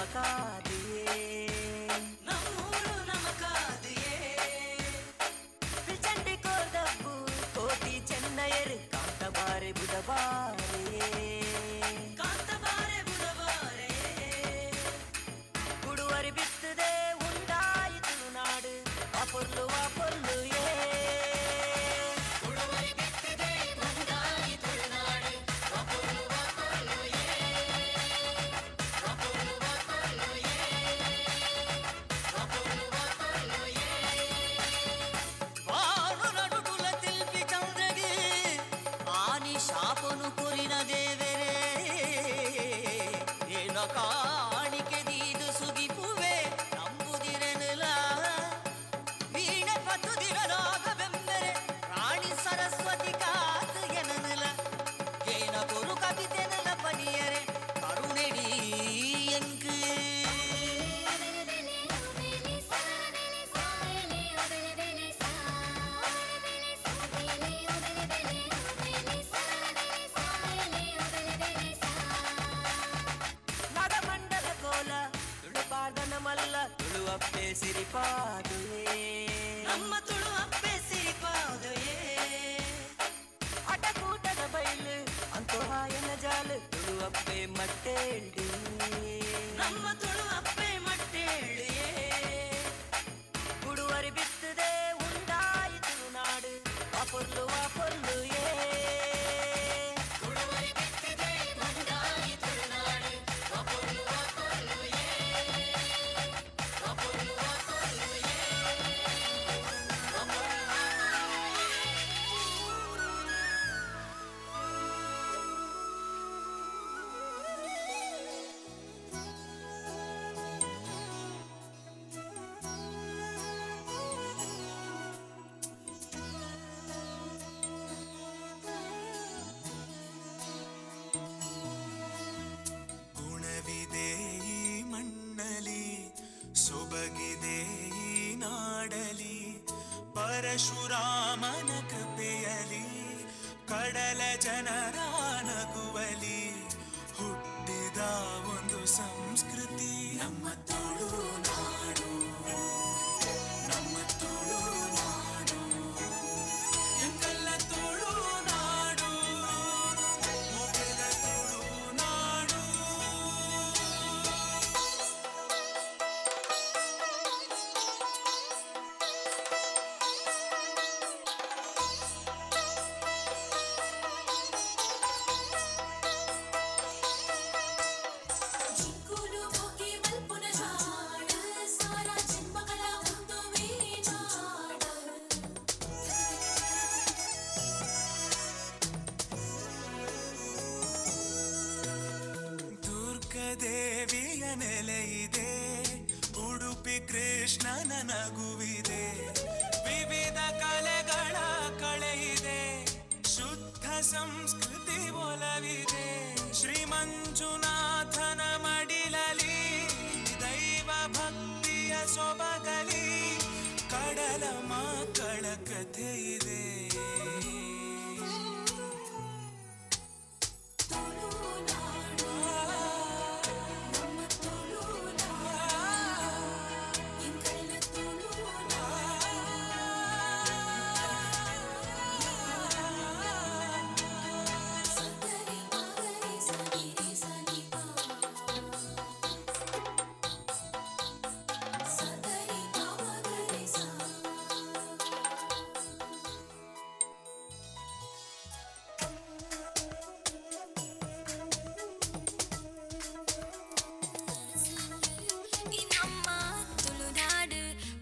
நமக்காதியே நம்மூரு நமக்காதியே பிச்சண்டி கோದಪ್ಪು ಕೋಟಿ ಚೆನ್ನಯರು ಕಾಂತಬಾರೆ ಬುಧಬಾರೆ ಕಾಂತಬಾರೆ ಬುಧಬಾರೆ ಕುಡುವರಿ ಬಿತ್ತದೆ ಉಂಟಾಯಿತು ನಾಡು ಆ ಪೊರ್ಲು ಶಾಪನು ಕುರಿನ ದೇವರೇ ಏನ ಕಾಣಿಕೆ ದೀದು ಸುಗಿಪುವೆ ನಂಬುದಿರನಲ ವೀಣೆ ಪತ್ತುದಿರಲಾಗ ಬೆಂಬರೆ ರಾಣಿ ಸರಸ್ವತಿ ಕಾತು ಎನನಲ ಏನ ಕೊರು ಕವಿತೆನಲ ಪನಿಯರೆ ಕರುಣೆಡಿ ಎಂಕು ಮಲ್ಲ ತುಳು ಅಪ್ಪೆ ಸಿರಿಪಾದುವೆ ನಮ್ಮ ತುಳು ಅಪ್ಪೆ ಸಿರಿಪಾದುವೆ ಅಟಕೂಟದ ಬೈಲು ಅಂತೋ ಹಾಯನ ಜಾಲು ತುಳು ಅಪ್ಪೆ ಮಟ್ಟೇಳ್ಡಿ ನಮ್ಮ ತುಳು ಅಪ್ಪೆ ಮಟ್ಟೇಳಿಯೇ ಕುಡುವರಿ ಬಿತ್ತದೆ ಉಂಟಾಯಿತು ನಾಡು ಆ ಪೊರ್ಲು ಏ ಈ ಮಣ್ಣಲಿ ಸೊಬಗಿದೆ ಈ ನಾಡಲಿ ಪರಶುರಾಮನ ಕೃಪೆಯಲಿ ಕಡಲ ಜನರ ನಗುವಲಿ ಹುಟ್ಟಿದ ಒಂದು ಸಂಸ್ಕೃತಿ ನಮ್ಮ ತುಳು ನಾಡು ನಮ್ಮ ತುಳು ನಾಡು ಎಂತೆಲ್ಲ ತುಳು ನಾಡು ಮೊಗಲ ತುಳು ನಾಡು ದೇವಿಯ ನೆಲೆಯಿದೆ ಉಡುಪಿ ಕೃಷ್ಣನ ನಗುವಿದೆ ವಿವಿಧ ಕಲೆಗಳ ಕಳೆಯಿದೆ ಶುದ್ಧ ಸಂಸ್ಕೃತಿ ಒಲವಿದೆ ಶ್ರೀ ಮಂಜುನಾಥನ ಮಡಿಲಲಿ ದೈವ ಭಕ್ತಿಯ ಸೊಬಗಲಿ ಕಡಲ ಮಕ್ಕಳ ಕಥೆ ಇದೆ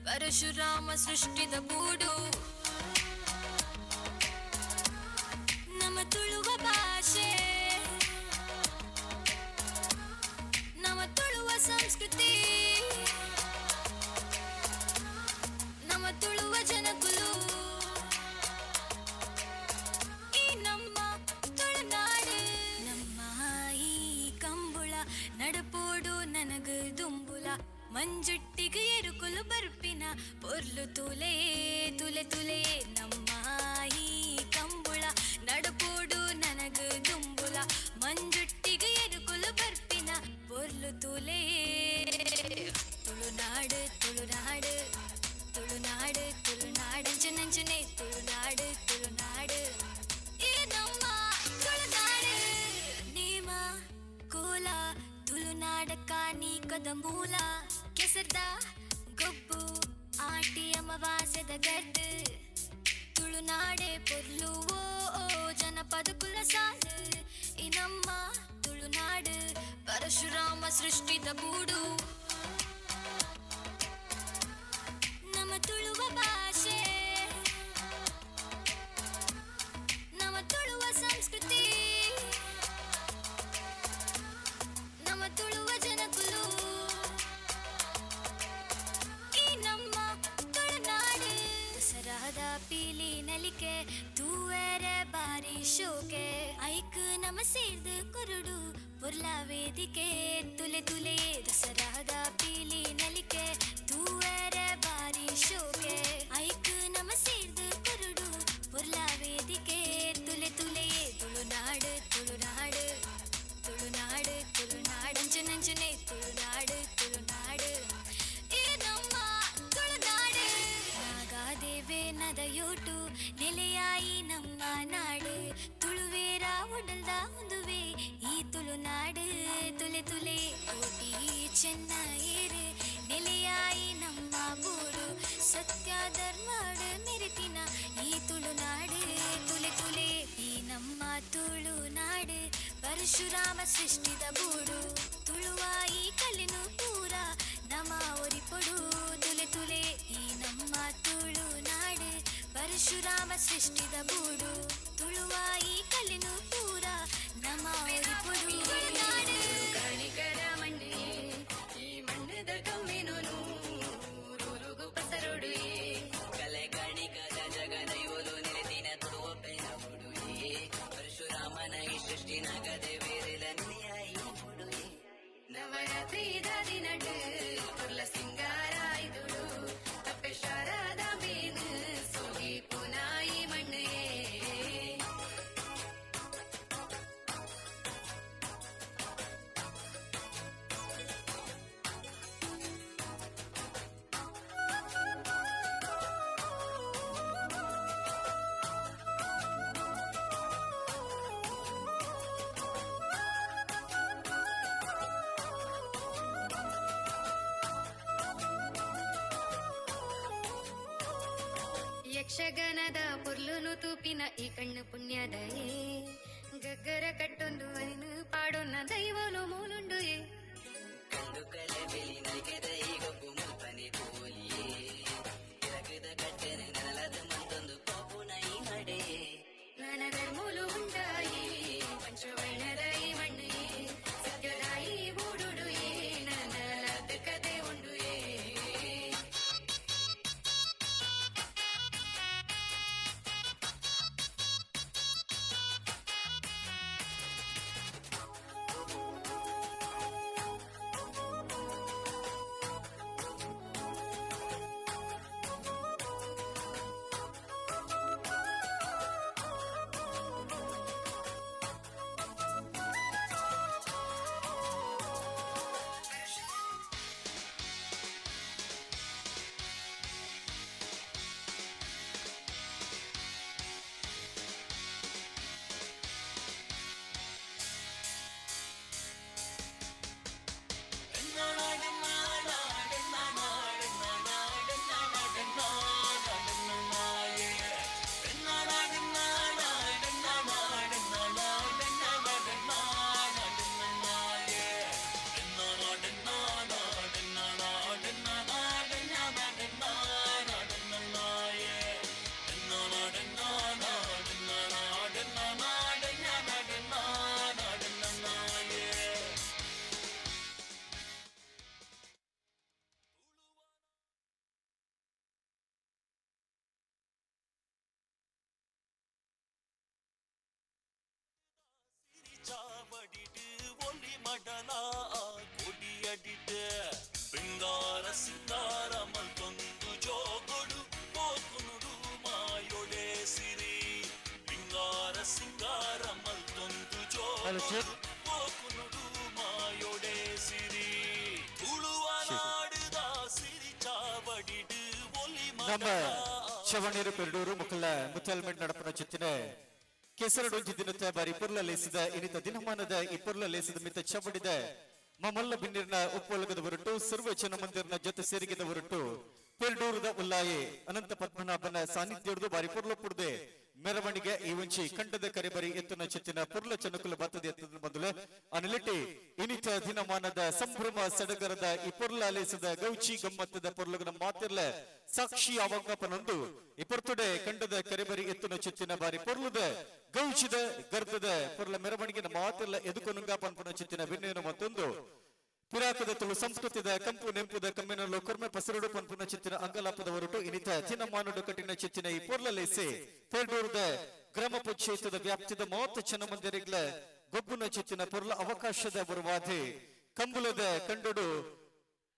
ಪರಶುರಾಮ ಸೃಷ್ಟಿದ ಗೂಡು ನಮ್ಮ ತುಳುವ ಭಾಷೆ ನಮ್ಮ ತುಳುವ ಸಂಸ್ಕೃತಿ ನಮ್ಮ ತುಳುವ ಜನಕುಲು ಈ ನಮ್ಮ ತುಳುನಾಡು ನಮ್ಮ ಈ ಕಂಬುಳ ನಡಪೋಡು ನನಗ ದುಂಬುಲ ಮಂಜುಟ್ಟಿಗೆ ಎರುಕುಲು ಬರ್ಪಿನ ಪೊರ್ಲು ತುಲೆ ತುಲೆ ತುಲೆ ನಮ್ಮ ಈ ಕಂಬುಳ ನಡಪೋಡು ನನಗ ದುಂಬುಲ ಮಂಜುಟ್ಟಿಗೆ ಎರುಕುಲು ಬರ್ಪಿನ ಪೊರ್ಲು ತುಲೆ ತುಳುನಾಡು ತುಳುನಾಡು ತುಳುನಾಡು ತುಳುನಾಡು ಅಂಚನೆ ತುಳುನಾಡು ತುಳುನಾಡು ಈ ನಮ್ಮ ತುಳುನಾಡು ನೇಮ ಕೋಲ ತುಳುನಾಡ ಕಾನಿಕದ ಮೂಲ ಕೆಸರ್ದ ಗೊಬ್ಬು ಆಟಿ ಅಮಾವಾಸ್ಯದ ಗರ್ದು ತುಳುನಾಡೆ ಪೊರ್ಲುವೋ ಜನಪದ ಕುಲ ಸಾಲು ಈ ನಮ್ಮ ತುಳುನಾಡು ಪರಶುರಾಮ ಸೃಷ್ಟಿದ ಬೂಡು ನಮ್ಮ ತುಳುವ ಭಾಷೆ ನಮ್ಮ ತುಳುವ ಸಂಸ್ಕೃತಿ ನಮ್ಮ ತುಳುವ ಜನಕುಲು ಈ ನಮ್ಮ ತುಳುನಾಡು ದಸರಾದ ಪೀಲಿ ನಲಿಕೆ ತೂವರೆ ಬಾರಿ ಶೋಕೆ ಐಕ್ ನಮ ಸೇರ್ದು ಕುರುಡು ಪುರ್ಲ ವೇದಿಕೆ ತುಲೆ ತುಲೆ ದಸರಾದ ಪೀಲಿ ನಲಿಕೆ ತೂವರೆ ಬಾರಿ ಶೋಕೆ ಐಕ್ ನಮ ಸೇರ್ದು ಕುರುಡು ಪುರ್ಲ ವೇದಿಕೆ ತುಲೆ ತುಲೆ ತುಳುನಾಡು ತುಳುನಾಡು ತುಳುನಾಡು ತುಳುನಾಡು ಅಂಚನೆ ತುಳುನಾಡು ತುಳುನಾಡು ಈ ನಮ್ಮ ತುಳುನಾಡು ನಾಗಾದೇವೇನದ ಯೋಟು ನೆಲೆಯಾಯಿ ನಮ್ಮ ನಾಡು ತುಳುವೇರ ಉಡಲ್ದ ಒಂದುವೆ ಈ ತುಳುನಾಡು ತುಲೆ ತುಲೆ ಕೋಟಿ ಚೆನ್ನ ಏರು ನೆಲೆಯಾಯಿ ನಮ್ಮ ಬೂಡು ಸತ್ಯ ಧರ್ಮಡ ಮೆರೆತಿನ ಈ ತುಳುನಾಡು ತುಲೆ ತುಲೆ ಈ ನಮ್ಮ ತುಳುನಾಡು ಪರಶುರಾಮ ಸೃಷ್ಟಿದ ಬೂಡು ತುಳುವಾಯಿ ಕಲಿನು ಪೂರ ನಮ ಒರಿಪೊಡು ತುಲೆ ತುಲೆ ಈ ನಮ್ಮ ತುಳುನಾಡು ಪರಶುರಾಮ ಸೃಷ್ಟಿದ ಬೂಡು ತುಳುವಾಯಿ ಕಲಿನು ಪೂರ ನಮ ಒರಿಪೊಡು ತುಳುನಾಡು ಕಣಿಕರ ಮಣ್ಣೆ ಈ ಮಣ್ಣದ ಕಮ್ಮಿನೋನು ಊರುಗು ಪಸರೊಡು ಕಲೆ ಕಣಿಕದ ಜಗದೈವಲು ನೆಲೆದಿನ ತುಳುವಪ್ಪೆನ ಬುಡುಯೇ ಪರಶುರಾಮನ ಈ ಸೃಷ್ಟಿ ನಗದೆ ಬೇರೆಲ ನೆಲೆಯಾಯಿ ಬುಡುಯೇ ನವರಾತ್ರಿ ದಾದಿ ನಡು ಪುರ್ಲ ಸಿಂಗಾರ ಇದುಡು ತಪ್ಪೆ ಶಾರದ ಬೇನು ಸೋಗಿ ಪುನಾಯಿ ಮಣ್ಣೆ ಯಕ್ಷಗನದ ಪುರ್ಲುನು ತೂಪಿನ ಈ ಕಣ್ಣು ಪುಣ್ಯದಯೇ ಗಗ್ಗರ ಕಟ್ಟೊಂದು ಐನು ಪಾಡೊನ್ನ ದೈವಲು ಮೂಲುಂಡು ಏ ಕಂಡು ಕಲೆ ಬೆಲಿ ನಲ್ಗೆದ ಈಗ ಮುಲ್ಪನೆ ತೋಲಿಯೇ ಇರಗದ ಕಟ್ಟೆನೆ ನಲದ ಮಂತೊಂದು ಪಾಪುನ ಈ ನಡೆ ನನಗ ಮೂಲು ಉಂಟಾಯಿ ಪಂಚವರ್ಣದ ಈ ಮಣ್ಣೆ ಸತ್ಯದಾಯಿ ಬೂಡುಡು ಏ ನನ್ನ ಲದ ಕತೆ ಉಂಡು ಏ ಚಾವಡಿಡು ಒಲಿ ಮಡಲ ಕೊಡಿಯಡಿಡು ಬೆಂಗಾರ ಸಿಂಗಾರ ಮಲ್ತೊಂದು ಜೋಗೊಡು ಕೋಕುನುಡು ಮಾಯೊಡೆ ಸಿರಿ ಬೆಂಗಾರ ಸಿಂಗಾರ ಮಲ್ತೊಂದು ಜೋಗೊಡು ಕೋಕುನುಡು ಮಾಯೊಡೆ ಸಿರಿ ತುಳುವ ನಾಡುದ ಸಿರಿ ನಮ್ಮ ಚವಣೇರು ಪೆರಡೂರು ಮುಕ್ಕಲ ಮುತ್ತಲ್ಮೆಂಟ್ ನಡಪನ ಚಿತ್ತಿನ ಕೆಸರಡೊಂಜಿ ದಿನದ ಬಾರಿ ಪುರ್ಲ ಲೇಸಿದ ಇನಿತ ದಿನಮಾನದ ಈ ಪುರ್ಲ ಲೇಸಿದ ಮಿತ ಚವಡಿದ ಮಮಲ್ಲ ಬಿನ್ನಿರ್ನ ಉಪ್ಪೊಲಗದ ಹೊರಟು ಸರ್ವ ಜನ ಮಂದಿರನ ಜೊತೆ ಸೇರಿಗೆದ ಹೊರಟು ಪೆರಡೂರದ ಉಲ್ಲಾಯಿ ಅನಂತ ಪದ್ಮನಾಭನ ಸಾನ್ನಿಧ್ಯದ್ದು ಬಾರಿ ಪುರ್ಲ ಪುಡ್ದೆ ಮೆರವಣಿಗೆ ಈ ಒಂಚಿ ಕಂಡದ ಕರೆಬರಿ ಎತ್ತನ ಚಿತ್ತಿನ ಪುರ್ಲ ಚನಕುಲ ಬತ್ತದ ಎತ್ತದ ಮೊದಲು ಅನಿಲಿಟಿ ಇನಿತ ದಿನಮಾನದ ಸಂಭ್ರಮ ಸಡಗರದ ಈ ಪುರ್ಲ ಲೇಸದ ಗೌಚಿ ಗಮ್ಮತ್ತದ ಪುರ್ಲಗನ ಮಾತಿರ್ಲ ಸಾಕ್ಷಿ ಅವಕಾಪನೊಂದು ಈ ಪೊರ್ತುಡೆ ಕಂಡದ ಕರೆಬರಿ ಎತ್ತನ ಚಿತ್ತಿನ ಬಾರಿ ಪುರ್ಲದ ಗೌಚಿದ ಗರ್ದದ ಪುರ್ಲ ಮೆರವಣಿಗೆನ ಮಾತಿರ್ಲ ಎದುಕೊನುಂಗ ಪನ್ಪನ ಚಿತ್ತಿನ ಭಿನ್ನೇನು ಮತ್ತೊಂದು ಪಿರಾಕದ ತುಳು ಸಂಸ್ಕೃತಿದ ಕಂಪು ನೆಂಪುದ ಕಮ್ಮಿನಲ್ಲೂ ಕೊರ್ಮೆ ಪಸರುಡು ಪನ್ಪುನ ಚಿತ್ತಿನ ಅಂಗಲಾಪದ ಹೊರಟು ಇನಿತ ದಿನಮಾನುಡು ಕಠಿಣ ಚಿತ್ತಿನ ಈ ಪೊರ್ಲಲೇಸೆ ಪೆರಡೂರದ ಗ್ರಾಮ ಪಂಚಾಯತದ ವ್ಯಾಪ್ತಿದ 30 ಜನ ಮಂದಿರಗಳ ಗೊಬ್ಬುನ ಚಿತ್ತಿನ ಪೊರ್ಲ ಅವಕಾಶದ ಬರುವಾದೆ ಕಂಬುಲದ ಕಂಡುಡು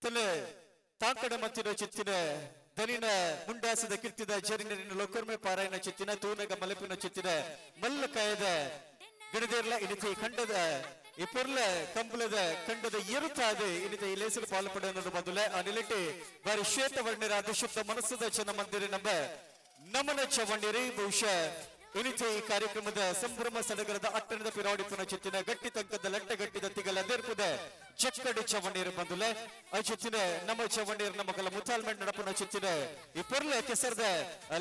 ತಲೆ ತಾಕಡ ಮತ್ತಿನ ಚಿತ್ತಿನ ದನಿನ ಮುಂಡಾಸದ ಕಿರ್ತಿದ ಜರಿನ ಲೋಕರ್ಮೆ ಪಾರಾಯಣ ಚಿತ್ತಿನ ತೂನಗ ಮಲೆಪಿನ ಚಿತ್ತಿನ ಮಲ್ಲಕಾಯದ ಗಿಡದೇರ್ಲ ಇನಿತ ಖಂಡದ ಈ ಪೊರ್ಲ ಕಂಬಲದ ಕಂಡದ ಏರುತ್ತಾದೆ ಇನಿತ ಈ ಲೇಸಲು ಪಾಲ್ಪಡ ಅನ್ನೋದು ಮೊದಲೇ ಆ ನಿಲಟೆ ಬಾರಿ ಶ್ವೇತವರ್ಣರಾದ ಶುದ್ಧ ಮನಸ್ಸದ ಜನ ಮಂದಿರ ನಮ್ಮ ನಮನ ಚವಣ್ಯರಿ ಬಹುಶಃ ಇನಿತ ಈ ಕಾರ್ಯಕ್ರಮದ ಸಂಭ್ರಮ ಸಡಗರದ ಅಟ್ಟಣದ ಪಿರಾಡಿಪುನ ಚಿತ್ತಿನ ಗಟ್ಟಿ ತಗ್ಗದ ಲಟ್ಟಗಟ್ಟಿದ ತಿಗಲ ದೇರ್ಪುದ ಚಕ್ಕಡಿ ಚವಣ್ಯರು ಬಂದುಲೆ ಆ ಚಿತ್ತಿನ ನಮ್ಮ ಚವಣ್ಯರು ನಮ್ಮ ಕಲ ಮುತಾಲ್ಮೆಂಟ್ ನಡಪುನ ಚಿತ್ತಿನ ಈ ಪೊರ್ಲ ಕೆಸರದ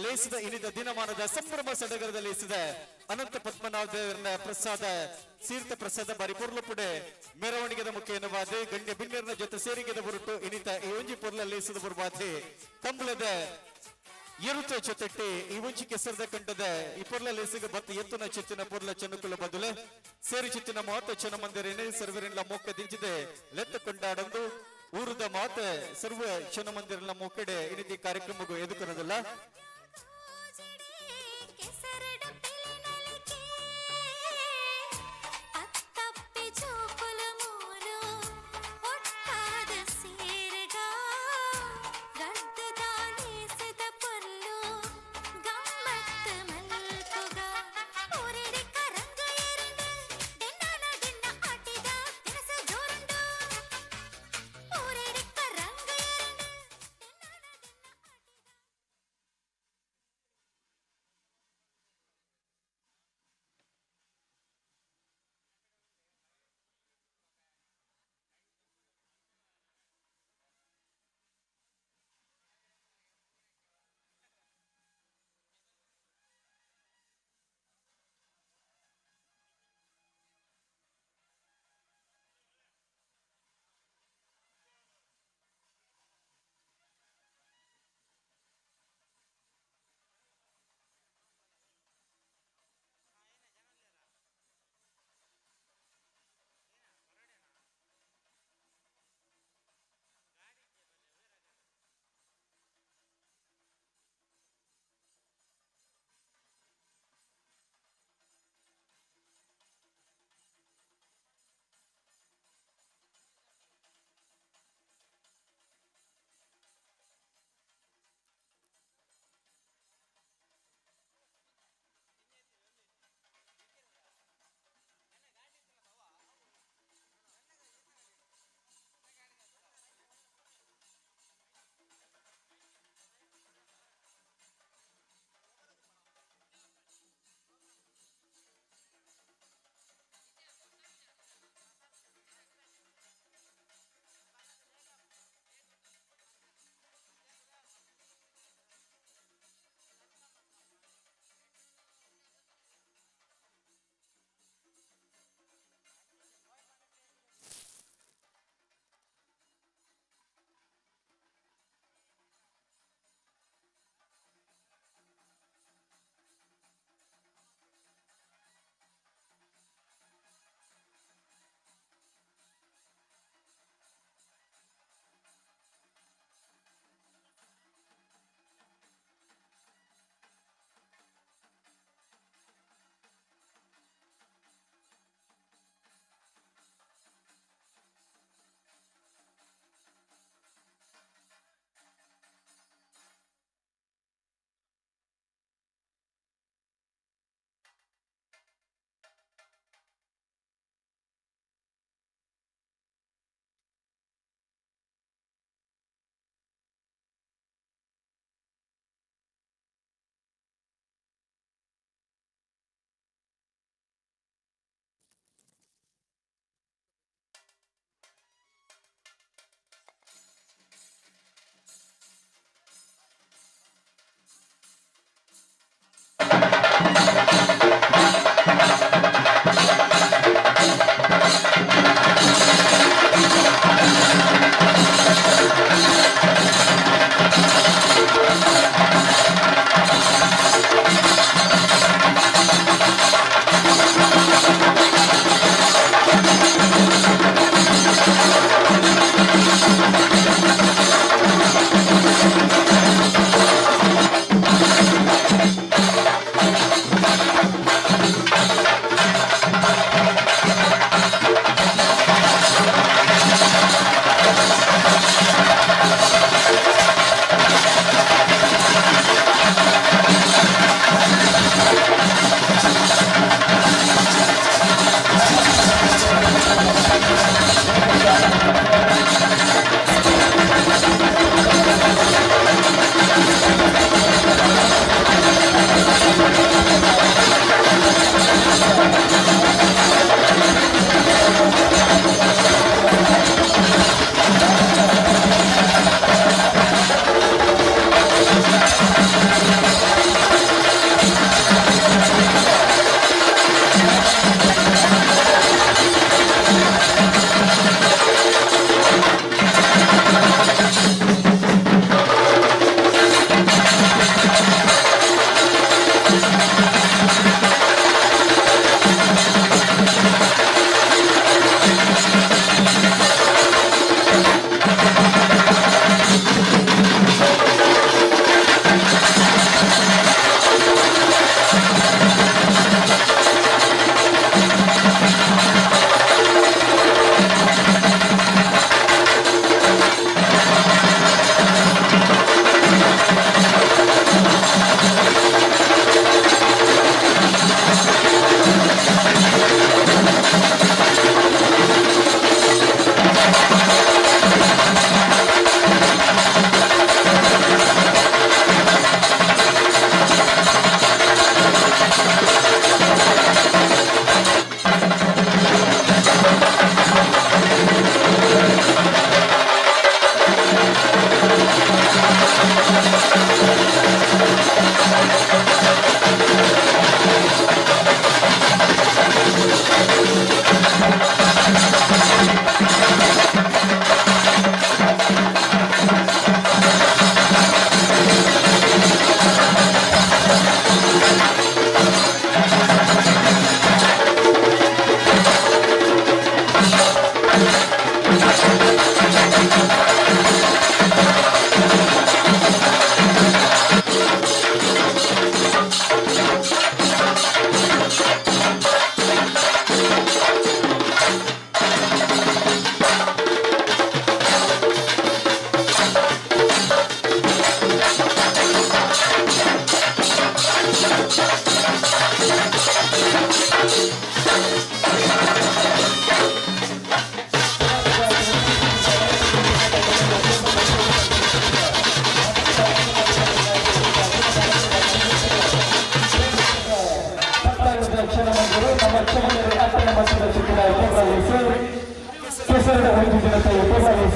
ಲೇಸಿದ ಇನಿದ ದಿನಮಾನದ ಸಂಭ್ರಮ ಸಡಗರದ ಲೇಸಿದ ಅನಂತ ಪದ್ಮನಾಭ ದೇವರನ ಪ್ರಸಾದ ತೀರ್ಥ ಪ್ರಸಾದ ಬಾರಿ ಪೊರ್ಲ ಪುಡೆ ಮೆರವಣಿಗೆದ ಮುಖೇನವಾದೆ ಗಣ್ಯ ಬಿನ್ಯರ್ನ ಜೊತೆ ಸೇರಿಗೆದ ಹೊರಟು ಇನಿತ ಈ ಒಂಜಿ ಪೊರ್ಲ ಲೇಸಿದ ಬರುವಾದೆ ಕಂಬಳದ ಏರುತ್ತ ಜೊತೆಟ್ಟಿ ಈ ಒಂಚಿ ಕೆಸರದ ಕಂಡದ ಈ ಪೊರ್ಲ ಲೇಸಿಗ ಬತ್ತ ಎತ್ತುನ ಚಿತ್ತಿನ ಪೊರ್ಲ ಚನ್ನಕುಲ ಬದಲು ಸೇರಿ ಚಿತ್ತಿನ 30 ಜನ ಮಂದಿರೇನೆ ಸರ್ವರಿನ ಮೊಕ್ಕ ದಿಂಚಿದೆ ಲೆತ್ತ ಕೊಂಡಾಡಂದು ಊರದ ಮಾತ ಸರ್ವ ಜನ ಮಂದಿರನ ಮೊಕ್ಕಡೆ ಇನಿತಿ ಕಾರ್ಯಕ್ರಮಗೂ ಎದುಕನದಲ್ಲ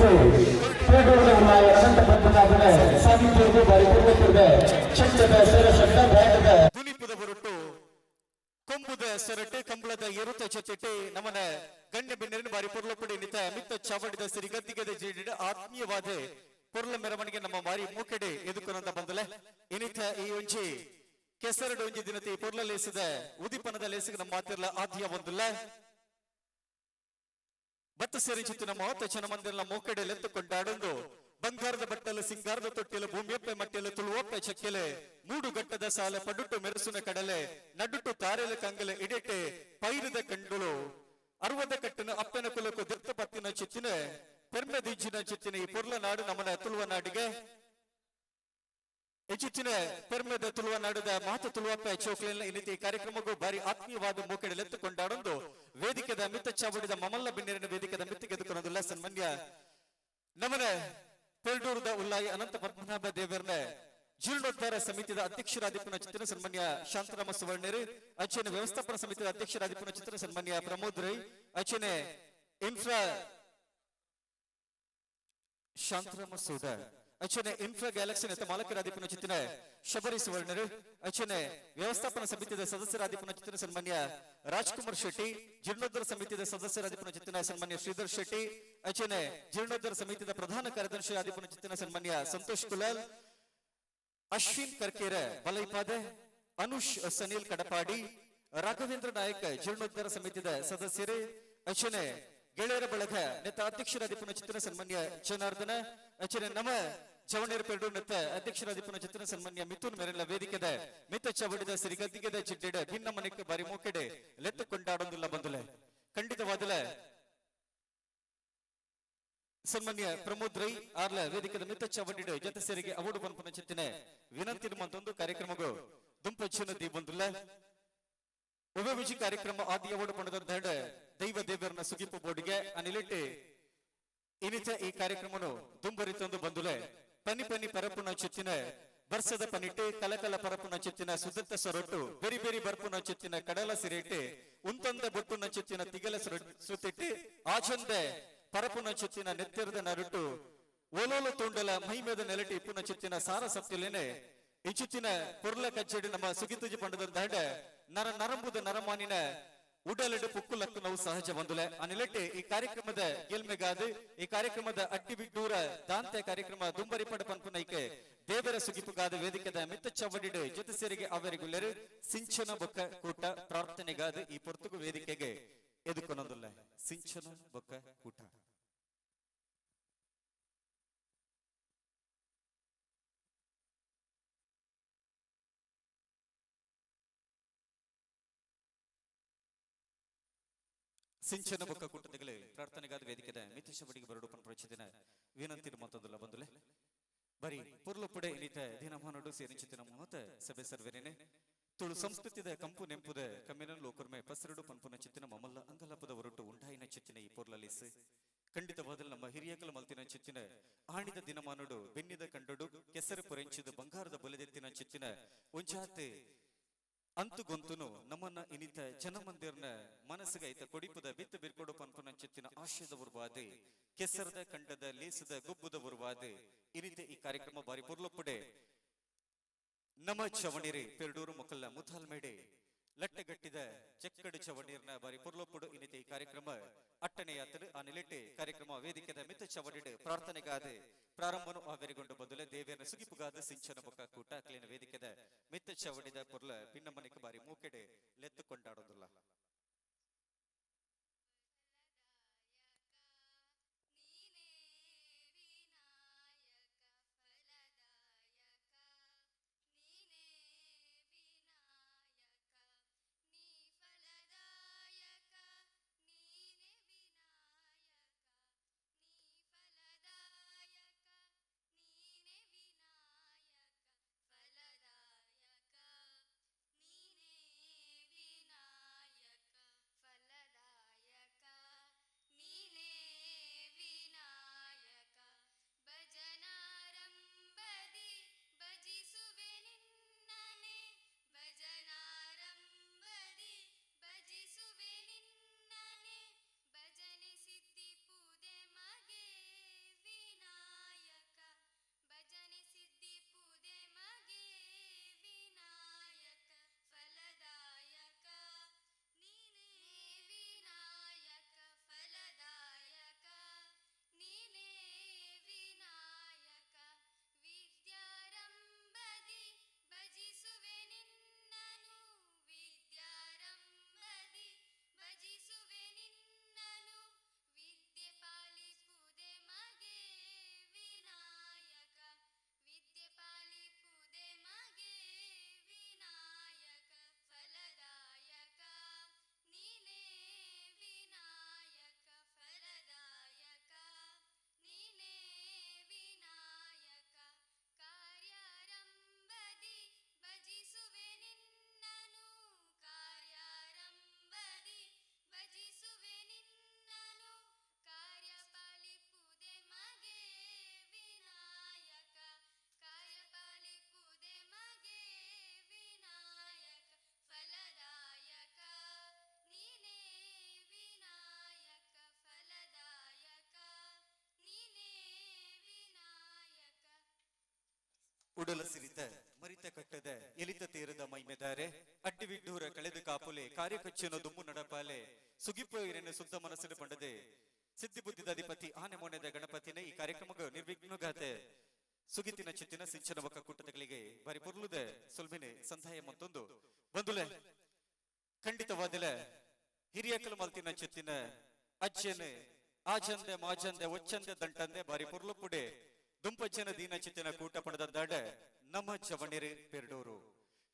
ಲೀಸು ಪೇಟೂರಿನ ಉಳ್ಳಾಯ ಅನಂತ ಪದ್ಮನಾಭನ ಸಾಹಿತ್ಯವು ಬಾರಿ ಪೂರ್ವಪುರದ ಚಂದದ ಸರ ಶಬ್ದ ಬ್ಯಾಂಡದ ದುನಿಪುದ ಹೊರಟು ಕೊಂಬುದ ಸರಟೆ ಕಂಬಳದ ಏರುತ ಚಚ್ಚಟೆ ನಮನ ಗಣ್ಯ ಬೆನ್ನರಿನ ಬಾರಿ ಪುರ್ಲಪುಡಿ ನಿತ ಮಿತ್ತ ಚಾವಡಿದ ಸಿರಿಗದ್ದಿಗೆದ ಜೀಡಿದ ಆತ್ಮೀಯವಾದ ಪುರ್ಲ ಮೆರವಣಿಗೆ ನಮ್ಮ ಮಾರಿ ಮೂಕೆಡೆ ಎದುಕೊಂಡ ಬಂದಲೆ ಇನಿತ ಈ ಒಂಜಿ ಕೆಸರಡು ಒಂಜಿ ದಿನತಿ ಪುರ್ಲ ಲೇಸಿದ ಉದಿಪನದ ಲೇಸಿಗೆ ನಮ್ಮ ಮಾತಿರ್ಲ ಆದ್ಯ ಒಂದಿಲ್ಲ ಬತ್ತ ಸೇರಿ ಚಿತ್ತಿನ ಮಹತ್ವ ಚನಮಂದಿರ ಮೂಕೆಡೆ ಎತ್ತುಕೊಂಡಾಡೊಂದು ಬಂಗಾರದ ಬಟ್ಟಲು ಸಿಂಗಾರದ ತೊಟ್ಟಿಲು ಭೂಮಿಯೊಪ್ಪೆ ಮಟ್ಟೆಲು ತುಳುವೊಪ್ಪೆ ಚಕ್ಕೆಲೆ ಮೂಡು ಗಟ್ಟದ ಸಾಲ ಪಡುಟ್ಟು ಮೆರಸುನ ಕಡಲೆ ನಡುಟು ತಾರೆಲ ಕಂಗಲೆ ಇಡೆಟೆ ಪೈರದ ಕಂಡುಳು ಅರುವದ ಕಟ್ಟನ ಅಪ್ಪನ ಕುಲಕು ದಿತ್ತ ಪತ್ತಿನ ಚಿತ್ತಿನ ಪೆರ್ಮೆ ದಿಜ್ಜಿನ ಚಿತ್ತಿನ ಈ ಪುರ್ಲ ನಾಡು ನಮ್ಮನ ತುಳುವ ನಾಡಿಗೆ ಹೆಚ್ಚಿನ ಪೆರ್ಮೆದ ತುಳುವ ನಾಡುದ ಮಾತು ತುಳುವಪ್ಪ ಚೌಕಲಿನ ಇನ್ನಿತಿ ಕಾರ್ಯಕ್ರಮಕ್ಕೂ ಬಾರಿ ಆತ್ಮೀಯವಾದ ಮೂಕೆಡೆಲೆತ್ತುಕೊಂಡಾಡೊಂದು ವೇದಿಕೆದ ಮಿತ್ತ ಚಾವಡಿದ ಮಮಲ್ಲ ಬಿನ್ನೇರಿನ ವೇದಿಕೆದ ಮಿತ್ತಿಗೆ ಎದುಕೊಂಡಲ್ಲ ಸನ್ಮಾನ್ಯ ನಮನ ಪೆರ್ಡೂರದ ಉಲ್ಲಾಯಿ ಅನಂತ ಪದ್ಮನಾಭ ದೇವರನ ಜೀರ್ಣೋದ್ಧಾರ ಸಮಿತಿಯ ಅಧ್ಯಕ್ಷರಾದಿಪುನ ಚಿತ್ರ ಸನ್ಮಾನ್ಯ ಶಾಂತರಾಮ ಸುವರ್ಣರು ಅಚ್ಚನೆ ವ್ಯವಸ್ಥಾಪನಾ ಸಮಿತಿಯ ಅಧ್ಯಕ್ಷರಾದಿಪುನ ಚಿತ್ರ ಸನ್ಮಾನ್ಯ ಪ್ರಮೋದ್ ರೈ ಅಚ್ಚನೆ ಇನ್ಫ್ರಾ ಶಾಂತರಾಮ ಸೋದ ಅಚ್ಚನೆ ಇನ್ಫ್ರಾ ಗ್ಯಾಲಕ್ಸಿ ನೆತ ಮಾಲಕರಾದಿಪುನ ಚಿತ್ರ ಶಬರಿ ಸುವರ್ಣರು ಅಚ್ಚನೆ ವ್ಯವಸ್ಥಾಪನಾ ಸಮಿತಿಯ ಸದಸ್ಯರಾದಿಪುನ ಚಿತ್ರ ಸನ್ಮಾನ್ಯ ರಾಜ್ಕುಮಾರ್ ಶೆಟ್ಟಿ ಜೀರ್ಣೋದ್ಧಾರ ಸಮಿತಿಯ ಸದಸ್ಯರಾದಿಪುನ ಚಿತ್ರ ಸನ್ಮಾನ್ಯ ಶ್ರೀಧರ್ ಶೆಟ್ಟಿ ಅಚ್ಚನೆ ಜೀರ್ಣೋದ್ಧಾರ ಸಮಿತಿಯ ಪ್ರಧಾನ ಕಾರ್ಯದರ್ಶಿ ಆದಿಪುನ ಚಿತ್ರ ಸನ್ಮಾನ್ಯ ಸಂತೋಷ್ ಕುಲಾಲ್ ಅಶ್ವಿನ್ ಕರ್ಕೇರ ಬಲೈಪಾದ ಅನುಷ್ ಸನಿಲ್ ಕಡಪಾಡಿ ರಾಘವೇಂದ್ರ ನಾಯಕ್ ಜೀರ್ಣೋದ್ಧಾರ ಸಮಿತಿಯ ಸದಸ್ಯರು ಅಚ್ಚನೆ ಗೆಳೆಯರ ಬಳಗ ನೆತ್ತ ಅಧ್ಯಕ್ಷರಾದಿಪುನ ಚಿತ್ರ ಸನ್ಮಾನ್ಯ ಜನಾರ್ದನ ಅಚ್ಚನೆ ನಮ ಚವಣೇರ ಪೆರಡು ನೆತ್ತ ಅಧ್ಯಕ್ಷರಾದಿಪುನ ಚಿತ್ರ ಸನ್ಮಾನ್ಯ ಮಿಥುನ್ ಮೆರೆಲ್ಲ ವೇದಿಕೆದ ಮಿತ್ತ ಚವಡಿದ ಸಿರಿಗದ್ದಿಗೆದ ಚಿಡ್ಡೆಡ ಭಿನ್ನ ಮನೆಕ್ಕೆ ಬಾರಿ ಮೂಕೆಡೆ ಲೆತ್ತು ಕೊಂಡಾಡೊಂದಿಲ್ಲ ಬಂದಲೆ ಖಂಡಿತವಾದಲ ಸನ್ಮಾನ್ಯ ಪ್ರಮೋದ್ ರೈ ಆರ್ಲ ವೇದಿಕೆದ ಮಿತ್ತ ಚವಡಿಡ ಜೊತೆ ಸೇರಿಗೆ ಅವಾರ್ಡು ಪನ್ಪನ ಚಿತ್ತಿನ ವಿನಂತಿ ಮತ್ತೊಂದು ಕಾರ್ಯಕ್ರಮಗೂ ದುಂಪಚ್ಚುನದಿ ಬಂದಿಲ್ಲ ಒಬ್ಬ ವಿಜಿ ಕಾರ್ಯಕ್ರಮ ಆದಿ ಅವಾರ್ಡು ಪಡೆದ ದೈವ ದೇವರನ್ನ ಸುಗಿಪು ಬೋರ್ಡ್ಗೆ ಅನಿಲಿಟ್ಟು ಇನಿತ ಈ ಕಾರ್ಯಕ್ರಮನು ದುಂಬರಿತೊಂದು ಬಂದುಲೆ ಪನಿ ಪನಿ ಪರಪುನ ಚಿತ್ತಿನ ಬರ್ಸದ ಪನಿಟ್ಟು ಕಲಕಲ ಪರಪುನ ಚಿತ್ತಿನ ಸುದತ್ತ ಸೊರಟು ಬೆರಿ ಬೆರಿ ಬರ್ಪುನ ಚಿತ್ತಿನ ಕಡಲ ಸಿರೇಟೆ ಉಂತಂದ ಬೊಟ್ಟುನ ಚಿತ್ತಿನ ತಿಗಲ ಸುತ್ತಿಟ್ಟು ಆಚಂದ ಪರಪುನ ಚಿತ್ತಿನ ನೆತ್ತಿರದ ನರುಟು ಓಲೋಲು ತುಂಡಲ ಮೈಮೇದ ನೆಲಟಿ ಇಪ್ಪುನ ಚಿತ್ತಿನ ಸಾರ ಸಪ್ತಿಲೇನೆ ಈ ಚಿತ್ತಿನ ಪುರ್ಲ ಕಚ್ಚೇಡಿ ನಮ್ಮ ಸುಗಿತುಜಿ ಪಂಡದ ದಾಂಡ ನರ ನರಂಬುದ ನರಮಾನಿನ ಉಡಲೆಡು ಪುಕ್ಕುಲಕ್ಕು ನಾವು ಸಹಜ ಬಂದುಲೆ ಅನಿಲೆಟ್ಟೆ ಈ ಕಾರ್ಯಕ್ರಮದ ಗೆಲ್ಮೆಗಾದು ಈ ಕಾರ್ಯಕ್ರಮದ ಅಟ್ಟಿ ಬಿಡ್ಡೂರ ದಾಂತೆ ಕಾರ್ಯಕ್ರಮ ದುಂಬರಿ ಪಡ ಪನ್ಪುನೈಕೆ ದೇವರ ಸುಗಿಪುಗಾದ ವೇದಿಕೆದ ಮಿತ್ತ ಚವಡಿಡು ಜೊತೆ ಸೇರಿಗೆ ಅವರಿಗುಲ್ಲರು ಸಿಂಚನ ಬೊಕ್ಕ ಕೂಟ ಪ್ರಾರ್ಥನೆಗಾದ ಈ ಪೊರ್ತುಗು ವೇದಿಕೆಗೆ ಎದುಕೊನೊಂದುಲ್ಲ ಸಿಂಚನ ಬೊಕ್ಕ ಕೂಟ ಸಿಂಚನ ಬೊಕ್ಕ ಕೂಟದಗಳೇ ಪ್ರಾರ್ಥನೆಗಾದ ವೇದಿಕೆದ ಮಿತಿಶಬಡಿಗೆ ಬರಡು ಪಂಪ್ರಚಿದಿನ ವಿನಂತಿ ಮತ್ತೊಂದಲ್ಲ ಬಂದುಲೆ ಬರೀ ಪುರ್ಲುಪುಡೆ ಇನಿತ ದಿನಮಾನಡು ಸೇರಿಂಚಿತಿನ ಮಹತ ಸಭೆ ಸರ್ವೆರೇನೆ ತುಳು ಸಂಸ್ಕೃತಿದ ಕಂಪು ನೆಂಪುದ ಕಮ್ಮಿನ ಲೋಕರ್ಮೆ ಪಸರಡು ಪನ್ಪುನ ಚಿತ್ತಿನ ಮಮಲ್ಲ ಅಂಗಲಪದ ಹೊರಟು ಉಂಟಾಯಿನ ಚಿತ್ತಿನ ಈ ಪೊರ್ಲಲಿಸ್ ಖಂಡಿತವಾದಲ್ಲಿ ನಮ್ಮ ಹಿರಿಯಕಲ ಮಲ್ತಿನ ಚಿತ್ತಿನ ಆಣಿದ ದಿನಮಾನಡು ಬೆನ್ನಿದ ಕಂಡಡು ಕೆಸರು ಪೊರೆಂಚಿದ ಬಂಗಾರದ ಬಲೆದೆತ್ತಿನ ಚಿತ್ತಿನ ಒಂಜಾತೆ ಅಂತು ಗೊಂತುನು ನಮ್ಮನ್ನ ಇನಿತ ಜನಮಂದಿರ್ನ ಮನಸ್ಸಿಗೈತ ಕೊಡಿಪುದ ಬಿತ್ತು ಬಿರ್ಕೊಡು ಪನ್ಪುನ ಚಿತ್ತಿನ ಆಶಯದ ಉರ್ವಾದೆ ಕೆಸರದ ಕಂಡದ ಲೇಸದ ಗೊಬ್ಬುದ ಉರ್ವಾದೆ ಇನಿತೆ ಈ ಕಾರ್ಯಕ್ರಮ ಬಾರಿ ಪುರ್ಲೊಪ್ಪುಡೆ ನಮ ಚವಣಿರಿ ಪೆರಡೂರು ಮೊಕಲ್ಲ ಮುಥಾಲ್ ಮೇಡೆ ಲಟ್ಟಗಟ್ಟಿದ ಚೆಕ್ಕಡು ಚವಣೀರ್ನ ಬಾರಿ ಪುರ್ಲೊಪ್ಪುಡು ಇನಿತೆ ಈ ಕಾರ್ಯಕ್ರಮ ಅಟ್ಟನೆ ಯಾತ್ರೆ ಆ ನಿಲೆಟ್ಟೆ ಕಾರ್ಯಕ್ರಮ ವೇದಿಕೆದ ಮಿತ್ತ ಚವಡಿಡು ಪ್ರಾರ್ಥನೆಗಾದೆ ಪ್ರಾರಂಭನು ಆವರಿಗೊಂಡು ಬದಲೆ ದೇವೇನ ಸುಗಿಪುಗಾದ ಸಿಂಚನ ಬೊಕ್ಕ ಕೂಟ ಕ್ಲೀನ ವೇದಿಕೆದ ಮಿತ್ತ ಚವಡಿದ ಪುರ್ಲ ಭಿನ್ನ ಮನೆಗೆ ಬಾರಿ ಮೂಕೆಡೆ ಲೆತ್ತು ಕೊಂಡಾಡೋದಿಲ್ಲ ಉಡಲ ಸಿರಿತ ಮರಿತ ಕಟ್ಟದ ಎಲಿತ ತೀರದ ಮೈಮೆದಾರೆ ಅಡ್ಡಿವಿಡ್ಡೂರ ಕಳೆದು ಕಾಪುಲೆ ಕಾರ್ಯಕಚ್ಚನ ದುಮ್ಮು ನಡಪಾಲೆ ಸುಗಿಪ್ಪು ಇರೆನ ಶುದ್ಧ ಮನಸ್ಸಿನ ಪಂಡದೆ ಸಿದ್ಧಿ ಬುದ್ಧಿದ ಅಧಿಪತಿ ಆನೆ ಮೊನೆದ ಗಣಪತಿನೇ ಈ ಕಾರ್ಯಕ್ರಮಕ್ಕೆ ನಿರ್ವಿಘ್ನಗಾತೆ ಸುಗಿತಿನ ಚಿತ್ತಿನ ಸಿಂಚನ ಒಕ್ಕ ಕುಟ್ಟದಗಳಿಗೆ ಬಾರಿ ಪುರ್ಲುದ ಸುಲ್ಮಿನೆ ಸಂಧಾಯ ಮತ್ತೊಂದು ಬಂದುಲೆ ಖಂಡಿತವಾದಿಲ ಹಿರಿಯಕಲು ಮಲ್ತಿನ ಚಿತ್ತಿನ ಅಜ್ಜನೆ ಆಜಂದೆ ಮಾಜಂದೆ ಒಚ್ಚಂದೆ ದಂಟಂದೆ ಬಾರಿ ಪುರ್ಲು ಪುಡೆ ದುಂಪಜ್ಜನ ದೀನ ಚಿತ್ತಿನ ಕೂಟ ಪಡೆದಾಡ ನಮ್ಮ ಜವಣಿರೆ ಪೆರಡೂರು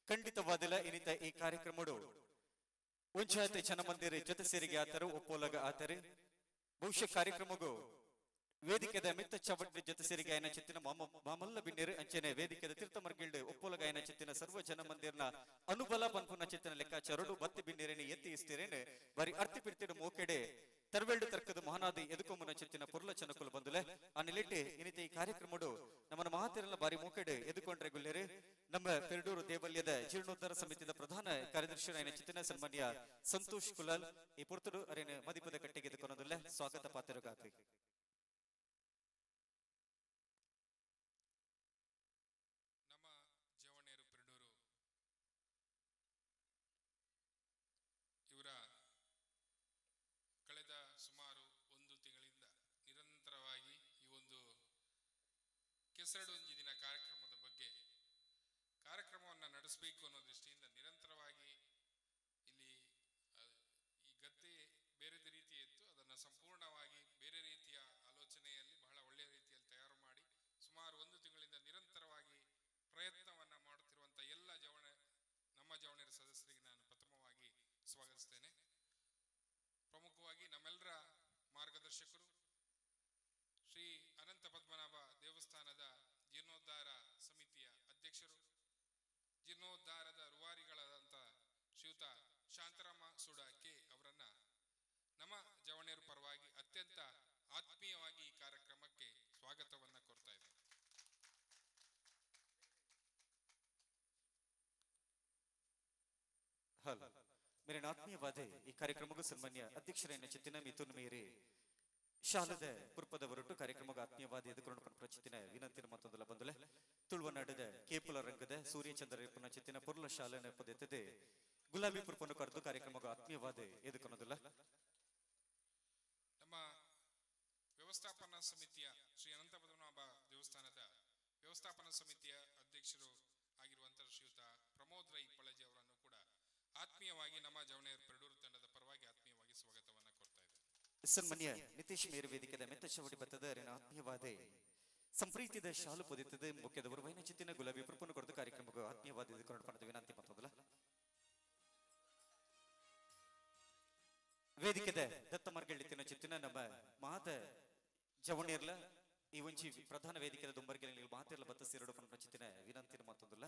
ಖಂಡಿತವಾದಿಲ ಇನಿತ ಈ ಕಾರ್ಯಕ್ರಮಡು ಒಂಚಾತೆ ಜನಮಂದಿರ ಜೊತೆ ಸೇರಿಗೆ ಆತರು ಒಪ್ಪೋಲಗ ಆತರೆ ಬಹುಶಃ ಕಾರ್ಯಕ್ರಮಗೂ ವೇದಿಕೆದ ಮಿತ್ತ ಚವಟ್ಟಿ ಜೊತೆ ಸೇರಿಗೆ ಆಯನ ಚಿತ್ತಿನ ಮಾಮಲ್ಲ ಬಿನ್ನೇರು ಅಂಚನೆ ವೇದಿಕೆದ ತೀರ್ಥಮರ್ಗಿಲ್ಡ್ ಒಪ್ಪೋಲಗ ಆಯನ ಚಿತ್ತಿನ ಸರ್ವ ಜನಮಂದಿರನ ಅನುಬಲ ಪನ್ಪುನ ಚಿತ್ತಿನ ಲೆಕ್ಕಾಚಾರಡು ಬತ್ತಿ ಬಿನ್ನೇರೇನೆ ಎತ್ತಿ ಇಸ್ತಿರೇನೆ ಬಾರಿ ಅರ್ತಿ ಪಿರ್ತಿಡ ಮೋಕೆಡೆ ತರವೆಲ್ಡು ತರ್ಕದ ಮಹಾನಾದಿ ಎದುಕೊಮ್ಮನ ಚಿತ್ತಿನ ಪುರ್ಲ ಚನಕುಲು ಬಂದುಲೆ ಆ ನಿಲೆಟ್ಟೆ ಇನಿತ ಈ ಕಾರ್ಯಕ್ರಮಡು ನಮ್ಮನ ಮಹಾತಿರನ ಬಾರಿ ಮೋಕೆಡೆ ಎದುಕೊಂಡ್ರೆ ಗುಲ್ಲೇರೆ ನಮ್ಮ ಪೆರಡೂರು ದೇವಲ್ಯದ ಜೀರ್ಣೋದ್ಧಾರ ಸಮಿತಿಯ ಪ್ರಧಾನ ಕಾರ್ಯದರ್ಶಿಯಾಗಿನ ಚಿತ್ತಿನ ಸನ್ಮಾನ್ಯ ಸಂತೋಷ್ ಕುಲಾಲ್ ಈ ಪುರ್ತರು ಅರೇನ ಮದಿಪದ ಕಟ್ಟೆಗೆ ಎದುಕೊನ್ನೋದಿಲ್ಲ ಸ್ವಾಗತ ಪಾತ್ರಗಾಕಿ ಕೆಸರಡೊಂಜಿ ದಿನ ಕಾರ್ಯಕ್ರಮದ ಬಗ್ಗೆ ಕಾರ್ಯಕ್ರಮವನ್ನು ನಡೆಸಬೇಕು ಅನ್ನೋ ದೃಷ್ಟಿಯಿಂದ ನಿರಂತರವಾಗಿ ಇಲ್ಲಿ ಈ ಗದ್ದೆ ಬೇರೆ ರೀತಿ ಇತ್ತು, ಅದನ್ನು ಸಂಪೂರ್ಣವಾಗಿ ಬೇರೆ ರೀತಿಯ ಆಲೋಚನೆಯಲ್ಲಿ ಬಹಳ ಒಳ್ಳೆಯ ರೀತಿಯಲ್ಲಿ ತಯಾರು ಮಾಡಿ ಸುಮಾರು 1 ತಿಂಗಳಿಂದ ನಿರಂತರವಾಗಿ ಪ್ರಯತ್ನವನ್ನು ಮಾಡುತ್ತಿರುವಂಥ ಎಲ್ಲ ನಮ್ಮ ಜವಣರ ಸದಸ್ಯರಿಗೆ ನಾನು ಪ್ರಥಮವಾಗಿ ಸ್ವಾಗತಿಸ್ತೇನೆ. ಪ್ರಮುಖವಾಗಿ ನಮ್ಮೆಲ್ಲರ ಮಾರ್ಗದರ್ಶಕರು ಶ್ರೀ ಅನಂತ ಪದ್ಮನಾಭ ದೇವಸ್ಥಾನದ ಜೀರ್ಣೋದ್ಧಾರ ಸಮಿತಿಯ ಅಧ್ಯಕ್ಷರು, ಜೀರ್ಣೋದ್ಧಾರದ ರೂವಾರಿಗಳಾದಂಥ ಶ್ರೀಯುತ ಶಾಂತರಾಮ ಸುಡ ಕೆ ಅವರನ್ನ ನಮ್ಮ ಜವಣಿಯರ ಪರವಾಗಿ ಅತ್ಯಂತ ಆತ್ಮೀಯವಾಗಿ ಈ ಕಾರ್ಯಕ್ರಮಕ್ಕೆ ಸ್ವಾಗತವನ್ನ ಕೋರ್ತಾ ಇದ್ದೇನೆ. ಹಲೋ ಮೇರೆ ಆತ್ಮೀಯವಾದ ಈ ಕಾರ್ಯಕ್ರಮಕ್ಕೂ ಸನ್ಮಾನ್ಯ ಅಧ್ಯಕ್ಷರೇನ ಚಿತ್ತಿನ ಮಿಥುನ್ ಮೇರೆ ಶಾಲದ ಪುರ್ಪದ ಹೊರಟು ಕಾರ್ಯಕ್ರಮಕ್ಕೆ ಆತ್ಮೀಯವಾದ ಎದುಕೊಂಡು ಪ್ರಚಿತ್ತಿನ ವಿನಂತಿನ ಮತ್ತೊಂದಲ್ಲ ಬಂದಲೆ ತುಳುವನಾಡದ ಕೇಪುಲ ರಂಗದ ಸೂರ್ಯಚಂದ್ರ ಚಿತ್ತಿನ ಪುರ್ಲ ಶಾಲೆ ಪದ್ಧತಿ ಗುಲಾಬಿ ಪುರ್ಪನ್ನು ಕರೆದು ಕಾರ್ಯಕ್ರಮಕ್ಕೆ ಆತ್ಮೀಯವಾದ ಎದುಕೊನ್ನೋದಿಲ್ಲ. ನಮ್ಮ ವ್ಯವಸ್ಥಾಪನಾ ಸಮಿತಿಯ ಶ್ರೀ ಅನಂತ ಪದ್ಮನಾಭ ದೇವಸ್ಥಾನದ ವ್ಯವಸ್ಥಾಪನಾ ಸಮಿತಿಯ ಅಧ್ಯಕ್ಷರು ಆಗಿರುವಂತಹ ಶ್ರೀಯುತ ಪ್ರಮೋದ್ ರೈ ಪಳಜಿ ಅವರನ್ನು ಕೂಡ ಆತ್ಮೀಯವಾಗಿ ನಮ್ಮ ಜವಣಿಯರ ಪೆರಡೂರು ತಂಡದ ಪರವಾಗಿ ಆತ್ಮೀಯವಾಗಿ ಸ್ವಾಗತವನ್ನ ಕೋರ್ತಾ ಇದ್ದೇನೆ. ಸನ್ಮಾನ್ಯ ನಿತೀಶ್ ಮೇರು ವೇದಿಕೆದ ಮೆತ್ತ ಚವಡಿ ಬತ್ತದ ಆತ್ಮೀಯವಾದ ಸಂಪ್ರೀತಿದ ಶಾಲು ಪೊದಿತದ ಮುಖ್ಯದವರು ವೈನ ಚಿತ್ತಿನ ಗುಲಾಬಿ ಪುರ್ಪನ್ನು ಕೊರೆದು ಕಾರ್ಯಕ್ರಮಕ್ಕೆ ಆತ್ಮೀಯವಾದ ಎದುಕೊಂಡು ವಿನಂತಿ ಮತ್ತೊಂದಲ್ಲ. ವೇದಿಕೆದ ದತ್ತ ಮಾರ್ಗಳ್ಳಿತ್ತಿನ ಚಿತ್ತಿನ ನಮ್ಮ ಮಾತ ಜವಣಿಯರ್ಲ ಈ ಒಂಜಿ ಪ್ರಧಾನ ವೇದಿಕೆದ ದುಂಬರ್ಗೆ ಮಾತೆಲ್ಲ ಬತ್ತ ಸೇರಡು ಚಿತ್ತಿನ ವಿನಂತಿನ ಮತ್ತೊಂದಲ್ಲ.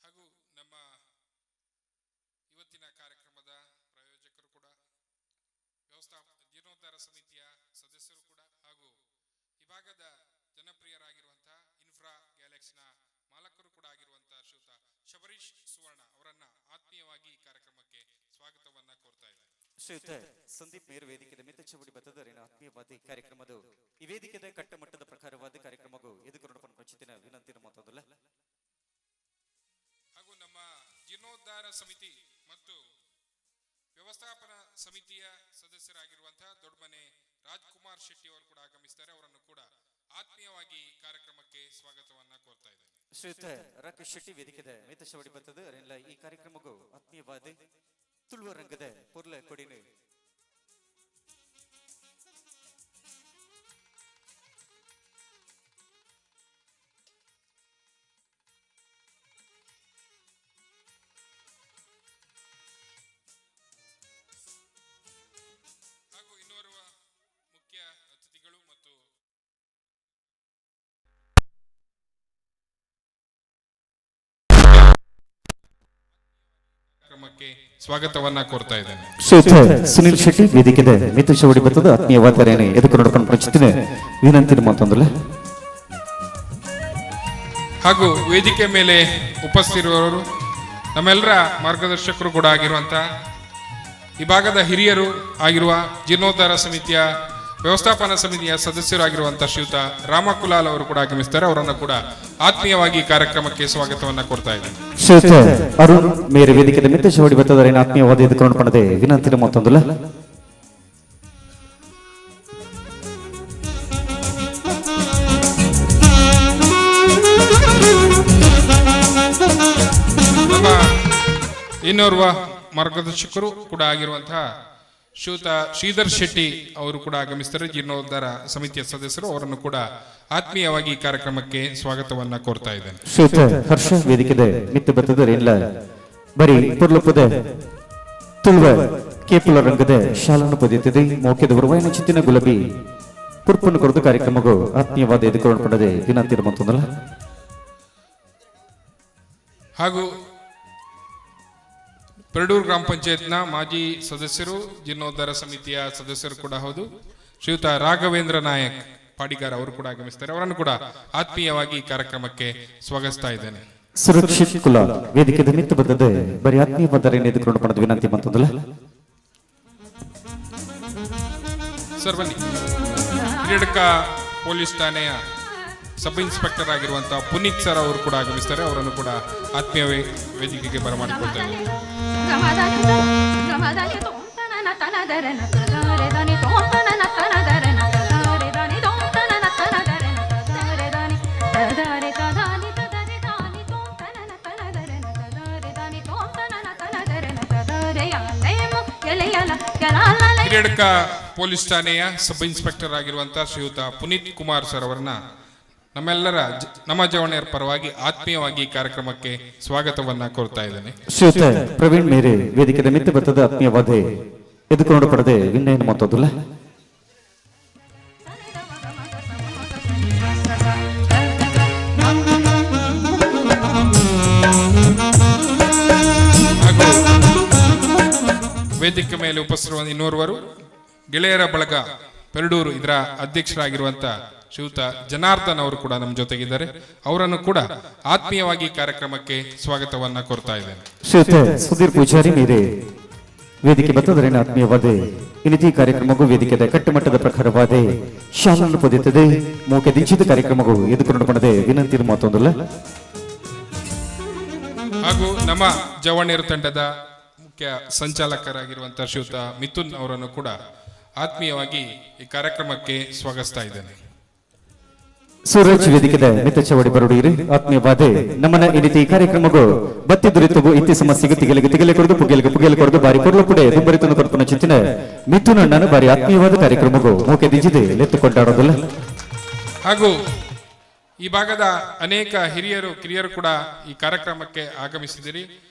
ಹಾಗೂ ನಮ್ಮ ಇವತ್ತಿನ ಕಾರ್ಯಕ್ರಮದ ಪ್ರಾಯೋಜಕರು ಕೂಡ ಜೀರ್ಣೋದ್ಧಾರ ಸಮಿತಿಯ ಸದಸ್ಯರು ಕೂಡ ಹಾಗೂ ವಿಭಾಗದ ಜನಪ್ರಿಯರಾಗಿರುವಂತಹ ಇನ್ಫ್ರಾ ಗ್ಯಾಲಕ್ಸ್ನ ಮಾಲಕರು ಕೂಡ ಆಗಿರುವಂತಹ ಶ್ರೀಯುತ ಶಬರೀಶ್ ಸುವರ್ಣ ಅವರನ್ನ ಆತ್ಮೀಯವಾಗಿ ಈ ಕಾರ್ಯಕ್ರಮಕ್ಕೆ ಸ್ವಾಗತವನ್ನ ಕೋರ್ತಾ ಇದ್ದಾರೆ. ಶ್ರೀಯುತ ಸಂದೀಪ್ ಮೇರು ವೇದಿಕೆದ ಮಿತ ಚವಡಿ ಬತ್ತದ ಆತ್ಮೀಯವಾದ ಕಾರ್ಯಕ್ರಮದ ಈ ವೇದಿಕೆದ ಕಟ್ಟಮಟ್ಟದ ಪ್ರಕಾರವಾದ ಕಾರ್ಯಕ್ರಮಕ್ಕೂ ಎದುಕೊಂಡು ಪ್ರಚಿತಿನ ವಿನಂತಿನ ಮತ್ತೊಂದಲ್ಲ. ಹಾಗೂ ನಮ್ಮ ಜೀರ್ಣೋದ್ಧಾರ ಸಮಿತಿ ಮತ್ತು ವ್ಯವಸ್ಥಾಪನಾ ಸಮಿತಿಯ ಸದಸ್ಯರಾಗಿರುವಂತಹ ದೊಡ್ಡಮನೆ ರಾಜ್ಕುಮಾರ್ ಶೆಟ್ಟಿ ಅವರು ಕೂಡ ಆಗಮಿಸ್ತಾರೆ. ಅವರನ್ನು ಕೂಡ ಆತ್ಮೀಯವಾಗಿ ಕಾರ್ಯಕ್ರಮಕ್ಕೆ ಸ್ವಾಗತವನ್ನ ಕೋರ್ತಾ ಇದ್ದೇನೆ. ಶ್ರೀಯುತ ರಾಕೇಶ್ ಶೆಟ್ಟಿ ವೇದಿಕೆದ ಮಿತ ಚವಡಿ ಬತ್ತದ ಈ ಕಾರ್ಯಕ್ರಮಕ್ಕೂ ಆತ್ಮೀಯವಾದ ತುಳುವ ರಂಗದ ಪುರ್ಲ ಕೊಡಿನ ಹಾಗೂ ಇನ್ನೋರ್ವ ಮುಖ್ಯ ಅತಿಥಿಗಳು ಮತ್ತು ಕಾರ್ಯಕ್ರಮಕ್ಕೆ ಸ್ವಾಗತವನ್ನ ಕೋರ್ತಾ ಇದ್ದೇನೆ. ಶ್ರೀಯುತ ಸುನಿಲ್ ಶೆಟ್ಟಿ ವೇದಿಕೆದ ಮಿತ ಚವಡಿ ಬತ್ತದ ಆತ್ಮೀಯವಾದ ಎದುಕೊಂಡು ಪ್ರಚಿತಿನ ವಿನಂತಿನ ಮತ್ತೊಂದಲ್ಲ. ಹಾಗೂ ವೇದಿಕೆ ಮೇಲೆ ಉಪಸ್ಥಿತಿರುವವರು ನಮ್ಮೆಲ್ಲರ ಮಾರ್ಗದರ್ಶಕರು ಕೂಡ ಆಗಿರುವಂತಹ ವಿಭಾಗದ ಹಿರಿಯರು ಆಗಿರುವ ಜೀರ್ಣೋದ್ಧಾರ ಸಮಿತಿಯ ವ್ಯವಸ್ಥಾಪನಾ ಸಮಿತಿಯ ಸದಸ್ಯರಾಗಿರುವಂತಹ ಶ್ರೀಯುತ ರಾಮಕುಲಾಲ್ ಅವರು ಕೂಡ ಆಗಮಿಸ್ತಾರೆ. ಅವರನ್ನು ಕೂಡ ಆತ್ಮೀಯವಾಗಿ ಕಾರ್ಯಕ್ರಮಕ್ಕೆ ಸ್ವಾಗತವನ್ನ ಕೊಡ್ತಾ ಇದ್ದೇನೆ. ಶ್ರೀಯುತ ಅರುಣ್ ಮೇರೆ ವೇದಿಕೆ ಮಿತ್ತ ಚವಡಿ ಬತ್ತದರ ಆತ್ಮೀಯವಾದ ಎದುಕೊಂಡು ಪಣದೆ ವಿನಂತಿನ ಮತ್ತೊಂದಲ್ಲ. ನಮ್ಮ ಇನ್ನೋರ್ವ ಮಾರ್ಗದರ್ಶಕರು ಕೂಡ ಆಗಿರುವಂತಹ ಶ್ರೀಯುತ ಶ್ರೀಧರ್ ಶೆಟ್ಟಿ ಅವರು ಕೂಡ ಆಗಮಿಸ್ತಾರೆ. ಜೀರ್ಣೋದ್ಧಾರ ಸಮಿತಿಯ ಸದಸ್ಯರು, ಅವರನ್ನು ಕೂಡ ಆತ್ಮೀಯವಾಗಿ ಕಾರ್ಯಕ್ರಮಕ್ಕೆ ಸ್ವಾಗತವನ್ನ ಕೋರ್ತಾ ಇದ್ದೇನೆ. ಶ್ರೀಯುತ ಹರ್ಷ ವೇದಿಕೆ ಮಿತ್ತು ಬತ್ತದರೇನಿಲ್ಲ ಬರೀ ಪುರ್ಲುಪದ ತುಳುವ ಕೇಪುಲ ರಂಗದ ಶಾಲನ್ನು ಪೊದೆಯುತ್ತದೆ. ಮೋಕೆದವರು ವಯನ ಚಿತ್ತಿನ ಗುಲಾಬಿ ಪುರ್ಪನ್ನು ಕೊರೆದು ಕಾರ್ಯಕ್ರಮಗೂ ಆತ್ಮೀಯವಾದ ಎದುಕೊಂಡು ಪಡೆದೆ ವಿನಂತಿನ ಮತ್ತೊಂದಲ್ಲ. ಹಾಗೂ ಪೆರಡೂರು ಗ್ರಾಮ ಪಂಚಾಯತ್ನ ಮಾಜಿ ಸದಸ್ಯರು, ಜೀರ್ಣೋದ್ಧಾರ ಸಮಿತಿಯ ಸದಸ್ಯರು ಕೂಡ ಹೌದು, ಶ್ರೀಯುತ ರಾಘವೇಂದ್ರ ನಾಯಕ್ ಪಾಡಿಗಾರ್ ಅವರು ಕೂಡ ಆಗಮಿಸ್ತಾರೆ. ಅವರನ್ನು ಕೂಡ ಆತ್ಮೀಯವಾಗಿ ಕಾರ್ಯಕ್ರಮಕ್ಕೆ ಸ್ವಾಗತಿಸ್ತಾ ಇದ್ದೇನೆ. ಸುರಕ್ಷಿತ್ ಕುಲ ವೇದಿಕೆ ಮಿತ್ತು ಬದ್ದದ ಬರೀ ಆತ್ಮೀಯವಾದ ಎದುಕೊಂಡು ಪಡೆದ ವಿನಂತಿ ಮತ್ತೊಂದಲ್ಲ. ಸರ್ ಬನ್ನಿ. ಹಿರಿಯಡ್ಕ ಪೊಲೀಸ್ ಠಾಣೆಯ ಸಬ್ ಇನ್ಸ್ಪೆಕ್ಟರ್ ಆಗಿರುವಂತಹ ಪುನೀತ್ ಸರ್ ಅವರು ಕೂಡ ಆಗಮಿಸ್ತಾರೆ. ಅವರನ್ನು ಕೂಡ ಆತ್ಮೀಯ ವೇದಿಕೆಗೆ ಬರಮಾಡಿಕೊಳ್ತೇನೆ. ಹಿರಿಯಡ್ಕ ಪೊಲೀಸ್ ಠಾಣೆಯ ಸಬ್ ಇನ್ಸ್ಪೆಕ್ಟರ್ ಆಗಿರುವಂತಹ ಶ್ರೀಯುತ ಪುನೀತ್ ಕುಮಾರ್ ಸರ್ ಅವರನ್ನ ನಮ್ಮೆಲ್ಲರ ನಮ್ಮ ಜವಣಿಯರ ಪರವಾಗಿ ಆತ್ಮೀಯವಾಗಿ ಕಾರ್ಯಕ್ರಮಕ್ಕೆ ಸ್ವಾಗತವನ್ನ ಕೋರ್ತಾ ಇದ್ದೇನೆ. ಶ್ರೀಯುತ ಪ್ರವೀಣ್ ಮೇರೆ ವೇದಿಕೆ ಮಿತ್ತು ಬತ್ತದ ಆತ್ಮೀಯವಾದ ಎದುಕೊಂಡು ಪಡೆದೆ ವಿನಯನ ಮತ್ತೊಂದಲ್ಲ. ಹಾಗೂ ವೇದಿಕೆ ಮೇಲೆ ಉಪಸ್ಥಿರುವ ಇನ್ನೋರ್ವರು ಗೆಳೆಯರ ಬಳಗ ಪೆರಡೂರು ಇದರ ಅಧ್ಯಕ್ಷರಾಗಿರುವಂತಹ ಶ್ರೀಯುತ ಜನಾರ್ದನ್ ಅವರು ಕೂಡ ನಮ್ಮ ಜೊತೆಗಿದ್ದಾರೆ. ಅವರನ್ನು ಕೂಡ ಆತ್ಮೀಯವಾಗಿ ಕಾರ್ಯಕ್ರಮಕ್ಕೆ ಸ್ವಾಗತವನ್ನ ಕೋರ್ತಾ ಇದ್ದೇನೆ. ಶ್ರೀಯುತ ಸುಧೀರ್ ಪೂಜಾರಿ ಮೇರೆ ವೇದಿಕೆ ಬತ್ತದರೇನ ಆತ್ಮೀಯವಾದ ಇನಿತಿ ಕಾರ್ಯಕ್ರಮಗೂ ವೇದಿಕೆದ ಕಟ್ಟುಮಟ್ಟದ ಪ್ರಕಾರವಾದ ಶಾಲನ್ನು ಪೊದೆಯುತ್ತದೆ. ಮೋಕೆ ದಿಂಚಿದ ಕಾರ್ಯಕ್ರಮಗೂ ಎದುಕೊಂಡು ಪಡೆದೆ ವಿನಂತಿ ಮತ್ತೊಂದಲ್ಲ. ಹಾಗೂ ನಮ್ಮ ಜವಣೇರು ತಂಡದ ಮುಖ್ಯ ಸಂಚಾಲಕರಾಗಿರುವಂತಹ ಶ್ರೀಯುತ ಮಿಥುನ್ ಅವರನ್ನು ಕೂಡ ಆತ್ಮೀಯವಾಗಿ ಈ ಕಾರ್ಯಕ್ರಮಕ್ಕೆ ಸ್ವಾಗತಿಸ್ತಾ ಇದ್ದೇನೆ. ಸೂರಜ್ ವೇದಿಕೆದ ಮಿತ ಚವಡಿ ಬರುಡಿರಿ ಆತ್ಮೀಯವಾದ ನಮ್ಮನ ಇನಿತಿ ಕಾರ್ಯಕ್ರಮಗೂ ಬತ್ತಿ ದುರಿತವು ಇತ್ತಿ ಸಮಸ್ಯೆಗೆ ತಿಗಲೆ ಕೊಡದು ಪುಗೆಲೆ ಕೊಡದು ಬಾರಿ ಪುರ್ಲ ಪುಡೆ ದುಂಬರಿತನ ಕೊರಪನ ಚಿತ್ತಿನ ಮಿಥುನ್ ಅಣ್ಣನ ಬಾರಿ ಆತ್ಮೀಯವಾದ ಕಾರ್ಯಕ್ರಮಗೂ ಮೋಕೆ ದಿಜಿದೆ ಲೆತ್ತು ಕೊಂಡಾಡೋದಲ್ಲ. ಹಾಗೂ ಈ ಭಾಗದ ಅನೇಕ ಕಿರಿಯರು ಕೂಡ ಈ ಕಾರ್ಯಕ್ರಮಕ್ಕೆ ಆಗಮಿಸಿದಿರಿ.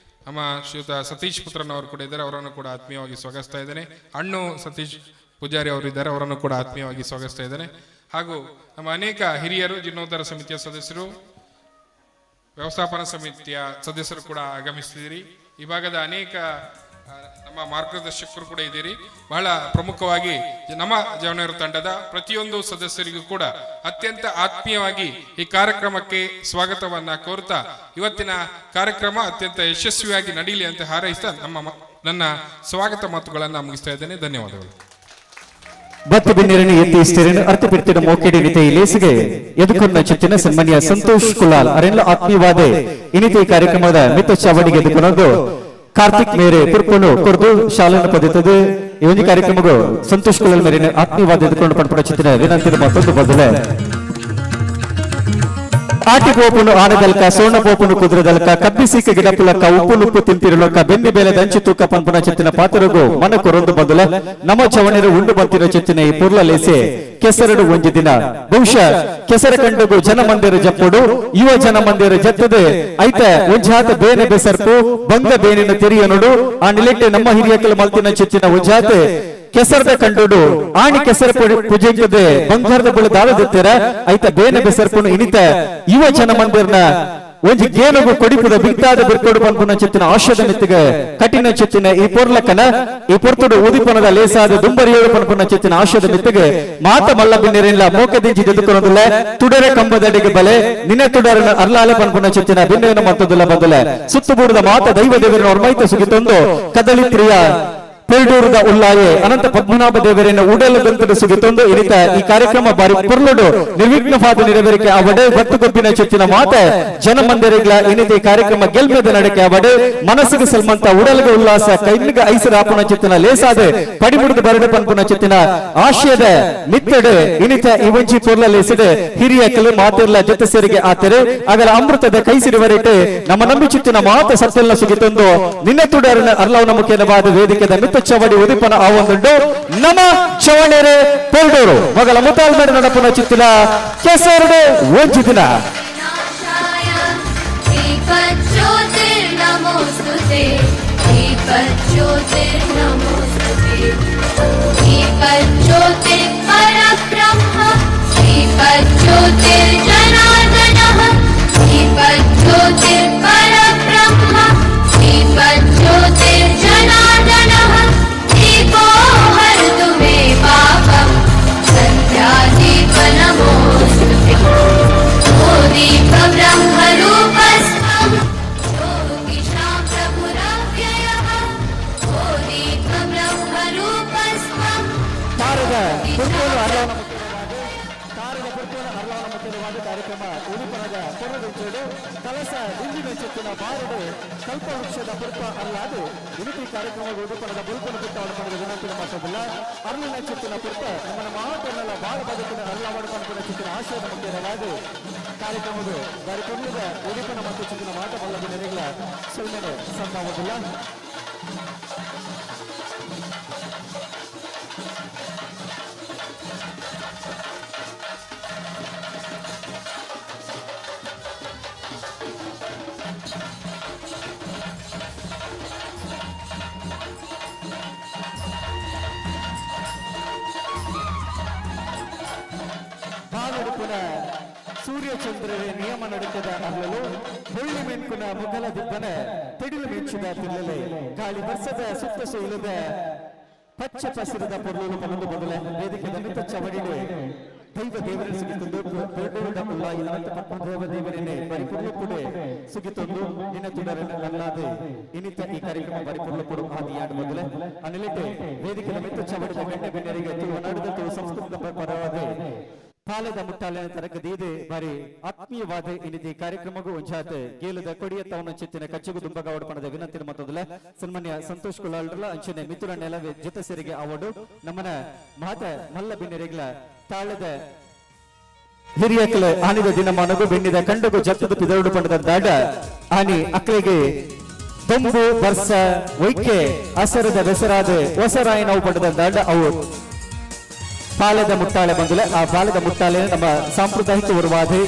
ನಮ್ಮ ಶ್ರೀಯುತ ಸತೀಶ್ ಪುತ್ರನವರು ಕೂಡ ಇದ್ದಾರೆ. ಅವರನ್ನು ಕೂಡ ಆತ್ಮೀಯವಾಗಿ ಸ್ವಾಗತಿಸ್ತಾ ಇದ್ದೇನೆ. ಅಣ್ಣು ಸತೀಶ್ ಪೂಜಾರಿ ಅವರು ಇದ್ದಾರೆ. ಅವರನ್ನು ಕೂಡ ಆತ್ಮೀಯವಾಗಿ ಸ್ವಾಗತಿಸ್ತಾ ಇದ್ದೇನೆ. ಹಾಗೂ ನಮ್ಮ ಅನೇಕ ಹಿರಿಯರು, ಜೀರ್ಣೋದ್ಧಾರ ಸಮಿತಿಯ ಸದಸ್ಯರು, ವ್ಯವಸ್ಥಾಪನಾ ಸಮಿತಿಯ ಸದಸ್ಯರು ಕೂಡ ಆಗಮಿಸಿದಿರಿ. ಈ ಭಾಗದ ಅನೇಕ ನಮ್ಮ ಮಾರ್ಗದರ್ಶಕರು ಕೂಡ ಇದ್ದೀರಿ. ಬಹಳ ಪ್ರಮುಖವಾಗಿ ನಮ್ಮ ಜವಣೇರು ತಂಡದ ಪ್ರತಿಯೊಂದು ಸದಸ್ಯರಿಗೂ ಕೂಡ ಅತ್ಯಂತ ಆತ್ಮೀಯವಾಗಿ ಈ ಕಾರ್ಯಕ್ರಮಕ್ಕೆ ಸ್ವಾಗತವನ್ನ ಕೋರ್ತಾ ಇವತ್ತಿನ ಕಾರ್ಯಕ್ರಮ ಅತ್ಯಂತ ಯಶಸ್ವಿಯಾಗಿ ನಡೀಲಿ ಅಂತ ಹಾರೈಸ್ತಾ ನನ್ನ ಸ್ವಾಗತ ಮಾತುಗಳನ್ನ ಮುಗಿಸ್ತಾ ಇದ್ದೇನೆ. ಧನ್ಯವಾದಗಳು. ಬತ್ತು ಬಿನ್ನಿರನ್ನು ಎತ್ತಿ ಇಷ್ಟೇರನ್ನು ಅರ್ಥ ಬಿಡ್ತಿನ ಮೋಕೆಡಿ ನಿತೆ ಲೇಸಿಗೆ ಎದುಕೊಂಡ ಚಿತ್ತಿನ ಸನ್ಮಾನ್ಯ ಸಂತೋಷ್ ಕುಲಾಲ್ ಅರೆಲ್ಲ ಆತ್ಮೀಯವಾದ ಇನಿತೆ ಕಾರ್ಯಕ್ರಮದ ಮಿತ್ತ ಚಾವಡಿಗೆ ಎದುಕೊಂಡು ಕಾರ್ತಿಕ್ ಮೇರೆ ಪುರ್ಪನು ಕೊರ್ದು ಶಾಲೆಯನ್ನು ಪಡೆಯುತ್ತದೆ. ಈ ಒಂದು ಕಾರ್ಯಕ್ರಮಗೂ ಸಂತೋಷ್ ಕುಲಾಲ್ ಮೇರೆ ಆತ್ಮೀಯವಾದ ಎದುಕೊಂಡು ಪಡ್ಪಡ ಚಿತ್ತಿನ ವಿನಂತಿನ ಮತ್ತೊಂದು ಬದಲ ಆಟಿ ಪೋಪುನು ಆನದಲ್ಕ ಸೋಣ ಪೋಪುನು ಕುದುರದಲ್ಕ ಕಬ್ಬಿಸಿಕ ಗಿಡಪುಲಕ ಉಪ್ಪು ತಿಂತಿರಲಕ ಬೆನ್ನಿ ಬೇಲೆ ದಂಚಿ ತೂಕ ಪಂಪನ ಚಿತ್ತಿನ ಪಾತ್ರಗೂ ಮನ ಕೊರೊಂದು ಬದಲ ನಮ್ಮ ಚವಣೆರು ಉಂಡು ಬಂತಿರೋ ಚಿತ್ತಿನ ಈ ಪುರ್ಲ ಲೇಸೆ ಕೆಸರಡು ಒಂಜಿ ದಿನ ಬಹುಶಃ ಕೆಸರ ಕಂಡಗೂ ಜನಮಂದಿರ ಜಪ್ಪುಡು ಯುವ ಜನಮಂದಿರ ಜತ್ತದೆ ಐತ ಒಂಜಾತ ಬೇನೆ ಬೆಸರ್ಪು ಬಂಗ ಬೇನಿನ ತೆರಿಯನುಡು ಆ ನಿಲೆಟ್ಟೆ ನಮ್ಮ ಹಿರಿಯಕಲ ಮಲ್ತಿನ ಚಿತ್ತಿನ ಒಂಜಾತೆ ಕೆಸರದ ಕಂಡುಡು ಆಣಿ ಕೆಸರ ಪೂಜೆಗೆ ಬಂಗಾರದ ಬುಳ ದಾಳದಿತ್ತರ ಐತ ಬೇನೆ ಬೆಸರ್ಪುನು ಇನಿತ ಯುವ ಜನಮಂದಿರನ ಒಂಜಿ ಗೇನುಗು ಕೊಡಿಪುದ ಬಿಗ್ತಾದ ಬಿರ್ಕೋಡು ಪನ್ಪುನ ಚಿತ್ತಿನ ಆಶಯದ ಮಿತ್ತಿಗೆ ಕಠಿಣ ಚಿತ್ತಿನ ಈ ಪೊರ್ಲಕನ ಈ ಪೊರ್ತುಡು ಉದಿಪನದ ಲೇಸಾದ ದುಂಬರಿಯೋಡು ಪನ್ಪುನ ಚಿತ್ತಿನ ಆಶಯದ ಮಿತ್ತಿಗೆ ಮಾತ ಮಲ್ಲ ಬಿನ್ನಿರಿಲ್ಲ ಮೋಕದಿಂಚಿ ಎದುಕೊನೊಂದುಲ್ಲ ತುಡರೆ ಕಂಬದಡಿಗೆ ಬಲೆ ನಿನ್ನ ತುಡರನ ಅರ್ಲಾಲೆ ಪನ್ಪುನ ಚಿತ್ತಿನ ಬಿನ್ನೇನ ಮತ್ತದಲ್ಲ ಬದಲ ಸುತ್ತುಬೂಡದ ಮಾತ ದೈವ ದೇವರನ ಹೊರಮೈತ ಸುಗಿತೊಂದು ಕದಳಿ ಪ್ರಿಯ ಪೆರಡೂರದ ಉಲ್ಲಾಯೆ ಅನಂತ ಪದ್ಮನಾಭ ದೇವರನ್ನ ಉಡಲದಂತದ ಸುಗಿತೊಂದು ಇರಿತ ಈ ಕಾರ್ಯಕ್ರಮ ಬಾರಿ ಪುರ್ಲುಡು ನಿರ್ವಿಘ್ನವಾದ ನೆರವೇರಿಕೆ ಅವಡೆ ಗೊತ್ತಿನ ಚೆಚ್ಚಿನ ಮಾತ ಜನಮಂದಿರಗಳ ಇನಿತೆ ಕಾರ್ಯಕ್ರಮ ಗೆಲ್ಮೆದ ನಡಕೆ ಅವಡೆ ಮನಸ್ಸಿಗೆ ಸಲ್ಮಂತ ಉಡಲ್ಗೆ ಉಲ್ಲಾಸ ಕೈನಿಗೆ ಐಸರ ಆಪುಣ ಚಿತ್ತಿನ ಲೇಸಾದ ಪಡಿಬುಡಿದ ಬರಡೆ ಪನ್ಪುನ ಚಿತ್ತಿನ ಆಶಯದ ಮಿತ್ತಡೆ ಇನಿತ ಇವಂಚಿ ಪುರ್ಲ ಲೇಸಿಡೆ ಹಿರಿಯ ಕೆಲ ಮಾತಿರ್ಲ ಜೊತೆ ಸೇರಿಗೆ ಆತರೆ ಅದರ ಅಮೃತದ ಕೈ ಸಿರಿವರಿಟ್ಟು ನಮ್ಮ ನಂಬಿ ಚಿತ್ತಿನ ಮಾತ ಸತ್ಯಲ್ಲ ಸುಗಿತೊಂದು ನಿನ್ನೆ ತುಡರನ ಅರ್ಲವನ ಮುಖ್ಯವಾದ ವೇದಿಕೆದ ಮಿತ್ತ ಚವಡಿ ಉದಿಪನ ಆವೊಂದುಂಡು ನಮ ಚವಣೆರೆ ಪೆರಡೂರು ಮಗಳ ಮುತಾಲ್ಮೇಡ ನಡಪುನ ಚಿತ್ತಿನ ಕೆಸರಡು ಒಂಜಿ ದಿನ दीपज्योतिर्नमोस्तुते दीपज्योतिर्नमोस्तुते दीपज्योतिर्परब्रह्म दीपज्योतिर्जनार्दनः दीपज्योतिर्परब्रह्म दीपज्योतिर्जनार्दनः दीपो हरतु मे पापम् सन्ध्यादीपनमोस्तुते ओ दीपब्रह्मरूपस्थम् योगिशां प्रभुरव्ययः ओ दीपब्रह्मरूपस्थम् ತಾರದ ಪುರ್ಕೋಲು ಅರ್ಲವನ ಮುಖ್ಯವಾದ ಕಾರ್ಯಕ್ರಮ ಉಳಿಪನದ ಪುನರುಚ್ಚೇಡು ಕಲಸ ದಿಂಡಿನ ಚಿತ್ತಿನ ಬಾರಡು ಕಲ್ಪ ವೃಕ್ಷದ ಪುರ್ಪ ಅರ್ಲಾದು ಇರುತಿ ಕಾರ್ಯಕ್ರಮ ಉಡುಪನದ ಬುಲ್ಪನ ಪುಟ್ಟ ಒಳಪಣದ ವಿನಂತಿನ ಮಾತ್ರವಿಲ್ಲ ಅರ್ಲಿನ ಚಿತ್ತಿನ ಪುಟ್ಟ ನಮ್ಮನ ಮಾತನ್ನೆಲ್ಲ ಬಾಳ ಬದುಕಿನ ಅರ್ಲವಾಡ ಪಂಪಿನ ಚಿತ್ತಿನ ಆಶಯದ ಮುಖ್ಯವಾದ ಕಾರ್ಯಕ್ರಮದ ಬಾರಿ ಪುರ್ಲದ ಉಡುಪನ ಮತ್ತು ಚಿತ್ತಿನ ಮಾತ ಬಲ್ಲದ ನೆರೆಗಳ ಸುಳ್ಮೆನೆ ಸಂಭಾವದಿಲ್ಲ ಬಾಲಡುಪುನ ಸೂರ್ಯಚಂದ್ರರೇ ನಿಯಮ ನಡುಕದ ಅಲ್ಲಲು ಹೊಳ್ಳಿ ಮೆಂಕುನ ಮುಗಲ ದಿಬ್ಬನ ತಿಡಿಲು ಮೆಂಚಿದ ತಿಲ್ಲಲೆ ಗಾಳಿ ವರ್ಷದ ಸುತ್ತ ಸೋಲದ ಪಚ್ಚ ಪಸಿರದ ಪೊರ್ಲುಲು ಪನೊಂದು ಬದಲ ವೇದಿಕೆದ ಮಿತ ಚವಡಿಡೆ ದೈವ ದೇವರೇ ಸುಗಿತೊಂದು ಪೆರಡೂರದ ಉಲ್ಲಾಯಿ ಅನಂತ ಪದ್ಮನಾಭ ದೇವರನ್ನೇ ಪರಿಪೂರ್ಣ ಕೊಡೆ ಸುಗಿತೊಂದು ನಿನ್ನ ತುಡರನ್ನ ಅಲ್ಲಾದೆ ಇನಿತ ಈ ಕಾರ್ಯಕ್ರಮ ಪರಿಪೂರ್ಣ ಕೊಡು ಆದಿಯಾಡ ಮೊದಲೇ ಅನಿಲಿಟೆ ವೇದಿಕೆದ ಮಿತ ಚವಡಿದ ಗಂಡ ಗಣ್ಯರಿಗೆ ತುಳುನಾಡಿದ ಸಂಸ್ಕೃತದ ಪರವಾದ ಪಾಲದ ಮುಟ್ಟಾಲೆ ತರಗದಿದೆ ಬಾರಿ ಆತ್ಮೀಯವಾದ ಇನಿತಿ ಕಾರ್ಯಕ್ರಮಗೂ ಒಂಜಾತ ಗೇಲದ ಕೊಡಿಯ ತವನ ಚಿತ್ತಿನ ಕಚ್ಚೆಗು ದುಂಬಗ ಒಡಪಣದ ವಿನಂತಿನ ಮೊದಲ ಸನ್ಮಾನ್ಯ ಸಂತೋಷ್ ಕುಲಾಲ್ರಲ ಅಂಚನೆ ಮಿಥುನ ನೆಲವೆ ಜೊತೆ ಸೇರಿಗೆ ಅವಾರ್ಡು ನಮ್ಮನ ಮಾತ ಮಲ್ಲ ಬಿನ್ನೆರೆಗಳ ತಾಳದ ಹಿರಿಯಕಲ ಆನಿದ ದಿನಮಾನಗೂ ಬೆಣ್ಣಿದ ಕಂಡಗೂ ಜತ್ತದ ಪಿದರುಡು ಪಂಡದ ದಾಡ ಆನಿ ಅಕ್ಕಳಿಗೆ ದೊಂಬು ಬರ್ಸ ಒಯ್ಕೆ ಅಸರದ ಬೆಸರಾದ ಹೊಸರಾಯನವು ಪಡೆದ ದಾಡ ಅವು ಪಾಲದ ಮುಟ್ಟಾಳೆ ಬಂದಲೆ ಆ ಪಾಲದ ಮುಟ್ಟಾಳೆ ನಮ್ಮ ಸಾಂಪ್ರದಾಯಿಕ ಉರುವಾದೆ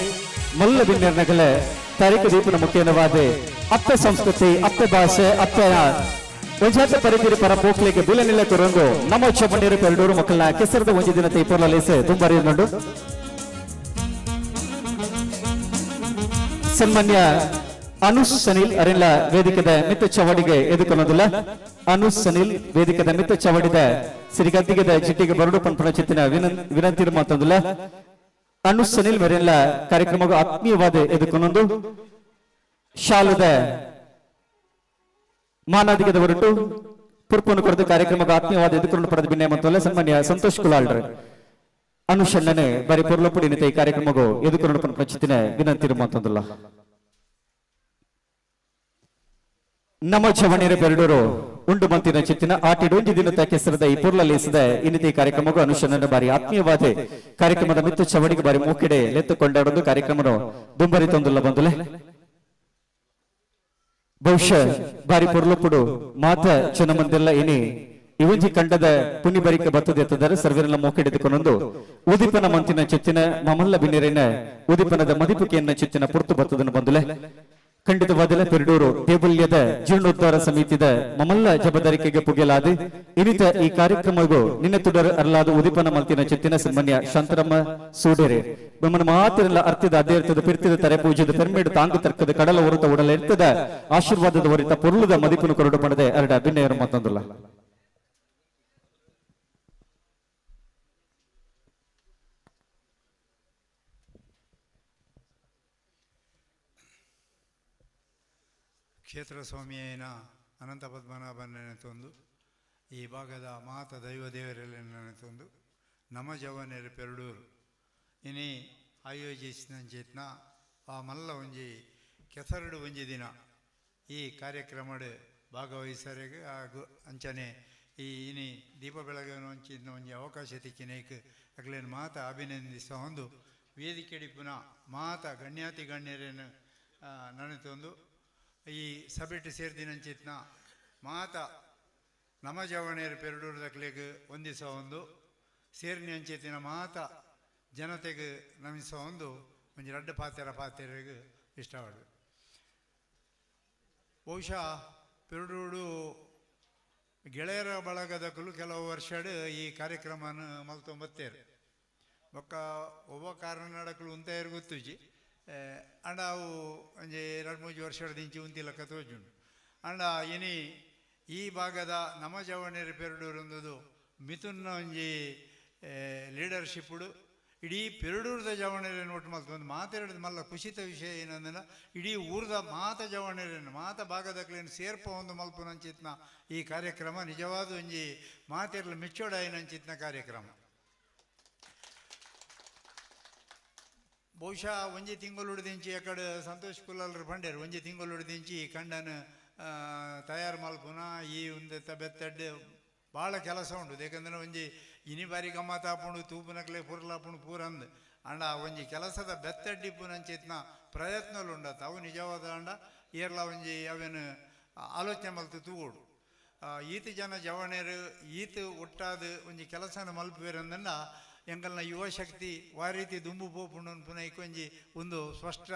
ಮಲ್ಲ ಬಿನ್ನೆರ್ನಗಳ ತಾರೀಕು ದೀಪನ ಮುಖ್ಯವಾದ ಅಪ್ಪ ಸಂಸ್ಕೃತಿ ಅಪ್ಪ ಭಾಷೆ ಅಪ್ಪ ಒಂಜಾತ ಪರಿತಿರಿ ಪರ ಪೋಕ್ಲಿಗೆ ಬಿಲನಿಲ್ಲ ಕೊರಂಗು ನಮ್ಮ ಚಪ್ಪಂಡೇರು ಪೆರಡೂರು ಮಕ್ಕಳನ್ನ ಕೆಸರದ ಒಂಜಿ ದಿನ ತೈಪೋರ್ಲ ಲೇಸೆ ತುಂಬಾರಿ ನೋಡು ಸನ್ಮಾನ್ಯ ಅನುಸ್ ಸನಿಲ್ ಅರೆಲ್ಲ ವೇದಿಕೆದ ಮಿತ್ತ ಚವಡಿಗೆ ಎದುಕೊನ್ನೋದಿಲ್ಲ ಅನುಸ್ ಸನಿಲ್ ವೇದಿಕೆದ ಮಿತ್ತ ಚವಡಿದ ಸಿರಿಗದ್ದಿಗೆದ ಜಿಟ್ಟಿಗೆ ಬರಡು ಪಂಪನ ಚಿತ್ತಿನ ವಿನಂತಿ ಮಾತೊಂದಿಲ್ಲ ಅನುಸ್ ಸನಿಲ್ ಮೇರೆಲ್ಲ ಕಾರ್ಯಕ್ರಮ ಆತ್ಮೀಯವಾದ ಎದುಕೊನ್ನೊಂದು ಶಾಲದ ಮಾನಾದಿಗೆದ ಹೊರಟು ಪುರ್ಪನ್ನು ಕೊರೆದು ಕಾರ್ಯಕ್ರಮ ಆತ್ಮೀಯವಾದ ಎದುಕೊಂಡು ಪಡೆದ ಭಿನ್ನ ಮತ್ತು ಸನ್ಮಾನ್ಯ ಸಂತೋಷ್ ಕುಲಾಲ್ರ ಅನುಷಣ್ಣನೆ ಬರೀ ಪುರ್ಲಪುಡಿನಿತ ಈ ಕಾರ್ಯಕ್ರಮಗೂ ಎದುಕೊಂಡು ಪಂಪನ ಚಿತ್ತಿನ ವಿನಂತಿ ಮಾತೊಂದಿಲ್ಲ ನಮ್ಮ ಚವಣಿರ ಪೆರಡೂರು ಉಂಡು ಮಂತಿನ ಚಿತ್ತಿನ ಆಟಿಡೊಂಜಿ ದಿನದ ಕೆಸರದ ಈ ಪುರ್ಲ ಲೇಸಿದ ಇನ್ನಿತಿ ಕಾರ್ಯಕ್ರಮಗೂ ಅನುಷ್ಠಾನ ಬಾರಿ ಆತ್ಮೀಯವಾದ ಕಾರ್ಯಕ್ರಮದ ಮಿತ್ತು ಚವಣಿಗೆ ಬಾರಿ ಮೂಕೆಡೆ ಲೆತ್ತು ಕೊಂಡಾಡೋದು ಕಾರ್ಯಕ್ರಮ ದುಂಬರಿ ತೊಂದಿಲ್ಲ ಬಂದುಲೆ ಬಹುಶಃ ಬಾರಿ ಪುರ್ಲಪುಡು ಮಾತ ಜನಮಂದೆಲ್ಲ ಇನಿ ಇವಂಜಿ ಕಂಡದ ಪುನಿ ಬರಿಕೆ ಬತ್ತದ ಎತ್ತದರೆ ಸರ್ವೆಲ್ಲ ಮೂಕೆಡೆದುಕೊಂಡೊಂದು ಉದಿಪನ ಮಂತಿನ ಚಿತ್ತಿನ ಮಮಲ್ಲ ಬಿನ್ನೆರಿನ ಉದಿಪನದ ಮದಿಪುಕೆಯನ್ನ ಚಿತ್ತಿನ ಪುರ್ತು ಬತ್ತದನ್ನು ಬಂದುಲೆ ಖಂಡಿತವಾದಲೇ ಪೆರಡೂರು ದೇಗುಲ್ಯದ ಜೀರ್ಣೋದ್ಧಾರ ಸಮಿತಿದ ಮಮಲ್ಲ ಜಬದಾರಿಕೆಗೆ ಪುಗೆಲಾದ ಇನಿತ ಈ ಕಾರ್ಯಕ್ರಮಗೂ ನಿನ್ನೆ ತುಡರ್ ಅರ್ಲಾದ ಉದಿಪನ ಮಲ್ತಿನ ಚಿತ್ತಿನ ಸನ್ಮಾನ್ಯ ಶಾಂತರಮ್ಮ ಸೂಡೆರೆ ನಮ್ಮನ ಮಾತಿರಲ್ಲ ಅರ್ಥದ ಅದೇ ಇರ್ತದ ಪಿರ್ತಿದ ತರೆ ಪೂಜೆದ ಪೆರ್ಮೇಡು ತಾಂಗು ತರ್ಕದ ಕಡಲ ಹೊರತ ಒಡಲ ಇರ್ತದ ಆಶೀರ್ವಾದದ ಹೊರಿತ ಪೊರ್ಲುದ ಮದಿಪನು ಕೊರಡು ಪಡೆದೆ ಅರಡ ಭಿನ್ನೆಯರು ಮತ್ತೊಂದಲ್ಲ ಕ್ಷೇತ್ರ ಸ್ವಾಮಿಯೇನ ಅನಂತ ಪದ್ಮನಾಭನ ತಂದು ಈ ಭಾಗದ ಮಾತ ದೈವ ದೇವರೆಲ್ಲ ನೆನೆತೊಂದು ನಮ ಜವನೇರು ಪೆರಡೂರು ಇನಿ ಆಯೋಜಿಸಿನ ಆ ಮಲ್ಲ ಒಂಜಿ ಕೆಸರಡು ಒಂಜಿ ದಿನ ಈ ಕಾರ್ಯಕ್ರಮಡ್ ಭಾಗವಹಿಸರಿಗೆ ಹಾಗೂ ಅಂಚನೆ ಈ ಇನಿ ದೀಪ ಬೆಳಗನ್ನು ಹಂಚಿನ ಒಂಜಿ ಅವಕಾಶ ತಿಕ್ಕಿನೇಕ್ ಅಗ್ಲೇನು ಮಾತ ಅಭಿನಂದಿಸ ಒಂದು ವೇದಿಕೆ ಪುನಃ ಮಾತ ಗಣ್ಯಾತಿ ಗಣ್ಯರೇನು ನೆನೆತೊಂದು ಈ ಸಭೆಟ್ ಸೇರ್ದಿನಂಚಿತ್ನ ಮಾತ ನಮ ಜವಣೇರು ಪೆರಡೂರದಕ್ಲೆಗ್ ಒಂದಿಸ ಒಂದು ಸೇರಿನ ಅಂಚೆತ್ತಿನ ಮಾತ ಜನತೆಗೆ ನಮಿಸ ಒಂದು ಒಂಜಿ ರಡ್ಡು ಪಾತೆರೆಗೆ ಇಷ್ಟಪಡು ಬಹುಶಃ ಪೆರಡೂರು ಗೆಳೆಯರ ಬಳಗದಕ್ಕೂ ಕೆಲವು ವರ್ಷಡ್ ಈ ಕಾರ್ಯಕ್ರಮನ ಮಲ್ತೊಂಬತ್ತೇರು ಬೊಕ್ಕ ಒಬ್ಬ ಕಾರಣ ನಡಕಲು ಉಂತಾಯರು ಗೊತ್ತುಜಿ ಅಂಡ ಅವು ಒಂಜಿ 2-3 ವರ್ಷದ ದಿಂಚಿ ಉಂತಿಲಕ್ಕ ತೋಜುಂಡು ಅಂಡ ಇನಿ ಈ ಭಾಗದ ನಮ ಜವಣೇರು ಪೆರಡೂರು ಅನ್ನೋದು ಮಿಥುನ್ನ ಒಂಜಿ ಲೀಡರ್ಶಿಪ್ಡು ಇಡೀ ಪೆರಡೂರದ ಜವಣೇರನ್ನು ಒಟ್ಟು ಮಲ್ತೊಂದು ಮಾತಾಡಿದ ಮಲ್ಲ ಖುಷಿತ ವಿಷಯ ಏನಂದ್ರೆ ಇಡೀ ಊರದ ಮಾತ ಜವಣೇರನ್ನು ಮಾತ ಭಾಗದಕ್ಲೇನು ಸೇರ್ಪ ಒಂದು ಮಲ್ಪುನಂಚಿತ್ನ ಈ ಕಾರ್ಯಕ್ರಮ ನಿಜವಾದ ಒಂಜಿ ಮಾತೆರ್ಲು ಮೆಚ್ಚೋಡಾಯಿನಂಚಿತ್ನ ಕಾರ್ಯಕ್ರಮ ಬಹುಶಃ ಒಂಜಿ ತಿಂಗಳು ಅಕಡೆ ಸಂತೋಷ್ ಕುಲ್ಲಲ್ರು ಬಂಡೇರು ಒಂಜಿ ತಿಂಗಳು ಕಂಡನ ತಯಾರು ಮಲ್ಪುನ ಈ ಒಂದು ಬೆತ್ತಡ್ಡು ಭಾಳ ಕೆಲಸ ಉಂಟು ಯಾಕಂದ್ರೆ ಒಂಜಿ ಇನಿ ಬಾರಿ ಗಮ್ಮತ್ ಹಾಪುಂಡು ತೂಪುನಕ್ಲೆ ಪುರ್ಲಾಪುಂಡು ಪೂರಂದು ಅಂಡ ಒಂಜಿ ಕೆಲಸದ ಬೆತ್ತಡ್ಡಿಪ್ಪುನಂಚಿತ್ನ ಪ್ರಯತ್ನಗಳು ಉಂಡತ್ತ ಅವು ನಿಜವಾದ ಅಂಡ ಏರ್ಲ ಒಂಜಿ ಅವೇನು ಆಲೋಚನೆ ಮಲ್ತು ತೂಗೋಡು ಈತ ಜನ ಜವಣೇರು ಈತ ಒಟ್ಟಾದ ಒಂಜಿ ಕೆಲಸನ ಮಲ್ಪುವೇರಂದಂಡ ಎಂಕಲ್ನ ಯುವಶಕ್ತಿ ವಾ ರೀತಿ ದುಂಬು ಪೋಪುಂಡು ಪುನಃ ಇಕ್ಕೊಂಜಿ ಒಂದು ಸ್ಪಷ್ಟ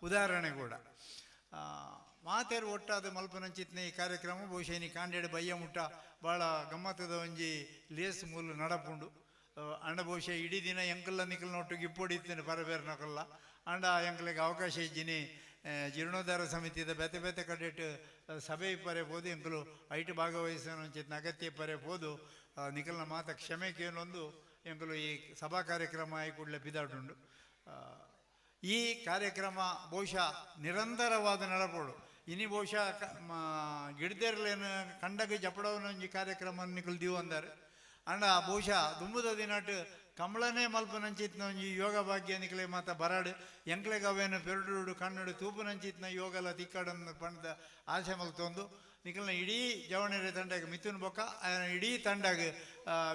ಉದಾಹರಣೆ ಕೂಡ ಮಾತೇರು ಒಟ್ಟಾದ ಮಲ್ಪನಂಚಿತ್ನ ಈ ಕಾರ್ಯಕ್ರಮ ಬಹುಶಃ ಇನಿ ಕಾಂಡೇಡು ಬಯ್ಯ ಮುಟ್ಟ ಭಾಳ ಗಮ್ಮತ್ತದ ಒಂಜಿ ಲೇಸ್ ಮೂಲು ನಡಪುಂಡು ಅಂಡ ಬಹುಶಃ ಇಡೀ ದಿನ ಎಂಕಲ್ಲ ನಿಕಲ್ನ ಒಟ್ಟಿಗೆ ಇಪ್ಪೊಡಿತ್ತೇನೆ ಪರಬೇರೆ ನಕಲ್ಲ ಅಂಡ ಎಂಕಲಿಗೆ ಅವಕಾಶ ಇಜ್ಜಿನಿ ಜೀರ್ಣೋದ್ಧಾರ ಸಮಿತಿದ ಬೇತೆ ಬೇತೆ ಕಡೆಟ್ ಸಭೆ ಪರೆ ಹೋದು ಎಂಕಲು ಐಟ್ ಭಾಗವಹಿಸೋಂಚಿತ್ನ ಅಗತ್ಯ ಪರೆ ಹೋದು ನಿಕಲ್ನ ಮಾತ ಕ್ಷಮೆ ಕೇಳೊಂದು ಎಂಕಲು ಈ ಸಭಾ ಕಾರ್ಯಕ್ರಮ ಆಗಿ ಕೂಡಲೇ ಬಿದಾಡುಂಡು ಈ ಕಾರ್ಯಕ್ರಮ ಬಹುಶಃ ನಿರಂತರವಾದ ನಡಪೋಡು ಇನಿ ಬಹುಶಃ ಗಿಡದೇರ್ಲೇನು ಕಂಡಗ ಜಪಡವನೊಂಜಿ ಕಾರ್ಯಕ್ರಮ ನಿಕಲ್ ದೀವು ಅಂದಾರೆ ಅಂಡ ಬಹುಶಃ ದುಂಬುದ ದಿನಾಟ್ ಕಂಬಳನೇ ಮಲ್ಪನಂಚಿತ್ನ ಒಂಜಿ ಯೋಗ ಭಾಗ್ಯ ನಿಕಲೆ ಮಾತ ಬರಾಡು ಎಂಕ್ಲೆಗೆ ಅವೇನು ಪೆರಡೂಡು ಕನ್ನಡು ತೂಪುನಂಚಿತ್ನ ಯೋಗಲ ತಿಕ್ಕಾಡನ್ನು ಪಂಡದ ಆಸೆ ಮಲ್ತೊಂದು ನಿಕಲ್ನ ಇಡೀ ಜವಣೇರೆ ತಂಡಕ್ಕೆ ಮಿಥುನ್ ಬೊಕ್ಕ ಇಡೀ ತಂಡಗೆ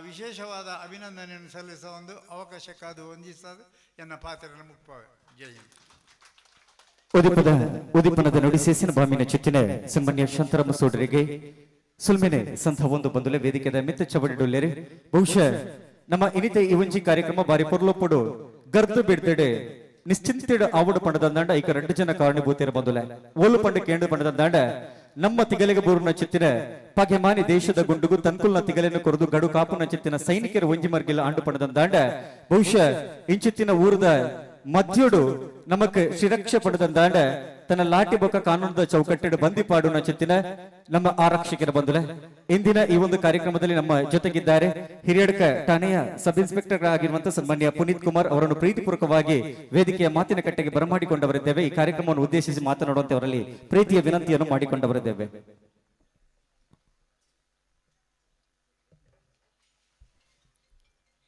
ವಿಶೇಷವಾದ ಅಭಿನಂದನೆಯನ್ನು ಸಲ್ಲಿಸೋ ಒಂದು ಅವಕಾಶಕ್ಕಾದು ಹೊಂದಿಸ್ತದೆ ಎನ್ನ ಪಾತ್ರೆನ ಮುಖ್ಯವಾಗಿ ಜೈ ಹಿಂದ್. ಉದಿಪನದ ನುಡಿ ಸೇಸಿನ ಬಾಮಿನ ಚಿಟ್ಟಿನ ಸನ್ಮಾನ್ಯ ಶಾಂತರಾಮ ಸೋಡರಿಗೆ ಸುಲ್ಮೆನೆ ಸಂಥ ಒಂದು ಬಂದುಲೆ ವೇದಿಕೆದ ಮಿತ್ತ ಚವಡಿಡುಲ್ಲೇರಿ ಬಹುಶಃ ನಮ್ಮ ಇನಿತೆ ಈ ಒಂಜಿ ಕಾರ್ಯಕ್ರಮ ಬಾರಿ ಪೊರ್ಲೊಪ್ಪುಡು ಗರ್ದು ಬಿಡ್ತೆಡೆ ನಿಶ್ಚಿಂತೆಡು ಆವಡು ಪಂಡದಂದಾಂಡ ಈಗ 2 ಜನ ಕಾರಣಭೂತಿರ ಬಂದುಲೆ ಓಲು ಪಂಡ ಕೇಂದ್ರ ಪಂಡದಂದಾಂಡ ನಮ್ಮ ತಿಗಲೆಗೆ ಬೂರ್ನ ಚಿತ್ತಿನ ಪಗೆಮಾನಿ ದೇಶದ ಗುಂಡುಗು ತನ್ಕುಲ್ನ ತಿಗಲೆಯನ್ನು ಕೊರದು ಗಡು ಕಾಪುನ ಚಿತ್ತಿನ ಸೈನಿಕರ ಒಂಜಿ ಮರ್ಗಿಲ್ಲ ಆಂಡು ಪಂಡದಂದಾಂಡ ಬಹುಶಃ ಇಂಚಿತ್ತಿನ ಊರದ ಮಧ್ಯುಡು ನಮಕ್ ಶಿರಕ್ಷೆ ಪಡೆದಂದಾಂಡ ತನ್ನ ಲಾಟಿ ಬೊಕ್ಕ ಕಾನೂನದ ಚೌಕಟ್ಟಿಡು ಬಂದಿಪಾಡುನ ಚಿತ್ತಿನ ನಮ್ಮ ಆರಕ್ಷಕರ ಬಂಧುಲೆ ಇಂದಿನ ಈ ಒಂದು ಕಾರ್ಯಕ್ರಮದಲ್ಲಿ ನಮ್ಮ ಜೊತೆಗಿದ್ದಾರೆ ಹಿರಿಯಡ್ಕ ಠಾಣೆಯ ಸಬ್ ಇನ್ಸ್ಪೆಕ್ಟರ್ ಆಗಿರುವಂತಹ ಸನ್ಮಾನ್ಯ ಪುನೀತ್ ಕುಮಾರ್ ಅವರನ್ನು ಪ್ರೀತಿಪೂರ್ವಕವಾಗಿ ವೇದಿಕೆಯ ಮಾತಿನ ಕಟ್ಟೆಗೆ ಬರಮಾಡಿಕೊಂಡವರಿದ್ದೇವೆ. ಈ ಕಾರ್ಯಕ್ರಮವನ್ನು ಉದ್ದೇಶಿಸಿ ಮಾತನಾಡುವಂತವರಲ್ಲಿ ಪ್ರೀತಿಯ ವಿನಂತಿಯನ್ನು ಮಾಡಿಕೊಂಡವರಿದ್ದೇವೆ.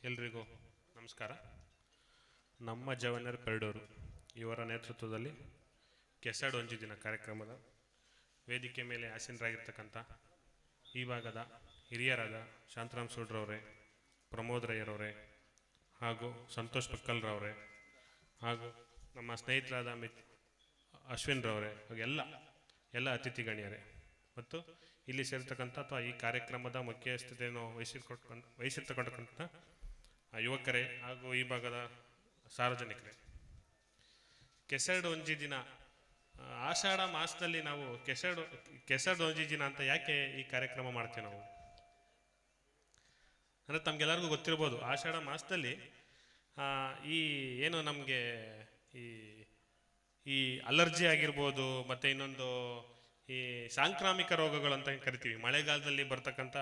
ಎಲ್ರಿಗೂ ನಮಸ್ಕಾರ. ನಮ್ಮ ಜವನರ್ ಪೆರಡೂರು ಇವರ ನೇತೃತ್ವದಲ್ಲಿ ಕೆಸಡ್ ಒಂಜಿ ದಿನ ಕಾರ್ಯಕ್ರಮದ ವೇದಿಕೆ ಮೇಲೆ ಆಸೀನರಾಗಿರ್ತಕ್ಕಂಥ ಈ ಭಾಗದ ಹಿರಿಯರಾದ ಶಾಂತರಾಮ್ ಸೂಡ್ರವರೇ, ಪ್ರಮೋದ್ ರಯ್ಯರವರೇ ಹಾಗೂ ಸಂತೋಷ್ ಪಕ್ಕಲ್ರವರೇ ಹಾಗೂ ನಮ್ಮ ಸ್ನೇಹಿತರಾದ ಅಶ್ವಿನ್ ರವರೇ ಎಲ್ಲ ಅತಿಥಿ ಗಣ್ಯರೇ ಮತ್ತು ಇಲ್ಲಿ ಸೇರ್ತಕ್ಕಂಥ ಅಥವಾ ಈ ಕಾರ್ಯಕ್ರಮದ ಮುಖ್ಯಸ್ಥತೆಯನ್ನು ವಹಿಸಿರ್ತಕ್ಕಂಥ ಯುವಕರೇ ಹಾಗೂ ಈ ಭಾಗದ ಸಾರ್ವಜನಿಕರೇ, ಕೆಸಡ್ ಒಂಜಿ ದಿನ ಆಷಾಢ ಮಾಸದಲ್ಲಿ ನಾವು ಕೆಸಡ್ ಒಂಜಿ ದಿನ ಅಂತ ಯಾಕೆ ಈ ಕಾರ್ಯಕ್ರಮ ಮಾಡ್ತೀವಿ ನಾವು ಅಂದರೆ ತಮ್ಗೆಲ್ಲರಿಗೂ ಗೊತ್ತಿರ್ಬೋದು. ಆಷಾಢ ಮಾಸದಲ್ಲಿ ಈ ಏನು ನಮಗೆ ಈ ಅಲರ್ಜಿ ಆಗಿರ್ಬೋದು ಮತ್ತು ಇನ್ನೊಂದು ಈ ಸಾಂಕ್ರಾಮಿಕ ರೋಗಗಳು ಅಂತ ಕರಿತೀವಿ, ಮಳೆಗಾಲದಲ್ಲಿ ಬರ್ತಕ್ಕಂಥ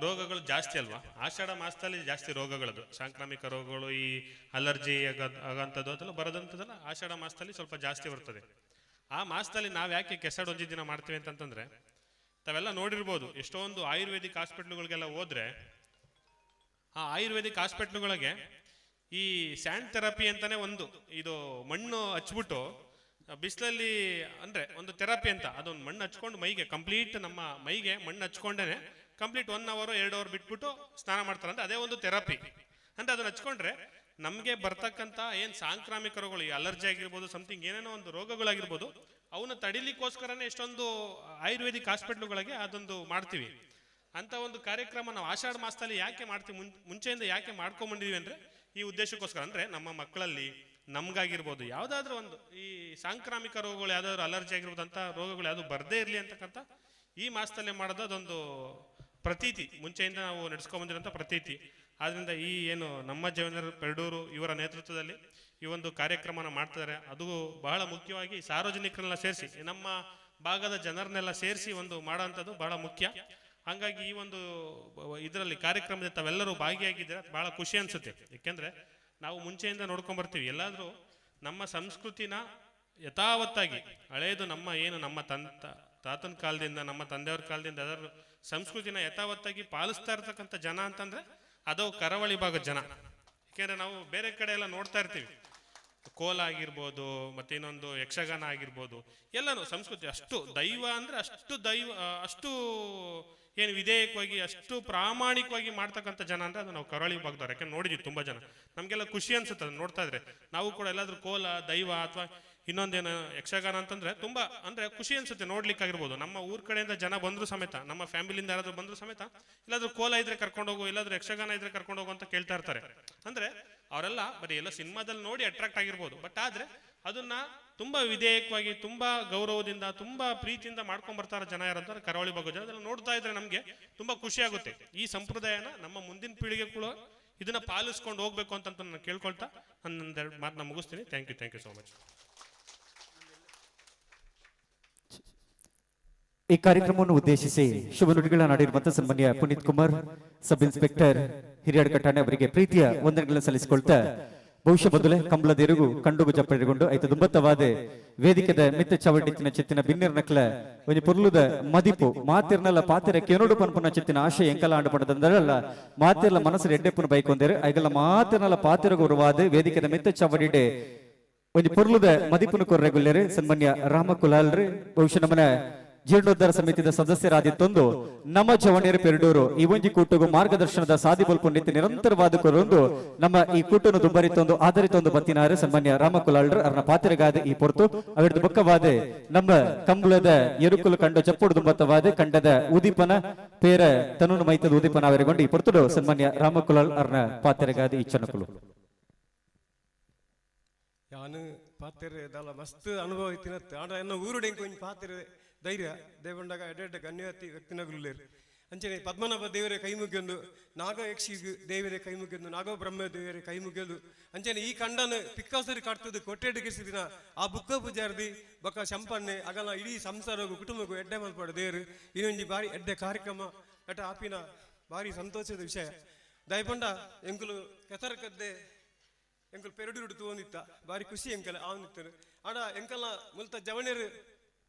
ರೋಗಗಳು ಜಾಸ್ತಿ ಅಲ್ವಾ. ಆಷಾಢ ಮಾಸದಲ್ಲಿ ಜಾಸ್ತಿ ರೋಗಗಳದು, ಸಾಂಕ್ರಾಮಿಕ ರೋಗಗಳು, ಈ ಅಲರ್ಜಿ ಆಗಂಥದ್ದು ಅದೆಲ್ಲ ಬರೋದಂಥದ್ದೆಲ್ಲ ಆಷಾಢ ಮಾಸದಲ್ಲಿ ಸ್ವಲ್ಪ ಜಾಸ್ತಿ ಬರ್ತದೆ. ಆ ಮಾಸದಲ್ಲಿ ನಾವು ಯಾಕೆ ಕೆಸಡ್ ಒಂಜಿ ದಿನ ಮಾಡ್ತೀವಿ ಅಂತಂತಂದರೆ, ತಾವೆಲ್ಲ ನೋಡಿರ್ಬೋದು, ಎಷ್ಟೊಂದು ಆಯುರ್ವೇದಿಕ್ ಹಾಸ್ಪಿಟ್ಲುಗಳಿಗೆಲ್ಲ ಹೋದ್ರೆ ಆ ಆಯುರ್ವೇದಿಕ್ ಹಾಸ್ಪಿಟ್ಲುಗಳಿಗೆ ಈ ಸ್ಯಾಂಡ್ ಥೆರಪಿ ಅಂತಾನೆ ಒಂದು, ಇದು ಮಣ್ಣು ಹಚ್ಬಿಟ್ಟು ಬಿಸಿಲಲ್ಲಿ ಅಂದರೆ ಒಂದು ಥೆರಪಿ ಅಂತ, ಅದೊಂದು ಮಣ್ಣು ಹಚ್ಕೊಂಡು ಮೈಗೆ ಕಂಪ್ಲೀಟ್, ನಮ್ಮ ಮೈಗೆ ಮಣ್ಣು ಹಚ್ಕೊಂಡೇನೆ ಕಂಪ್ಲೀಟ್ 1 hour 2 hour ಬಿಟ್ಬಿಟ್ಟು ಸ್ನಾನ ಮಾಡ್ತಾರೆ. ಅಂದರೆ ಅದೇ ಒಂದು ಥೆರಪಿ. ಅಂದರೆ ಅದನ್ನ ಹಚ್ಕೊಂಡ್ರೆ ನಮಗೆ ಬರ್ತಕ್ಕಂಥ ಏನು ಸಾಂಕ್ರಾಮಿಕ ರೋಗಗಳು, ಈ ಅಲರ್ಜಿ ಆಗಿರ್ಬೋದು, ಸಮಥಿಂಗ್ ಏನೇನೋ ಒಂದು ರೋಗಗಳಾಗಿರ್ಬೋದು, ಅವನ್ನ ತಡಿಲಿಕ್ಕೋಸ್ಕರನೇ ಎಷ್ಟೊಂದು ಆಯುರ್ವೇದಿಕ್ ಹಾಸ್ಪಿಟ್ಲುಗಳಿಗೆ ಅದೊಂದು ಮಾಡ್ತೀವಿ. ಅಂತ ಒಂದು ಕಾರ್ಯಕ್ರಮ ನಾವು ಆಷಾಢ ಮಾಸದಲ್ಲಿ ಯಾಕೆ ಮಾಡ್ತೀವಿ, ಮುಂಚೆಯಿಂದ ಯಾಕೆ ಮಾಡ್ಕೊಂಬಂದಿದ್ದೀವಿ ಅಂದರೆ ಈ ಉದ್ದೇಶಕ್ಕೋಸ್ಕರ. ಅಂದರೆ ನಮ್ಮ ಮಕ್ಕಳಲ್ಲಿ ನಮ್ಗಾಗಿರ್ಬೋದು ಯಾವುದಾದ್ರೂ ಒಂದು ಈ ಸಾಂಕ್ರಾಮಿಕ ರೋಗಗಳು, ಯಾವುದಾದ್ರೂ ಅಲರ್ಜಿ ಆಗಿರ್ಬೋದು ಅಂತ ರೋಗಗಳು ಯಾವುದು ಬರದೇ ಇರಲಿ ಅಂತಕ್ಕಂಥ ಈ ಮಾಸದಲ್ಲೇ ಮಾಡೋದು ಅದೊಂದು ಪ್ರತೀತಿ, ಮುಂಚೆಯಿಂದ ನಾವು ನಡೆಸ್ಕೊಂಬಂದಿರೋಂಥ ಪ್ರತೀತಿ. ಆದ್ದರಿಂದ ಈ ಏನು ನಮ್ಮ ಜವನರ ಪೆರಡೂರು ಇವರ ನೇತೃತ್ವದಲ್ಲಿ ಈ ಒಂದು ಕಾರ್ಯಕ್ರಮನ ಮಾಡ್ತಿದ್ದಾರೆ. ಅದು ಬಹಳ ಮುಖ್ಯವಾಗಿ ಸಾರ್ವಜನಿಕರನ್ನೆಲ್ಲ ಸೇರಿಸಿ, ನಮ್ಮ ಭಾಗದ ಜನರನ್ನೆಲ್ಲ ಸೇರಿಸಿ ಒಂದು ಮಾಡೋಂಥದ್ದು ಬಹಳ ಮುಖ್ಯ. ಹಾಗಾಗಿ ಈ ಒಂದು ಇದರಲ್ಲಿ ಕಾರ್ಯಕ್ರಮದಲ್ಲಿ ತಾವೆಲ್ಲರೂ ಭಾಗಿಯಾಗಿದ್ದೀರ, ಬಹಳ ಖುಷಿ ಅನಿಸುತ್ತೆ. ಏಕೆಂದರೆ ನಾವು ಮುಂಚೆಯಿಂದ ನೋಡ್ಕೊಂಬರ್ತೀವಿ, ಎಲ್ಲಾದರೂ ನಮ್ಮ ಸಂಸ್ಕೃತಿನ ಯಥಾವತ್ತಾಗಿ ಹಳೇದು ನಮ್ಮ ಏನು ನಮ್ಮ ತಾತನ ಕಾಲದಿಂದ, ನಮ್ಮ ತಂದೆಯವ್ರ ಕಾಲದಿಂದ ಅದರ ಸಂಸ್ಕೃತಿನ ಯಥಾವತ್ತಾಗಿ ಪಾಲಿಸ್ತಾ ಇರ್ತಕ್ಕಂಥ ಜನ ಅಂತಂದರೆ ಅದು ಕರಾವಳಿ ಭಾಗದ ಜನ. ಏಕೆಂದರೆ ನಾವು ಬೇರೆ ಕಡೆ ಎಲ್ಲ ನೋಡ್ತಾ ಇರ್ತೀವಿ, ಕೋಲ ಆಗಿರ್ಬೋದು, ಮತ್ತೆ ಇನ್ನೊಂದು ಯಕ್ಷಗಾನ ಆಗಿರ್ಬೋದು, ಎಲ್ಲನೂ ಸಂಸ್ಕೃತಿ ಅಷ್ಟು ದೈವ ಅಂದರೆ ಅಷ್ಟು ಏನು ವಿಧೇಯಕವಾಗಿ, ಅಷ್ಟು ಪ್ರಾಮಾಣಿಕವಾಗಿ ಮಾಡ್ತಕ್ಕಂಥ ಜನ ಅಂದರೆ ಅದು ನಾವು ಕರಾವಳಿ ಭಾಗದವ್ರು. ಯಾಕೆಂದ್ರೆ ನೋಡಿದ್ವಿ ತುಂಬ ಜನ, ನಮಗೆಲ್ಲ ಖುಷಿ ಅನ್ಸುತ್ತೆ ಅದನ್ನ ನೋಡ್ತಾ ಇದ್ರೆ. ನಾವು ಕೂಡ ಎಲ್ಲಾದ್ರೂ ಕೋಲ, ದೈವ ಅಥವಾ ಇನ್ನೊಂದೇನು ಯಕ್ಷಗಾನ ಅಂತಂದ್ರೆ ತುಂಬ ಅಂದರೆ ಖುಷಿ ಅನ್ಸುತ್ತೆ ನೋಡ್ಲಿಕ್ಕಾಗಿರ್ಬೋದು. ನಮ್ಮ ಊರ ಕಡೆಯಿಂದ ಜನ ಬಂದರೂ ಸಮೇತ, ನಮ್ಮ ಫ್ಯಾಮಿಲಿಯಿಂದ ಯಾರಾದ್ರೂ ಬಂದರೂ ಸಮೇತ, ಇಲ್ಲಾದ್ರೂ ಕೋಲ ಇದ್ರೆ ಕರ್ಕೊಂಡೋಗು, ಇಲ್ಲಾದ್ರೂ ಯಕ್ಷಗಾನ ಇದ್ರೆ ಕರ್ಕೊಂಡೋಗು ಅಂತ ಕೇಳ್ತಾ ಇರ್ತಾರೆ. ಅಂದರೆ ಅವರೆಲ್ಲ ಬರೀ ಎಲ್ಲ ಸಿನಿಮಾದಲ್ಲಿ ನೋಡಿ ಅಟ್ರಾಕ್ಟ್ ಆಗಿರ್ಬೋದು, ಬಟ್ ಆದರೆ ಅದನ್ನ ತುಂಬಾ ವಿಧೇಯಕವಾಗಿ, ತುಂಬಾ ಗೌರವದಿಂದ, ತುಂಬಾ ಪ್ರೀತಿಯಿಂದ ಮಾಡ್ಕೊಂಡ್ ಬರ್ತಾರ ಜನ ಯಾರಂತಾರೆ ಕರಾವಳಿ ಭಾಗದ ಜನ. ಅದನ್ನ ನೋಡ್ತಾ ಇದ್ರೆ ನಮ್ಗೆ ತುಂಬಾ ಖುಷಿ ಆಗುತ್ತೆ. ಈ ಸಂಪ್ರದಾಯನ ನಮ್ಮ ಮುಂದಿನ ಪೀಳಿಗೆ ಕೂಡ ಇದನ್ನ ಪಾಲಿಸ್ಕೊಂಡು ಹೋಗ್ಬೇಕು ಅಂತ ನಾನು ಕೇಳ್ಕೊಳ್ತಾ ನನ್ನೊಂದೆರಡು ಮಾತನ್ನ ಮುಗಿಸ್ತೀನಿ. Thank you so much. ಈ ಕಾರ್ಯಕ್ರಮವನ್ನು ಉದ್ದೇಶಿಸಿ ಶುಭ ನುಡಿಗಳನ್ನಾಡಿರುವಂತಹ ಸನ್ಮಾನ್ಯ ಪುನೀತ್ ಕುಮಾರ್ ಸಬ್ ಇನ್ಸ್ಪೆಕ್ಟರ್ ಹಿರಿಯಡ್ಕ ಠಾಣೆ ಅವರಿಗೆ ಪ್ರೀತಿಯ ವಂದನೆಗಳನ್ನು ಸಲ್ಲಿಸಿಕೊಳ್ತಾ, ಬಹುಶಃ ಮೊದಲೇ ಕಂಬಳದೆರುಗು ಕಂಡುಗು ಚಪ್ಪಡಿಗೊಂಡು ಐತ ದುಂಬತ್ತವಾದ ವೇದಿಕೆದ ಮಿತ್ತ ಚವಡಿತ್ತಿನ ಚಿತ್ತಿನ ಬಿನ್ನಿರ್ನಕ್ಲ ಒಂದು ಪುರ್ಲುದ ಮದಿಪು ಮಾತಿರ್ನಲ್ಲ ಪಾತಿರ ಕೆನೋಡು ಪನ್ಪುನ ಚಿತ್ತಿನ ಆಶಯ ಎಂಕಲ ಆಂಡು ಪಡದಂದರಲ್ಲ ಮಾತಿರ್ಲ ಮನಸ್ಸು ಎಡ್ಡೆಪ್ಪನ ಬೈಕೊಂದೇರು ಐಗಲ್ಲ ಮಾತಿರ್ನಲ್ಲ ಪಾತಿರ ಗೌರವಾದ ವೇದಿಕೆದ ಮಿತ್ತ ಚವಡಿಡೆ ಒಂದು ಪುರ್ಲುದ ಮದಿಪುನ ಕೊರ್ರೆಗುಲ್ಲೇರು ಸನ್ಮಾನ್ಯ ರಾಮಕುಲಾಲ್ರಿ ಬಹುಶಃ ನಮ್ಮನ ಜೀರ್ಣೋದ್ಧಾರ ಸಮಿತಿಯ ಸದಸ್ಯರಾದಿತ್ತೊಂದು ನಮ್ಮ ಜವಣಿಯರ ಪೆರಡೂರು ಈ ಒಂಜಿ ಕೂಟಗೂ ಮಾರ್ಗದರ್ಶನದ ಸಾಧಿ ಬಲ್ಪು ನಿತ್ಯ ನಿರಂತರವಾದ ಕೊರೊಂದು ನಮ್ಮ ಈ ಕೂಟನ್ನು ದುಂಬರಿತೊಂದು ಆಧರಿತೊಂದು ಬತ್ತಿನಾರು ಸನ್ಮಾನ್ಯ ರಾಮಕುಲಾಲ್ರ ಅರ್ನ ಪಾತ್ರೆಗಾದ ಈ ಪೊರ್ತು ಅವಿಡ್ದು ಬೊಕ್ಕವಾದ ನಮ್ಮ ಕಂಬಳದ ಎರುಕುಲು ಕಂಡ ಚಪ್ಪುಡು ದುಂಬತ್ತವಾದ ಕಂಡದ ಉದೀಪನ ಪೇರ ತನುನು ಮೈತದ ಉದೀಪನ ಅವರಿಗೊಂಡು ಈ ಪೊರ್ತುಡು ಸನ್ಮಾನ್ಯ ರಾಮಕುಲಾಲ್ ಅರ್ನ ಪಾತ್ರೆಗಾದ ಈ ಚನ್ನಕುಲು ಯಾನು ಪಾತ್ರೆ ದಲ ಮಸ್ತ್ ಅನುಭವ ಇತ್ತಿನತ್ತು ಆಂಡ ಎನ್ನ ಊರುಡೆಂಗೆ ಕೊಂಚ ಪಾತ್ರೆ ಧೈರ್ಯ ದೇವಂಡಾಗ ಎಡ್ಡೆ ಗಣ್ಯತಿ ವ್ಯಕ್ತಿನಗುಲ್ಲೇರು ಅಂಚನೆ ಪದ್ಮನಾಭ ದೇವರೇ ಕೈ ಮುಗಿಯೊಂದು ನಾಗ ಯಕ್ಷಿಗು ದೇವರೇ ಕೈ ಮುಗಿಯೊಂದು ನಾಗ ಬ್ರಹ್ಮ ದೇವರೇ ಕೈ ಮುಗಿಯೋದು ಅಂಚನೆ ಈ ಕಂಡನ ಪಿಕ್ಕಾಸರಿ ಕಾಡ್ತದೆ ಕೊಟ್ಟೆಡ್ಗಿಸಿದಿನ ಆ ಬುಕ್ಕ ಪೂಜಾರ್ದಿ ಬೊಕ್ಕ ಶಂಪನ್ನೆ ಅಗಲ ಇಡೀ ಸಂಸಾರಗೂ ಕುಟುಂಬಕ್ಕೂ ಎಡ್ಡೆ ಮಲ್ಪಡ ದೇವರು ಇನ್ನೊಂಜಿ ಬಾರಿ ಎಡ್ಡೆ ಕಾರ್ಯಕ್ರಮ ಎಟ ಆಪಿನ ಭಾರಿ ಸಂತೋಷದ ವಿಷಯ ದಯಪಂಡ ಎಂಕುಲು ಕೆಸರಕದ್ದೆ ಎಂಕಲ್ ಪೆರಡೂರು ತೋಂದಿತ್ತ ಭಾರಿ ಖುಷಿ ಎಂಕಲ್ ಆವನಿತ್ತರು ಆಡ ಎಂಕಲ್ಲ ಮುಲ್ತ ಜವಣರು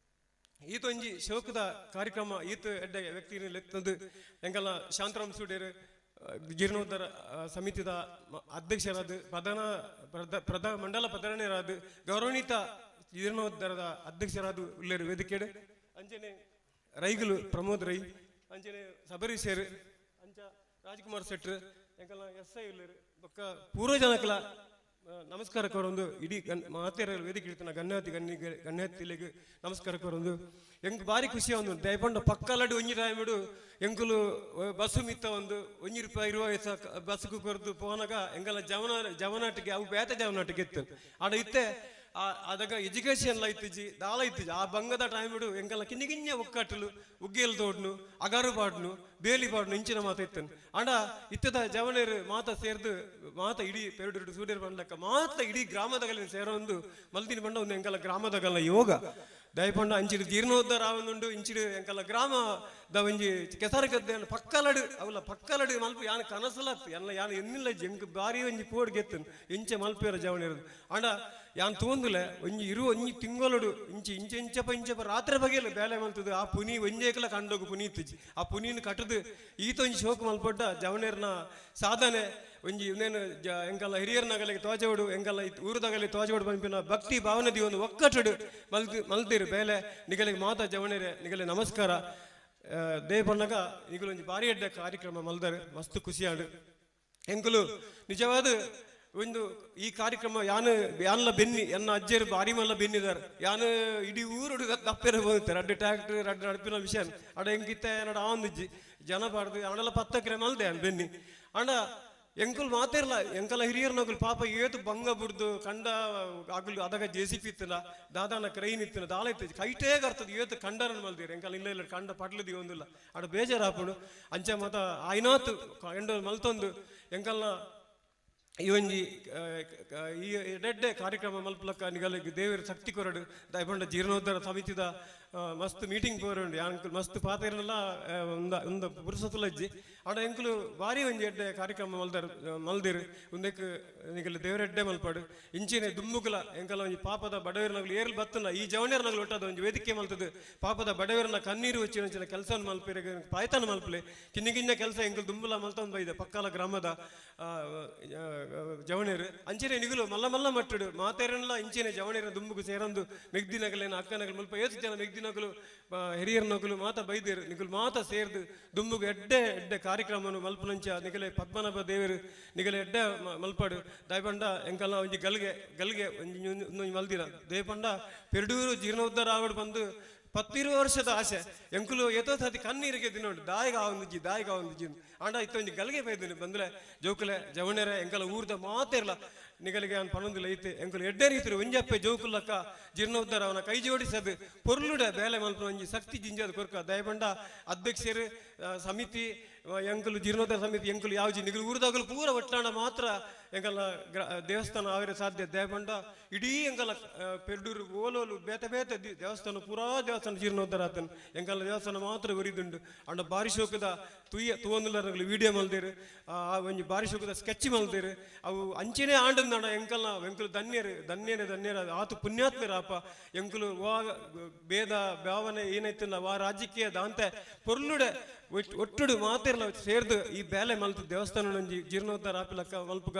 ಈತೊಂಜಿ ಶೋಕದ ಕಾರ್ಯಕ್ರಮ ಈತ ಎಡ್ಡ ವ್ಯಕ್ತಿ ಲೆತ್ತಂದು ಎಂಕಲ್ಲ ಶಾಂತರಾಮ್ ಸೂಡೇರು ಜೀರ್ಣೋದ್ಧಾರ ಸಮಿತಿದ ಅಧ್ಯಕ್ಷರಾದ ಮಂಡಲ ಪ್ರಧಾನರಾದ ಗೌರವಾನ್ವಿತ ಜೀರ್ಣೋದ್ಧಾರದ ಅಧ್ಯಕ್ಷರಾದ ಉಳ್ಳೇರು ವೇದಿಕೆಡು ಅಂಚನೆ ರೈಗುಲು ಪ್ರಮೋದ್ ರೈ ಅಂಚನೆ ಸಬರೀಶರು ಅಂಚ ರಾಜ್ಕುಮಾರ್ ಶೆಟ್ರು ಎಂಕಲ್ಲ SI ಉಳ್ಳೇರು ಬೊಕ್ಕ ಪೂರ್ವ ಜನಕಲ ನಮಸ್ಕಾರ ಕೊರೊಂದು ಇಡೀ ಮಾತೇರ ವೇದಿಕೆ ಇಡ್ತಾನ ಗಣ್ಯಾತಿಲೆಗೆ ನಮಸ್ಕಾರ ಕೊರೊಂದು ಎಂಕ್ ಭಾರಿ ಖುಷಿ ಒಂದು ದಯಪಂಡ ಪಕ್ಕಲಡು ಒಂಜಿ ಟೈಮಿಡು ಎಂಕುಲು ಬಸ್ಸು ಮಿತ್ತ ಒಂದು ₹1 ಇರುವ ಬಸ್ಸು ಕೊರದು ಪೋನಾಗ ಎಂಕಲ ಜವನಾಟಿಗೆ ಅವು ಬೇತ ಜವನಾಟಿಗೆ ಇತ್ತು ಆಡ ಇತ್ತೆ ಅದಾಗ ಎಜುಕೇಶನ್ ಇತ್ತಿಜಿ ದಾಳ ಇತ್ತಿಜಿ ಆ ಬಂಗದ ಟೈಮಿಡು ಎಂಕಲ್ಲ ಕಿನ್ನಿಗಿನ್ಯ ಒಕ್ಕಟ್ಟಲು ಉಗ್ಗೇಲು ತೋಡ್ನು ಅಗಾರು ಪಾಡ್ನು ಬೇಲಿ ಪಾಡ್ನು ಇಂಚಿನ ಮಾತ ಇತ್ತನು ಆಂಡ ಇತ್ತದ ಜವನೇರು ಮಾತ ಸೇರ್ದು ಮಾತ ಇಡೀ ಪೆರಡು ಸೂರ್ಯರು ಬಂದಕ್ಕ ಮಾತ ಇಡೀ ಗ್ರಾಮದಗಲಿನ ಸೇರೊಂದು ಮಲ್ದಿನ ಬಂಡ ಒಂದು ಎಂಕಲ್ಲ ಗ್ರಾಮದಗಲ್ಲ ಯೋಗ ದಯಪಂಡ ಅಂಚಿಡು ಜೀರ್ಣೋದ್ಧಾರ ಆವೊಂದುಂಡು ಇಂಚಿಡು ಎಂಕಲ್ಲ ಗ್ರಾಮ ದ ಒಂಜಿ ಕೆಸರು ಗದ್ದೆ ಪಕ್ಕಲಡು ಅವಲ್ಲ ಪಕ್ಕಲಡು ಮಲ್ಪ ಯಾನ ಕನಸಲತ್ತು ಎಲ್ಲ ಯಾನ ಎನ್ನಿಲ್ಲ ಎಂಕ್ ಬಾರಿ ಒಂಜಿ ಪೋಡ್ ಗೆತ್ತನು ಇಂಚೆ ಮಲ್ಪೇರ ಜವಣಿರೋದು ಅಂಡ ಯಾನ್ ತೋಂದುಲೆ ಒಂಜಿ ತಿಂಗಳಡು ಇಂಚೆಂಚಪ್ಪ ರಾತ್ರಿ ಬಗೆಯಲ್ಲ ಬೇಲೆ ಮಲ್ತದು ಆ ಪುನಿ ಒಂಜೇಕಲ ಕಂಡೋಗು ಪುನಿ ಇತ್ತಿಜಿ ಆ ಪುನಿನ ಕಟ್ಟದು ಈತ ಒಂಜಿ ಶೋಕ ಮಲ್ಪಡ್ಡ ಜವಣೇರ್ನ ಸಾಧನೆ ಒಂಜಿ ಇನ್ನೇನು ಎಂಕಲ್ಲ ಹಿರಿಯರ್ನಗಲಿಗೆ ತೋಜವಡು ಎಂಕಲ್ಲ ಊರದಾಗಲಿ ತೋಜವಡು ಪಂಪಿನ ಭಕ್ತಿ ಭಾವನದಿ ಒಂದು ಒಕ್ಕಟ್ಟಡು ಮಲ್ತಿರು ಬೇಲೆ ನಿಗಲಿಗೆ ಮಾತಾ ಜವಣೇರೆ ನಿಗಲಿ ನಮಸ್ಕಾರ ದೇ ಬಣ್ಣಗ ನಿಗಲು ಒಂಜಿ ಭಾರಿ ಎಡ್ಡೆ ಕಾರ್ಯಕ್ರಮ ಮಲ್ದಾರೆ ಮಸ್ತ್ ಖುಷಿಯಾಡು ಎಂಕುಲು ನಿಜವಾದ ಒಂದು ಈ ಕಾರ್ಯಕ್ರಮ ಯಾನ್ಲ ಬೆನ್ನಿ ಎನ್ನ ಅಜ್ಜರು ಬಾರಿ ಮಲ್ಲ ಬೆನ್ನಿದಾರೆ ಯಾನು ಇಡೀ ಊರು ದಪ್ಪೆರ ಹೋಗ್ತಾರೆ ಅಡ್ಡು ಟ್ರ್ಯಾಕ್ಟರ್ ಅಡ್ಡು ನಡಪಿನ ವಿಷಯ ಅಡ ಹೆಂಗಿತ್ತ ಏನಡ ಆಂದಿಜ್ಜಿ ಜನ ಪಾಡ್ದು ಅವನೆಲ್ಲ 10 ಎಕರೆ ಮಲ್ದೆ ಬೆನ್ನಿ ಅಂಡ ಎಂಕುಲ್ ಮಾತೇರ್ಲ ಎಂಕಲ್ಲ ಹಿರಿಯರ್ನಗುಲು ಪಾಪ ಏತು ಭಂಗ ಬುಡ್ದು ಕಂಡ ಆಗಲು ಅದಾಗ ಜೆಸಿಪಿ ಇತ್ತಿಲ್ಲ ದಾದಾನ ಕ್ರೈನ್ ಇತ್ತಿನ ದಾಳ ಇತ್ತು ಕೈಟೇ ಕರ್ತದ ಏತು ಕಂಡರನ್ ಮಲ್ದಿರ ಎಂಕಲ್ಲ ಇಲ್ಲ ಕಂಡ ಪಟ್ಲದಿ ಒಂದಿಲ್ಲ ಅಡ ಬೇಜಾರಾಪುಡು ಅಂಚೆ ಮತ ಆಯ್ನಾತು ಎಂಡ ಮಲ್ತೊಂದು ಎಂಕಲ್ನ ಈ ಒಂಜಿ ಈ ಎಡ್ಡೆ ಕಾರ್ಯಕ್ರಮ ಮಲ್ಪಲಕ್ಕ ನಿಗಲಿಗೆ ದೇವರ ಶಕ್ತಿ ಕೊರಡು ದಯಪಂಡ ಜೀರ್ಣೋದ್ಧಾರ ಸಮಿತಿದ ಮಸ್ತ್ ಮೀಟಿಂಗ್ ಪೋರಂಡು ಅಂಕಲ್ ಮಸ್ತ್ ಪಾತೆರನ್ನೆಲ್ಲ ಒಂದು ಪುರುಸತುಲಜ್ಜಿ ಆಡ ಎಂಕುಲು ಭಾರಿ ಒಂಜಿ ಎಡ್ಡೆ ಕಾರ್ಯಕ್ರಮ ಮಲ್ದಿರು ಒಂದಕ್ಕೆ ನಿಗಲು ದೇವರ ಎಡ್ಡೆ ಮಲ್ಪಾಡು ಇಂಚಿನ ದುಮ್ಮುಕುಲ ಎಂಕಲ್ಲ ಒಂಜಿ ಪಾಪದ ಬಡವರಿನಗಳು ಏರ್ಲು ಬತ್ತನ ಈ ಜವಣಿಯರ್ನಗಳು ಒಟ್ಟದ ಒಂಜಿ ವೇದಿಕೆ ಮಲ್ತದು ಪಾಪದ ಬಡವರನ್ನ ಕಣ್ಣೀರು ಹೆಚ್ಚಿನ ಕೆಲಸ ಮಲ್ಪಿರ ಪಾಯ್ತಾನ ಮಲ್ಪಲೆ ಕಿನ್ನಿಗಿನ್ನ ಕೆಲಸ ಎಂಕಲ್ ದುಂಬುಲ ಮಲ್ತೊಂದು ಬೈದೆ ಪಕ್ಕಲ ಗ್ರಾಮದ ಜವಣೇರು ಅಂಚಿನ ನಿಗುಲು ಮಲ್ಲ ಮಲ್ಲ ಮಟ್ಟುಡು ಮಾತೇರನ್ಲ ಇಂಚಿನ ಜವಣೇರ ದುಂಬುಗು ಸೇರಂದು ಮೆಗ್ದಿನಗಲೇನ ಅಕ್ಕನಗಲು ಮಲ್ಪ ಏತು ಜನ ಮೆಗ್ದಿನಗಲು ಹಿರಿಯರ್ನಗಲು ಮಾತ ಬೈದೇರು ನಿಗುಲು ಮಾತ ಸೇರ್ದು ದುಂಬುಗು ಎಡ್ಡೆ ಕಾರ್ಯಕ್ರಮವನ್ನು ಮಲ್ಪನಂಚ ನಿಗಲೆ ಪದ್ಮನಾಭ ದೇವರು ನಿಗಲೆ ಎಡ್ಡೆ ಮಲ್ಪಾಡು ದಯಪಂಡ ಎಂಕಲ್ಲ ಒಂಜಿ ಗಲ್ಗೆ ಒಂಜಿ ಮಲ್ದಿನ ದಯಪಂಡ ಪೆರಡೂರು ಜೀರ್ಣೋದ್ಧಾರ ಆವಡು ಬಂದು 10 ವರ್ಷದ ಆಸೆ ಎಂಕುಲು ಎತ್ತೋ ಸತಿ ಕಣ್ಣೀರಿಗೆ ದಿನೋಡು ದಾಯಿಗ ಆವೊಂದಿಜ್ಜಿ ಆಂಡ ಇತ್ತೊಂಜಿ ಗಲ್ಗೆ ಬೈದಿನಿ ಬಂದ್ರೆ ಜೋಕುಲೆ ಜವಣೆರೆ ಎಂಕಲ ಊರ್ದ ಮಾತೇರ್ಲ ನಿಗಲಿಗೆ ಅವ್ನು ಪನ್ನೊಂದಿಲ್ಲ ಐತೆ ಎಂಕುಲು ಎಡ್ಡೆ ರೀತಿರು ಒಂಜಪ್ಪೆ ಜೋಕುಲ್ಲಕ್ಕ ಜೀರ್ಣೋದ್ಧಾರ ಅವನ ಕೈ ಜೋಡಿಸದು ಪೊರ್ಲುಡ ಬೇಲೆ ಮಲ್ಪ ಒಂಜಿ ಶಕ್ತಿ ಜಿಂಜದ ಕೊರ್ಕ ದಯಪಂಡ ಅಧ್ಯಕ್ಷರು ಸಮಿತಿ ಎಂಕುಲು ಜೀರ್ಣೋದ್ಧಾರ ಸಮಿತಿ ಎಂಕುಲು ಯಾವ್ಜಿ ನಿಗಲು ಊರದಾಗಲು ಪೂರ ಒಟ್ಟಾಣ ಮಾತ್ರ ಎಂಕಲ್ಲ ದೇವಸ್ಥಾನ ಆವಿರ ಸಾಧ್ಯ ದಯಪಂಡ ಇಡೀ ಎಂಕಲ್ಲ ಪೆರ್ಡೂರು ಓಲೋಲು ಬೇತೆ ದೇವಸ್ಥಾನ ಪೂರಾ ದೇವಸ್ಥಾನ ಜೀರ್ಣೋದ್ಧಾರ ಆತನು ಎಂಕಲ್ಲ ದೇವಸ್ಥಾನ ಮಾತ್ರ ಒರಿದುಂಡು ಅಂಡ ಬಾರಿ ಶೋಕದ ತೂವೊಂದುಲರ್ನಗಳು ವಿಡಿಯೋ ಮಲ್ದೇರು ಒಂಜಿ ಬಾರಿ ಶೋಕದ ಸ್ಕೆಚ್ ಮಲ್ದೇರು ಅವು ಅಂಚೆನೇ ಆಂಡಂದಣ ಎಂಕಲು ಧನ್ಯರ ಆತು ಪುಣ್ಯಾತ್ಮರಾಪ ಎಂಕುಲು ವಾ ಭೇದ ಭಾವನೆ ಏನೈತಿಲ್ಲ ವಾ ರಾಜಕೀಯ ದಾಂತೆ ಪೊರ್ಲುಡೆ ಒಟ್ಟುಡು ಮಾತೆರ್ಲ ಸೇರ್ದು ಈ ಬೇಲೆ ಮಲ್ತು ದೇವಸ್ಥಾನ ಒಂಜಿ ಜೀರ್ಣೋದ್ಧಾರ ಆಪಿಲಕ್ಕ ಮಲ್ಪುಗ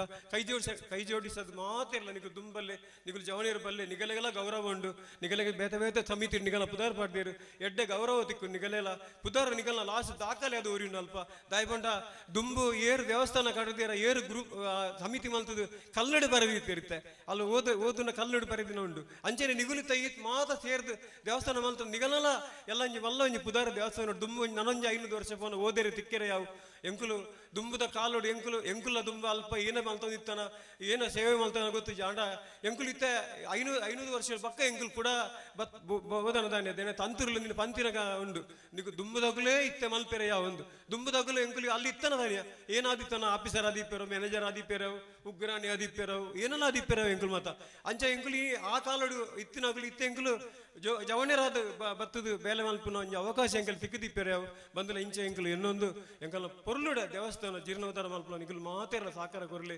ಕೈ ಜೋಡಿಸದು ಮಾತೆರ್ಲ ನಿಗಲು ದುಂಬಲ್ಲೆ ನಿಗಲು ಜವಣಿಯರು ಬಲ್ಲೆ ನಿಗಲೆಗೆಲ್ಲ ಗೌರವ ಉಂಡು ನಿಗಲೆಗೆ ಬೇತೆ ಸಮಿತಿ ನಿಗಲ ಪುದಾರ್ ಪಾಡ್ದೇರು ಎಡ್ಡೆ ಗೌರವ ತಿಕ್ಕು ನಿಗಲೆಲ್ಲ ಪುದಾರ್ ನಿಗಲ್ನ ಲಾಸ್ಟ್ ದಾಖಲೆ ಅದು ಊರಿನ ಅಲ್ಪ ದಾಯ್ಪಂಡ ದುಂಬು ಏರು ದೇವಸ್ಥಾನ ಕಡದಿರ ಏರು ಗ್ರೂಪ್ ಸಮಿತಿ ಮಲ್ತದು ಕಲ್ಲಡು ಬರೆದಿರುತ್ತೆ ಅಲ್ಲಿ ಓದನ್ನ ಕಲ್ಲಡು ಬರೆದಿನ ಉಂಡು ಅಂಚೆನೆ ನಿಗುಲಿತ ಈತ್ ಮಾತ ಸೇರ್ದು ದೇವಸ್ಥಾನ ಮಲ್ತದು ನಿಗಲಲ್ಲ ಎಲ್ಲ ಒಂಜಿ ಮಲ್ಲ ಒಂಜಿ ಪುದಾರ ದೇವಸ್ಥಾನ ದುಂಬು ಒಂಜಿ ನನೊಂಜಿ 500 ವರ್ಷ ಪೋನ ಓದೇರು ತಿಕ್ಕೆರೆ ಯಾವು ಎಂಕುಲು ದುಂಬುದ ಕಾಲೋಡು ಎಂಕುಲ ದುಂಬ ಅಲ್ಪ ಏನ ಮಲ್ತೊಂದಿತ್ತಾನ ಏನ ಸೇವೆ ಮಲ್ತಾನ ಗೊತ್ತು ಜಾಂಡ ಎಂಕುಲು ಇತ್ತೆ 500 ವರ್ಷ ಪಕ್ಕ ಎಂಕುಲು ಕೂಡ ಬೋಧನ ದಾನೆ ತಂತಿರ್ಲು ನಿನ್ನ ಪಂತಿರಗ ಉಂಡು ನಿಗು ದುಂಬುದಗುಲೇ ಇತ್ತೆ ಮಲ್ಪೆರೆ ಯಾವ ಒಂದು ದುಂಬುದಗುಲು ಎಂಕುಲು ಅಲ್ಲಿ ಇತ್ತನ ದಾನಿಯ ಏನಾದಿತ್ತನ ಆಫೀಸರ್ ಆದಿಪ್ಪೆರವು ಮ್ಯಾನೇಜರ್ ಆದಿಪ್ಪೆರವು ಉಗ್ರಾಣಿ ಆದಿಪ್ಪೆರವು ಏನೆಲ್ಲ ಆದಿಪ್ಪೆರವು ಎಂಕುಲು ಮಾತ ಅಂಚ ಎಂಕುಲು ಆ ಕಾಲೋಡು ಇತ್ತಿನಗುಲು ಇತ್ತೆ ಎಂಕುಲು ಜವಣೆರಾದ ಬತ್ತದು ಬೇಲೆ ಮಲ್ಪುನ ಒಂಜಿ ಅವಕಾಶ ಎಂಕಲ್ ತಿಕ್ಕಿದಿಪ್ಪೆರೆ ಅವು ಬಂದಲ ಇಂಚೆ ಎಂಕಲು ಇನ್ನೊಂದು ಎಂಕಲ್ಲ ಪೊರ್ಲುಡ ದೇವಸ್ಥಾನ ಜೀರ್ಣೋದ್ಧಾರ ಮಲ್ಪುನ ನಿಗಲು ಮಾತೇರ್ಲ ಸಾಕಾರ ಕೊರ್ಲಿ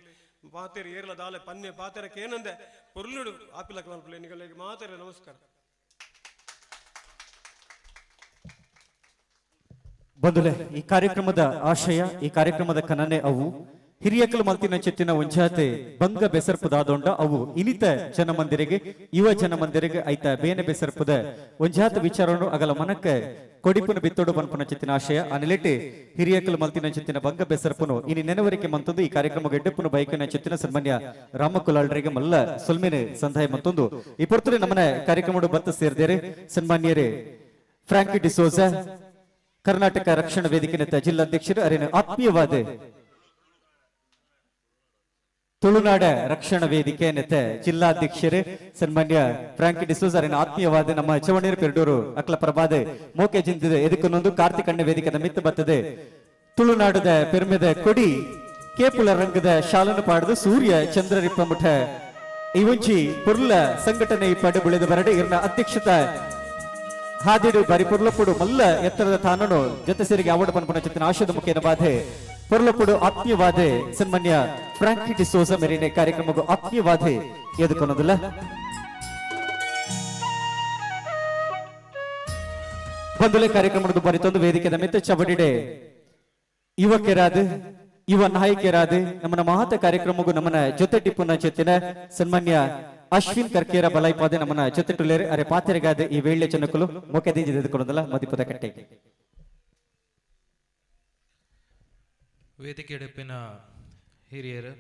ಪಾತೆರ್ ಏರ್ಲ ದಾಲೆ ಪನ್ನೆ ಪಾತೆರಕ್ಕೆ ಏನಂದೆ ಪೊರ್ಲುಡು ಆಪಿಲಕ್ಕೆ ಮಲ್ಪಲೆ ನಿಗಲಿಗೆ ಮಾತೇರ ನಮಸ್ಕಾರ ಬಂಧುಲೆ ಈ ಕಾರ್ಯಕ್ರಮದ ಆಶಯ ಈ ಕಾರ್ಯಕ್ರಮದ ಕನನೆ ಅವು ಹಿರಿಯಕಲು ಮಲ್ತಿನ ಚೆತ್ತಿನ ಒಂಜಾತೆ ಬಂಗ ಬೆಸರ್ಪುದಾದೊಂಡ ಅವು ಇನಿತ ಜನಮಂದಿರಿಗೆ ಯುವ ಜನಮಂದಿರಿಗೆ ಐತ ಬೇನೆ ಬೆಸರ್ಪುದ ಒಂಜಾತ ವಿಚಾರವನ್ನು ಅಗಲ ಮನಕ್ಕೆ ಕೊಡಿಪುನ ಬಿತ್ತೋಡು ಬನ್ಪುನ ಚೆತ್ತಿನ ಆಶಯ ಅನಿಲೆಟೆ ಹಿರಿಯಕಲು ಮಲ್ತಿನ ಚೆತ್ತಿನ ಬಂಗ ಬೆಸರ್ಪುನು ಇನಿ ನೆನವರಿಕೆ ಮಂತೊಂದು ಈ ಕಾರ್ಯಕ್ರಮ ಗೆಡ್ಡಪ್ಪುನ ಬೈಕಿನ ಚೆತ್ತಿನ ಸನ್ಮಾನ್ಯ ರಾಮಕುಲಾಳ್ರಿಗೆ ಮಲ್ಲ ಸೊಲ್ಮೇನೆ ಸಂದಾಯ ಮಂತೊಂದು ಈ ಪೊರ್ತುಲೆ ನಮ್ಮನ ಕಾರ್ಯಕ್ರಮ ಬತ್ತ ಸೇರ್ದೇರೆ ಸನ್ಮಾನ್ಯರೇ ಫ್ರಾಂಕಿ ಡಿಸೋಜ ಕರ್ನಾಟಕ ರಕ್ಷಣಾ ವೇದಿಕೆ ನೆತ್ತ ಜಿಲ್ಲಾಧ್ಯಕ್ಷರು ಅರೇನು ಆತ್ಮೀಯವಾದ ತುಳುನಾಡ ರಕ್ಷಣಾ ವೇದಿಕೆ ನೆತ್ತ ಜಿಲ್ಲಾಧ್ಯಕ್ಷರು ಸನ್ಮಾನ್ಯ ಫ್ರಾಂಕಿ ಡಿಸೋಜ್ ಆತ್ಮೀಯವಾದ ನಮ್ಮ ಚವಣೀರು ಪೆರ್ಡೂರು ಅಕ್ಲ ಪ್ರಭಾದ ಮೋಕೆ ಜಿಂದಿದೆ ಇದಕ್ಕೊಂದೊಂದು ಕಾರ್ತಿಕಣ್ಣ ವೇದಿಕೆ ಮಿತ್ತ ಬತ್ತದೆ ತುಳುನಾಡದ ಪೆರ್ಮೆದ ಕೊಡಿ ಕೇಪುಲ ರಂಗದ ಶಾಲನು ಪಾಡದು ಸೂರ್ಯ ಚಂದ್ರರಿಪ್ಪ ಮುಠ ಇವೊಂಜಿ ಪುರ್ಲ ಸಂಘಟನೆ ಪಡೆ ಬೆಳೆದ ಬರಡೆ ಇರ್ನ ಅಧ್ಯಕ್ಷತ ಹಾದಿಡು ಬಾರಿ ಪುರ್ಲಪುಡು ಮಲ್ಲ ಎತ್ತರದ ತಾನನು ಜೊತೆ ಸೇರಿಗೆ ಆವಡ ಪನ್ಪನ ಚಿತ್ತಿನ ಆಶಯದ ಮುಖೇನ ಬಾಧೆ ಪುರ್ಲಪುಡು ಆತ್ಮೀಯವಾದೆ ಸನ್ಮಾನ್ಯ ಫ್ರಾಂಕಿ ಡಿಸೋಜ ಮೇರಿನ ಕಾರ್ಯಕ್ರಮಕ್ಕೂ ಆತ್ಮೀಯವಾದೆ ಎದುಕೊನ್ನೋದಿಲ್ಲ. ಬಂದುಲೆ ಕಾರ್ಯಕ್ರಮದ ಬರಿತೊಂದು ವೇದಿಕೆದ ಮಿತ್ತ ಚಬಡಿಡೆ ಯುವಕರಾದ ಯುವ ನಾಯಕರಾದ ನಮ್ಮನ ಮಹತ ಕಾರ್ಯಕ್ರಮಕ್ಕೂ ನಮ್ಮನ ಜೊತೆ ಟಿಪ್ಪುನ ಚೆತ್ತಿನ ಸನ್ಮಾನ್ಯ ಅಶ್ವಿನ್ ಕರ್ಕೇರ ಬಲೈಪಾದೆ ನಮ್ಮನ ಜೊತೆ ಟುಲೇರೆ ಅರೆ ಪಾತೆರೆಗಾದ ಈ ವೇಳೆ ಜನಕಲು ಮೊಕೆದಿಂದ ಎದುಕೊನ್ನೋದಿಲ್ಲ ಮದಿಪದ ಕಟ್ಟೆಗೆ ವೇದಿಕೆ ಡೆಪ್ಪಿನ ಹಿರಿಯರು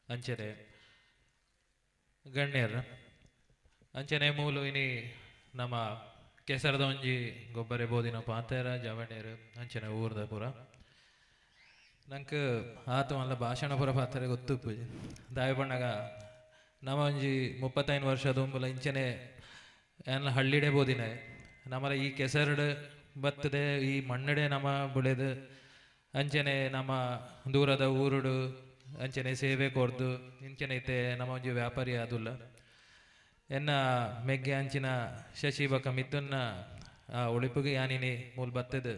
ಅಂಚನೆ ಗಣ್ಯರು ಅಂಚನೆ ಮೂಲು ಇನಿ ನಮ್ಮ ಕೆಸರದ ಒಂಜಿ ಗೊಬ್ಬರ ಬೋದಿನ ಪಾತೆರ ಜವಣ್ಯರು ಅಂಚನೆ ಊರ್ದ ಪುರ ನಂಗೆ ಆತು ಮಲ್ಲ ಭಾಷಣ ಪುರ ಪಾತ್ರೆ ಗೊತ್ತು ದಾಯ ಬಣ್ಣಗ ನಮ್ಮ ಒಂಜಿ 35 ವರ್ಷದ ಒಂಬುಲ ಇಂಚನೆ ಎಲ್ಲ ಹಳ್ಳಿಡೆ ಬೋದಿನ ನಮ್ಮರ ಈ ಕೆಸರಡು ಬತ್ತದೆ ಈ ಮಣ್ಣಡೆ ನಮ್ಮ ಬುಳೆದು ಅಂಚನೆ ನಮ್ಮ ದೂರದ ಊರುಡು ಅಂಚನೆ ಸೇವೆ ಕೊರ್ದು ಇಂಚನೆ ಐತೆ ನಮ್ಮ ಒಂಜಿ ವ್ಯಾಪಾರಿ ಆದುಲ್ಲ ಎನ್ನ ಮೆಗ್ಗೆ ಅಂಚಿನ ಶಶಿ ಬಕ ಮಿತ್ತುನ್ನ ಆ ಉಳಿಪುಗೆ ಯಾನಿನಿ ಮೂಲ್ ಬತ್ತದ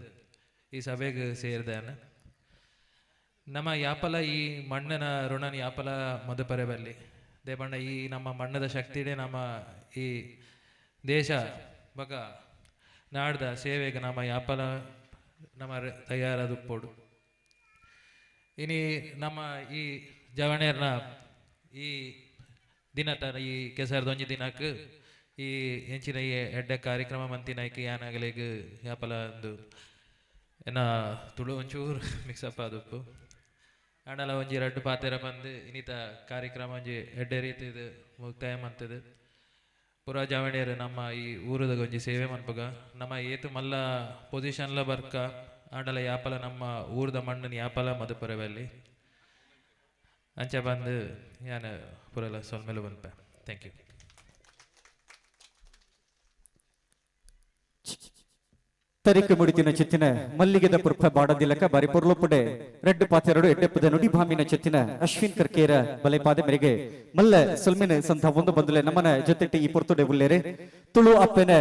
ಈ ಸಭೆಗೆ ಸೇರಿದಾನ ನಮ್ಮ ಯಾಪಲ ಈ ಮಣ್ಣನ ಋಣನ ಯಾಪಲ ಮಧುಪರೆ ಬಲ್ಲಿ ದೇವಣ್ಣ ಈ ನಮ್ಮ ಮಣ್ಣದ ಶಕ್ತಿಡೆ ನಮ್ಮ ಈ ದೇಶ ಬಗ ನಾಡ್ದ ಸೇವೆಗೆ ನಮ್ಮ ಯಾಪಲ ನಮ್ಮ ತಯಾರಾದ ಉಪ್ಪೋಡು ಇನಿ ನಮ್ಮ ಈ ಜವಣೆರ್ನ ಈ ದಿನ ಈ ಕೆಸರದೊಂಜಿ ದಿನಕ್ಕೆ ಈ ಹೆಂಚಿನ ಈ ಎಡ್ಡೆ ಕಾರ್ಯಕ್ರಮ ಮಂತಿನಾಯ್ಕೆ ಯಾನಾಗಲಿಗೆ ಯಾಪಲ ಒಂದು ಏನ ತುಳು ಒಂಚೂರು ಮಿಕ್ಸಪ್ ಆದಪ್ಪು ಅಣ್ಣಲ ಒಂಜಿ 2 ಪಾತೆರ ಬಂದು ಇನ್ನಿತ ಕಾರ್ಯಕ್ರಮ ಒಂಜಿ ಎಡ್ಡೆ ರೀತಿದು ಮುಕ್ತಾಯ ಮಂತದು ಪುರ ಜವಣಿಯರು ನಮ್ಮ ಈ ಊರದಾಗ ಒಂಜಿ ಸೇವೆ ಮನ್ಪಗ ನಮ್ಮ ಏತು ಮಲ್ಲ ಪೊಸಿಷನ್ಲ ಬರ್ಕ ಆಂಡಲ ಯಾಪಲ ನಮ್ಮ ಊರದ ಮಣ್ಣನ ಯಾಪಲ ಮಧುಪುರವಲ್ಲಿ ಅಂಚ ಬಂದು ಯಾನು ಪುರಲ್ಲ ಸೊಲ್ಮೇಲೆ ಬಂದ್ಪ. Thank you. ತರಿಕೆ ಮುಡಿತಿನ ಚೆತ್ತಿನ ಮಲ್ಲಿಗೆದ ಪುರ್ಪ ಬಾಡದಿಲಕ ಬಾರಿ ಪುರ್ಲೊಪ್ಪುಡೆ ರೆಡ್ ಪಾತೆರಡು ಎಡ್ಡೆಪ್ಪದ ನುಡಿ ಭಾಮಿನ ಚೆತ್ತಿನ ಅಶ್ವಿನ್ ಕರ್ಕೇರ ಬಲೈಪಾದೆ ಮೇರೆಗೆ ಮಲ್ಲ ಸೊಲ್ಮಿನ ಸಂತ ಒಂದು ಬಂದುಲೆ ನಮ್ಮನ ಜೊತೆಟ್ಟಿ ಈ ಪುರ್ತುಡೆ ಉಲ್ಲೇರೆ ತುಳು ಅಪ್ಪೆನ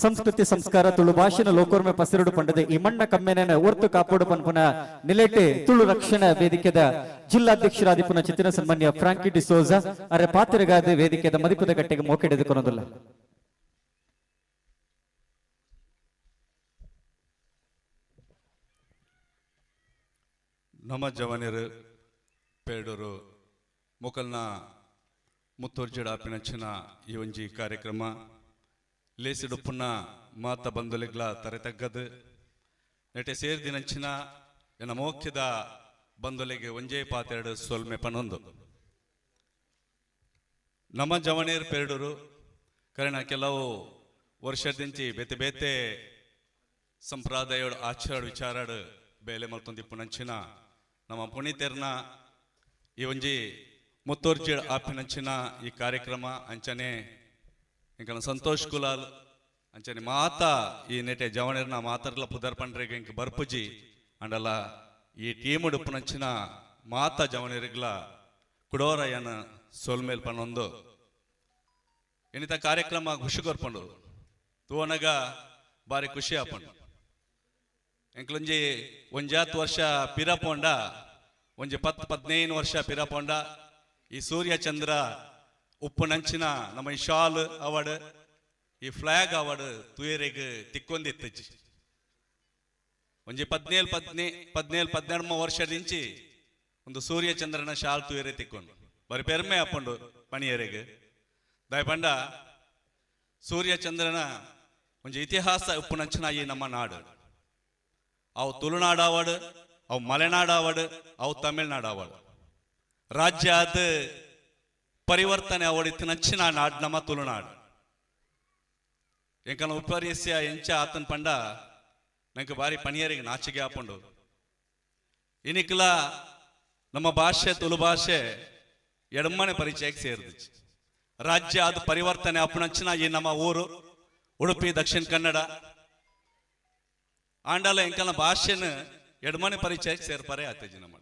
ಸಂಸ್ಕೃತಿ ಸಂಸ್ಕಾರ ತುಳು ಭಾಷೆನ ಲೋಕೋರ್ಮೆ ಪಸಿರುಡು ಪಂಡದೆ ಈ ಮಣ್ಣ ಕಮ್ಮೆನ ಒರ್ತು ಕಾಪಾಡು ಪನ್ಪುನ ನಿಲೇಟೆ ತುಳು ರಕ್ಷಣಾ ವೇದಿಕೆದ ಜಿಲ್ಲಾಧ್ಯಕ್ಷರಾದಿಪುನ ಚಿತ್ತಿನ ಸನ್ಮಾನ್ಯ ಫ್ರಾಂಕಿ ಡಿಸೋಜ ಅರೆ ಪಾತೆರೆಗಾದ ವೇದಿಕೆದ ಮದಿಪದ ಗಟ್ಟೆಗೆ ಮೋಕೆಡೆದುಕೊನ್ನೋದಿಲ್ಲ. ನಮ್ಮ ಜವನಿರು ಪೇಡೂರು ಮೊಕಲ್ನ ಮುತ್ತೂರ್ಜಡ ಪಿನಚ್ಚಿನ ಈ ಒಂಜಿ ಕಾರ್ಯಕ್ರಮ ಲೇಸಿಡು ಪುನ್ನ ಮಾತ ಬಂಧುಲೆಗ್ಲ ತರೆತಗ್ಗದು ನೆಟೆ ಸೇರಿದಿನಂಚಿನ ಎನ್ನ ಮೋಖ್ಯದ ಬಂಧುಲೆಗೆ ಒಂಜೇ ಪಾತೆರಡು ಸೊಲ್ಮೆ ಪನೊಂದು ನಮ್ಮ ಜವನಿರು ಪೇಡೂರು ಕಾರಣ ಕೆಲವು ವರ್ಷದಿಂಚಿ ಬೇತೆ ಬೇತೆ ಸಂಪ್ರದಾಯ ಆಚಾರ ವಿಚಾರಡು ಬೇಲೆ ಮಲ್ತೊಂದಿ ಪುನಂಚಿನ ನಮ್ಮ ಪುನೀತೆರ್ನ ಈ ಒಂಜಿ ಮುತ್ತೋರ್ಜಿ ಆಪಿನಂಚಿನ ಈ ಕಾರ್ಯಕ್ರಮ ಅಂಚನೆ ಇಂಕ ಸಂತೋಷ್ ಕುಲಾಲ್ ಅಂಚನೆ ಮಾತ ಈ ನೆಟೆ ಜವಣರ್ನ ಮಾತರ್ಲ ಪುದರ್ ಪಂಡ್ರೆಗೆ ಇಂಕ ಬರ್ಪುಜಿ ಅಂಡಲ ಈ ಟೀಮ್ ಉಡುಪುನಂಚಿನ ಮಾತ ಜವಣರಿಗ್ಲ ಕುಡೋರಯ್ಯನ ಸೋಲ್ಮೇಲ್ ಪನ್ನೊಂದು ಇನ್ನಿತ ಕಾರ್ಯಕ್ರಮ ಖುಷಿ ಕೊರ್ಪಂಡು ತೂವನಗ ಬಾರಿ ಖುಷಿ ಆಪಂಡು ಎಂಕ್ಲೊಂಜಿ ಒಂಜಾತ್ ವರ್ಷ ಪಿರಪೋಂಡ ಒಂಜಿ 10-15 ವರ್ಷ ಪಿರಪೋಂಡ ಈ ಸೂರ್ಯ ಚಂದ್ರ ಉಪ್ಪುನಂಚಿನ ನಮ್ಮ ಈ ಶಾಲ್ ಅವಾರ್ಡ್ ಈ ಫ್ಲಾಗ್ ಅವಾರ್ಡ್ ತುಯರೆಗೆ ತಿಕ್ಕೊಂದಿತ್ತಜ್ಜಿ ಒಂಜಿ 17-12 ವರ್ಷದಿಂಚಿ ಒಂದು ಸೂರ್ಯ ಚಂದ್ರನ ಶಾಲ್ ತುಯರೆ ತಿಕ್ಕೊಂಡು ಬರೀ ಪೆರ್ಮೆ ಹಾಕೊಂಡು ಪಣಿಯರೆಗೆ ದಯಪಂಡ ಸೂರ್ಯ ಚಂದ್ರನ ಒಂಜಿ ಇತಿಹಾಸ ಉಪ್ಪುನಂಚಿನ ಈ ನಮ್ಮ ನಾಡು ಅವು ತುಳುನಾಡು ಆವಾಡು ಅವು ಮಲೆನಾಡು ಆವಾಡು ಅವು ತಮಿಳ್ನಾಡು ಆವಾಡು ರಾಜ್ಯ ಆದ ಪರಿವರ್ತನೆ ಅವಡಿತ್ತು ನಚ್ಚಿನ ನಾಡು ನಮ್ಮ ತುಳುನಾಡು ಎಂಕನ ಉಪರ್ಯಸ್ಯ ಎಂಚ ಆತನ್ ಪಂಡ ನಂಗೆ ಬಾರಿ ಪಣಿಯರಿಗೆ ನಾಚಿಗೆ ಹಾಕೊಂಡು ಇನಿಕ್ಲ ನಮ್ಮ ಭಾಷೆ ತುಳು ಭಾಷೆ ಎಡಮ್ಮನೆ ಪರಿಚಯಕ್ಕೆ ಸೇರಿದಿಚ್ಚು ರಾಜ್ಯ ಆದ ಪರಿವರ್ತನೆ ಅಪ್ಪನಚ್ಚಿನ ಈ ನಮ್ಮ ಊರು ಉಡುಪಿ ದಕ್ಷಿಣ ಕನ್ನಡ ಆಂಡಲ ಎಂಕಲ್ನ ಭಾಷೆನ ಎಡಮನೆ ಪರಿಚಯಕ್ಕೆ ಸೇರ್ಪಾರೆ ಆತಜಿ ನಮ್ಮ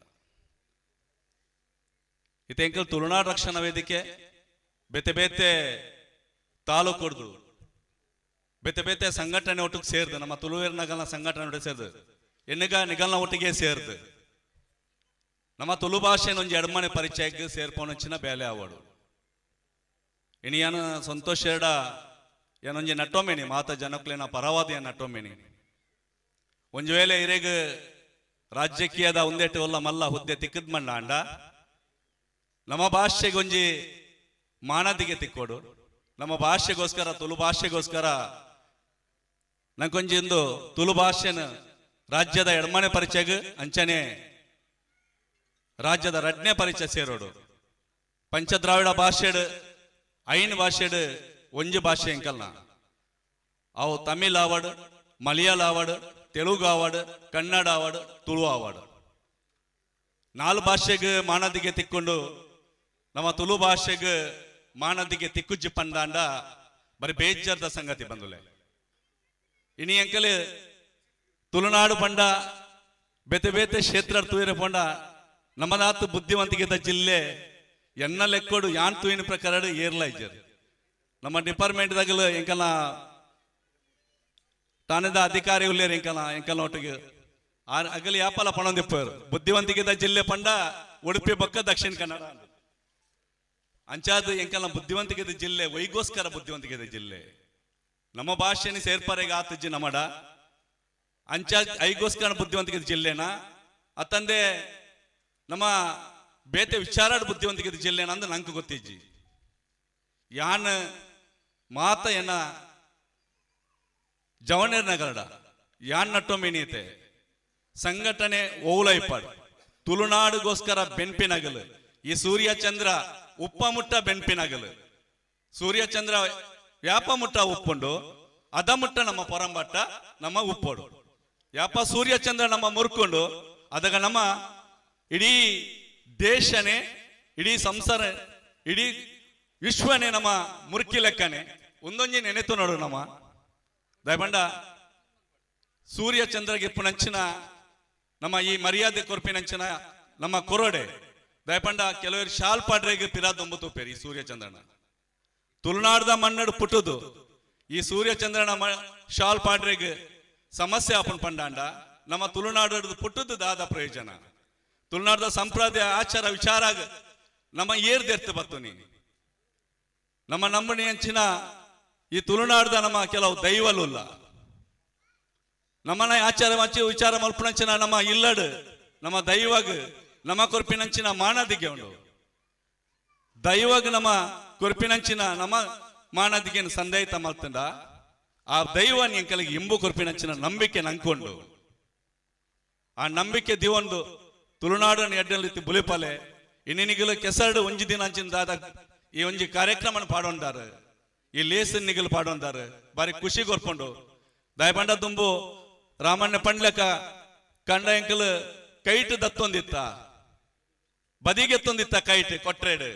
ಇತ ಎಂಕಲ್ ತುಳುನಾಡು ರಕ್ಷಣಾ ವೇದಿಕೆ ಬೇತೆ ಬೇತೆ ತಾಲೂಕು ಬೇತೆ ಬೇತೆ ಸಂಘಟನೆ ಒಟ್ಟಿಗೆ ಸೇರಿದು ನಮ್ಮ ತುಳುವೇರು ನಗಲ್ನ ಸಂಘಟನೆ ಒಟ್ಟಿಗೆ ಸೇರಿದು ಎನ್ನಗ ನಿಗಲ್ನ ಒಟ್ಟಿಗೆ ಸೇರಿದು ನಮ್ಮ ತುಳು ಭಾಷೆನ ಒಂಜಿ ಎಡಮನೆ ಪರಿಚಯಕ್ಕೆ ಸೇರ್ಪೋನಚ್ಚಿನ ಬೇಲೆ ಆವಡು ಇನಿ ಏನು ಸಂತೋಷ ಎರಡ ಏನೊಂಜಿ ನಟ್ಟೊಮ್ಮೆನಿ ಮಾತ ಜನಕ್ಲೇನ ಪರವಾದಿಯ ನಟ್ಟೊಮ್ಮೆನಿ ಒಂಜಿ ವೇಳೆ ಇರೇಗ ರಾಜಕೀಯದ ಒಂದೇಟು ಒಲ್ಲ ಮಲ್ಲ ಹುದ್ದೆ ತಿಕ್ಕದ್ ಮಣ್ಣ ಅಂಡ ನಮ್ಮ ಭಾಷೆಗೆ ಒಂಜಿ ಮಾನದಿಗೆ ತಿಕ್ಕೋಡು ನಮ್ಮ ಭಾಷೆಗೋಸ್ಕರ ತುಳು ಭಾಷೆಗೋಸ್ಕರ ನಂಗೊಂಜಿ ಒಂದು ತುಳು ಭಾಷೆನ ರಾಜ್ಯದ ಎಡಮನೆ ಪರಿಚಯಗ ಅಂಚನೆ ರಾಜ್ಯದ ರಡ್ನೆ ಪರಿಚಯ ಸೇರೋಡು ಪಂಚದ್ರಾವಿಡ ಭಾಷೆಡ್ ಐನ್ ಭಾಷೆಡ್ ಒಂಜಿ ಭಾಷೆ ಎಂಕಲ್ನ ಅವು ತಮಿಳ್ ಆವಾಡ್ ಮಲಯಾಳ ಆವಾಡ್ ತೆಲುಗು ಆವಾಡ್ ಕನ್ನಡ ಆವಾಡ್ ತುಳು ಆವಾಡ್ 4 ಭಾಷೆಗೆ ಮಾನದಿಗೆ ತಿಕ್ಕೊಂಡು ನಮ್ಮ ತುಳು ಭಾಷೆಗೆ ಮಾನದಿಗೆ ತಿಕ್ಕುಜ್ಜಿ ಪಂದಾಂಡ ಬರೀ ಬೇಜಾರ್ದ ಸಂಗತಿ ಬಂದುಲೆ ಇನಿ ಅಂಕಲ್ ತುಳುನಾಡು ಪಂಡ ಬೇತೆ ಬೇತೆ ಕ್ಷೇತ್ರ ತೂಯಿರ ಪಂಡ ನಮ್ಮದಾತು ಬುದ್ಧಿವಂತಿಕೆದ ಜಿಲ್ಲೆ ಎನ್ನ ಲೆಕ್ಕೋಡು ಯಾನ್ ತೂಯಿನ ಪ್ರಕಾರ ಏರ್ಲ ಇಜ್ಜರು ನಮ್ಮ ಡಿಪಾರ್ಟ್ಮೆಂಟ್ದಾಗಲು ಎಂಕಲ್ನ ತಾನದ ಅಧಿಕಾರಿ ಉಳ್ಳೇರು ಎಂಕಲ್ನ ಒಟ್ಟಿಗೆ ಅಗಲಿ ಯಾಪಲ ಪಣೊಂದಿಪ್ಪರು ಬುದ್ಧಿವಂತಿಕೆದ ಜಿಲ್ಲೆ ಪಂಡ ಉಡುಪಿ ಬೊಕ್ಕ ದಕ್ಷಿಣ ಕನ್ನಡ ಅಂಚಾದ ಎಂಕಲ್ನ ಬುದ್ಧಿವಂತಿಕೆದ ಜಿಲ್ಲೆ ವೈಗೋಸ್ಕರ ಬುದ್ಧಿವಂತಿಕೆದ ಜಿಲ್ಲೆ ನಮ್ಮ ಭಾಷೆನ ಸೇರ್ಪರೆಗೆ ಆತಜ್ಜಿ ನಮ್ಮಡ ಅಂಚ ಐಗೋಸ್ಕರ ಬುದ್ಧಿವಂತಿಕೆದ ಜಿಲ್ಲೆನ ಅತ್ತಂದೆ ನಮ್ಮ ಬೇತೆ ವಿಚಾರಾಡ ಬುದ್ಧಿವಂತಿಕೆದ ಜಿಲ್ಲೆನ ಅಂದ್ರೆ ನಂಗೆ ಗೊತ್ತಿಜ್ಜಿ ಯಾನ್ ಮಾತ ಎನ್ನ ಜವನೇರ್ ನಗರಡ ಯಾನ್ ನಟ್ಟೊಮ್ಮಿನೀತೆ ಸಂಘಟನೆ ಓಲೈಪಾಡು ತುಳುನಾಡುಗೋಸ್ಕರ ಬೆನ್ಪಿನಗಲು ಈ ಸೂರ್ಯ ಚಂದ್ರ ಉಪ್ಪ ಮುಟ್ಟ ಬೆನ್ಪಿನಗಲು ಸೂರ್ಯ ಚಂದ್ರ ವ್ಯಾಪ ಮುಟ್ಟ ಉಪ್ಪುಂಡು ಅದ ಮುಟ್ಟ ನಮ್ಮ ಪೊರಂಬಟ್ಟ ನಮ್ಮ ಉಪ್ಪೋಡು ಯಾಪ ಸೂರ್ಯ ಚಂದ್ರ ನಮ್ಮ ಮುರ್ಕೊಂಡು ಅದಾಗ ನಮ್ಮ ಇಡೀ ದೇಶನೇ ಇಡೀ ಸಂಸಾರ ಇಡೀ ವಿಶ್ವನೇ ನಮ್ಮ ಮುರ್ಕಿ ಲೆಕ್ಕನೆ ಒಂದೊಂಜಿ ನೆನೆತು ನೋಡು ನಮ್ಮ ದಯಪಂಡ ಸೂರ್ಯ ಚಂದ್ರಗೆ ಪುನಂಚಿನ ನಮ್ಮ ಈ ಮರ್ಯಾದೆ ಕೊರ್ಪಿನಂಚಿನ ನಮ್ಮ ಕೊರಡೆ ದಯಪಂಡ ಕೆಲವರು ಶಾಲ್ ಪಾಡ್ರೆಗೆ ಪಿರಾದೊಂಬತ್ತು ಪೇರಿ ಈ ಸೂರ್ಯ ಚಂದ್ರನ ತುಳುನಾಡ್ದ ಮಣ್ಣಡು ಪುಟ್ಟುದು ಈ ಸೂರ್ಯ ಚಂದ್ರನ ಶಾಲ್ ಪಾಡ್ರೆಗೆ ಸಮಸ್ಯೆ ಆಪನ್ ಪಂಡಾಂಡ ನಮ್ಮ ತುಳುನಾಡು ಪುಟ್ಟುದು ದಾದ ಪ್ರಯೋಜನ ತುಳುನಾಡ್ದ ಸಂಪ್ರದಾಯ ಆಚಾರ ವಿಚಾರ ನಮ್ಮ ಏರ್ದೆರ್ತು ಬತ್ತು ನೀ ನಮ್ಮ ನಂಬಣಿ ಅಂಚಿನ ಈ ತುಳುನಾಡ್ದ ನಮ್ಮ ಕೆಲವು ದೈವಲುಲ್ಲ ನಮ್ಮನ ಆಚಾರ ಮಚ್ಚಿ ವಿಚಾರ ಮಲ್ಪನಂಚಿನ ನಮ್ಮ ಇಲ್ಲಡ್ ನಮ್ಮ ದೈವಗ್ ನಮ್ಮ ಕೊರ್ಪಿನಂಚಿನ ಮಾನದಿಗೆ ಉಂಡು ದೈವಗ್ ನಮ್ಮ ಕೊರ್ಪಿನಂಚಿನ ನಮ್ಮ ಮಾನದಿಗೆ ಸಂದೇಹಿತ ಮಲ್ತಂಡ ಆ ದೈವ ಎಂಕಲಿಗೆ ಇಂಬು ಕೊರ್ಪಿನಂಚಿನ ನಂಬಿಕೆ ನಂಕೊಂಡು ಆ ನಂಬಿಕೆ ದಿವೊಂದು ತುಳುನಾಡು ಎಡ್ಡಲಿತ್ತು ಬುಲಿಪಲೆ ಇನ್ನಿನಿಗಲು ಕೆಸರಡು ಒಂಜಿ ದಿನ ಅಂಚಿನ ದಾದ ಈ ಒಂಜಿ ಕಾರ್ಯಕ್ರಮ ಪಾಡೊಂಡಾರು ಈ ಲೇಸನ್ ನಿಗಲು ಪಾಡೊಂಡಾರು ಬಾರಿ ಖುಷಿ ಕೊರ್ಕೊಂಡು ದಯಪಂಡ ತುಂಬು ರಾಮಣ್ಣ ಪಂಡ್ಲಕ ಕಂಡ ಎಂಕಲ್ ಕೈಟ್ ದತ್ತೊಂದಿತ್ತ ಬದಿಗೆತ್ತೊಂದಿತ್ತ ಕೈಟ್ ಕೊಟ್ರೇಡು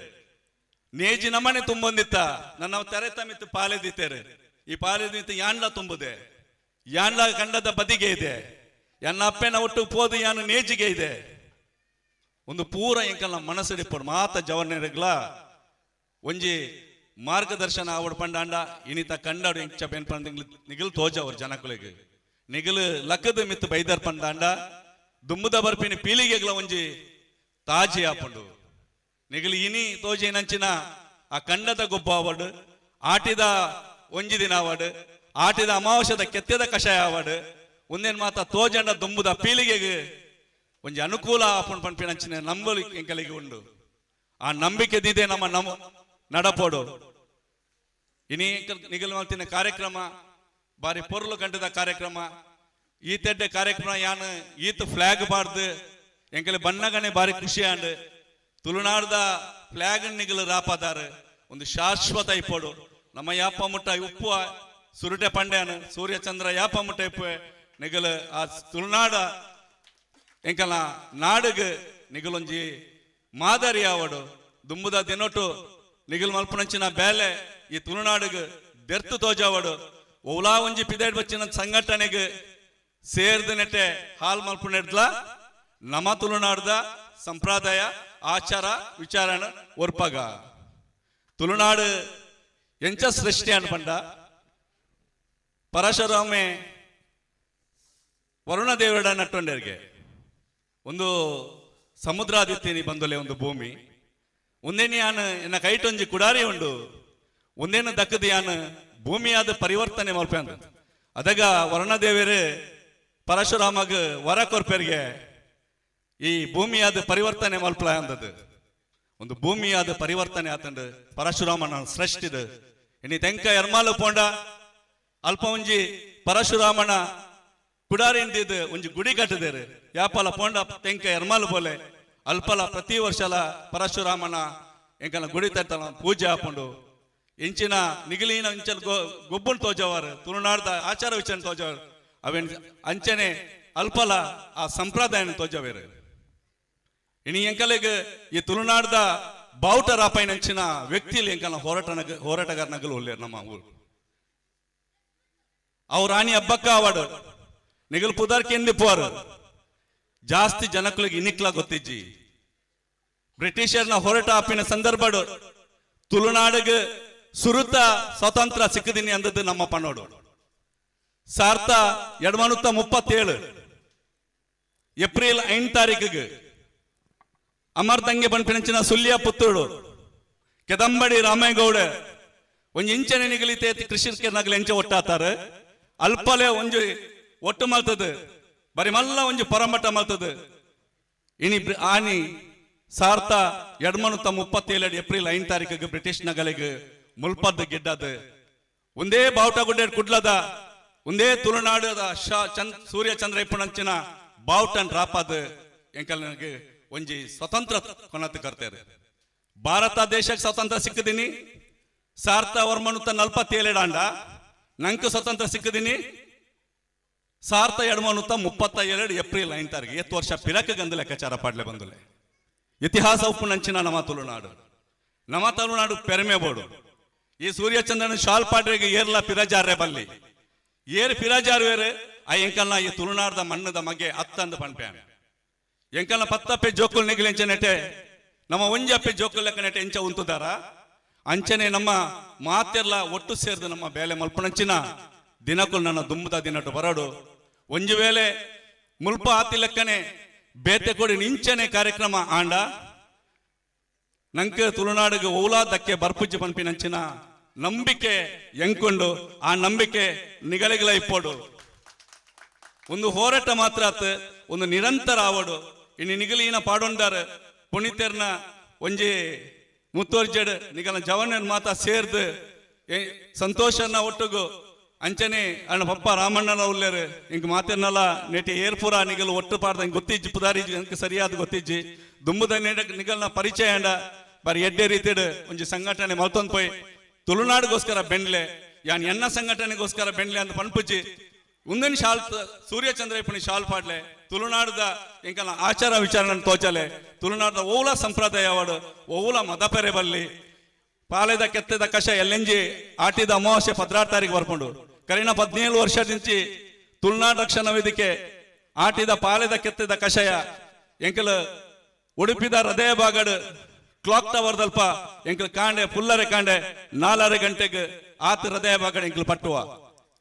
ನೇಜಿ ನಮ್ಮನೆ ತುಂಬೊಂದಿತ್ತ ನನ್ನ ತೆರೆ ತಮಿತ್ತು ಪಾಲೆದಿತ್ತೇರು ಈ ಪಾಲೆದಿತ್ತು ಯಾಂಡ್ಲ ತುಂಬುದೆ ಯಾಂಡ್ಲ ಕಂಡದ ಬದಿಗೆ ಇದೆ ಎನ್ನ ಅಪ್ಪನ ಒಟ್ಟು ಪೋದು ಯಾನು ನೇಜಿಗೆ ಇದೆ ಒಂದು ಪೂರ ಎಂಕಲ್ನ ಮನಸ್ಸಿಡಿಪಡು ಮಾತ ಜವರ್ನೆರ್ಗ್ಲ ಒಂಜಿ ಮಾರ್ಗದರ್ಶನ ಆವಡ್ ಪಂಡಾಂಡ ಇನಿತ ಕಂಡಾಡು ಎಂಚ ಬೆನ್ ಪಂಡ ನಿಗಲ್ ತೋಜವ್ರು ಜನಕುಲಿಗೆ ನಿಗಲು ಲಕ್ಕದ ಮಿತ್ತು ಬೈದರ್ ಪಂಡಾಂಡ ದುಂಬುದ ಬರ್ಪಿನ ಪೀಳಿಗೆಗಳ ಒಂಜಿ ತಾಜಿ ಆಪಂಡು ನಿಗಲು ಇನಿ ತೋಜಿ ನಂಚಿನ ಆ ಕಂಡದ ಗೊಬ್ಬ ಆವಡ್ ಆಟಿದ ಒಂಜಿ ದಿನ ಆವಡ್ ಆಟಿದ ಅಮಾವಾಸ್ಯದ ಕೆತ್ತದ ಕಷಾಯ ಆವಡ್ ಒಂದೇನ್ ಮಾತ ತೋಜಂಡ ದುಂಬುದ ಪೀಳಿಗೆಗೆ ಒಂಜಿ ಅನುಕೂಲ ಆಪಣ್ ಪಂಪಿನಂಚಿನ ನಂಬಲಿ ಎಂಕಲಿಗೆ ಉಂಡು ಆ ನಂಬಿಕೆ ದಿದೆ ನಮ್ಮ ನಡಪೋಡು ಇನಿ ನಿಗಲು ಮಲ್ತಿನ ಕಾರ್ಯಕ್ರಮ ಬಾರಿ ಪೊರ್ಲು ಕಂಡದ ಕಾರ್ಯಕ್ರಮ ಈ ತೆಡ್ಡೆ ಕಾರ್ಯಕ್ರಮ ಯಾನ್ ಈತ್ ಫ್ಲಾಗ್ ಬಾರ್ದು ಎಂಕಲಿ ಬಣ್ಣಗನೆ ಬಾರಿ ಖುಷಿ ಆಂಡ್ ತುಳುನಾಡ್ದ ಫ್ಲಾಗ್ ನಿಗಲು ರಾಪದಾರ ಒಂದು ಶಾಶ್ವತ ಇಪ್ಪೋಡು ನಮ್ಮ ಯಾಪ ಮುಟ್ಟ ಉಪ್ಪು ಸುರುಟೆ ಪಂಡ್ಯಾನ್ ಸೂರ್ಯ ಚಂದ್ರ ಯಾಪ ಮುಟ್ಟ ಇಪ್ಪು ನಿಗಲು ಆ ತುಳುನಾಡ ಎಂಕಲ ನಾಡುಗ್ ನಿಗಲೊಂಜಿ ಮಾದರಿ ಆವಡು ದುಂಬುದ ದಿನೊಟ್ಟು ನಿಗಲ್ ಮಲ್ಪನಂಚಿನ ಬೇಲೆ ಈ ತುಳುನಾಡುಗ್ ದೆರ್ತು ತೋಜಾವಡು ಓಲಾ ಒಂಜಿ ಪಿದೇಡ್ ಬಚ್ಚಿನ ಸಂಘಟನೆಗೆ ಸೇರ್ದು ನೆಟ್ಟೆ ಹಾಲ್ ಮಲ್ಪನೆಡ್ಲ ನಮ್ಮ ತುಳುನಾಡ್ದ ಸಂಪ್ರದಾಯ ಆಚಾರ ವಿಚಾರಣ ಒರ್ಪಗ ತುಳುನಾಡು ಎಂಚ ಸೃಷ್ಟಿ ಅನ್ಪಂಡ ಪರಶುರಾಮೆ ವರುಣ ದೇವರ ನಟ್ಟೊಂಡರಿಗೆ ಒಂದು ಸಮುದ್ರಾದಿತ್ಯನಿ ಬಂದೊಲೆ ಒಂದು ಭೂಮಿ ಒಂದೇನಿ ಯಾನ್ ಎನ್ನ ಕೈಟೊಂಜಿ ಕುಡಾರಿ ಉಂಡು ಒಂದೇನು ದಕ್ಕದ ಯಾನ್ ಭೂಮಿಯಾದ ಪರಿವರ್ತನೆ ಮಲ್ಪೆ ಅಂದ ಅದಾಗ ವರುಣದೇವರು ಪರಶುರಾಮಗ ವರ ಕೊರ್ಪೆರ್ಗೆ ಈ ಭೂಮಿಯಾದ ಪರಿವರ್ತನೆ ಮಲ್ಪಲ ಅಂದದ್ದು ಒಂದು ಭೂಮಿಯಾದ ಪರಿವರ್ತನೆ ಆತಂಡು ಪರಶುರಾಮನ ಸೃಷ್ಟಿದ ಇನಿ ತೆಂಕ ಎರ್ಮಾಲು ಪೋಂಡ ಅಲ್ಪ ಒಂಜಿ ಪರಶುರಾಮನ ಕುಡಾರಿಂದಿದ್ದು ಒಂಜಿ ಗುಡಿ ಕಟ್ಟದೇರು ಯಾಪಲ ಪೋಂಡ ತೆಂಕ ಎರ್ಮಾಲು ಬೋಲೆ ಅಲ್ಪಲ ಪ್ರತಿ ವರ್ಷಲ ಪರಶುರಾಮನ ಎಂಕನ ಗುಡಿ ತಟ್ಟಲ ಪೂಜೆ ಹಾಕೊಂಡು ಇಂಚಿನ ನಿಗಲಿನ ಇಂಚಲ್ ಗೊಬ್ಬನ್ ತೋಜವಾರು ತುಳುನಾಡ್ದ ಆಚಾರ ವಿಚಾರ ತೋಜವಾರು ಅವೇನ್ ಅಂಚನೆ ಅಲ್ಪಲ ಆ ಸಂಪ್ರದಾಯನ ತೋಜವೇರು ಇನಿ ಎಂಕಲೆಗ್ ಈ ತುಳುನಾಡ್ದ ಬಾವುಟ ರಾಪಾಯಿನ ಅಂಚಿನ ವ್ಯಕ್ತಿಲಿ ಎಂಕಲ ಹೋರಾಟಗಾರ ನಗಲು ಒಳ್ಳೆಯರು ನಮ್ಮ ಊರು ಅವ್ರ ರಾಣಿ ಹಬ್ಬಕ್ಕ ಅವಾರ್ಡ್ ನಿಗಲ್ ಪುದಾರ್ಕೆ ಎಂದಿಪ್ಪುವಾರು ಜಾಸ್ತಿ ಜನಗಳಿಗೆ ಇನಿಕ್ಲ ಗೊತ್ತಿಜ್ಜಿ ಬ್ರಿಟಿಷರ್ನ ಹೋರಾಟ ಆಪಿನ ಸಂದರ್ಭ ತುಳುನಾಡಿಗೆ ಸುರುತ ಸ್ವಾತಂತ್ರ್ಯ ಸಿಕ್ಕದಿನಿ ಅಂದದ್ದು ನಮ್ಮ ಪನ್ನೋಡು 1937 ಏಪ್ರಿಲ್ 5 ತಾರೀಕಿಗೆ ಅಮರ್ದಂಗೆ ಬನ್ಪಿನಂಚಿನ ಸುಲ್ಯ ಪುತ್ತೂರು ಕೆದಂಬಡಿ ರಾಮೇಗೌಡ ಒಂಜಿ ಇಂಚನೆ ನಿಗಲಿತೆ ಕೃಷಿಕೆ ನಗಲು ಎಂಚ ಒಟ್ಟಾತಾರೆ ಅಲ್ಪಲೆ ಒಂಜಿ ಒಟ್ಟು ಮಲ್ತದ ಬರಿ ಮಲ್ಲ ಒಂಜಿ ಪರಮಟ್ಟ ಮಲ್ತದ ಇನಿ ಆನಿ 1937 ಏಪ್ರಿಲ್ 5 ತಾರೀಕಿಗೆ ಬ್ರಿಟಿಷ್ ನಗಲಿಗೆ ಮುಲ್ಪದ್ದು ಗೆಡ್ಡದು ಒಂದೇ ಬಾವುಟ ಗುಡ್ಡೆ ಕುಡ್ಲದ ಒಂದೇ ತುಳುನಾಡದ ಸೂರ್ಯ ಚಂದ್ರಪ್ಪನಂಚಿನ ಬಾವುಟನ್ ರಾಪದ ಎಂಕಲ್ಗೆ ಒಂಜಿ ಸ್ವತಂತ್ರ ಕೊನತ್ ಕರ್ತಾರೆ ಭಾರತ ದೇಶಕ್ಕೆ ಸ್ವತಂತ್ರ ಸಿಕ್ಕದಿನಿ 1947 ಆಂಡ ನಂಗೆ ಸ್ವತಂತ್ರ ಸಿಕ್ಕದಿನಿ 1937 ಏಪ್ರಿಲ್ 5 ತಾರೀಕು 7 ವರ್ಷ ಪಿರಕ ಗಂದು ಲೆಕ್ಕಾಚಾರ ಪಾಡ್ಲೆ ಬಂದುಲೆ ಇತಿಹಾಸ ಉಪ್ಪುನಂಚಿನ ನಮ್ಮ ತುಳುನಾಡು ಪೆರಮೆ ಬೋಡು ಈ ಸೂರ್ಯಚಂದ್ರನ ಶಾಲ್ ಪಾಡ್ರೆಗೆ ಏರ್ಲ ಪಿರಜಾರ್ರೆ ಬಲ್ಲಿ ಏರ್ ಪಿರಜಾರ್ವೇರು ಆ ಎಂಕಲ್ನ ಈ ತುಳುನಾಡ್ದ ಮಣ್ಣದ ಮಗೆ ಅತ್ತಂದು ಪಣ್ಪ್ಯಾನ ಎಂಕಲ್ನ 10 ಜೋಕುಲ್ ನಿಗಲೆಂಚ ನೆಟೆ ನಮ್ಮ ಒಂಜಪ್ಪೆ ಜೋಕುಲ್ ಲೆಕ್ಕ ನೆಟೆ ಎಂಚ ಉಂತುದಾರ ಅಂಚನೆ ನಮ್ಮ ಮಾತೆರ್ಲ ಒಟ್ಟು ಸೇರ್ದು ನಮ್ಮ ಬೇಲೆ ಮಲ್ಪನಂಚಿನ ದಿನಕುಲ್ ನನ್ನ ದುಂಬದ ದಿನಟ್ಟು ಬರೋಡು ಒಂಜು ವೇಳೆ ಮುಲ್ಪ ಆತಿ ಲೆಕ್ಕನೆ ಬೇತೆ ಕೊಡಿ ನಿಂಚನೆ ಕಾರ್ಯಕ್ರಮ ಆಂಡ ನಂಗೆ ತುಳುನಾಡಿಗೆ ಓಲಾದಕ್ಕೆ ಬರ್ಪುಜ್ಜಿ ಪಂಪಿನಂಚಿನ ನಂಬಿಕೆ ಎಂಕೊಂಡು ಆ ನಂಬಿಕೆ ನಿಗಳಿಗಳ ಇಪ್ಪೋಡು ಒಂದು ಹೋರಾಟ ಮಾತ್ರ ಆತ ಒಂದು ನಿರಂತರ ಆವಡು ಇನ್ನು ನಿಗಲಿನ ಪಾಡೊಂಡಾರ ಪುಣಿತೆರ್ನ ಒಂಜಿ ಮುತ್ತೋರ್ಜೆಡ್ ನಿಗಲ ಜವನನ್ ಮಾತ ಸೇರ್ದು ಸಂತೋಷನ ಒಟ್ಟುಗು ಅಂಚನೆ ಅಣ್ಣ ಪಪ್ಪ ರಾಮಣ್ಣನ ಉಲ್ಲೇರು ಇಂಕ ಮಾತಿರ್ನಲ್ಲ ನೆಟಿ ಏರ್ಪುರ ನಿಗಲು ಒಟ್ಟು ಪಾಡ್ದ ಗೊತ್ತಿಜ್ಜಿ ಪುದಾರಿಜಿ ಅಂಕ ಸರಿಯಾದ ಗೊತ್ತಿಜ್ಜಿ ದುಂಬುದ ನಿಗಲ್ನ ಪರಿಚಯ ಅಂಡ ಬಾರಿ ಎಡ್ಡೆ ರೀತಿಡ್ ಒಂಜಿ ಸಂಘಟನೆ ಮಲ್ತೊಂದು ಪೋಯ್ ತುಳುನಾಡಿಗೋಸ್ಕರ ಬೆಂಡ್ಲೆ ಯಾನ್ ಎನ್ನ ಸಂಘಟನೆಗೋಸ್ಕರ ಬೆಂಡ್ಲೆ ಅಂತ ಪನ್ಪುಜ್ಜಿ ಮುಂದಿನ ಶಾಲ್ ಸೂರ್ಯಚಂದ್ರಪ್ಪನಿ ಶಾಲ್ ಪಾಡ್ಲೆ ತುಳುನಾಡದ ಇಂಕನ ಆಚಾರ ವಿಚಾರ ತೋಚಲೆ ತುಳುನಾಡದ ಓಲ ಸಂಪ್ರದಾಯ ಅವಾಡು ಓಲ ಮದಪೆರೆ ಬಲ್ಲಿ ಪಾಲೆದ ಕೆತ್ತದ ಕಷ ಎಲ್ಲೆಂಜಿ ಆಟಿದ ಅಮಾವಾಸ್ಯೆ 16 ತಾರೀಕು ಬರ್ಕೊಂಡು ಕರಿನ 17 ವರ್ಷದಿಂಚಿ ತುಳುನಾಡು ರಕ್ಷಣಾ ವೇದಿಕೆ ಆಟಿದ ಪಾಲೆದ ಕೆತ್ತದ ಕಷಯ ಎಂಕಲ ಉಡುಪಿದ ಹೃದಯ ಬಾಗಡ್ ಕ್ಲಾಕ್ ಟವರ್ ದಲ್ಪ ಎಂಕಲ್ ಕಾಂಡೆ ಪುಲ್ಲರೆ ಕಾಂಡೆ 4 ಗಂಟೆಗೆ ಆತ ಹೃದಯ ಬಾಗಡ್ ಎಂಕಲ್ ಪಟ್ಟುವ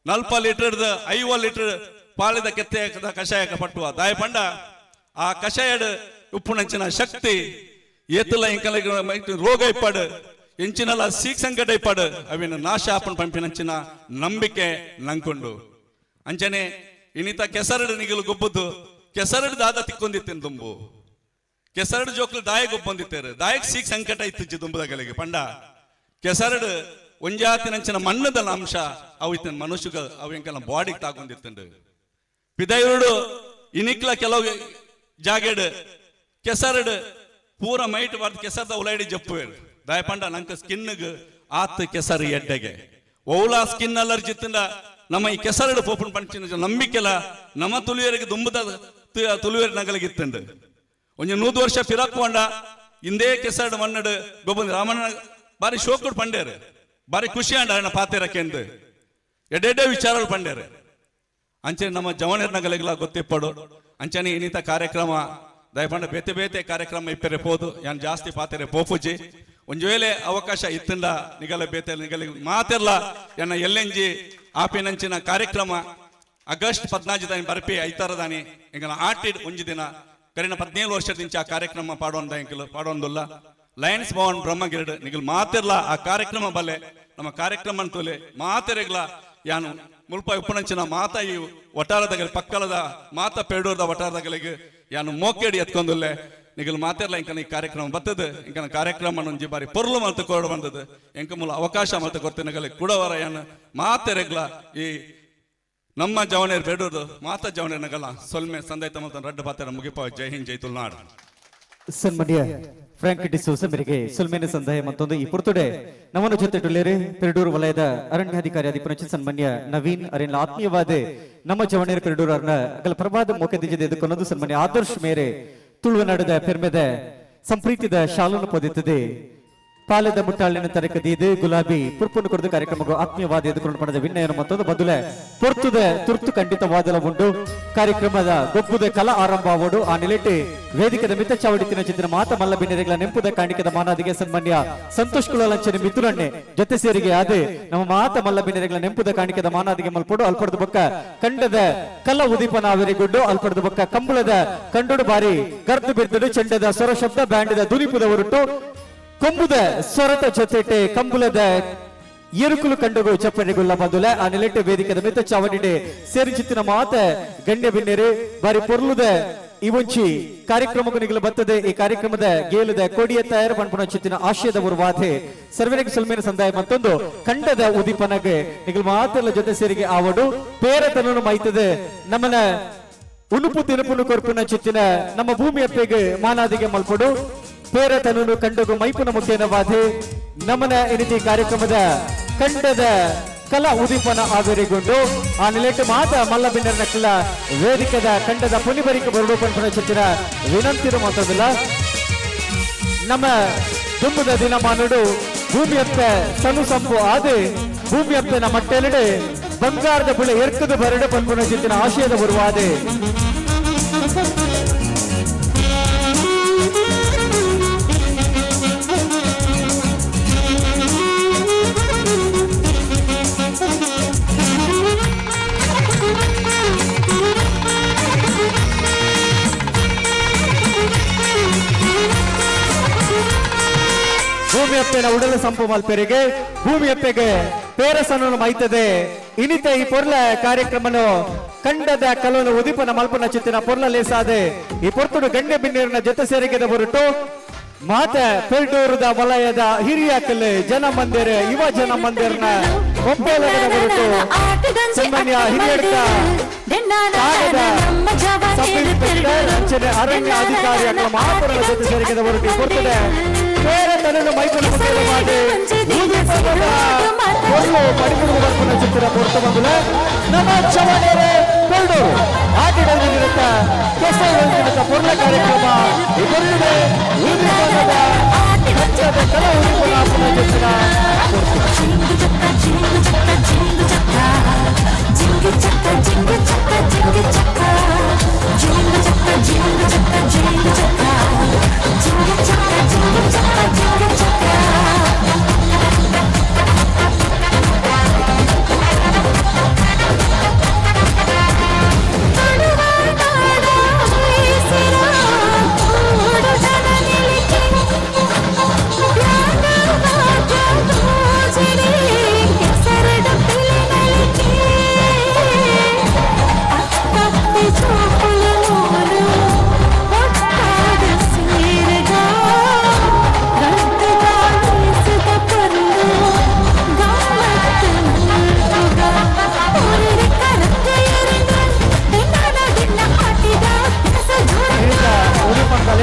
40 ಲೀಟರ್ 50 ಲೀಟರ್ ಪಾಲಿದ ಕೆತ್ತ ಕಷಾಯಕ ಪಟ್ಟುವ ದಾಯ ಪಂಡ ಆ ಕಷಾಯಡ್ ಉಪ್ಪುನಂಚಿನ ಶಕ್ತಿ ಏತಲ ಎಂಕಲ ರೋಗ ಇಪ್ಪಾಡು ಎಂಚಿನಲ್ಲ ಸೀಕ್ ಸಂಕಟ ಇಪ್ಪಾಡು ಅವಿನ ನಾಶ ಆಪನ್ ಪಂಪಿನಂಚಿನ ನಂಬಿಕೆ ನಂಕೊಂಡು ಅಂಚನೆ ಇನಿತ ಕೆಸರಡು ನಿಗಲು ಗೊಬ್ಬುದು ಕೆಸರಡು ದಾದ ತಿಕ್ಕೊಂದಿತ್ತೇನೆ ದುಂಬು ಕೆಸರಡು ಜೋಕ್ಲು ದಾಯ ಗೊಬ್ಬಂದಿತ್ತೇರು ದಾಯಕ್ ಸೀಕ್ ಸಂಕಟ ಇತ್ತಿಜ್ಜಿ ದುಂಬುದಗಳಿಗೆ ಪಂಡ ಕೆಸರಡು ಒಂಜಾತಿನಂಚಿನ ಮಣ್ಣದ ಅಂಶ ಅವು ಇತ್ತ ಮನುಷ್ಯಗ ಅವು ಎಂಕಲ ಬಾಡಿಗೆ ತಾಗೊಂದಿತ್ತಂಡು ಪಿದೈರುಡು ಇನಿಕ್ಲ ಕೆಲವು ಜಾಗೆಡ್ ಕೆಸರಡು ಪೂರ ಮೈಟ್ ಬಾರ್ದು ಕೆಸರದ ಉಲೈಡಿ ಜಪ್ಪುವೇರು ದಾಯ ಪಂಡ ನಂಗೆ ಸ್ಕಿನ್ಗೆ ಆತ್ ಕೆಸರು ಎಡ್ಡೆಗೆ ಓಲಾ ಸ್ಕಿನ್ ಅಲರ್ಜಿ ತಿಂದ ನಮ್ಮ ಈ ಕೆಸರಡು ಪೋಪನ್ ಪಂಚಿನ ನಂಬಿಕೆಲ ನಮ್ಮ ತುಳಿಯರಿಗೆ ದುಂಬದ ತುಳಿಯರ್ ನಗಲಿಗಿತ್ತಂಡು ಒಂಜಿ 100 ವರ್ಷ ಪಿರಕ್ಕೊಂಡ ಇಂದೇ ಕೆಸರಡು ಮಣ್ಣಡು ಗೊಬ್ಬ ರಾಮಣ್ಣ ಬಾರಿ ಶೋಕುಡು ಪಂಡೇರು ಬಾರಿ ಖುಷಿ ಅಂಡ ಅಣ್ಣ ಪಾತೆರಕ್ಕೆಂದು ಎಡೆಡೆ ವಿಚಾರಗಳು ಪಂಡೇರು ಅಂಚೆ ನಮ್ಮ ಜವಣರ್ ನಗಲಿಗೆಲ್ಲ ಗೊತ್ತಿಪ್ಪಡು ಅಂಚನೆ ಇನ್ನಿತ ಕಾರ್ಯಕ್ರಮ ದಯಪಂಡ ಬೇತೆ ಬೇತೆ ಕಾರ್ಯಕ್ರಮ ಇಪ್ಪರೆ ಪೋದು ಯಾನ್ ಜಾಸ್ತಿ ಪಾತೆರೆ ಪೋಪುಜಿ ಒಂಜು ವೇಳೆ ಅವಕಾಶ ಇತ್ತಂಡ ನಿಗಲ ಬೇತೆ ನಿಗಲಿ ಮಾತೆರ್ಲ ಎನ್ನ ಎಲ್ಲೆಂಜಿ ಆಪಿನಂಚಿನ ಕಾರ್ಯಕ್ರಮ ಆಗಸ್ಟ್ 14 ದಾನಿ ಬರ್ಪಿ ಐತಾರದಾನಿ ಎಂಕಲ ಆಟಿಡ್ ಒಂಜಿ ದಿನ ಕರಿನ 17 ವರ್ಷದಿಂಚ ಆ ಕಾರ್ಯಕ್ರಮ ಪಾಡೋಂದ ಎಂಕಲು ಪಾಡೋಂದುಲ್ಲ ಲಯನ್ಸ್ ಭವನ್ ಬ್ರಹ್ಮಗಿರಡ್ ನಿಗಲ್ ಮಾತಿರ್ಲ ಆ ಕಾರ್ಯಕ್ರಮ ಬಲ್ಲೆ ನಮ್ಮ ಕಾರ್ಯಕ್ರಮ ಅಂತೂಲೆ ಮಾತೆರೆಗ್ಲ ಯಾನು ಮುಲ್ಪ ಉಪ್ಪನಂಚಿನ ಮಾತ ಈ ಒಟಾರದಾಗ ಪಕ್ಕಲದ ಮಾತ ಪೇಡೂರ್ದ ಒಟಾರದಾಗಲಿಗೆ ಯಾನು ಮೋಕೆಡಿ ಎತ್ಕೊಂದುಲ್ಲೆ ನಿಗಲ್ ಮಾತಿರ್ಲ ಇಂಕನ ಈ ಕಾರ್ಯಕ್ರಮ ಬರ್ತದೆ ಇಂಕನ ಕಾರ್ಯಕ್ರಮ ಒಂಜಿ ಬಾರಿ ಪೊರ್ಲು ಮಲ್ತು ಕೊರಡು ಬಂದದ್ದು ಎಂಕ ಮೂಲ ಅವಕಾಶ ಮಲ್ತು ಕೊಡ್ತೇನೆ ಕುಡವರ ಯಾನು ಮಾತೆರೆಗ್ಲ ಈ ನಮ್ಮ ಜವನೇರ್ ಬೇಡೋದು ಮಾತಾ ಜವನೇರ್ ನಗಲ ಸೊಲ್ಮೆ ಸಂದೈತ ಮಲ್ತ ರಡ್ಡ ಪಾತ್ರ ಮುಗಿಪ ಜೈ ಹಿಂದ್ ಜೈ ತುಳುನಾಡು ಸನ್ಮಾನ್ಯ ಫ್ರಾಂಕ್ ಡಿಸೋಸ ಮೇರೆಗೆ ಸುಲ್ಮೇನ ಸಂದಾಯ ಮತ್ತೊಂದು ಈ ಪುರ್ತುಡೆ ನಮ್ಮನ ಜೊತೆ ಟುಲೇರೆ ಪೆರಡೂರು ವಲಯದ ಅರಣ್ಯಾಧಿಕಾರಿ ಅಧಿಪನಚಿ ಸನ್ಮಾನ್ಯ ನವೀನ್ ಅರೆನ್ ಆತ್ಮೀಯವಾದ ನಮ್ಮ ಜವನೇರ ಪೆರಡೂರು ಅರ್ನ ಅಗಲ ಪ್ರಭಾದ ಮೊಕದಿಜದೆ ಎದುಕೊಂದು ಸನ್ಮಾನ್ಯ ಆದರ್ಶ್ ಮೇರೆ ತುಳುವನಾಡದ ಪೆರ್ಮೆದ ಸಂಪ್ರೀತಿದ ಶಾಲನ್ನು ಪೊದಿತ್ತದೆ ಪಾಲದ ಮುಟ್ಟಾಳಿನ ತರಕದಿದೆ ಗುಲಾಬಿ ಪುರ್ಪನ್ನು ಕೊಡದ ಕಾರ್ಯಕ್ರಮಗಳು ಆತ್ಮೀಯವಾದ ಎದುಕೊಂಡು ಪಡೆದ ವಿನಯನ ಮತ್ತೊಂದು ಬದುಲೆ ಪೊರ್ತುದ ತುರ್ತು ಖಂಡಿತವಾದಲ ಉಂಟು ಕಾರ್ಯಕ್ರಮದ ಗೊಬ್ಬುದ ಕಲಾ ಆರಂಭ ಆವೋಡು ಆ ನಿಲೆಟ್ಟು ವೇದಿಕದ ಮಿತ ಚಾವಡಿತಿನ ಚಿತ್ರ ಮಾತ ಮಲ್ಲ ಬಿನ್ನೆರೆಗಳ ನೆಂಪುದ ಕಾಣಿಕದ ಮಾನಾದಿಗೆ ಸನ್ಮಾನ್ಯ ಸಂತೋಷ್ ಕುಳಲಂಚನೆ ಮಿಥುನಣ್ಣೆ ಜೊತೆ ಸೇರಿಗೆ ಆದೆ ನಮ್ಮ ಮಾತ ಮಲ್ಲ ಬಿನ್ನೆರೆಗಳ ನೆಂಪುದ ಕಾಣಿಕದ ಮಾನಾದಿಗೆ ಮಲ್ಪಡು ಅಲ್ಪಡದ ಬೊಕ್ಕ ಕಂಡದ ಕಲಾ ಉದೀಪನ ಆವರಿಗುಡ್ಡು ಅಲ್ಪಡದ ಬೊಕ್ಕ ಕಂಬಳದ ಕಂಡುಡು ಬಾರಿ ಗರ್ದು ಬಿರ್ದುಡು ಚೆಂಡದ ಸ್ವರ ಶಬ್ದ ಬ್ಯಾಂಡದ ದುನಿಪುದ ಹೊರಟು ಕೊಂಬುದ ಸ್ವರತ ಜೊತೆಟೆ ಕಂಬುಲದ ಎರುಕುಲು ಕಂಡುಗು ಚಪ್ಪನೆಗುಲ್ಲ ಬಂದುಲ ಆ ನಿಲೆಟ್ಟು ವೇದಿಕದ ಮಿತ ಚಾವಡಿಡೆ ಸೇರಿಚಿತ್ತಿನ ಮಾತ ಗಣ್ಯ ಬಿನ್ನೆರೆ ಬಾರಿ ಪೊರ್ಲುದ ಇವೊಂಚಿ ಕಾರ್ಯಕ್ರಮಕ್ಕೂ ನಿಗಲು ಬರ್ತದೆ ಈ ಕಾರ್ಯಕ್ರಮದ ಗೇಲುದ ಕೋಡಿಯ ತಯಾರು ಪಂಪುನ ಚಿತ್ತಿನ ಆಶಯದ ಉರುವಾದೆ ಸರ್ವನಿಗೆ ಸುಲ್ಮೇನ ಸಂದಾಯ ಮತ್ತೊಂದು ಖಂಡದ ಉದೀಪನಗೆ ನಿಗಲು ಮಾತೆಲ್ಲ ಜೊತೆ ಸೇರಿಗೆ ಆವಡು ಪೇರತನನು ಮೈತದೆ ನಮ್ಮನ ಉಣುಪು ತಿನುಪುನು ಕೊರ್ಪಿನ ಚಿತ್ತಿನ ನಮ್ಮ ಭೂಮಿ ಅಪ್ಪೆಗೆ ಮಾನಾದಿಗೆ ಮಲ್ಪಡು ಪೇರತನನು ಕಂಡಗು ಮೈಪುನ ಮುಖ್ಯನವಾದೆ ನಮನ ಎನಿತಿ ಕಾರ್ಯಕ್ರಮದ ಕಂಡದ ಕಲಾ ಉದೀಪನ ಆವೇರಿಗೊಂಡು ಆ ನಿಲೆಟ್ಟು ಮಾತ ಮಲ್ಲ ಬಿನ್ನರ್ ನಕ್ಕಲ ವೇದಿಕದ ಕಂಡದ ಪುನಿಬರಿಕ ಬರಡು ಪಂಪನ ಚಿತ್ತಿನ ವಿನಂತಿರು ಮಾತೋದಿಲ್ಲ ನಮ್ಮ ದುಂಬದ ದಿನಮಾನುಡು ಭೂಮಿಯಪ್ಪ ಸನು ಸಂಪು ಆದೆ ಭೂಮಿಯಪ್ಪನ ಮಟ್ಟೆಲೆಡೆ ಬಂಗಾರದ ಬುಳೆ ಎರ್ಕದ ಬರಡು ಪಂಪನ ಚಿತ್ತಿನ ಆಶಯದ ಬರುವಾದೆ ಭೂಮಿಯಪ್ಪನ ಉಡಲ ಸಂಪು ಮಲ್ಪೆರಿಗೆ ಭೂಮಿಯಪ್ಪೆಗೆ ಪೇರಸನನ್ನು ಮೈತದೆ ಇನಿತ ಈ ಪೊರ್ಲ ಕಾರ್ಯಕ್ರಮನು ಕಂಡದ ಕಲೋನ ಉದೀಪನ ಮಲ್ಪನ ಚಿತ್ತಿನ ಪೊರ್ಲ ಲೇಸಾದೆ ಈ ಪೊರ್ತುಡು ಗಣ್ಯ ಬಿನ್ನೀರಿನ ಜೊತೆ ಸೇರಿಗೆದ ಹೊರಟು ಮಾತ ಪೆರ್ಡೂರದ ವಲಯದ ಹಿರಿಯ ಕಲೆ ಜನ ಮಂದಿರ ಯುವ ಜನ ಮಂದಿರನ ಒಪ್ಪೇಲದ ಹೊರಟು ಸನ್ಮಾನ್ಯ ಹಿರಿಯಡ್ಕ ಅರಣ್ಯ ಅಧಿಕಾರಿ ಅಥವಾ ಮಹಾಪುರದ ಜೊತೆ ಸೇರಿಗೆದ ಹೊರಟು ಕೊಡ್ತದೆ ಪೇರತನನು ಮೈಪುನ ಮುಖ್ಯವಾಗಿ ಪಡಿಪುಡು ಬರ್ಪುನ ಚಿತ್ರ ಪೊರ್ತು ಬಂದುಲ ನಮ್ಮ ಚವಣೇರೆ ಪೆರ್ಡೂರು ಆಟಿಡಲು ನಿರತ ಕೆಸರ ಪೊರ್ಲ ಕಾರ್ಯಕ್ರಮ ಈ ಬರುತ್ತದೆ ಉದೀಪನದ ಕಂಡದ ಕಲಾ ಉದೀಪನ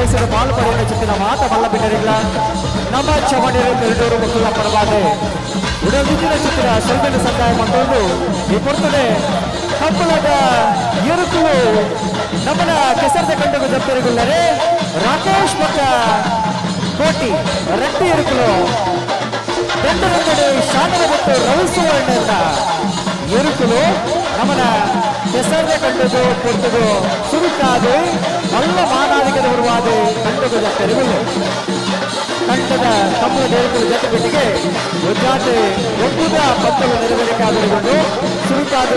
ಚಿತ್ರ ಪಾಲ್ಪಡೆಯ ಚಿತ್ತಿನ ಮಾತ ಮಲ್ಲ ಬಿನ್ನರಿಗಳ ನಮ್ಮ ಚವಣೇರೆ ಪೆರಡೂರು ಮಕ್ಕಳ ಪರವಾದೆ ಉಡಲಿನ ಚಿತ್ರ ಸಲ್ಮೇನ ಸಂದಾಯ ಮತ್ತೊಂದು ಈ ಪೊರ್ತದೆ ಕಂಬಳದ ಎರುಕುಲು ನಮ್ಮನ ಕೆಸರದ ಕಂಡಗ ಜಪ್ತರಿಗುಳ್ಳರೆ ರಾಕೇಶ್ ಮಕ್ಕ ಕೋಟಿ ರಟ್ಟಿ ಎರುಕುಲು ಬೆಂದರಗಡೆ ಶಾನದ ಮತ್ತು ರವಿಸುವರ್ಣದ ಎರುಕುಲು ನಮ್ಮನ ಕೆಸರದ ಕಂಡದು ಪೊರ್ತದು ಸುರುಕಾದು ಮಲ್ಲ ಮಾನಾದಿಗದ ಬರುವಾದೆ ಕಂಡಗ ಜಪ್ತರಿಗುಳ್ಳು ತಂಡದ ಕಂಬಳದ ಎರುಕಲು ಜೊತೆಗೆ ಒಜ್ಜಾತೆ ಒಬ್ಬುದ ಪತ್ತಲು ನೆರವೇರಿಕೆಯಾದರುಗೊಂಡು ಸುರುಕಾದ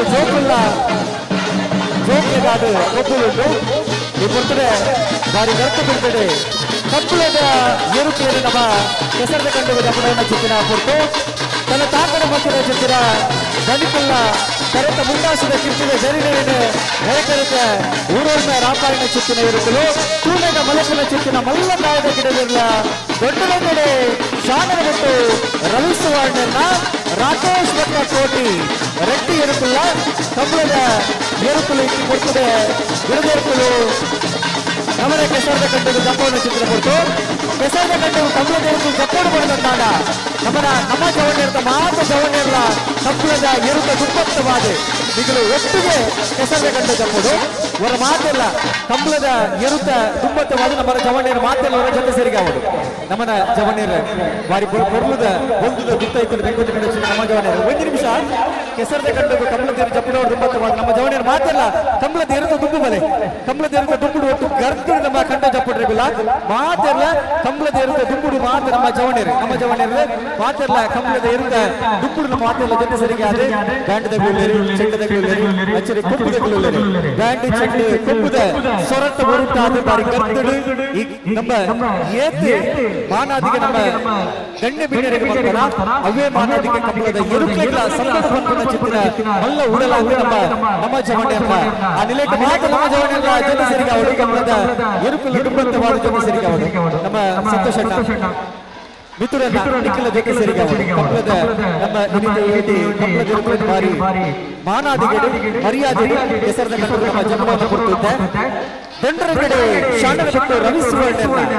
ಜೋಕ್ಲೆಗಾದ ಒಬ್ಬುಲುಂಡು ಈ ಬರ್ತಡೆ ಬಾರಿ ಗರ್ತ ಬಿಡ್ತಡೆ ಕಂಬಳದ ಎರುಕೆಯನ್ನು ನಮ್ಮ ಕೆಸರದ ಕಂಡು ಗಮನವನ್ನು ಚಿತ್ತಿನ ಹೊರತು ತನ್ನ ತಾಕಡ ಮಕ್ಕಳ ಚಿತ್ತಿರ ದನಿಕಲ್ಲ ಕರೆತ ಮುಂದಾಸಿದ ಚಿತ್ತಿನ ಜರಿನೇನೆ ನೇಕರಿತ ಊರೋಳ್ಮ ರಾಪಾಯಣ ಚಿತ್ತಿನ ಇರುತ್ತಲು ತೂನದ ಮಲಕಲ ಚಿತ್ತಿನ ಮಲ್ಲ ಕಾಯದ ಗಿಡವಿರಲ ದೊಡ್ಡದೊಂದೆಡೆ ಶಾಣರ ಬಿಟ್ಟು ರವಿಸುವರ್ಣನ್ನ ರಾಕೇಶ್ ಭಟ್ಟ ಕೋಟಿ ರೆಡ್ಡಿ ಎರುಕುಲ್ಲ ಕಂಬಳದ ಎರುಕಲು ಇಕ್ಕಿ ಕೊಡ್ತದೆ ಗಿಡದೆರುಕಲು ನಮನ ಕೆಸರದ ಕಂಡು ದಪ್ಪವನ್ನು ಚಿತ್ರ ಕೊಡ್ತು ಕೆಸರದ ಕಂಡು ಕಂಬಳದ ಎರುಕಲು ದಪ್ಪವನ್ನು ಪಡೆದಂತಾಗ ನಮ್ಮ ಜವಣ್ಯರ್ದ ಮಾತ್ರ ಜವಣ್ಯರ್ಲ ಕಂಬಳದ ಎರುಕ ದುಪ್ಪತ್ತವಾದ ನಿಗಲು ಒಟ್ಟಿಗೆ ಕೆಸರದ ಕಂಡು ದಪ್ಪದು ಅವರ ಮಾತೆಲ್ಲ ಕಂಬಳದ ಎರುತ ದುಪ್ಪತ್ತವಾದ ನಮ್ಮ ಜವಣ್ಯರ ಮಾತೆಲ್ಲ ಅವರ ಜೊತೆ ಸೇರಿಗೆ ಆಗೋದು ನಮ್ಮನ ಜವಣ್ಯರ ಬಾರಿ ಬೊರ್ಲುದ ಬೊಂದುದ ದುತ್ತ ಇತ್ತು ಬೆಂಕುದ ಕಡೆ ನಮ್ಮ ಜವಣ್ಯರು ಒಂದು ನಿಮಿಷ ಕೆಸರದ ಕಂಡು ಕಂಬಳದ ಎರು ಜಪ್ಪದವರು ದುಪ್ಪತ್ತವಾದ ನಮ್ಮ ಜವಣ್ಯರ ಮಾತೆಲ್ಲ ಕಂಬಳದ ಎರುತ ದುಬ್ಬು ಬಲೆ ಕಂಬಳದ ಎರುತ ದುಬ್ಬುಡು ಒಟ್ಟು ಗರ್ದು ನಮ್ಮ ಕಂಡ ಜಪ್ಪಡ್ರಿಲ್ಲ ಮಾತೆಲ್ಲ ಕಂಬಳದ ಎರುತ ದುಬ್ಬುಡು ಮಾತ ನಮ್ಮ ಜವಣ್ಯರು ಮಾತೆಲ್ಲ ಕಂಬಳದ ಎರುತ ದುಬ್ಬುಡು ನಮ್ಮ ಮಾತೆಲ್ಲ ಜೊತೆ ಸೇರಿಗೆ ಆದ್ರೆ ಬ್ಯಾಂಡದ ಗುಳ್ಳೇರು ಚೆಂಡದ ಗುಳ್ಳೇರು ಅಚ್ಚರಿ ಕೊಬ್ಬುದ ಗುಳ್ಳೇರು ಬ್ಯಾಂಡ್ ಚೆಂಡು ಕೊಬ್ಬುದ ಸೊರಟ ಬರುತ್ತಾದ ಬಾರಿ ಗರ್ದುಡು ಈ ನಮ್ಮ ಏತೆ ಮಾನಾದಿಗೆ ನಮ್ಮ ಗಣ್ಯ ಬಿಣ್ಣರಿಗೆ ಬರ್ತಾರ ಅವೇ ಮಾನಾದಿಗೆ ಕಂಬಳದ ಎರುಕಲ ಸಂದರ್ಭ ಬಂದ ಚಿತ್ರ ಮಲ್ಲ ಉಡಲಾಗ ನಮ್ಮ ಜವಣ್ಯರ ಆ ನಿಲಯಕ್ಕೆ ಮಾತ್ರ ನಮ್ಮ ಜವಣ್ಯರ ಜೊತೆ ಸೇರಿಗೆ ಅವರು ಕಂಬಳದ ಎರುಕಲ ದುಬ್ಬತ್ತವಾದ ಜೊತೆ ಸೇರಿಗೆ ಅವರು ನಮ್ಮ ಸಂತೋಷಣ್ಣ ಮಿತ್ರನ ನಿಖಿಲ ಜೊತೆ ಸೇರಿಗೆ ಅವರು ಕಂಬಳದ ನಮ್ಮ ನಿಮಿತ್ತ ಏಟಿ ಕಂಬಳದ ಎರುಕಲ ಬಾರಿ ಮಾನಾದಿಗೆ ಮರ್ಯಾದೆ ಹೆಸರದ ಕಂಡು ನಮ್ಮ ಜನ್ಮವನ್ನು ಕೊಡ್ತಿದ್ದೆ ದಂಡರ ಕಡೆ ಶಾಣರ ಬಿಟ್ಟು ರವಿ ಸುವರ್ಣ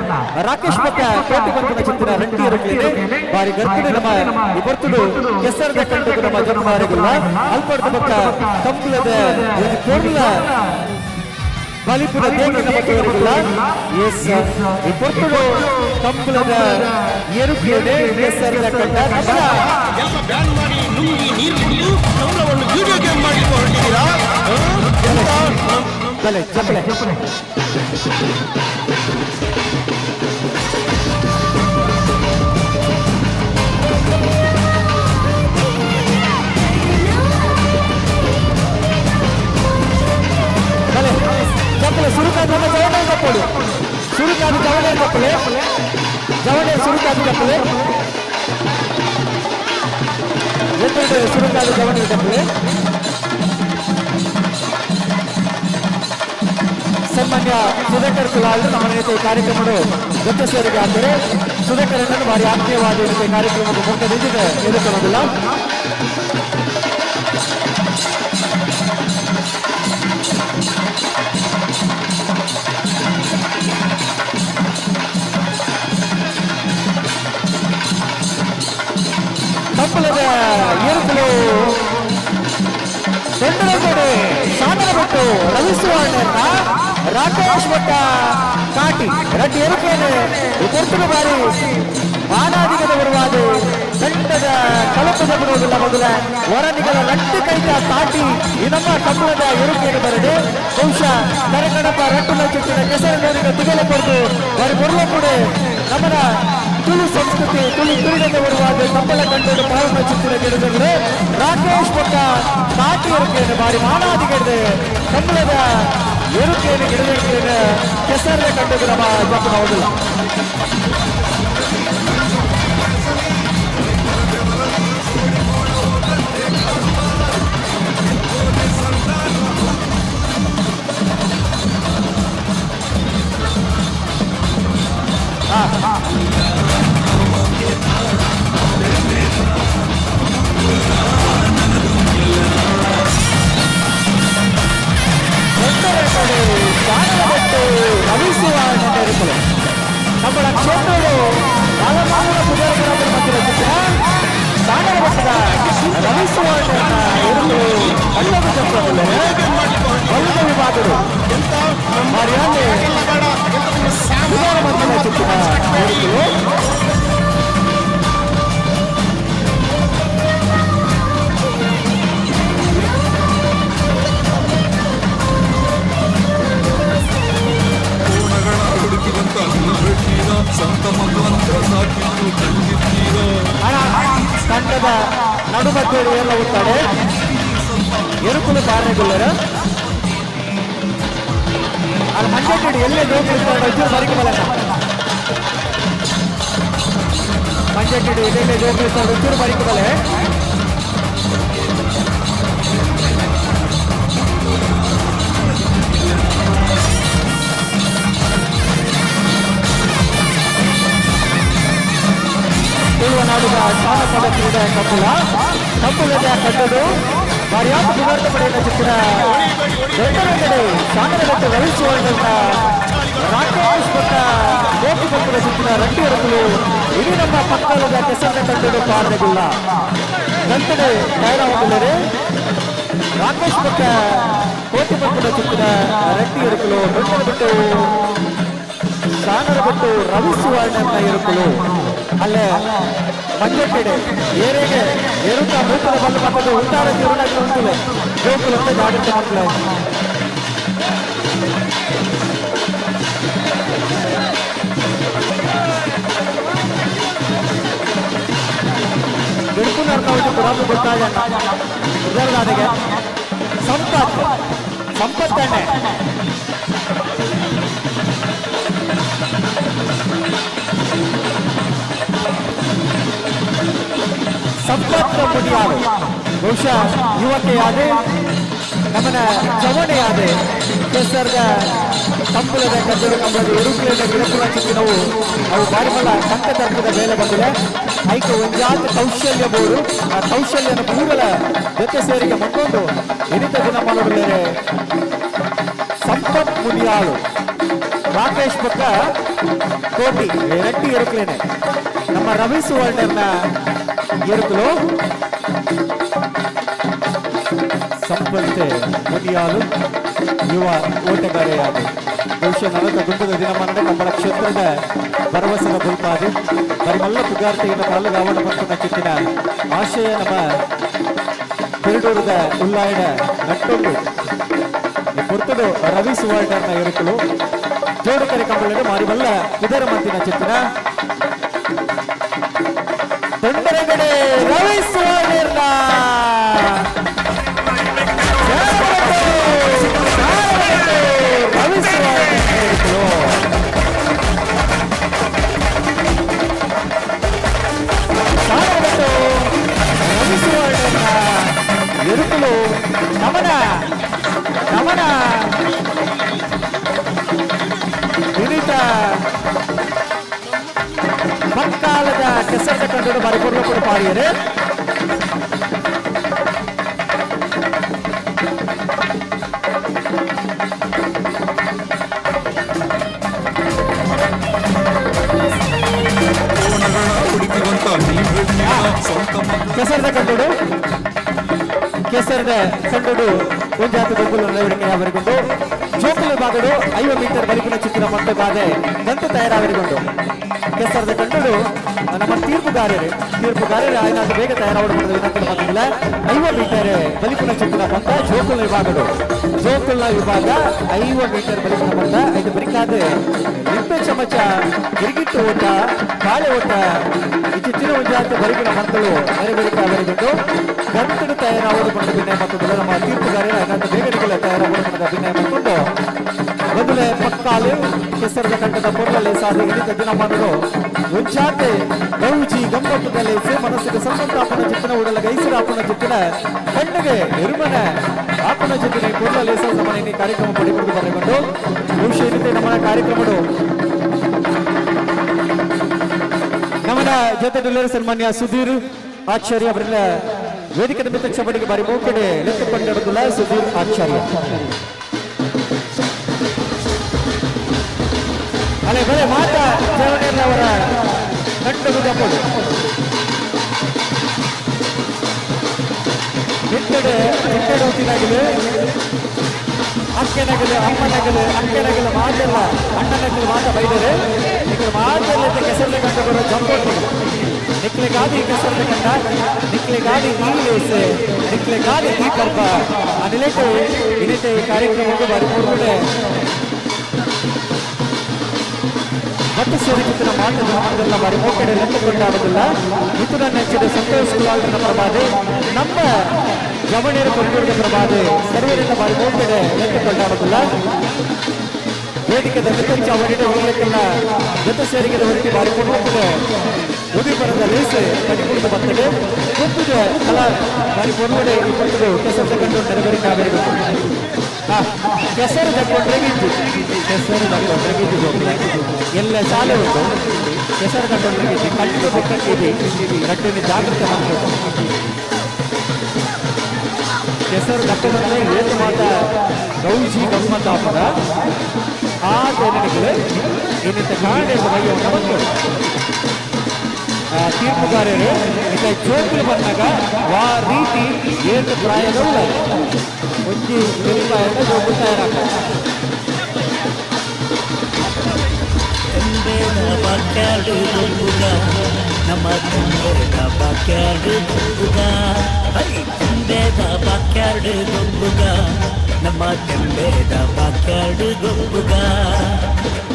ರಾಕೇಶ್ ಭಟ್ಟ ಕೋಟಿ ಬಂಧನ ಚಿತ್ರ ರೆಡ್ಡಿ ಎರುಕಲಿದೆ ಬಾರಿ ಗರ್ತಿನ ನಮ್ಮ ಇವತ್ತುಡು ಕೆಸರದ ಕಂಡು ನಮ್ಮ ಜನ್ಮಾರಿಗಿಲ್ಲ ಅಲ್ಪಡ್ದ ಪಕ್ಕ ಕಂಬಳದ ಒಂದು ಕೊರ್ಲ ಬಲಿಪುರ ದೇಗಿನ ಮಕ್ಕಳಿಲ್ಲ ಎಸ್ ಇವತ್ತುಡು ಕಂಬಳದ ಎರುಕಲಿದೆ ಕೆಸರದ ಕಂಡ ಎಲ್ಲ ಬ್ಯಾನ್ ಮಾಡಿ ನುಂಗಿ ನೀರು ಕುಡಿದು ಕಂಬಳವನ್ನು ವಿಡಿಯೋ ಗೇಮ್ ಮಾಡಿ ಹೊರಟಿದ್ದೀರಾ ಬಲೆ ಚಪ್ಪಲೆ ಚಪ್ಪಲೆ ಸುರುಕಾದ ಜವಣೆ ಕಪ್ಪಳು ಸುರುಕಾದ ಜವಣೆ ಕಪ್ಪಲೆ ಜವಣೆ ಸುರುಕಾದ ಕಪ್ಪಲೆ ಎತ್ತುಂಟು ಸುರುಕಾದ ಜವಣೆ ಕಪ್ಪಲೆ ಸನ್ಮಾನ್ಯ ಸುಧಾಕರ್ ಕುಲಾಲ್ ನಮ್ಮ ನೇತೆ ಕಾರ್ಯಕ್ರಮಗಳು ಜೊತೆ ಸೇರಿಗೆ ಆದರೆ ಸುಧಾಕರನ್ನು ಭಾರಿ ಆತ್ಮೀಯವಾದ ರೀತಿಯ ಕಾರ್ಯಕ್ರಮದ ಮುಖ್ಯ ನಿಂತಿದೆ ಎದುಕೊಳ್ಳೋದಿಲ್ಲ ಕಂಬಳದ ಎರುಕಲು ದೊಡ್ಡದೊಂದೆಡೆ ಶಾಣರ ಬಿಟ್ಟು ರವಿಸುವರ್ಣನ್ನ ರಾಕೇಶ್ ಭಟ್ಟ ಕಾಟಿ ರೆಡ್ಡಿ ಎರುಕೇನೆ ಕೊರ್ತುಡು ಬಾರಿ ಮಾನಾದಿಗದ ಬರುವಾದ ದಂಡದ ಕಲಪದ ಬಿಡುವುದಿಲ್ಲ ಮೊದಲ ಹೊರನಿಗಲ ಲಟ್ಟು ಕೈತ ತಾಟಿ ಈ ನಮ್ಮ ಕಂಬಳದ ಎರುಕೇನೆ ಬರದೆ ಬಹುಶಃ ಕರಕಡಪ ರಟ್ಟುಲ ಚುಟ್ಟಿನ ಕೆಸರಿನವರಿಗೆ ತಿಗಲ ಕೊಡ್ದು ಬಾರಿ ಬರಲ ಕೂಡ ನಮ್ಮನ ತುಳು ಸಂಸ್ಕೃತಿ ತುಳು ಕ್ರೀಡೆಗೆ ಬರುವಾಗ ಕಂಬಳ ಕಂಡು ಪ್ರಾರಂಭ ಚಿತ್ತಿನ ಗಿಡದಂದ್ರೆ ರಾಕೇಶ್ ಭಟ್ಟ ಕಾಟಿ ಎರುಕೇನೆ ಬಾರಿ ಮಾನಾದಿಗಡೆ ಕಂಬಳದ ಎರುಕೇನೆ ಗಿಡದ ಕೆಸರೇ ಕಂಡು ನಮ್ಮ ಜಪ ಹೌದಿಲ್ಲ ಕಂಬಳ ಕ್ಷೇತ್ರಗಳು ಬಾಲಮಾನವ ಪೂಜಾರಿಗಳ ಮಧ್ಯೆ ಸಾಗರ ಬೆಟ್ಟದ ರವಿ ಸುವರ್ಣ ಹಳ್ಳದ ಬಲ್ಲದ ವಿಭಾಗಗಳು ಮರ್ಯಾದೆ ಸುಧಾರ ಮಧ್ಯದ ಚಿತ್ತಿನ ಸಂತ ಮಧ್ವಂತರ ಜೋಕುಲು ಪಾರನೆಗುಲ್ಲರ ಅದು ಮಂಜಟ್ಟಿಡು ಎಲ್ಲೇ ಜೋಕುಲು ಒಂಚೂರು ಬರಿಕೆ ಬಲನ ಮಂಜಟ್ಟಿಡು ಎಲ್ಲೆಲ್ಲೇ ಜೋಕುಲು ಒಂಚೂರು ಬರಿಕೆ ಬಲೆ ತುಳುವನಾಡಿದ ಜಾನಪದ ಕ್ರೀಡೆ ಕಪ್ಪುಲದ ಕಟ್ಟದು ಮರ್ಯಾದ ಪುನರ್ತ ಪಡೆಯುವ ಚಿತ್ರ ದೊಡ್ಡವೆಂದರೆ ಸಾಗರಗಟ್ಟು ರವಿಸುವರ್ಣ ರಾಕೇಶ್ ಭಟ್ಟ ಗೋಪಿ ಕಟ್ಟದ ಚಿತ್ರ ರಟ್ಟಿ ಹೊರಗಲು ಇಡೀ ನಮ್ಮ ಪಕ್ಕದ ಕೆಸರ ಕಟ್ಟದು ಪಾರನೆಗುಲ್ಲ ನಂತರ ತಯಾರಾಗಲಿದ್ದಾರೆ ರಾಕೇಶ್ ಭಟ್ಟ ಕೋಟಿ ಪಟ್ಟದ ಚಿತ್ರ ರಟ್ಟಿ ಹೊರಗಲು ದೊಡ್ಡ ಬಿಟ್ಟು ಸಾಗರಗಟ್ಟು ರವಿಸುವರ್ಣ ಇರುತ್ತಲು ಅಲ್ಲೇ ಮಂಜಟ್ಟೆಡೆ ಏರೆಗೆ ಏರುತ್ತಾ ಮೂತದ ಬಂದು ಮಕ್ಕಳು ಉಂಟಾದ ಜೀವನಕ್ಕೆ ಉಂಟುವೆ ಜೋಕುಲು ಅಂತ ಜಾಗೃತಿ ಮಕ್ಕಳು ಬೆಳಕುನರ್ನವರಿಗೆ ಪುರಾಣ ಗೊತ್ತಾಗ ಇದರದಾದಿಗೆ ಸಂಪತ್ತಣ್ಣೆ ಸಂಪತ್ತ ಮುಡಿಯಾಳು ಬಹುಶಃ ಯುವಕೆಯಾದೆ ನಮ್ಮನ ಚವಣೆಯಾದೆ ಕೆಸರದ ಕಂಬಳದ ಕದ್ದಲು ಕಂಬಳದ ಎರುಕುಲಿನ ಗಿಡಕುಲ ಚಿತ್ತಿನವು ಅವು ಬಾರಿಮಲ ಕಂಕ ತರ್ಕದ ಮೇಲೆ ಬಂದಿದೆ ಐಕ ಒಂಜಾತ ಕೌಶಲ್ಯ ಬೋಡು ಆ ಕೌಶಲ್ಯನ ಪೂರಲ ಜೊತೆ ಸೇರಿಗೆ ಮತ್ತೊಂದು ಇನಿತ ದಿನ ಮಾಡಬೇರೆ ಸಂಪತ್ ಮುಡಿಯಾಳು ರಾಕೇಶ್ ಪಕ್ಕ ಕೋಟಿ ರಟ್ಟಿ ಎರುಕಲೇನೆ ನಮ್ಮ ರವಿ ಸುವರ್ಣರ್ನ ಎರುಕಲು ಸಂಪತ್ತೆ ಮುನಿಯಾಲು ಯುವ ಓಟಗಾರೆಯಾದ ಬಹುಶಃ ನಲವತ್ತ ದುಂಬದ ದಿನಮಾನದ ಕಂಬಳ ಕ್ಷೇತ್ರದ ಭರವಸೆಯ ಬುಲ್ಪಾದು ಮರಿಮಲ್ಲ ಪುಗಾರ್ತೆಯನ್ನು ಪಾಲು ರಾವಣ ಪಕ್ಕದ ಚಿತ್ತಿನ ಆಶಯ ನಮ್ಮ ಪೆರಡೂರದ ಉಲ್ಲಾಯಡ ನಟ್ಟೊಂದು ಪುರ್ತದು ರವಿ ಸುವರ್ಣರ್ನ ಎರುಕಲು ಜೋಡಕರೆ ಕಂಬಳದ ಮಾರಿಮಲ್ಲ ಕುದರ ಮಂತಿನ ಚಿತ್ತಿನ ತೊಂದರೆಗಡೆ ರವಿ ಸುವರ್ಣ ರವಿ ಸುವರ್ಣ ಎರುಕಲು ನಮನ ನಮನ ವಿನೀತ ಮಕ್ಕಾಲದ ಕೆಸರದ ಕಂಡು ಮರಿಪುರ್ಲ ಕೂಡ ಪಾಡಿಯರೆ ಕೆಸರದ ಕಂಡು ಕೆಸರದ ಕಂಡು ಒಂಜಾತ ಗೊಬ್ಬಲ ನಡವಳಿಕೆ ಅವರಿಗೊಂಡು ಜೋಕುಲು ಬಾಗಡು 5 ಮೀಟರ್ ಬಲಿಪಿನ ಚಿತ್ರ ಮತ್ತೆ ಬಾಧೆ ದಂತ ತಯಾರಾವರಿಗೊಂಡು ಕೆಸರದ ಕಂಡು ನಮ್ಮ ತೀರ್ಪುಗಾರರು ಏನಾದ್ರು ಬೇಗ ತಯಾರಾವಡು ವಿನಂತಿ ಮಾತಿಲ್ಲ 5 ಮೀಟರ್ ಬಲಿಪಿನ ಚಿತ್ರ ಬಂದ ಜೋಕುಲ ವಿಭಾಗ 5 ಮೀಟರ್ ಬಲಿಪಿನ ಬಂದ ಇದು ಬರಿಕಾದ ಲಿಂಪೆ ಚಮಚ ಗಿರಿಗಿಟ್ಟು ಓಟ ಕಾಳೆ ಓಟ ಇಚ್ಚಿನ ಒಂಜಾತ ಬಲಿಪಿನ ಮಂತಳು ನೆರವೇರಿಕೆ ಅವರಿಗೊಂಡು ಗಂಟಲು ತಯಾರಾವಡು ಅಭಿನಯ ಮತ್ತೊಂದು ನಮ್ಮ ತೀರ್ಪುಗಾರರು ಏನಾದ್ರು ಬೇಗ ತಯಾರಾವಡು ಅಭಿನಯ ಮತ್ತೊಂದು ಮೊದಲೇ ಪಕ್ಕಾಲು ಕೆಸರದ ಕಂಡದ ಪೊರ್ಲಲ್ಲಿ ಸಾಧು ಇಳಿದ ದಿನಮಾನರು ಒಂಚಾತೆ ಗೌಜಿ ಗಮ್ಮತ್ತದಲ್ಲಿ ಮನಸ್ಸಿಗೆ ಸಂಬಂಧಾಪನ ಚಿತ್ತನ ಉಡಲ ಗೈಸಿರಾಪನ ಚಿತ್ತನ ಕಣ್ಣಿಗೆ ಎರುಮನ ಆಪನ ಜೊತೆ ಪೊರ್ಲಲ್ಲಿ ನಮ್ಮ ಈ ಕಾರ್ಯಕ್ರಮ ಪಡಿಕೊಂಡು ಬರಕೊಂಡು ಬಹುಶಃ ಇರುತ್ತೆ ನಮ್ಮ ಕಾರ್ಯಕ್ರಮಗಳು ನಮ್ಮನ ಜೊತೆ ಸನ್ಮಾನ್ಯ ಸುಧೀರ್ ಆಚಾರ್ಯ ಅವರನ್ನ ವೇದಿಕೆ ನಿಮಿತ್ತ ಚಬಡಿಗೆ ಬಾರಿ ಮೂಕಡೆ ಲೆಕ್ಕಕೊಂಡಿರುವುದಿಲ್ಲ ಸುಧೀರ್ ಆಚಾರ್ಯ ಅಲೆ ಬಲೆ ಮಾತಾ ಜವನೇರ್ನವರ ಕಟ್ಟದು ತಪ್ಪದು ನಿಟ್ಟಡೆ ಹೊತ್ತಿನಾಗಲಿ ಅಕ್ಕನಾಗಲಿ ಅಮ್ಮನಾಗಲಿ ಅಕ್ಕನಾಗಲಿ ಮಾತೆಲ್ಲ ಅಣ್ಣನಾಗಲಿ ಮಾತ ಬೈದರೆ ನಿಖಿಲ ಮಾತೆಲ್ಲ ಕೆಸರನ್ನ ಕಂಡು ಬರೋ ಜಂಬೋಟಿ ನಿಕ್ಲೆಗಾದಿ ಕೆಸರನ್ನ ಕಂಡ ನಿಕ್ಲೆಗಾದಿ ಈ ಲೇಸೆ ನಿಕ್ಲೆಗಾದಿ ಈ ಕರ್ಪ ಅನಿಲೇಟು ಇನಿತೆ ಈ ಕಾರ್ಯಕ್ರಮಕ್ಕೆ ಬಾರಿ ಮೂರ್ಗಡೆ ಮತ್ತು ಸೇರಿಕಿತ್ತಿನ ಮಾತುಗಳ ಬಾರಿ ಮೂಕಡೆ ಲೆಕ್ಕಕೊಂಡಾಗುವುದಿಲ್ಲ ಮಿಥುನ ನೆಚ್ಚಿದ ಸಂತೋಷ್ ಕುಲಾಲ್ ಪ್ರಭಾದೆ ನಮ್ಮ ಜವಣೇರ ಕೊರಗೂರದ ಪ್ರಭಾದೆ ಸರ್ವರಿಂದ ಬಾರಿ ಹೋಗ್ತದೆ ಎಂದು ಕೊಂಡಾಡುತ್ತಿಲ್ಲ ವೇದಿಕೆದ ಮಿತ್ತಚ್ಚ ಅವರಿಗೆ ಹೋಗ್ಲಿಕ್ಕಿಲ್ಲ ಜೊತೆ ಸೇರಿಕೆ ಹೊರಟಿ ಬಾರಿಕೊಂಡು ಹೋಗ್ತದೆ ಉದಿಪರದ ಲೇಸೆ ಕಡಿಕೊಂಡು ಬರ್ತದೆ ಗೊತ್ತಿದೆ ಅಲ್ಲ ಬಾರಿ ಹೊರಗಡೆ ಇಪ್ಪತ್ತು ಕೆಸರು ತಗೊಂಡು ನೆರವೇರಿಕಾಗಬೇಕು ಕೆಸರು ತಗೊಂಡ್ರೆ ಗಿದ್ದು ಕೆಸರು ತಗೊಂಡ್ರೆ ಗಿದ್ದು ಎಲ್ಲ ಶಾಲೆ ಉಂಟು ಕೆಸರು ತಗೊಂಡ್ರೆ ಗಿದ್ದು ಕಟ್ಟು ಪಕ್ಕಕ್ಕಿದೆ ರಟ್ಟಿನ ಜಾಗೃತಿ ಮಾಡಬೇಕು ಕೆಸರು ತಕ್ಕಂದ್ರೆ ಏನು ಮಾತ ಗೌಜಿ ಗಮ್ಮತ್ತ ಪದ ಆ ಜನಗಳಿಗೆ ಇನ್ನಿತ ಕಾಣೆ ಬಗೆಯನ್ನು ಬಂತು ತೀರ್ಪುಗಾರರು ಇತ್ತ ಜೋಕುಲು ಬಂದಾಗ ಆ ರೀತಿ ಏನು ಪ್ರಾಯದಲ್ಲ ಒಂಜಿ ನಿರ್ಪಾಯದ ಜೋಕು ತಯಾರಾಗ್ತದೆ ನಮ್ಮ ತಂದೆದ ಬಾಕ್ಯಾರ್ಡು ಗೊಬ್ಬುಗ ತಂದೆದ ಬಾಕ್ಯಾರ್ಡು ಗೊಬ್ಬುಗ ನಮ್ಮ ತಂದೆದ ಬಾಕ್ಯಾರ್ಡು ಗೊಬ್ಬುಗ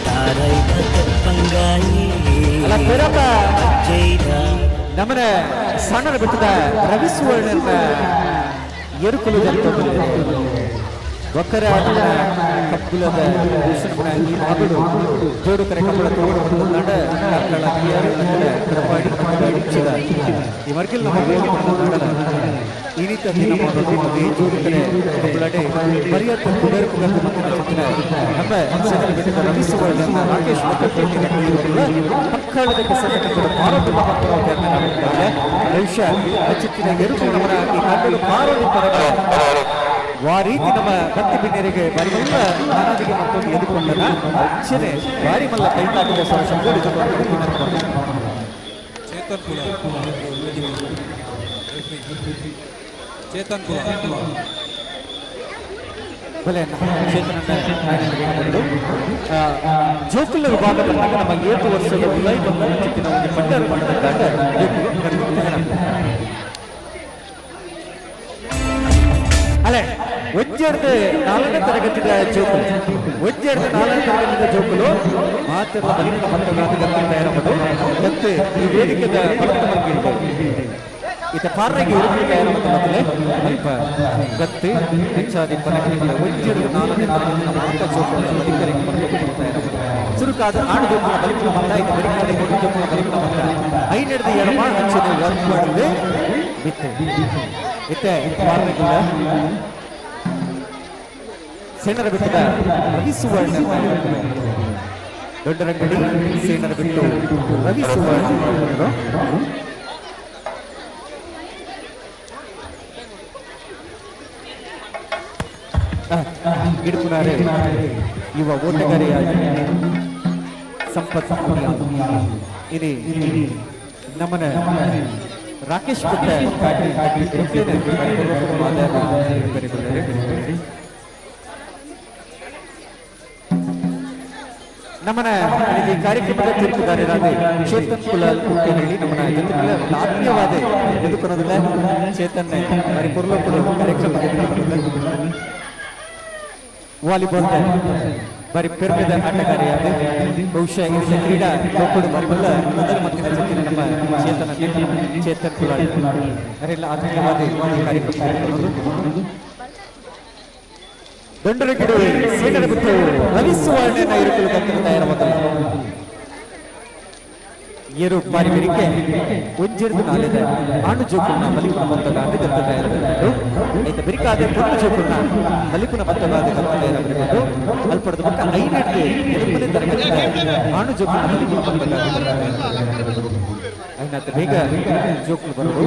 ತಾರೈದ ತೆಪ್ಪಂಗಾಯಿ ನಮ್ಮನೆ ಸಣ್ಣ ಬಿಟ್ಟದ ರವಿ ಸುವರ್ಣನ ಎರುಕುಲು ಜರುತ್ತದೆ ಒಕ್ಕರ ಕಬ್ಬುಲದ ಮಗಳು ಜೋಡು ಕರೆ ಕಬ್ಬಳ ತೋಡು ನಡ ಮಕ್ಕಳ ಕರಪಾಡಿ ಇಚ್ಚಿದ ಈ ವರ್ಗಿಲ್ ನಮ್ಮ ಇನಿತ ದಿನ ಮಾಡೋದು ಜೋಡು ಕರೆ ಕಬ್ಬಳಡೆ ಬರಿಯತ್ತ ಕುಡರ್ಕು ಗಂದು ಮಕ್ಕಳ ಚಿತ್ರ ನಮ್ಮ ಸದನ ಬಿಟ್ಟಿದ ರವಿ ಸುವರ್ಣ ರಾಕೇಶ್ ಮಕ್ಕಳದ ಕೆಸರ ಪಾರೋಟಿ ಭವಿಷ್ಯ ಚಿತ್ತಿನ ಎರುಕು ನಮ್ಮನ ಈ ಕನ್ನಡ ಪಾರೋಟಿ ಪರಗ ಆ ರೀತಿ ನಮ್ಮ ಕತ್ತಿ ಬಿನ್ನರಿಗೆ ಬರಿಮಲ್ಲ ನಾನಾದಿಗೆ ಮತ್ತೊಂದು ಎದುಕೊಂಡನ ಅಚ್ಚನೆ ಬಾರಿ ಮಲ್ಲ ಕೈತಾಟದ ಸಂಗೋಡಿ ಚೇತನ್ ಬಲೆ ಜೋಕುಲ ವಿಭಾಗ ಬಂದಾಗ ನಮ್ಮ 7 ವರ್ಷದ ಉಲೈ ಬಂದ ಚಿತ್ತಿನ ಒಂದು ಪಂಡರ ಮಾಡಿದಾಗ ಅಲ್ಲೇ ಒಜ್ಜೆರ್ದು 4ನೇ ತರಗತಿಯ ಜೋಕುಲು ಒಜ್ಜೆರ್ದು 4ನೇ ತರಗತಿಯ ಜೋಕುಲು ಮಾತ್ರ ಬಲಿನ ಪಂಡಗಾದ ತಯಾರಬಹುದು ಮತ್ತೆ ಈ ವೇದಿಕೆದ ಬಲದ ಬಗ್ಗೆ ಇತ ಪಾರ್ರೆಗೆ ಉರುಪು ತಯಾರವಾದ ಮೊದಲೇ ಅಲ್ಪ ಗತ್ತು ಹೆಚ್ಚಾದಿ ಪನಕಗಳ ಒಜ್ಜೆರ್ದು 4ನೇ ತರಗತಿಯ ಮಾತ್ರ ಜೋಕುಲು ಬಲಿಕರಿಗೆ ಪಂಡಗಾದ ತಯಾರಬಹುದು ಚುರುಕಾದ ಆಡು ಜೋಕುಲ ಬಲಿಕನ ಬಂದ ಇತ ಬಲಿಕನ ಕೊಟ್ಟು ಜೋಕುಲ ಬಲಿಕನ ಬಂದ 5 ಎಡಮ ಹಚ್ಚಿದ ವರ್ಕ್ ಮಾಡಿದೆ ಬಿತ್ತೆ ಇತ್ತೆ ಪಾರ್ರೆಗಳ ಸೇನರ ಬಿಟ್ಟದ ರವಿ ಸುವರ್ಣ ದೊಡ್ಡರಂಗಡಿ ಸೇನರ ಬಿಟ್ಟು ರವಿ ಸುವರ್ಣ ಗಿಡಪುನಾರೆ ಯುವ ಓಟಗಾರಿಯಾಗಿ ಸಂಪತ್ ಇನಿ ನಮ್ಮನ ರಾಕೇಶ್ ಪುಟ್ಟ ನಮ್ಮನ ಈ ಕಾರ್ಯಕ್ರಮದ ತೀರ್ಪುಗಾರರಾದ ಚೇತನ್ ಕುಲಾಲ್ ಹೇಳಿ ನಮ್ಮನ ಜೊತೆಗೆ ಆತ್ಮೀಯವಾದ ಎದುಕೊನೋದಿಲ್ಲ ಚೇತನ್ ಪರಿಪೂರ್ಣ ಕಾರ್ಯಕ್ರಮ ವಾಲಿಬಾಲ್ ಬಾರಿ ಪೆರ್ಮೆದ ಆಟಗಾರಿಯಾದ ಬಹುಶಃ ಇಂದಿನ ಕ್ರೀಡಾ ಲೋಕಡು ಮರಿಬಲ್ಲ ಮೊದಲ ಮತ್ತಿನ ಜೊತೆಗೆ ನಮ್ಮ ಚೇತನ್ ಕುಲಾಲ್ ಅವರೆಲ್ಲ ಆತ್ಮೀಯವಾದ ಕಾರ್ಯಕ್ರಮ ದೊಡ್ಡರಗಿಡು ಸೇನರ ಬಿಟ್ಟು ರವಿ ಸುವರ್ಣನ ಇರುಕಲು ಗಂತನ ತಯಾರವಾದ ಏರು ಬಾರಿ ಬೆರಿಕೆ ಒಂಜೆರ್ದು ನಾಲೆದ ಆಣು ಜೋಕುಲ್ನ ಮಲಿಪುನ ಪತ್ತಗಾದ ಗಂತ ತಯಾರಬಹುದು ಐತ ಬೆರಿಕಾದ ಪುಟ್ಟ ಜೋಕುಲ್ನ ಮಲಿಪುನ ಪತ್ತಗಾದ ಗಂತ ತಯಾರಬಹುದು ಅಲ್ಪಡದ ಪಕ್ಕ 5ನೇ ತರಗತಿಯ ಆಣು ಜೋಕುಲ್ನ ಮಲಿಪುನ ಪತ್ತಗಾದ ಐನಾತ ಬೇಗ ಜೋಕುಲು ಬರೋದು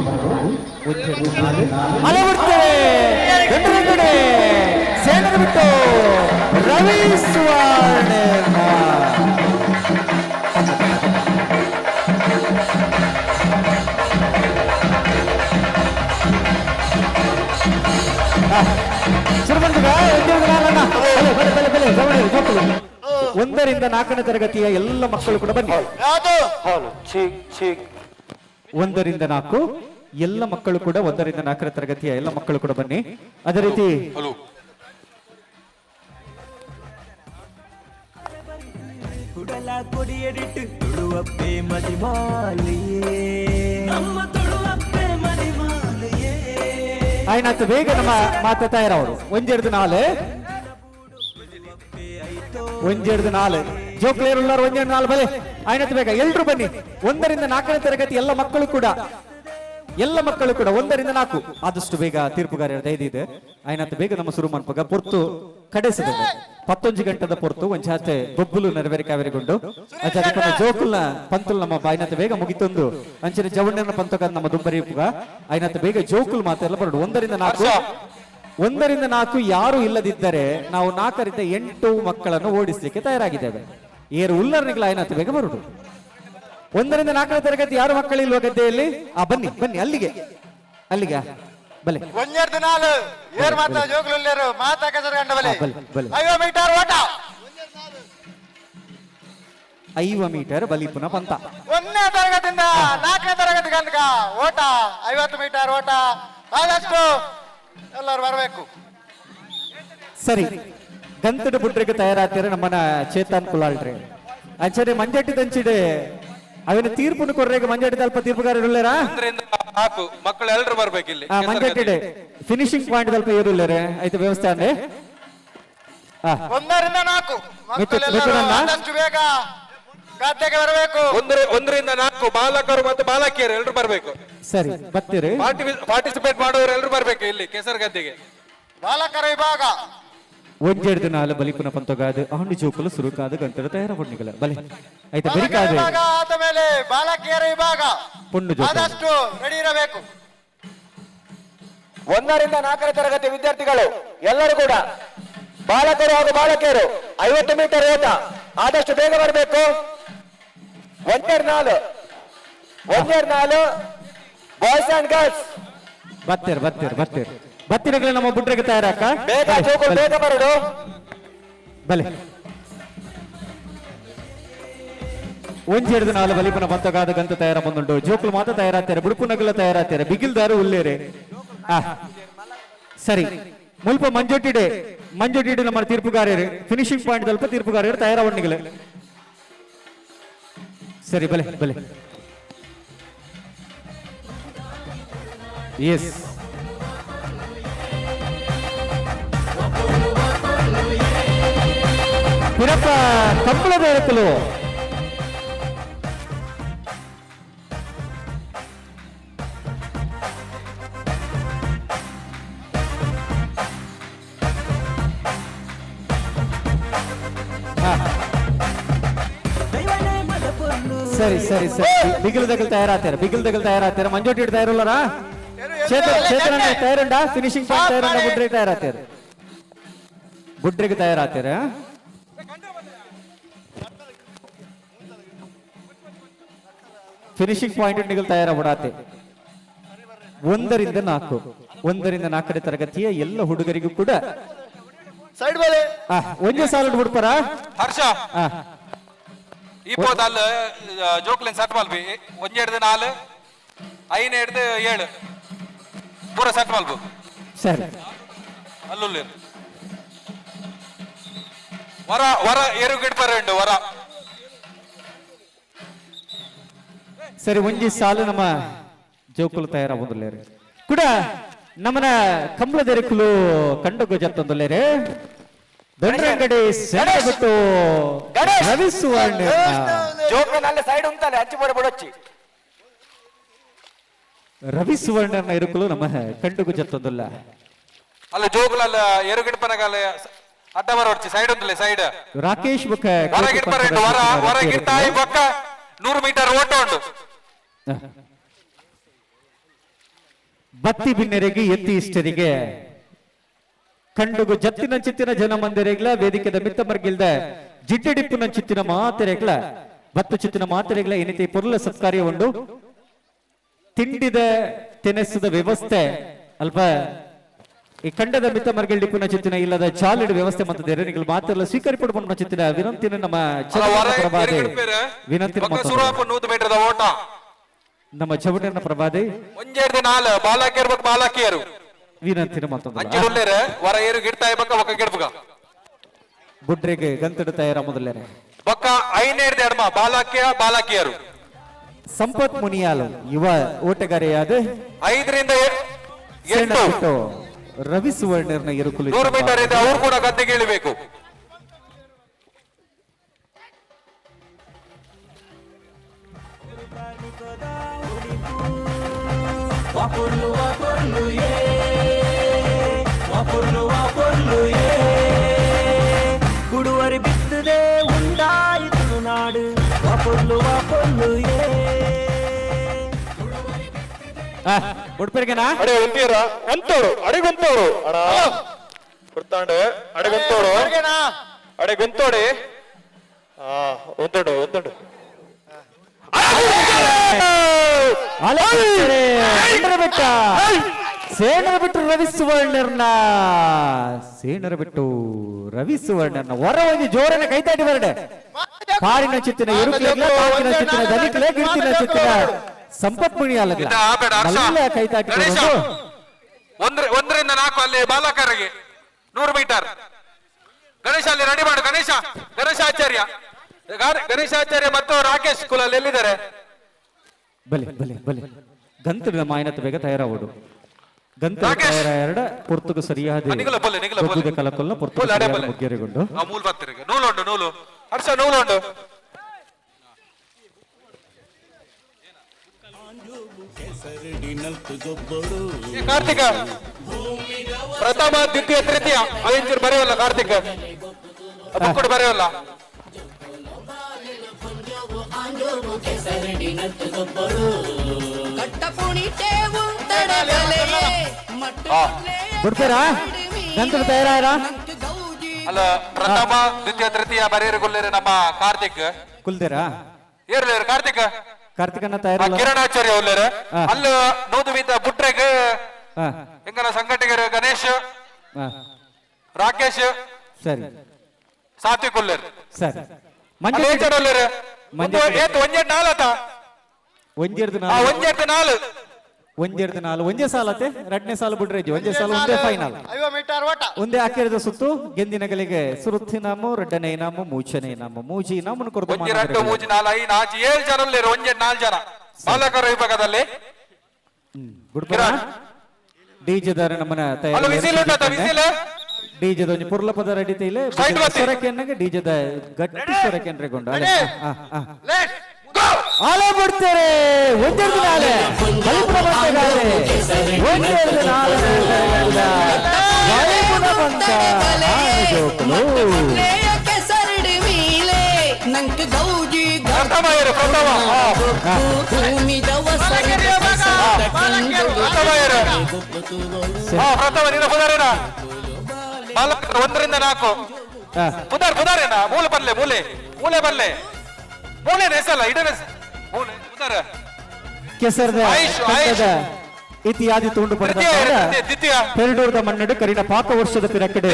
ಒಂಜೆರ್ದು ನಾಲೆ ಅಲೆ ಬರ್ತವೆ ದೊಡ್ಡರಗಿಡು ಸೇನರ ಬಿಟ್ಟು ರವಿ ಸುವರ್ಣ ಒಂದರಿಂದ 4ನೇ ತರಗತಿಯ ಎಲ್ಲ ಮಕ್ಕಳು ಕೂಡ ಬನ್ನಿ 1ರಿಂದ 4 ಎಲ್ಲ ಮಕ್ಕಳು ಕೂಡ 1ರಿಂದ 4ರ ತರಗತಿಯ ಎಲ್ಲ ಮಕ್ಕಳು ಕೂಡ ಬನ್ನಿ ಅದೇ ರೀತಿ ಹುಡಲ ಕೊಡಿಯಡಿಟ್ಟು ತುಳುವಪ್ಪೆ ಮದಿಮಾಲಿಯೇ ನಮ್ಮ ತುಳುವಪ್ಪೆ ಮದಿಮಾಲಿಯೇ ಆಯ್ನತ್ತು ಬೇಗ ನಮ್ಮ ಮಾತ ತಯಾರವರು ಒಂಜೆಡ್ದು ನಾಲ್ ಜೋಕ್ಲೇರ್ ಉಳ್ಳಾರು ಒಂಜೆಡ್ದು ನಾಲ್ ಬಲೆ ಆಯ್ನತ್ತು ಬೇಗ ಎಲ್ರು ಬನ್ನಿ 1 ರಿಂದ 4ನೇ ತರಗತಿ ಎಲ್ಲ ಮಕ್ಕಳು ಕೂಡ 1 ರಿಂದ 4 ಆದಷ್ಟು ಬೇಗ ತೀರ್ಪುಗಾರರ ದಯದಿದೆ ಆಯ್ನತ್ತು ಬೇಗ ನಮ್ಮ ಶುರು ಮಾಡ್ಪಾಗ ಪೊರ್ತು ಕಡೆಸಿದೆ 11 ಗಂಟೆದ ಪೊರ್ತು ಒಂಚಾತೆ ಬೊಬ್ಬುಲು ನೆರವೇರಿ ಕಾವೇರಿಗೊಂಡು ಅಜ್ಜ ಜೋಕುಲ್ನ ಪಂತುಲ್ ನಮ್ಮ ಆಯ್ನತ್ತು ಬೇಗ ಮುಗಿತೊಂದು ಅಂಚಿನ ಜವಣ್ಣನ ಪಂತಕ ನಮ್ಮ ದುಂಬರಿಪುಗ ಆಯ್ನತ್ತು ಬೇಗ ಜೋಕುಲ್ ಮಾತೆಲ್ಲ ಬರಡು 1 ರಿಂದ 4 ಯಾರು ಇಲ್ಲದಿದ್ದರೆ ನಾವು 4 ರಿಂದ 8 ಮಕ್ಕಳನ್ನು ಓಡಿಸಲಿಕ್ಕೆ ತಯಾರಾಗಿದ್ದೇವೆ ಏರು ಉಲ್ಲರ್ನಿಗಳ ಆಯ್ನತ್ತು ಬೇಗ ಬರುಡು 1 ರಿಂದ 4ನೇ ತರಗತಿ ಯಾರು ಮಕ್ಕಳಿಲ್ವ ಗದ್ದೆಯಲ್ಲಿ ಬನ್ನಿ ಅಲ್ಲಿಗೆ ಬಲೆ ಒಂಜೆರ್ದು ನಾಲ್ ಏರ್ ಮಾತ ಜೋಗುಲುಲ್ಲೇರು ಮಾತ ಕೆಸರು ಗಂಡ ಬಲೆ 5 ಮೀಟರ್ ಓಟ 5 ಮೀಟರ್ ಬಲಿಪುನ ಪಂತ 1ನೇ ತರಗತಿಯಿಂದ 4ನೇ ತರಗತಿ ಗಂಟಕ ಓಟ 50 ಮೀಟರ್ ಓಟ ಆದಷ್ಟು ಎಲ್ಲರೂ ಬರಬೇಕು ಸರಿ ಗಂತಡ ಬುಡ್ರಿಗೆ ತಯಾರಾಗ್ತಾರೆ ನಮ್ಮನ ಚೇತನ್ ಕುಲಾಳ್ರಿ ಅಂಚನೆ ಮಂಜಟ್ಟಿ ದಂಚಿಡೆ ಅವನ ತೀರ್ಪುನು ಕೊರ್ರೆಗೆ ಮಂಜಟ್ಟಿ ಅಲ್ಪ ತೀರ್ಪುಗಾರರು ಉಳ್ಳೇರಾ 1 ರಿಂದ 4 ಮಕ್ಕಳು ಎಲ್ಲರೂ ಬರಬೇಕು ಇಲ್ಲಿ ಮಂಜಟ್ಟಿಡೆ ಫಿನಿಶಿಂಗ್ ಪಾಯಿಂಟ್ ಅಲ್ಪ ಇರುಳ್ಳೇರೆ ಆಯ್ತು ವ್ಯವಸ್ಥೆ ಅಂದ್ರೆ 1 ರಿಂದ 4 ಮಕ್ಕಳೆಲ್ಲರೂ ಆದಷ್ಟು ಬೇಗ ಗದ್ದೆಗೆ ಬರಬೇಕು 1 ರಿಂದ 4 ಬಾಲಕರು ಮತ್ತು ಬಾಲಕಿಯರು ಎಲ್ಲರೂ ಬರಬೇಕು ಸರಿ ಬರ್ತೀರಿ ಪಾರ್ಟಿಸಿಪೇಟ್ ಮಾಡುವವರು ಎಲ್ಲರೂ ಬರಬೇಕು ಇಲ್ಲಿ ಕೆಸರು ಗದ್ದೆಗೆ ಬಾಲಕರ ವಿಭಾಗ ಒಂಜೆಡ್ದು ನಾಲ್ ಬಲಿಪುನ ಪಂತಗಾದ ಆಂಡು ಜೋಕುಲು ಸುರುಕಾದ ಗಂಟದ ತಯಾರ ಹೊಣ್ಣಿಗಳ ಬಲೆ ಆಯ್ತು ಬರಿಕಾದೆ ಆದ ಮೇಲೆ ಬಾಲಕಿಯರ ವಿಭಾಗ ಪುಣ್ಣು ಜೋಕು ಆದಷ್ಟು ರೆಡಿ ಇರಬೇಕು 1 ರಿಂದ 4ನೇ ತರಗತಿ ವಿದ್ಯಾರ್ಥಿಗಳು ಎಲ್ಲರೂ ಕೂಡ ಬಾಲಕರು ಹಾಗೂ ಬಾಲಕಿಯರು 50 ಮೀಟರ್ ಓಟ ಆದಷ್ಟು ಬೇಗ ಬರಬೇಕು 1 4 ಬಾಯ್ಸ್ ಅಂಡ್ ಗರ್ಲ್ಸ್ ಬತ್ತಿರಗಳು ನಮ್ಮ ಬುಡ್ರಿಗೆ ತಯಾರಾಕ ಬೇಗ ಬರಡು ಬಲೆ ಒಂಜೆಡ್ದು ನಾಲ್ ಬಲಿಪನ ಪಂತಗಾದ ಗಂತ ತಯಾರ ಬಂದುಂಟು ಜೋಕುಲು ಮಾತ ತಯಾರಾಗ್ತಾರೆ ಬುಡುಪುನಗಲ ತಯಾರಾಗ್ತಾರೆ ಬಿಗಿಲ್ದಾರು ಉಳ್ಳೇರೆ ಸರಿ ಮುಲ್ಪ ಮಂಜೊಟ್ಟಿಡೆ ನಮ್ಮ ತೀರ್ಪುಗಾರರು ಫಿನಿಶಿಂಗ್ ಪಾಯಿಂಟ್ ಸ್ವಲ್ಪ ತೀರ್ಪುಗಾರರು ತಯಾರ ಬಣ್ಣಿಗಳು ಸರಿ ಬಲೆ ಎಸ್ ಪಿರಪ್ಪ ಕಂಬಳದ ಎತ್ತಲು ಸರಿ ಬಿಗಿಲ್ ದಗಲ್ ತಯಾರಾಗ್ತಾರೆ ಮಂಜೋಟಿ ತಯಾರುಳ್ಳರಾ ಚೇತನ ತಯಾರುಂಡ ಫಿನಿಶಿಂಗ್ ಪಾಯಿಂಟ್ ತಯಾರುಂಡ ಬುಡ್ರಿಗೆ ತಯಾರಾಗ್ತಾರೆ ಫಿನಿಶಿಂಗ್ ಪಾಯಿಂಟ್ ನಿಗಲ್ ತಯಾರಾಗ್ಬಿಡಾತೆ 1 ರಿಂದ 4ನೇ ತರಗತಿಯ ಎಲ್ಲ ಹುಡುಗರಿಗೂ ಕೂಡ ಸೈಡ್ ಬಲೆ ಒಂದೇ ಸಾಲ ಹುಡುಪರ ಹರ್ಷ இப்போ தால ஜோக்லின் சட் வால்பி 1 எடுத்து 4 5 எடுத்து 7 பூரா சட் வால்பு சரி அல்லுல்ல வர எரு ಗಿಡ್ಪರ ಉಂಟು ವರ ಸರಿ ಒಂಜಿ ಸಾಲು ನಮ್ಮ ಜೋಕುಲು ತಯಾರಾಗುವುದಿಲ್ಲ ಕೂಡ ನಮ್ಮನ ಕಂಬಳದೆರಕುಲು ಕಂಡುಗೋ ಜತ್ತೊಂದುಲ್ಲೇರೆ ದೊಡ್ಡಂಗಡಿ ಸೆಣಬಿಟ್ಟು ರವಿ ಸುವರ್ಣ ಜೋಕಲ್ ಅಲ್ಲ ಸೈಡ್ ಉಂಟಲ್ಲ ಹಚ್ಚಿ ಬಡಬಡಚ್ಚಿ ರವಿ ಸುವರ್ಣನ ಇರುಕುಲು ನಮ್ಮ ಕಂಡುಗೋ ಜತ್ತೊಂದುಲ್ಲ ಅಲ್ಲ ಜೋಕಲ್ ಎರು ಗಿಡ್ಪನಗಾಲ ಅಡ್ಡ ಬರವಚ್ಚಿ ಸೈಡ್ ಉಂಟಲ್ಲ ಸೈಡ್ ರಾಕೇಶ್ ಬುಕ್ಕ ವರ ಗಿಡ್ಪರ ಉಂಟು ವರ ಗಿಡ್ತಾಯಿ ಬೊಕ್ಕ 100 ಮೀಟರ್ ಓಟ ಉಂಟು ಬತ್ತಿ ಬಿನ್ನೆರೆಗೆ ಎತ್ತಿ ಇಷ್ಟರಿಗೆ ಕಂಡುಗು ಜತ್ತಿನ ಚಿತ್ತಿನ ಜನ ಮಂದಿರೆಗ್ಲ ವೇದಿಕೆದ ಮಿತ್ತಮರ್ಗಿಲ್ದ ಜಿಡ್ಡಿಡಿಪ್ಪುನ ಚಿತ್ತಿನ ಮಾತೆರೆಗ್ಲ ಬತ್ತು ಚಿತ್ತಿನ ಮಾತೆರೆಗ್ಲ ಏನಿತಿ ಪೊರ್ಲ ಸತ್ಕಾರ್ಯ ಉಂಡು ತಿಂಡಿದ ತೆನೆಸದ ವ್ಯವಸ್ಥೆ ಅಲ್ಪ ಈ ಕಂಡದ ಮಿತ್ತಮರ್ಗಿಲ್ ಡಿಪ್ಪುನ ಚಿತ್ತಿನ ಇಲ್ಲದ ಚಾಲಿಡ ವ್ಯವಸ್ಥೆ ಮಂತದೇರೆ ನೀವು ಮಾತೆಲ್ಲ ಸ್ವೀಕರಿಪಡುವ ಚಿತ್ತಿನ ವಿನಂತಿನ ನಮ್ಮ ಪ್ರಭಾದೆ ವಿನಂತಿನ ಓಟ ನಮ್ಮ ಚವಟನ ಪ್ರಭಾದೆ 1 4 ಬಾಲಕಿಯರು ವಿನಂತಿನ ಮತ್ತೊಂದು ಅಂಜುಳ್ಳೇರೆ ವರ ಏರು ಗಿಡ್ತಾಯಿ ಬಕ್ಕ ಒಕ್ಕ ಗಿಡ್ಬುಗ ಬುಡ್ರೆಗೆ ಗಂತಡ ತಯಾರ ಮೊದಲೇರೆ ಬಕ್ಕ 5 ಎಡಮ ಬಾಲಕಿಯರು ಸಂಪತ್ ಮುನಿಯಾಲು ಯುವ ಓಟಗಾರೆಯಾದ 5 ರಿಂದ ಎಂಟು. ಬಿಟ್ಟು ರವಿ ಸುವರ್ಣರ್ನ ಇರುಕುಲು 100 ಮೀಟರ್ ಇದೆ, ಅವ್ರು ಕೂಡ ಗದ್ದೆಗೆ ಇಳಿಬೇಕು. ಕುಡುವರಿ ಬಿತ್ತದೆ ಉಂಟಾಯಿತು ನಾಡು ವಾಪೊಲ್ಲು ವಾಪೊಲ್ಲು ಉಡುಪಿರ್ಗೆನಾ ಅಡೆ ಒಂತೀರ ಒಂತೋಡು ಅಡೆಗೊಂತೋಡು ಅಡ ಕುರ್ತಾಂಡು ಅಡೆಗೊಂತೋಡು ಅಡೆಗೊಂತೋಡಿ ಒಂತೋಡು ಒಂತೋಡು ಸೇನರ ಬಿಟ್ಟು ರವಿ ಸುವರ್ಣರ್ನ ಹೊರ ಹೋಗಿ ಜೋರನ್ನ ಕೈತಾಟಿ ಬರಡೆ ಕಾರಿನ ಚಿತ್ತಿನ ಇರುಕ್ಲೆಗ್ಲ ಕಾಕಿನ ಚಿತ್ತಿನ ದಲಿಕ್ಲೆ ಗಿರ್ತಿನ ಚಿತ್ತಿನ ಸಂಪತ್ ಮುಣಿಯಾಲಗ್ಲ ಕೈತಾಟಿ ಒಂದರಿಂದ 4 ಅಲ್ಲಿ ಬಾಲಕರಿಗೆ 100 ಮೀಟರ್. ಗಣೇಶ ಅಲ್ಲಿ ರೆಡಿ ಮಾಡು. ಗಣೇಶಾಚಾರ್ಯ ಮತ್ತು ರಾಕೇಶ್ ಕುಲಾಲ್ ಎಲ್ಲಿದ್ದಾರೆ? ಬಲೆ ಗಂತುಗಳ ಮಾಯನತ ಬೇಗ ತಯಾರಾಗೋಡು ಗಂತುಗಳ ತಯಾರ ಎರಡ ಪೊರ್ತುಗು ಸರಿಯಾದ ಕಲಕೊಲ್ಲ ಪೊರ್ತುಗು ಮುಗ್ಗೆರೆಗೊಂಡು ಮೂಲ್ ಬತ್ತಿರಿಗೆ ನೂಲು ಹರ್ಷ ನೂಲುಂಡು. ಕಾರ್ತಿಕ ಪ್ರಥಮ ದ್ವಿತೀಯ ತೃತೀಯ ಅವೆಂಚೂರು ಬರೆಯವಲ್ಲ. ಕಾರ್ತಿಕ್ ಬುಕ್ಕುಡು ಬರೆಯವಲ್ಲ. ಬಿಡ್ತಾರಾ ಗಂತುಳು ತಯಾರಾರ ಅಲ್ಲ ಪ್ರಥಮ ದ್ವಿತೀಯ ತೃತೀಯ ಬರೆಯರು ಕೊಲ್ಲೇರು ನಮ್ಮ ಕಾರ್ತಿಕ್ ಕುಲ್ದೇರಾ ಏರ್ಲೇರು ಕಾರ್ತಿಕನ್ನ ತಯಾರ ಕಿರಣಾಚಾರ್ಯ ಒಲ್ಲೇರು ಅಲ್ಲ ನೂದು ಮೀತ ಬುಟ್ರೆಗ್ ಎಂಗನ ಸಂಘಟಕರು ಗಣೇಶ್ ರಾಕೇಶ್ ಸರಿ ಸಾತ್ವಿಕ್ ಒಲ್ಲೇರು ಸರಿ ಒಲ್ಲೇರು ಒಂದೇ ಸಾಲತೆ ಎರಡನೇ ಸಾಲ ಬಿಡ್ರೆ ಒಂದೇ ಸಾಲ ಒಂದೇ ಫೈನಲ್ ಒಂದೇ ಹಾಕಿರದ ಸುತ್ತು ಗೆಂದಿನಗಳಿಗೆ ಸುರುತ್ತಿನಾಮು ರೆಡ್ಡನೇ ಇನಾಮು ಮೂಚನೆ ಇನಾಮು ಮೂಜಿ ಇನಾಮು ಕೊಡ್ದು 1 2 3 4 5 6 7 ಜನ ಒಲ್ಲೇರು 4 ಜನ ಬಾಲಕರ ವಿಭಾಗದಲ್ಲಿ. ಡಿಜೆದಾರ ನಮ್ಮನ ಡಿಜೆದ ಒಂಜಿ ಪುರ್ಲ ಪದ ರೆಡಿತೆ ಇಲ್ಲ ಸೊರಕೆನ್ನಗೆ ಡಿಜೆದ ಗಟ್ಟಿ ಸೊರಕೆನ್ರೆಗೊಂಡು ಆಲೆ ಬಿಡ್ತಾರೆ ಒಂದೆರಡು ನಾಳೆ ಕಲ್ಪನ ಬಂದಗಾಲೆ ಒಂದೆರಡು ನಾಳೆ ಬಂದ ಕೆಸರಡಿ ಮೀಲೆ ನಂಗೆ ಗೌಜಿ ಬಾಲಕರು 1 ರಿಂದ 4 ಪುದಾರೇನಾ ಮೂಲೆ ಬರ್ಲೆ ಮೂಲೆ ನೆಸಲ್ಲ ಇಡನೆ ಮೂಲೆ ಪುದಾರ ಕೆಸರದ ಇತಿಯಾದಿ ತುಂಡು ಪಡೆದ ಪೆರಡೂರದ ಮಣ್ಣಡು ಕರಿನ ಪಾಕ ವರ್ಷದ ಪಿರಕಡೆ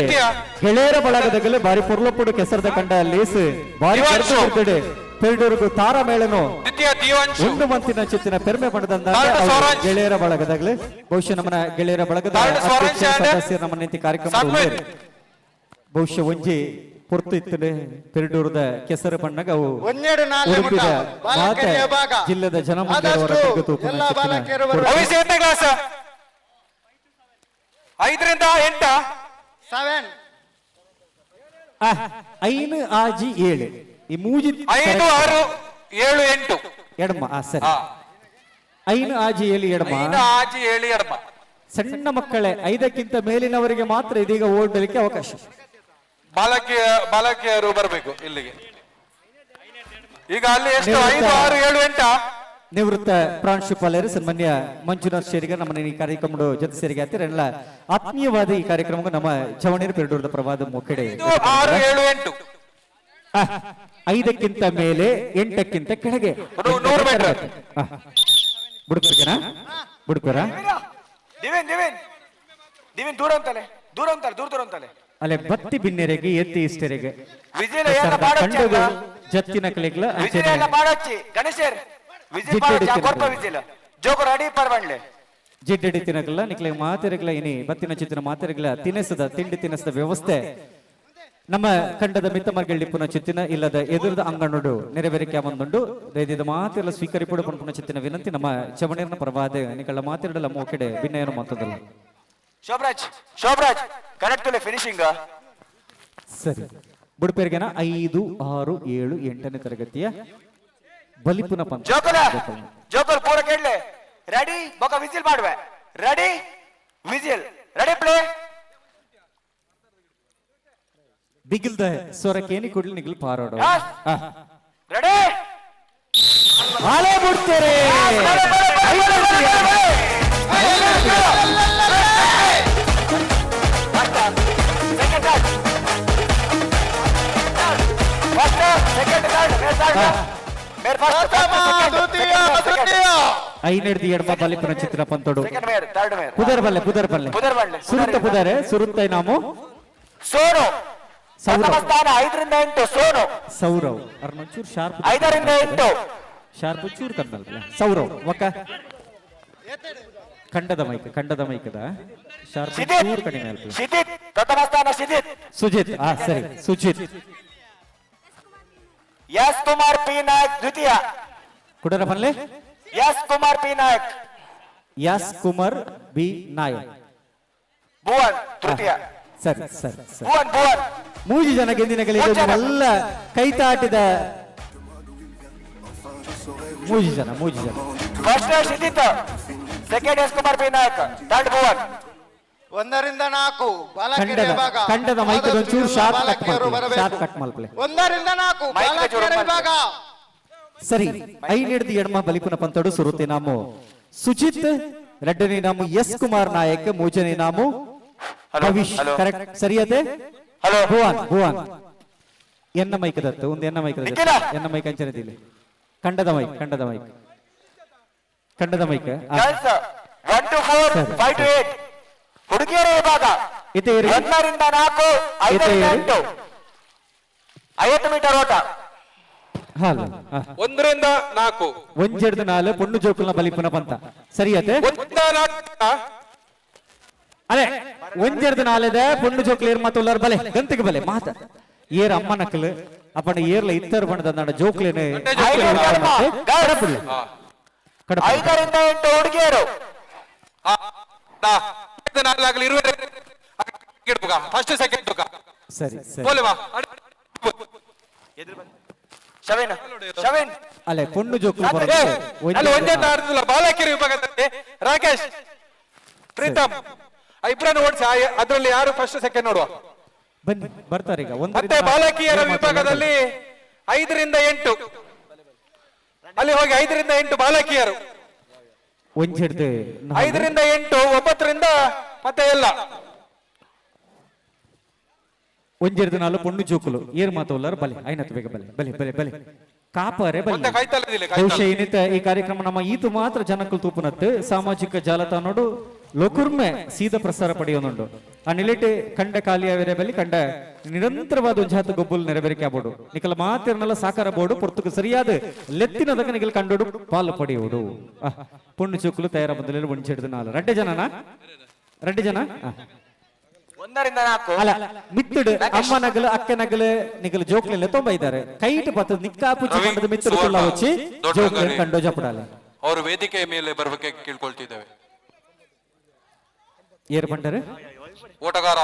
ಗೆಳೆಯರ ಬಳಗದಗಲು ಬಾರಿ ಪುರ್ಲಪುಡು ಕೆಸರದ ಕಂಡ ಲೇಸು ಬಾರಿ ಕರ್ತಡೆ ಪೆರಡೂರ್ಗು ತಾರ ಮೇಳನು ಒಂದು ಮಂತಿನ ಚಿತ್ತಿನ ಪೆರ್ಮೆ ಪಡೆದಂದ ಗೆಳೆಯರ ಬಳಗದಾಗಲಿ ಬಹುಶಃ ನಮ್ಮನ ಗೆಳೆಯರ ಬಳಗದ ಸದಸ್ಯರ ನಮ್ಮ ನೀತಿ ಕಾರ್ಯಕ್ರಮ ಬಹುಶಃ ಒಂಜಿ ಪೊರ್ತು ಇತ್ತಡೆ ಪೆರಡೂರದ ಕೆಸರು ಬಣ್ಣಗ ಅವು ಉಡುಪಿದ ಜಿಲ್ಲೆದ ಜನಮಂದಿರವರ ಕ್ಲಾಸ್ 5 ರಿಂದ 8 ಐನು ಆಜಿ 7 ಈ ಮೂಜಿ 5 6 7 8 ಎಡಮ ಸರಿ ಐನು ಆಜಿ 7 ಎಡಮ ಸಣ್ಣ ಮಕ್ಕಳೇ 5ಕ್ಕಿಂತ ಮೇಲಿನವರಿಗೆ ಮಾತ್ರ ಇದೀಗ ಓಡಲಿಕ್ಕೆ ಅವಕಾಶ. ಬಾಲಕಿಯರು ಬರಬೇಕು ಇಲ್ಲಿಗೆ. ಈಗ ಅಲ್ಲಿ ಎಷ್ಟು 5 6 7 8 ನಿವೃತ್ತ ಪ್ರಾಂಶುಪಾಲರು ಸನ್ಮಾನ್ಯ ಮಂಜುನಾಥ್ ಶೇರಿಗ ನಮ್ಮ ಈ ಕಾರ್ಯಕ್ರಮ ಜೊತೆ ಸೇರಿಗೆ ಎಲ್ಲ ಆತ್ಮೀಯವಾದ ಈ ಕಾರ್ಯಕ್ರಮ ನಮ್ಮ ಚವಣೇರು ಪೆರಡೂರದ ಪ್ರವಾದ ಮೊಕ್ಕಡೆ 6 7 8 5ಕ್ಕಿಂತ ಮೇಲೆ 8ಕ್ಕಿಂತ ಕೆಳಗೆ ಬುಡ್ಪೇರಾ ದೂರ ಅಂತಲೆ ಅಲ್ಲೇ ಬತ್ತಿ ಬಿನ್ನೆರೆಗೆ ಎತ್ತಿ ಇಷ್ಟರೆಗೆ ಜತ್ತಿನ ಕಲೆಗ್ಲ ಜಿಡ್ಡಿ ತಿನ್ನಗಲ್ಲ ನಿಕ್ಲೆ ಮಾತೆರೆಗ್ಲ ಇನಿ ಬತ್ತಿನ ಚಿತ್ತಿನ ಮಾತೆರೆಗ್ಲ ತಿನ್ನಿಸದ ತಿಂಡಿ ತಿನ್ನಿಸದ ವ್ಯವಸ್ಥೆ ನಮ್ಮ ಕಂಡದ ಮಿತ್ತಮರ್ಗಳ್ಳಿ ಪುನಃ ಚಿತ್ತಿನ ಇಲ್ಲದ ಎದುರದ ಅಂಗಣ್ಣುಡು ನೆರವೇರಿಕೆ ಬಂದುಂಡು ದೈದ್ಯದ ಮಾತೆಲ್ಲ ಸ್ವೀಕರಿಪುಡು ಪುನಃ ಚಿತ್ತಿನ ವಿನಂತಿ ನಮ್ಮ ಚವಣಿರ್ನ ಪ್ರವಾದ ನಿಕಳ ಮಾತಿರಡಲ್ಲ ಮೋಕೆಡೆ ಭಿನ್ನಯನು ಮಾತದಲ್ಲ. Shobaraj correct finishing. ಸರಿ ಬುಡುಪೇರಿಗೆನ 5, 6, 7, 8ನೇ ತರಗತಿಯ ಬಲಿಪುನ ಪಂಥ. ಜೋಕಲ್ ಪೂರ ಕೇಳಲೆ ರೆಡಿ ಬೊಕ ವಿಸಿಲ್ ಮಾಡುವೆ. Ready whistle ready play. ಬಿಗಿಲ್ದ ಸ್ವರಕ್ಕೇನಿ ಕೊಡ್ಲಿ ನಿಗಲ್ ಪಾರೋಡು ರೆಡಿ ಆಲೆ ಬಿಡ್ತಾರೆ. ಐನೆಡ್ದಿ ಎಡಮ ಬಲಿಪುನ ಚಿತ್ರ ಪಂತೋಡು ಪುದರ್ ಬಲ್ಲೆ ಸುರುತ್ತ ಪುದರೆ ಸುರುತ್ತ ನಾಮು ಸೋನು ಸ್ಥಾನ 5ರಿಂದ 8 ಸೋನು ಸೌರವ್ ಅರ್ನಚೂರ್ ಶಾರ್ಪ್ 5ರಿಂದ 8 ಶಾರ್ಪ್ ಚೂರ್ ಕನ್ನಲ್ಲ ಸೌರವ್ ಒಕ್ಕ ಕಂಡದ ಮೈಕದ ಶಾರ್ಪ್ ಚೂರ್ ಕಡಿಮೆ ಅಲ್ಪ ಶಿದಿತ್ ಪ್ರಥಮ ಸ್ಥಾನ ಸುಜಿತ್ ಸರಿ ಸುಜಿತ್. ಎಸ್ ಕುಮಾರ್ ಪಿ ನಾಯಕ್ ದ್ವಿತೀಯ. ಕುಡರ ಬಲ್ಲೆ S Kumar P Nayak. S Kumar B Nayak. Bhuvan ತೃತೀಯ. ಸರಿ ಭುವನ್ ಮೂಜಿ ಜನ ಗೆಂದಿನಗಳಿಗೆ ಎಲ್ಲ ಕೈತಾಟಿದ ಮೂಜಿ ಜನ first Shidith, second S Kumar P Nayak, third Bhuvan. 1ರಿಂದ 4 ಕಂಡದ ಮೈಕದ ಒಂಚೂರು ಶಾರ್ಟ್ ಕಟ್ ಮಲ್ಪಲೆ 1ರಿಂದ 4 ಬಾಲಕಿಯರ ವಿಭಾಗ. ಸರಿ ಐನೆಡ್ದಿ ಎಡಮ ಬಲಿಪುನ ಪಂತೋಡು ಸುರುತೆ ನಾಮು ಸುಜಿತ್, ರೆಡ್ಡನೇ ನಾಮು ಎಸ್ ಕುಮಾರ್ ನಾಯಕ್, ಮೂಜನೇ ನಾಮು ಭವಿಷ್. ಕರೆಕ್ಟ್ ಸರಿಯತೆ. ಭುವನ್ ಎನ್ನ ಮೈಕ್ ದತ್ತು ಒಂದು ಎನ್ನ ಮೈಕ್ ಅಂಚನದಿಲ್ಲ. ಕಂಡದ ಮೈಕ್ 1 to 4 5 to 8 ಹುಡುಗಿಯರ ವಿಭಾಗ. 1ರಿಂದ 4 5ರಿಂದ 8 50 ಮೀಟರ್ ಓಟ. 1ರಿಂದ 4 ಒಂಜೆಡ್ದು 4 ಪೊಣ್ಣು ಜೋಕುಲ್ನ ಬಲಿಪುನ ಪಂತ ಸರಿಯತೆ. ಅದೇ ಒಂಜೆಡ್ದು 4 ಪೊಣ್ಣು ಜೋಕುಲ್ ಏರ್ ಮಾತುಲ್ಲಾರ ಬಲೆ ಗಂತಿಗೆ ಬಲೆ ಮಾತ ಏರ್ ಅಮ್ಮ ನಕಲು ಅಪ್ಪನ ಏರ್ಲ ಇತ್ತರ ಬಣ್ಣದ ನಡ ಜೋಕ್ಲೇನೆ 5ರಿಂದ 8 ಹುಡುಗಿಯರು. ಫಸ್ಟ್ ಸೆಕೆಂಡ್ ಸರಿ ಶವಿನ್ ಅಲ್ಲೇ ಪೊಣ್ಣು ಜೋಕು ಬಾಲಕಿಯರ ವಿಭಾಗದಲ್ಲಿ ರಾಕೇಶ್ ಪ್ರೀತಮ್ ಇಬ್ಬರನ್ನು ಓಡಿಸಿ ಅದರಲ್ಲಿ ಯಾರು ಫಸ್ಟ್ ಸೆಕೆಂಡ್ ನೋಡುವ. ಬನ್ನಿ ಬರ್ತಾರೆ ಈಗ. ಮತ್ತೆ ಬಾಲಕಿಯರ ವಿಭಾಗದಲ್ಲಿ 5ರಿಂದ 8 ಅಲ್ಲಿ ಹೋಗಿ 5ರಿಂದ 8 ಬಾಲಕಿಯರು. 5ರಿಂದ 8 9ರಿಂದ ಮತ್ತೆ ಎಲ್ಲ ಒಂಜೆಡ್ದು 4 ಪೊಣ್ಣು ಜೋಕುಲು ಏರ್ ಮಾತುಲ್ಲಾರ ಬಲೆ ಐನತ್ತು ಬೇಗ ಬಲೆ ಕಾಪರೆ ಬಲೆ ಬಹುಶಃ ಏನಿತ ಈ ಕಾರ್ಯಕ್ರಮ ನಮ್ಮ ಈತು ಮಾತ್ರ ಜನಕ್ಕಲು ತೂಪುನತ್ತು ಸಾಮಾಜಿಕ ಜಾಲತಾಣೋಡು ಲೋಕುರ್ಮೆ ಸೀದಾ ಪ್ರಸಾರ ಪಡೆಯೋನುಂಡು. ಆ ನಿಲೆಟ್ ಕಂಡ ಕಾಲಿಯಾವೇರೆ ಬಲಿ ಕಂಡ ನಿರಂತರವಾದ ಒಂಜಾತ ಗೊಬ್ಬಲು ನೆರವೇರಿಕೆ ಆಗ್ಬೋಡು ನಿಕಲ ಮಾತಿರನೆಲ್ಲ ಸಾಕಾರ ಬೋಡು ಪೊರ್ತುಕು ಸರಿಯಾದ ಲೆತ್ತಿನದಕ್ಕೆ ನಿಕಲ್ ಕಂಡೋಡು ಪಾಲು ಪಡೆಯೋಡು. ಪೊಣ್ಣು ಜೋಕುಲು ತಯಾರ ಬಂದಲ್ಲಿ ಒಂಜೆಡ್ದು 4 ರೆಡ್ಡೆ ಜನ 1ರಿಂದ 4 ಅಲ್ಲ ಮಿತ್ತುಡು ಅಮ್ಮ ನಗಲು ಅಕ್ಕ ನಗಲು ನಿಗಲು ಜೋಕ್ಲೆಲ್ಲ ತೊಂಬ ಇದ್ದಾರೆ ಕೈಟ್ ಪತ್ತದ ನಿಕ್ಕಾಪುಚ್ಚಿ ಕಂಡದ ಮಿತ್ತುಡು ಕುಲ್ಲ వచ్చి ಜೋಕ್ಲೆ ಕಂಡೋ ಜಪಡಾಲೆ ಅವರು ವೇದಿಕೆಯ ಮೇಲೆ ಬರಬೇಕು ಕೇಳ್ಕೊಳ್ತಿದ್ದೇವೆ. ಏರ್ ಬಂಡರೆ ಓಟಗಾರ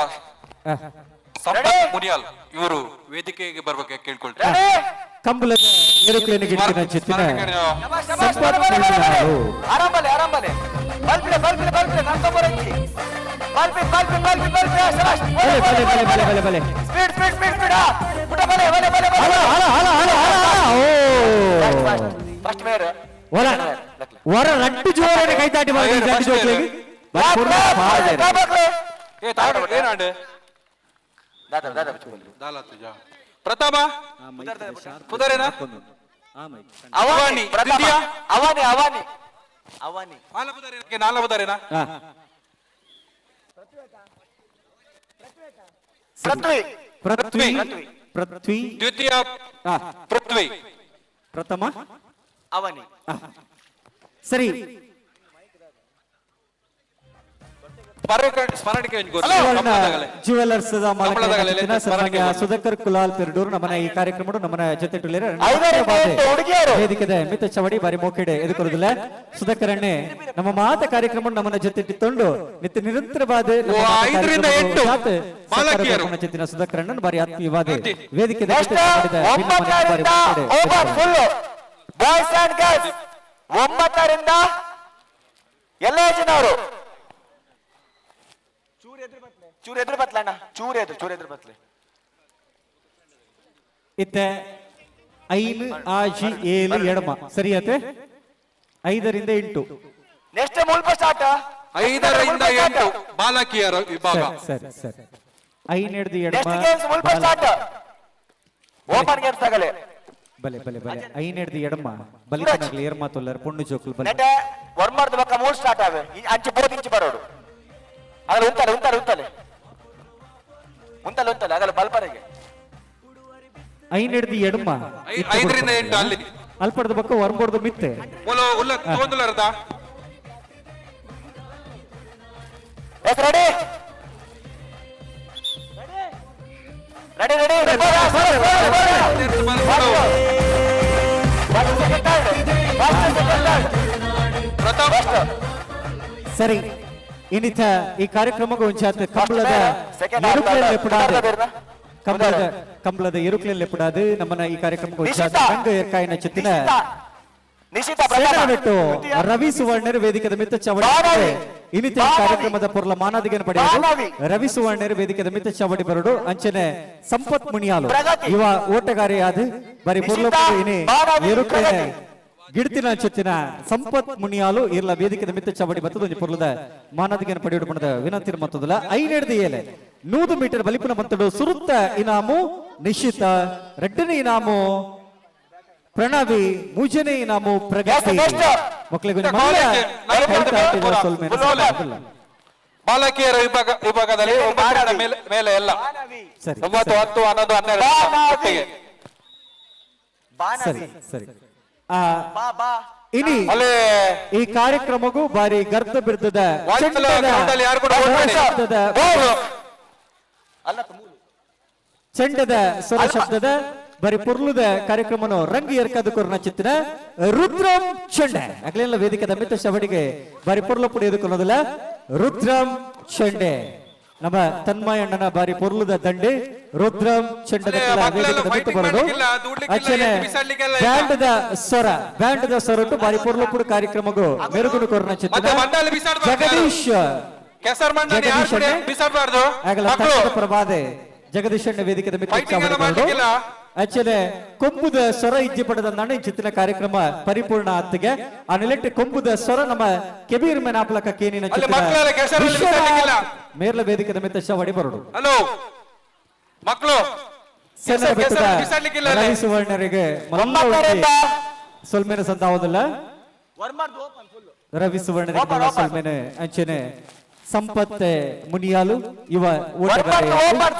ಸಂಪತ್ ಮುನಿಯಾಲ್ ಇವರು ವೇದಿಕೆಗೆ ಬರಬೇಕು ಕೇಳ್ಕೊಳ್ತಾರೆ. ಕಂಬಲ ಏರುಕ್ಲೇನೆ ಗಿಟ್ಟಿನ ಚಿತ್ತಿನ ಸಂಪತ್ ಮುನಿಯಾಲು ಆರಂಭಲೆ ಬಲ್ಬಿಲೆ ನಂತ ಬರಕ್ಕೆ ಬಲೆ ಸ್ಪೀಡ್ ಪುಟ ಬಲೆ ಫಸ್ಟ್ ಮೇರ್ ವರ ರಡ್ಡು ಜೋರನೆ ಕೈತಾಟಿ ಮಾಡಿ ಜಡ್ಡು ಜೋಕ್ಲೆಗೆ ಪ್ರತಾಪ ಪುದರೇನಾ ಅವಾನಿ ನಾಲ ಪುದರೇನಾ ಪೃಥ್ವಿ ದ್ವಿತೀಯ ಪೃಥ್ವಿ ಪ್ರಥಮ ಅವನಿ. ಸರಿ ಸ್ಮರಣಕ್ಕೆ ಸುವರ್ಣ ಜ್ಯುವೆಲರ್ಸ್ ಸನ್ಮಾನ್ಯ ಸುಧಾಕರ್ ಕುಲಾಲ್ ಪೆರ್ಡೂರು ನಮ್ಮನ ಈ ಕಾರ್ಯಕ್ರಮ ನಮ್ಮನ ಜೊತೆ ವೇದಿಕೆ ಮಿತ ಚವಡಿ ಬಾರಿ ಮೋಕೆಡೆ ಎದುಕೊರುದಿಲ್ಲ ಸುಧಾಕರ್ ಅಣ್ಣೆ ನಮ್ಮ ಮಾತ ಕಾರ್ಯಕ್ರಮ ನಮ್ಮನ ಜೊತೆ ಇಟ್ಟುಕೊಂಡು ನಿತ್ಯ ನಿರಂತರವಾದ ಜೊತೆನ ಸುಧಾಕರ್ ಅಣ್ಣನ್ ಬಾರಿ ಆತ್ಮೀಯವಾದ ವೇದಿಕೆ ಒಂಬತ್ತರಿಂದ ಎಲ್ಲ ಜನರು ಚೂರ್ ಎದುರು ಬತ್ಲಣ್ಣ ಚೂರ್ ಎದುರು ಬತ್ಲೆ ಇತ್ತ 5 ಆಜಿ 7 ಎಡಮ ಸರಿಯಾತೆ 5ರಿಂದ 8 ನೆಕ್ಸ್ಟ್ ಮುಲ್ಪ ಸ್ಟಾರ್ಟ್ 5ರಿಂದ 8 ಬಾಲಕಿಯರ ವಿಭಾಗ ಸರಿ 5 ಎಡದಿ ಎಡಮ ನೆಕ್ಸ್ಟ್ ಗೇಮ್ಸ್ ಮುಲ್ಪ ಸ್ಟಾರ್ಟ್ ಓಪನ್ ಗೇಮ್ಸ್ ಆಗಲೇ ಬಲೆ 5 ಎಡದಿ ಎಡಮ ಬಲಿಕನಾಗ್ಲಿ ಏರ್ಮಾತೊಲ್ಲರ್ ಪೊಣ್ಣು ಜೋಕುಲ್ ಬಲೆ ನೆಟ ವರ್ಮಾರ್ದ ಬಕ್ಕ ಮೂರ್ ಸ್ಟಾರ್ಟ್ ಆವೆ ಅಂಚೆ 4 ಇಂಚ್ ಬರೋಡು ಅಗಲ ಉಂತಲೆ ಅಗಲ ಬಲ್ಪರೆಗೆ 5 ಎಡದಿ ಎಡಮ 5ರಿಂದ 8 ಅಲ್ಲಿ ಅಲ್ಪಡದ ಬಕ್ಕ ವರ್ಬೋರ್ದು ಮಿತ್ತೆ ಉಲ್ಲ ತೋಂದುಲರದ ಎಸ್ ರೆಡಿ ಸರಿ ಇನ್ನಿತ ಈ ಕಾರ್ಯಕ್ರಮಕ್ಕೆ ಒಂಚಾತ ಕಂಬಳದ ಎರುಕ್ಲೆಲ್ ಎಪ್ಪಡಾದು ನಮ್ಮನ ಈ ಕಾರ್ಯಕ್ರಮಕ್ಕೆ ಒಂಚಾತ ರಂಗ ಏರ್ಕಾಯಿನ ಚಿತ್ತಿನ ರವಿ ಸುವರ್ಣರು ವೇದಿಕೆದ ಮಿತ್ತ ಚವಡಿ ಇನ್ನಿತ ಕಾರ್ಯಕ್ರಮದ ಪೊರ್ಲ ಮಾನಾದಿಗೆನ ಪಡೆಯುವುದು ರವಿ ಸುವರ್ಣರು ವೇದಿಕೆದ ಮಿತ್ತ ಚವಡಿ ಬರಡು ಅಂಚನೆ ಸಂಪತ್ ಮುನಿಯಾಲು ಇವ ಓಟಗಾರಿಯಾದ ಬರಿ ಪೊರ್ಲ ಇನಿ ಎರುಕ್ಲೆನೆ ಗಿಡ್ತಿನ ಚೊಚ್ಚಿನ ಸಂಪತ್ ಮುನಿಯಾಲು ಇರ್ಲ ವೇದಿಕೆದ ಮಿತ್ತ ಚವಡಿ ಬತ್ತದ ಒಂಜಿ ಪೊರ್ಲದ ಮಾನಾದಿಗೆನ ಪಡೆಯುವುದು ಪಣದ ವಿನಂತಿನ ಮತ್ತದಲ್ಲ 5 ಏಲೆ 100 ಮೀಟರ್ ಬಲಿಪಿನ ಮತ್ತಡು ಸುರುತ್ತ ಇನಾಮು ನಿಶ್ಚಿತ ರೆಡ್ಡನೇ ಇನಾಮು ಪ್ರಣವಿ ಮೂಜನೆ ಇನಾಮು ಪ್ರಗತಿ ಮಕ್ಕಳಿಗೆ ಬಾಲಕಿಯರ ವಿಭಾಗದಲ್ಲಿ ಮೇಲೆ ಎಲ್ಲ 9, 10, 11, 12 ಸರಿ ಇನಿ ಈ ಕಾರ್ಯಕ್ರಮಗೂ ಬಾರಿ ಗರ್ತ ಬಿರ್ತದ ಚಂಡದ ಸ್ವರ ಶಬ್ದದ ಬರಿ ಪುರ್ಲುದ ಕಾರ್ಯಕ್ರಮನು ರಂಗಿ ಏರ್ಕದ ಕೊರ್ನ ಚಿತ್ರ ರುದ್ರಂ ಚಂಡೆ ಆಗ್ಲೆಲ್ಲ ವೇದಿಕೆದ ಮಿತ ಶವಡಿಗೆ ಬಾರಿ ಪುರ್ಲು ಪುಡಿಯೋದಕ್ಕೊನ್ನೋದಿಲ್ಲ ರುದ್ರಂ ಚಂಡೆ ನಮ್ಮ ತನ್ಮಯಣ್ಣನ ಬಾರಿ ಪೊರ್ಲುದ ದಂಡೆ ರುದ್ರಂ ಚಂಡದ ವೇದಿಕೆದ ಮಿತ ಬರಡು ಅಚ್ಚನೆ ಬ್ಯಾಂಡದ ಸ್ವರಟ್ಟು ಬಾರಿ ಪೊರ್ಲು ಪುಡು ಕಾರ್ಯಕ್ರಮಗೂ ಮೆರುಗುಡು ಕೊರ್ನ ಚಿತ್ರ ಜಗದೀಶ್ ಪ್ರಭಾದೆ ಜಗದೀಶಣ್ಣ ವೇದಿಕೆದ ಮಿತ್ರ ಅಚ್ಚನೆ ಕೊಂಬುದ ಸ್ವರ ಇಜ್ಜಿ ಪಡೆದ ನಣ್ಣ ಚಿತ್ತಿನ ಕಾರ್ಯಕ್ರಮ ಪರಿಪೂರ್ಣ ಆತ್ತಿಗೆ ಆ ನಿಲೆಟ್ಟು ಕೊಂಬುದ ಸ್ವರ ನಮ್ಮ ಕೆಬೀರ್ ಮೇನಾಪ್ಲಕ ಕೇನಿನ ಮೇರ್ಲ ವೇದಿಕೆದ ಮಿತ್ರ ಶವಡಿ ಬರಡು ಹಲೋ ಮಕ್ಕಳು ರವಿ ಸುವರ್ಣರಿಗೆ ಸೊಲ್ಮೇನ ಸಂತಾವುದಿಲ್ಲ ರವಿ ಸುವರ್ಣರಿಗೆ ಸೊಲ್ಮೇನೆ ಅಂಚನೆ ಸಂಪತ್ ಮುನಿಯಾಲು ಇವ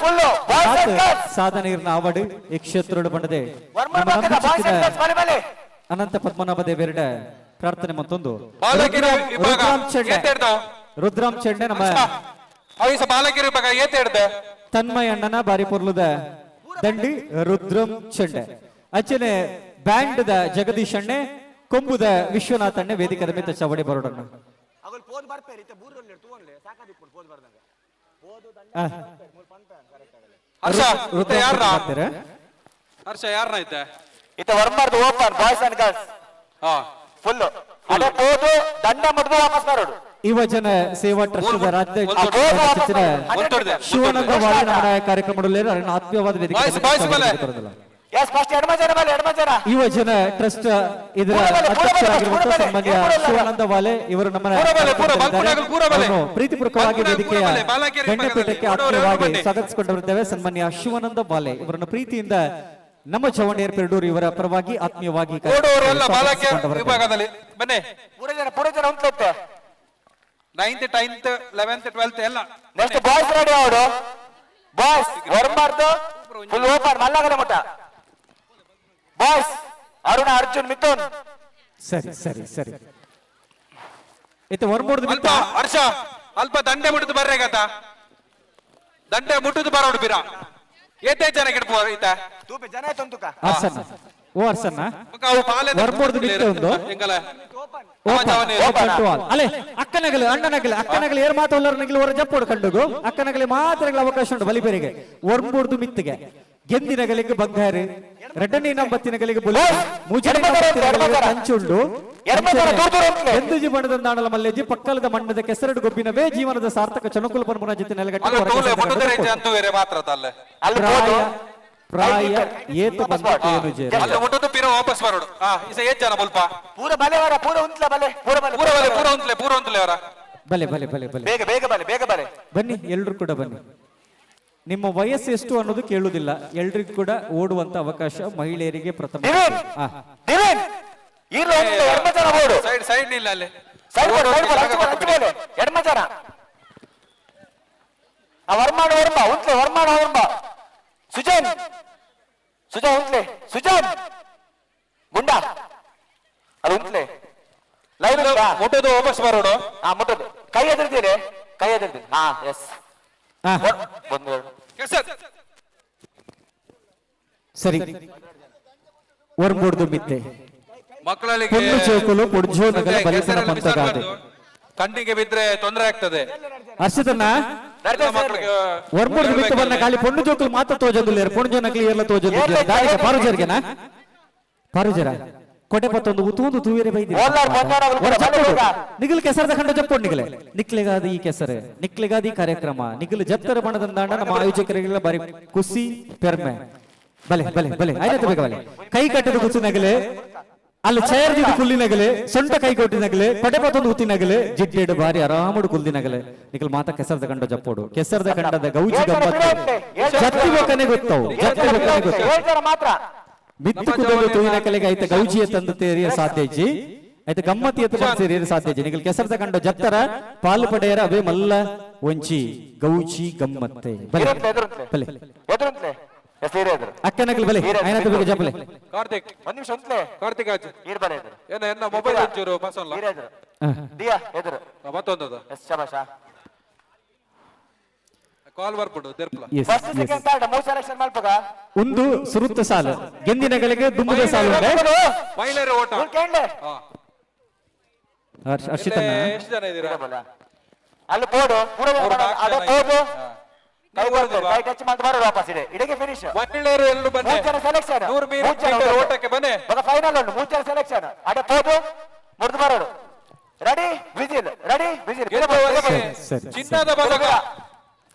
ಸಾಧನೆ ಅವಾರ್ಡ್ ಈ ಕ್ಷೇತ್ರ ಬಂಡದೆ ಅನಂತ ಪದ್ಮನಾಭ ದೇವೇರಡ ಪ್ರಾರ್ಥನೆ ಮತ್ತೊಂದು ರುದ್ರಾಮ್ ಚೆಂಡೆ ನಮ್ಮ ತನ್ಮಯ ಅಣ್ಣನ ಬಾರಿ ಪೊರ್ಲುದ ದಂಡಿ ರುದ್ರಂ ಚೆಂಡೆ ಅಚ್ಚನೆ ಬ್ಯಾಂಡ್ ದ ಜಗದೀಶ್ ಅಣ್ಣೆ ಕೊಂಬುದ ವಿಶ್ವನಾಥ್ ಅಣ್ಣೆ ವೇದಿಕೆದ ಮಿತ ಚವಡಿ ಬರೋಡಣ್ಣ ಹರ್ಷ ಯಾರನ್ನ ಐತೆ ಇತ್ತ ವರ್ಮಾರ್ದು open boys and girls full ಅದೇ ಹೋದು ದಂಡ ಮುಟ್ದು ವಾಪಸ್ ಬರೋಡು ಯುವಜನ ಸೇವಾ ಟ್ರಸ್ಟ್ ರಾಜ್ಯಾಧ್ಯಕ್ಷ ಶಿವಾನಂದ ವಾಲಿ ನಮ್ಮ ಕಾರ್ಯಕ್ರಮದಲ್ಲಿ ಆತ್ಮೀಯವಾದ ವೇದಿಕೆ ಯುವಜನ ಟ್ರಸ್ಟ್ ಇದರ ಅಧ್ಯಕ್ಷರಾಗಿರುವಂತಹ ಸನ್ಮಾನ್ಯ ಶಿವಾನಂದ ವಾಲೆ ಇವರು ನಮ್ಮ ಪ್ರೀತಿಪೂರ್ವಕವಾಗಿ ವೇದಿಕೆಯ ಗಣ್ಯಪೀಠಕ್ಕೆ ಆತ್ಮೀಯವಾಗಿ ಸ್ವಾಗತಿಸಿಕೊಂಡಿರುತ್ತೇವೆ. ಸನ್ಮಾನ್ಯ ಶಿವಾನಂದ ವಾಲೆ ಇವರನ್ನು ಪ್ರೀತಿಯಿಂದ ನಮ್ಮ ಚವಣಿಯರ್ ಪೆರಡೂರು ಇವರ ಪರವಾಗಿ ಆತ್ಮೀಯವಾಗಿ ವಿಭಾಗದಲ್ಲಿ ಬನ್ನಿ. ಪೂರ ಜನ ಉಂಟು 9th 10th 11th 12th ಎಲ್ಲ ನೆಕ್ಸ್ಟ್ ಬಾಯ್ಸ್ ರೆಡಿ ಅವರು ಬಾಯ್ಸ್ ವರ್ಮಾರ್ದು ಫುಲ್ ಓಪನ್ ಮಲ್ಲಗಡ ಮಠ ಬಾಯ್ಸ್ ಅರುಣ ಅರ್ಜುನ್ ಮಿಥುನ್ ಸರಿ ಸರಿ ಸರಿ ಇದು ವರ್ಮೋರ್ದು ಹರ್ಷ ಅಲ್ಪ ದಂಡೆ ಮುಟ್ಟದು ಬರ್ರೆ ಗತ ದಂಡೆ ಮುಟ್ಟದು ಬರೋಡು ಬಿರ ಏತೇ ಜನ ಗಿಡ್ಪೋ ಈತ ತೂಪೆ ಜನ ಆಯ್ತು ತುಕ ಅರ್ಸನ್ನ ಓ ಅರ್ಸನ್ನ ಅವು ಪಾಲೆ ವರ್ಬೋರ್ದು ಬಿಟ್ಟು ಒಂದು ಎಂಗಲ ಅಲ್ಲೇ ಅಕ್ಕನಗಲು ಅಣ್ಣನಗಲು ಅಕ್ಕನಗಲು ಏರ್ ಮಾತಲ್ಲರನಗಲು ಹೊರ ಜಪ್ಪೋಡು ಕಂಡುಗು ಅಕ್ಕನಗಲಿ ಮಾತ್ರಗಳ ಅವಕಾಶ ಉಂಟು ಬಲಿಪೆರಿಗೆ ವರ್ಬೋರ್ದು ಮಿತ್ತಿಗೆ ಗೆಂದಿನಗಲಿಗೆ ಬಂಗಾರು ರೆಡ್ಡನಿ ನಂಬತ್ತಿನಗಲಿಗೆ ಬುಲೆ ಮುಜಡಿನಗಲಿಗೆ ಕಂಚುಂಡು ಎಂದುಜಿ ಬಣ್ಣದ ನಾಡಲ ಮಲ್ಲೆಜಿ ಪಕ್ಕಲದ ಮಣ್ಣದ ಕೆಸರಡು ಗೊಬ್ಬಿನವೇ ಜೀವನದ ಸಾರ್ಥಕ ಚಣಕುಲ ಪನ್ಮುನ ಜೊತೆ ನೆಲಗಟ್ಟಿ ಮಾತ್ರ ಪ್ರಾಯ ಏತ ಬಂದೇನು ಜೇರ ಅಲ್ಲಿ ಮುಟ್ಟದು ಪಿರ ವಾಪಸ್ ಬರೋಡು ಇಸ ಏತ್ ಜನ ಬಲ್ಪ ಪೂರ ಬಲೆ ವರ ಪೂರ ಉಂತ್ಲ ಬಲೆ ಪೂರ ಬಲೆ ಪೂರ ಉಂತ್ಲೆ ಅವರ ಬಲೆ ಬಲೆ ಬಲೆ ಬಲೆ ಬೇಗ ಬೇಗ ಬಲೆ ಬೇಗ ಬಲೆ ಬನ್ನಿ ಎಲ್ರು ಕೂಡ ಬನ್ನಿ ನಿಮ್ಮ ವಯಸ್ಸು ಎಷ್ಟು ಅನ್ನೋದು ಕೇಳುವುದಿಲ್ಲ ಎಲ್ರಿಗೂ ಕೂಡ ಓಡುವಂತ ಅವಕಾಶ ಮಹಿಳೆಯರಿಗೆ ಪ್ರಥಮ ಸೈಡ್ ಇಲ್ಲ ಅಲ್ಲಿ ಎಡ್ಮಚಾರ ವರ್ಮಾಡ ವರ್ಮ ಉಂತ್ಲೆ ವರ್ಮಾಡ ವರ್ಮ ಸುಜಾನ್ ಸುಜಾನ್ ಉಂತ್ಲೆ ಸುಜಾನ್ ಗುಂಡ ಅದು ಉಂತ್ಲೆ ಲೈವ್ ಮುಟ್ಟದು ವಾಪಸ್ ಬರೋಡು ಮುಟ್ಟದು ಕೈ ಎದುರ್ತೀರಿ ಕೈ ಎದುರ್ತೀರಿ ಎಸ್ ಒಂದು ಸರಿ ವರ್ಬೋರ್ದು ಮಿತ್ತೆ ಮಕ್ಕಳಿಗೆ ಪೊನ್ನು ಚೌಕಲು ಪೊಡ್ಜೋ ನಗಲ ಬಲಿಸನ ಪಂತಗಾದೆ ಕಣ್ಣಿಗೆ ಬಿದ್ರೆ ತೊಂದರೆ ಆಗ್ತದೆ ಹರ್ಷದನ್ನ ವರ್ಬೋರ್ದು ಮಿತ್ತೆ ಬನ್ನ ಖಾಲಿ ಪೊನ್ನು ಚೌಕಲು ಮಾತ್ರ ತೋಜಂದುಲ್ಲೇರು ಪೊಣ್ಜೋ ನಗಲಿ ಏರ್ಲ ತೋಜಂದು ದಾರಿಗೆ ಪಾರುಜರ್ಗೆನಾ ಪಾರುಜರ ಕೊಟೆ ಪತ್ತೊಂದು ಉತೂಂದು ತೂವೇರೆ ಬೈದಿ ನಿಗಲ್ ಕೆಸರದ ಖಂಡ ಜಪ್ಪೊಂಡು ನಿಗಲೆ ನಿಕ್ಲೆಗಾದ ಈ ಕೆಸರೆ ನಿಕ್ಲೆಗಾದ ಈ ಕಾರ್ಯಕ್ರಮ ನಿಗಲ್ ಜಪ್ತರ ಬಣದಂದಾಂಡ ನಮ್ಮ ಆಯೋಜಕರಿಗೆಲ್ಲ ಬಾರಿ ಕುಸಿ ಪೆರ್ಮೆ ಬಲೆ ಬಲೆ ಬಲೆ ಆಯ್ತು ಬೇಗ ಬಲೆ ಕೈ ಕಟ್ಟದ ಕುಸಿ ನಗಲೆ ಅಲ್ಲಿ ಚೇರ್ ದಿದ್ದು ಕುಲ್ಲಿ ನಗಲೆ ಸೊಂಟ ಕೈ ಕೊಟ್ಟಿ ನಗಲೆ ಕೊಟೆ ಪತ್ತೊಂದು ಉತ್ತಿ ನಗಲೆ ಜಿಡ್ಡೇಡು ಬಾರಿ ಆರಾಮಡು ಕುಲ್ದಿ ನಗಲೆ ನಿಗಲ್ ಮಾತಾ ಕೆಸರದ ಖಂಡ ಜಪ್ಪೋಡು ಕೆಸರದ ಖಂಡದ ಗೌಜಿ ಗಮ್ಮತ್ತು ಜತ್ತಿ ಬೇಕನೆ ಗೊತ್ತವು ಜತ್ತಿ ಬೇಕನೆ ಗೊತ್ತವು ಮಾತ್ರ ಮಿತ್ತು ಕುದಲು ತೂಯಿನ ಕಲೆಗೆ ಆಯ್ತ ಗೌಜಿಯ ತಂದು ತೇರಿಯ ಸಾಧ್ಯಜಿ ಆಯ್ತ ಗಮ್ಮತಿಯ ಸೇರಿಯ ಸಾಧ್ಯಜಿ ನಿಗಲ್ ಕೆಸರದ ಕಂಡು ಜತ್ತರ ಪಾಲು ಪಡೆಯರ ಅವೇ ಮಲ್ಲ ಒಂಚಿ ಗೌಜಿ ಗಮ್ಮತ್ತೆ ಬಲೆ ಬಲೆ ಅಕ್ಕನಗಲ್ ಬಲೆ ಐನತ್ತು ಬೇಗ ಜಪ್ಪಲೆ ಕಾರ್ತಿಕ್ ಒಂದ್ ನಿಮಿಷ ಉಂತ್ಲೆ ಕಾರ್ತಿಕ್ ಆಚೆ ನೀರ್ ಬಲೆ ಎದುರು ಏನ ಮೊಬೈಲ್ ಒಂಚೂರು ಪಸಲ್ಲ ದಿಯಾ ಎದುರು ಮತ್ತೊಂದದು ಶಬಾಷ ಕಾಲ್ ಬರ್ಬಿಡು ತೆರ್ಪಲ ಫಸ್ಟ್ ಸೆಕೆಂಡ್ ಥರ್ಡ್ ಮೂರು ಸೆಲೆಕ್ಷನ್ ಮಾಡ್ಬೋಗ ಒಂದು ಸುರುತ್ತ ಸಾಲು ಗೆಂದಿನಗಳಿಗೆ ದುಂಬದ ಸಾಲು ಉಂಟೆ ಮಹಿಳೆಯರ ಓಟ ಹರ್ಷಿತನ್ನ ಎಷ್ಟು ಜನ ಇದ್ದೀರಾ ಅಲ್ಲಿ ಪೋಡು ಪೂರ ಅದೇ ಪೋಡು ಕೈ ಟಚ್ ಮಾಡಿ ಬರೋದು ವಾಪಸ್ ಇದೆ ಇಡಗೆ ಫಿನಿಶ್ ಮಹಿಳೆಯರು ಎಲ್ಲರೂ ಬನ್ನಿ 3 ಜನ ಸೆಲೆಕ್ಷನ್ 100 ಮೀಟರ್ ಓಟಕ್ಕೆ ಬನ್ನಿ ಫೈನಲ್ ಉಂಟು 3 ಜನ ಸೆಲೆಕ್ಷನ್ ಅದೇ ಪೋದು ಮುರಿದು ಬರೋದು ರೆಡಿ ವಿಜಿಲ್ ಚಿನ್ನದ ಪದಕ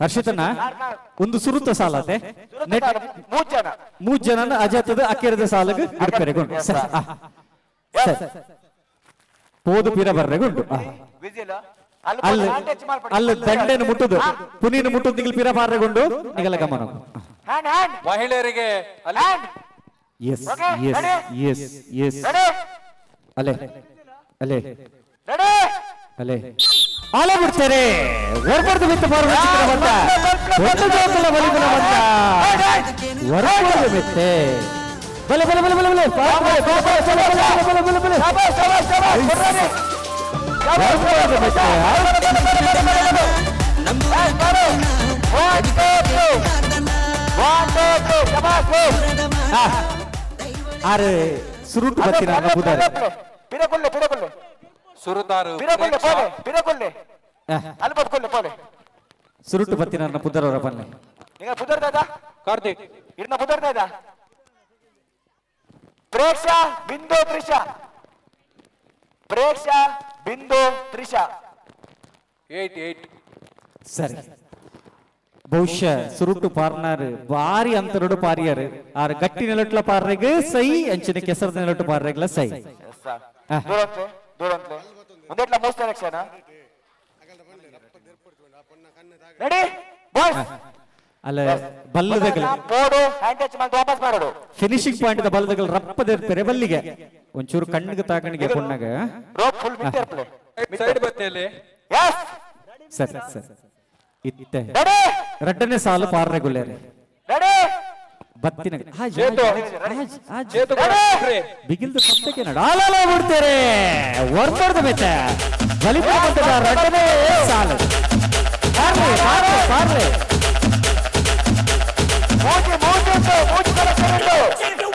ಹರ್ಷಿತನ ಒಂದು ಸುರುತ್ತ ಸಾಲತೆ ಮೂರ್ ಜನ ಅಜಾತದ ಅಕ್ಕೆರದ ಸಾಲಗ ಅಡ್ಪೆರೆಗೊಂಡು ಪೋದು ಪಿರ ಬರ್ರೆಗೊಂಡು ಅಲ್ಲಿ ಅಲ್ಲಿ ದಂಡೆನ ಮುಟ್ಟುದು ಪುನೀನ ಮುಟ್ಟುದು ನಿಗಲ್ ಪಿರ ಪಾರ್ರೆಗೊಂಡು ನಿಗಲ ಗಮನ ಮಹಿಳೆಯರಿಗೆ ಎಸ್ ಎಸ್ ಎಸ್ ಎಸ್ ಅಲೆ ಅಲೆ ಅಲೆ ಆಲೆ ಬಿಡ್ತಾರೆ ಹೊರಬರ್ದು ಬಿತ್ತು ಬಾರು ಬಂದ ಒಂದು ಜೋಕಲ ಬಲಿಬಲ ಬಂದ ಹೊರಬರ್ದು ಬಿತ್ತೆ ಬಲೆ ಬಲೆ ಬಲೆ ಬಲೆ ಬಲೆ ಬಲೆ ಬಲೆ ಬಲೆ ಹೊರಬರ್ದು ಬಿತ್ತೆ ಆರೆ ಸುರುಟು ಬತ್ತಿನ ಬುಧಾರೆ ಪಿರಕೊಲ್ಲೆ ಪಿರಕೊಲ್ಲೆ ಸುರುತಾರು ಪಿರಕೊಲ್ಲೆ ಪೋಲೆ ಪಿರಕೊಲ್ಲೆ ಅಲ್ಲಿ ಬಡ್ಕೊಲ್ಲೆ ಪೋಲೆ ಸುರುಟು ಬತ್ತಿನ ಪುದರವರ ಬನ್ನಿ ಈಗ ಪುದರ್ ದಾದಾ ಕಾರ್ತಿಕ್ ಇರ್ನ ಪುದರ್ ದಾದಾ ಪ್ರೇಕ್ಷ ಬಿಂದು ತ್ರಿಷ ಪ್ರೇಕ್ಷ ಬಿಂದು ತ್ರಿಷ 8 ಸರಿ ಬಹುಶಃ ಸುರುಟು ಪಾರ್ನಾರ್ ಬಾರಿ ಅಂತರಡು ಪಾರಿಯಾರು ಆರು ಗಟ್ಟಿ ನೆಲಟ್ಲ ಪಾರ್ರೆಗೆ ಸೈ ಅಂಚಿನ ಕೆಸರದ ನೆಲಟ್ಟು ಪಾರ್ರೆಗ್ಲ ಸೈ ದೂರಂತೆ ದೂರಂತೆ ಮುಂದೆಟ್ಲ ಮೂರು ಸೆಲೆಕ್ಷನ್ ರೆಡಿ ಬಾಯ್ಸ್ ಅಲ್ಲ ಬಲ್ಲದಗಲ್ ಪೋಡು ಹ್ಯಾಂಡ್ ಟಚ್ ಮಾಡಿ ವಾಪಸ್ ಮಾಡೋದು ಫಿನಿಶಿಂಗ್ ಪಾಯಿಂಟ್ ದ ಬಲ್ಲದಗಲ್ ರಪ್ಪದಿರ್ತಾರೆ ಬಲ್ಲಿಗೆ ಒಂಚೂರು ಕಣ್ಣಿಗೆ ತಾಕಣಿಗೆ ಕೊಣ್ಣಾಗ rope full mid play side ಬತ್ತೇಲಿ ಯಸ್ ಸರಿ ಸರಿ ಇತ್ತೆ ರೆಡ್ಡನೇ ಸಾಲು ಪಾರ್ರೆಗುಲ್ಲೇರಿ ರೆಡಿ ಬತ್ತಿನ ಚೇತು ಬಿಗಿಲ್ದು ಪತ್ತಕ್ಕೆ ನಡ ಆಲಾಲ ಬಿಡ್ತಾರೆ ಹೊರ್ಬಾರ್ದು ಬೇಟ ಬಲಿಪುರ ಪಂಥದ ಎರಡನೇ ಸಾಲು ಪಾರ್ಲೆ ಪಾರ್ಲೆ ಪಾರ್ಲೆ ಮೂಜಿ ಮೂಜಿ ಉಂಟು ಮೂಜಿ ಕಲೆಕ್ಷನ್ ಉಂಟು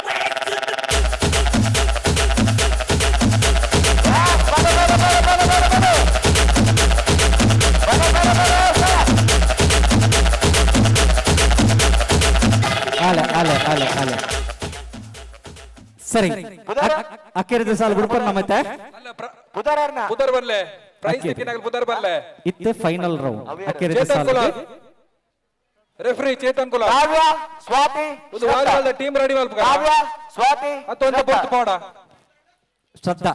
ಅಲೆ ಅಲೆ ಅಲೆ ಅಲೆ ಸರಿ ಅಕ್ಕಿರದ ಸಾಲು ಬಿಡ್ಕೊಂಡು ಮತ್ತೆ ಪುದರ್ ಬರ್ಲೆ ಪ್ರೈಸ್ ತಿಕ್ಕಿನಾಗ ಪುದರ್ ಬರ್ಲೆ ಇತ್ತೆ ಫೈನಲ್ ರೌಂಡ್ ಅಕ್ಕಿರದ ಸಾಲು ರೆಫ್ರಿ ಚೇತನ್ ಕುಲ ಕಾವ್ಯ ಸ್ವಾತಿ ಒಂದು ವಾರಗಳ ಟೀಮ್ ರೆಡಿ ಮಾಡ್ಬೇಕು ಕಾವ್ಯ ಸ್ವಾತಿ ಮತ್ತೊಂದು ಪೊಟ್ಟು ಪೋಡ ಶ್ರದ್ಧಾ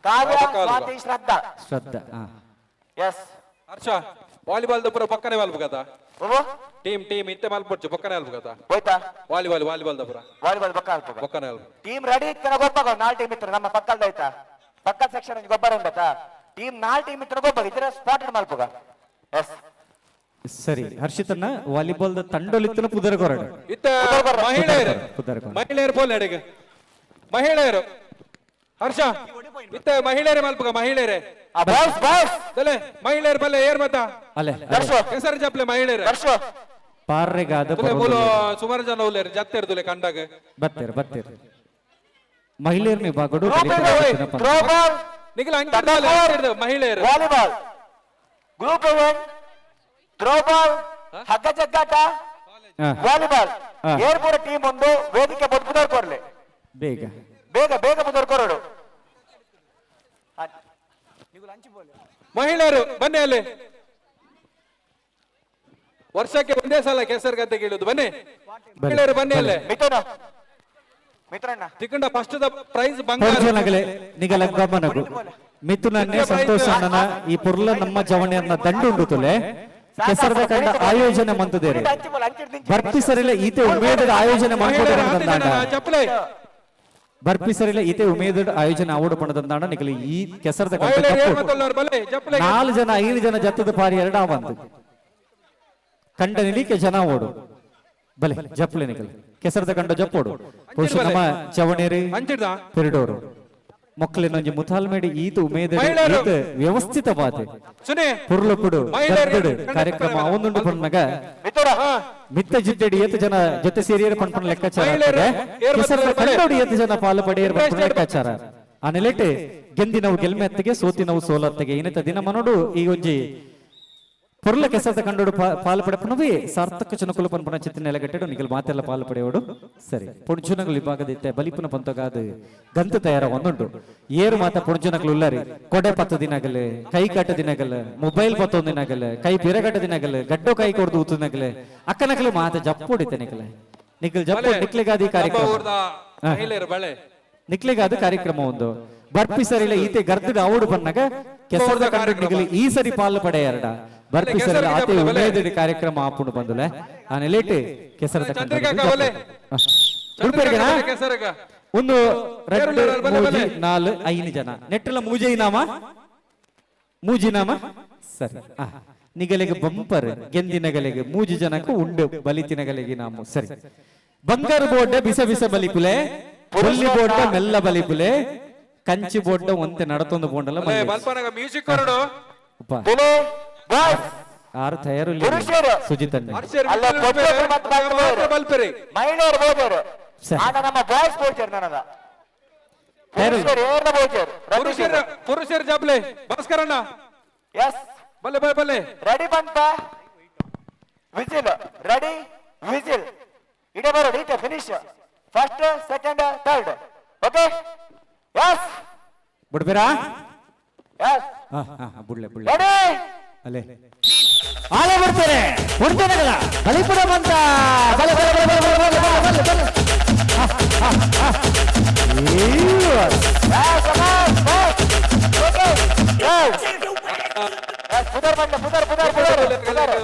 ಕಾವ್ಯ ಸ್ವಾತಿ ಶ್ರದ್ಧಾ ಶ್ರದ್ಧಾ ಎಸ್ ಹರ್ಷ ವಾಲಿಬಾಲ್ ಪೂರ ಪಕ್ಕನೆ ಮಲ್ಪು ಕದ ಓ ಟೀಮ್ ಇತ್ತೆ ಮಲ್ಪೊಡ್ಚು ಪಕ್ಕನೆ ಮಲ್ಪು ಕದ ಹೋಯ್ತಾ ವಾಲಿಬಾಲ್ ಪೂರ ವಾಲಿಬಾಲ್ ಪಕ್ಕ ಅಲ್ಪ ಪಕ್ಕನೆ ಮಲ್ಪು ಟೀಮ್ ರೆಡಿ ಇತ್ತನ ಗೊತ್ತಾಗ ನಾಲ್ ಟೀಮ್ ಇತ್ತು ನಮ್ಮ ಪಕ್ಕದ ಆಯ್ತಾ ಪಕ್ಕದ ಸೆಕ್ಷನ್ ಗೊಬ್ಬರ ಉಂಟಾ ಟೀಮ್ ನಾಲ್ ಟೀಮ್ ಇತ್ತು ಗೊಬ್ಬರ ಇದ್ರೆ ಸ್ಪಾಟೆಡ್ ಮಲ್ಪುಗ ಎಸ್ ಸರಿ ಹರ್ಷಿತನ್ನ ವಾಲಿಬಾಲ್ ತಂಡೋಲಿತ್ತನ ಪುದರ್ ಕೊರಡು ಇತ್ತ ಮಹಿಳೆಯರು ಮಹಿಳೆಯರು ಪೋಲ್ ನಡೆಗೆ ಮಹಿಳೆಯರು ಹರ್ಷ ಇತ್ತ ಮಹಿಳೆಯರೇ ಮಲ್ಪುಗ ಮಹಿಳೆಯರೇ ಬಾಯ್ಸ್ ಬಾಯ್ಸ್ ತಲೆ ಮಹಿಳೆಯರು ಬಲ್ಲೆ ಏರ್ ಮತ ಅಲೆ ಹೆಸರು ಜಪ್ಲೆ ಮಹಿಳೆಯರು ಪಾರ್ರೆಗಾದ ಮೂಲ ಸುಮಾರು ಜನ ಉಲ್ಲೇರು ಜತ್ತೆರ್ದುಲೆ ಕಂಡಾಗ ಬತ್ತೇರು ಬತ್ತೇರು ಮಹಿಳೆಯರ್ನಿ ಬಾಗಡು ಥ್ರೋ ಬಾಲ್ ನಿಖಿಲ್ ಅಂಕಿತ ಮಹಿಳೆಯರು volleyball group event throw ball ಹಗ್ಗ ಜಗ್ಗಾಟ ವಾಲಿಬಾಲ್ ಏರ್ಪುರ ಟೀಮ್ ಒಂದು ವೇದಿಕೆ ಬುದ್ಧರ್ ಕೊರ್ಲೆ ಬೇಗ ಬೇಗ ಬೇಗ ಬುದ್ಧರ್ ಕೊರಡು ಮಹಿಳೆಯರು ಬನ್ನಿ ಅಲ್ಲಿ ವರ್ಷಕ್ಕೆ ಒಂದೇ ಸಲ ಕೆಸರು ಗದ್ದೆ ಕೀಳುದು ಬನ್ನಿ ಮಹಿಳೆಯರು ಬನ್ನಿ ಅಲ್ಲೇ ಮಿತ್ರಣ್ಣ ತಿಕ್ಕಂಡ ಫಸ್ಟ್ ಪ್ರೈಸ್ ಬಂಗಾರ ನಗಲೆ ನಿಗಲ ಗಮನಗು ಮಿಥುನನ್ನೇ ಸಂತೋಷ ಅಣ್ಣನ ಈ ಪುರ್ಲ ನಮ್ಮ ಜವಣಿಯನ್ನ ದಂಡುಂಡು ತುಲೆ ಕೆಸರದ ಕಂಡ ಆಯೋಜನೆ ಮಂತದೇರಿ ಬರ್ತಿ ಸರಿಲ್ಲ ಈತೆ ಉಮೇದದ ಆಯೋಜನೆ ಮಾಡ್ಕೊಂಡ ಬರ್ಪಿ ಸರಿಲ್ಲ ಈತೆ ಉಮೇದದ ಆಯೋಜನೆ ಆವಡು ಪಣದಂದಾಂಡ ನಿಗಲಿ ಈ ಕೆಸರದ ಕಂಡ 4 ಜನ 5 ಜನ ಜತ್ತದ ಪಾರಿ ಎರಡಾ ಬಂತು ಕಂಡ ನಿಲಿಕೆ ಜನ ಓಡು ಬಲೆ ಜಪ್ಲೆ ನಿಗಲಿ ಕೆಸರದ ಕಂಡ ಜಪ್ಪೋಡು ಬಹುಶಃ ನಮ್ಮ ಚವಣೇರಿ ಪೆರಿಡೋರು ಮೊಕ್ಕಲಿನೊಂಜಿ ಮುತಾಲ್ಮೇಡಿ ಈತ ಉಮೇದ ವ್ಯವಸ್ಥಿತವಾದ ಪುರ್ಲುಪುಡು ಗದ್ದಡು ಕಾರ್ಯಕ್ರಮ ಅವೊಂದುಂಡು ಪಣ್ಣಗ ಮಿತ್ತ ಜಿದ್ದೆಡಿ ಏತು ಜನ ಜೊತೆ ಸೇರಿಯರು ಪಣ್ಪಣ ಲೆಕ್ಕಾಚಾರ ಕೆಸರದ ಕಂಡೋಡಿ ಏತು ಜನ ಪಾಲು ಪಡೆಯರು ಪಣ್ಪಣ ಲೆಕ್ಕಾಚಾರ ಆ ನೆಲೆಟ್ ಗೆಂದಿನವು ಗೆಲ್ಮೆ ಅತ್ತಿಗೆ ಸೋತಿನವು ಸೋಲತ್ತಿಗೆ ಇನ್ನಿತ ದಿನ ಮನೋಡು ಈ ಒಂಜಿ ಪುರ್ಲ ಕೆಸರದ ಕಂಡೋಡು ಪಾಲು ಪಡೆಪನವೇ ಸಾರ್ಥಕ ಚುನಕುಲು ಪನ್ಪನ ಚಿತ್ರ ನೆಲಗಟ್ಟೆಡು ನಿಗಲ್ ಮಾತೆಲ್ಲ ಪಾಲು ಪಡೆಯೋಡು ಸರಿ ಪುಣ್ಚುನಗಳು ವಿಭಾಗದಿತ್ತೆ ಬಲಿಪುನ ಪಂತಗಾದ ಗಂತು ತಯಾರ ಒಂದುಂಟು ಏರು ಮಾತ ಪುಣ್ಚುನಗಳು ಉಳ್ಳರಿ ಕೊಡೆ ಪತ್ತು ದಿನಗಲೆ ಕೈ ಕಟ್ಟ ದಿನಗಲೆ ಮೊಬೈಲ್ ಪತ್ತೊಂದು ದಿನಗಲೆ ಕೈ ಬಿರಗಟ್ಟ ದಿನಗಲೆ ಗಡ್ಡು ಕೈ ಕೊಡ್ದು ಊತನಗಲೆ ಅಕ್ಕನಕಲು ಮಾತ ಜಪ್ಪು ಹೊಡಿತೆ ನಿಗಲೆ ನಿಗಲ್ ಜಪ್ಪು ನಿಕ್ಲಿಗಾದಿ ಕಾರ್ಯಕ್ರಮ ನಿಕ್ಲಿಗಾದ ಕಾರ್ಯಕ್ರಮ ಒಂದು ಬರ್ಪಿ ಸರಿಲ್ಲ ಈತೆ ಗರ್ದಡ ಅವಡು ಬನ್ನಗ ಕೆಸರದ ಕಂಡು ನಿಗಲಿ ಈ ಸರಿ ಪಾಲು ಪಡೆ ಎರಡ ಬರ್ಪಿ ಸರಿ ಆತೆ ಉಮೇದಡಿ ಕಾರ್ಯಕ್ರಮ ಆಪುಂಡು ಬಂದುಲೆ ಆ ನೆಲೇಟ್ ಕೆಸರದ ಒಂದು 2 3 4 5 ಜನ ನೆಟ್ಟಲ ಮೂಜಿನಾಮ ಸರಿ ನಿಗಲೆಗೆ ಬಂಪರ್ ಗೆಂದಿನಗಲೆಗೆ ಮೂಜಿ ಜನಕ್ಕೆ ಉಂಡು ಬಲಿತಿನಗಲೆಗೆ ನಾಮು ಸರಿ ಬಂಗಾರ ಬೋರ್ಡ್ ಬಿಸ ಬಿಸ ಬಲಿಪುಲೆ ಪುಲ್ಲಿ ಬೋರ್ಡ್ ಮೆಲ್ಲ ಬಲಿಪುಲೆ ಕಂಚಿ ಬೋರ್ಡ್ ಒಂತೆ ನಡತೊಂದು ಬೋಂಡಲ್ಲ ಮ್ಯೂಸಿಕ್ ಕೊರಡು ಯಾರು ತಯಾರು ಸುಜಿತಣ್ಣ ಮಹಿಳೆಯರು ಬೋಜರು ನಮ್ಮ ಬಾಯ್ಸ್ ಬೋಜರ್ ನನಗ ಪುರುಷರು ಜಬ್ಲೆ ಭಾಸ್ಕರಣ್ಣ ಎಸ್ ಬಲ್ಲೆ ಬಲ್ಲೆ ರೆಡಿ ಬಂತ ವಿಜಿಲ್ ರೆಡಿ ವಿಜಿಲ್ ಇಡೇ ಬರೋದು ಈಟ finish first second third okay yes ಬಿಡ್ಬೇರಾ ಎಸ್ ಬುಡ್ಲೆ ರೆಡಿ ಅಲ್ಲೇ ಆಲೆ ಬರ್ತಾರೆ ಹೊರತನಗಳ ಬಲಿಪುರ ಬಂತ ಬಲೆ ಬಲೆ ಬಲೆ ಬಲೆ ಬಲೆ ಬಲೆ ಬಲೆ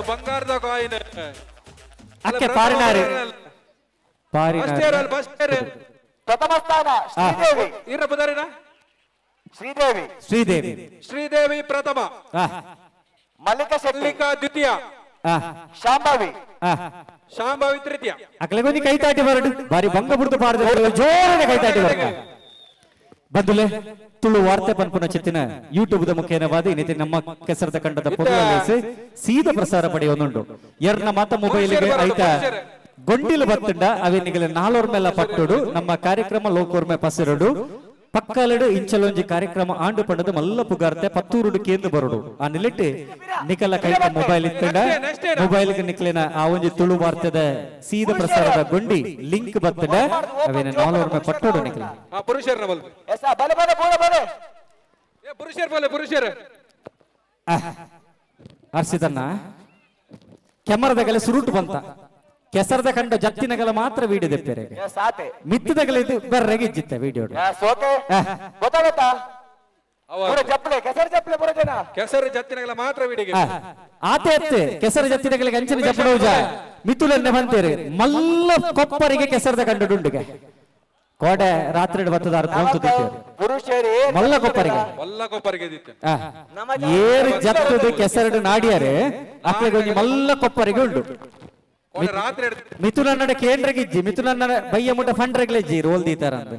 ಬಂಗಾರದ ಕಾಯಿನ್ ಅಕ್ಕೆ ಪಾರಿನಾರಿ ಪ್ರಥಮ ಸ್ಥಾನ ಶ್ರೀದೇವಿ ಇರ ಬುದಾರಿನ ಶ್ರೀದೇವಿ ಪ್ರಥಮ ಮಲ್ಲಿಕಾ ಶೆಟ್ಟಿ ದ್ವಿತೀಯ ಶಾಂಭವಿ ತೃತೀಯ ಅಕ್ಲೆಗೊಂದು ಕೈತಾಟಿ ಬರಡು ಬಾರಿ ಬಂಗ ಬಿಡ್ತು ಪಾಡದ ಜೋರನೆ ಕೈತಾಟಿ ಬರಕ ಬಂದುಲೆ ತುಳು ವಾರ್ತೆ ಪನ್ಪುನ ಚಿತ್ತಿನ ಯೂಟ್ಯೂಬ್ ದ ಮುಖೇನವಾದ ಇನ್ನಿತಿ ನಮ್ಮ ಕೆಸರದ ಕಂಡದ ಪೊಗಲೇಸಿ ಸೀದಾ ಪ್ರಸಾರ ಪಡೆಯೋನುಂಡು ಎರ್ನ ಮಾತ ಮೊಬೈಲ್ಗೆ ಐತ ಗೊಂಡಿಲು ಬತ್ತಂಡ ಅವೇನಿಗೆ ನಾಲ್ವರ ಮೇಲೆ ಪಟ್ಟುಡು ನಮ್ಮ ಕಾರ್ಯಕ್ರಮ ಲೋಕೋರ್ಮೆ ಪಸಿರಡು ಪಕ್ಕಲಡು ಇಂಚಲೊಂಜಿ ಕಾರ್ಯಕ್ರಮ ಆಂಡು ಪಂಡದು ಮಲ್ಲ ಪುಗಾರ್ತೆ ಪತ್ತೂರುಡು ಕೇಂದ್ರ ಬರುಡು ಆ ನಿಲಿಟ್ಟು ನಿಕಲ ಕೈಕ ಮೊಬೈಲ್ ಇತ್ತಂಡ ಮೊಬೈಲ್ಗೆ ನಿಕ್ಲಿನ ಆ ಒಂಜಿ ತುಳು ವಾರ್ತೆದ ಸೀದ ಪ್ರಸಾರದ ಗೊಂಡಿ ಲಿಂಕ್ ಬತ್ತಂಡ ಅವೇನ ನಾಲ್ವರ ಪಟ್ಟುಡು ನಿಕಲ ಪುರುಷರ ಪುರುಷರ ಹರ್ಷಿತನ್ನ ಕ್ಯಾಮರಾದಾಗಲೇ ಸುರುಟು ಬಂತ ಕೆಸರದ ಕಂಡ ಜತ್ತಿನಗಲ ಮಾತ್ರ ವಿಡಿಯೋ ದೆಪ್ಪೆರೆ ಮಿತ್ತದಗಲ ಇದು ಬರ್ರೆಗೆ ಇಜ್ಜಿತ್ತೆ ವಿಡಿಯೋ ಕೆಸರು ಜತ್ತಿನಗಲ ಮಾತ್ರ ವಿಡಿಗೆ ಆತೆ ಅತ್ತೆ ಕೆಸರ ಜತ್ತಿನಗಳಿಗೆ ಅಂಚಿನ ಜಪ್ಪಡೌಜ ಮಿತ್ತುಲನ್ನೇ ಬಂತೇರಿ ಮಲ್ಲ ಕೊಪ್ಪರಿಗೆ ಕೆಸರದ ಕಂಡ ಡುಂಡಿಗೆ ಕೋಡೆ ರಾತ್ರಿ ಬತ್ತದಾರ ಮಲ್ಲ ಕೊಪ್ಪರಿಗೆ ಏರು ಜತ್ತದು ಕೆಸರಡು ನಾಡಿಯಾರೆ ಅಕ್ಕಳಿಗೆ ಮಲ್ಲ ಕೊಪ್ಪರಿಗೆ ಉಂಡು ಮಿಥುನನ್ನಡ ಕೇಂದ್ರಗಿಜ್ಜಿ ಮಿಥುನನ್ನ ಬಯ್ಯ ಮುಟ್ಟ ಫಂಡ್ರಗ್ಲಿಜ್ಜಿ ರೋಲ್ ದೀತಾರ ಅಂದ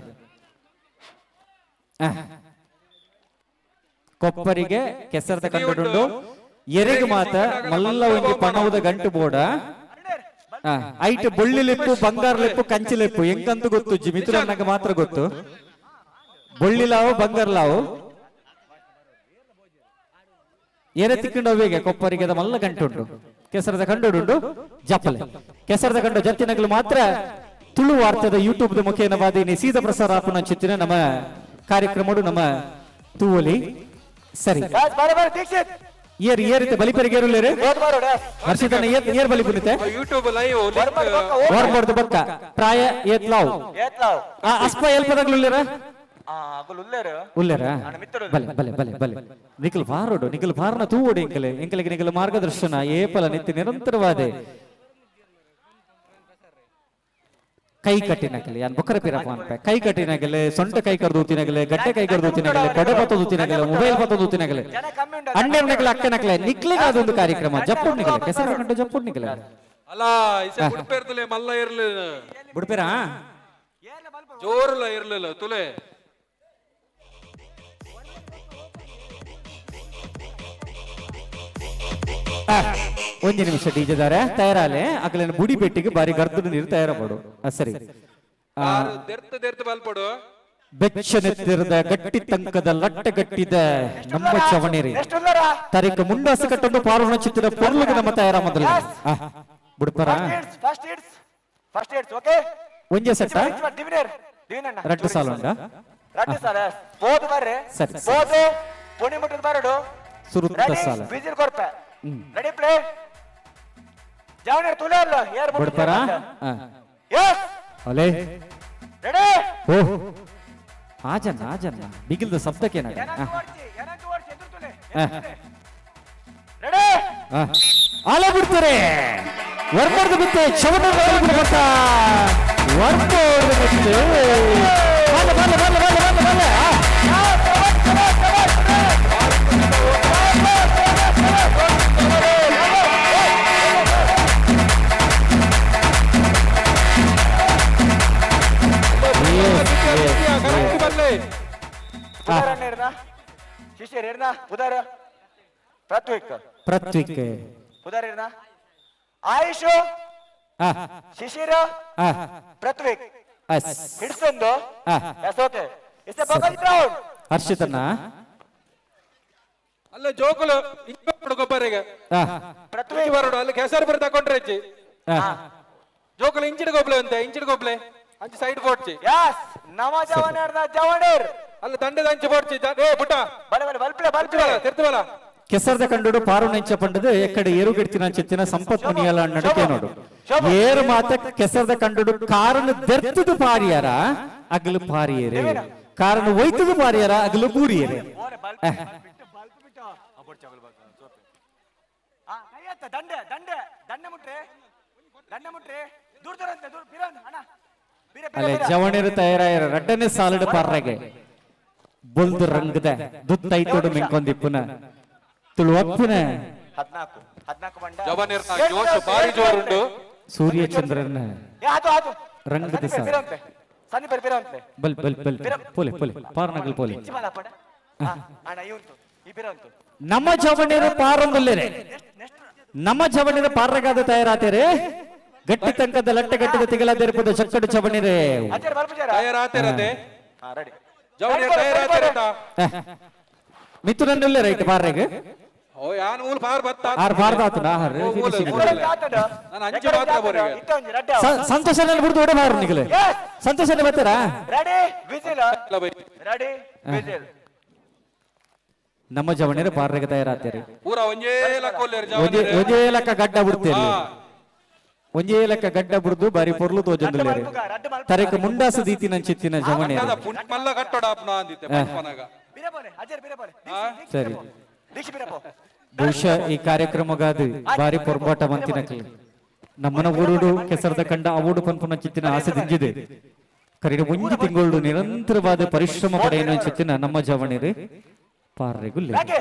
ಕೊಪ್ಪರಿಗೆ ಕೆಸರದ ಕಂಡುಂಡು ಎರೆಗೆ ಮಾತ ಮಲ್ಲ ಒಂಜಿ ಪಣವುದ ಗಂಟು ಬೋಡ ಐಟ್ ಬೊಳ್ಳಿಲಿಪ್ಪು ಬಂಗಾರಲಿಪ್ಪು ಕಂಚಿಲಿಪ್ಪು ಹೆಂಗಂತೂ ಗೊತ್ತು ಮಿಥುನನ್ನಗ ಮಾತ್ರ ಗೊತ್ತು ಬೊಳ್ಳಿಲಾವು ಬಂಗಾರಲಾವು ಎರೆ ತಿಕ್ಕೊಂಡು ಹೋಗಿಗೆ ಕೊಪ್ಪರಿಗೆ ಮಲ್ಲ ಗಂಟುಂಡು ಕೆಸರದ ಕಂಡುಂಡು ಜಪ್ಪಲೆ ಕೆಸರದ ಕಂಡು ಜತ್ತಿನಗಳು ಮಾತ್ರ ತುಳು ವಾರ್ತೆದ ಯೂಟ್ಯೂಬ್ ಮುಖೇನವಾದ ಸೀದಾ ಪ್ರಸಾರ ಆಪುನ ಚಿತ್ತಿನ ನಮ್ಮ ಕಾರ್ಯಕ್ರಮ ನಮ್ಮ ತೂವಲಿ ಸರಿ ಏರ್ ಏರಿತೆ ಬಲಿಪರಿಗೆ ಏರುಳ್ಳೇರೆ ಹರ್ಷಿತನ ಏರ್ ಬಲಿ ಬುನಿತೆ ಯೂಟ್ಯೂಬ್ ಲೈವ್ ಓರ್ಬಾರ್ದು ಬಕ್ಕ ಪ್ರಾಯ ಏತ್ಲಾವ್ ಅಸ್ಪ ಎಲ್ಪದಾಗ್ಲುಳ್ಳೇರ ಉಲ್ಲೇರ ಬಲೆ ಬಲೆ ಬಲೆ ಬಲೆ ನಿಖಲ್ ಬಾರೋಡು ನಿಖಲ್ ಬಾರನ ತೂವೋಡು ಎಂಕಲಿಗೆ ನಿಖಲ್ ಮಾರ್ಗದರ್ಶನ ಏಪಲ ನಿತ್ಯ ನಿರಂತರವಾದ ಕೈ ಕಟ್ಟಿನಗಲೆ ಯಾನ್ ಬೊಕ್ಕರ ಪಿರಪ್ಪ ಅನ್ಪೆ ಕೈ ಕಟ್ಟಿನಗಲೆ ಸೊಂಟ ಕೈ ಕರ್ದು ತಿನಗಲೆ ಗಡ್ಡೆ ಕೈ ಕರ್ದು ತಿನಗಲೆ ಕೊಡೆ ಪತ್ತದು ತಿನಗಲೆ ಮೊಬೈಲ್ ಪತ್ತದು ತಿನಗಲೆ ಅಂಡರ್ನಗಲೆ ಅಕ್ಕನಗಲೆ ನಿಕ್ಲಿಗೆ ಅದೊಂದು ಕಾರ್ಯಕ್ರಮ ಜಪ್ಪು ನಿಗಲೆ ಕೆಸರ ಗಂಟು ಜಪ್ಪು ನಿಗಲೆ ಅಲ್ಲ ಇಸೆ ಬುಡ್ಪೇರ್ತಲೆ ಮಲ್ಲ ಇರ್ಲಿಲ್ಲ ಬುಡ್ಪೇರ ಜೋರಲ್ಲ ಇರ್ಲಿಲ್ಲ ತುಲೆ ಒಂದು ನಿಮಿಷ ಡಿಜೆದಾರೆ ತಯಾರಾಲೆ ಅಕಲಿನ ಬುಡಿ ಬೆಟ್ಟಿಗೆ ಬಾರಿ ಗರ್ದದ ನೀರು ತಯಾರ ಮಾಡು ಸರಿ ಬೆಚ್ಚನೆತ್ತಿರದ ಗಟ್ಟಿ ತಂಕದ ಲಟ್ಟೆ ಗಟ್ಟಿದ ನಮ್ಮ ಚವಣಿರಿ ತರಿಕ ಮುಂಡಾಸ ಕಟ್ಟೊಂದು ಪಾರೋಣ ಚಿತ್ರದ ಪೊರ್ಲುಗೆ ನಮ್ಮ ತಯಾರ ಮೊದಲು ಬಿಡ್ತಾರ ಒಂಜೆ ಸೆಟ್ಟ ರಟ್ಟು ಸಾಲ ಉಂಡ ಸುರುತ್ತ ಸಾಲ ರೆಡಿ ಪ್ಲೇ ಜಾವಣೆ ತುಲೆ ಅಲ್ಲ ಯಾರು ಬಿಡ್ತಾರ ಅಲೆ ರೆಡಿ ಓ ಆಜನ್ನ ಆಜನ್ನ ಬಿಗಿಲ್ದ ಶಬ್ದಕ್ಕೇನ ರೆಡಿ ಆಲೆ ಬಿಡ್ತಾರೆ ವರ್ಮರ್ದು ಬಿತ್ತೆ ಚವನ ಬರ್ತ ವರ್ಮರ್ದು ಬಿತ್ತೆ ಬಾಲ ಬಾಲ ಬಾಲ ಬಾಲ ಬಾಲ ಬಾಲ ಶಿಷ್ಯರ್ ಏರ್ನಾ ಉದಾರ ಪ್ರತ್ವಿಕ್ ಉದಾರ ಏರ್ನಾ ಆಯುಷು ಶಿಶಿರ ಪ್ರತ್ವಿಕ್ ಹಿಡ್ಸೊಂದು ಓಕೆ ಇಸ್ ಹರ್ಷಿತನ ಅಲ್ಲ ಜೋಕುಲು ಗೊಬ್ಬರಿಗೆ ಪ್ರತ್ವಿಕ್ ಬರೋಡು ಅಲ್ಲಿ ಕೆಸರು ಬರ್ ತಕೊಂಡ್ರೆ ಜೋಕುಲು ಇಂಚಿಡ್ ಗೊಬ್ಲೆ ಅಂತ ಇಂಚಿಡ್ ಗೊಬ್ಲೆ ಅಂಚೆ ಸೈಡ್ ಪೋಡ್ಚಿ ಯಸ್ ನಮ ಜವನೇರ್ನ ಜವನೇರ್ ಅಲ್ಲ ದಂಡದ ಅಂಚೆ ಪೋಡ್ಚಿ ಏ ಪುಟ್ಟ ಬಲೆ ಬಲೆ ಬಲ್ಪ್ಲೆ ಬಲ್ಪ್ಲೆ ತಿರ್ತವಲ್ಲ ಕೆಸರದ ಕಂಡುಡು ಪಾರು ನೆಂಚ ಪಂಡದು ಎಕ್ಕಡೆ ಏರು ಗಿಡ್ತಿನ ಚಿತ್ತಿನ ಸಂಪತ್ ಮುನಿಯಲ ನಡುಕೆ ನೋಡು ಏರು ಮಾತ ಕೆಸರದ ಕಂಡುಡು ಕಾರಣ ದೆರ್ತದು ಪಾರಿಯಾರ ಅಗಲು ಪಾರಿಯರೆ ಕಾರಣ ಒಯ್ತದು ಪಾರಿಯಾರ ಅಗಲು ಬೂರಿಯರೆ ಅಲ್ಲೇ ಜವಣಿರು ತಯಾರಾಯರ ರಡ್ಡನೆ ಸಾಲಡು ಪಾರ್ರೆಗೆ ಬೊಲ್ದು ರಂಗದ ದುತ್ತೈತೋಡು ಮೆಂಕೊಂದಿಪ್ಪುನ ತುಳುವಪ್ಪುನ ಸೂರ್ಯಚಂದ್ರನ ರಂಗದ ಸಾಲ ಸನ್ನಿ ಪರಿ ಪಿರಂತೆ ಬಲ್ ಬಲ್ ಬಲ್ ಪೋಲೆ ಪೋಲೆ ಪಾರ್ನಗಲ್ ಪೋಲೆ ಇಂಚಿ ಮಲ ಪಡ ಅಣ್ಣ ಇವಂತು ಈ ಪಿರಂತು ನಮ್ಮ ಜವಣಿರು ಪಾರೊಂದುಲ್ಲೇರೆ ನಮ್ಮ ಜವಣಿರು ಪಾರ್ರಗಾದ ತಯಾರಾತೇರೆ ಗಟ್ಟಿ ತನಕದ ಲಟ್ಟೆ ಗಟ್ಟಿದ ತಿಗಲಾದಿರ್ಬೋದು ಚಕ್ಕಡು ಚವಣಿರೆ ಅಚ್ಚರ ಬಲ್ಪಜಾರ ತಯಾರಾತಿರದೆ ಹಾ ರೆಡಿ ಜವಣಿ ತಯಾರಾತಿರತ ಮಿಥುನನ್ನುಲ್ಲೇ ರೈಟ್ ಪಾರ್ರೆಗೆ ಓ ಯಾನ್ ಮೂಲ ಪಾರ್ ಬತ್ತ ಆರ್ ಪಾರ್ದಾತು ನಾ ಹರ್ ಫಿನಿಶಿಂಗ್ ನಾನು ಅಂಚೆ ಮಾತ್ರ ಬೋರಿಗೆ ಇತ್ತೊಂಜಿ ರೆಡ್ಡ ಸಂತೋಷನಲ್ಲಿ ಬಿಡ್ದು ಓಡೆ ಬಾರು ನಿಗಲೆ ಸಂತೋಷನೇ ಬರ್ತಾರಾ ರೆಡಿ ವಿಜಿಲ್ ರೆಡಿ ವಿಜಿಲ್ ನಮ್ಮ ಜವಣಿರು ಪಾರ್ರೆಗೆ ತಯಾರಾತೇರೆ ಪೂರ ಒಂಜೇ ಲಕ್ಕೋಲ್ಲೇರ್ ಜವಣಿ ಒಂಜೇ ಲಕ್ಕ ಗಡ್ಡ ಬಿಡ್ತೇನೆ ಒಂಜೇ ಲೆಕ್ಕ ಗಡ್ಡ ಬುಡ್ದು ಬಾರಿ ಪೊರ್ಲು ತೋಜೊಂದುಲ್ಲೇರೆ ತರೆಕ ಮುಂಡಾಸ ದೀತಿನ ಚಿತ್ತಿನ ಜವಣೆ ಮಲ್ಲ ಕಟ್ಟಡ ಅಪ್ನ ಅಂದಿತ್ತೆ ಪನ್ಪನಗ ಬಿರಬೋಲೆ ಅಜರ್ ಬಿರಬೋಲೆ ಸರಿ ದೀಕ್ಷ ಬಿರಬೋ ಬಹುಶಃ ಈ ಕಾರ್ಯಕ್ರಮಗಾದು ಬಾರಿ ಪೊರ್ಬಾಟ ಮಂತಿನಕಲಿ ನಮ್ಮನ ಊರುಡು ಕೆಸರದ ಕಂಡ ಅವಡು ಪನ್ಪನ ಚಿತ್ತಿನ ಆಸೆ ದಿಂಜಿದೆ ಕರೀಡ ಒಂಜಿ ತಿಂಗಳು ನಿರಂತರವಾದ ಪರಿಶ್ರಮ ಪಡೆಯುವ ಚಿತ್ತಿನ ನಮ್ಮ ಜವಣಿರು ಪಾರ್ರೆಗುಲ್ಲೆ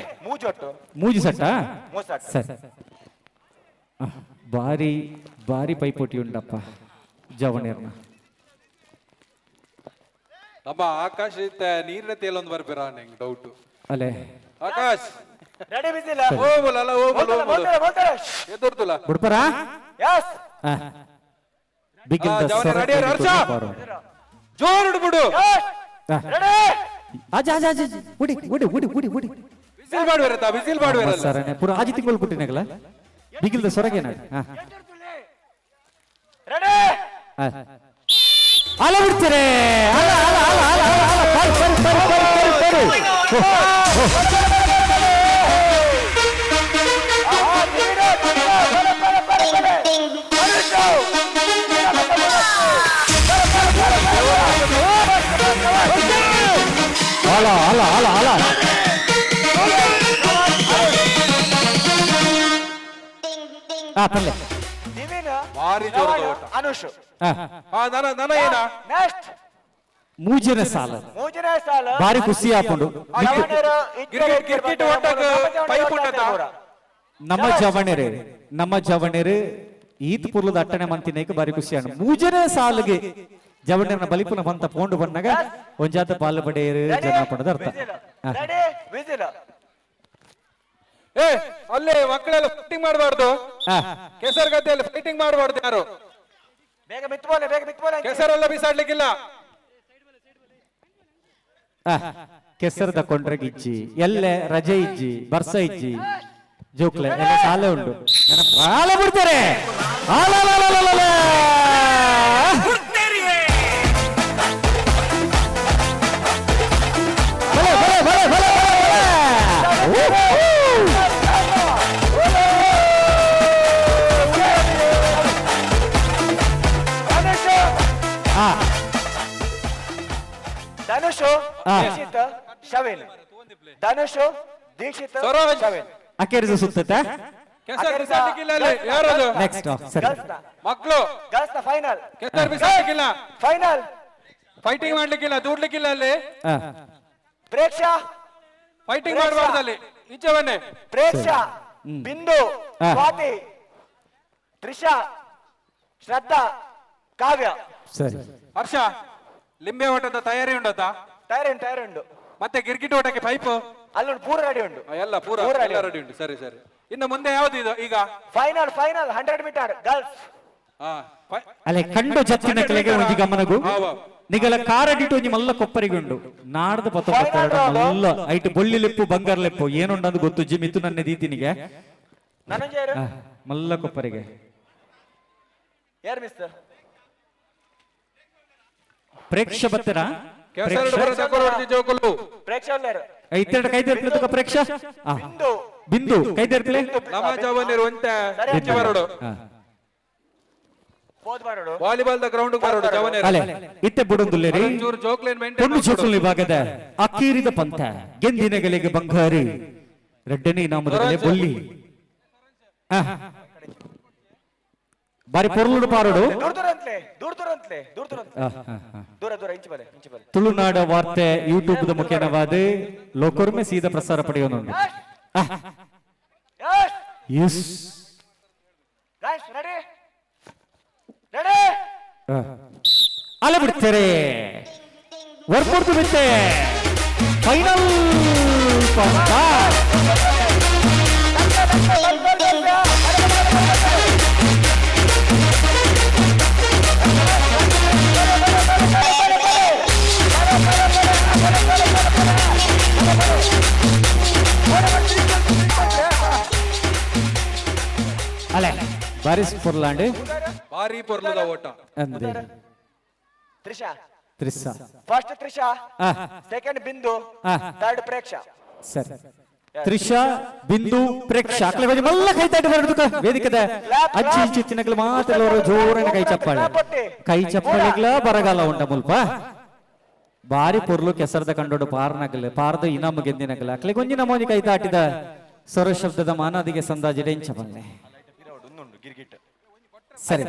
ಮೂಜೊಟ್ಟು ಮೂಜಿ ಸಟ್ಟ ಮೂಸಟ್ ಸರಿ ಭಾರಿ ಭಾರಿ ಪೈಪೋಟಿ ಉಂಡಪ್ಪ ಜವಣಿರ್ನ ನಮ್ಮ ಆಕಾಶ್ ನೀರಿನ ತೇಲೊಂದು ಬರ್ಬೇರ ನಂಗೆ ಡೌಟ್ ಅಲೆ ಆಕಾಶ್ ರೆಡಿ ವಿಜಿಲ್ ಹೋಗ್ಬಲ್ಲ ಅಲ್ಲ ಹೋಗ್ಬಲ್ಲ ಬೋಲ್ತಾರೆ ಎದುರ್ತಲ್ಲ ಬಿಡ್ಪರಾ ಯಸ್ ಬಿಗಿಲ್ ದ ಜವಣಿ ರೆಡಿ ಹರ್ಷ ಜೋರು ಬಿಡು ರೆಡಿ ಆಜ ಆಜ ಆಜ ಉಡಿ ಉಡಿ ಉಡಿ ಉಡಿ ಉಡಿ ವಿಸಿಲ್ ಮಾಡುವಿರತ್ತ ವಿಸಿಲ್ ಮಾಡುವಿರಲ್ಲ ಸರನೆ ಪೂರ ಆಜಿ ತಿಂಗಳು ಬಿಟ್ಟಿನಗಲ ಬಿಗಿಲ್ ದ ಸೊರಗೆ ನಾಡಿ ರೆಡಿ ಅಲ ಬಿಡ್ತಾರೆ ಅಲ ಅಲ ಅಲ ಅಲ ಅಲ per per per per per ಅಲ ಅಲ ಅಲ ಅಲ ಪಲ್ಲೆ ಭಾರಿ ಜೋರದ ಓಟ ಅನುಷ್ ನನ ಏನ ನೆಕ್ಸ್ಟ್ ಮೂಜನೆ ಸಾಲ ಮೂಜನೆ ಸಾಲ ಬಾರಿ ಖುಷಿ ಹಾಕೊಂಡು ಕ್ರಿಕೆಟ್ ಓಟಕ ಪೈಪ್ ಉಂಟತ ನಮ್ಮ ಜವಣೆರು ಈತ್ ಪುರ್ಲದ ಅಟ್ಟಣೆ ಮಂತಿನೇಕ ಬಾರಿ ಖುಷಿ ಅಣ್ಣ ಮೂಜನೆ ಸಾಲಿಗೆ ಜವಣೆರನ ಬಲಿಪುನ ಬಂತ ಪೋಂಡು ಬಣ್ಣಗ ಒಂಜಾತ ಪಾಲು ಪಡೆಯರು ಜನ ಪಡೆದ ಅರ್ಥ ರೆಡಿ ವಿಜಿಲ್ ಏ ಅಲ್ಲೇ ಮಕ್ಕಳೆಲ್ಲ ಫೈಟಿಂಗ್ ಮಾಡಬಾರ್ದು ಕೆಸರ್ ಗದ್ದೆಯಲ್ಲಿ ಫೈಟಿಂಗ್ ಮಾಡಬಾರ್ದು ಯಾರು ಬೇಗ ಮಿತ್ಬೋಲೆ ಕೆಸರೆಲ್ಲ ಬಿಸಾಡ್ಲಿಕ್ಕಿಲ್ಲ ಕೆಸರು ತಕೊಂಡ್ರೆ ಇಜ್ಜಿ ಎಲ್ಲೆ ರಜೆ ಇಜ್ಜಿ ಬರ್ಸ ಇಜ್ಜಿ ಜೋಕ್ಲೆ ಎಲ್ಲ ಸಾಲೆ ಉಂಟು ಬಾಳ ಬಿಡ್ತಾರೆ ಧನುಷು ದೀಕ್ಷಿತ್ ಶವಿನ್ ಧನುಷು ದೀಕ್ಷಿತ್ ಶವಿನ್ ಅಕ್ಕೇರಿದ ಸುತ್ತ ಕೆಸರ್ ಬಿಸಾಡ್ಲಿಕ್ಕಿಲ್ಲ ಅಲ್ಲಿ ಯಾರದು ನೆಕ್ಸ್ಟ್ ಸರಿ ಮಕ್ಕಳು ಗರ್ಲ್ಸ್ ನ ಫೈನಲ್ ಕೆಸರ್ ಬಿಸಾಡ್ಲಿಕ್ಕಿಲ್ಲ ಫೈನಲ್ ಫೈಟಿಂಗ್ ಮಾಡ್ಲಿಕ್ಕಿಲ್ಲ ದೂಡ್ಲಿಕ್ಕಿಲ್ಲ ಅಲ್ಲಿ ಪ್ರೇಕ್ಷಾ ಫೈಟಿಂಗ್ ಮಾಡಬಾರ್ದು ಅಲ್ಲಿ ಈಚೆ ಬನ್ನಿ ಪ್ರೇಕ್ಷಾ ಬಿಂದು ಸ್ವಾತಿ ತ್ರಿಷಾ ಶ್ರದ್ಧಾ ಕಾವ್ಯ ಸರಿ ಹರ್ಷ ಲಿಂಬೆ ಓಟದ ತಯಾರಿ ಉಂಡತ ಟೈರ್ ಉಂಡು ಮತ್ತೆ ಗಿರ್ಗಿಟ್ ಓಟಕ್ಕೆ ಪೈಪ್ ಅಲ್ಲೊಂದು ಪೂರ ರೆಡಿ ಉಂಡು ಎಲ್ಲ ಪೂರ ರೆಡಿ ಉಂಟು ಸರಿ ಸರಿ ಇನ್ನು ಮುಂದೆ ಯಾವ್ದು ಇದು ಈಗ ಫೈನಲ್ 100 ಮೀಟರ್ ಗರ್ಲ್ಸ್ ಅಲ್ಲೇ ಕಂಡು ಜತ್ತಿನ ಕೆಳಗೆ ಒಂಜಿ ಗಮನಗು ನಿಗಲ ಕಾರಡಿಟ್ಟು ಒಂಜಿ ಮಲ್ಲ ಕೊಪ್ಪರಿಗುಂಡು ನಾಡ್ದು 19 ಮಲ್ಲ ಐಟ್ ಬೊಳ್ಳಿ ಲೆಪ್ಪು ಬಂಗಾರ ಲೆಪ್ಪು ಏನುಂಡಂದು ಗೊತ್ತು ಜಿ ಮಿತು ನನ್ನ ದೀತಿನಿಗೆ ಮಲ್ಲ ಕೊಪ್ಪರಿಗೆ ಯಾರು ಮಿಸ್ಟರ್ ಪ್ರೇಕ್ಷ ಬತ್ತರ ಜೋಕುಲು ಪ್ರೇಕ್ಷಕರು ಐತೆರಡು ಕೈದೇರ್ಪಿಲ್ಲ ಪ್ರೇಕ್ಷ ಬಿಂದು ಕೈದೇರ್ಪಿಲೆ ನಮ್ಮ ಜವನರು ಅಂತ ಬರೋಡು ವಾಲಿಬಾಲ್ ದ ಗ್ರೌಂಡ್ ಬರೋಡು ಜವನರು ಅಲೆ ಇತ್ತೆ ಬುಡೊಂದುಲ್ಲೇರಿ ಜೋಕ್ಲೇನ್ ಪೊಣ್ಣು ಜೋಕುಲ್ ವಿಭಾಗದ ಅಕ್ಕೀರಿದ ಪಂಥ ಗೆಂದಿನಗಳಿಗೆ ಬಂಗಾರಿ ರೆಡ್ಡನೇ ನಾಮದಲ್ಲೇ ಬೊಲ್ಲಿ ಬಾರಿ ಪೊರ್ಲುಡು ಪಾರೋಡು ತುಳುನಾಡ ವಾರ್ತೆ ಯೂಟ್ಯೂಬ್ ದ ಮುಖ್ಯನವಾದ ಲೋಕರ್ಮೆ ಸೀದಾ ಪ್ರಸಾರ ಪಡೆಯೋನು ಅಲೆ ಬಿಡ್ತಾರೆ ವರ್ಪೂರ್ತು ಬಿತ್ತೆ ಫೈನಲ್ ಪಂಚ. ಅಲೆ ಬಾರಿಸ್ ಪೊರ್ಲಾಂಡ್ ಭಾರಿ ಪೊರ್ಲದ ಓಟ ಅಂದೆ ತ್ರಿಷಾ ತ್ರಿಸ್ಸಾ ಫಸ್ಟ್ ತ್ರಿಷಾ ಸೆಕೆಂಡ್ ಬಿಂದು ಥರ್ಡ್ ಪ್ರೇಕ್ಷಾ ಸರಿ ತ್ರಿಷಾ ಬಿಂದು ಪ್ರೇಕ್ಷ ಅಕ್ಲೆ ಕೊಂಚ ಮಲ್ಲ ಕೈ ತಟ್ಟಿ ಬರಡುಕ ವೇದಿಕದ ಅಜ್ಜಿ ಇಚ್ಚಿ ಚಿನ್ನಕ್ಲು ಮಾತೆಲ್ಲವರು ಜೋರನೆ ಕೈ ಚಪ್ಪಾಳೆಗ್ಲ ಬರಗಾಲ ಉಂಟ ಮುಲ್ಪ ಬಾರಿ ಪೊರ್ಲು ಕೆಸರದ ಕಂಡೋಡು ಪಾರ್ನಗಲ್ ಪಾರ್ದ ಇನಾಮ ಗೆದ್ದಿನಗಲ್ ಅಕ್ಲೆ ಕೊಂಚ ನಮೋನಿ ಕೈ ತಾಟಿದ ಸ್ವರ ಶಬ್ದದ ಮಾನದಿಗೆ ಸಂದಾಜಿ ಡೆಂಚ ಬಲ್ಲೆ ಸರಿ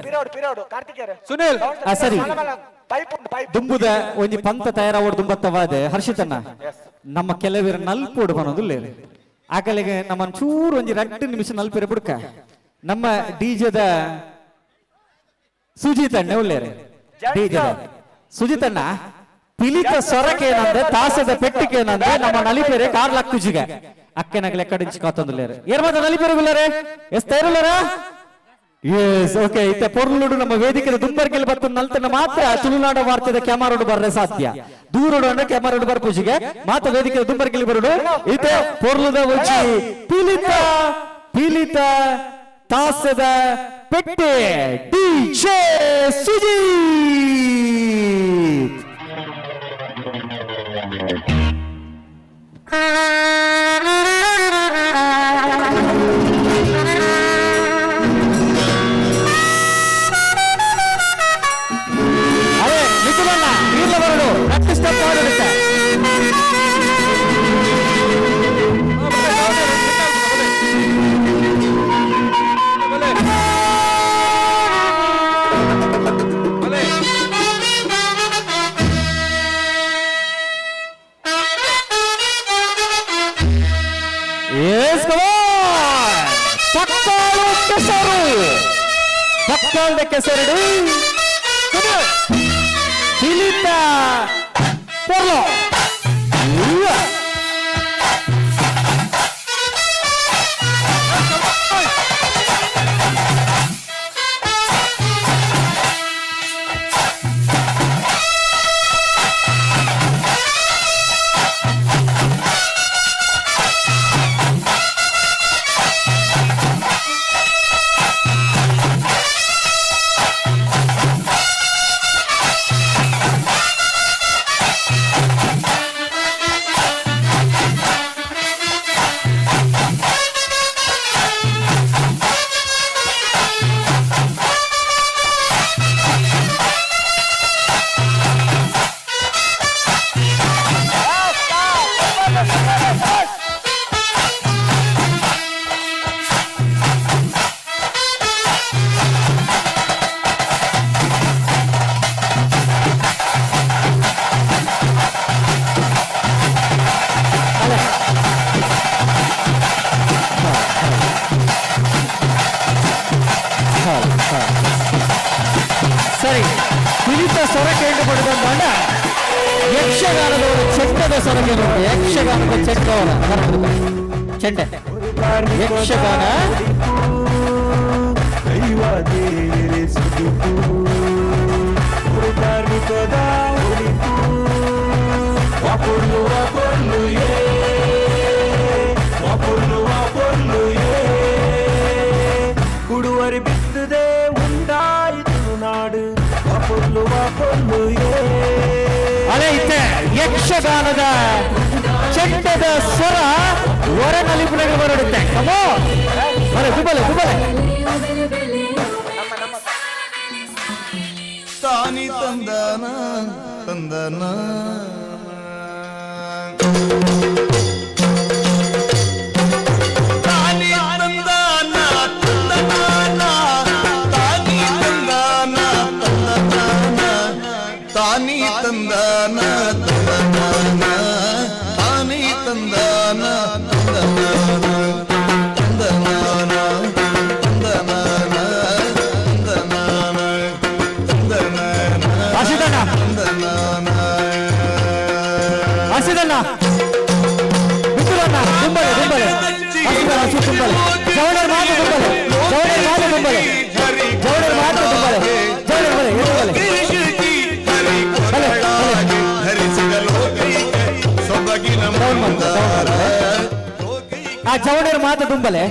ಸುನಿಲ್ ಸರಿ ದುಂಬುದ ಒಂಜಿ ಪಂತ ತಯಾರಾವೋಡು ದುಂಬತ್ತವಾದ ಹರ್ಷಿತನ್ನ ನಮ್ಮ ಕೆಲವರ ನಲ್ಪೋಡು ಬನ್ನೋದು ಲೇರು ಆಗಲಿಗೆ ನಮ್ಮ ಚೂರು ಒಂಜಿ 2 ನಿಮಿಷ ನಲ್ಪಿರ ಬಿಡ್ಕ ನಮ್ಮ ಡಿಜೆದ ಸುಜಿತಣ್ಣ ಒಳ್ಳೆಯರೆ ಡಿಜೆದ ಸುಜಿತಣ್ಣ ಪಿಲಿತ ಸೊರಕೇನಂದ್ರೆ ತಾಸದ ಪೆಟ್ಟಿಕೇನಂದ್ರೆ ನಮ್ಮ ನಲಿಪೇರೆ ಕಾರ್ಲಕ್ಕುಜಿಗೆ ಅಕ್ಕೆನಗಲೆ ಕಡಿಂಚು ಕಾತೊಂದು ಲೇರು ಏರ್ಮಾದ ನಲಿಪೇರೆಗುಲ್ಲರೆ ಎಸ್ ತಯಾರುಲ್ಲರ ಎಸ್ ಓಕೆ ಇತ್ತೆ ಪೊರ್ಲುಡು ನಮ್ಮ ವೇದಿಕೆದ ದುಂಬರ್ಗೆಲ್ ಬತ್ತು ನಲ್ತನ ಮಾತ್ರ ತುಳುನಾಡ ವಾರ್ತೆದ ಕ್ಯಾಮರಾಡು ಬರ್ರೆ ಸಾಧ್ಯ ದೂರಡು ಅಂದ್ರೆ ಕ್ಯಾಮರಾಡು ಬರ್ಪುಜಿಗೆ ಮಾತ್ರ ವೇದಿಕೆದ ದುಂಬರ್ಗೆಲ್ ಬರುಡು ಇತ್ತೆ ಪೊರ್ಲುದ ಉಚ್ಚಿ ಪೀಲಿತ ತಾಸದ ಪೆಟ್ಟೆ ಡಿಜೆ ಸುಜೀತ್ ಪಕ್ಕದ ಕೆಸರಡು ಪಿಲಿತ ಪೊರ್ಲೋ ಸರಿ ಪಿಲಿತ ಸ್ವರ ಕೇಳಿಪಡಿದಂತ ಯಕ್ಷಗಾನದವರು ಚೆಂಡದ ಸ್ವರಕ್ಕೆ ನೋಡಿ ಯಕ್ಷಗಾನದ ಚೆಂಡವರ ಚೆಂಡೆ ಯಕ್ಷಗಾನ ಕುಡುವರಿ ಬಿತ್ತದೆ ಉಂಟಾಯಿತು ನಾಡು ಅದೇ ಇತ್ತೆ ಯಕ್ಷಗಾನದ ಚೆಂಡದ ಸ್ವರ ಹೊರನಲಿಪುರಗೆ ಬರಡುತ್ತೆ ಕಮೋ ಬರೆ ದುಬಲೆ ದುಬಲೆ ತಾನಿ ತಂದನ ತಂದನ ತಾನಿ ತಂದನ ತಂದನ ತಾನಿ ತಂದನ ತಂದನ ತಂದನ ತಂದನ ತಂದನ ತಂದನ ಹಸಿದಣ್ಣ ಮಿತ್ರಣ್ಣ ದುಂಬಲೆ ದುಂಬಲೆ ಹಸಿದಣ್ಣ ಹಸಿ ದುಂಬಲೆ ಜವಳರ್ ಮಾತು ದುಂಬಲೆ ಜವಳರ್ ಮಾತು ದುಂಬಲೆ ಜವಳರ್ ಮಾತು ದುಂಬಲೆ ಜವಳರ್ ಬಲೆ ಆ ಜವಳರ್ ಮಾತು ದುಂಬಲೆ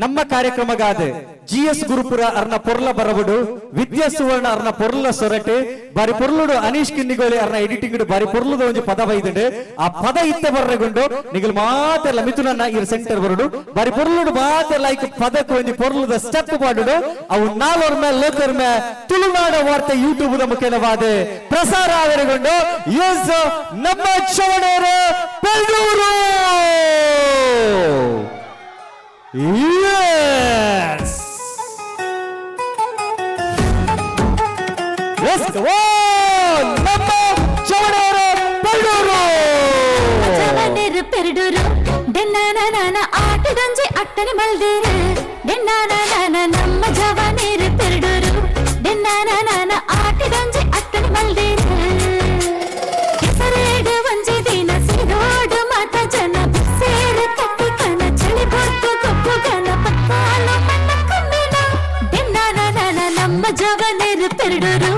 ನಮ್ಮ ಕಾರ್ಯಕ್ರಮಗಾದು GS ಗುರುಪುರ ಅರ್ನ ಪೊರ್ಲ ಬರಬುಡು ವಿದ್ಯಾ ಸುವರ್ಣ ಅರ್ನ ಪೊರ್ಲ ಸೊರಟೆ ಬಾರಿ ಪೊರ್ಲುಡು ಅನೀಶ್ ಕಿನ್ನಿಗೋಳಿ ಅರ್ನ ಎಡಿಟಿಂಗ್ ಬಾರಿ ಪೊರ್ಲುದ ಒಂಜಿ ಪದ ಬೈದುಂಡು ಆ ಪದ ಇತ್ತ ಬರ್ರೆಗುಂಡು ನಿಗಲ್ ಮಾತೆಲ್ಲ ಮಿಥುನನ್ನ ಇರ್ ಸೆಂಟರ್ ಬರುಡು ಬಾರಿ ಪೊರ್ಲುಡು ಮಾತೆಲ್ಲ ಐಕ್ ಪದಕ್ಕೆ ಒಂಜಿ ಪೊರ್ಲುದ ಸ್ಟೆಪ್ ಮಾಡುಡು ಅವು ನಾಲ್ವರ ಮೇಲೆ ಲೋಕರ್ ಮೇ ತುಳುನಾಡ ವಾರ್ತೆ ಯೂಟ್ಯೂಬ್ ದ ಮುಖೇನವಾದ ಪ್ರಸಾರ ಆವರೆಗೊಂಡು ಯೂಸ್ ನಮ್ಮ ಚವಣೇರು ಪೆಳ್ಳೂರು. Yes! Let's go on! ನಮ್ಮ ಚವಣೇರು ಪೆಳ್ಳೂರು. ಚವಣೇರು ಪೆಳ್ಳೂರು ಡೆನ್ನಾನ ಆಟದಂಜಿ ಅಟ್ಟನೆ ಮಲ್ದೇರು ಡೆನ್ನಾನ ನಮ್ಮ ಜವನೇರು ಪೆಳ್ಳೂರು ಡೆನ್ನಾನ ಆಟದಂಜಿ ಅಟ್ಟನೆ ಮಲ್ದೇರು ಕೆಸರೇಡು ಒಂಜಿ ದಿನ ಸಿರೋಡು ಮಾತ ಜನ ಸೇರು ಕಟ್ಟಿ ಕಣ ಚಳಿ ಬರ್ತು ಕಪ್ಪು ಗನ ಪಕ್ಕಾಲು ಮಣ್ಣ ಕಮ್ಮಿನ ಡೆನ್ನಾನ ನಮ್ಮ ಜವನೇರು ಪೆಳ್ಳೂರು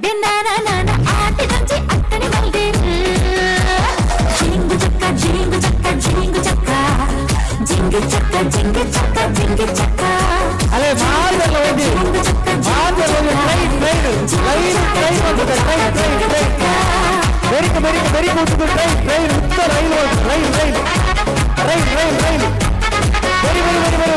ಡೆನ್ನಾನ ಆಟದಂಜಿ ಅಟ್ಟನೆ ಮಲ್ದೇರು ಜಿಂಗು ಚಕ್ಕ ಜಿಂಗು ಚಕ್ಕ ಜಿಂಗು ಚಕ್ಕ ಜಿಂಗು ಚಕ್ಕ ಜಿಂಗು ಚಕ್ಕ ಜಿಂಗು ಚಕ್ಕ ಅಲೆ ಮಾದಲ್ಲ ಹೋಗಿ ಮಾದಲ್ಲ ಹೋಗಿ ಟ್ರೈನ್ ಹೋಗ್ತದೆ ವೆರಿ ಹೋಗ್ತದೆ ಟ್ರೈನ್ ಉತ್ತ rail rail rail rail rail rail ವೆರಿ ಹೋಗ್ತದೆ.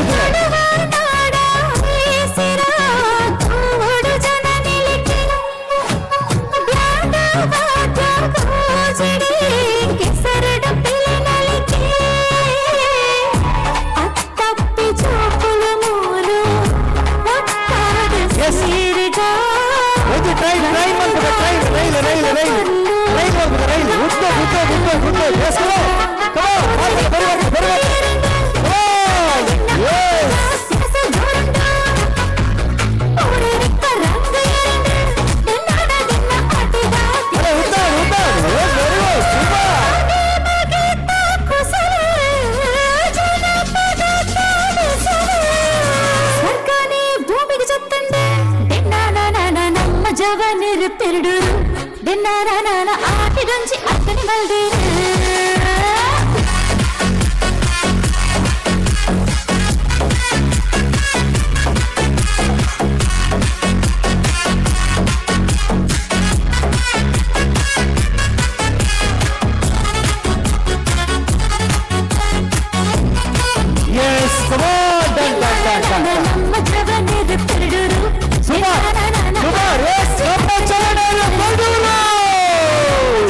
ಜವನೇರು ಪೆಳ್ಳೂರು ಡೆನ್ನಾನ ಆಟದಂಜಿ ಅಟ್ಟನೆ ಮಲ್ದೇರು. Yes, come on, dun dun dun dun. ನಮ್ಮ ಜವನೇರು ಪೆಳ್ಳೂರು Super, yes, ನಮ್ಮ ಚವಣೇರು ಪೆಳ್ಳೂರು.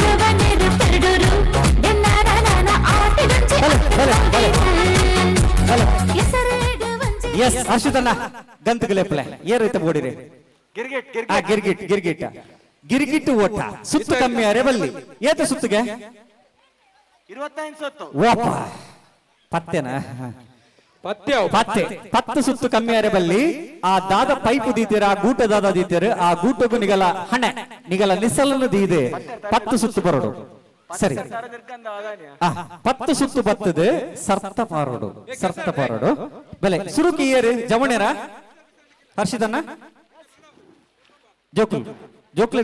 ಜವನೇರು ಪೆಳ್ಳೂರು ಡೆನ್ನಾನ ಆಟದಂಜಿ ಅಟ್ಟನೆ ಮಲ್ದೇರು ಕೆಸರೇಡು ಒಂಜಿ ಎಸ್ ಹರ್ಷಿತಣ್ಣ ಗಂತುಗಲೆಪ್ಲೆ ಏರೈತೆ ಓಡಿರಿ ಗಿರ್ಗಿಟ್ ಗಿರ್ಗಿಟ್ ಗಿರ್ಗಿಟ್ಟು ಓಟ ಸುತ್ತು ಕಮ್ಮಿ ಅರೆಬಲ್ಲಿ ಏತ ಸುತ್ತಿಗೆ 25 ಸುತ್ತು ಓಪ ಪತ್ತೆನ ಪತ್ತು ಸುತ್ತು ಕಮ್ಮಿ ಅರೆಬಲ್ಲಿ ಆ ದಾದ ಪೈಪು ದೀತೀರ ಆ ಗೂಟ ದಾದ ದೀತೀರ ಆ ಗೂಟಗೂ ನಿಗಲ ಹಣೆ ನಿಗಲ ನಿಸಲನ್ನು ದೀದೆ 10 ಸುತ್ತು ಬರೋಡು ಸರಿ ಪತ್ತು ಸುತ್ತು ಬತ್ತದು ಸರ್ತ ಪಾರೋಡು ಬೆಲೆ ಸುರುಕಿ ಏರು ಜವಣೇರ ಹರ್ಷಿದಣ್ಣ ಜೋಕುಲ್ ಜೋಕ್ಲೆ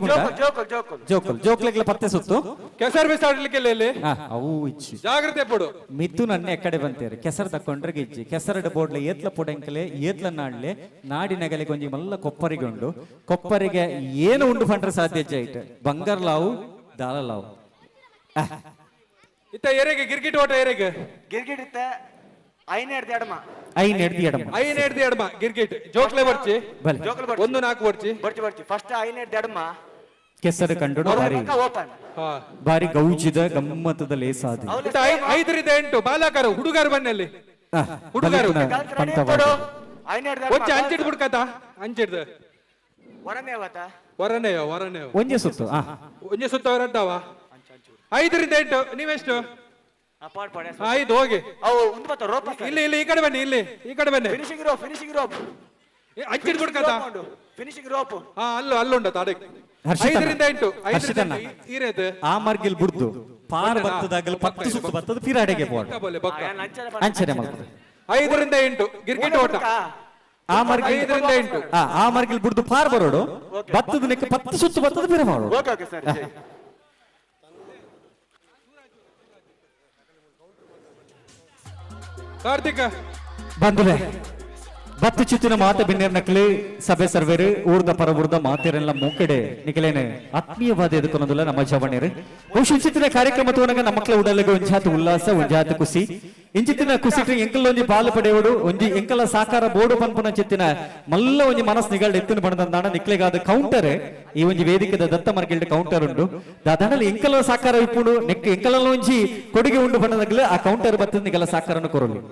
ಜೋಕ್ಲೆಗ್ಲ ಪತ್ತೆ ಸುತ್ತು ಕೆಸರು ಬಿಸಾಡ್ಲಿಕ್ಕೆ ಅವು ಇಚ್ಚಿ ಜಾಗ್ರತೆ ಪಡು ಮಿತ್ತು ನನ್ನ ಎಕ್ಕಡೆ ಬಂತೇರು ಕೆಸರು ತಕೊಂಡ್ರೆ ಗಿಜ್ಜಿ ಕೆಸರಡು ಬೋಡ್ಲೆ ಏತ್ಲ ಪುಡೆಂಕಲೆ ಏತ್ಲ ನಾಡ್ಲೆ ನಾಡಿನಗಲೆ ಕೊಂಜಿ ಮಲ್ಲ ಕೊಪ್ಪರಿಗೊಂಡು ಕೊಪ್ಪರಿಗೆ ಏನು ಉಂಡು ಪಂಡ್ರೆ ಸಾಧ್ಯ ಐತೆ ಬಂಗಾರ ಲಾವು ದಾಲ ಲಾವು ಇತ್ತ ಎರೆಗೆ ಗಿರ್ಗಿಟ್ ಓಟ ಎರೆಗೆ ಗಿರ್ಗಿಟ್ ಇತ್ತ ಐನೆಡ್ದು ಎಡಮ ಗಿರ್ಗಿಟ್ ಜೋಕ್ಲೆ ಬರ್ಚಿ ಬಲೆ 1-4 ಬರ್ಚಿ ಫಸ್ಟ್ ಐನೆಡ್ದು ಎಡಮ ಕೆಸರು ಕಂಡು ಓಪನ್ ಬಾರಿ ಗೌಜಿದ ಗಮ್ಮತ್ತದ ಲೇಸಾದಿ 5-8 ಬಾಲಕರು ಹುಡುಗರು ಬನ್ನಲ್ಲಿ ಹುಡುಗರು ಒಂಚ ಅಂಚಿಡ್ ಬಿಡ್ಕತ ಅಂಚಿಡ್ದು ವರನೆಯ ಒಂಜೆ ಸುತ್ತು ಹೊರಟಾವ 5-8 ನೀವೆಷ್ಟು 5 ಹೋಗಿ ಇಲ್ಲಿ ಈ ಕಡೆ ಬನ್ನಿ ಈ ಕಡೆ ಬನ್ನಿ ಫಿನಿಶಿಂಗ್ ರೋಪ್ ಅಂಚಿಡ್ ಬಿಡ್ಕತ ಫಿನಿಶಿಂಗ್ ರೋಪ್ ಅಲ್ಲುಂಡ ತಾಡೆ 5ರಿಂದ 8 ಹರ್ಷಿತನ ಈರೇದು ಆ ಮಾರ್ಗಿಲ್ ಬುಡ್ದು ಪಾರ್ ಬತ್ತದಾಗಲು 10 ಸುತ್ತು ಬತ್ತದ ಪಿರಾಡೆಗೆ ಬೋರ್ಡ್ ಅಂಚನೆ ಮಾಡ್ತಾರೆ 5ರಿಂದ 8 ಗಿರ್ಗಿಟ್ ಓಟ ಆ ಮಾರ್ಗಿಲ್ 5ರಿಂದ 8 ಆ ಮಾರ್ಗಿಲ್ ಬುಡ್ದು ಪಾರ್ ಬರೋಡು ಬತ್ತದ ನೆಕ್ಕ 10 ಸುತ್ತು ಬತ್ತದ ಪಿರ ಮಾಡೋಡು ಓಕೆ ಸರಿ ಕಾರ್ತಿಕ ಬಂಧುವೆ ಬತ್ತು ಚಿತ್ತಿನ ಮಾತ ಬಿನ್ನೇರ್ ನಕ್ಲಿ ಸಭೆ ಸರ್ವೇರು ಊರ್ದ ಪರಬುರ್ದ ಮಾತೇರೆಲ್ಲ ಮೂಕೆಡೆ ನಿಕಲೇನೆ ಆತ್ಮೀಯವಾದ ಎದುಕೊನೋದಿಲ್ಲ ನಮ್ಮ ಜವಣೇರು ಬಹುಶಃ ಚಿತ್ತಿನ ಕಾರ್ಯಕ್ರಮ ತೋನಗ ನಮ್ಮ ಮಕ್ಕಳ ಉಡಲಿಗೆ ಒಂಜಾತ ಉಲ್ಲಾಸ ಒಂಜಾತ ಖುಷಿ ಇಂಚಿತ್ತಿನ ಖುಷಿ ಎಂಕಲ್ ಒಂಜಿ ಪಾಲು ಪಡೆಯೋಡು ಒಂಜಿ ಎಂಕಲ ಸಾಕಾರ ಬೋರ್ಡು ಪನ್ಪುನ ಚಿತ್ತಿನ ಮಲ್ಲ ಒಂಜಿ ಮನಸ್ ನಿಗಲ್ಡ್ ಎತ್ತಿನ ಬಣದಂದಾಣ ನಿಕ್ಲೆಗಾದ ಕೌಂಟರ್ ಈ ಒಂಜಿ ವೇದಿಕೆದ ದತ್ತ ಮರ್ಗಿಲ್ಡ್ ಕೌಂಟರ್ ಉಂಡು ದಾದಾಣಲ್ಲಿ ಎಂಕಲ ಸಾಕಾರ ಇಪ್ಪುಡು ನೆಕ್ ಎಂಕಲ ಒಂಜಿ ಕೊಡುಗೆ ಉಂಡು ಬಣ್ಣದಾಗಲೇ ಆ ಕೌಂಟರ್ ಬತ್ತದ ನಿಗಲ ಸಾಕಾರನ ಕೊರಲು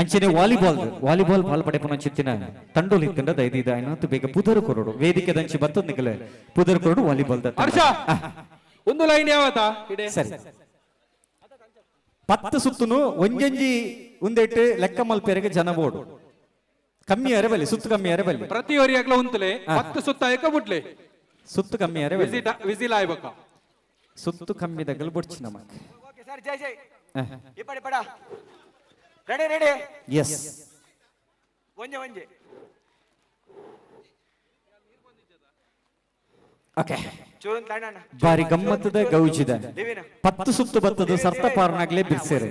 ಅಂಚನೆ ವಾಲಿಬಾಲ್ ಬಾಲ್ ಪಡೆಪನ ಚಿತ್ತಿನ ತಂಡೋಲ್ ಇತ್ತಂಡ ದೈದಿದ ಐನಾತು ಬೇಗ ಪುದರ್ ಕೊರಡು ವೇದಿಕೆ ದಂಚಿ ಬತ್ತದ ನಿಗಲೆ ಪುದರ್ ಕೊರಡು ವಾಲಿಬಾಲ್ ದತ್ತ ಹರ್ಷ ಒಂದು ಲೈನ್ ಯಾವತ್ತಾ ಸರಿ 10 ಸುತ್ತುನು ಒಂಜಂಜಿ ಉಂದೆಟ್ಟು ಲೆಕ್ಕ ಮಲ್ಪೆರೆಗೆ ಜನ ಬೋಡು ಕಮ್ಮಿ ಅರೆಬಲ್ಲಿ ಸುತ್ತು ಕಮ್ಮಿ ಅರೆಬಲ್ಲಿ ಪ್ರತಿ ಒರಿಯಾಗ್ಲ ಉಂತಲೆ 10 ಸುತ್ತ ಆಯ್ಕ ಬಿಡ್ಲೆ ಸುತ್ತು ಕಮ್ಮಿ ಅರೆಬಲ್ಲಿ ವಿಸಿಲ್ ಆಯ್ಬೇಕ ಸುತ್ತು ಕಮ್ಮಿ ದಗಲ್ ಬುಡ್ಚಿ ನಮಕ್ ಓಕೆ ಸರ್ ಜೈ ಜೈ ಇಪ್ಪಡಿ ಪಡ ರೆಡಿ ರೆಡಿ ಎಸ್ ಒಂಜೆ ಓಕೆ ಚೂನ್ ತಾಣನ ಬಾರಿ ಗಮ್ಮತ್ತದ ಗೌಜಿದ 10 ಸುತ್ತು ಬತ್ತದು ಸರ್ತಪಾರನಾಗ್ಲೇ ಬಿಡ್ಸೇರೆ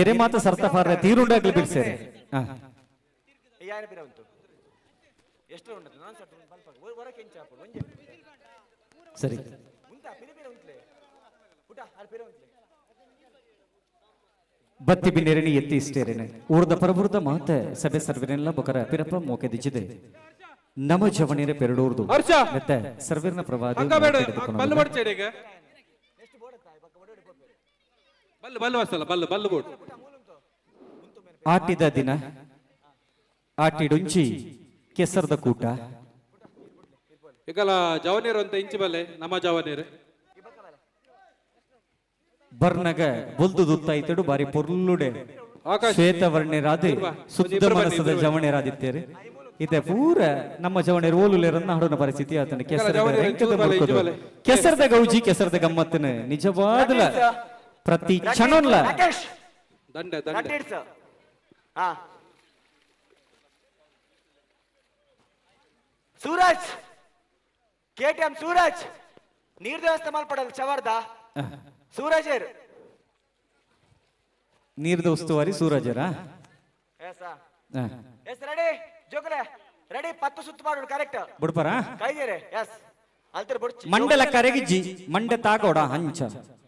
ಎರೆ ಮಾತ ಸರ್ತಪಾರ ತೀರುಂಡಾಗ್ಲೇ ಬಿಡ್ಸೇರೆ ಯಾರ ಬಿರ ಉಂಟು ಎಷ್ಟು ಉಂಟು ನಾನು ಸರ್ ಬಲ್ಪ ಹೊರಕ್ಕೆ ಇಂಚಾಪು ಒಂಜೆ ಸರಿ ಉಂಟಾ ಪಿರ ಉಂಟ್ಲೆ ಪುಟ ಆರ್ ಪಿರ ಉಂಟ್ಲೆ ಬತ್ತಿ ಬಿನ್ನೆರೆನಿ ಎತ್ತಿ ಇಷ್ಟೇರೇನೆ ಊರ್ದ ಪರಬುರ್ದ ಮಾತ ಸಭೆ ಸರ್ವೆನೆಲ್ಲ ಬಕರ ಪಿರಪ್ಪ ಮೋಕೆ ದಿಚ್ಚಿದೆ ನಮ ಜವಣಿರ ಪೆರಡೂರ್ದು ಮತ್ತೆ ಸರ್ವೇರ್ನ ಪ್ರವಾದ ಬಲ್ಲು ಬಡ್ಚೆಡೆಗ ಬಲ್ಲು ವಸಲ ಬಲ್ಲು ಬೋಟ್ ಆಟಿದ ದಿನ ಆಟಿಡುಂಚಿ ಕೆಸರದ ಕೂಟ ಈಗಲ ಜವನೀರು ಅಂತ ಇಂಚಿ ಬಲ್ಲೆ ನಮ್ಮ ಜವನೀರು ಬರ್ನಗ ಬೊಲ್ದು ದುತ್ತಾಯ್ತಡು ಬಾರಿ ಪೊರ್ಲುಡೆ ಶ್ವೇತವರ್ಣ್ಯರಾದೆ ಶುದ್ಧ ಮನಸ್ಸದ ಜವಣ್ಯರಾದಿತ್ತೇರೆ ಇದೆ ಪೂರ ನಮ್ಮ ಜವಣ್ಯರು ಓಲುಲೇರನ್ನ ಹಾಡೋನ ಪರಿಸ್ಥಿತಿ ಆತನ ಕೆಸರದ ಗೌಜಿ ಕೆಸರದ ಗಮ್ಮತ್ತನ ನಿಜವಾದ ಪ್ರತಿ ಕ್ಷಣಲ್ಲ ದಂಡ ಹಾ ಸೂರಜ್ KTM ಸೂರಜ್ ನೀರ್ ವ್ಯವಸ್ಥೆ ಮಾಡ್ಪಡಲ್ಲ ಚವರ್ದ ಸೂರಜ್ ನೀರ್ದ ಉಸ್ತುವಾರಿ ಸೂರಜರ ಎಸ್ ರೆಡಿ ಜೋಕಲೆ ರೆಡಿ 10 ಸುತ್ತು ಮಾಡೋಣ ಕರೆಕ್ಟ್ ಬುಡ್ಪರ ಕೈಗೆರೆ ಎಸ್ ಅಲ್ತರ ಬುಡ್ಚಿ ಮಂಡಲ ಕರೆಗಿಜ್ಜಿ ಮಂಡೆ ತಾಗೋಡ ಹಂಚ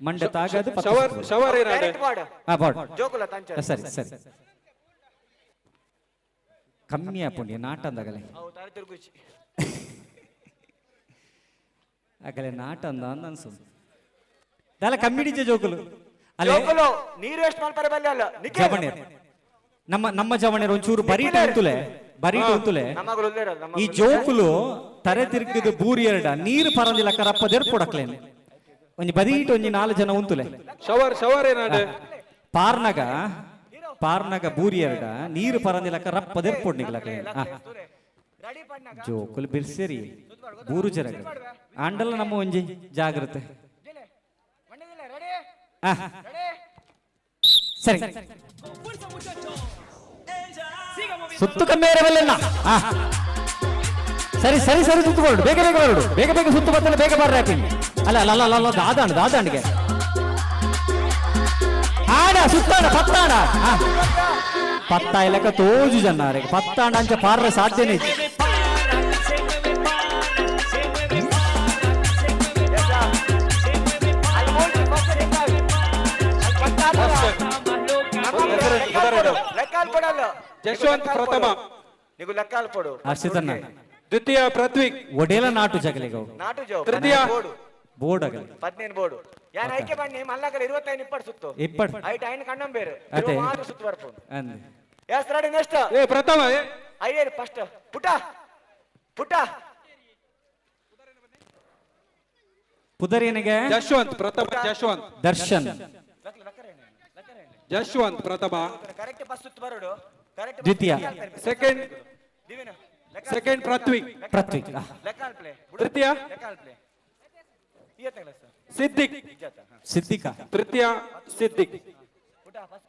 ಮಂಡೆ ತಾಗದು ಶವರ್ ಕರೆಕ್ಟ್ ಮಾಡು ಬಾಡ್ ಜೋಕುಲ ತಂಚ ಸರಿ ಸರಿ ಕಮ್ಮಿ ಆಪುಂಡಿ ನಾಟ ಅಂದಾಗಲೇ ಅವು ತಾರೆ ತಿರುಗುಚಿ ಆಗಲೇ ನಾಟ ಅಂದ ಅನ್ಸು ದಾಲ ಕಮ್ಮಿ ಡಿಜೆ ಜೋಕುಲು ಅಲ್ಲೇ ಜೋಕುಲು ನೀರು ಎಷ್ಟು ಮಾಡ್ತಾರೆ ಬಲ್ಲೆ ಅಲ್ಲ ಜವಣೇರ್ ನಮ್ಮ ಜವಣೇರ್ ಒಂಚೂರು ಬರೀಟ ಅಂತುಲೆ ಈ ಜೋಕುಲು ತರೆ ತಿರುಗಿದ ಬೂರಿ ಎರಡ ನೀರು ಪರಂದಿಲ್ಲ ಕರಪ್ಪ ದೇರ್ಪೊಡಕ್ಲೇನೆ ಒಂಜಿ ಬದೀಟ ಒಂಜಿ 4 ಜನ ಉಂತುಲೆ ಶವರ್ ಏನಾಡೆ ಪಾರ್ನಗ ಬೂರಿ ಎರಡ ನೀರು ಪರಂದಿಲ್ಲ ಕರಪ್ಪ ದೇರ್ಪೊಡ್ನಿಗ್ಲಕ್ಲೆ ಜೋಕುಲು ಬಿರ್ಸೇರಿ ಬೂರು ಜರಗ ಆಂಡಲ್ಲ ನಮ್ಮ ಒಂಜಿ ಜಾಗ್ರತೆ ಸರಿ ಸುತ್ತು ಕಮ್ಮಿ ಇರಬಲ್ಲ ಸರಿ ಸರಿ ಸರಿ ಸುತ್ತು ಬರಡು ಬೇಗ ಬರಡು ಬೇಗ ಸುತ್ತು ಬರ್ತಲ್ಲ ಬೇಗ ಬರ್ರಿ ಹಾಕಿ ಅಲ್ಲ ದಾದಾಂಡ್ಗೆ ಆಡ ಸುತ್ತಾಡ ಪತ್ತಾಡ ಪತ್ತ ಇಲ್ಲಕ ತೋಜು ಜನ್ನಾರೆ ಪತ್ತಾಂಡ ಅಂಚ ಪಾರ್ರೆ ಸಾಧ್ಯನೇ ಜಶವಂತ್ ಪ್ರಥಮ ನೀವು ಲೆಕ್ಕಾಲ್ ಕೊಡು ಹರ್ಷಿತನ್ನ ದ್ವಿತೀಯ ಪೃಥ್ವಿ ಒಡೆಲ ನಾಟು ಜಗಲಿಗವು ನಾಟು ಜೋ ತೃತೀಯ ಬೋರ್ಡ್ ಆಗಲಿ 15 ಬೋರ್ಡ್ ಯಾನ್ ಆಯ್ಕೆ ಬನ್ನಿ ಮಲ್ಲಗಲ 25 ಇಪ್ಪತ್ತು ಸುತ್ತು ಐಟ್ ಐನ್ ಕಣ್ಣಂ ಬೇರೆ ಅದೇ ಮಾತ್ರ ಸುತ್ತು ಬರ್ಪು ಅಂದೆ ಎಸ್ ರೆಡಿ ನೆಕ್ಸ್ಟ್ ಪ್ರಥಮ ಅಯ್ಯರ್ ಫಸ್ಟ್ ಪುಟ ಪುದರಿನಿಗೆ ಜಶವಂತ್ ಪ್ರಥಮ ಜಶವಂತ್ ದರ್ಶನ್ ಜಶವಂತ್ ಪ್ರಥಮ ಕರೆಕ್ಟ್ ಫಸ್ಟ್ ಸುತ್ತು ಬರೋಡು ಕರೆಕ್ಟ್ ದ್ವಿತೀಯ ಸೆಕೆಂಡ್ ಸೆಕೆಂಡ್ ಪೃಥ್ವಿ. ಪೃಥ್ವಿ ಲೆಕ್ಕಾಲ್ ಪ್ಲೇ ತೃತೀಯ ಲೆಕ್ಕಾಲ್ ಪ್ಲೇ ಸಿದ್ದಿಕ್. ಸಿದ್ದಿಕ ತೃತೀಯ ಸಿದ್ದಿಕ್.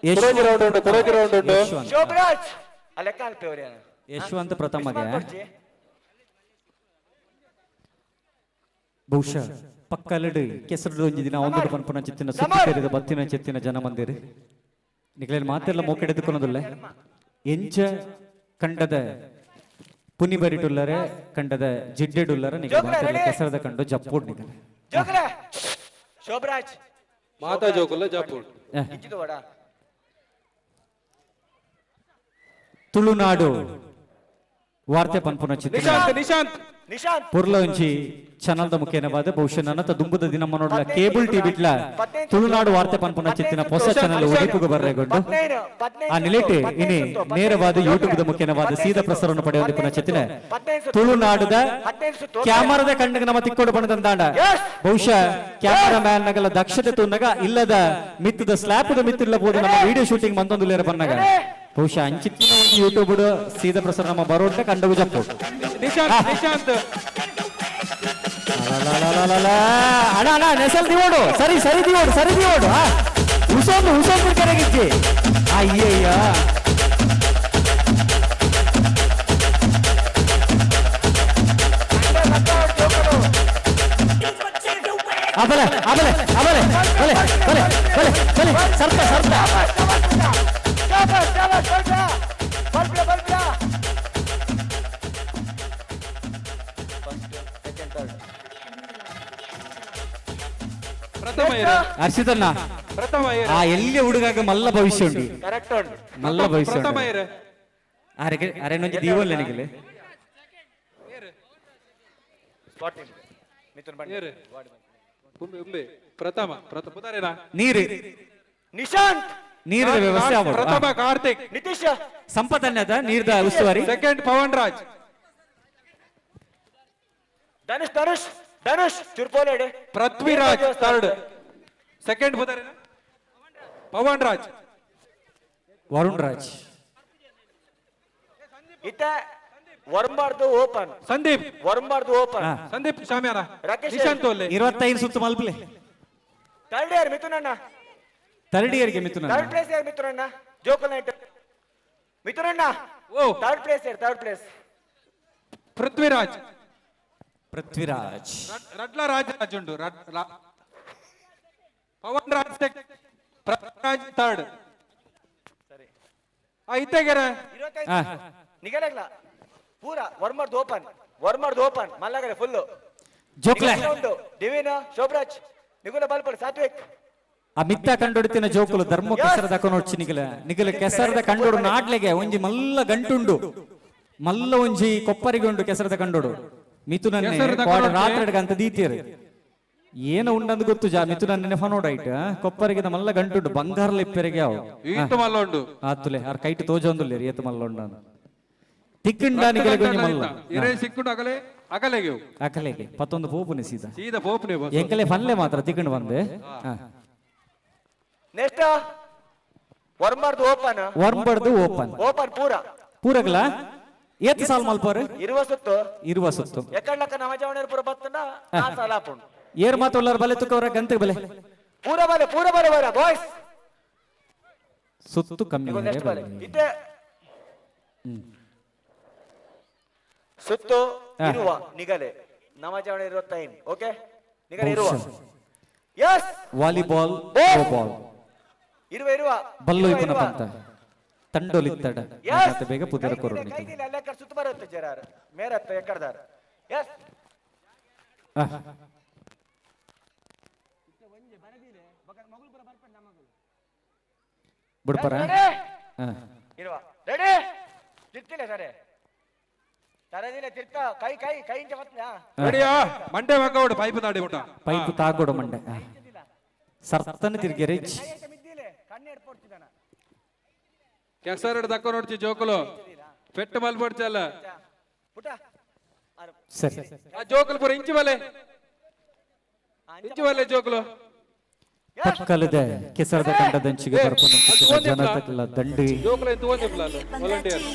ಯಶ್- ಕೊರೋಜಿ ರೌಂಡ್ ಉಂಟು, ಕೊರೋಜಿ ರೌಂಡ್ ಉಂಟು. ಯಶವಂತ್. ಶೋಭರಾಜ್ ಲೆಕ್ಕಾಲ್ ಪ್ಲೇ ಅವ್ರೆ ಯಶವಂತ್ ಪ್ರಥಮಗೆ ಬಹುಶಃ ಪಕ್ಕಲಡು ಕೆಸರು ಒಂಜಿ ದಿನ ಒಂದು ಪನ್ಪುನ ಚಿತ್ತಿನ ಸುತ್ತಿದ ಬತ್ತಿನ ಚಿತ್ತಿನ ಜನ ಮಂದಿರು ನಿಗಲೇನು ಮಾತೆಲ್ಲ ಮೋಕೆಡೆದುಕೊನದುಲ್ಲ ಎಂಚ ಕಂಡದ ಪುನಿ ಬರಿಟುಲ್ಲರೆ ಕಂಡದ ಜಿಡ್ಡೆಡುಲ್ಲರ ನಿಗಲ ಮಾತೆಲ್ಲ ಕೆಸರದ ಕಂಡು ಜಪ್ಪೋಡ್ ನಿಗಲ ಜೋಕರೆ ಶೋಭರಾಜ್ ಮಾತಾ ಜೋಕುಲ್ಲ ಜಾಪೂಡ್. ಇಜ್ಜಿದು ವಡ ತುಳುನಾಡು ವಾರ್ತೆ ಪನ್ಪುನ ಚಿತ್ತಿನ ನಿಶಾಂತ್ ನಿಶಾಂತ್ ನಿಶಾಂತ್ ಪುರ್ಲ ಒಂಜಿ ಚಾನಲ್ದ ಮುಖೇನವಾದ ಬಹುಶಃ ನನ್ನತ ದುಂಬುದ ದಿನ ನೋಡ್ಲ ಕೇಬಲ್ ಟಿವಿಟ್ಲ ತುಳುನಾಡು ವಾರ್ತೆ ಪನ್ಪುನ ಚಿತ್ತಿನ ಹೊಸ ಚಾನಲ್ ಒಡಿಪುಗ ಬರ್ರೆಗೊಂಡು ಆ ನಿಲೆಟ್ ಇನಿ ನೇರವಾದ ಯೂಟ್ಯೂಬ್ ಮುಖೇನವಾದ ಸೀದಾ ಪ್ರಸಾರವನ್ನು ಪಡೆಯುವ ಚಿತ್ತಿನ ತುಳುನಾಡುದ ಕ್ಯಾಮರಾದ ಕಣ್ಣಿಗೆ ನಮ್ಮ ತಿಕ್ಕೋಡು ಬಣ್ಣದಂದಾಂಡ ಬಹುಶಃ ಕ್ಯಾಮರಾ ಮ್ಯಾನ್ ನಗಲ ದಕ್ಷತೆ ತುನ್ನಗ ಇಲ್ಲದ ಮಿತ್ತದ ಸ್ಲ್ಯಾಪ್ ಮಿತ್ತಿಲ್ಲ ಬೋದು ನಮ್ಮ ವಿಡಿಯೋ ಶೂಟಿಂಗ್ ಮಂದೊಂದು ಲೇರ ಬನ್ನಗ ಬಹುಶಃ ಅಂಚಿತ್ತಿನ ಒಂದು ಯೂಟ್ಯೂಬ್ ಸೀದಾ ಪ್ರಸಾರ ನಮ್ಮ ಬರೋಟ ಕಂಡವು ಜಪ್ಪು ನಿಶಾಂತ್ ನಿಶಾಂತ್ ಅಣ್ಣ ಅಣ್ಣ ನೆಸಲ್ ದಿವೋಡು ಸರಿ ಸರಿ ದಿವೋಡು ಸರಿ ದಿವೋಡು ಹುಸೊಂದು ಹುಸೊಂದು ಕರೆಗಿಚ್ಚಿ ಅಯ್ಯಯ್ಯ ಅಬಲೆ ಅಬಲೆ ಅಬಲೆ ಬಲೆ ಬಲೆ ಬಲೆ ಬಲೆ ಸರ್ಪ ಸರ್ಪ ಪ್ರಥಮ ಏರು. ಹರ್ಷಿತಣ್ಣ ಪ್ರಥಮ ಏರು. ಆ ಎಲ್ಲಿ ಹುಡುಗಾಗ ಮಲ್ಲ ಭವಿಷ್ಯ ಉಂಟು ಕರೆಕ್ಟ್ ಉಂಟು ಮಲ್ಲ ಭವಿಷ್ಯ ಪ್ರಥಮ ಉಂಟು ಏರು. ಅರೆನೊಂಜಿ ದೀವಲ್ಲ ನಿಗಲೆ ಸ್ಪಾಟಿಂಗ್ ಮಿಥುನ್ ಬಂಡಿ ಏರು. ಉಂಬೆ ಉಂಬೆ ಪ್ರಥಮ ಪ್ರಥಮ ಪುದಾರೇನಾ ನೀರು ನಿಶಾಂತ್ ನೀರಿನ ವ್ಯವಸ್ಥೆ ಆಗ್ಬೋದು. ಪ್ರಥಮ ಆ. ಕಾರ್ತಿಕ್. ನಿತೀಶ್ ಸಂಪತ್ತನ್ಯದ ನೀರ್ದ ಉಸ್ತುವಾರಿ ಸೆಕೆಂಡ್ ಪವನ್ ರಾಜ್. ಧನುಷ್ ಧನುಷ್ ಧನುಷ್ ಚುರ್ಪೋಲೆಡೆ ಪೃಥ್ವಿರಾಜ್ ಥರ್ಡ್. ಸೆಕೆಂಡ್ ಪುದಾರೇನಾ ಪವನ್ ರಾಜ್. ವರುಣ್ ರಾಜ್ ಇತ್ತ ವರ್ಮಾರ್ದು ಓಪನ್ ಸಂದೀಪ್. ವರ್ಮಾರ್ದು ಓಪನ್ ಹಾ. ಸಂದೀಪ್ ಶಾಮ್ಯಾನ. ರಾಕೇಶ್ ನಿಶಾಂತ್ ಒಲ್ಲೆ. 25 ಸುತ್ತು ಮಲ್ಪಲೆ ಥರ್ಡ್ ಇಯರ್ ಮಿಥುನ್ ಅಣ್ಣ ಥರ್ಡ್ ಇಯರ್ಗೆ ಮಿಥುನ ಥರ್ಡ್ ಪ್ಲೇಸ್ ಯಾರು ಮಿಥುನ್ ಅಣ್ಣ ಜೋಕಲ್ ನೈಟ್ ಮಿಥುನ್ ಅಣ್ಣ ಓ ಥರ್ಡ್ ಪ್ಲೇಸ್ ಯಾರು ಥರ್ಡ್ ಪ್ಲೇಸ್ ಪೃಥ್ವಿರಾಜ್. ಪೃಥ್ವಿರಾಜ್ ರಡ್ಲ ರಾಜ್ ಉಂಟು. ಪವನ್ ರಾಜ್ ಪೃಥ್ವಿರಾಜ್ ಥರ್ಡ್. ಸರಿ ಇತ್ತೆಗೆರೆ 25 ನಿಗಲಗ್ಲ ಪೂರ ವರ್ಮಾರ್ದು ಓಪನ್ ಮಲ್ಲಗರೆ ಫುಲ್ ಜೋಕ್ಲೆ ಉಂಟು ದಿವಿನ ಶೋಭರಾಜ್ ನಿಗುಲ ಬಲ್ಪಡ್ ಸಾತ್ವಿಕ್ ಆ ಮಿತ್ತ ಕಂಡೊಡ್ತಿನ ಜೋಕುಲು ಧರ್ಮ ಕೆಸರದ ಕೊನೊಡ್ಚಿ ನಿಗಲ ಕೆಸರದ ಕಂಡೋಡು ನಾಡ್ಲೆಗೆ ಒಂಜಿ ಮಲ್ಲ ಗಂಟುಂಡು ಮಲ್ಲ ಒಂಜಿ ಕೊಪ್ಪರಿಗೊಂಡು ಕೆಸರದ ಕಂಡೋಡು ಮಿಥುನನ್ನೇ ಕೆಸರದ ಕ್ವಾಡ ಕೊನೊಡ್ಚಿ. ರಾತ್ರಿ ಅಂತ ದೀತಿಯರು ಏನು ಉಂಡಂದು ಗೊತ್ತು ಜಾ ಮಿಥುನನ್ನೇ ಫನೋಡೈಟ್ ಕೊಪ್ಪರಿಗೆ ಮಲ್ಲ ಗಂಟುಂಡು ಬಂಗಾರ ಲಿಪ್ಪೆರಿಗೆ ಅವು ಈತ ಮಲ್ಲ ಉಂಡು. ಆತುಲೆ ಅವ್ರ ಕೈಟ್ ತೋಜೊಂದುಲ್ಲೇರಿ ಏತು ಮಲ್ಲ ಉಂಡಾನು ತಿಕ್ಕಂಡ ನಿಗಲೆ ಗೊಂಜಿ ಮಲ್ಲ ಇರೆ ಸಿಕ್ಕುಂಡು ಅಗಲೆ ಅಗಲೆಗೆ ಅಕಲೆಗೆ ಪತ್ತೊಂದು ಪೋಪುನೆ ಸೀದಾ ಸೀದಾ ಪೋಪ್ನೆ ಬಸ್. ಎಂಕಲೆ ಫನ್ಲೆ ಮಾತ್ರ ತಿಕ್ಕಂಡು ಬಂದೆ ನೆಕ್ಸ್ಟ್ ವರ್ಮಾರ್ದು ಓಪನ್ ವರ್ಂಬಡ್ದು ಓಪನ್ ಪೂರ ಪೂರಗಲ ಏತ್ ಸಾಲ್ ಮಲ್ಪರು ಇರುವ ಸುತ್ತು ಸುತ್ತು ಎಕ್ಕಡ್ಲಕ್ಕ ನಮಜವಣೇರ್ ಪೂರ ಬತ್ತನ ಆ ಸಾಲ ಹಾಪುಂಡು ಏರ್ ಮಾತೊಲ್ಲರ ಬಲೆ ತುಕ್ಕವರ ಗಂತೆ ಬಲೆ ಪೂರ ಬರ ಬಾಯ್ಸ್ ಸುತ್ತು ಕಮ್ಮಿ ನೆಕ್ಸ್ಟ್ ಬಲೆ ಇತ್ತೆ ಸುತ್ತು ಇರುವ ನಿಗಲೆ ನಮಜವಣ 25 ಓಕೆ ನಿಗಲೆ ಇರುವ ಯಸ್ ವಾಲಿಬಾಲ್ ಬಾಲ್ ಇರುವ ಬಲ್ಲು ಇಪ್ಪನ ಪಂತ ತಂಡೋಲಿತ್ತಡ ಮತ್ತೆ ಬೇಗ ಪುದರ ಕೊರೋನಿ ಕೈದಿಲ್ಲ ಅಲ್ಲ ಕಡೆ ಸುತ್ತು ಬರುತ್ತೆ ಜರಾರ ಮೇರತ್ತ ಎಕ್ಕಡದಾರ ಯಸ್ ಬಿಡ್ಪರ ಇರುವ ರೆಡಿ ತಿರ್ತಿಲ್ಲ ಸರಿ ತರದಿಲ್ಲ ತಿರ್ತ ಕೈ ಇಂಚ ಮತ್ಲ ರೆಡಿಯಾ ಮಂಡೆ ಮಕ್ಕಳು ಪೈಪ್ ತಾಡಿ ಬಿಟ್ಟ. ಪೈಪ್ ತಾಗೋಡು ಮಂಡೆ ಸರ್ತನ ತಿರ್ಗೆ ರಿಚ್ ಮಿದ್ದಿಲೆ ಕಣ್ಣು ಎಡ್ಪೊಡ್ತಿದ್ದಾನ ಕೆಸರಡ್ ದಕ್ಕ ನೋಡ್ತಿ ಜೋಕುಲು ಪೆಟ್ಟು ಮಲ್ಪಡ್ಚಲ್ಲ ಪುಟ ಸರಿ ಆ ಜೋಕುಲು ಪೂರ ಇಂಚು ಬಲೆ ಜೋಕುಲು ಪಕ್ಕಲದ ಕೆಸರದ ಕಂಡದಂಚಿಗೆ ಬರ್ಕೊಂಡು ಜನತೆಲ್ಲ ದಂಡಿ ಜೋಕುಲ ಎಂತ ಓದಿಪ್ಲ ವಾಲಂಟಿಯರ್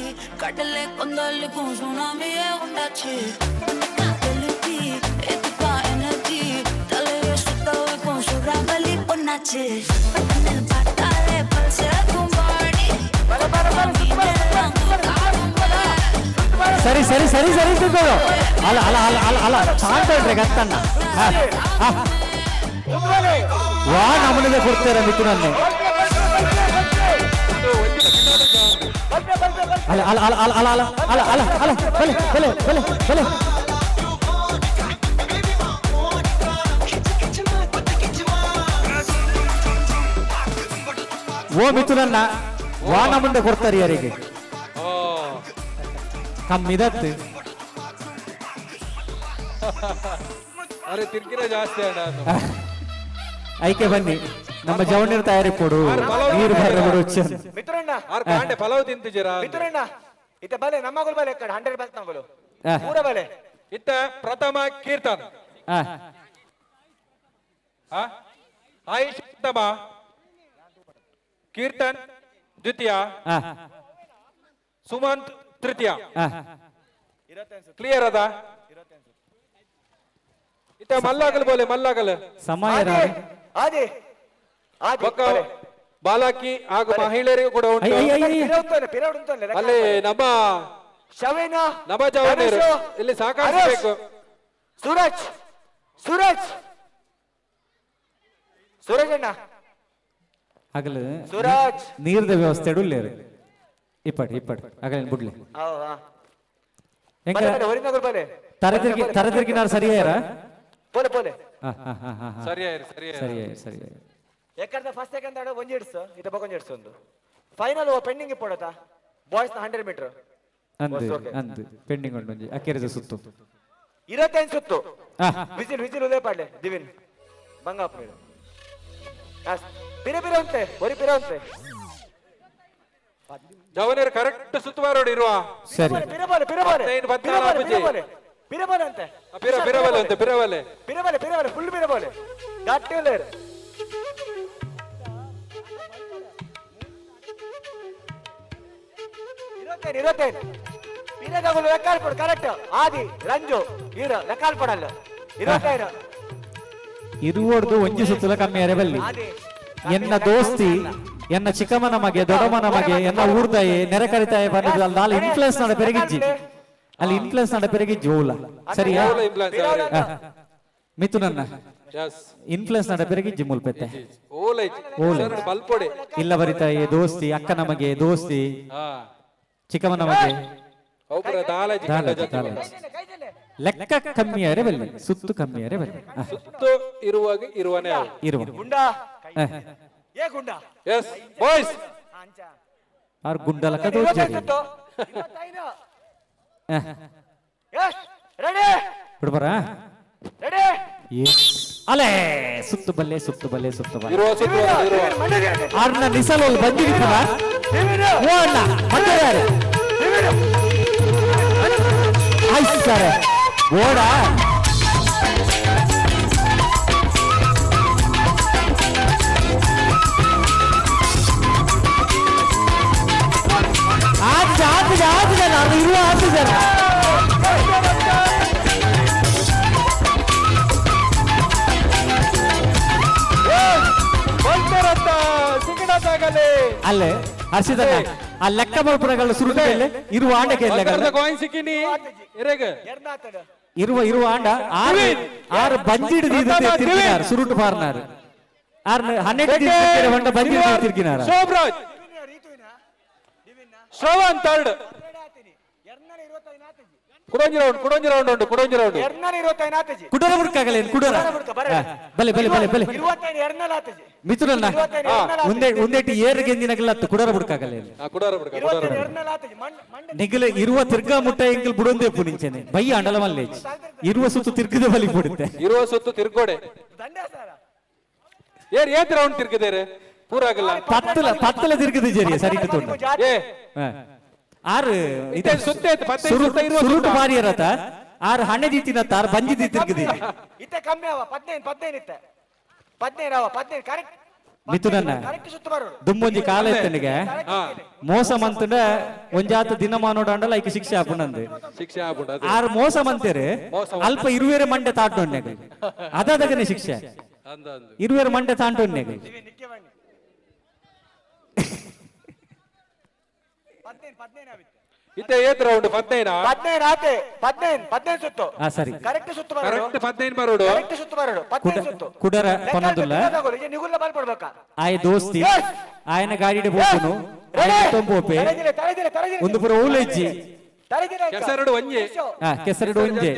ಕಡಲೆ ಕೊಂದಲ್ಲಿ ಕೂಸುನಾಮಿ ಉಂಡಾಚಿ energy dale sustawa con su rabali ponache nel battale palse kumbadi ಸರಿ ಸರಿ ಸರಿ ಸರಿ ತಿಳ್ಕೊಳ್ಳೋ ಅಲ್ಲ ಅಲ್ಲ ಅಲ್ಲ ಅಲ್ಲ ಅಲ್ಲ ಶಾಂತ ಇಡ್ರಿ ಗತ್ತನ್ನ ವಾ ನಮ್ಮನಿಗೆ ಕೊಡ್ತಾರೆ ಮಿಥುನನ್ನೇ ಅಲ್ಲ ಅಲ್ಲ ಅಲ್ಲ ಅಲ್ಲ ಅಲ್ಲ ಅಲ್ಲ ಅಲ್ಲ ಅಲ್ಲ ಬಲೆ ಬಲೆ ಬಲೆ ಬಲೆ ಓ ಮಿಥುನನ್ನ ವಾನ ಮುಂದೆ ಕೊಡ್ತಾರೆ ಯಾರಿಗೆ ಕಮ್ಮಿದತ್ತು ಅರೆ ತಿರ್ಗಿರ ಜಾಸ್ತಿ ಅಣ್ಣ ಐಕೆ ಬನ್ನಿ ನಮ್ಮ ಜವಣ್ಣರ ತಯಾರಿ ಕೊಡು ನೀರು ಬರ್ರೆ ಬಿಡು ಮಿತ್ರಣ್ಣ ಆರ್ ಕಾಂಡೆ ಪಲಾವ್ ತಿಂತಿದ್ದೀರಾ ಮಿತ್ರಣ್ಣ ಇತ್ತ ಬಲೆ ನಮ್ಮಗಳು ಬಲೆ ಕಡೆ 100 ಬಸ್ ನಮ್ಮಗಳು ಪೂರ ಬಲೆ ಇತ್ತ ಪ್ರಥಮ ಕೀರ್ತನ್ ಆಯುಷ್ ಪ್ರಥಮ ಕೀರ್ತನ್ ದ್ವಿತೀಯ ಸುಮಂತ್ ತೃತೀಯ ಕ್ಲಿಯರ್ ಅದ ಇತ್ತ ಮಲ್ಲಾಗಲ್ ಬೋಲೆ ಮಲ್ಲಾಗಲ್ ಸಮಯ ಆದಿ ಬಾಲಕಿ ಹಾಗೂ ಮಹಿಳೆಯರಿಗೂ ಕೂಡ ಉಂಟು ಅಲ್ಲಿ ನಮ್ಮ ಶವೇನ ನಮ್ಮ ಜವಾನರು ಇಲ್ಲಿ ಸಾಕಾಗಬೇಕು ಸೂರಜ್ ಸೂರಜ್ ಸೂರಜ್ ಅಣ್ಣ ಆಗಲ ಸೂರಜ್ ನೀರ್ದ ವ್ಯವಸ್ಥೆ ಇಡುಲ್ಲೇರು ಇಪ್ಪಟ್ ಇಪ್ಪಟ್ ಆಗಲ ಬಿಡ್ಲಿ ಹೆಂಗ ತರತಿರ್ಗಿನಾರು ಸರಿಯಾರ ಪೋಲೆ ಪೋಲೆ ಸರಿಯಾಯಿರು ಸರಿಯಾಯಿರು ಸರಿಯಾಯಿರು ಯಾಕಂದ್ರೆ ಫಸ್ಟ್ ಸೆಕೆಂಡ್ ಆಡ ಒಂಜಿ ಇಡ್ಸು ಇದ ಬಕೊಂಜಿ ಇಡ್ಸು ಒಂದು ಫೈನಲ್ ಪೆಂಡಿಂಗ್ ಇಪ್ಪಡತಾ ಬಾಯ್ಸ್ ನ 100 ಮೀಟರ್ ಅಂದು ಪೆಂಡಿಂಗ್ ಉಂಟು ಅಕ್ಕೆರೆದ ಸುತ್ತು 25 ಸುತ್ತು ವಿಸಿಲ್ ವಿಸಿಲ್ ಉದೇ ಪಾಡ್ಲೆ ದಿವಿನ್ ಬಂಗಾಪ ಪಿರ ಪಿರ ಅಂತೆ ಒರಿ ಪಿರ ಅಂತೆ ಜವನರು ಕರೆಕ್ಟ್ ಸುತ್ತುವಾರೋಡಿ ಇರುವ ಸರಿ ಪಿರಬಾಲೆ ಪಿರಬಾಲೆ ಪಿರಬಾಲೆ ಪಿರಬಾಲೆ ಅಂತೆ ಪಿರಬಾಲೆ ಅಂತೆ ಪಿರಬಾಲೆ ಪಿರಬಾಲೆ ಪಿರಬಾಲೆ ಫುಲ್ ಪಿರಬಾಲೆ ಗಟ್ಟಿ ಉಳ್ಳೇರು ಇರುತ್ತೇನೆ ಪಿರಗಗಳು ಲೆಕ್ಕಾಲ್ ಕೊಡು ಕರೆಕ್ಟ್ ಆದಿ ರಂಜು ಇರು ಲೆಕ್ಕಾಲ್ ಕೊಡಲ್ಲ 25 ಇರುವಡ್ದು ಒಂಜಿ ಸುತ್ತಲ ಕಮ್ಮಿ ಅರೆ ಬಲ್ಲಿ ಎನ್ನ ದೋಸ್ತಿ ಎನ್ನ ಚಿಕ್ಕಮ್ಮನ ಮಗೆ ದೊಡ್ಡಮ್ಮನ ಮಗೆ ಎನ್ನ ಊರ್ದಾಯಿ ನೆರೆ ಕರಿತಾಯಿ ಬಂದಿದ್ದು ಅಲ್ಲಿ ನಾಳೆ ಇನ್ಫ್ಲುಯೆನ್ಸ್ ನಡ ಪೆರಗಿಜ್ಜಿ ಅಲ್ಲಿ ಇನ್ಫ್ಲುಯೆನ್ಸ್ ನಡ ಪೆರಗಿಜ್ಜಿ ಓಲ ಸರಿಯಾ ಮಿಥುನನ್ನ ಇನ್ಫ್ಲುಯೆನ್ಸ್ ನಡ ಪೆರಗಿಜ್ಜಿ ಮುಲ್ಪೆತ್ತೆ ಓಲ ಇಲ್ಲ ಬರಿತಾಯಿ ದೋಸ್ತಿ ಅಕ್ಕ ನಮಗೆ ದೋಸ್ತಿ ಚಿಕ್ಕಮ್ಮನ ಮಗೆ ಲೆಕ್ಕ ಕಮ್ಮಿ ಅರೆ ಬಲ್ಲಿ ಸುತ್ತು ಕಮ್ಮಿ ಅರೆ ಬಲ್ಲಿ ಸುತ್ತು ಇರುವಾಗ ಇರುವನೇ ಇರುವ ಗುಂಡಾ ಏ ಗುಂಡಾ ಎಸ್ ಬಾಯ್ಸ್ ಆರ್ ಗುಂಡಲಕ ದೋಜರಿ ಎಸ್ ರೆಡಿ ಬಿಡ್ಬಾರ ರೆಡಿ ಅಲೆ ಸುತ್ತು ಬಲ್ಲೆ ಸುತ್ತು ಬಲ್ಲೆ ಸುತ್ತು ಬಲ್ಲೆ ಇರುವ ಸುತ್ತು ಆರ್ನ ನಿಸಲೋಲ್ ಬಂದಿರ್ತದ ಓ ಅಣ್ಣ ಮಂಡ್ಯಾರೆ ಆಯ್ತು ಸರ್ ಓಡ ಆದ ನಾನು ಇರುವ ಆತು ಜನ ಅಲ್ಲೇ ಹರ್ಷಿದ ಆ ಲೆಕ್ಕ ಮಲ್ಪುರಗಳ ಸುರುಟಲ್ಲಿ ಇರುವ ಆಂಡಕ್ಕೆ ಇರುವ ಆಂಡ ಆರು ಬಂಜಿಡ್ ತಿರ್ಗಿನಾರು ಸುರುಟು ಪಾರ್ನಾರು ಆರು 12 ಹೊಂಡ ಬಂಜಿಡ್ ತಿರ್ಗಿನಾರ ಶೋಭರಾಜ್ ಶ್ರವಣ್ ಥರ್ಡ್ ಕುಡಂಜಿ ರೌಂಡ್ ಉಂಟು ಕುಡಂಜಿ ರೌಂಡ್ ಕುಡರ ಬುಡ್ಕಾಗಲೇನು ಕುಡರ ಬಲೆ ಬಲೆ ಬಲೆ ಬಲೆ ಮಿಥುನನ್ನ ಒಂದೇಟಿ ಏರು ಗೆಂದಿನಗಲತ್ತು ಕುಡರ ಬುಡ್ಕಾಗಲೇನು ನಿಗಲೆ ಇರುವ ತಿರ್ಗಾ ಮುಟ್ಟ ಎಂಕಲ್ ಬುಡೊಂದೇ ಪುನಿಂಚನೆ ಬಯ್ಯ ಅಂಡಲ ಮಲ್ಲೇಜ್ ಇರುವ ಸುತ್ತು ತಿರ್ಗದ ಬಲಿ ಬಿಡುತ್ತೆ ಇರುವ ಸುತ್ತು ತಿರ್ಗೋಡೆ ಏತ್ ರೌಂಡ್ ತಿರ್ಗಿದೇರೆ ಪೂರಾಗಲ್ಲ ಪತ್ತಲ ತಿರ್ಗದ ಜರಿಯ ಸರಿ ತೊಂಡು ಆರು ಸುರುಟು ಮಾರಿಯರತ ಆರು ಹಣ್ಣೆ ದೀತಿನ ತಾರ ಬಂಜಿ ದೀತಿರ್ಗದಿ ಇತ್ತೆ ಕಮ್ಮಿ ಅವ 15 ಇತ್ತೆ 15 ಕರೆಕ್ಟ್ ಮಿಥುನನ್ನ ಕರೆಕ್ಟ್ ಸುತ್ತ ಬರೋಡು ದುಮ್ಮೊಂಜಿ ಕಾಲ ಎತ್ತನಿಗೆ ಮೋಸ ಮಂತುಂಡ ಒಂಜಾತ ದಿನಮಾನೋಡ ಅಂಡಲ ಐಕೆ ಶಿಕ್ಷೆ ಆಪುಂಡಂದು ಶಿಕ್ಷೆ ಆಪುಂಡ ಆರು ಮೋಸ ಮಂತೇರು ಅಲ್ಪ ಇರುವೇರೆ ಮಂಡೆ ತಾಟೊನ್ನೆಗೆ ಅದದಗನೆ ಶಿಕ್ಷೆ ಇರುವೇರೆ ಮಂಡೆ ತಾಂಟೊನ್ನೆಗೆ ಇತ್ತೆ ಏತ್ ರೌಂಡ್ 15 ಸುತ್ತು ಸರಿ ಕರೆಕ್ಟ್ ಸುತ್ತು ಕರೆಕ್ಟ್ 15 ಬರೋಡು ಕರೆಕ್ಟ್ ಸುತ್ತು ಬರೋಡು 15 ಸುತ್ತು ಕುಡರ ಪನದುಲ್ಲ ನಿಗುಲ್ಲ ಬಾಲ್ ಕೊಡ್ಬೇಕಾ ಆಯ್ ದೋಸ್ತಿ ಆಯನ ಗಾಡಿಡೆ ಬೋತುನು ಆಯನ ತೊಂಬೋಪೆ ಒಂದು ಪುರ ಊಲೆಜ್ಜಿ ಕೆಸರಡು ಒಂಜೆ ಕೆಸರಡು ಒಂಜೆ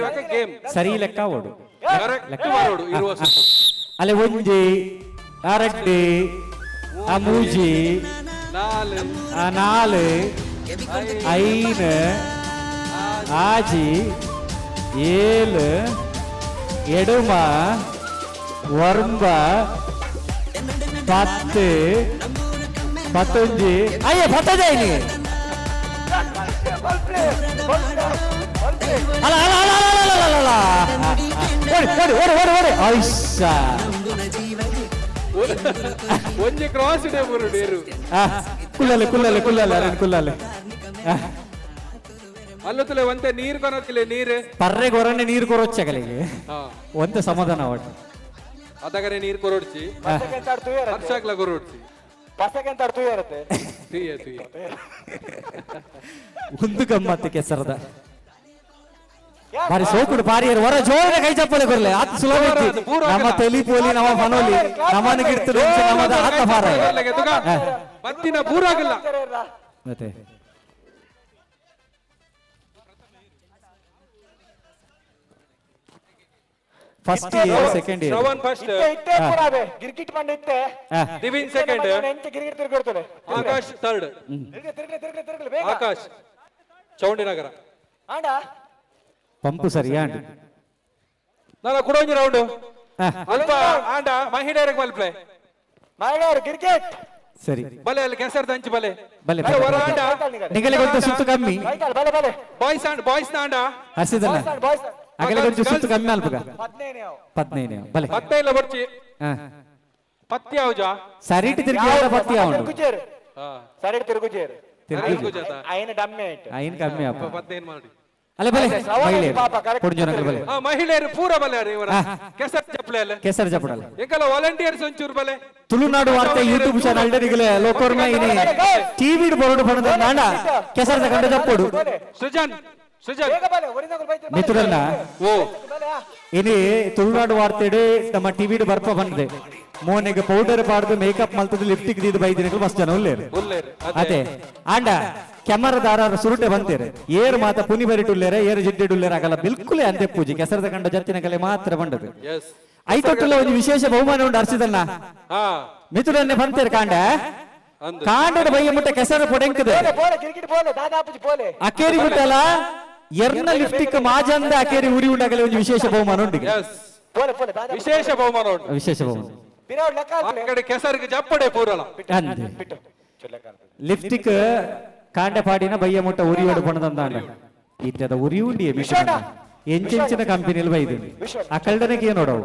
ಸರಿ ಲೆಕ್ಕ ಓಡು ಕರೆಕ್ಟ್ ಬರೋಡು ಇರುವ ಸುತ್ತು ಅಲೆ ಒಂಜಿ ಅರಡ್ಡಿ ಆ ಮೂಜಿ ಆ ನಾಲು ಐನು ಆಜಿ ಏಳು ಎಡುಮ ವರ್ಮ 10 11 ಅಯ್ಯ ಪತ್ತದೈನಿ ಅಲ್ಲ ಅಲ್ಲ ಅಲ್ಲ ಅಲ್ಲ ಅಲ್ಲ ಓಡಿ ಐಸಾ ಒಂಜೆ ಕ್ರಾಸ್ ಇದೆ ಬರೋಡು ಏರು ಕುಲ್ಲಲೆ ಅಲ್ಲತಲೆ ಒಂತೆ ನೀರು ಕೊನತಿಲೆ ನೀರು ಪರ್ರೆ ಗೊರನೆ ನೀರು ಕೊರೊಚ್ಚಗಲಿಗೆ ಒಂತೆ ಸಮಾಧಾನ ಒಟ್ಟು ಅದಗರೆ ನೀರು ಕೊರೊಡ್ಚಿ ವರ್ಷಕ್ಲ ಕೊರೊಡ್ಚಿ ಪಸಕೆಂತ ಅರ್ಥ ಇರುತ್ತೆ ತುಯ್ಯ ಒಂದು ಗಮ್ಮತ್ತು ಕೆಸರದ ಬಾರಿ ಸೋಕುಡು ಪಾರಿಯರು ಹೊರ ಜೋರ ಕೈ ಚಪ್ಪಲೆ ಕೊರ್ಲೆ ಆತ ಸುಲಭ ಐತಿ ನಮ್ಮ ತೆಲಿ ಪೋಲಿ ನಮ್ಮ ಮನೋಲಿ ನಮ್ಮನ ಗಿರ್ತದೆ ನಮ್ಮದ ಆತ ಪಾರ ಮತ್ತಿನ ಪೂರಾಗಲ್ಲ ಮತ್ತೆ first year second year Shravan first ಇತ್ತೆ ಪುರಾವೆ ಗಿರ್ಕಿಟ್ ಮಂಡ ಇತ್ತೆ ದಿವಿನ್ ಸೆಕೆಂಡ್ ಎಂತ ಗಿರ್ಕಿಟ್ ತಿರುಗಿಡ್ತದೆ ಆಕಾಶ್ ಥರ್ಡ್ ತಿರುಗಲಿ ಬೇಗ ಆಕಾಶ್ ಚೌಂಡಿನಗರ ಆಂಡ ಪಂಪು ಸರಿಯಾಂಡ್ ನಾನು ಕುಡೊಂಜಿ ರೌಂಡ್ ಅಲ್ಪ ಆಂಡ ಮಹಿಳೆಯರಿಗೆ ಮಲ್ಪ್ಲೆ ಮಹಿಳೆಯರು ಕ್ರಿಕೆಟ್ ಸರಿ ಬಲೆ ಅಲ್ಲಿ ಕೆಸರು ದಂಚಿ ಬಲೆ ಬಲೆ ಹೊರ ಆಂಡ ನಿಗಲೆ ಗೊಂತ ಸುತ್ತು ಕಮ್ಮಿ ಬಲೆ ಬಲೆ ಬಾಯ್ಸ್ ಆಂಡ ಹರ್ಸಿದಲ್ಲ ಬಾಯ್ಸ್ ಅಗಲೆ ಗೊಂತ ಸುತ್ತು ಕಮ್ಮಿ ಅಲ್ಪಗ 15 ಬಲೆ 15 ಬರ್ಚಿ ಪತ್ತಿ ಯಾವ್ಜಾ ಸರಿಟ್ ತಿರುಗಿ ಆದ ಪತ್ತಿ ಯಾವುದು ತಿರುಗುಚೇರು ಸರಿ ತಿರುಗುಚೇರು ತಿರುಗುಜಾತ ಐನ ಡಮ್ಮೆ ಆಯ್ತು ಐನ್ ಕಮ್ಮಿ ಅಪ್ಪ 15 ಮಾಡಿ ಅಲ್ಲ ಬಲೆ ಮಹಿಳೆಯರು ಬಲೆ ಮಹಿಳೆಯರು ಪೂರ ಬಲೆ ಇವರ ಕೆಸರ್ ಚಪ್ಪಲೆ ಅಲ್ಲ ಕೆಸರು ಚಪ್ಪಡಲ್ಲ ಏಕಲ್ಲ ವಾಲಂಟಿಯರ್ಸ್ ಒಂಚೂರು ಬಲೆ ತುಳುನಾಡು ವಾರ್ತೆ ಯೂಟ್ಯೂಬ್ ಚಾನಲ್ ಡಿಗಲೆ ಲೋಕೋರ್ಮ ಇನಿ ಟಿವಿ ಬೋರ್ಡ್ ಪಣದ ನಾಂಡ ಕೆಸರದ ಕಂಡ ಚಪ್ಪೋಡು ಸೃಜನ್ ಬೇಗ ಬಲೆ ಒರಿನಗಲ್ ಬೈತೆ ಮಿತ್ರನ್ನ ಓ ಇನಿ ತುಳುನಾಡು ವಾರ್ತೆಡೆ ನಮ್ಮ ಟಿವಿ ಬರ್ಪ ಬಂದೆ ಮೋನೆಗೆ ಪೌಡರ್ ಪಾಡ್ದು ಮೇಕಪ್ ಮಲ್ತದ ಲಿಫ್ಟಿಗೆ ದೀದು ಬೈದಿನಗಳು ಮಸ್ತ್ ಜನ ಉಲ್ಲೇರು ಅದೇ ಆಂಡ ಕ್ಯಾಮರಾದಾರ ಸುರುಟೆ ಬಂತೇರೆ ಏರ್ ಮಾತ ಪುನಿ ಬರಿಟುಲ್ಲೇರೆ ಏರ್ ಜಿಡ್ಡೆಡುಲ್ಲೇರ ಆಗಲ್ಲ ಬಿಲ್ಕುಲೇ ಅಂತೆ ಪೂಜೆ ಕೆಸರದ ಕಂಡ ಜತ್ತಿನ ಕಲೆ ಮಾತ್ರ ಬಂಡದು ಐತೊಟ್ಟಲ್ಲ ಒಂದು ವಿಶೇಷ ಬಹುಮಾನ ಉಂಟು ಅರ್ಸಿದನ್ನ ಮಿಥುನನ್ನೇ ಬಂತೇರೆ ಕಾಂಡ ಕಾಂಡದ ಬೈಯ ಮುಟ್ಟ ಕೆಸರ ಪೊಡೆಂಕದೆ ಕ್ರಿಕೆಟ್ ಬೋಲೆ ದಾದಾಪುಜಿ ಬೋಲೆ ಅಕೇರಿ ಮುಟ್ಟಲ್ಲ ಎರ್ನ ಲಿಫ್ಟಿಕ್ ಮಾಜಂದ ಅಕೇರಿ ಉರಿ ಉಂಟಾಗಲೇ ಒಂದು ವಿಶೇಷ ಬಹುಮಾನ ಉಂಟು ಬೋಲೆ ಬೋಲೆ ದಾದಾ ವಿಶೇಷ ಬಹುಮಾನ ಉಂಟು ವಿಶೇಷ ಬಹುಮಾನ ಬಿರಾಡ್ ಲೆಕ್ಕ ಆ ಕಡೆ ಕೆಸರಿಗೆ ಜಪ್ಪಡೆ ಪೂರಲ ಬಿಟ್ಟು ಲಿಫ್ಟಿಕ್ ಕಾಂಡಪಾಡಿನ ಬಯ್ಯ ಮುಟ್ಟ ಉರಿಯೋಡು ಪಣದಂದಾಂಡ ಇತ್ಯದ ಉರಿ ಉಂಡಿಯೇ ಮಿಶ್ರಣ ಎಂಚೆಂಚಿನ ಕಂಪನಿಯಲ್ಲಿ ಬೈದು ಆ ಕಲ್ಡನೆಗೆ ನೋಡವು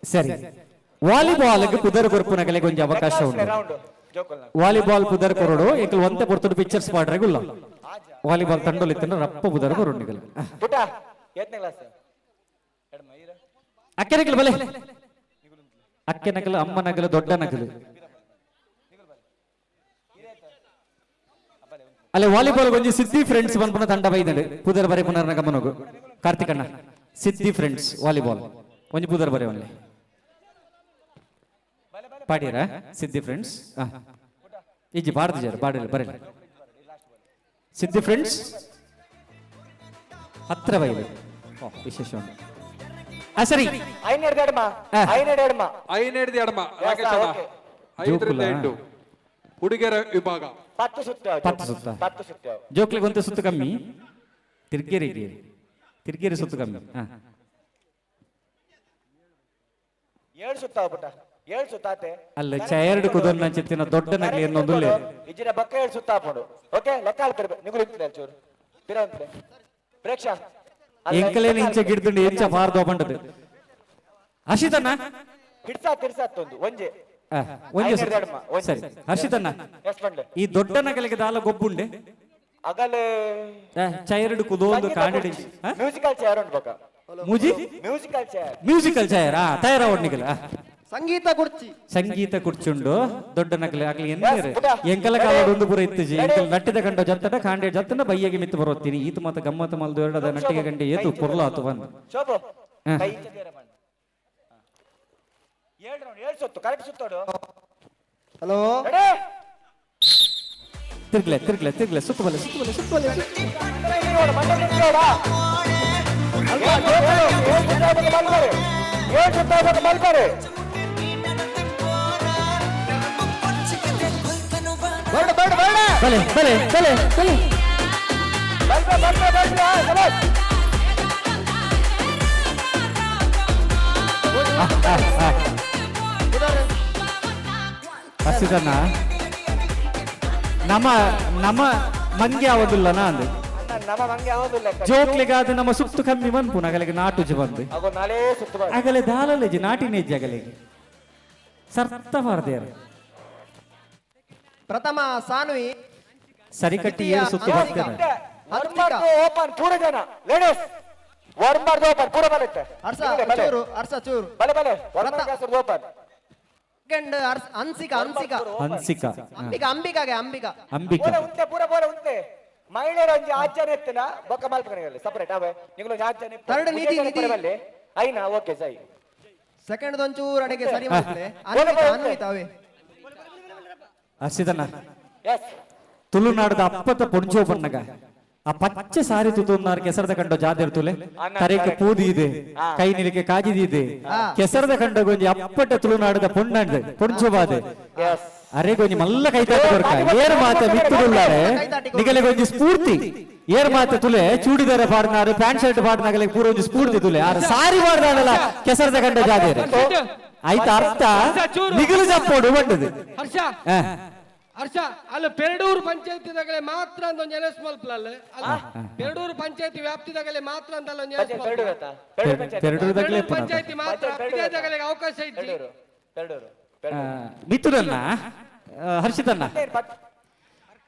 ಸರಿ ವಾಲಿಬಾಲ್ಗೆ ಪುದರ್ ಕೊರ್ಪುನ ಕಲೆಗೆ ಒಂದು ಅವಕಾಶ ಉಂಟು ವಾಲಿಬಾಲ್ ಪುದರ್ ಕೊರಡು ಏಕಲ್ ಒಂತೆ ಪೊರ್ತುಡು ಪಿಕ್ಚರ್ಸ್ ಪಾಡ್ರೆಗುಲ್ಲ ವಾಲಿಬಾಲ್ ತಂಡೋಲಿತ್ತನ ರಪ್ಪ ಪುದರ್ ಕೊರೊಂಡಿಗಲ್ ಪುಟ ಎತ್ತನೇ ಕ್ಲಾಸ್ ಅಕ್ಕೆನಕಲ್ ಬಲೆ ಅಕ್ಕೆನಕಲ್ ಅಮ್ಮನಗಲು ದೊಡ್ಡ ನಗಲು ಅಲ್ಲೇ ವಾಲಿಬಾಲ್ ಒಂಜಿ ಸಿದ್ದಿ ಫ್ರೆಂಡ್ಸ್ ಬಂದ್ಪುನ ತಂಡ ಬೈದಂಡು ಪುದರ್ ಬರೆ ಪುನರ್ನ ಗಮನಗು ಕಾರ್ತಿಕಣ್ಣ ಸಿದ್ದಿ ಫ್ರೆಂಡ್ಸ್ ವಾಲಿಬಾಲ್ ಒಂಜಿ ಪುದರ್ ಬರೆ ಒನ್ಲೆ ಪಾಡ್ಯಾರ ಸಿದ್ದಿ ಫ್ರೆಂಡ್ಸ್ ಇಜ್ಜಿ ಬಾಡ್ದು ಜಾರ ಬಾಡಲಿ ಬರಲಿ ಸಿದ್ದಿ ಫ್ರೆಂಡ್ಸ್ ಹತ್ರ ಬೈಲಿ ವಿಶೇಷ ಉಂಟು ಸರಿ ಐನೆಡ್ದು ಎಡಮ ರಾಕೇಶ್ 5 ರಿಂದ 8 ಹುಡುಗಿಯರ ವಿಭಾಗ 10 ಸುತ್ತ ಜೋಕ್ಲಿಗೆ ಒಂದು ಸುತ್ತು ಕಮ್ಮಿ ತಿರ್ಗೇರಿ ಸುತ್ತು ಕಮ್ಮಿ 7 ಸುತ್ತ ಪುಟ 7 ಸುತ್ತಾತೆ ಅಲ್ಲ ಚೈರ್ಡ್ ಕುದನ್ನ ಚಿತ್ತಿನ ದೊಡ್ಡ ನಗಲಿ ಅನ್ನೊಂದು ಇಜ್ಜಿನ ಬಕ್ಕ 7 ಸುತ್ತ ಹಾಕೊಂಡು ಓಕೆ ಲೆಕ್ಕ ಹಾಕ್ತಿರ್ಬೇಕು ನಿಗುಲು ಇರ್ತದೆ ಚೂರು ಪ್ರೇಕ್ಷಾ ಎಂಕಲೇನ ಇಂಚ ಗಿಡ್ದುಂಡು ಎಂಚ ಪಾರ್ದು ಬಂಡದು ಹರ್ಷಿತಣ್ಣ ತಿರ್ಸತ್ತೊಂದು ಒಂಜೆ ಒಂದೇ ಐನೂರು ದಡ್ಮ, ಒಂದೇ. ಸರಿ ಹರ್ಷಿತಣ್ಣ ಎಷ್ಟ್ ಬಂಡೆ ಈ ದೊಡ್ಡ ನಗಲಿಗೆ ದಾಲ ಗೊಬ್ಬುಂಡೆ ಅಗಲೆ ಚೈರ್ಡ್ ಕುದೋಂದು ಕಾಂಡಿ ಮ್ಯೂಸಿಕಲ್ ಚೇರ್ ಉಂಟು ಬೊಕ ಮುಜಿ ಮ್ಯೂಸಿಕಲ್ ಚೇರ್ ಮ್ಯೂಸಿಕಲ್ ಚೈರ್ ತಯಾರ ಒಡ್ನಿಗಲ ಸಂಗೀತ ಕುರ್ಚಿ ಸಂಗೀತ ಕುರ್ಚುಂಡು ದೊಡ್ಡ ನಗಲೆ ಆಗ್ಲಿ ಎಂದರೆ ಎಂಕಲ ಕಾಲ ಒಂದು ಪೂರ ಇತ್ತಜಿ ಎಂಕಲ್ ನಟ್ಟಿದ ಕಂಡ ಜತ್ತಡ ಕಾಂಡೆ ಜತ್ತನ ಬಯ್ಯಗೆ ಮಿತ್ತು ಬರೋತ್ತೀನಿ ಈತ ಮಾತ ಗಮ್ಮತ್ತು ಮಲ್ದು ಎರಡದ ನಟ್ಟಿಗೆ ಗಂಟೆ ಏತು ಪುರ್ಲ ಆತು ಬಂದು ಶೋಭು ಹಾ. ಕೈ ಚದೇರ ಮಾಡು. ಏಳು ಸುತ್ತು ಕರೆಕ್ಟ್ ಸುತ್ತೋಡು ಹಲೋ ತಿರ್ಗ್ಲೆ ಸುತ್ತಬಲೆ ಬಲೆ ಹರ್ಷಿತಣ್ಣ ನಮ್ಮ ಮಂಗೆ ಆವದಿಲ್ಲನ ಅಂದು ನಮ್ಮ ಮಂಗೆ ಆಗೋದಿಲ್ಲ ಜೋಕ್ಲಿಗಾದ ನಮ್ಮ ಸುತ್ತು ಕಮ್ಮಿ ಬಂದು ನಗಲಿಗೆ ನಾಟುಜಿ ಬಂದು ಅಗೋ ನಾಳೆ ಸುತ್ತು ಅಗಲೆ ದಾಲಲೆಜಿ ನಾಟಿನೆಜ್ಜಿ ಅಗಲಿಗೆ ಸರ್ತ ಮಾರ್ದೇರು ಪ್ರಥಮ ಸಾನ್ವಿ ಸರಿಕಟ್ಟಿ ಏರು ಸುತ್ತು ಬರ್ತೇನೆ ಓಪನ್ ಪೂರ ಜನ ಲೇಡೀಸ್ ವರ್ಮಾರ್ದು ಓಪನ್ ಪೂರ ಬರುತ್ತೆ ಬಲೆ ವರ್ಮಾರ್ದು ಓಪನ್ ಸೆಕೆಂಡ್ ಹನ್ಸಿಕಾ ಅಂಬಿಕಾ ಉಂಟೆ ಪೂರ ಬೋಲ ಉಂಟೆ ಮಹಿಳೆಯರ ಒಂಜಿ ಆಚರಣೆ ಎತ್ತಿನ ಬೊಕ್ಕ ಮಲ್ಪನೆ ಸಪರೇಟ್ ಅವೆ ನಿಂಗಳು ಆಚರಣೆ ಥರ್ಡ್ ನೀತಿ ಬಲ್ಲಿ ಐನಾ ಓಕೆ ಸೈ ಸೆಕೆಂಡ್ ಒಂಚೂರು ಅಡೆಗೆ ಸರಿ ಮಾಡ್ಲೆ ಅನ್ವಿತಾವೆ ಹರ್ಷಿತಣ್ಣ ಎಸ್ ತುಳುನಾಡದ ಅಪ್ಪತ್ತ ಪೊಂಚೋ ಬಣ್ಣಗ ಆ ಪಚ್ಚೆ ಸಾರಿ ತುತ್ತುನ್ನಾರು ಕೆಸರದ ಕಂಡ ಜಾದಿರ್ ತುಲೆ ತರೇಕೆ ಪೂದಿ ಇದೆ ಕೈ ನಿಲಿಕೆ ಕಾಜಿದಿ ಇದೆ ಕೆಸರದ ಕಂಡ ಗೊಂಜಿ ಅಪ್ಪಟ ತುಳುನಾಡದ ಪೊಣ್ಣಂಡ್ ಪೊಂಚೋ ಬಾದೆ ಅರೆ ಗೊಂಜಿ ಮಲ್ಲ ಕೈತಾಟ ಕೊರ್ಕ ಏರ್ ಮಾತೆ ಮಿತ್ತುಡುಲ್ಲಾರೆ ನಿಗಲೆ ಗೊಂಜಿ ಸ್ಫೂರ್ತಿ ಏರ್ ಮಾತೆ ತುಲೆ ಚೂಡಿದಾರ ಪಾಡ್ನಾರು ಪ್ಯಾಂಟ್ ಶರ್ಟ್ ಪಾಡ್ನಾಗಲೆ ಪೂರ ಒಂಜಿ ಸ್ಫೂರ್ತಿ ತುಲೆ ಆರು ಸಾರಿ ಮಾಡ್ದಾಡಲ್ಲ ಕೆಸರದ ಕಂಡ ಜಾದೇರ್ ಆಯ್ತಾ ಅರ್ಥ ನಿಗಲು ಜಪ್ಪೋಡು ಬಂಡದು ಹರ್ಷ ಅಲ್ಲಿ ಪೆರಡೂರು ಪಂಚಾಯತಿದಾಗಲೇ ಮಾತ್ರ ಅಂತ ಒಂದು ಎನ್ ಎಸ್ ಮಲ್ಪಲಲ್ಲ ಪೆರಡೂರು ಪಂಚಾಯತಿ ವ್ಯಾಪ್ತಿದಾಗಲೇ ಮಾತ್ರ ಅಂತಲ್ಲ ಒಂದು ಪಂಚಾಯತಿ ಮಾತ್ರ ಇದಾಗಲೇ ಅವಕಾಶ ಇತ್ತು ಮಿತ್ತುಡನ್ನ ಹರ್ಷಿತಣ್ಣ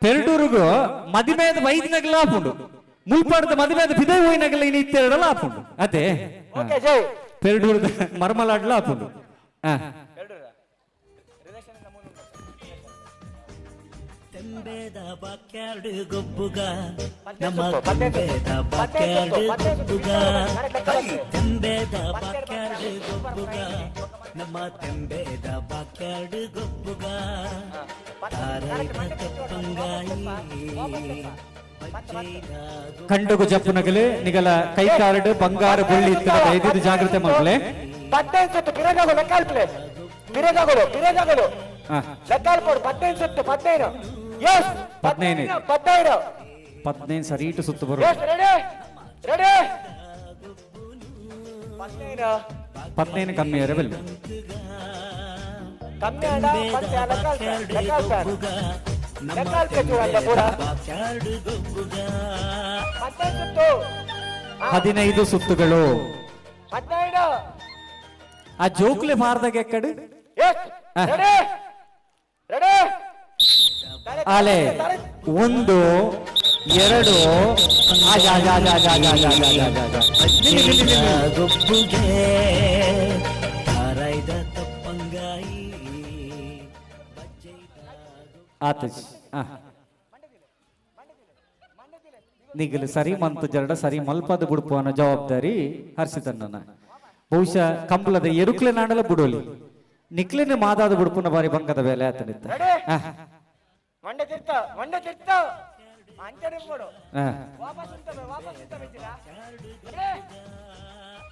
ಪೆರಡೂರುಗು ಮದಿಮೇದ ವೈದ್ಯನಗಲ ಆಪುಂಡು ಮುಲ್ಪಾಡದ ಮದಿಮೇದ ಬಿದೈ ಹೋಯಿನಗಲ ಇನ್ನು ಇತ್ತೆರಡಲ್ಲ ಆಪುಂಡು ಅದೇ ಪೆರಡೂರದ ಮರ್ಮಲಾಡ್ಲ ಆಪುಂಡು ತಂಬೇದ ಬಾಕ್ಯಾರ್ಡ್ ಗೊಬ್ಬುಗ ನಮ್ಮ ತಂಬೇದ ಬಾಕ್ಯಾರ್ಡ್ ಗೊಬ್ಬುಗ ತಂಬೇದ ಬಾಕ್ಯಾರ್ಡ್ ಗೊಬ್ಬುಗ ನಮ್ಮ ತಂಬೇದ ಬಾಕ್ಯಾರ್ಡ್ ಗೊಬ್ಬುಗ ತಾರೈದ ತಪ್ಪಂಗಾಯಿ ಕಂಡುಗು ಜಪ್ಪುನಗಲೆ ನಿಗಲ ಕೈ ಕಾರ್ಡ್ ಬಂಗಾರ ಬೆಳ್ಳಿ ಇತ್ತಿನ ಐದು ಜಾಗ್ರತೆ ಮಾಡ್ಲೆ ಪಿರಗಗಳು ಲೆಕ್ಕಾಲ್ಪೋಡು 15 ಸುತ್ತು 15 ಸರೀಟು ಸುತ್ತು ಬರು ರೆಡಿ 15 ಕಮ್ಮಿ ಅರೆ ಬೆಲ್ಲ ಕಮ್ಮಿ ಅಡ ಲೆಕ್ಕಾಲ್ಪೇಚು 15 ಸುತ್ತುಗಳು 15 ಆ ಜೋಕ್ಲೆ ಮಾರ್ದಾಗ ಎಕ್ಕಡು ಅಲೆ 1 2 ಗೊಬ್ಬುಗೆ ತಾರೈದ ತಪ್ಪಂಗಾಯಿ ಆತಜ್ ನಿಗಲು ಸರಿ ಮಂತು ಜರಡ ಸರಿ ಮಲ್ಪದ ಬುಡುಪು ಅನ್ನೋ ಜವಾಬ್ದಾರಿ ಹರ್ಷಿತಣ್ಣನ ಬಹುಶಃ ಕಂಬಳದ ಎರುಕ್ಲೆ ನಾಡಲ ಬುಡೋಲಿ ನಿಕ್ಲೆನೆ ಮಾದಾದ ಬುಡುಪುನ ಬಾರಿ ಬಂಗದ ಬೇಲೆ ಆತನಿತ್ತ ಮಂಡೆ ತಿರ್ತ ಅಂಚನೆ ಕೊಡು ವಾಪಸ್ ಬಿಚ್ಚಿರಾ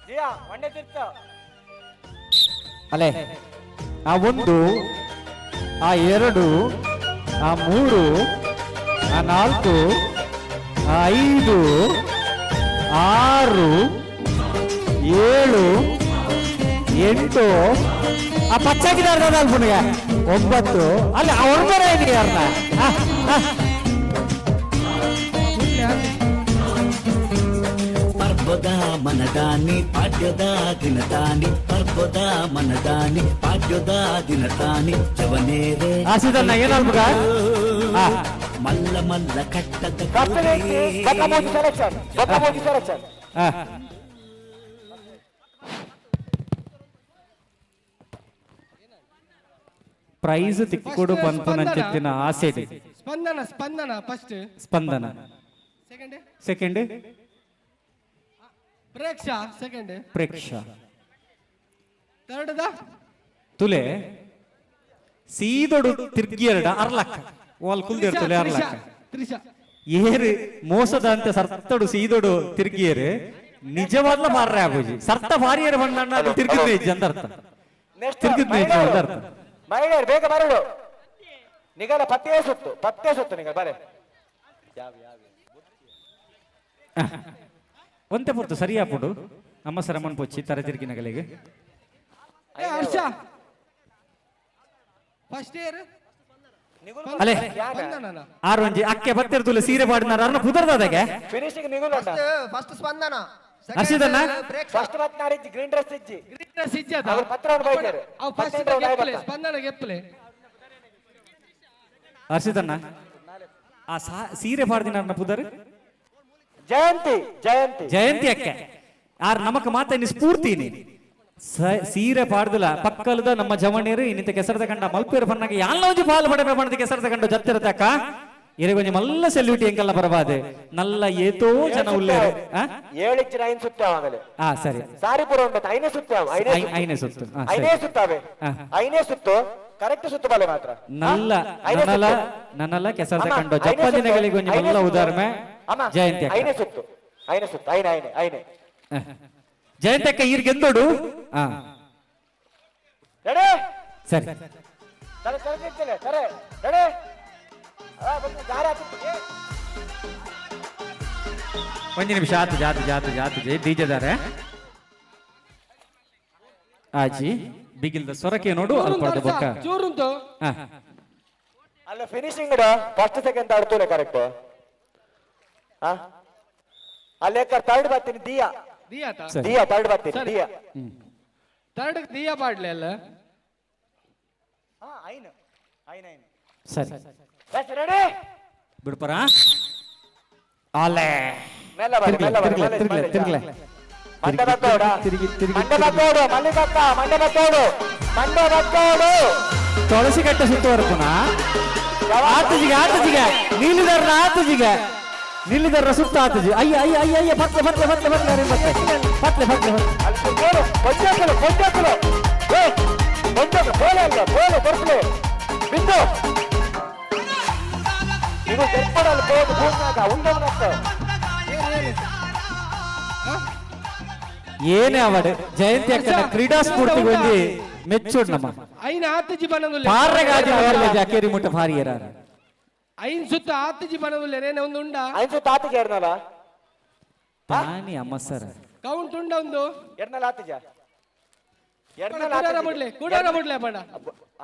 ದಿಯಾ ಮಂಡೆ ತಿರ್ತ ಅಲೆ ಆ 1 ಆ 2 ಆ 3 ಆ 4 ಆ 5 6 7 8 ಆ ಪಚ್ಚಾಗಿದಾರ ಅಲ್ಪುನಿಗೆ 9 ಅಲ್ಲಿ ಅವರ ಯಾರನ್ನ ಪರ್ವದ ಮನದಾನಿ ಪಾಡ್ಯದ ದಿನದಾನಿ ಪರ್ವದ ಮನದಾನಿ ಪಾಡ್ಯದ ದಿನದಾನಿ ಜವನೇರೆ ಆಸಿದನ್ನ ಏನಾಗ್ಬೇಕ ಮಲ್ಲ ಮಲ್ಲ ಕಟ್ಟದ ಪ್ರೈಸ್ ತಿಕ್ಕೊಡು ಪಂಪುನಂಚಿತ್ತಿನ ಆಸೆಡಿ Spandana Spandana first Spandana second Preksha second Preksha third ತುಲೆ ಸೀದೊಡು ತಿರ್ಗಿಯರ್ಡ ಅರ್ಲಕ್ಕ ವಾಲ್ ಕುಲ್ದಿರ್ ತುಲೆ ಅರ್ಲಕ್ಕ ತ್ರಿಷಾ ಏರು ಮೋಸದ ಅಂತ ಸರ್ತಡು ಸೀದೊಡು ತಿರ್ಗಿಯರು ನಿಜವಾದ್ಲ ಮಾರ್ರೆ ಆಗೋಜಿ ಸರ್ತ ಭಾರಿಯರ ಬಣ್ಣ ತಿರ್ಗಿದ್ನೆ ಇಜ್ಜಿ ಅಂತ ಅರ್ಥ ತಿರ್ಗಿದ್ನೆ ಇಜ್ಜಿ ಅಂತ ಅರ್ಥ ಮಹಿಳೆಯರು ಬೇಗ ಬರಲು ನಿಗಲ ಪತ್ತೆ ಸುತ್ತು ನಿಗಲ ಬರೆ ಒಂತೆ ಪೊರ್ತು ಸರಿಯಾಪುಡು ನಮ್ಮ ಸರಮನ್ ಪೊಚ್ಚಿ ತರ ತಿರ್ಗಿನ ಗಲೆಗೆ ಹರ್ಷ ಫಸ್ಟ್ ಇಯರ್ ಅಲೆ ಆರು ಒಂಜಿ ಅಕ್ಕೆ ಬತ್ತಿರ್ತುಲೆ ಸೀರೆ ಪಾಡಿನಾರ ಅರ್ನ ಕುದರ್ದಾದಗೆ ಫಿನಿಶಿಂಗ್ ನಿಗುಲ ಫಸ್ಟ್ ಸ್ಪಂದನ ಹರ್ಷಿದನ್ನ ಫಸ್ಟ್ ಬತ್ನಾರಿಜ್ಜಿ ಗ್ರೀನ್ ಡ್ರೆಸ್ ಇಜ್ಜಿ ಸಿಜ್ಜದ ಅವ್ರು ಪತ್ರ ಬೈತಾರೆ ಅವು ಫಸ್ಟ್ ಗೆಪ್ಪಲೆ ಸ್ಪಂದನ ಗೆಪ್ಪಲೆ ಹರ್ಷಿದನ್ನ ಆ ಸೀರೆ ಪಾಡ್ದಿನಾರ್ನ ಪುದರ್ ಜಯಂತಿ ಅಕ್ಕೆ ಆರ್ ನಮಕ್ ಮಾತ ಇನ್ನು ಸ್ಫೂರ್ತಿನಿ ಸೀರೆ ಪಾಡ್ದಿಲ್ಲ ಪಕ್ಕಲ್ದ ನಮ್ಮ ಜವಣಿಯರು ಇನ್ನಿತ ಕೆಸರದ ಕಂಡ ಮಲ್ಪೇರು ಬಣ್ಣಗೆ ಯಾಲ ಒಂಜಿ ಪಾಲು ಪಡಬೆ ಬಣ್ಣದ ಕೆಸರದ ಕಂಡು ಜತ್ತಿರತಕ್ಕ ಇರಗೊಂಜಿ ಮಲ್ಲ ಸೆಲ್ಯೂಟಿ ಎಂಕಲ್ಲ ಬರಬಾದೆ ನಲ್ಲ ಏತೋ ಜನ ಉಳ್ಳೇರು ಏಳಿಚ್ಚರ ಐನ್ ಸುತ್ತಾವಾಗಲೇ ಸರಿ ಸಾರಿಪುರ ಉಂಟು ಐನೇ ಸುತ್ತಾವ ಐನೇ ಸುತ್ತು ಐನೇ ಸುತ್ತಾವೆ ಐನೇ ಸುತ್ತು ಕರೆಕ್ಟ್ ಸುತ್ತು ಬಲೆ ಮಾತ್ರ ನನ್ನಲ್ಲ ಕೆಸರದ ಕಂಡು ಜಪ್ಪ ದಿನಗಳಿಗೆ ಒಂಜಿ ಮಲ್ಲ ಉದಾಹರಣೆ ಜಯಂತಿ ಐನೇ ಸುತ್ತು ಐನೇ ಜಯಂತಿ ಅಕ್ಕ ಈರ್ಗೆ ಎಂದೋಡು ಸರಿ ಒಂದು ನಿಮಿಷ ಜಾತು ಡಿಜೆದಾರೆ ಆಜಿ ಬಿಗಿಲ್ದ ಸೊರಕೆ ನೋಡು ಅಲ್ಪ ಬೊಕ್ಕ ಚೂರುಂಟು ಅಲ್ಲ ಫಿನಿಶಿಂಗ್ ಫಸ್ಟ್ ಸೆಕೆಂಡ್ ಆಡ್ತೂಲೆ ಕರೆಕ್ಟ್ ಅಲ್ಲೇ ಥರ್ಡ್ ಬರ್ತೀನಿ ದಿಯಾ ಥರ್ಡ್ ಬರ್ತೀನಿ ದಿಯಾ ಥರ್ಡ್ ದಿಯಾ ಪಾಡ್ಲೆ ಅಲ್ಲ ಸರಿ ರೆಡಿ ಬಿಡ್ಪರ ಆಲೆ ಮೆಲ್ಲ ತಿರ್ಗ್ಲೆ ಮಂಡೆ ಬತ್ತೋಡು ತುಳಸಿ ಕಟ್ಟ ಸುತ್ತುವರ್ಪುನ ಆತಜಿಗೆ ನೀಲಿದರ್ರ ಸುತ್ತ ಆತಜಿ ಅಯ್ಯ ಪತ್ಲೆ ಏನೇ ಅವಡು ಜಯಂತಿ ಅಕ್ಕನ ಕ್ರೀಡಾ ಸ್ಫೂರ್ತಿ ಬಂದಿ ಮೆಚ್ಚೋಡ್ ನಮ್ಮ ಐನ್ ಆತಜಿ ಬನದುಲ್ಲೆ ಪಾರ್ರಗಾಜಿ ಅವಲ್ಲ ಜಾಕೇರಿ ಮುಟ್ಟ ಭಾರಿಯರ ಐನ್ ಸುತ್ತ ಆತಜಿ ಬನದುಲ್ಲೆ ರೇನೆ ಒಂದು ಉಂಡ ಐನ್ ಸುತ್ತ ಆತಜಿ ಎರ್ನಲ ತಾನಿ ಅಮ್ಮ ಸರ್ ಕೌಂಟ್ ಉಂಡ ಒಂದು ಎರ್ನಲ ಆತಜ ಕೂಡಾರ ಬಿಡ್ಲೆ ಬಣ್ಣ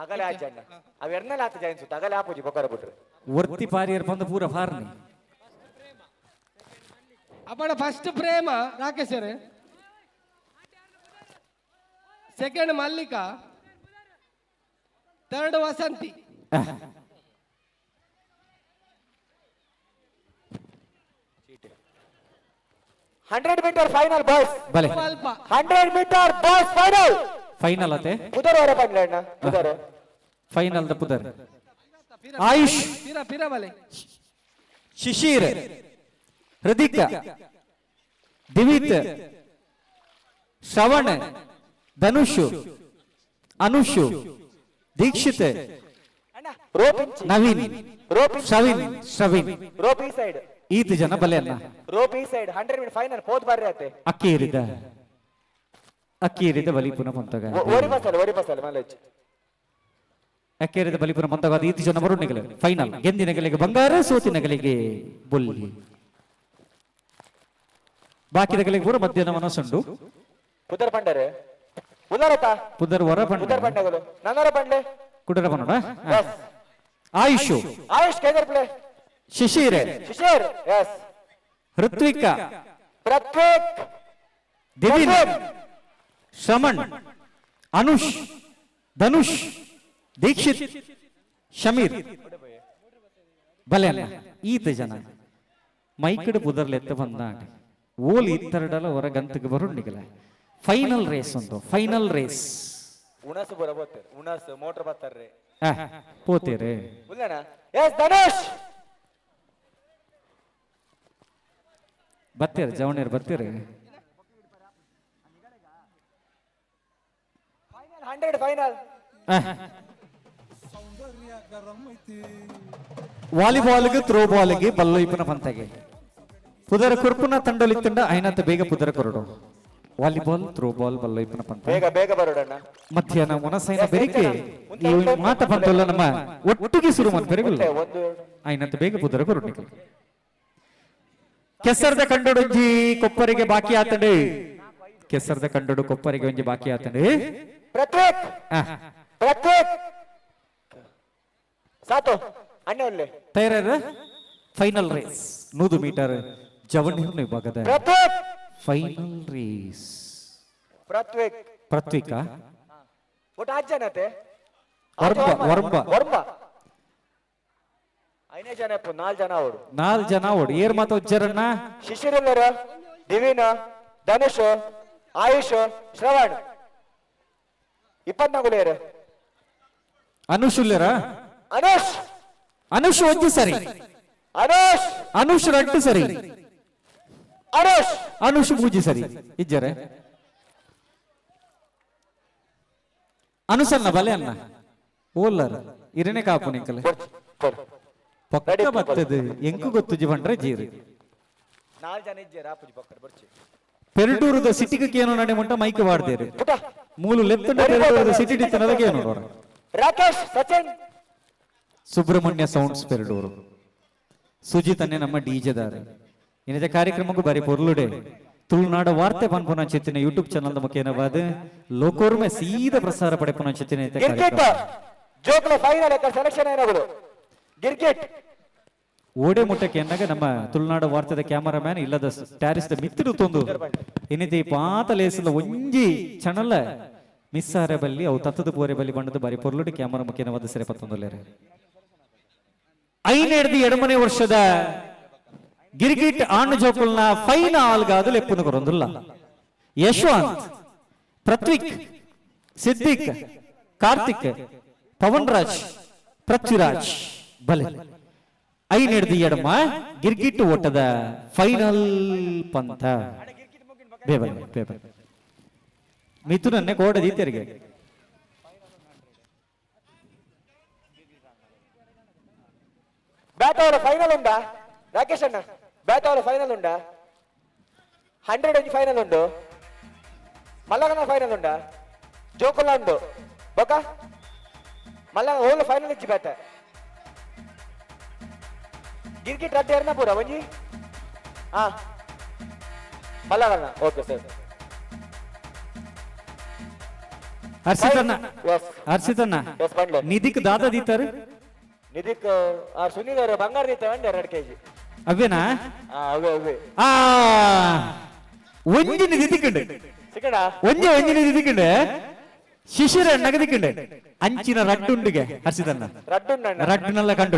ಅಗಲೆ ಆಚಣ್ಣ ಅವ್ ಎರ್ನಲ ಆತಜ ಐನ್ ಸುತ್ತ ಅಗಲೆ ಆಪುಜಿ ಬೊಕರ ಬಿಟ್ರೆ ವರ್ತಿ ಪಾರಿಯರ್ ಬಂದ ಪೂರ ಫಾರ್ನಿ ಅಪ್ಪಣ first Prema Rakesh sir second Mallika third Vasanthi 100 meter final boys. Bale. 100 meter boys final. Final ate. Pudar vara panle na. Pudar. Final the Pudar. Ayush. Pira pira bale. Shishir. Hridika. Divit. Shravan. Dhanushu. Anushu. Dikshit. Naveen. Shavin. Rope side. ಈತ ಜನ ಬಲೆ ಅಲ್ಲ rope ಈ side 100 metre final ಪೋದ್ ಬರ್ರಿ ಆತೆ ಅಕ್ಕೇರಿದ ಬಲಿಪುನ ಮಂತಗ ಓರಿ ಬಸಲ ಮಲೇಜ್ ಅಕ್ಕೇರಿದ ಬಲಿಪುನ ಮಂತಗ ಈತ ಜನ ಬರು ನಿಗಲೆ ಫೈನಲ್ ಗೆಂದಿನ ಗಲಿಗೆ ಬಂಗಾರ ಸೋತಿನ ಗಲಿಗೆ ಬುಲ್ಲಿ ಬಾಕಿದ ಗಲಿಗೆ ಪೂರ ಮಧ್ಯಾಹ್ನ ಮನಸ್ಸುಂಡು ಪುದರ್ ಪಂಡರೆ ಉದರತ ಪುದರ್ ವರ ಪುದರ್ ಪಂಡಗಳು ನನ್ನರ ಪಂಡೆ ಕುಡರ ಪನ್ನಡ ಆಯುಷ್ ಕೇದರ್ ಪ್ಲೇ ಶಿಶಿರ್ ಯಸ್ ಋತ್ವಿಕ ಪೃಥ್ವಿಕ್, ದಿವಿನ್, ಶ್ರಮಣ್, ಅನುಷ್, ಧನುಷ್, ದೀಕ್ಷಿತ್, ಶಮೀರ್ ಬಲೆಯನ್ನ ಈತ ಜನ ಮೈಕಡ್ ಪುದರ್ಲೆತ್ತ ಬಂದಾಗ ಓಲ್ ಇತ್ತರಡಲ ಹೊರ ಗಂತಕ್ಕೆ ಬರುಂಡಿಗಲ ಫೈನಲ್ ರೇಸ್ ಒಂದು ಫೈನಲ್ ರೇಸ್ ಉಣಸ್ ಬರಬೋತಾರೆ ಉಣಸ್ ಮೋಟರ್ ಬರ್ತಾರ್ರಿ ಪೋತೇರೆ ಉಲ್ಲಣ ಎಸ್ ಧನುಷ್ ಬತ್ತೇರೆ ಜವಣೇರ್ ಬತ್ತೇರೆ 100 ಫೈನಲ್ ವಾಲಿಬಾಲ್ಗೆ ಥ್ರೋ ಬಾಲ್ಗೆ ಬಲ್ಲು ಇಪ್ಪನ ಪಂತಗೆ ಪುದರ ಕುರ್ಪುನ ತಂಡಲಿತ್ತಂಡ ಐನತ್ತ ಬೇಗ ಪುದರ ಕೊರಡು ವಾಲಿಬಾಲ್ ಥ್ರೋ ಬಾಲ್ ಬಲ್ಲು ಇಪ್ಪನ ಪಂತ ಬೇಗ ಬೇಗ ಬರೋಡಣ್ಣ ಮಧ್ಯಾಹ್ನ ಮೊನಸೈನ ಬೆರಿಕೆ ಈ ಮಾತ ಪಂತಲ್ಲ ನಮ್ಮ ಒಟ್ಟಿಗೆ ಶುರು ಮಾಡಿ ಬೆರಗಿಲ್ಲ ಐನತ್ತ ಬೇಗ ಪುದರ ಕೊರಡು ಕೆಸರದ ಕಂಡೊಂಜಿ ಕೊಪ್ಪರಿಗೆ ಬಾಕಿ ಆತಂಡೆ ಕೆಸರದ ಕಂಡೊಡು ಕೊಪ್ಪರಿಗೆ ಒಂಜಿ ಬಾಕಿ ಆತಂಡೆ ಪೃಥ್ವಿಕ್ ಪೃಥ್ವಿಕ್ ಸಾತು ಅಣ್ಣ ಒಳ್ಳೆ ತಯಾರ ಫೈನಲ್ ರೇಸ್ 100 ಮೀಟರ್ ಜವಣೀರ್ ವಿಭಾಗದ ಪೃಥ್ವಿಕ್ ಫೈನಲ್ ರೇಸ್ ಪೃಥ್ವಿಕ್ ಪೃಥ್ವಿಕ ಒಟ್ಟು 8 ಜನತೆ ವರ್ಮ ಐನೇ ಜನ 4 ಜನ ಅವರು 4 ಜನ ಓಡಿ ಏರ್ ಮಾತ ಉಜ್ಜರನ್ನ ಶಿಶಿರಲ್ಲರ ದಿವಿನ ಧನುಷ್ ಆಯುಷ್ ಶ್ರವಣ್ 24 ಲೇರು ಅನುಶುಲ್ಯರ ಅನುಷ್ ಒಂಜಿ ಸರಿ ಅನುಷ್ ರಡ್ಡು ಸರಿ ಅನುಷ್ ಮೂಜಿ ಸರಿ ಇಜ್ಜರೆ ಅನುಸನ್ನ ಬಲೆ ಅನ್ನ ಓಲ್ಲರ್ ಇರನೆ ಕಾಪು ನಿಂಕಲೆ ಪಕ್ಕ ಬತ್ತದು ಎಂಕು ಗೊತ್ತು ಜೀವನ್ರೆ ಜೀರು 4 ಜನ ಇಜ್ಜೆ ರಾಪುಜಿ ಪಕ್ಕದ ಬರ್ಚಿ ಪೆರಟೂರದ ಸಿಟಿಗೆ ಏನು ನಡೆ ಮುಂಟ ಮೈಕ್ ವಾಡ್ದೇರು ಮೂಲು ಲೆತ್ತಂಡ ಪೆರಟೂರದ ಸಿಟಿ ಡಿತ್ತನದಕ್ಕೆ ಏನು ನೋಡ ರಾಕೇಶ್ ಸಚಿನ್ ಸುಬ್ರಹ್ಮಣ್ಯ ಸೌಂಡ್ಸ್ ಪೆರಡೂರು ಸುಜಿತ್ ಅನ್ನೆ ನಮ್ಮ ಡಿಜೆದಾರ ಇನ್ನಿದ ಕಾರ್ಯಕ್ರಮಕ್ಕೂ ಬಾರಿ ಪೊರ್ಲುಡೆ ತುಳುನಾಡ ವಾರ್ತೆ ಪನ್ಪುನ ಚಿತ್ತಿನ ಯೂಟ್ಯೂಬ್ ಚಾನಲ್ ಮುಖೇನವಾದ ಲೋಕೋರ್ಮೆ ಸೀದಾ ಪ್ರಸಾರ ಪಡೆಪುನ ಚಿತ್ತಿನ ಗಿರ್ಗಿಟ್ ಜೋಕ್ಲ ಫೈನಲ್ ಸೆಲೆಕ್ಷನ್ ಏನಾಗುದು ಗಿರ್ಗಿಟ್ ಓಡೆ ಮುಟ್ಟಕ್ಕೆ ಎನ್ನಾಗ ನಮ್ಮ ತುಳುನಾಡ ವಾರ್ತೆದ ಕ್ಯಾಮರಾಮ್ಯಾನ್ ಇಲ್ಲದ ಟ್ಯಾರಿಸ್ದ ಮಿತ್ತಿಡು ತೊಂದು ಇನ್ನಿತಿ ಪಾತ ಲೇಸದ ಒಂಜಿ ಚಾನಲ್ ಮಿಸ್ ಆರೆ ಬಲ್ಲಿ ಅವು ತತ್ತದ ಪೋರೆ ಬಲ್ಲಿ ಬಂಡದ ಬಾರಿ ಪೊರ್ಲುಡೆ ಕ್ಯಾಮರಾ ಮುಖೇನವಾದ ಸೆರೆ ಪತ್ತೊಂದಲ್ಲೇರೆ ಐನೇಡ್ದು ಎಡಮನೆ ವರ್ಷದ ಗಿರ್ಗಿಟ್ ಆಣ್ ಜೋಕುಲ್ನ ಫೈನಲ್ ಗಾದು ಲೆಪ್ಪುನ ಕೊರೊಂದುಲ್ಲ ಯಶವಂತ್ ಪೃಥ್ವಿಕ್ ಸಿದ್ದಿಕ್ ಕಾರ್ತಿಕ್ ಪವನ್ ರಾಜ್ ಪೃಥ್ವಿರಾಜ್ ಬಲೆ ಐನೇಡ್ದು ಎಡಮ ಗಿರ್ಗಿಟ್ ಓಟದ ಫೈನಲ್ ಪಂಥ ಬೇಬಲ್ ಬೇಬಲ್ ಮಿಥುನನ್ನೇ ಕೋಡದಿ ತೆರಿಗೆ బ్యాట్ ఓవర్ ఫైనల్ ఉందా రాకేష్ అన్న బ్యాట్ ఓవర్ ఫైనల్ ఉందా 100 ఇంచ్ ఫైనల్ ఉండు మల్లగన ఫైనల్ ఉందా జోకులా ఉండు బొక్క మల్ల ఓల్ ఫైనల్ ఇచ్చి బ్యాట్ గిర్గిట్ రద్దు ఏర్నా పూరా వంజి మల్లగన ఓకే సార్ ಹರ್ಷಿತಣ್ಣ ನಿಧಿಕ್ ದಾದ ದೀತಾರು ನಿಧಿಕ್ ಸುನೀಲ್ ಅವರು ಬಂಗಾರ ದೀತಾವಂడి 2 kg ಅವೇನಾ ಅವೇ ಒಂಜಿನ ದಿದಿಕಂಡು ಸಿಕ್ಕಡ ಒಂಜಿನ ದಿದಿಕಂಡು ಶಿಶಿರ ನಗದಿಕಂಡು ಅಂಚಿನ ರಡ್ಡುಂಡಿಗೆ ಹರ್ಷಿತಣ್ಣ ರಡ್ಡುನೆಲ್ಲ ಕಂಡು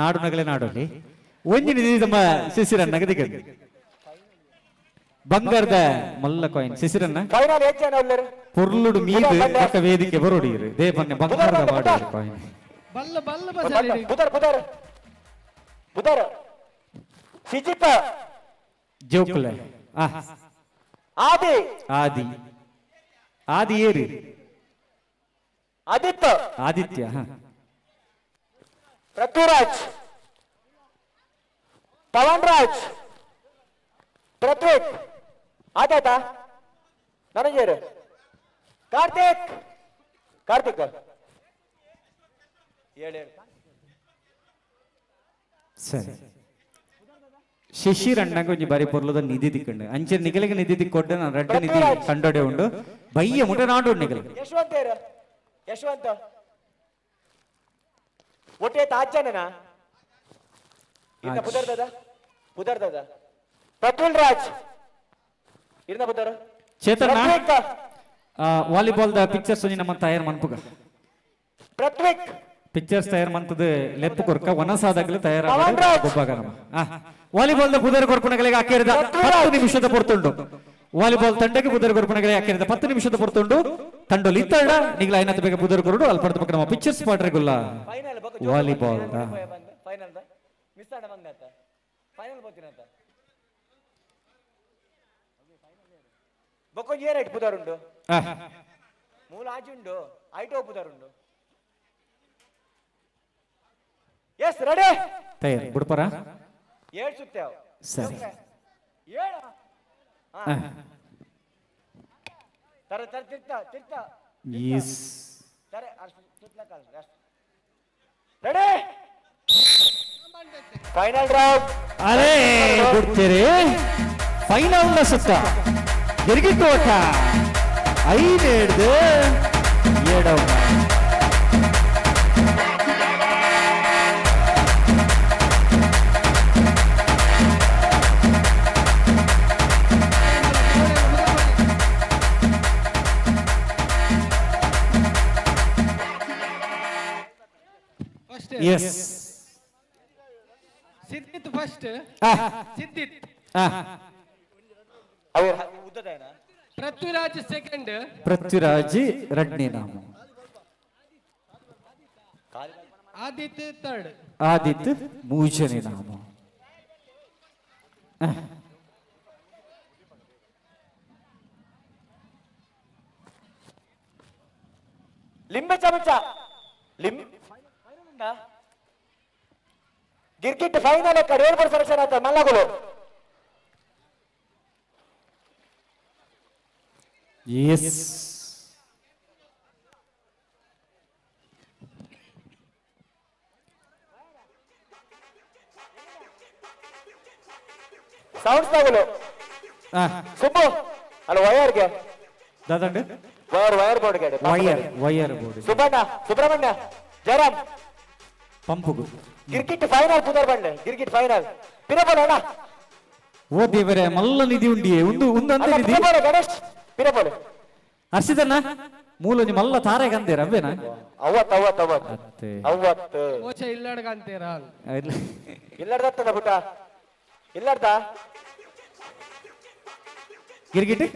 ನಾಡು ನಗಲೆ ನಾಡಲ್ಲಿ ಒಂಜಿನ ದಿದಿ ತಮ್ಮ ಶಿಶಿರ ನಗದಿಕಂಡು ಬಂಗಾರದ ಮಲ್ಲ ಕಾಯಿನ್ ಶಿಶಿರನ್ನ ಫೈನಲ್ ಎಷ್ಟು ಜನ ಉಳ್ಳರು ಪೊರ್ಲುಡು ಮೀದು ಪಕ್ಕ ವೇದಿಕೆ ಬರೋಡಿರು ದೇಪನ್ನೆ ಬಂಗಾರದ ಮಾಡಿರು ಕಾಯಿನ್ ಬಲ್ಲ ಬಲ್ಲ ಬಸರಿ ಬುದರ್ ಬುದರ್ ಬುದರ್ ಸಿಜಿತ ಜೋಕುಲೆ ಆದಿ ಆದಿ ಆದಿ ಏರಿ ಆದಿತ್ಯ ಪೃಥ್ವಿರಾಜ್ ಪವನ್ ರಾಜ್ ಪೃಥ್ವಿಕ್ ಆದಾತ ನನಗೇರು ಕಾರ್ತಿಕ್ ಕಾರ್ತಿಕ್ ಸರಿ ಶಿಶಿರ್ ಅಣ್ಣಂಗೆ ಒಂಜಿ ಬಾರಿ ಪೊರ್ಲದ ನಿಧಿ ದಿಕ್ಕಂಡು ಅಂಚೆ ನಿಗಲಿಗೆ ನಿಧಿ ದಿಕ್ಕೊಡ್ಡೆ ನಾನು ರೆಡ್ ನಿಧಿ ಕಂಡೋಡೆ ಉಂಡು ಬಯ್ಯ ಮುಟ ನಾಡು ನಿಗಲ್ ಯಶವಂತ ಯಶವಂತ ಒಟ್ಟೆ ತಾಜ್ಜನನ ಇನ್ನ ಪುದರ್ದದ ಪ್ರಫುಲ್ ರಾಜ್ ಇರ್ನ ಬುದ್ಧರು ಚೇತನ ವಾಲಿಬಾಲ್ ದ ಪಿಕ್ಚರ್ಸ್ ನಮ್ಮ ತಯಾರು ಮನ್ಪುಗ ಪ್ರತ್ವಿಕ್ ಪಿಕ್ಚರ್ಸ್ ತಯಾರು ಮಂತದ ಲೆಪ್ಪು ಕೊರ್ಕ ವನಸಾದಾಗಲೇ ತಯಾರಾಗ ಗೊಬ್ಬಾಗ ನಮ್ಮ ವಾಲಿಬಾಲ್ ದ ಪುದರ್ ಕೊರ್ಪಣಗಳಿಗೆ ಹಾಕಿರಿದ 10 ನಿಮಿಷದ ಪೊರ್ತುಂಡು ವಾಲಿಬಾಲ್ ತಂಡಕ್ಕೆ ಪುದರ್ ಕೊರ್ಪಣಗಳಿಗೆ ಹಾಕಿರಿದ 10 ನಿಮಿಷದ ಪೊರ್ತುಂಡು ತಂಡೋಲಿ ಇತ್ತಡ ನಿಗ್ಲ ಐನತ್ತು ಬೇಗ ಪುದರ್ ಕೊರಡು ಅಲ್ಪಡ್ತ ಪಕ್ಕ ನಮ್ಮ ಪಿಕ್ಚರ್ಸ್ ಪಾಡ್ರೆಗುಲ್ಲ ವಾಲಿಬಾಲ್ ಫೈನಲ್ ದ ಮಿಸ್ ಆಡ ಮಂಗತ ಫೈನಲ್ ಬೋತಿನಂತ ಬೊಕ್ಕ ಏರೈಟ್ ಪುದರುಂಡು ಮೂಲ ಆಜುಂಡು ಐಟೋ ಪುದರುಂಡು ಎಸ್ ರೆಡಿ ತಯಾರು ಬಿಡ್ಪರ 7 ಸುತ್ತಾವ ಸರಿ 7 ತರ ತರ ತಿರ್ತ ಎಸ್ ತರ ತಿರ್ತ ಕಾಲ ರೆಡಿ ಫೈನಲ್ ರೌಂಡ್ ಅರೆ ಬಿಡ್ತೀರಿ ಫೈನಲ್ ನ ಸುತ್ತ ಗಿರ್ಗಿಟ್ಟು ಓಟ 5 ಹಿಡ್ದು 7 Yes. Siddith first Siddith Prithviraj second Prithviraj ರಡ್ನೇ ನಾಮ ಆದಿತ್ಯ ಥರ್ಡ್ ಆದಿತ್ಯ ಮೂಜನೇ ನಾಮ ಲಿಂಬೆ ಚಮಚ ಗಿರ್ಗಿಟ್ ಫೈನಲ್ ಕಡೆ ಏರ್ಪೋರ್ಟ್ ಸೆಲೆಕ್ಷನ್ ಆಯ್ತು ಮಲ್ಲಗುಳು ಎಸ್ ಸೌಂಡ್ಸ್ ತಗೊಳ್ಳು ಸುಬ್ಬು ಅಲ್ಲ ವಯರ್ಗೆ ದಾದಂಡೆ ವಯರ್ ಬೋರ್ಡ್ಗೆ ವಯರ್ ಬೋರ್ಡ್ ಸುಬ್ಬಣ್ಣ ಸುಬ್ರಹ್ಮಣ್ಯ ಜಯರಾಮ್ ಪಂಪುಗು ಗಿರ್ಗಿಟ್ ಫೈನಲ್ ಪುದರ್ ಬಂಡೆ ಗಿರ್ಗಿಟ್ ಫೈನಲ್ ಪಿರಬೋಲ ಅಣ್ಣ ಓ ದೇವರೇ ಮಲ್ಲ ನಿಧಿ ಉಂಡಿಯೇ ಒಂದು ಅಂದ ನಿಧಿ ಗಣೇಶ್ ಪಿರಬೋಲೆ ಹರ್ಷಿದಣ್ಣ ಮೂಲನಿ ಮಲ್ಲ ತಾರೆಗೆ ಅಂದೇರ ಅವೇನಾ ಅವತ್ತು ಓಚ ಇಲ್ಲಡ್ಗ ಅಂತೀರಾ ಇಲ್ಲಡ್ದತ್ತದ ಪುಟ ಇಲ್ಲಡ್ದ ಗಿರ್ಗಿಟ್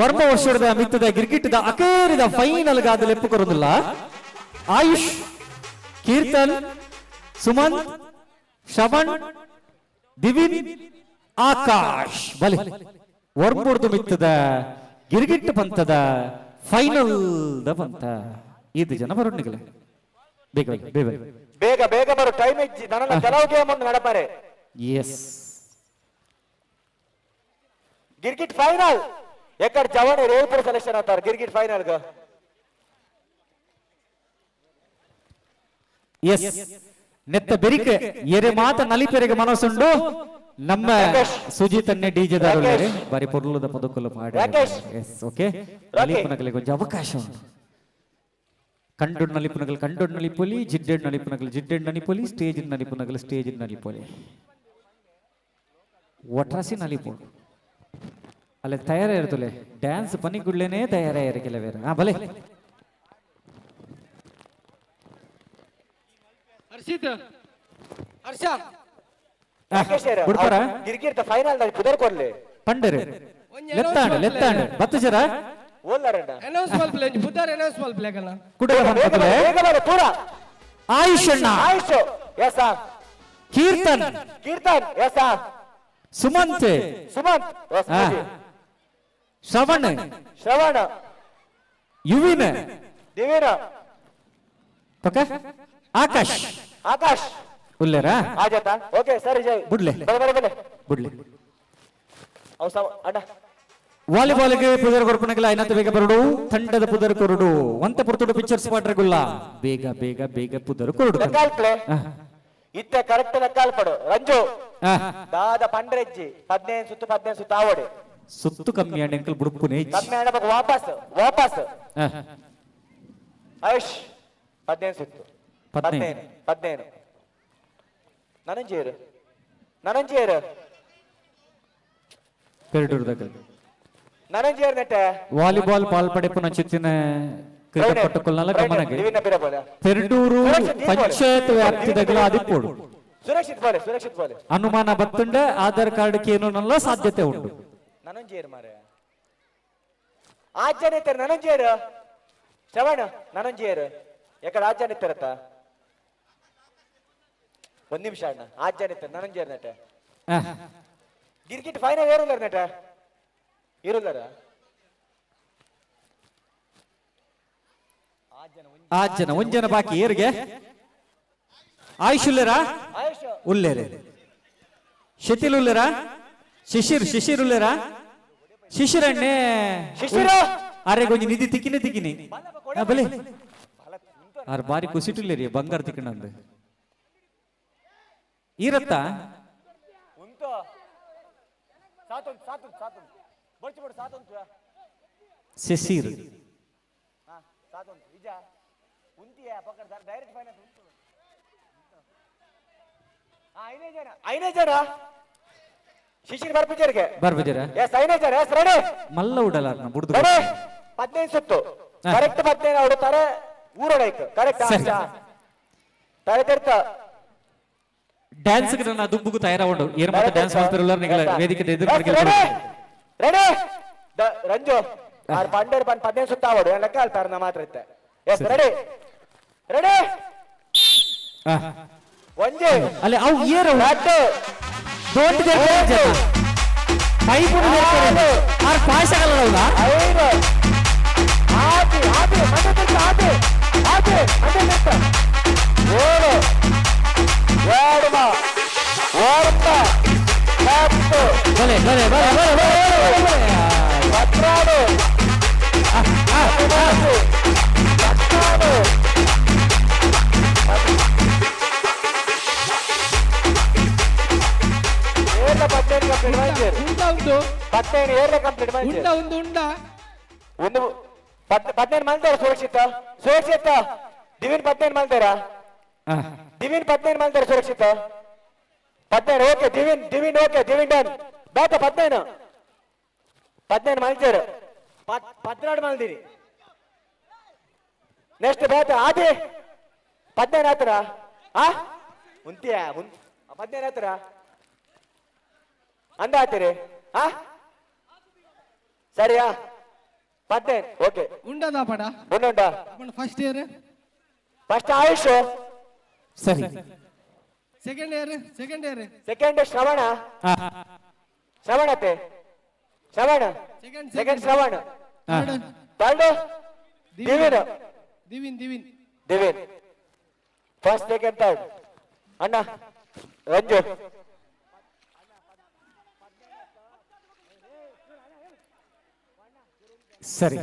ವರ್ಮ ವರ್ಷದ ಮಿತ್ತದ ಗಿರ್ಗಿಟ್ಟದ ಅಕೇರಿದ ಫೈನಲ್ ಗಾದ ಲೆಪ್ಪು ಕೊರೋದಿಲ್ಲ ಆಯುಷ್ ಕೀರ್ತನ್ ಸುಮಂತ್ ಶ್ರವಣ್ ದಿವಿನ್ ಆಕಾಶ್ ಬಲಿ ವರ್ಮುಡ್ದು ಮಿತ್ತದ ಗಿರ್ಗಿಟ್ಟು ಪಂತದ ಫೈನಲ್ ದ ಪಂತ 5 ಜನ ಬರೋಣಿಗಲೆ ಬೇಗ ಬೇಗ ಬರೋ ಟೈಮ್ ಇಜ್ಜಿ ನನ್ನ ಕೆಲವು ಗೇಮ್ ಒಂದು ನಡಪಾರೆ ಎಸ್ ಗಿರ್ಗಿಟ್ ಫೈನಲ್ ಎಕಡ್ ಜವಾನೆ ರೇಲ್ಪುರ ಸೆಲೆಕ್ಷನ್ ಆತಾರ ಗಿರ್ಗಿಟ್ ಫೈನಲ್ ಗ ಎಸ್ ನೆತ್ತ ಬೆರಿಕೆ ಎರೆ ಮಾತ ನಲಿಪೆರೆಗೆ ಮನಸ್ಸುಂಡು ನಮ್ಮ ಸುಜಿತನ್ನೇ ಡಿಜೆ ದಾರುಲೇ ಬಾರಿ ಪೊರ್ಲುದ ಪದಕುಲು ಮಾಡಿ ಎಸ್ ಓಕೆ ನಲಿಪನಗಳಿಗೆ ಕೊಂಚ ಅವಕಾಶ ಉಂಟು ಕಂಡು ನಲಿಪನಗಳು ಕಂಡು ನಲಿಪೊಲಿ ಜಿಡ್ಡೆಡ್ ನಲಿಪನಗಳು ಜಿಡ್ಡೆಡ್ ನಲಿಪೊಲಿ ಸ್ಟೇಜ್ ನಲಿಪನಗಳು ಸ್ಟೇಜ್ ನಲಿಪೊಲಿ ಒಟ್ರಾಸಿ ನಲಿಪು ಅಲ್ಲ ತಯಾರೇ ಇರ್ತಲೆ ಡ್ಯಾನ್ಸ್ ಪನಿಗುಡ್ಲೇನೆ ತಯಾರೇ ಇರ ಕೆಲವೇರ ಭಲೆ ಹರ್ಷಿತ್ ಹರ್ಷ ಬಿಡ್ತಾರ ಗಿರ್ಗಿರ್ತ ಫೈನಲ್ ನಲ್ಲಿ ಪುದರ್ ಕೊಡ್ಲಿ ಪಂಡರೆ ಲೆತ್ತಾಂಡ್ ಬತ್ತಜರ ಓಲ್ಲಾರಣ್ಣ ಅನೌನ್ಸ್ ಮಾಲ್ ಪ್ಲೇ ಬುದ್ಧಾರ ಅನೌನ್ಸ್ ಮಾಲ್ ಪ್ಲೇ ಕಣ ಕುಡಲ ಹಂತಲೆ ಬೇಗ ಬರ ಪೂರ ಆಯುಷ್ ಅಣ್ಣ Ayush yes Keerthan yes Sumanth yes Shravan ಯುವಿನ ದಿವಿನ ಪಕ್ಕ ಆಕಾಶ್ ಉಲ್ಲೇರಾ ಆಜಾತಾ ಓಕೆ ಸರಿ ಜೈ ಬಿಡ್ಲೆ ಬಿಡ್ಲೆ ಅಣ್ಣ ವಾಲಿಬಾಲ್ಗೆ ಪುದರ್ ಕೊರ್ಪಣಗಳ ಐನತ್ತು ಬೇಗ ಬರಡು ತಂಡದ ಪುದರ್ ಕೊರಡು ಒಂತ ಪುರ್ತುಡು ಪಿಕ್ಚರ್ಸ್ ಪಾಡ್ರಗುಲ್ಲ ಬೇಗ ಬೇಗ ಬೇಗ ಪುದರ್ ಕೊರಡು ಇತ್ತ ಕರೆಕ್ಟ್ ಲೆಕ್ಕಾಲ್ ಪಡು ರಂಜು ದಾದ ಪಂಡ್ರೆಜ್ಜಿ 15 ಸುತ್ತು ಆವಡೆ ಸುತ್ತು ಕಮ್ಮಿ ಆಂಡ್ ಅಂಕಲ್ ಬುಡುಪುನೆ ಕಮ್ಮಿ ಆಂಡ ವಾಪಸ್ ಆಯುಷ್ 15 ಸುತ್ತು 15 ನನಂಜೇರು ಪೆರಡೂರ್ದಾಗ ನನಂಜೇರ್ ನೆಟ್ಟೆ ವಾಲಿಬಾಲ್ ಪಾಲ್ಪಡೆಪುನ ಚಿತ್ತಿನ ಕ್ರೀಡಾ ಪಟುಕುಲ್ನಲ್ಲ ಗಮನಗೆ ಪೆರಡೂರು ಪಂಚಾಯತ್ ವ್ಯಾಪ್ತಿದಾಗಲ ಆದಿಪ್ಪೋಡು ಸುರಕ್ಷಿತ್ ಬೋಲೆ ಅನುಮಾನ ಬತ್ತುಂಡೆ ಆಧಾರ್ ಕಾರ್ಡ್ ಕೇನೂನಲ್ಲ ಸಾಧ್ಯತೆ ಉಂಟು ನನಂಜೇರ್ ಮಾರೆ ಆಜ್ಜಾನೆತ್ತರ ನನಂಜೇರ್ ಶ್ರವಣ ನನಂಜೇರ್ ಯಾಕಡೆ ಆಜ್ಜಾನೆತ್ತರತ್ತ ಒಂದ್ ನಿಮಿಷ ಅಣ್ಣ ಆಜ್ಜಾನೆತ್ತರ ನನಂಜೇರ್ ನೆಟ ಗಿರ್ಗಿಟ್ ಫೈನಲ್ ಏರುಲ್ಲರ ನೆಟ ಇರುಲ್ಲರ ಆಜ್ಜನ ಒಂಜನ ಬಾಕಿ ಏರ್ಗೆ ಆಯುಷ್ ಉಲ್ಲೇರಾ ಉಲ್ಲೇರೆ ಶತಿಲ್ ಉಲ್ಲೇರಾ ಶಿಶಿರ್ ಉಲ್ಲೇರಾ ಶಿಶಿರಣ್ಣೆ ಅರೆ ಕೊಂಚ ನಿಧಿ ತಿಕ್ಕಿನಿ ಬಲೆ ಆರ್ ಬಾರಿ ಕುಸಿಟುಲ್ಲೇರಿ ಬಂಗಾರ ತಿಕ್ಕಣಂದು ಈರತ್ತ ಶಶೀರ್ ಶಿಶಿರ್ ಬರ್ಬಿಜರ್ಗೆ ಬರ್ಬಿಜರ ಎಸ್ ಐನೇ ಜನ ಎಸ್ ರೆಡಿ ಮಲ್ಲ ಉಡಲಾರ್ನ ಬುಡ್ದು ರೆಡಿ 15 ಸುತ್ತು ಕರೆಕ್ಟ್ 15 ಆಡುತ್ತಾರೆ ಊರೊಳೈಕ್ ಕರೆಕ್ಟ್ ತಲೆ ತಿರ್ತ ಡ್ಯಾನ್ಸ್ ಗೆ ದುಬ್ಬುಗು ತಯಾರಾಗೊಂಡು ಏರ್ ಮತ್ತೆ ಡ್ಯಾನ್ಸ್ ಮಾಡ್ತಿರಲ್ಲ ನಿಗಳ ವೇದಿಕೆ ಎದುರು ರೆಡಿ ರಂಜು ಆರ್ ಪಂಡರ್ 15 ಸುತ್ತ ಆವಡು ಲೆಕ್ಕ ಹೇಳ್ತಾರ ಮಾತ್ರ ಇತ್ತೆ ಎಸ್ ರೆಡಿ ರೆಡಿ ಒಂಜೆ ಅಲ್ಲ ಅವು ಏರು ದೊಡ್ಡ ಜನ ಪೈಪುಡು ಹೇಳ್ತಾರೆ ಆರ್ ಪಾಯಸಗಳಲ್ಲ ಐದು ಆದಿ ಮತ್ತೆ ಏಳು ಏಳು ಓರ್ತ ಹತ್ತು ಬಲೆ ಹದಿನಾರು ಒಂದು 15 ಮಾಡ್ತಾರ ಸುರಕ್ಷಿತ ದಿವಿನ್ 15 ಮಾಡ್ತಾರಾ ದಿವಿನ್ 15 ಮಾಡ್ತಾರ ಸುರಕ್ಷಿತ 15 ಓಕೆ ದಿವಿನ್ ಓಕೆ ದಿವಿನ್ ಡನ್ ಬೇಟ 15 ಮಾಡ್ತಾರ 16 ಮಾಡ್ತೀರಿ ನೆಕ್ಸ್ಟ್ ಬೇಟ ಆದಿ 15 ಆತರ ಮುಂತಿಯ 15 ಆತರ ಅಂದ ಆತೀರಿ ಸರಿಯಾ 15 ಓಕೆ ಉಂಡದಾ ಪಡ ಉಂಡ ಫಸ್ಟ್ ಆಯುಷ್ ಸರಿ ಸೆಕೆಂಡ್ ಇಯರ್ ಸೆಕೆಂಡ್ ಶ್ರವಣತೆ ಸೆಕೆಂಡ್ ಶ್ರವಣ ಥರ್ಡ್ ದಿವಿನ್ ಫಸ್ಟ್ ಸೆಕೆಂಡ್ ಥರ್ಡ್ ಅಣ್ಣ ರಂಜು ಸರಿ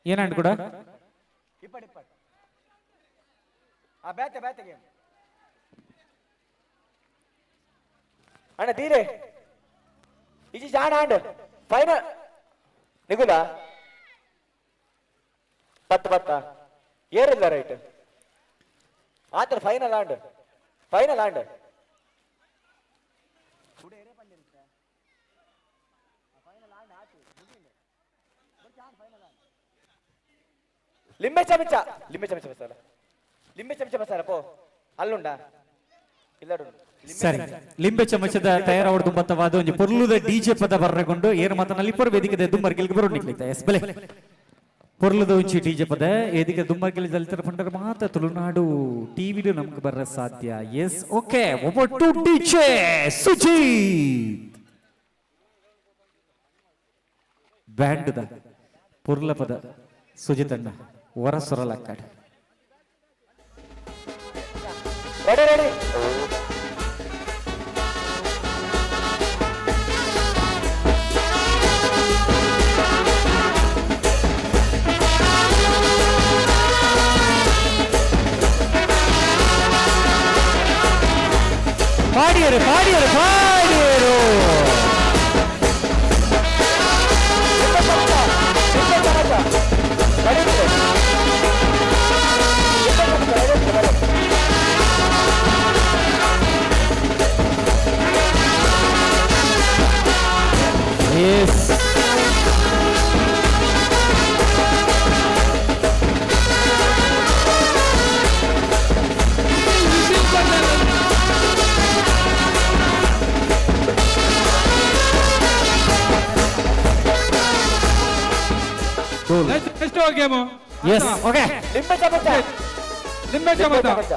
ಏನಂಡ್ ಕೂಡ ಅಣ್ಣ ತೀರೆ ಇಜಿ ಜಾಣ ಅಂಡ್ ಫೈನಲ್ ನಿಗುಲ 10 ಏರಿಲ್ಲ ರೈಟ್ ಆತರ ಫೈನಲ್ ಆಂಡ್ ಲಿಂಬೆ ಚಮಚ ಮಸಾಲ ಪೋ ಅಲ್ಲುಂಡ ಇಲ್ಲಡು ಸರಿ ಲಿಂಬೆ ಚಮಚದ ತಯಾರಾವಡು ತುಂಬತ್ತವಾದ ಒಂದು ಪೊರ್ಲುದ ಡಿಜೆ ಪದ ಬರ್ರಗೊಂಡು ಏರು ಮಾತನಲ್ಲಿ ಪೊರ ವೇದಿಕೆ ದುಮ್ಮರ್ಗಿಲ್ಗೆ ಬರೋ ನಿಕ್ಲಿತ ಎಸ್ ಬಲೆ ಪೊರ್ಲುದ ಒಂಚಿ ಡಿಜೆ ಪದ ವೇದಿಕೆ ದುಮ್ಮರ್ಗಿಲ್ ಜಲ್ತರ ಪಂಡರ ಮಾತ ತುಳುನಾಡು ಟಿವಿಲು ನಮ್ಗೆ ಬರ್ರ ಸಾಧ್ಯ yes okay over to DJ Sujith band ದ ಪೊರ್ಲ ಪದ ಸುಜಿತ್ ಅಣ್ಣ ಹೊರ ಸೊರಲಕ್ಕಾಡ ರೆಡಿ ಪಾಡಿಯರು ಪಾಡಿಯರು ಪಾಡಿಯರು Yes. Cool. Next game. Yes. Okay. ಲಿಂಬೆ ಚಮಚ ಲಿಂಬೆ ಚಮಚ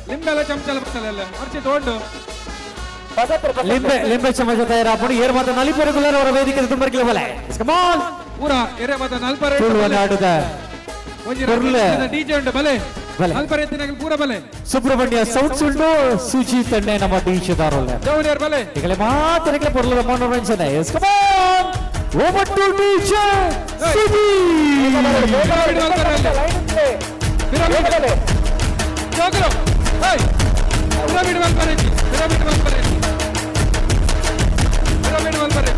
ಲಿಂಬೆಲ್ಲ ಚಮಚಲ ಬರ್ತಲ್ಲ ಅರ್ಚಿ ತಗೊಂಡು ಲಿಂಬೆ ಚಮಚ ತಯಾರಾಪಡು ಏರ್ ಮಾತ ನಲಿಪು ರೆಗ್ಯುಲರ್ ಅವರ ವೇದಿಕೆ ತುಂಬರ್ಕಿಲ್ಲ ಬಲೆ ಕಮ್ ಆನ್ ಪೂರ ಎರೆ ಮಾತ ನಲ್ಪರೆ ತುಳುವನಾಡುದ ಡಿಜೆ ಉಂಟು ಬಲೆ ಬಲೆ ನಲ್ಪರೆ ಎತ್ತಿನಾಗಲು ಪೂರ ಬಲೆ ಸುಬ್ರಹ್ಮಣ್ಯ ಸೌಟ್ಸ್ ಉಂಟು ಸೂಚಿ ತಂಡೆ ನಮ್ಮ ಡಿಜೆದಾರಲ್ಲ ಜೌನಿಯರ್ ಬಲೆ ಈಗಲೇ ಮಾತರಿಗೆ ಪೊರ್ಲದ ಮನೋರಂಜನೆ come on over to DJ city ಜೋಗರು ಹೇ ಪಿರಮಿಡ್ ವಲ್ಪರೆ ಪಿರಮಿಡ್ ವಲ್ಪರೆ ಪಿರಮಿಡ್ ವಲ್ಪರೆ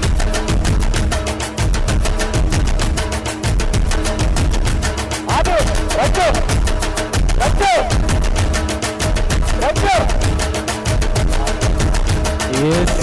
ಅದು ರಜ್ಜು ರಜ್ಜು ರಜ್ಜು ಎಸ್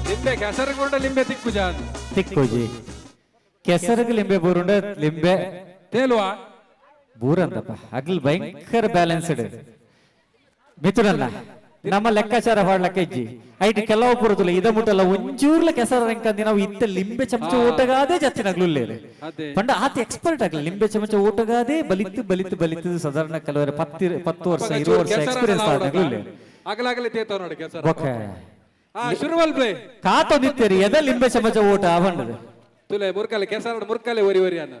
ಲಿಂಬೆ ಕೆಸರುಗುಂಡ ಲಿಂಬೆ ತಿಕ್ಕುಜಾನ್ ತಿಕ್ಕುಜಿ ಕೆಸರಿಗೆ ಲಿಂಬೆ ಬೂರುಂಡ ಲಿಂಬೆ ತೇಲುವ ಬೂರಂದಪ್ಪ ಅಗ್ಲ್ ಭಯಂಕರ ಬ್ಯಾಲೆನ್ಸ್ಡ್ ಮಿಥುನಲ್ಲ ನಮ್ಮ ಲೆಕ್ಕಾಚಾರ ಹಾಡ್ಲಕ್ಕ ಇಜ್ಜಿ ಐಟಿ ಕೆಲವು ಪುರದುಲ್ಲ ಇದ ಮುಟ್ಟಲ್ಲ ಒಂಚೂರ್ಲ ಕೆಸರ ರೆಂಕಂದಿ ನಾವು ಇತ್ತ ಲಿಂಬೆ ಚಮಚ ಊಟಗಾದೆ ಜತ್ತಿನಗ್ಲುಲ್ಲೇರೆ ಪಂಡ ಆತ ಎಕ್ಸ್ಪರ್ಟ್ ಆಗ್ಲಿ ಲಿಂಬೆ ಚಮಚ ಊಟಗಾದೆ ಬಲಿತ್ತು ಬಲಿತ್ತು ಬಲಿತ್ತು ಸಾಧಾರಣ ಕೆಲವರ 10 ವರ್ಷ 20 ವರ್ಷ ಎಕ್ಸ್ಪೀರಿಯನ್ಸ್ ಆದಾಗ್ಲುಲ್ಲೆ ಅಗಲಾಗಲಿ ತೇತವ ನೋಡಿ ಕೆಸರ ಓಕೆ ಶುರುವಲ್ ಪ್ಲೇ ಕಾತೊಂದಿತ್ತೇರಿ ಎದ ಲಿಂಬೆ ಚಮಚ ಊಟ ಆವಂಡದು ತುಲೆ ಮುರ್ಕಲೆ ಕೆಸರ ಮುರ್ಕಲೆ ಒರಿ ಒರಿ ಅನ್ನ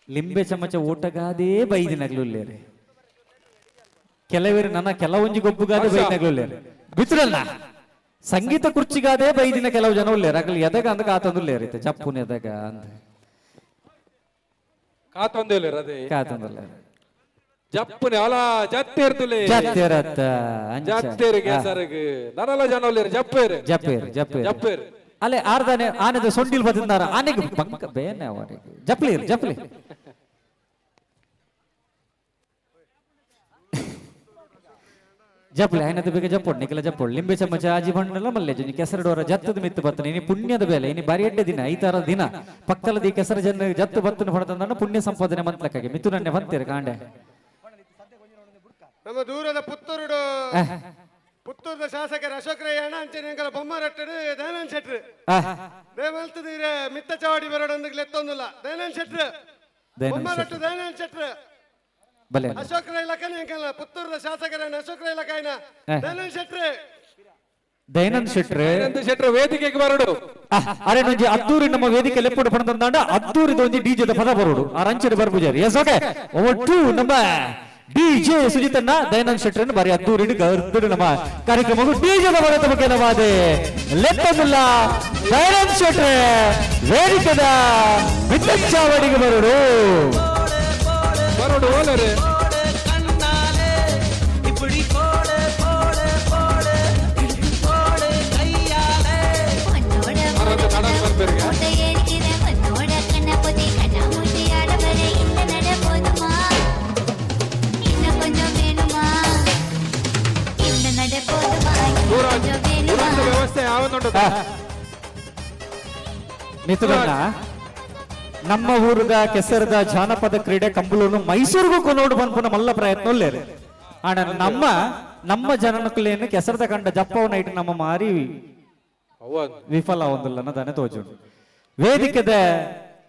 ಲಿಂಬೆ ಚಮಚ ಊಟಗಾದೇ ಬೈದಿನಗ್ಲುಲ್ಲೇರೆ ಕೆಲವರು ನನ್ನ ಕೆಲವೊಂಜಿ ಗೊಬ್ಬುಗಾದೆ ಬೈದಿನಗ್ಲುಲ್ಲೇರೆ ಬಿತ್ತರಲ್ಲ ಸಂಗೀತ ಕುರ್ಚಿಗಾದೇ ಬೈದಿನ ಕೆಲವು ಜನ ಉಳ್ಳೇರ ಅಗಲ್ ಎದಗ ಅಂದ ಕಾತೊಂದುಲ್ಲೇರಿತೆ ಜಪ್ಪುನ ಎದಗ ಅಂದ ಕಾತೊಂದಿಲ್ಲ ಅದೇ ಕಾತೊಂದುಲ್ಲೇರ ಜಪ್ಪನೆ ಅಲ ಜತ್ತೇರ್ತುಲೆ ಜತ್ತೇರತ್ತ ಜತ್ತೇರು ಕೆಸರಿಗೆ ನರಲ ಜನ ಉಳ್ಳೇರು ಜಪ್ಪೇರು ಜಪ್ಪೇರು ಜಪ್ಪೇರು ಜಪ್ಪೇರು ಅಲ್ಲೇ ಆರ್ದಾನೆ ಆನೆದ ಸೊಂಡಿಲ್ ಬದಿನಾರ ಆನೆಗೆ ಬಂಕ ಬೇನೆ ಅವರಿಗೆ ಜಪ್ಲೀರ್ ಜಪ್ಲಿ ಜಪ್ಲಿ ಆಯ್ನದ ಬೇಗ ಜಪ್ಪೊಡ್ ನಿಖಲ ಜಪ್ಪೊಡ್ ಲಿಂಬೆ ಚಮಚ ಆಜಿ ಬಣ್ಣಲ್ಲ ಮಲ್ಲೆ ಜೊನಿ ಕೆಸರಡೋರ ಜತ್ತದ ಮಿತ್ತು ಬತ್ತನ ಇನಿ ಪುಣ್ಯದ ಬೇಲೆ ಇನಿ ಬಾರಿ ಎಡ್ಡೆ ದಿನ ಈ ತರ ದಿನ ಪಕ್ಕಲದಿ ಕೆಸರ ಜನ ಜತ್ತು ಬತ್ತನ ಹೊಡೆದಂದ ಪುಣ್ಯ ಸಂಪಾದನೆ ಮಂತ್ಲಕ್ಕಾಗಿ ಮಿಥುನನ್ನೇ ಬಂತೀರ ಕಾಂಡೆ ನಮ್ಮ ದೂರದ ಪುತ್ತೂರದ ಶಾಸಕರ ಅಶೋಕ್ ರೈಯಣ್ಣ ಅಂಚೆನೆಂಗಲ ಬೊಮ್ಮರಟ್ಟಡು ದಯಾನಂದ್ ಶೆಟ್ರು ದೇವಲ್ತದೀರ ಮಿತ್ತ ಚಾವಡಿ ಬರೋಡೊಂದಿಗೆ ಎತ್ತೊಂದಿಲ್ಲ ದಯಾನಂದ್ ಶೆಟ್ರು ಬೊಮ್ಮರಟ್ಟು ದಯಾನಂದ್ ಶೆಟ್ರು ಅಶೋಕ್ ರೈ ಲಕನ ಎಂಕಲ್ಲ ಪುತ್ತೂರದ ಶಾಸಕರ ಅಶೋಕ್ ರೈ ಲಕಾಯಿನ ದಯಾನಂದ್ ಶೆಟ್ರು ದಯಾನಂದ್ ಶೆಟ್ರು ವೇದಿಕೆಗೆ ಬರೋಡು ಅರೆ ನೊಂಜಿ ಅದ್ದೂರಿ ನಮ್ಮ ವೇದಿಕೆ ಲೆಪ್ಪುಡು ಪಣದಂದಾಂಡ ಅದ್ದೂರಿದ ಒಂಜಿ ಡಿಜೆದ ಪದ ಬರೋಡು ಆ ರಂಚೆಡ್ ಬರ್ಬುಜಾರಿ ಎಸ್ ಓಕೆ ಓವರ್ ಟು ನಮ್ಮ ಡಿಜೆ ಸುಜಿತನ್ನ ದಯಾನಂದ್ ಶೆಟ್ಟರನ್ನು ಬಾರಿ ಅದ್ದೂರಿನ ಗರ್ಭಿಣ ನಮ್ಮ ಕಾರ್ಯಕ್ರಮ ಡಿಜೆದ ಬರತ ಮುಖ್ಯವಾದ ಲೆಕ್ಕಮಿಲ್ಲ ದಯಾನಂದ್ ಶೆಟ್ರೆ ವೇದಿಕೆದ ಚಾವಡಿಗೆ ಬರೋಡು ಓಲರೆ ವ್ಯವಸ್ಥೆ ಯಾವೊಂದು ಮಿತ್ರರನ್ನ ನಮ್ಮ ಊರದ ಕೆಸರದ ಜಾನಪದ ಕ್ರೀಡೆ ಕಂಬಳೂರು ಮೈಸೂರಿಗೂ ಕೊನೋಡು ಬಂದ್ಪುನ ಮಲ್ಲ ಪ್ರಯತ್ನ ಒಳ್ಳೆಯದು ಆಣ ನಮ್ಮ ಜನನಕ್ಕಲೇನು ಕೆಸರದ ಕಂಡ ಜಪ್ಪವನ್ನ ಇಟ್ಟು ನಮ್ಮ ಮಾರಿ ವಿಫಲ ಒಂದಿಲ್ಲ ಅನ್ನೋದನ್ನೇ ತೋಜುಂಡು ವೇದಿಕೆದ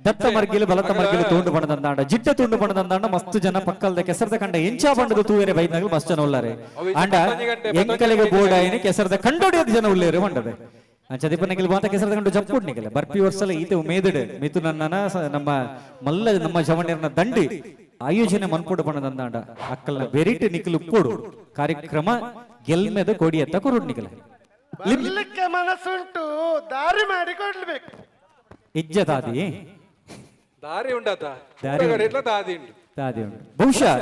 ದತ್ತ ಮರ್ಗಿಲು ಬಲತ ಮರ್ಗಿಲು ತೂಂಡು ಬಣ್ಣದಂದಾಂಡ ಜಿಟ್ಟ ತೂಂಡು ಬಣ್ಣದಂದಾಂಡ ಮಸ್ತು ಜನ ಪಕ್ಕಲ್ದ ಕೆಸರದ ಕಂಡ ಎಂಚಾ ಬಣ್ಣದ ತೂವೇರೆ ಬೈದ್ನಾಗ ಮಸ್ತ್ ಜನ ಉಳ್ಳಾರೆ ಅಂಡ ಎಂಕಲಿಗೆ ಬೋರ್ಡ್ ಆಯ್ನಿ ಕೆಸರದ ಕಂಡೋಡಿಯದ ಜನ ಉಳ್ಳೇರು ಮಂಡದೆ ಚದಿಪನಿಗೆ ಮಾತ ಕೆಸರದ ಕಂಡು ಜಪ್ಪುಡ್ ನಿಗಲೆ ಬರ್ಪಿ ವರ್ಷಲ ಈತೆ ಮೇದಡ್ ಮಿತು ನನ್ನ ನಮ್ಮ ಮಲ್ಲ ನಮ್ಮ ಜವಣ್ಯರನ್ನ ದಂಡಿ ಆಯೋಜನೆ ಮನ್ಪೋಡು ಬಣ್ಣದಂದಾಂಡ ಅಕ್ಕಲ್ನ ಬೆರಿಟ್ ನಿಖಲು ಉಪ್ಪೋಡು ಕಾರ್ಯಕ್ರಮ ಗೆಲ್ಮೆದ ಕೊಡಿಯತ್ತ ಕೊರುಡ್ ನಿಗಲೆ ಬರ್ಲಿಕ್ಕೆ ಮನಸ್ಸುಂಟು ದಾರಿ ಮಾಡಿ ಕೊಡ್ಬೇಕು ಇಜ್ಜತಾದಿ ದಾರಿ ಉಂಡಾತ ದಾರಿ ದಾದಿ ಉಂಟು ದಾದಿ ಉಂಟು ಬಹುಶಃ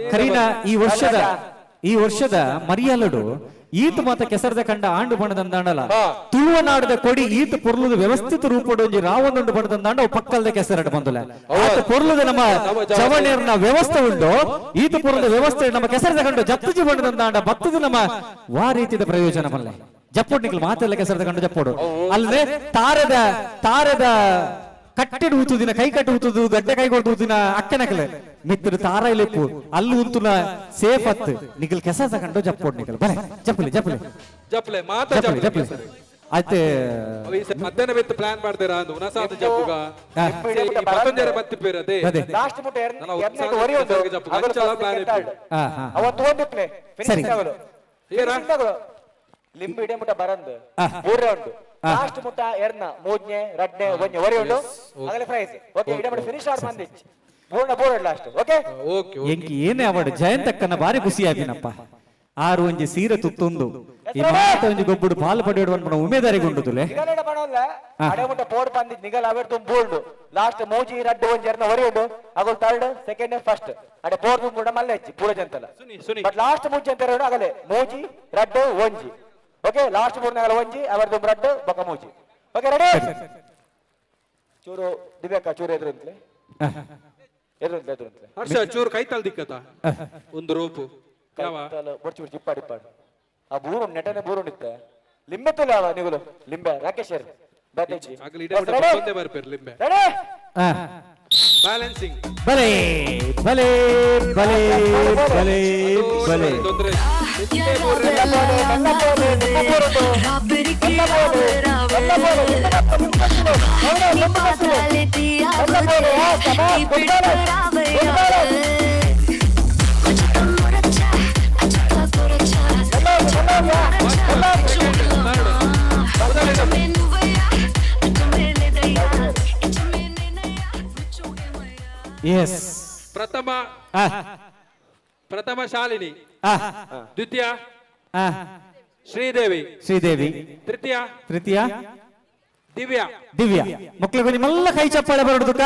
ಕರೀನಾ ಈ ವರ್ಷದ ಮರಿಯಲಡು ಈತ ಮಾತ ಕೆಸರದ ಕಂಡ ಆಂಡು ಬಣ್ಣದಂದಾಂಡಲ ತುಳುವನಾಡದ ಕೊಡಿ ಈತ ಪೊರ್ಲುದ ವ್ಯವಸ್ಥಿತ ರೂಪಡೊಂಜಿ ರಾವಣುಂಡು ಬಣ್ಣದಂದಾಂಡ ಅವು ಪಕ್ಕಲ್ದ ಕೆಸರಡು ಬಂದುಲ ಆತ ಪೊರ್ಲುದ ನಮ್ಮ ಜವಣಿಯರ್ನ ವ್ಯವಸ್ಥೆ ಉಂಡು ಈತ ಪೊರ್ಲುದ ವ್ಯವಸ್ಥೆ ನಮ್ಮ ಕೆಸರದ ಕಂಡು ಜತ್ತಜಿ ಬಣ್ಣದಂದಾಂಡ ಬತ್ತದ ನಮ್ಮ ವಾ ರೀತಿಯ ಪ್ರಯೋಜನ ಬಲ್ಲೆ ಜಪ್ಪೋಡ್ ನಿಕ್ಲು ಮಾತೆಲ್ಲ ಕೆಸರದ ಕಂಡು ಜಪ್ಪೋಡು ಅಲ್ಲದೆ ತಾರದ ಕಟ್ಟೆಡು ಊತುದಿನ ಕೈ ಕಟ್ಟು ಊತುದು ಗಡ್ಡೆ ಕೈ ಕೊಡ್ದು ಊತಿನ ಅಕ್ಕನಕಲೆ ಮಿತ್ರ ತಾರ ಇಲೆಪ್ಪು ಅಲ್ಲಿ ಊತುನ ಸೇಫ್ ಅತ್ ನಿಖಲ್ ಕೆಸ ತಗೊಂಡು ಜಪ್ಪೋಡ್ ನಿಖಲ್ ಬಲೆ ಜಪ್ಲೆ ಮಾತ ಜಪ್ಪಲಿ ಆಯ್ತು ಮಧ್ಯಾಹ್ನ ಬಿತ್ತು ಪ್ಲಾನ್ ಮಾಡ್ತೀರಾ ಅಂದು ಉನಸಾದ ಜಪ್ಪುಗ ಮತ್ತೊಂದರ ಬತ್ತಿ ಪೇರದೆ ಲಾಸ್ಟ್ ಮುಟ್ಟ ಎರ್ನಕ್ಕೆ ಒರಿಯೋದು ಅವತ್ತು ಹೋಗಿಪ್ಲೆ ಸರಿ ಲಿಂಬು ಇಡೇ ಮುಟ್ಟ ಬರಂದು ಮೂರೇ ಉಂಟು ಲಾಸ್ಟ್ ಮುಟ್ಟ ಎರ್ನ ಮೂಜ್ನೆ ರಡ್ನೆ ಒಂಜೆ ಒರಿ ಉಂಟು ಆಗಲೇ ಪ್ರೈಸ್ ಓಕೆ ಇಡೇ ಮುಟ್ಟ ಫಿನಿಶ್ ಆಡ್ ಬಂದಿಚ್ಚು ಪೂರ್ಣ ಬೋರ್ಡ್ ಲಾಸ್ಟ್ ಓಕೆ ಎಂಕಿ ಏನೇ ಅವಡು ಜಯಂತಕ್ಕನ ಬಾರಿ ಖುಷಿ ಆಗಿನಪ್ಪ ಆರು ಒಂಜಿ ಸೀರೆ ತುತ್ತೊಂದು ಈ ಮಾತ ಒಂಜಿ ಗೊಬ್ಬುಡು ಪಾಲು ಪಡೆಯೋಡು ಅನ್ಪಣ ಉಮೇದಾರಿಗೊಂಡುದುಲೆ ನಿಗಲೇಡ ಬಣಲ್ಲ ಅಡೆ ಮುಟ್ಟ ಬೋರ್ಡ್ ಬಂದಿದ್ದು ನಿಗಲ್ ಅವೆಡ್ ತುಂಬ ಬೋರ್ಡ್ ಲಾಸ್ಟ್ ಮೂಜಿ ರಡ್ಡೆ ಒಂಜಿ ಎರ್ನ ಒರಿ ಉಂಟು ಆಗಲ್ ಥರ್ಡ್ ಸೆಕೆಂಡ್ ಫಸ್ಟ್ ಅಡೆ ಬೋರ್ಡ್ ತುಂಬ ಮಲ್ಲ ಹೆಚ್ಚಿ ಪೂರ ಜಂತಲ್ಲ ಬಟ್ ಲಾಸ್ಟ್ ಮೂಜಿ ಅಂತ ಹೇಳೋಣ ಆಗಲೇ ಮೂಜಿ ರಡ್ಡು ಒಂಜಿ ಓಕೆ ಲಾಸ್ಟ್ ಮೂರ್ನಾಗಲ ಒಂಜಿ ಅವರದು ರಡ್ಡು ಬೊಕ ಮೂಜಿ ಓಕೆ ರೆಡಿ ಚೂರು ದಿವ್ಯಾಕ ಚೂರು ಎದುರಂತಲೇ ಎದುರಂತಲೇ ಹರ್ಷ ಚೂರು ಕೈತಾಲ್ ದಿಕ್ಕತ ಒಂದು ರೋಪು ಬೊಡ್ಚಿ ಇಪ್ಪಾಡು ಆ ಬೂರು ನೆಟನೆ ಬೂರು ನಿತ್ತ ಲಿಂಬೆ ತುಲೆ ಅವ ನಿಗುಲು ಲಿಂಬೆ ರಾಕೇಶ್ ಬರ್ಪೇರು ಲಿಂಬೆ ರೆಡಿ ಬ್ಯಾಲೆನ್ಸಿಂಗ್ ಬಲೆ ಬಲೆ ಬಲೆ ಬಲೆ ಬಲೆ ತೊಂದ್ರೆ ಎಸ್ ಪ್ರಥಮ ಶಾಲಿನಿ ದ್ವಿತೀಯ ಶ್ರೀದೇವಿ ತೃತೀಯ ದಿವ್ಯಾ ಮಕ್ಕಳಿಗೆ ನಿಮ್ಮೆಲ್ಲ ಕೈ ಚಪ್ಪಾಳೆ ಬರೋದುಕ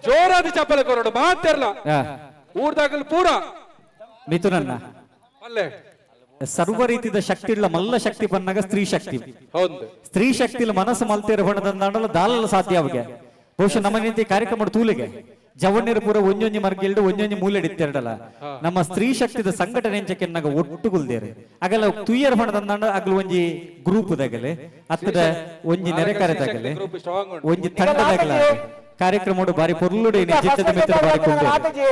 ಜೋರಾದ ಚಪ್ಪಲೆ ಕೊರೋಡು ಮಾತಿರ್ಲ ಊರ್ದಾಗಲ್ ಪೂರ ಮಿಥುನನ್ನ ಅಲ್ಲೇ ಸರ್ವ ರೀತಿಯ ಶಕ್ತಿ ಇಲ್ಲ ಮಲ್ಲ ಶಕ್ತಿ ಬಂದಾಗ ಸ್ತ್ರೀ ಶಕ್ತಿ ಹೌದು ಸ್ತ್ರೀ ಶಕ್ತಿಲಿ ಮನಸ್ಸು ಮಲ್ತೇರ ಹೊಣದಂದಾಡಲು ದಾಳಲು ಸಾಧ್ಯ ಅವಿಗೆ ಬಹುಶಃ ನಮ್ಮ ರೀತಿ ಕಾರ್ಯಕ್ರಮ ತೂಲಿಗೆ ಜವಣ್ಯರು ಪೂರ ಒಂಜೊಂಜಿ ಮರ್ಗಿಲ್ಡು ಒಂಜೊಂಜಿ ಮೂಲೆಡಿತ್ತೆರಡಲ್ಲ ನಮ್ಮ ಸ್ತ್ರೀ ಶಕ್ತಿದ ಸಂಘಟನೆ ಎಂಚಕ್ಕೆನ್ನಾಗ ಒಟ್ಟುಗುಲ್ದೇರೆ ಆಗಲ್ಲ ತುಯ್ಯರ್ ಹೊಣದಂದಾಂಡ ಆಗಲು ಒಂಜಿ ಗ್ರೂಪ್ ದಾಗಲೆ ಹತ್ತದ ಒಂಜಿ ನೆರೆಕಾರದಾಗಲೆ ಒಂಜಿ ತಂಡದಾಗಲ ಕಾರ್ಯಕ್ರಮ ಬಾರಿ ಪೊರ್ಲುಡೆ ಜಿಟ್ಟದ ಮಿತ್ರ ಬಾರಿಕೊಂಡು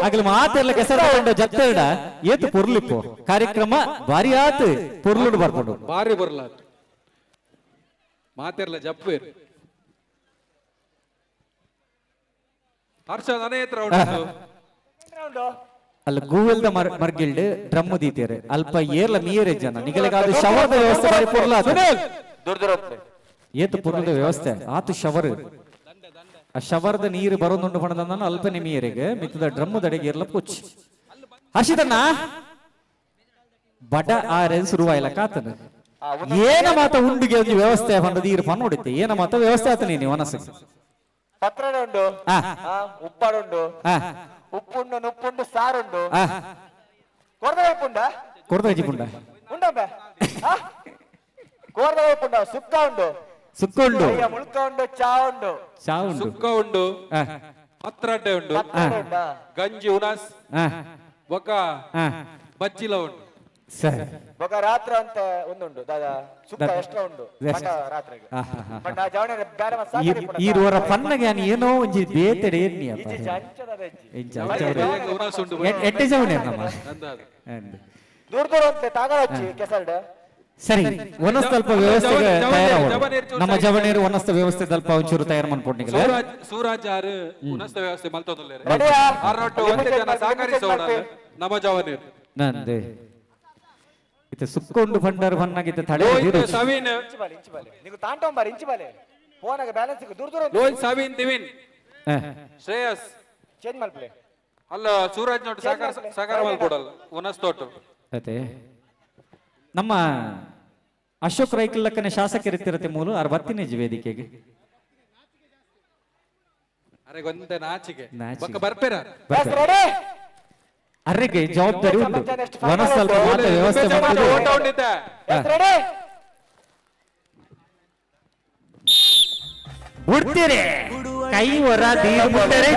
ಆಗಲು ಮಾತೆಲ್ಲ ಕೆಸರಕೊಂಡ ಜತ್ತೇಡ ಏತು ಪೊರ್ಲಿಪ್ಪು ಕಾರ್ಯಕ್ರಮ ಬಾರಿ ಆತು ಪೊರ್ಲುಡು ಬರ್ಕೊಂಡು ಬಾರಿ ಬರ್ಲ ಮಾತೆರ್ಲ ಜಪ್ಪೇರು ಹರ್ಷ ನನೇ ಹತ್ರ ಉಂಟು ಅಲ್ಲ ಗೂಗಲ್ದ ಮರ್ಗಿಲ್ಡ್ ಡ್ರಮ್ ದೀತೇರೆ ಅಲ್ಪ ಏರ್ಲ ಮೀಯರೆ ಜನ ನಿಗಲೆಗಾದ ಶವರ್ದ ವ್ಯವಸ್ಥೆ ಬಾರಿ ಪೊರ್ಲ ಏತು ಪೊರ್ಲದ ವ್ಯವಸ್ಥೆ ಆತು ಶವರ್ ಆ ಶವರ್ದ ನೀರು ಬರೋದುಂಡು ಪಣದ ಅಲ್ಪ ನಿಮಿಯರಿಗೆ ಮಿತ್ತದ ಡ್ರಮ್ ದಡೆಗೆ ಇರ್ಲ ಪುಚ್ಚಿ ಹರ್ಷಿತಣ್ಣ ಬಡ ಆರೆ ಶುರುವಾಯಿಲ್ಲ ಕಾತನ ಏನ ಮಾತ ಉಂಡಿಗೆ ಒಂದು ವ್ಯವಸ್ಥೆ ಪಂಡದ ಈರು ಪನ್ ನೋಡಿತ್ತೆ ಏನ ಮಾತ ವ್ಯವಸ್ಥೆ ಆತ ನೀನು ಮನಸ್ಸು ಪತ್ರಡೆ ಉಂಡು ಉಪ್ಪಾಡುಂಡು ಉಪ್ಪುಂಡು ನುಪ್ಪುಂಡು ಸಾರುಂಡು ಕೊರ್ದ ಉಪ್ಪುಂಡ ಕೊರ್ದಜಿ ಪುಂಡ ಉಂಡಂಬ ಕೋರ್ದ ಉಪ್ಪುಂಡ ಸುಕ್ಕ ಉಂಡು ಸುಕ್ಕ ಉಂಡು ಮುಳ್ಕ ಉಂಡು ಚಾ ಉಂಡು ಚಾ ಉಂಡು ಸುಕ್ಕ ಉಂಡು ಪತ್ರಡೆ ಉಂಡು ಗಂಜಿ ಉಣಸ್ ಬೊಕ ಬಚ್ಚಿಲ ಉಂಡು ಸರಿ ಬೊಕ ರಾತ್ರ ಅಂತ ಒಂದುಂಡು ದಾದಾ ಸುಕ್ಕ ಎಕ್ಸ್ಟ್ರಾ ಉಂಡು ರಾತ್ರಿಗೆ ಬಟ್ ಆ ಜವಣ ಬೇರೆ ಮಸಾಲೆ ಈರುವರ ಪನ್ನಗೆ ಏನೋ ಒಂಜಿ ಬೇತೆಡೆ ಏನಿಯಪ್ಪ ಎಟ್ಟೆ ಜವಣೆ ನಮ್ಮ ದೂರ ದೂರ ಅಂತ ತಾಗಲ ಹಚ್ಚಿ ಕೆಸಲ್ಡ ಸರಿ ಒನಸ್ ಸ್ವಲ್ಪ ವ್ಯವಸ್ಥೆಗೆ ತಯಾರಾಗೋದು ನಮ್ಮ ಜವಣೇರು ಒನಸ್ತ ವ್ಯವಸ್ಥೆ ಸ್ವಲ್ಪ ಒಂಚೂರು ತಯಾರು ಮಾಡ್ಕೊಂಡಿಲ್ಲ ಸೂರಾಜ್ ಆರು ಉನಸ್ತ ವ್ಯವಸ್ಥೆ ಮಲ್ತೋದಲ್ಲೇರೆ ಆರ್ನೊಟ್ಟು ಒಂದೇ ಜನ ಸಹಕರಿಸೋಣ ನಮ್ಮ ಜವನೇರು ನಂದೆ ಇತ್ತೆ ಸುಕ್ಕೊಂಡು ಭಂಡಾರ ಭನ್ನಾಗಿತ್ತೆ ತಡೆ ಸವಿನ್ ಇಂಚಿ ಬಾಲೆ ನೀವು ತಾಂಟೋಂಬಾರಿ ಇಂಚಿ ಬಾಲೆ ಫೋನಾಗ ಬ್ಯಾಲೆನ್ಸ್ ದೂರ ದೂರ ರೋಹಿತ್ ಸವಿನ್ ದಿವಿನ್ ಶ್ರೇಯಸ್ ಚೇಂಜ್ ಮಾಡ್ಪ್ಲೆ ಅಲ್ಲ ಸೂರಾಜ್ ನೋಡು ಸಹಕಾರ ಮಾಡ್ಕೊಡಲ್ಲ ಉನಸ್ ತೋಟು ಅದೇ ನಮ್ಮ ಅಶೋಕ್ ರೈಕಲ್ಲಕ್ಕನೆ ಶಾಸಕರಿತ್ತಿರತ್ತೆ ಮೂಲ ಅವ್ರ ಬರ್ತೀನಿ ವೇದಿಕೆಗೆ ಅರೆ ಗೊಂದೆ ನಾಚಿಕೆ ಬಕ್ಕ ಬರ್ಪೇರ ಅರ್ರೆಗೆ ಜವಾಬ್ದಾರಿ ಉಂಟು ವನ ಸ್ವಲ್ಪ ಮಾತ್ರ ವ್ಯವಸ್ಥೆ ಬಿಡ್ತೀರಿ ಕೈ ಹೊರ ದೀರ್ ಬಿಟ್ಟರೆ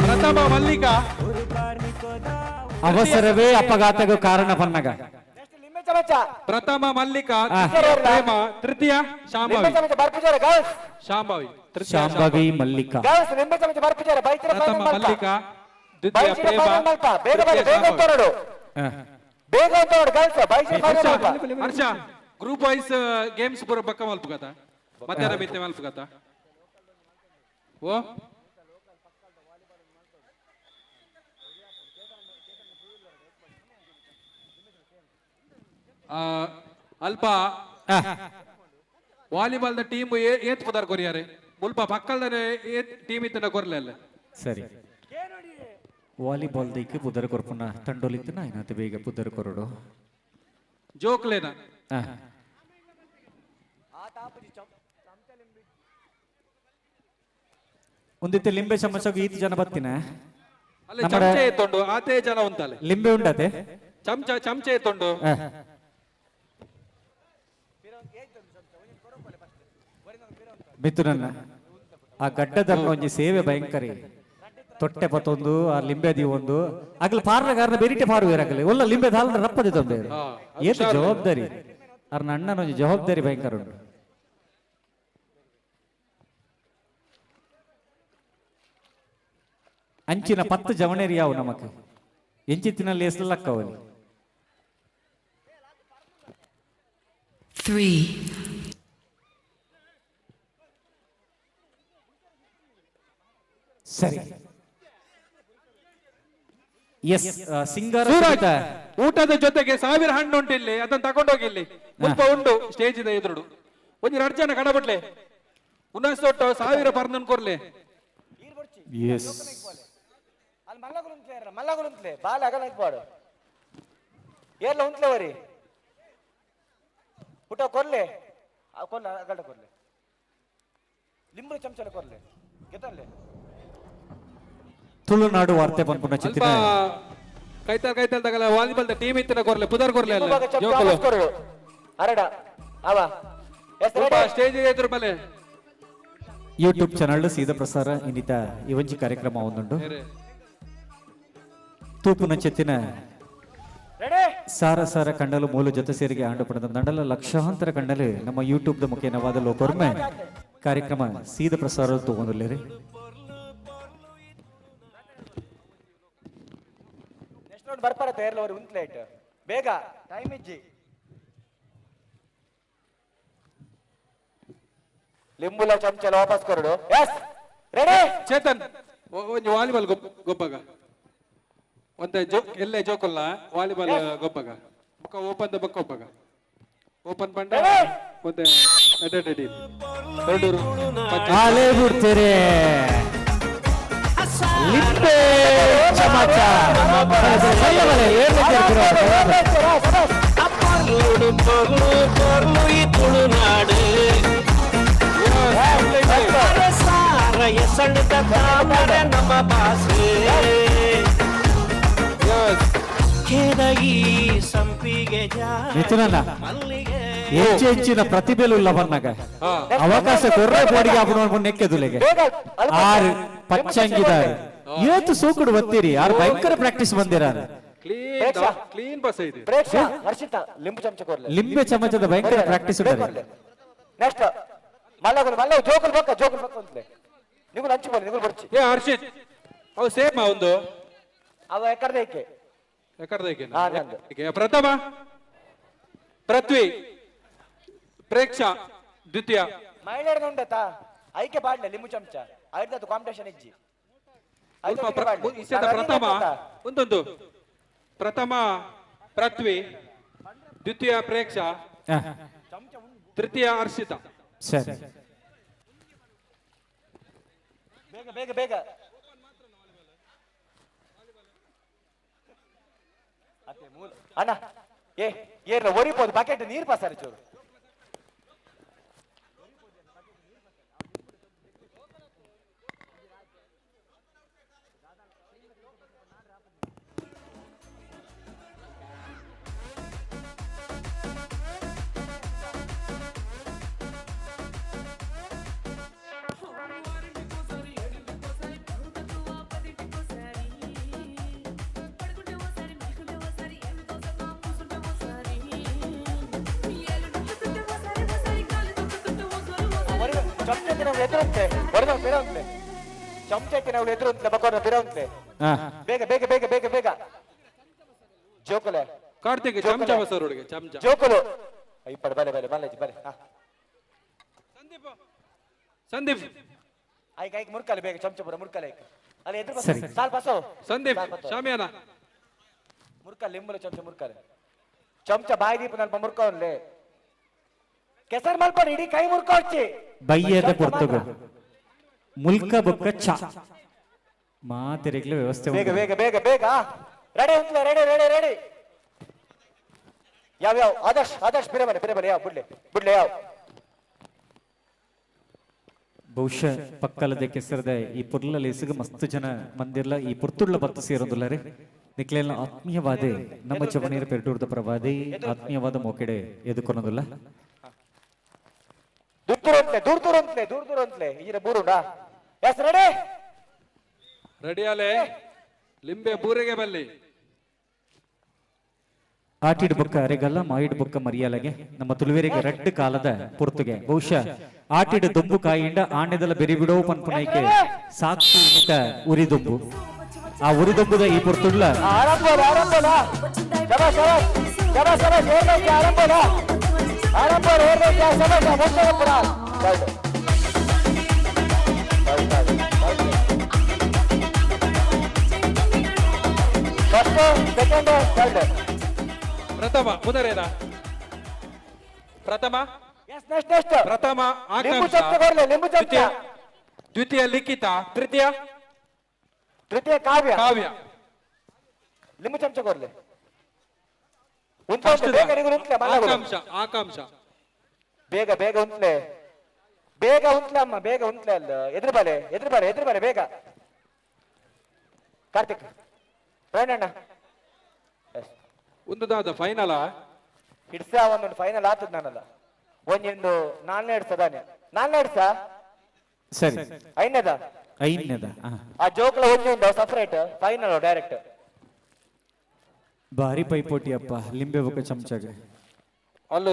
ಪ್ರಥಮ ಮಲ್ಲಿಕ ಅವಸರವೇ ಅಪಘಾತಕ್ಕೆ ಕಾರಣ ಪನ್ನಗ ಪ್ರಥಮ ಮಲ್ಲಿಕ ಪ್ರೇಮ ತೃತೀಯ ಶಾಂಭವಿ ಶಾಂಭವಿ ಶಾಂಭವಿ ಮಲ್ಲಿಕ ಪ್ರಥಮ ಮಲ್ಲಿಕ ದ್ವಿತೀಯ ಪ್ರೇಮ ಹರ್ಷ ಗ್ರೂಪ್ ವೈಸ್ ಗೇಮ್ಸ್ ಪೂರ ಪಕ್ಕ ಮಲ್ಪುಗತ ಮಧ್ಯಾಹ್ನ ಬಿತ್ತೆ ಮಲ್ಪುಗತ ಓ ಅಲ್ಪ ವಾಲಿಬಾಲ್ ದ ಟೀಮ್ ಏತ್ ಪುದಾರ್ ಕೊರಿಯಾರೆ ಮುಲ್ಪ ಪಕ್ಕಲ್ದ ಟೀಮ್ ಇತ್ತನ ಕೊರ್ಲೆ ಅಲ್ಲ ಸರಿ ವಾಲಿಬಾಲ್ ದೈಕೆ ಪುದರ್ ಕೊರ್ಪುನ ತಂಡೋಲಿತ್ತನ ಏನಾತ ಬೇಗ ಪುದರ್ ಕೊರಡು ಜೋಕ್ಲೇನ ಒಂದಿತ್ತೆ ಲಿಂಬೆ ಚಮಚ ಈತ್ ಜನ ಬತ್ತಿನ ಅಲ್ಲ ಚಮಚ ಎತ್ತೊಂಡು ಆತೆ ಜನ ಉಂಟಲ್ಲ ಲಿಂಬೆ ಉಂಡತೆ ಚಮಚ ಎತ್ತೊಂಡು ಮಿಥುನನ್ನ ಆ ಗಡ್ಡದಲ್ಲ ಒಂಜಿ ಸೇವೆ ಭಯಂಕರಿ ತೊಟ್ಟೆ ಪತ್ತೊಂದು ಆ ಲಿಂಬೆದಿ ಒಂದು ಆಗ್ಲಿ ಪಾರ್ಲಗಾರನ ಬೆರಿಟೆ ಪಾರುವೇರಾಗಲಿ ಒಲ್ಲ ಲಿಂಬೆ ದಾಲ್ನ ರಪ್ಪದೆ ತೊಂದೆ ಏತು ಜವಾಬ್ದಾರಿ ಅವ್ರ ಅಣ್ಣನ ಒಂಜಿ ಜವಾಬ್ದಾರಿ ಭಯಂಕರ ಉಂಟು ಅಂಚಿನ 10 ಜವಣೇರಿ ಯಾವು ನಮಕ್ ಎಂಚಿತ್ತಿನಲ್ಲಿ ಎಸ್ಲಕ್ಕವಲಿ 3 ಸರಿ ಎಸ್ ಸಿಂಗರ್ ಊಟದ ಜೊತೆಗೆ 1000 ಹಣ್ಣು ಉಂಟು ಇಲ್ಲಿ ಅದನ್ನ ತಗೊಂಡೋಗಿ ಇಲ್ಲಿ ಸ್ವಲ್ಪ ಉಂಟು ಸ್ಟೇಜ್ ಇದೆ ಎದುರು ಒಂದು 2 ಜನ ಕಡಬಟ್ಲೆ ಉನ್ನಸ್ ತೊಟ್ಟು 1000 ಪರ್ನನ್ ಕೊರ್ಲೆ ಎಸ್ ಅಲ್ಲಿ ಮಲ್ಲಗುಲುಂತ್ಲೆ ಬಾಲ ಅಗಲ ಇಟ್ಪಾಡು ಏರ್ಲ ಉಂತ್ಲೆ ವರಿ ಊಟ ಕೊರ್ಲೆ ಕೊಲ್ಲ ಅಗಲ ಕೊರ್ಲೆ ಲಿಂಬು ಚಮಚಲ ಕೊರ್ಲೆ ಗೆತನ್ಲೆ ತುಳುನಾಡು ವಾರ್ತೆ ಪನ್ಪುನ ಚಿತ್ತಿನ ಕೈತಲ್ ತಗಲ ವಾಲಿಬಾಲ್ ದ ಟೀಮ್ ಇತ್ತಿನ ಕೊರ್ಲೆ ಪುದರ್ ಕೊರ್ಲೆ ಅಲ್ಲ ಜೋಕಲು ಅರಡ ಅವ ಸ್ಟೇಜ್ ಎದುರು ಬಲೆ ಯೂಟ್ಯೂಬ್ ಚಾನಲ್ ಸೀದಾ ಪ್ರಸಾರ ಇನ್ನಿತ ಇವಂಜಿ ಕಾರ್ಯಕ್ರಮ ಒಂದುಂಡು ತೂಪುನ ಚೆತ್ತಿನ ಸಾರ ಸಾರ ಕಂಡಲು ಮೂಲ ಜೊತೆ ಸೇರಿಗೆ ಆಂಡು ಪಡೆದ ನಂಡಲ ಲಕ್ಷಾಂತರ ಕಂಡಲು ನಮ್ಮ ಯೂಟ್ಯೂಬ್ ದ ಮುಖೇನವಾದ ಲೋಕೊರ್ಮೆ ಕಾರ್ಯಕ್ರಮ ಸೀದಾ ಪ್ರಸಾರ ತಗೊಂಡಿಲ್ಲ ಬರ್ಪಾರ ತಯಾರಲ್ಲ ಉಂತ್ಲೇಟ್ ಬೇಗ ಟೈಮ್ ಇಜ್ಜಿ ಲಿಂಬುಲ ಚಮಚಲ ವಾಪಸ್ ಕೊರಡು ಎಸ್ ರೆಡಿ ಚೇತನ್ ಒಂಜಿ ವಾಲಿಬಾಲ್ ಗೊಬ್ಬಗ ಒಂತೆ ಎಲ್ಲೇ ಜೋಕುಲ್ಲ ವಾಲಿಬಾಲ್ ಗೊಬ್ಬಗ ಬೊಕ್ಕ ಓಪನ್ ಬೊಕ್ಕ ಒಬ್ಬಗ ಓಪನ್ ಪಂಡ ಒಂತೆ ಎಡೆಡಿ ಎರಡೂರು ಆಲೇ ಬಿಡ್ತೀರಿ ಲಿಂಬೆ ಚಮಚ ತುಳುನಾಡು ನಮ್ಮ ಭಾಷೆ ಸಂಪಿಗೆ ಹೆಚ್ಚಿನ ಪ್ರತಿಭೆಲು ಉಳ್ಳವನ್ನಾಗ ಅವಕಾಶ ಕೊರ್ರೆ ಬೋಡಿಗೆ ಆಪಣ ನೆಕ್ಕೆದುಲೆಗೆ ಆರು ಪಚ್ಚಂಗಿದಾರು ಇವತ್ತು ಸೂಕುಡು ಒತ್ತೀರಿ ಆರು ಭಯಂಕರ ಪ್ರಾಕ್ಟೀಸ್ ಬಂದಿರಾರು ಕ್ಲೀನ್ ಬಸ್ ಇದೆ ಹರ್ಷಿತ ಲಿಂಬು ಚಮಚ ಕೊರ್ಲೆ ಲಿಂಬೆ ಚಮಚದ ಭಯಂಕರ ಪ್ರಾಕ್ಟೀಸ್ ನೆಕ್ಸ್ಟ್ ಮಲ್ಲ ಜೋಕಲ್ ಬಕ್ಕ ಅಂತಲೇ ನೀವು ಲಂಚ್ ಬೋಲಿ ನೀವು ಬರ್ಚಿ ಏ ಹರ್ಷಿತ್ ಅವು ಸೇಮ್ ಒಂದು ಅವ ಎಕರ್ದೈಕೆ ಪ್ರಥಮ ಪೃಥ್ವಿ ಪ್ರೇಕ್ಷಾ ದ್ವಿತೀಯ ಮಹಿಳೆಯರ ಉಂಡತಾ ಐಕೆ ಬಾಡ್ಲೆ ಲಿಂಬು ಚಮಚ ಐದದ್ದು ಕಾಂಪಿಟೇಷನ್ ಇಜ್ಜಿ ಪ್ರಥಮ ಒಂದೊಂದು ಪ್ರಥಮ ಪೃಥ್ವಿ ದ್ವಿತೀಯ ಪ್ರೇಕ್ಷಾ ತೃತೀಯ ಹರ್ಷಿತ ಸರಿ ಬೇಗ ಬೇಗ ಅಣ್ಣ ಏನ ಒರಿಬೋದು ಬಕೆಟ್ ನೀರು ಪಾಸಾರಿ ಚೂರು ಚಮಚಕ್ಕೆ ನಾವು ಎದುರುಂತೆ ಹೊಡೆದ ಬಿಡುವಂತೆ ಚಮಚಕ್ಕೆ ನಾವು ಎದುರುಂತೆ ಬಕೋರ ಬಿಡುವಂತೆ ಬೇಗ ಬೇಗ ಬೇಗ ಬೇಗ ಬೇಗ ಜೋಕಲೆ ಕಾರ್ತಿಕ್ ಚಮಚ ಬಸರೋಡಿಗೆ ಚಮಚ ಜೋಕಲು ಇಪ್ಪಡ ಬಲೆ ಬಲೆ ಮಲ್ಲಾಜಿ ಬಲೆ ಸಂದೀಪ್ ಐಕ್ ಐಕ್ ಮುರ್ಕಲೆ ಬೇಗ ಚಮಚ ಬರ ಮುರ್ಕಲೆ ಐಕ್ ಅಲ್ಲಿ ಎದುರು ಬಸ ಸಾಲ್ ಬಸೋ ಸಂದೀಪ್ ಶಾಮಿಯಾನ ಮುರ್ಕಲೆ ಲಿಂಬುಲ ಚಮಚ ಮುರ್ಕಲೆ ಚಮಚ ಬಾಯಿ ದೀಪ ನಲ್ಪ ಮುರ್ಕೋನ್ಲೆ ಕೆಸರ್ ಮಲ್ಪಡ ಇಡೀ ಕೈ ಮುರ್ಕೋಚ್ಚಿ ಬಯ್ಯದ ಕೊಡ್ತಗೋ ಮುಲ್ಕ ಬೊಕ್ಕ ಚ ಮಾತಿರಿಗ್ಲ ವ್ಯವಸ್ಥೆ ಬೇಗ ಬೇಗ ಬೇಗ ಬೇಗ ರೆಡಿ ಉಂಟ್ಲೆ ರೆಡಿ ರೆಡಿ ರೆಡಿ ಯಾವ ಆದರ್ಶ್ ಬಿರೆ ಯಾವ ಬಿಡ್ಲೆ ಯಾವ ಬಹುಶಃ ಪಕ್ಕಲದ ಕೆಸರದ ಈ ಪುರ್ಲ ಲೇಸಿಗೆ ಮಸ್ತ್ ಜನ ಮಂದಿರ್ಲ ಈ ಪುರ್ತುಳ್ಳ ಬತ್ತು ಸೇರೋದಿಲ್ಲ ರೀ ನಿಕ್ಲೆಲ್ಲ ಆತ್ಮೀಯವಾದ ನಮ್ಮ ಚವನೀರ ಪೆರಟೂರ್ದ ಪ್ರವಾದಿ ಆತ್ಮೀಯವಾದ ಮೋಕೆಡೆ ಎದುಕೊನೋದಿಲ್ಲ ದೂರ ಈರ ಬೂರುಂಡ ಎಸ್ ರೆಡಿ ರೆಡಿಯಾಲೆ ಲಿಂಬೆ ಬೂರೆಗೆ ಬಲ್ಲಿ ಆಟಿಡ್ ಬೊಕ್ಕ ಅರೆಗಲ್ಲ ಮಾಯಿಡ್ ಬೊಕ್ಕ ಮರಿಯಾಲಗೆ ನಮ್ಮ ತುಳುವೆರಿಗೆ ರೆಡ್ ಕಾಲದ ಪುರ್ತುಗೆ ಬಹುಶಃ ಆಟಿಡ್ ದೊಂಬು ಕಾಯಿಂದ ಆಣೆದಲ ಬೆರಿ ಬಿಡೋ ಪನ್ಪನೈಕೆ ಸಾಕ್ಷಿ ಉರಿದೊಂಬು ಆ ಉರಿದೊಂಬುದ ಈ ಪುರ್ತುಳ್ಳ ಪ್ರಥಮ ಮುದರೇನ ಪ್ರಥಮ ಆಕಾಂಕ್ಷ ದ್ವಿತೀಯ ಲಿಖಿತ ತೃತೀಯ ಕಾವ್ಯ ಲಿಂಬು ಚಮಚ ಕೊರ್ಲೆ ಆಕಾಂಕ್ಷ ಬೇಗ ಬೇಗ ಉಂಟ್ಲೆ ಅಮ್ಮ ಬೇಗ ಉಂಟ್ಲೆ ಅಲ್ಲ ಎದುರು ಬಲೆ ಬೇಗ ಕಾರ್ತಿಕ್ ಪ್ರಯಾಣ ಒಂದು ಫೈನಲ್ ಹಿಡ್ಸ ಒಂದೊಂದು ಫೈನಲ್ ಆತದ ನಾನಲ್ಲ ಒಂದೊಂದು 4 ಇಡ್ಸದಾನೆ 4 ಇಡ್ಸ ಸರಿ ಐದನೇದ ಆ ಜೋಕ್ಲ ಒಂದು ಸಪರೇಟ್ ಫೈನಲ್ ಡೈರೆಕ್ಟ್ ಭಾರಿ ಪೈಪೋಟಿ ಅಪ್ಪ ಲಿಂಬೆ ಬೊಕ್ಕ ಚಮಚಗೆ ಅಲ್ಲ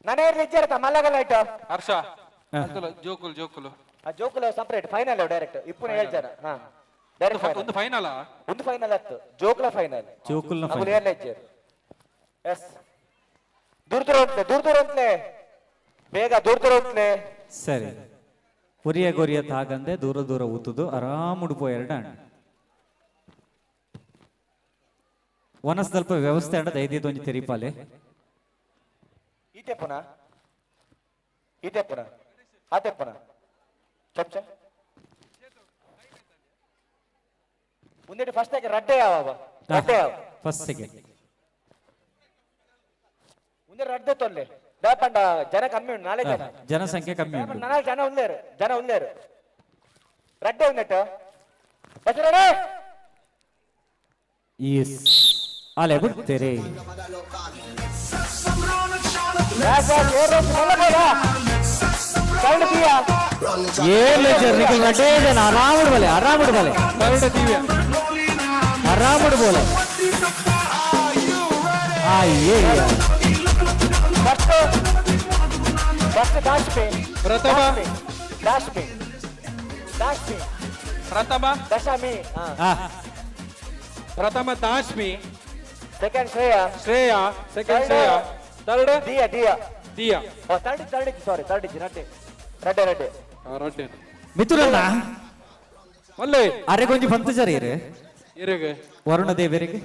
ನಾನೇ ವಿಚಾರತ ಮಲ್ಲಗಲ್ಲ ಆಯ್ತು ಹರ್ಷ ಜೋಕುಲು ಆ ಜೋಕುಲ ಸಪರೇಟ್ ಫೈನಲ್ ಡೈರೆಕ್ಟ್ ಇಪ್ಪುನ ಹೇಳ್ತಾರ ಹಾ ಡೈರೆಕ್ಟ್ ಒಂದು ಫೈನಲ್ ಆಯ್ತು ಜೋಕುಲ ಫೈನಲ್ ಜೋಕುಲ್ನ ಎಸ್ ದೂರ ಅಂತಲೇ ಬೇಗ ದೂರ ಅಂತಲೇ ಸರಿ ಹುರಿಯ ಗೊರಿಯ ತಾಗಂದೆ ದೂರ ದೂರ ಊತುದು ಆರಾಮುಡುಪೋಯರ್ಡ ವನಸ್ದಲ್ಪ ವ್ಯವಸ್ಥೆ ಅಂಡ ದೈದ್ಯದ ಒಂಜಿ ತೆರಿಪಾಲೆ ಈತೆ ಪುನಃ ಈತೆ ಪುನಃ ಆತೆ ಪುನಃ ಚಮಚ ಮುಂದೆ ಫಸ್ಟ್ ಆಗಿ ರಡ್ಡೆ ಯಾವ ರಡ್ಡೆ ಯಾವ ಫಸ್ಟ್ ಸೆಕೆಂಡ್ ಮುಂದೆ ರಡ್ಡೆ ತೊಲ್ಲೆ ಬೇಪಂಡ ಜನ ಕಮ್ಮಿ ಉಂಟು ನಾಳೆ ಜನ ಜನಸಂಖ್ಯೆ ಕಮ್ಮಿ ಉಂಟು ನಾಳೆ ಜನ ಉಂದೇರು ರಡ್ಡೆ ಉಂದಟ್ಟು ಬಸರಡೆ ಈಸ್ ಅಲೆ ಬಿಡ್ತೇರೆ ಏನ್ ಜರ್ನಿಗಳು ರಡ್ಡೆ ಜನ ಆರಾಮುಡು ಬಲೆ ಆರಾಮುಡು ಬೋಲೆ ಫಸ್ಟ್ ದಾಶ್ಮಿ ಪ್ರಥಮ ದಾಶ್ಮಿ ಪ್ರಥಮ ದಶಮಿ ಪ್ರಥಮ Dashmi second Shreya second Shreya third Diya third sorry ರಡ್ಡೆ ರಡ್ಡೆ ಮಿಥುನಣ್ಣ ಒಳ್ಳೆ ಅರೆಗೊಂಜಿ ಪಂತು ಜರ ಇರಗೆ ವರುಣ ದೇವರಿಗೆ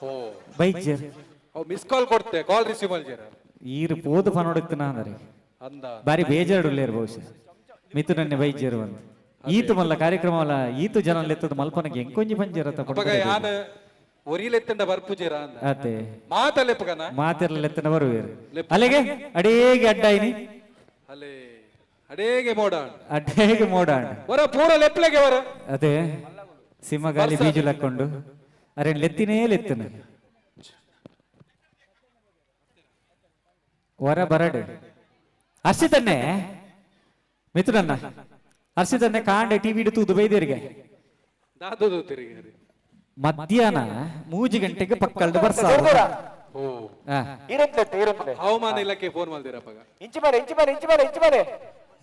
ಓ ಬೈಕ್ ಜರ್ ಮಿಸ್ ಕಾಲ್ ಕೊಡ್ತೆ ಕಾಲ್ ರಿಸೀವ್ ಮಾಡ್ತೀರ ಈರು ಪೋದು ಪನೋಡುತ್ತನ ಅಂದರೆ ಅಂದ ಬಾರಿ ಬೇಜಾರುಳ್ಳೇರು ಬಹುಶಃ ಮಿಥುನನ್ನೇ ಬೈಜರು ಅಂತ ಈತು ಮಲ್ಲ ಕಾರ್ಯಕ್ರಮ ಅಲ್ಲ ಈತು ಜನ ಲೆತ್ತದ ಮಲ್ಪನಗೆ ಎಂಕೊಂಜಿ ಪಂಜರತ ಯಾನ ಒರಿಲೆತ್ತಂಡ ಬರ್ಪುಜೇರ ಅಂದ ಅತ್ತೆ ಮಾತಲೆಪ್ಪಗನ ಮಾತೆಲ್ಲ ಲೆತ್ತನ ಬರುವೇರು ಅಲ್ಲಿಗೆ ಅಡೇಗೆ ಅಡ್ಡಾಯಿನಿ ಅಲ್ಲೇ ಅಡೇಗೆ ಮೋಡಾಣ ಅಡ್ಡೇಗೆ ಮೋಡಾಣ ವರ ಪೂರ ಲೆಪ್ಲೆಗೆ ವರ ಅದೇ ಸಿಂಹಗಾಲಿ ಬೀಜು ಲಕ್ಕೊಂಡು ಅರೆ ಲೆತ್ತಿನೇ ಲೆತ್ತನ ವರ ಬರಡು ಹರ್ಷಿತನ್ನೇ ಮಿಥುನನ್ನ ಹರ್ಷಿತನ್ನೇ ಕಾಂಡೆ ಟಿವಿ ತೂದು ಬೈದೇರಿಗೆ ದಾದದು ತಿರುಗಿ ಮಧ್ಯಾಹ್ನ 3 ಗಂಟೆಗೆ ಪಕ್ಕಲ್ದು ಬರ್ಸ ಓ ಇರಂತೆ ಹವಾಮಾನ ಇಲಾಖೆ ಫೋನ್ ಮಾಡ್ದಿರಪ್ಪಗ ಇಂಚಿ ಮೇಲೆ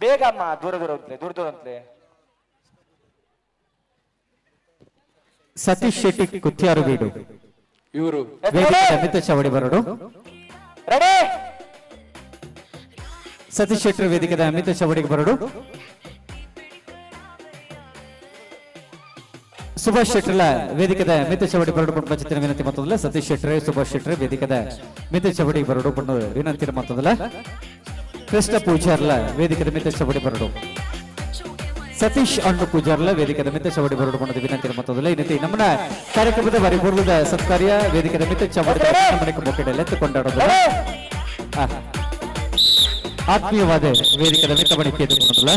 ಬೇಗ ಅಮ್ಮ ದೂರ ಅಂತಲೇ ಸತೀಶ್ ಶೆಟ್ಟಿ ಕುತ್ಯಾರು ಬೀಡು ಇವರು ಅಮಿತ ಚವಡಿ ಬರಡು ರೆಡಿ ಸತೀಶ್ ಶೆಟ್ಟಿ ವೇದಿಕೆದ ಅಮಿತ ಚವಡಿಗೆ ಬರಡು ಸುಭಾಷ್ ಶೆಟ್ಟರ್ಲ ವೇದಿಕೆದ ಮಿತ ಚವಡಿ ಬರಡು ಪಂಡ ಚಿತ್ರ ವಿನಂತಿ ಮತ್ತೊಂದಲ್ಲ ಸತೀಶ್ ಶೆಟ್ಟಿ ಸುಭಾಷ್ ಶೆಟ್ಟಿ ವೇದಿಕೆದ ಮಿತ ಚವಡಿ ಬರಡು ಪಂಡ ವಿನಂತಿ ಮತ್ತೊಂದಲ್ಲ ಕೃಷ್ಣ ಪೂಜಾರ್ಲ ವೇದಿಕೆದ ಮಿತ ಚವಡಿ ಬರಡು ಸತೀಶ್ ಅಣ್ಣು ಪೂಜಾರ್ಲ ವೇದಿಕೆದ ಮಿತ ಚವಡಿ ಬರಡು ಪಂಡ ವಿನಂತಿ ಮತ್ತೊಂದಲ್ಲ ಈ ರೀತಿ ನಮ್ಮ ಕಾರ್ಯಕ್ರಮದ ಪರಿಪೂರ್ಣದ ಸತ್ಕಾರ್ಯ ವೇದಿಕೆದ ಮಿತ ಚವಡಿ ಮನೆಗೆ ಮೊಕ್ಕೆಡೆಲ್ಲ ಎತ್ತುಕೊಂಡಾಡೋದು ಆತ್ಮೀಯವಾದ ವೇದಿಕೆದ ಮಿತ ಮಣಿಕೆ ಎತ್ತುಕೊಂಡಲ್ಲ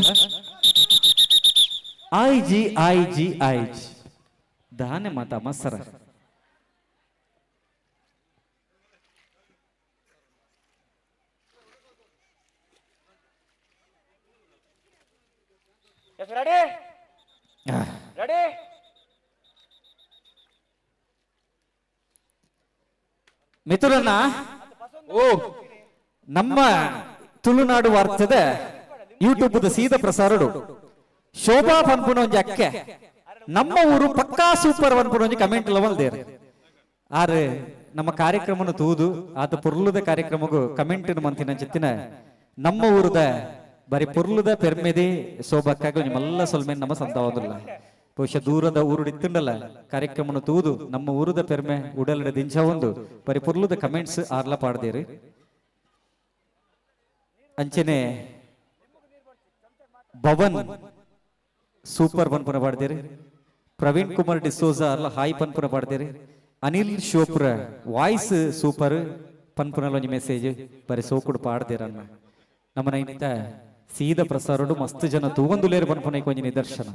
ಐಜಿ ದಾನೆ ಮಾತ ಮತ್ಸರ ರೆಡಿ ಮಿಥುನನ್ನ ಓ ನಮ್ಮ ತುಳುನಾಡು ವಾರ್ತೆದ ಯೂಟ್ಯೂಬ್ ಸೀದ ಪ್ರಸಾರಡು ಶೋಭಾ ಪನ್ಪುನ ಒಂಜಿ ಅಕ್ಕೆ ನಮ್ಮ ಊರು ಪಕ್ಕಾ ಸೂಪರ್ ಪನ್ಪುನ ಒಂಜಿ ಕಮೆಂಟ್ ಲವಲ್ದೇರ್ ಆರೆ ನಮ್ಮ ಕಾರ್ಯಕ್ರಮನ ತೂದು ಆತ ಪುರ್ಲುದ ಕಾರ್ಯಕ್ರಮಗೂ ಕಮೆಂಟ್ ಮಂತಿನ ಚಿತ್ತಿನ ನಮ್ಮ ಊರುದ ಬರೀ ಪುರ್ಲುದ ಪೆರ್ಮೆದಿ ಶೋಭಕ್ಕಾಗಿ ಒಂಜಿ ಮಲ್ಲ ಸೊಲ್ಮೇನ್ ನಮ್ಮ ಸಂತಾವದಿಲ್ಲ ಬಹುಶಃ ದೂರದ ಊರು ಇತ್ತುಂಡಲ್ಲ ಕಾರ್ಯಕ್ರಮನ ತೂದು ನಮ್ಮ ಊರುದ ಪೆರ್ಮೆ ಉಡಲ್ಡ ದಿಂಚ ಒಂದು ಬರೀ ಪುರ್ಲುದ ಕಮೆಂಟ್ಸ್ ಆರ್ಲ ಪಾಡ್ದೇರಿ ಅಂಚನೆ ಭವನ್ ಸೂಪರ್ ಪನ್ಪುನ ಪಾಡ್ದೇರಿ ಪ್ರವೀಣ್ ಕುಮಾರ್ ಡಿಸೋಜಾ ಅಲ್ಲ ಹಾಯ್ ಪನ್ಪುನ ಪಾಡ್ದೇರಿ ಅನಿಲ್ ಶೋಪುರ ವಾಯ್ಸ್ ಸೂಪರ್ ಪನ್ಪುನಲ್ ಒಂಜಿ ಮೆಸೇಜ್ ಬರೀ ಸೋಕುಡು ಪಾಡ್ದೇರನ್ನ ನಮ್ಮನ ಇಂತ ಸೀದ ಪ್ರಸಾರಡು ಮಸ್ತ್ ಜನ ತೂಗೊಂದುಲೇರು ಪನ್ಪುನ ಒಂಜಿ ನಿದರ್ಶನ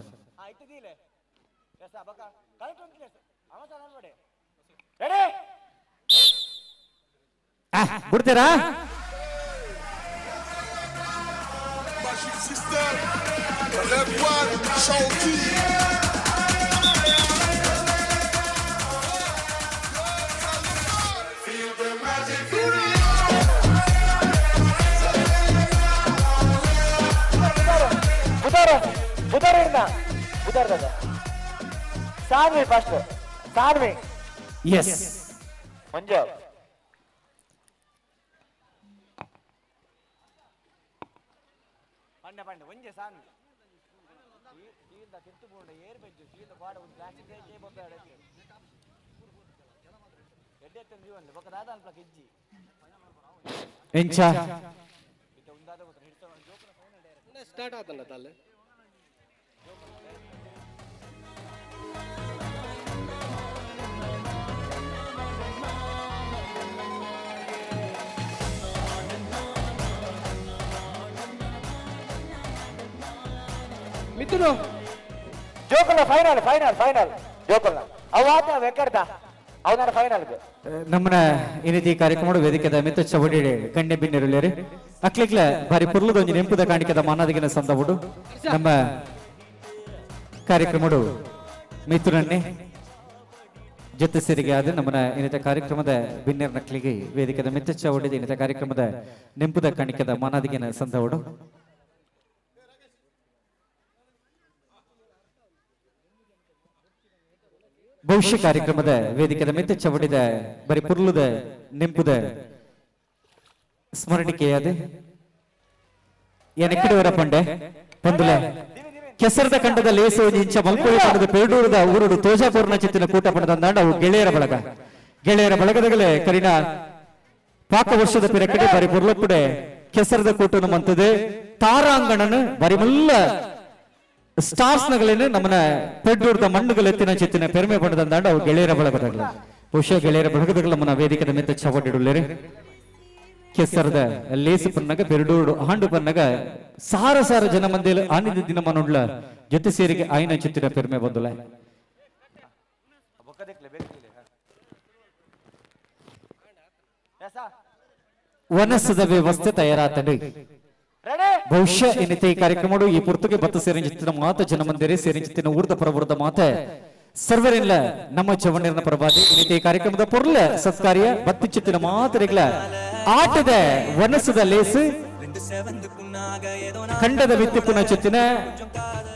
ಬಿಡ್ತೀರಾ ಬುಧವಾರ ಸಾನ್ವಿ ಫಸ್ಟ್ ಸಾನ್ವಿ ಎಸ್ ಮಂಜು ಪಂಡ ಪಂಡ ಒಂಜೆ ಸಾಂಗ್ ತಿರ್ತು ಬೋಂಡ ಏರ್ ಬೆಜ್ಜು ಸೀದ ಬಾಡ ಒಂದು ಪ್ಲಾಸ್ಟಿಕ್ ಜೈ ಬೊಬ್ಬೆ ಅಡಕ್ಕೆ ಎಡ್ಡೆತ್ತ ಜೀವನ ಬೊಕ್ಕ ದಾದ ಅನ್ಪ್ಲಕ ಇಜ್ಜಿ ಎಂಚ ಇತ ಉಂದಾದ ಗೊತ್ತ ಹಿಡ್ತ ಜೋಕನ ಫೈನಲ್ ಡೈರೆಕ್ಟ್ ಸ್ಟಾರ್ಟ್ ಆತಲ್ಲ ತಲೆ ಮಿಥುನು ಜೋಕುಲ ಫೈನಲ್ ಫೈನಲ್ ಫೈನಲ್ ಜೋಕುಲ ಅವಾತ ವೆಕರ್ದ ಅವನ ಫೈನಲ್ ನಮ್ಮನ ಇನಿತಿ ಕಾರ್ಯಕ್ರಮ ವೇದಿಕೆದ ಮಿತ್ತ ಚವಡಿ ಗಣ್ಯ ಬಿನ್ನಿರುಲೇರಿ ಅಕ್ಲಿಕ್ಲ ಬಾರಿ ಪುರ್ಲದ ಒಂಜಿ ನೆಂಪುದ ಕಾಣಿಕೆದ ಮಾನದಿಗಿನ ಸಂದವುಡು ನಮ್ಮ ಕಾರ್ಯಕ್ರಮ ಮಿಥುನನ್ನೇ ಜೊತೆ ಸೇರಿಗೆ ಆದ ನಮ್ಮನ ಇನಿತ ಕಾರ್ಯಕ್ರಮದ ಬಿನ್ನಿರ ನಕ್ಲಿಗೆ ವೇದಿಕೆದ ಮಿತ್ತ ಚವಡಿದ ಇನಿತ ಕಾರ್ಯಕ್ರಮದ ನೆಂಪುದ ಕಾಣಿಕೆದ ಮಾನದಿಗಿನ ಸಂದವುಡು ಭವಿಷ್ಯ ಕಾರ್ಯಕ್ರಮದ ವೇದಿಕೆದ ಮಿತ್ತ ಚವಡಿದ ಬರಿ ಪುರ್ಲುದ ನೆಂಪುದ ಸ್ಮರಣಿಕೆಯಾದ ಎನಕಿಡವರ ಪಂಡೆ ಪಂದುಲ ಕೆಸರದ ಕಂಡದ ಲೇಸು ಇಂಚ ಮಲ್ಕೋಳಿ ಕಂಡದ ಪೇಡೂರದ ಊರುಡು ತೋಜಾಪೂರ್ಣ ಚಿತ್ತಿನ ಕೂಟ ಪಡೆದಂದಾಂಡ ಅವು ಗೆಳೆಯರ ಬಳಗದಗಲೇ ಕರಿನ ಪಾಕ ವರ್ಷದ ಪಿರಕಡೆ ಬರಿ ಪುರ್ಲಪ್ಪುಡೆ ಕೆಸರದ ಕೂಟನು ಮಂತದೆ ತಾರಾಂಗಣನು ಬರಿ ಮುಲ್ಲ ಸ್ಟಾರ್ಸ್ ನಗಳೇನು ನಮ್ಮನ ಪೆಡ್ಡೂರ್ದ ಮಣ್ಣುಗಳ ಎತ್ತಿನ ಚಿತ್ತಿನ ಪೆರ್ಮೆ ಪಡೆದಂದಾಂಡ ಅವು ಗೆಳೆಯರ ಬಳಗದಗಳ ಬಹುಶಃ ಗೆಳೆಯರ ಬಳಗದಗಳ ನಮ್ಮನ ವೇದಿಕೆದ ಮೆತ್ತ ಚವಡಿಡುಳ್ಳೇರಿ ಕೆಸರದ ಲೇಸು ಪನ್ನಗ ಪೆರಡೂರು ಆಂಡು ಪನ್ನಗ ಸಾರ ಸಾರ ಜನ ಮಂದಿಯಲ್ಲಿ ಆನಿದ ದಿನ ಮನುಡ್ಲ ಜೊತೆ ಸೇರಿಗೆ ಆಯ್ನ ಚಿತ್ತಿನ ಪೆರ್ಮೆ ಬಂದುಲ ವನಸದ ವ್ಯವಸ್ಥೆ ತಯಾರಾತಡಿ ಬಹುಶಃ ಇನ್ನಿತ ಈ ಕಾರ್ಯಕ್ರಮ ಈ ಪುರ್ತುಗೆ ಬತ್ತ ಸೇರಿಂಚಿತ್ತಿನ ಮಾತ ಜನಮಂದಿರೇ ಸೇರಿಂಚಿತ್ತಿನ ಊರ್ದ ಪರವೃದ್ಧ ಮಾತ ಸರ್ವರಿಲ್ಲ ನಮ್ಮ ಚವಣಿರನ ಪ್ರಭಾತಿ ಇನ್ನಿತ ಈ ಕಾರ್ಯಕ್ರಮದ ಪೊರ್ಲ ಸತ್ಕಾರ್ಯ ಬತ್ತಿಚ್ಚಿತ್ತಿನ ಮಾತರಿಗಳ ಆಟದ ವನಸದ ಲೇಸು ಖಂಡದ ವಿತ್ತಿ ಪುನ ಚಿತ್ತಿನ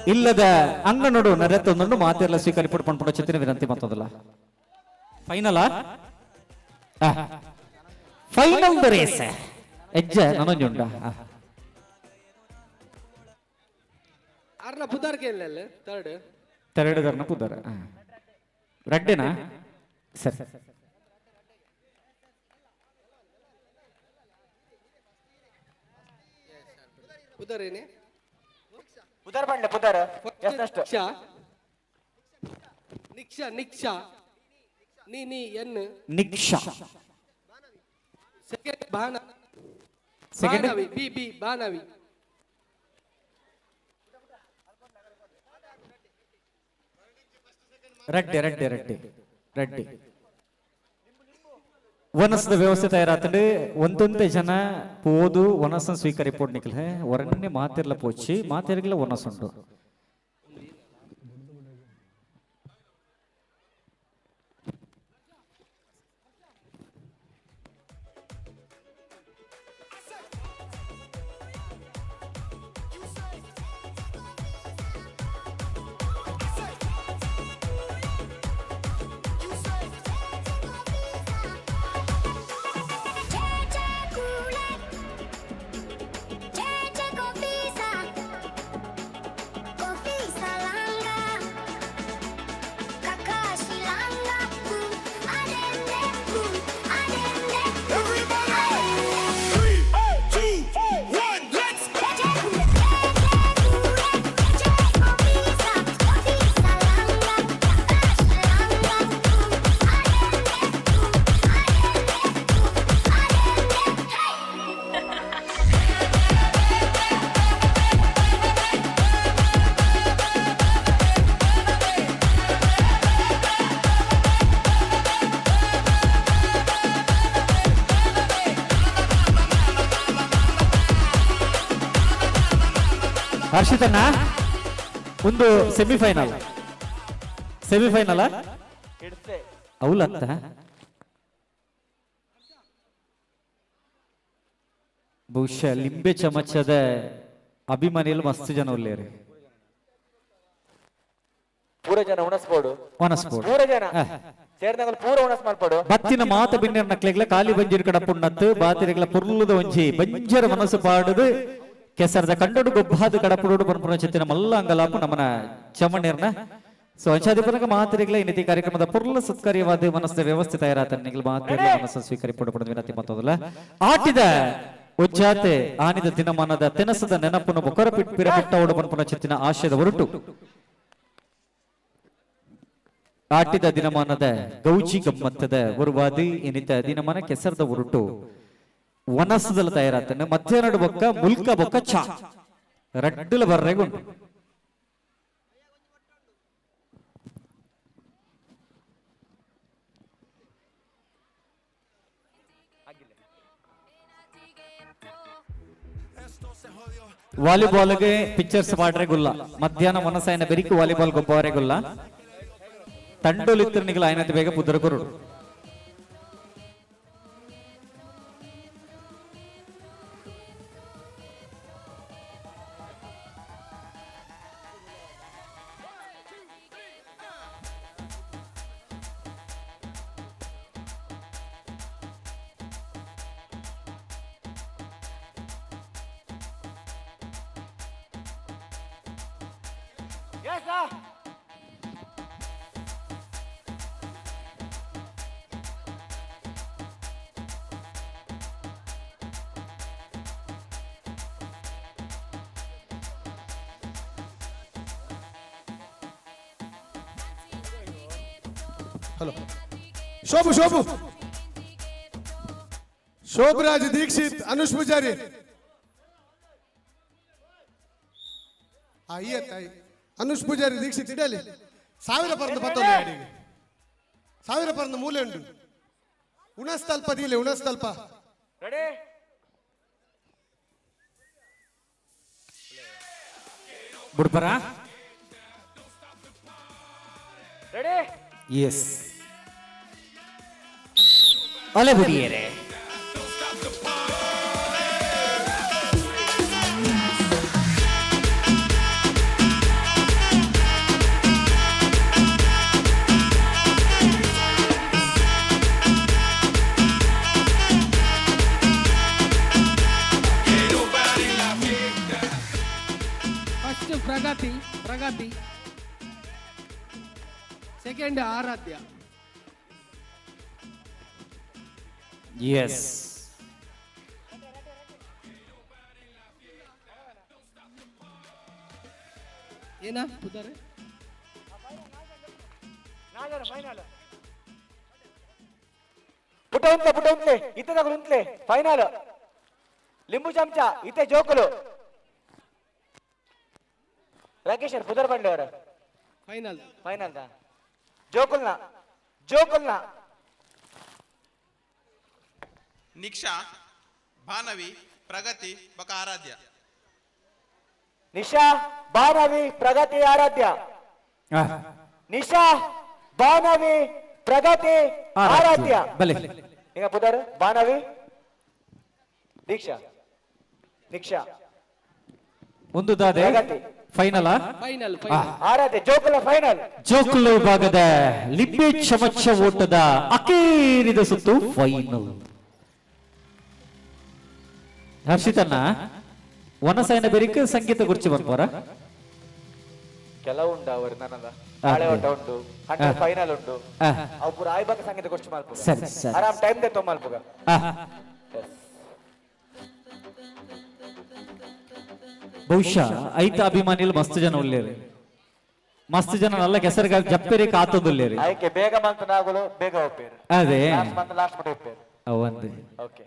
ಇಲ್ಲದ ಅಂಗನೋಡು ನರೆತ್ತೊಂದು ಮಾತೆಲ್ಲ ಸ್ವೀಕರಿಪಟ್ಟು ಪಂಪುಣ ಚಿತ್ತಿನ ವಿನಂತಿ ಮತ್ತದಲ್ಲ ಫೈನಲ್ ಫೈನಲ್ ರೇಸ್ ಎಜ್ಜ ನನಂಜುಂಡ ಅರ್ನ ಪುದಾರ್ಕೆ ಇಲ್ಲ ಥರ್ಡ್ ತೆರಡು ಧರ್ನ ಪುದರ ರಡ್ಡೆನಾ ಸರಿ ಪುದರೇನೆ ಪುದರ್ ಬಂಡೆ ಪುದರ್ ಎಷ್ಟಷ್ಟು ನಿಕ್ಷಾ ನಿಕ್ಷಾ ನೀ ಎನ್ ನಿಕ್ಷಾ ಸೆಕೆಂಡ್ ಬಾನವಿ ಬಿ ಬಾನವಿ ರಡ್ಡಿ ವನಸದ ವ್ಯವಸ್ಥೆ ತಯಾರಾತಂಡು ಒಂದೊಂದೇ ಜನ ಪೋದು ವನಸನ ಸ್ವೀಕರಿಪೋಡ್ ನಿಕ್ಲೆ ಹೊರನ್ನೇ ಮಾತಿರ್ಲ ಪೋಚಿ ಮಾತಿರ್ಗಲ ವನಸುಂಡು ಹರ್ಷಿತಣ್ಣ ಒಂದು ಸೆಮಿಫೈನಲ್ ಅವಲತ್ತ ಬಹುಶಃ ಲಿಂಬೆ ಚಮಚದ ಅಭಿಮಾನಿಯಲ್ಲಿ ಮಸ್ತ್ ಜನ ಉಳ್ಳೇರಿ ಪೂರ ಜನ ಉಣಸ್ಬೋದು ಪೂರ ಜನ ಸೇರಿದಾಗ ಪೂರ ಉಣಸ್ ಮಾಡ್ಬೋದು ಬತ್ತಿನ ಮಾತ ಬಿನ್ನೆರ್ ನಕ್ಲೆಗ್ಲ ಕಾಲಿ ಬಂಜಿರ್ ಕಡಪುಣ್ಣತ್ತು ಬಾತಿರೆಗ್ಲ ಪುರ್ಲುದ ಒಂಜಿ ಬಂಜರ ಮನಸ್ಸು ಪಾಡುದು ಕೆಸರದ ಕಂಡೋಡು ಗೊಬ್ಬಾದ ಕಡಪಡೋಡು ಪರಪುರ ಚಿತ್ತಿನ ಮಲ್ಲ ಅಂಗಲಾಪು ನಮ್ಮನ ಚಮಣ್ಣೀರ್ನ ಸೊ ಅಂಚಾದಿಪನಕ ಮಾತ್ರೆಗಳ ಇನ್ನಿತಿ ಕಾರ್ಯಕ್ರಮದ ಪುರ್ಲ ಸತ್ಕಾರ್ಯವಾದ ಮನಸ್ಸಿನ ವ್ಯವಸ್ಥೆ ತಯಾರಾತ ನಿಗಳು ಮಾತ್ರೆ ಮನಸ್ಸು ಸ್ವೀಕರಿಪಡಪಡ ವಿನಂತಿ ಮತ್ತೊಂದಲ್ಲ ಆಟಿದ ಉಜ್ಜಾತೆ ಆನಿದ ದಿನಮಾನದ ತೆನಸದ ನೆನಪನ್ನು ಬೊಕರಪಿಟ್ ಪಿರಪಿಟ್ಟ ಓಡಪನ ಚಿತ್ತಿನ ಆಶಯದ ಹೊರಟು ಆಟಿದ ದಿನಮಾನದ ಗೌಜಿ ಗಮ್ಮತ್ತದ ಒರುವಾದಿ ಇನ್ನಿತ ದಿನಮಾನ ಕೆಸರದ ಹೊರಟು ವನಸದಲ್ಲಿ ತಯಾರಾತನೆ ಮಧ್ಯಾಹ್ನ ಬೊಕ್ಕ ಮುಲ್ಕ ಬೊಕ್ಕ ಚಾ ರಡ್ಡಲ ಬರ್ರೆಗುಂಟು ವಾಲಿಬಾಲ್ಗೆ ಪಿಕ್ಚರ್ಸ್ ಮಾಡ್ರೆ ಗುಲ್ಲ ಮಧ್ಯಾಹ್ನ ಮನಸ್ಸಾಯನ ಬೆರಿಕು ವಾಲಿಬಾಲ್ ಗೊಬ್ಬವರೆ ಗುಲ್ಲ ತಂಡೋಲಿತ್ರ ನಿಗಲ ಆಯ್ನತಿ ಬೇಗ ಪುದ್ರ ಕೊರುಡು ಹಲೋ ಶೋಭು ಶೋಭರಾಜ್ ದೀಕ್ಷಿತ್ ಅನುಷ್ ಪೂಜಾರಿ ಅನುಷ್ ಪೂಜಾರಿ ದೀಕ್ಷಿತ್ ಇಡಲಿ 1000 ಪರಂದು ಪತ್ತೊಂದು ಅಡಿಗೆ 1000 ಪರಂದು ಮೂಲೆ ಉಂಟು ಉಣಸ್ತಲ್ಪ ದೀಲೆ ಉಣಸ್ತಲ್ಪ ರೆಡಿ ಬುಡ್ಪರ ರೆಡಿ ಎಸ್ ಅಲೆ ಬುಡಿಯರೆ ಫಸ್ಟ್ ಪ್ರಗತಿ ಸೆಕೆಂಡ್ ಆರಾಧ್ಯ ಎಸ್ ಏನ ಪುದರೆ ಪುಟ ಉಂತ್ಲೆ ಇತ್ತೆ ತಗೊಳು ಉಂತ್ಲೆ ಫೈನಲ್ ಲಿಂಬು ಚಮಚ ಇತ್ತೆ ಜೋಕುಲು ರಾಕೇಶ್ ಪುದರ್ ಬಂಡೆ ಅವರ ಫೈನಲ್ ಜೋಕುಲ್ನ ನಿಕ್ಷಾ ಭಾನವಿ ಪ್ರಗತಿ ಬಕ ಆರಾಧ್ಯ ನಿಶಾ ಭಾನವಿ ಪ್ರಗತಿ ಆರಾಧ್ಯ ನಿಶಾ ಭಾನವಿ ಪ್ರಗತಿ ಆರಾಧ್ಯ ಈಗ ಪುದರ್ ಭಾನವಿ ದೀಕ್ಷಾ ನಿಕ್ಷಾ ಒಂದು ದಾದೆ ಫೈನಲ್ ಆರಾಧ್ಯ ಜೋಕುಲ ಫೈನಲ್ ಜೋಕುಲು ವಿಭಾಗದ ಲಿಂಬೆ ಚಮಚ ಓಟದ ಅಕೇರಿದ ಸುತ್ತು ಫೈನಲ್ ಹರ್ಷಿತನ್ನ ವನಸಾಯನ ಬೆರಿಕ ಸಂಗೀತ ಗುರ್ಚಿ ಬರ್ಬೋರ ಕೆಲವು ಉಂಡು ಅವರು ನನ್ನದ ನಾಳೆ ಓಟ ಉಂಟು ಫೈನಲ್ ಉಂಟು ಅವು ಪೂರ ಆಯ್ಬಾಕ ಸಂಗೀತ ಗುರ್ಚಿ ಮಾಡ್ಬೋದು ಆರಾಮ್ ಟೈಮ್ ದೇ ತೊಮ್ಮಲ್ಪುಗ ಬಹುಶಃ ಐತ ಅಭಿಮಾನಿಗಳು ಮಸ್ತ್ ಜನ ಉಳ್ಳೇರಿ ಮಸ್ತ್ ಜನ ನಲ್ಲ ಕೆಸರಿಗೆ ಜಪ್ಪೇರಿ ಕಾತದುಲ್ಲೇರಿ ಆಯ್ಕೆ ಬೇಗ ಮಂತ್ ನಾಗುಲು ಬೇಗ ಹೋಗ್ಬೇರು ಅದೇ ಲಾಸ್ಟ್ ಮಟ್ಟ ಹೋಗ್ಬೇರು ಅವಂತೆ ಓಕೆ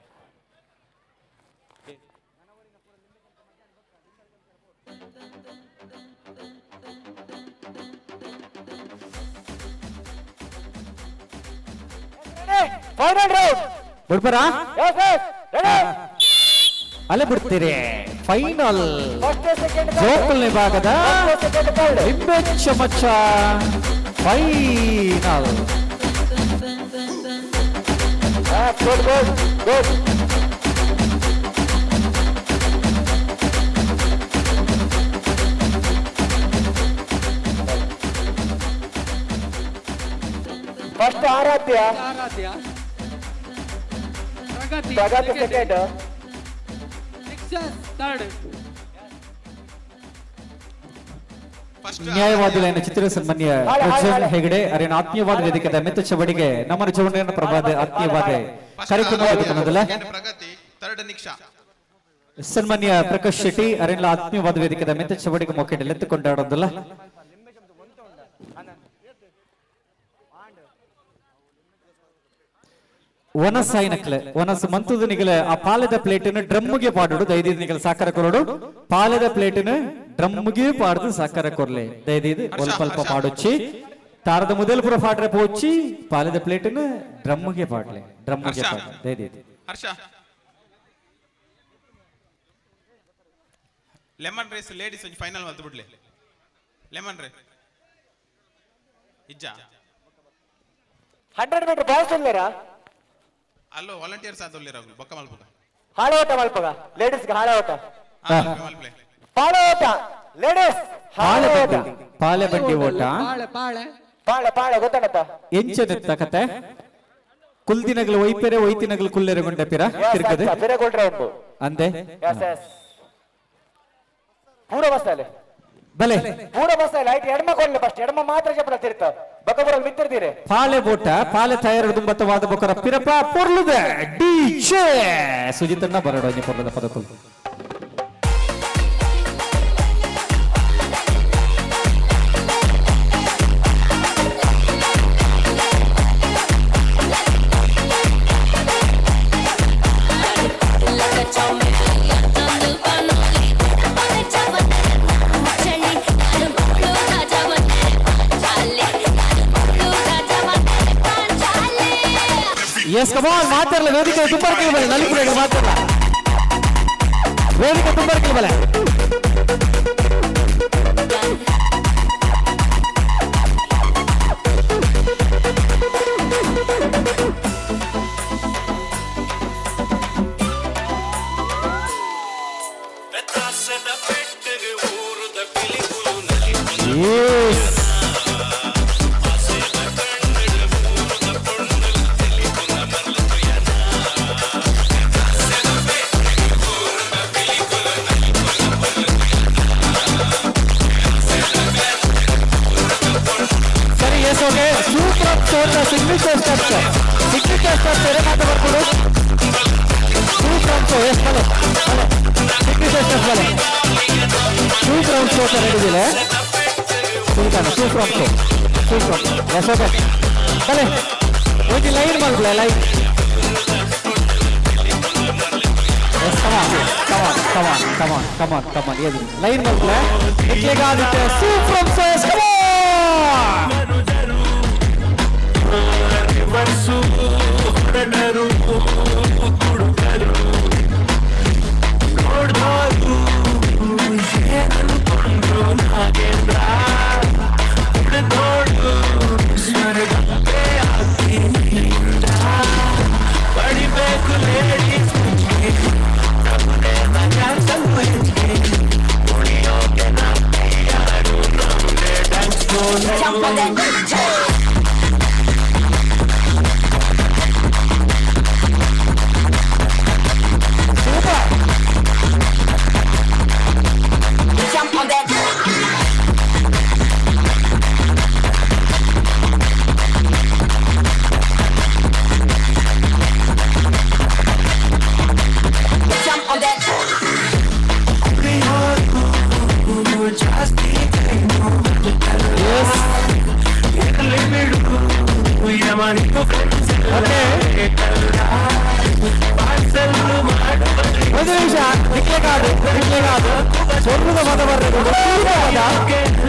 ಫೈನಲ್ ರೌಂಡ್ ಬಿಡ್ಬರ ಅಲೆ ಬಿಡ್ತೀರಿ ಫೈನಲ್ ಜೋಕುಲ್ ವಿಭಾಗದ ಲಿಂಬೆ ಚಮಚ ಫೈನಲ್ ಫಸ್ಟ್ ಆರಾಧ್ಯ ಪ್ರಗತಿ ಸೆಕೆಂಡ್ ಥರ್ಡ್ ನ್ಯಾಯವಾದಿಗಳಾದ ಚಿತ್ರ ಸನ್ಮಾನ್ಯ ಪ್ರಜ್ವಲ್ ಹೆಗಡೆ ಅರೇನ ಆತ್ಮೀಯವಾದ ವೇದಿಕೆದ ಮೆತ್ತ ಚವಡಿಗೆ ನಮ್ಮ ಜೀವನ ಪ್ರಭಾದ ಆತ್ಮೀಯವಾದ ಕಾರ್ಯಕ್ರಮ ಪ್ರಗತಿ ಥರ್ಡ್ ನಿಕ್ಷಾ ಸನ್ಮಾನ್ಯ ಪ್ರಕಾಶ್ ಶೆಟ್ಟಿ ಅರೇನ ಆತ್ಮೀಯವಾದ ವೇದಿಕೆದ ಮೆತ್ತ ಚವಡಿಗೆ ಮೊಕೆಟ್ ಎತ್ತುಕೊಂಡಾಡೋದಲ್ಲ ಒನಸಾಯಿನಕ್ಲೆ ಒನಸ್ ಮಂತುದು ನಿಗಲ ಆ ಪಾಲದ ಪ್ಲೇಟಿನ ಡ್ರಮ್ಗೆ ಪಾಡುಡು ದಯದೀದು ನಿಗಲ ಸಾಕಾರ ಕೊರಡು ಪಾಲದ ಪ್ಲೇಟಿನ ಡ್ರಮ್ಗೆ ಪಾಡ್ದು ಸಾಕಾರ ಕೊರ್ಲೆ ದಯದೀದು ಒಲ್ಪ ಪಾಡೊಚ್ಚಿ ತಾರದ ಮೊದಲು ಪುರ ಪಾಡ್ರೆ ಪೋಚ್ಚಿ ಪಾಲದ ಪ್ಲೇಟಿನ ಡ್ರಮ್ಗೆ ಪಾಡ್ಲೆ ಡ್ರಮ್ಗೆ ಪಾಡ್ಲೆ ದಯದೀದು ಹರ್ಷ ಲೆಮನ್ ರೇಸ್ ಲೇಡೀಸ್ ಒಂಜಿ ಫೈನಲ್ ಮಲ್ತು ಬಿಡ್ಲೆ ಲೆಮನ್ ರೇ ಇಜ್ಜ 100 ಮೀಟರ್ ಬಾಯ್ಸ್ ಉಳ್ಳೇರಾ ಅಲ್ಲೋ ವಾಲಂಟಿಯರ್ಸ್ ಆದೊಲ್ಲಿರ ಬೊಕ್ಕ ಮಲ್ಪಗ ಹಾಳೆ ಓಟ ಮಲ್ಪಗ ಲೇಡೀಸ್ ಗೆ ಹಾಳೆ ಓಟ ಮಲ್ಪ್ಲೆ ಪಾಳೆ ಓಟ ಲೇಡೀಸ್ ಹಾಳೆ ಓಟ ಪಾಲೆ ಬಂಡಿ ಓಟ ಪಾಳೆ ಪಾಳೆ ಗೊತ್ತಾಗತ್ತ ಎಂಚೆತ್ತ ಕತೆ ಕುಲ್ದಿನಗಲು ಒಯ್ಪೆರೆ ಒಯ್ತಿನಗಲು ಕುಲ್ಲೆರೆ ಗೊಂಡ ಪಿರ ತಿರ್ಗದೆ ಪಿರ ಗೊಂಡ್ರೆ ಉಂಟು ಅಂದೆ ಎಸ್ ಎಸ್ ಪೂರ ಬಸ್ಸಲ್ಲಿ ಬಲೆ ಪೂರ ಬಸ್ಸಲ್ಲಿ ಐಟ್ ಎಡಮ ಕೊಡ್ಲೆ ಫಸ್ಟ್ ಎಡಮ ಮಾತ್ರ ಚಪ್ಪಲ ತಿರ್ತ ಬಕಬರಲ್ಲಿ ಮಿತ್ತಿರ್ತೀರಿ ಪಾಲೆ ಬೋಟ ಪಾಲೆ ತಯಾರು ದುಂಬತ್ತವಾದ ಬೊಕರ ಪಿರಪ ಪೊರ್ಲುದೆ ಡಿಜೆ ಸುಜಿತಣ್ಣ ಬರಡೋನಿ ಪೊರ್ಲದ ಪದಕುಲ್ ಎಸ್ ಕಮಾನ್ ಮಾತಾಡಲ್ಲ ವೇದಿಕೆ ತುಂಬರ್ಕಿ ಬಲೆ ನಲಿಪುರ ಮಾತಾಡಲ್ಲ ವೇದಿಕೆ ತುಂಬರ್ಕಿ ಬಲೆ ಸಿಗ್ನೇಚರ್ ಸ್ಟೆಪ್ಸ್ ಬೇರೆ ಮಾತು ಬರ್ಕೊಡು ಸಿಗ್ನೇಚರ್ ಸ್ಟೆಪ್ಸ್ ಬಲೆ 2 ರೌಂಡ್ಸ್ ಓಟ ರೆಡಿದಿಲ್ಲ ಟೂ ಫ್ರಮ್ ಎಸ್ ಓಕೆ ಬಲೆ ಒಂದು ಲೈನ್ ಮಾಡ್ಬಿಡ ಲೈನ್ ಎಸ್ ಕಮಾನ್ ಎದು ಲೈನ್ ಮಾಡ್ಬಿಡ ಇಟ್ಲೆಗಾದಿತ್ತೆ 2 ಫ್ರಮ್ ಎಸ್ ಕಮಾನ್ ರಿವರ್ಸು ಹೊರಡರು ಹುಡುಗರು ನೋಡ್ಬೋದು ಏನಂದ್ರು ನಾಗೇಂದ್ರ ನೋಡು ಸ್ವರ್ಗಕ್ಕೆ ಆಗ್ತಿನಿಂದ ಪಡಿಬೇಕು ಲೇಡೀಸ್ ಉಳಿಯೋಕೆ ನಮ್ಗೆ ಯಾರು ನಮ್ಗೆ ಡ್ಯಾನ್ಸ್ ಒಂದು ನಿಮಿಷ ನಿಕ್ಲೆಗಾದು ಸ್ವರ್ಣದ ಮತ ಬರಬೇಕು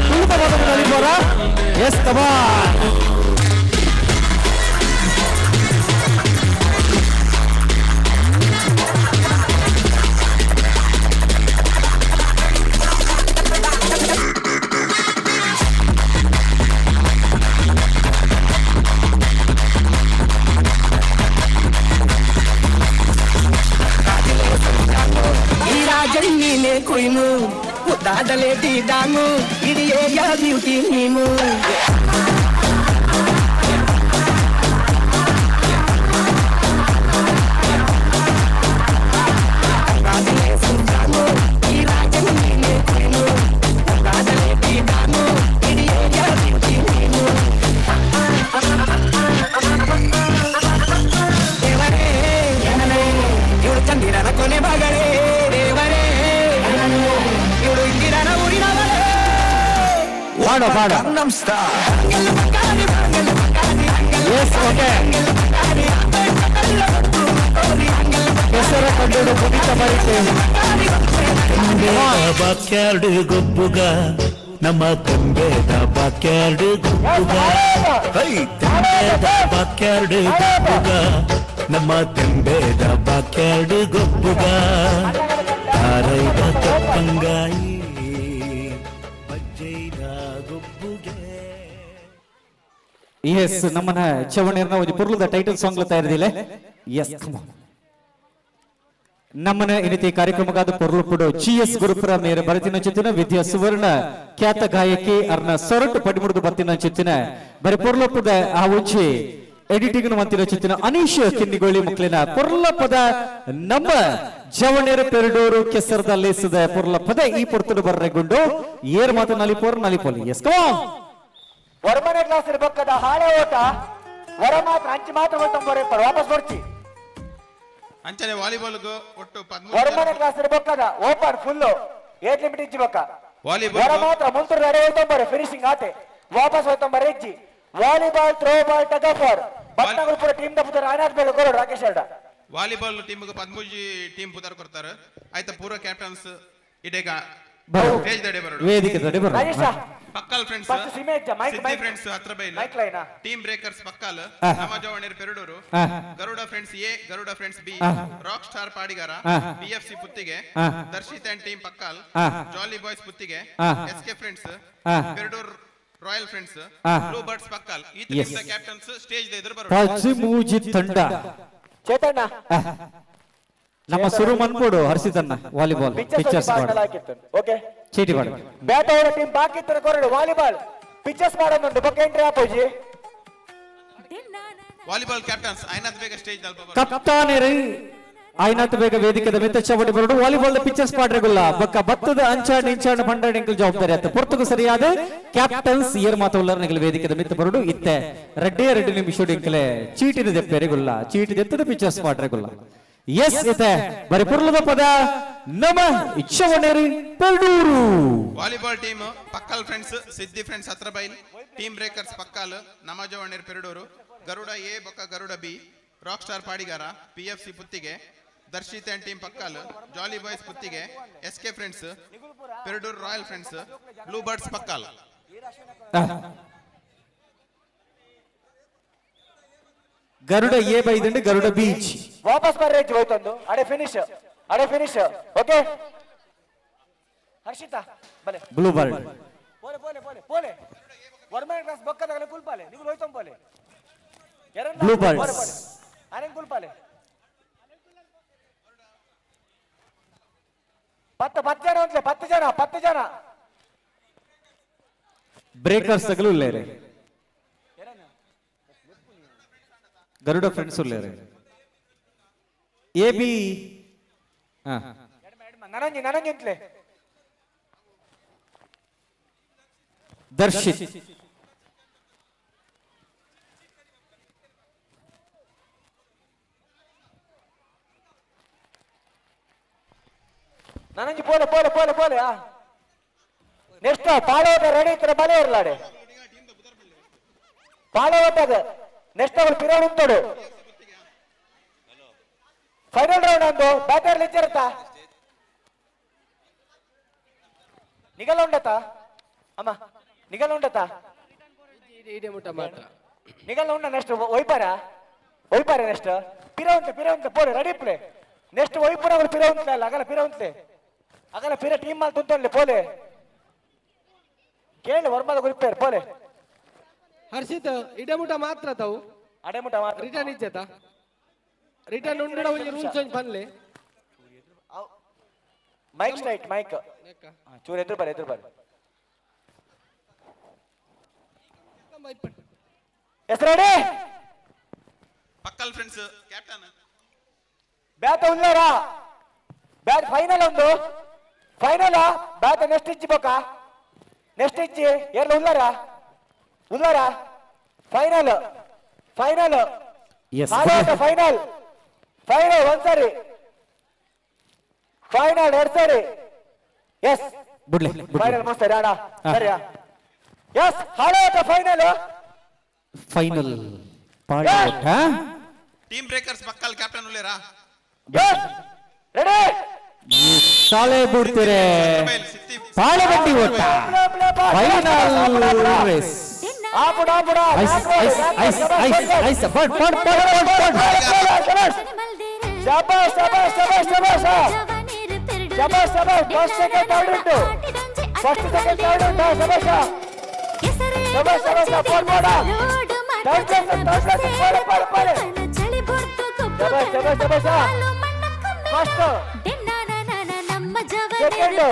ತುಳಿದ ಮತ ನಲಿಬೋರ ಎಸ್ ಕಮಾನ್ ಕುಯ್ನು ಉದ್ದಾದಲೆ ದಾಮು ಇಡಿಯೇ ಯಾ ಬ್ಯೂಟಿ ನೀಮು ಈ ರಾಜ ನೀನೆ ಕುಯ್ನು ಉದ್ದಾದಲೆ ದಾಮು ಬಾಡ ಎಸ್ ಓಕೆ ಕೆಸರ ಕಂಡು ಕುಣಿತ ಬರೀತೆ ಬಾಕ್ಯಾರ್ಡ್ ಗೊಬ್ಬುಗ ನಮ್ಮ ತಂಬೆದ ಬಾಕ್ಯಾರ್ಡ್ ಗೊಬ್ಬುಗ ತಂಬೆದ ಬಾಕ್ಯಾರ್ಡ್ ಗೊಬ್ಬುಗ ನಮ್ಮ ತಂಬೆದ ಬಾಕ್ಯಾರ್ಡ್ ಗೊಬ್ಬುಗ ತಾರೈದ ಕಪ್ಪಂಗಾಯಿ ಬಜ್ಜೈದ ಗೊಬ್ಬುಗೆ ಎಸ್ ನಮ್ಮನ ಚವಣಿಯರ್ನ ಒಂದು ಪುರ್ಲದ ಟೈಟಲ್ ಸಾಂಗ್ ತಯಾರಿದಿಲ್ಲ ಎಸ್ ನಮ್ಮನ ಇನಿತಿ ಕಾರ್ಯಕ್ರಮಗಾದ ಪೊರ್ಲುಪುಡು GS ಗುರುಪುರ ಮೇರ ಬರತಿನ ಚಿತ್ತಿನ ವಿದ್ಯಾ ಸುವರ್ಣ ಖ್ಯಾತ ಗಾಯಕಿ ಅರ್ನ ಸೊರಟು ಪಡಿಮುಡಿದು ಬತ್ತಿನ ಚಿತ್ತಿನ ಬರಿ ಪೊರ್ಲುಪುದ ಆ ಉಂಚಿ ಎಡಿಟಿಂಗ್ ಮಂತಿನ ಚಿತ್ತಿನ ಅನೀಶ್ ಕಿನ್ನಿಗೊಳ್ಳಿ ಮಕ್ಕಳಿನ ಪೊರ್ಲಪದ ನಮ್ಮ ಜವಣೇರ ಪೆರಡೂರು ಕೆಸರದ ಲೇಸದ ಪೊರ್ಲಪದ ಈ ಪೊರ್ತುಡು ಬರ್ರೆಗುಂಡು ಏರ್ ಮಾತು ನಲಿಪೋಲಿ ಎಸ್ ಕಮ್ ಹೊರಮನೆ ಕ್ಲಾಸ್ ಇರ್ಬೇಕದ ಹಾಳೆ ಓಟ ಹೊರ ಮಾತ್ರ ಅಂಚಿ ಮಾತ್ರ ವಾಪಸ್ ಬರ್ಚಿ ಅಂಚನೆ ವಾಲಿಬಾಲ್ ಒಟ್ಟು ಹೊರಮನೆ ಕ್ಲಾಸ್ ಇರ್ಬೇಕದ ಓಪನ್ ಫುಲ್ ಏಟ್ ಲಿಮಿಟ್ ಇಚ್ಚಿಬೇಕ ವಾಲಿಬಾಲ್ ಹೊರ ಮಾತ್ರ ಮುಂತೂರು ರೆಡಿ ಹೋಯ್ತಂಬರೆ ಫಿನಿಶಿಂಗ್ ಆತೆ ವಾಪಸ್ ಹೋಯ್ತಂಬರೆ ಹೆಜ್ಜಿ volleyball throw ball tug of war ಬಟ್ನಗಳು ಪೂರ ಟೀಮ್ ದ ಪುತ್ರ ಆನಾದ್ ಮೇಲೆ ಕೊಡು ರಾಕೇಶ್ ಅಡ್ಡ ವಾಲಿಬಾಲ್ ಟೀಮ್ ಪದ್ಮೂಜಿ ಟೀಮ್ ಪುತಾರ ಕೊಡ್ತಾರೆ ಆಯ್ತಾ ಪೂರ ಕ್ಯಾಪ್ಟನ್ಸ್ ಇಡೇಗ ಸ್ಟೇಜ್ ದಡೆ ಬರೋಡು ವೇದಿಕೆ ದಡೆ ಬರೋಡು ರಾಜೇಶ ಪಕ್ಕಲ್ ಫ್ರೆಂಡ್ಸ್ ಫಸ್ಟ್ ಸಿಮೇಜ್ ಮೈಕ್ ಫ್ರೆಂಡ್ಸ್ ಹತ್ರ ಬೈಲ್ ಮೈಕ್ ಲೈನಾ ಟೀಮ್ ಬ್ರೇಕರ್ಸ್ ಪಕ್ಕಲ್ ನಮ್ಮ ಜವಣೇರ್ Peradoor Garuda friends A Garuda friends B rock star Padigara PFC Puttige Darshith and team Pakkal jolly boys Puttige SK friends Peradoor royal friends blue birds Pakkal ಈ ಟೀಮ್ ದ ಕ್ಯಾಪ್ಟನ್ಸ್ ಸ್ಟೇಜ್ ದ ಎದುರು ಬರೋದು ಪಜಿಮೂಜಿ ತಂಡ ಚೇತಣ್ಣ ನಮ್ಮ ಸುರು ಮನ್ಪೋಡು ಹರ್ಷಿತನ್ನ ವಾಲಿಬಾಲ್ ಪಿಕ್ಚರ್ಸ್ ಓಕೆ ಚೀಟಿ ಮಾಡು ಬ್ಯಾಟ್ ಅವರ ಟೀಮ್ ಬಾಕಿ ತರ ಕೊರಡು ವಾಲಿಬಾಲ್ ಪಿಕ್ಚರ್ಸ್ ಮಾಡೋದುಂಟು ಬೊಕ್ಕ ಎಂಟ್ರಿ ಆಪೋಜಿ ವಾಲಿಬಾಲ್ ಕ್ಯಾಪ್ಟನ್ಸ್ ಐನಾಥ್ ಬೇಗ ಸ್ಟೇಜ್ ದಲ್ಲಿ ಕಪ್ತಾನೆರಿ ಐನಾಥ್ ಬೇಗ ವೇದಿಕೆದ ಮಿತ್ತ ಚವಡಿ ಬರೋಡು ವಾಲಿಬಾಲ್ ಪಿಕ್ಚರ್ಸ್ ಪಾಡ್ರೆಗುಲ್ಲ ಬೊಕ್ಕ ಬತ್ತದ ಅಂಚಾಡ್ ಇಂಚಾಡ್ ಪಂಡಾಡ್ ಎಂಕಲ್ ಜವಾಬ್ದಾರಿ ಆತ ಪೊರ್ತುಗು ಸರಿಯಾದ ಕ್ಯಾಪ್ಟನ್ಸ್ ಇಯರ್ ಮಾತುಲ್ಲರ ನಿಗಲ ವೇದಿಕೆದ ಮಿತ್ತ ಬರೋಡು ಇತ್ತೆ ರೆಡ್ಡಿ ನಿಮಿಷ ಎಂಕಲೆ ಚೀಟಿನ ದೆಪ್ಪೆರೆಗುಲ್ಲ ಚೀಟಿ ದೆತ್ತದ ಪಿಕ್ಚರ್ಸ್ ಪಾಡ್ರೆಗುಲ್ಲ ಎಸ್ ಇತೆ ಬರಿ ಪುರ್ಲದ ಪದ ನಮ ಇಚ್ಛವಣೇರಿ ಪೆರಡೂರು ವಾಲಿಬಾಲ್ ಟೀಮ್ ಪಕ್ಕಲ್ ಫ್ರೆಂಡ್ಸ್ ಸಿದ್ದಿ ಫ್ರೆಂಡ್ಸ್ ಹತ್ರ ಬೈಲ್ ಟೀಮ್ ಬ್ರೇಕರ್ಸ್ ಪಕ್ಕಲ್ ನಮ್ಮ ಜವಣೇರ್ ಪೆರಡೂರು ಗರುಡ ಎ ಬೊಕ್ಕ Garuda B rock star Padigara PFC Puttige Darshith and team Pakkal jolly boys Puttige SK friends Peradoor royal friends blue birds Pakkal Garuda A ಬೈದಂಡು ಗರುಡ ಬೀಚ್ ವಾಪಸ್ ಬರ್ರಿ ಹೋಯ್ತಂದು ಅಡೆ ಫಿನಿಶ್ ಓಕೆ ಹರ್ಷಿತಾ ಬಲೆ ಬ್ಲೂ ಬರ್ಡ್ ಪೋಲೆ ವರ್ಮನೆ ಕ್ಲಾಸ್ ಬೊಕ್ಕದಾಗಲೆ ಕುಲ್ಪಾಲೆ ನಿಗುಲು ಹೋಯ್ತಂ ಪೋಲೆ ಬ್ಲೂ ಬರ್ಡ್ಸ್ ಅರೆನ್ ಕುಲ್ಪಾಲೆ ಪತ್ತು ಜನ ಬ್ರೇಕರ್ಸ್ ತಗಲು ಉಳ್ಳೇರೆ ಗರುಡ ಫ್ರೆಂಡ್ಸ್ ಉಳ್ಳೇರೆ AB ನನಂಜಿ ಅಂತಲೇ ದರ್ಶಿತ್ ನನಂಜಿ ಪೋಲೆ ನೆಕ್ಸ್ಟ್ ಪಾಳೋಟ ರೆಡಿ ಇತ್ತು ಬಲೆ ಇರ್ಲಾಡೆ ಪಾಳೋಟದ ನೆಕ್ಸ್ಟ್ ಅವಳು ಪಿರೋಡ್ ಉಂಟೋಡು ಫೈನಲ್ ರೌಂಡ್ ಒಂದು ಬ್ಯಾಟರ್ ಲಿಚ್ಚಿರುತ್ತ ನಿಗಲ ಉಂಡತ ಅಮ್ಮ ನಿಗಲ ಉಂಡತ ನಿಗಲ ಉಂಡ ನೆಕ್ಸ್ಟ್ ಒಯ್ಪಾರ ನೆಕ್ಸ್ಟ್ ಪಿರ ಉಂಟ ಪೋಲೆ ರೆಡಿ ಪ್ಲೇ ನೆಕ್ಸ್ಟ್ ಒಯ್ಪುರ ಅವಳು ಪಿರ ಉಂಟ್ಲೆ ಅಲ್ಲ ಅಗಲ ಪಿರ ಉಂಟ್ಲೆ ಅಗಲ ಪಿರ ಟೀಮ್ ಮಾಲ್ ತುಂತೊಳ್ಳೆ ಪೋಲೆ ಕೇಳಿ ವರ್ಮದ ಗುರಿಪೇರ್ ಪೋಲೆ ಹರ್ಷಿತ್ ಇಡಮುಟ ಮಾತ್ರ ತಾವು ಅಡೆಮುಟ ಮಾತ್ರ ರಿಟರ್ನ್ ಇಜ್ಜತ ರಿಟರ್ನ್ ಉಂಡಡ ಒಂಜಿ ರೂಲ್ಸ್ ಒಂಜಿ ಪನ್ಲೆ ಮೈಕ್ ಸ್ಟ್ರೈಟ್ ಮೈಕ್ ಚೂರು ಎದುರು ಬರ್ರಿ ಹೆಸರಡಿ ಪಕ್ಕಲ್ ಫ್ರೆಂಡ್ಸ್ ಕ್ಯಾಪ್ಟನ್ ಬ್ಯಾಟ್ ಉಳ್ಳಾರಾ ಬ್ಯಾಟ್ ಫೈನಲ್ ಒಂದು ಫೈನಲ್ ಬ್ಯಾಟ್ ನೆಕ್ಸ್ಟ್ ಇಚ್ಚಿಬೇಕಾ ನೆಕ್ಸ್ಟ್ ಇಚ್ಚಿ ಎರಡು ಉಳ್ಳಾರ ಫೈನಲ್ ಫೈನಲ್ ಒಂದ್ಸರಿ ಫೈನಲ್ ಎರಡ್ ಸರಿ ಎಸ್ ಬಿಡ್ಲಿ ಫೈನಲ್ ಮಸ್ತ್ ಅಣ್ಣ ಸರಿಯಾ ಎಸ್ ಹಾಳಾಟ ಫೈನಲ್ ಫೈನಲ್ ಪಾಳೋಟ ಟೀಮ್ ಬ್ರೇಕರ್ಸ್ ಪಕ್ಕಲ್ ಕ್ಯಾಪ್ಟನ್ ಉಳ್ಳೇರಾ ರೆಡಿ ಶಾಲೆ ಬಿಡ್ತೀರೆ ಪಾಳಗಟ್ಟಿ ಓಟ ಫೈನಲ್ ರೇಸ್ ಆಪುಡ ಆಪುಡ ಐಸ್ ಐಸ್ ಐಸ್ ಐಸ್ ಐಸ್ ಪಡ್ ಪಡ್ ಪಡ್ ಪಡ್ ಪಡ್ ಶಬಾಷ್ ಶಬಾಷ್ ಶಬಾಷ್ ಶಬಾಷ್ ಶಬಾಷ್ ಶಬಾಷ್ ಫಸ್ಟ್ ಸೆಕೆಂಡ್ ಥರ್ಡ್ ಉಂಟು ಫಸ್ಟ್ ಸೆಕೆಂಡ್ ಥರ್ಡ್ ಉಂಟು ಶಬಾಷ್ ಶಬಾಷ್ ಶಬಾಷ್ ಫೋರ್ ಮಾಡ ಥರ್ಡ್ ಪ್ಲೇಸ್ ಪಡ ಪಡ ಪಡ ಶಬಾಷ್ ಶಬಾಷ್ ಶಬಾಷ್ ಫಸ್ಟ್ ನಮ್ಮ ಜವನೇರು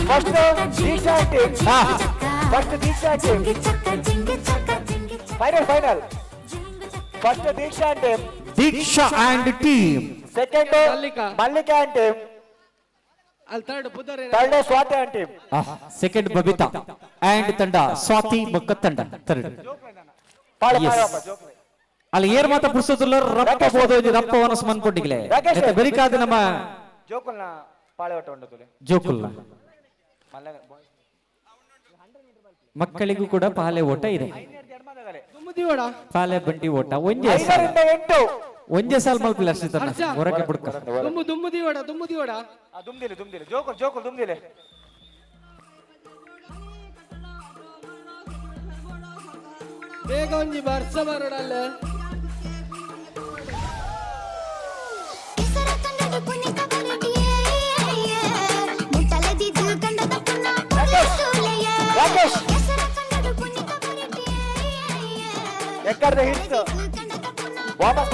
first Deeksha team first Deeksha team final final first Deeksha team Deeksha and team second Mallika and team third Swathi and team second Babitha and ತಂಡ ಸ್ವಾತಿ ಮಕ್ಕ ತಂಡ ಥರ್ಡ್ ಅಲ್ಲಿ ಏರ್ ಮಾತ್ರ ಪುಸ್ತಕಲ್ಲ ರಪ್ಪ ಬೋದು ರಪ್ಪ ವನಸ್ ಮನ್ಕೊಂಡಿಗ್ಲೆ ಬೆರಿಕಾದ ನಮ್ಮ ಜೋಕುಲ್ನ ಪಾಳೆ ಒಟ್ಟ ಉಂಟು ಜೋಕುಲ್ನ ಮಕ್ಕಳಿಗೂ ಕೂಡ ಪಾಲೆ ಓಟ ಇದೆ ಪಾಲೆ ಬಂಡಿ ಓಟ ಒಂದೇ ಸಾಲ್ ಮಲ್ಪಿಲ್ಲ ಅಷ್ಟೇ ಹೊರಗೆ ಬಿಡ್ಕ ದುಮ್ದಿಲೆ ದುಮ್ದಿಲೆ ಜೋಕುಲ್ ಜೋಕುಲ್ ದುಮ್ದಿಲೆ ಬೇಗ ಒಂಜಿ ಬರ್ಸ ಬರೋಡಲ್ಲ ಎಕ್ಕರ್ದ ಹಿಟ್ಸ್ ವಾಪಸ್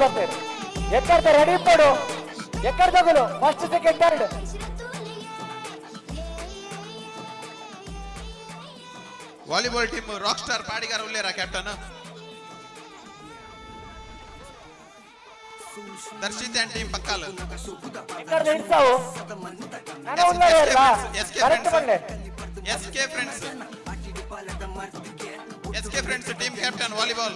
ಬರ್ತೇವೆ ಎಕ್ಕರ್ದ ರೆಡಿ ಕೊಡು ಎಕ್ಕರ್ದಗಳು first second third volleyball team rock star Padigara ಉಳ್ಳೇರಾ captain Darshith and team Pakkal ಎಕ್ಕರ್ದ ಹಿಟ್ಸಾವು ನಾನು ಉಳ್ಳಾರೆ ಅಲ್ಲ ಕರೆಕ್ಟ್ ಬನ್ನಿ SK friends team captain volleyball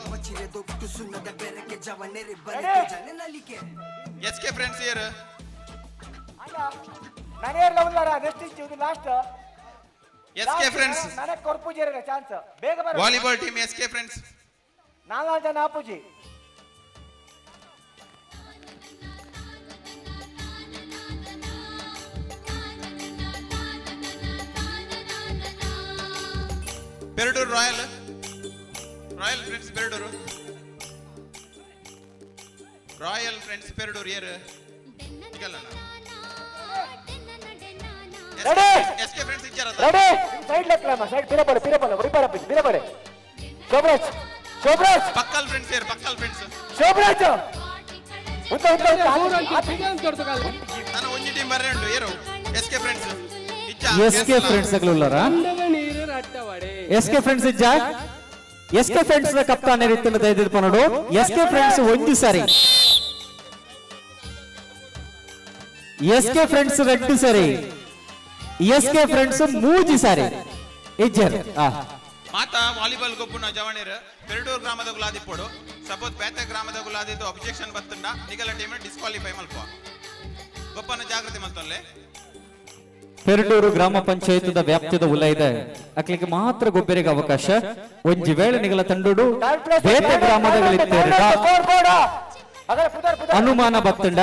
SK friends ಇಯರ್ ನನಗೆಲ್ಲ ಉಳ್ಳಾರ ನೆಕ್ಸ್ಟ್ ಇದು ಲಾಸ್ಟ್ ಎಸ್ಕೆ ಫ್ರೆಂಡ್ಸ್ ನನಗೆ ಕೊರ್ಪುಜಿರ ಚಾನ್ಸ್ ಬೇಗ ಬರ ವಾಲಿಬಾಲ್ ಟೀಮ್ ಎಸ್ಕೆ ಫ್ರೆಂಡ್ಸ್ 4 ಜನ ಆಪುಜಿ Peradoor royal friends Peradoor royal friends Peradoor ಏರ್ ಎಸ್ಕೆ ಫ್ರೆಂಡ್ಸ್ ಇಚ್ಚಾರ ರೆಡಿ ಸೈಡ್ ಲೆಕ್ಲಮ್ಮ ಸೈಡ್ ಪಿರಪಲ ಬಿರಬಡೆ ಶೋಭರಾಜ್ ಪಕ್ಕಲ್ ಫ್ರೆಂಡ್ಸ್ ಏರ್ ಪಕ್ಕಲ್ ಫ್ರೆಂಡ್ಸ್ ಶೋಭರಾಜ್ ನಾನು ಒಂಜಿ ಟೀಮ್ ಬರ್ರೆ ಉಂಟು ಏರು ಎಸ್ಕೆ ಫ್ರೆಂಡ್ಸ್ ಎಸ್ಕೆ ಫ್ರೆಂಡ್ಸ್ ಅಗಲುಲ್ಲಾರ ಎಸ್ಕೆ ಫ್ರೆಂಡ್ಸ್ ಇಜ್ಜ ಎಸ್ಕೆ ಫ್ರೆಂಡ್ಸ್ ಕಪ್ತಾನ್ ರೀತಿಯಲ್ಲಿ ದಯದಿರ್ಪ ನೋಡು ಎಸ್ಕೆ ಫ್ರೆಂಡ್ಸ್ ಒಂದು ಸಾರಿ ಎಸ್ಕೆ ಫ್ರೆಂಡ್ಸ್ 2 ಸಾರಿ ಎಸ್ಕೆ ಫ್ರೆಂಡ್ಸ್ 3 ಸಾರಿ ಇಜ್ಜರ್ ಮಾತಾ ವಾಲಿಬಾಲ್ ಗೊಬ್ಬುನ ಜವಣೀರ್ ಪೆರಡೂರು ಗ್ರಾಮದ ಗುಲಾದಿಪ್ಪೋಡು ಸಪೋಸ್ ಬೇತೆ ಗ್ರಾಮದ ಗುಲಾದಿದ್ದು ಅಬ್ಜೆಕ್ಷನ್ ಬರ್ತಂಡ ನಿಗಲ ಟೀಮ್ ಡಿಸ್ಕ್ವಾಲಿಫೈ ಮಲ್ಪ ಗೊಬ್ಬನ ಜಾಗೃತಿ ಮಲ್ತೊಲ್ಲೆ ಪೆರಡೂರು ಗ್ರಾಮ ಪಂಚಾಯತದ ವ್ಯಾಪ್ತಿದ ಉಲ್ಲ ಇದೆ ಅಕ್ಲಿಗೆ ಮಾತ್ರ ಗೊಬ್ಬರಿಗೆ ಅವಕಾಶ ಒಂಜಿ ವೇಳೆ ನಿಗಲ ತಂಡುಡು ಬೇತೆ ಗ್ರಾಮದಗಳಿತ್ತೇರಿದ ಅನುಮಾನ ಬತ್ತಂಡ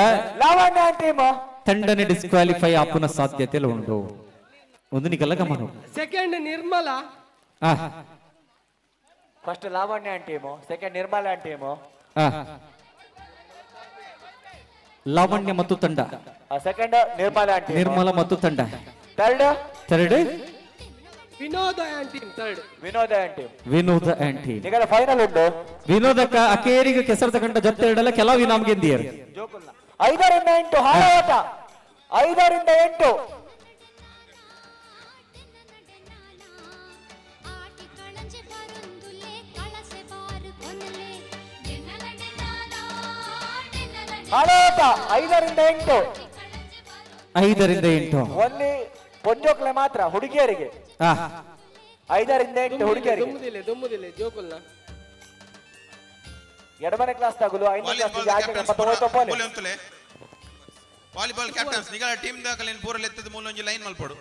ತಂಡನೆ ಡಿಸ್ಕ್ವಾಲಿಫೈ ಆಪುನ ಸಾಧ್ಯತೆ ಉಂಟು ಒಂದು ನಿಗಲ ಗಮನ second Nirmala first Lavanya team second Nirmala team Lavanya ಮತ್ತು ತಂಡ ಸೆಕೆಂಡ್ ನಿರ್ಮಲ ಮತ್ತು ತಂಡ third Vinoda team third Vinoda and team ಈಗ ಫೈನಲ್ ಉಂಟು ವಿನೋದಕ್ಕ ಅಕೇರಿಗೆ ಕೆಸರು ತಗೊಂಡ ಜೊತೆ ಇಡಲ್ಲ ಕೆಲವು ಇನಾಮ್ಗೆಂದಿಯರು 5ರಿಂದ 8 ಹಾರಾಟ 5ರಿಂದ 8 ಹಾರಾಟ 5ರಿಂದ 8 5ರಿಂದ 8 ಒನ್ಲಿ ಪೊಂಜೋಕ್ಲೆ ಮಾತ್ರ ಹುಡುಗಿಯರಿಗೆ 5ರಿಂದ 8 ಹುಡುಗಿಯರಿಗೆ ದುಮ್ಮುದಿಲೆ ಜೋಕುಲ್ನ ಎಡಮನೆ ಕ್ಲಾಸ್ ತಗುಲು 5ನೇ ಕ್ಲಾಸ್ ಆಚೆ 39 ಪೋಲೆ ವಾಲಿಬಾಲ್ ಕ್ಯಾಪ್ಟನ್ಸ್ ನಿಗಲ ಟೀಮ್ ದಾಖಲೆ ಪೂರ ಎತ್ತದ ಮೂಲ ಒಂಜಿ ಲೈನ್ ಮಲ್ಪಡು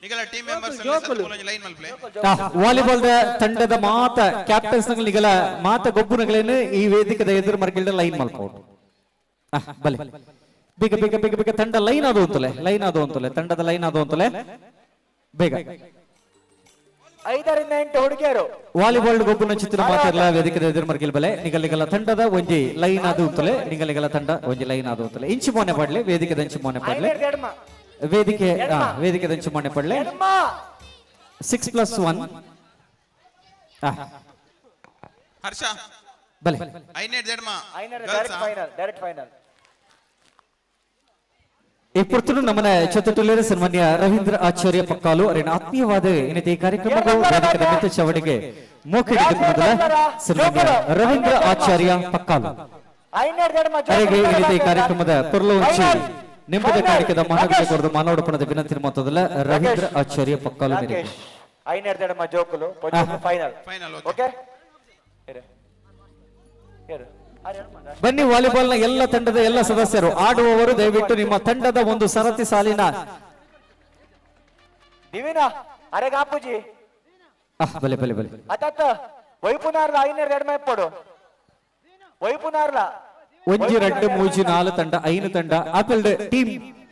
ನಿಗಲ ಟೀಮ್ ಮೆಂಬರ್ಸ್ ಮೂಲ ಒಂಜಿ ಲೈನ್ ಮಲ್ಪ್ಲೆ ವಾಲಿಬಾಲ್ ತಂಡದ ಮಾತ ಕ್ಯಾಪ್ಟನ್ಸ್ ನಿಗಲ ಮಾತ ಗೊಬ್ಬುನಗಳೇನು ಈ ವೇದಿಕದ ಎದುರು ಮರ್ಗಿಲ್ದ ಲೈನ್ ಮಲ್ಪೋಡು ಬಲೆ ಬೇಗ ಬೇಗ ಬೇಗ ಬೇಗ ತಂಡ ಲೈನ್ ಅದು ಅಂತಲೇ ತಂಡದ ಲೈನ್ ಅದು ಅಂತಲೇ ಬೇಗ 5 ರಿಂದ 8 ಹುಡುಗಿಯರು ವಾಲಿಬಾಲ್ ಗೊಬ್ಬುನ ಚಿತ್ರ ಮಾತಿರಲ ವೇದಿಕದ ಎದುರು ಮರ್ಗಿಲ್ ಬಲೆ ನಿಗಲಿಗಲ ತಂಡದ ಒಂಜಿ ಲೈನ್ ಅದು ಅಂತಲೇ ನಿಗಲಿಗಲ ತಂಡ ಒಂಜಿ ಲೈನ್ ಅದು ಅಂತಲೇ ಇಂಚು ಮೋನೆ ಪಡ್ಲೆ ವೇದಿಕದ ಇಂಚು ಮೋನೆ ಪಡ್ಲೆ ವೇದಿಕೆ ದಂಚು ಮನೆ ಪಡ್ಲೆ 6+1 ಹರ್ಷ ಬಲೆ ಐನೇಡ್ ದೆಡ್ಮ ಡೈರೆಕ್ಟ್ ಫೈನಲ್ ಇಪ್ಪತ್ತು ನಮ್ಮನ ಚತುರ್ಟುಲೇರ ಸನ್ಮಾನ್ಯ ರವೀಂದ್ರ ಆಚಾರ್ಯ ಪಕ್ಕಾಲು ಅವರಿನ ಆತ್ಮೀಯವಾದ ಏನೈತೆ ಈ ಕಾರ್ಯಕ್ರಮದ ವೇದಿಕದ ಮಿತ್ರ ಚವಡಿಗೆ ಮೋಖಡಿಗೆ ಮೊದಲ ಸನ್ಮಾನ್ಯ ರವೀಂದ್ರ ಆಚಾರ್ಯ ಪಕ್ಕಾಲು ಅವರಿಗೆ ಏನೈತೆ ಈ ಕಾರ್ಯಕ್ರಮದ ಪುರ್ಲವಂಚಿ ನೆಮ್ಮದ ಕಾಣಿಕೆದ ಮಹಾನಗರ ಕೊಡದ ಮಾನವಡಪಣದ ವಿನಂತಿ ಮೊತ್ತದಲ್ಲ ರವೀಂದ್ರ ಆಚಾರ್ಯ ಪಕ್ಕಾಲು ಮೇರೆಗೆ ಐನೇರ್ದೆಡಮ ಜೋಕುಲು ಫೈನಲ್ ಓಕೆ ಬನ್ನಿ ವಾಲಿಬಾಲ್ ನ ಎಲ್ಲ ತಂಡದ ಎಲ್ಲ ಸದಸ್ಯರು ಆಡುವವರು ದಯವಿಟ್ಟು ನಿಮ್ಮ ತಂಡದ ಒಂದು ಸರತಿ ಸಾಲಿನ ದಿವಿನಾ ಅರೆ ಗಾಪುಜಿ ಬಲೆ ಬಲೆ ಬಲೆ ಅತತ್ತ ವೈಪುನಾರ್ಲ ಐನೇರ್ದೆಡಮ ಎಪ್ಪಡು ವೈಪುನಾರ್ಲ ಒಂಜಿ ರಡ್ಡು ಮೂಜಿ ನಾಲು ತಂಡ ಐನು ತಂಡ ಆಪಲ್ಡ್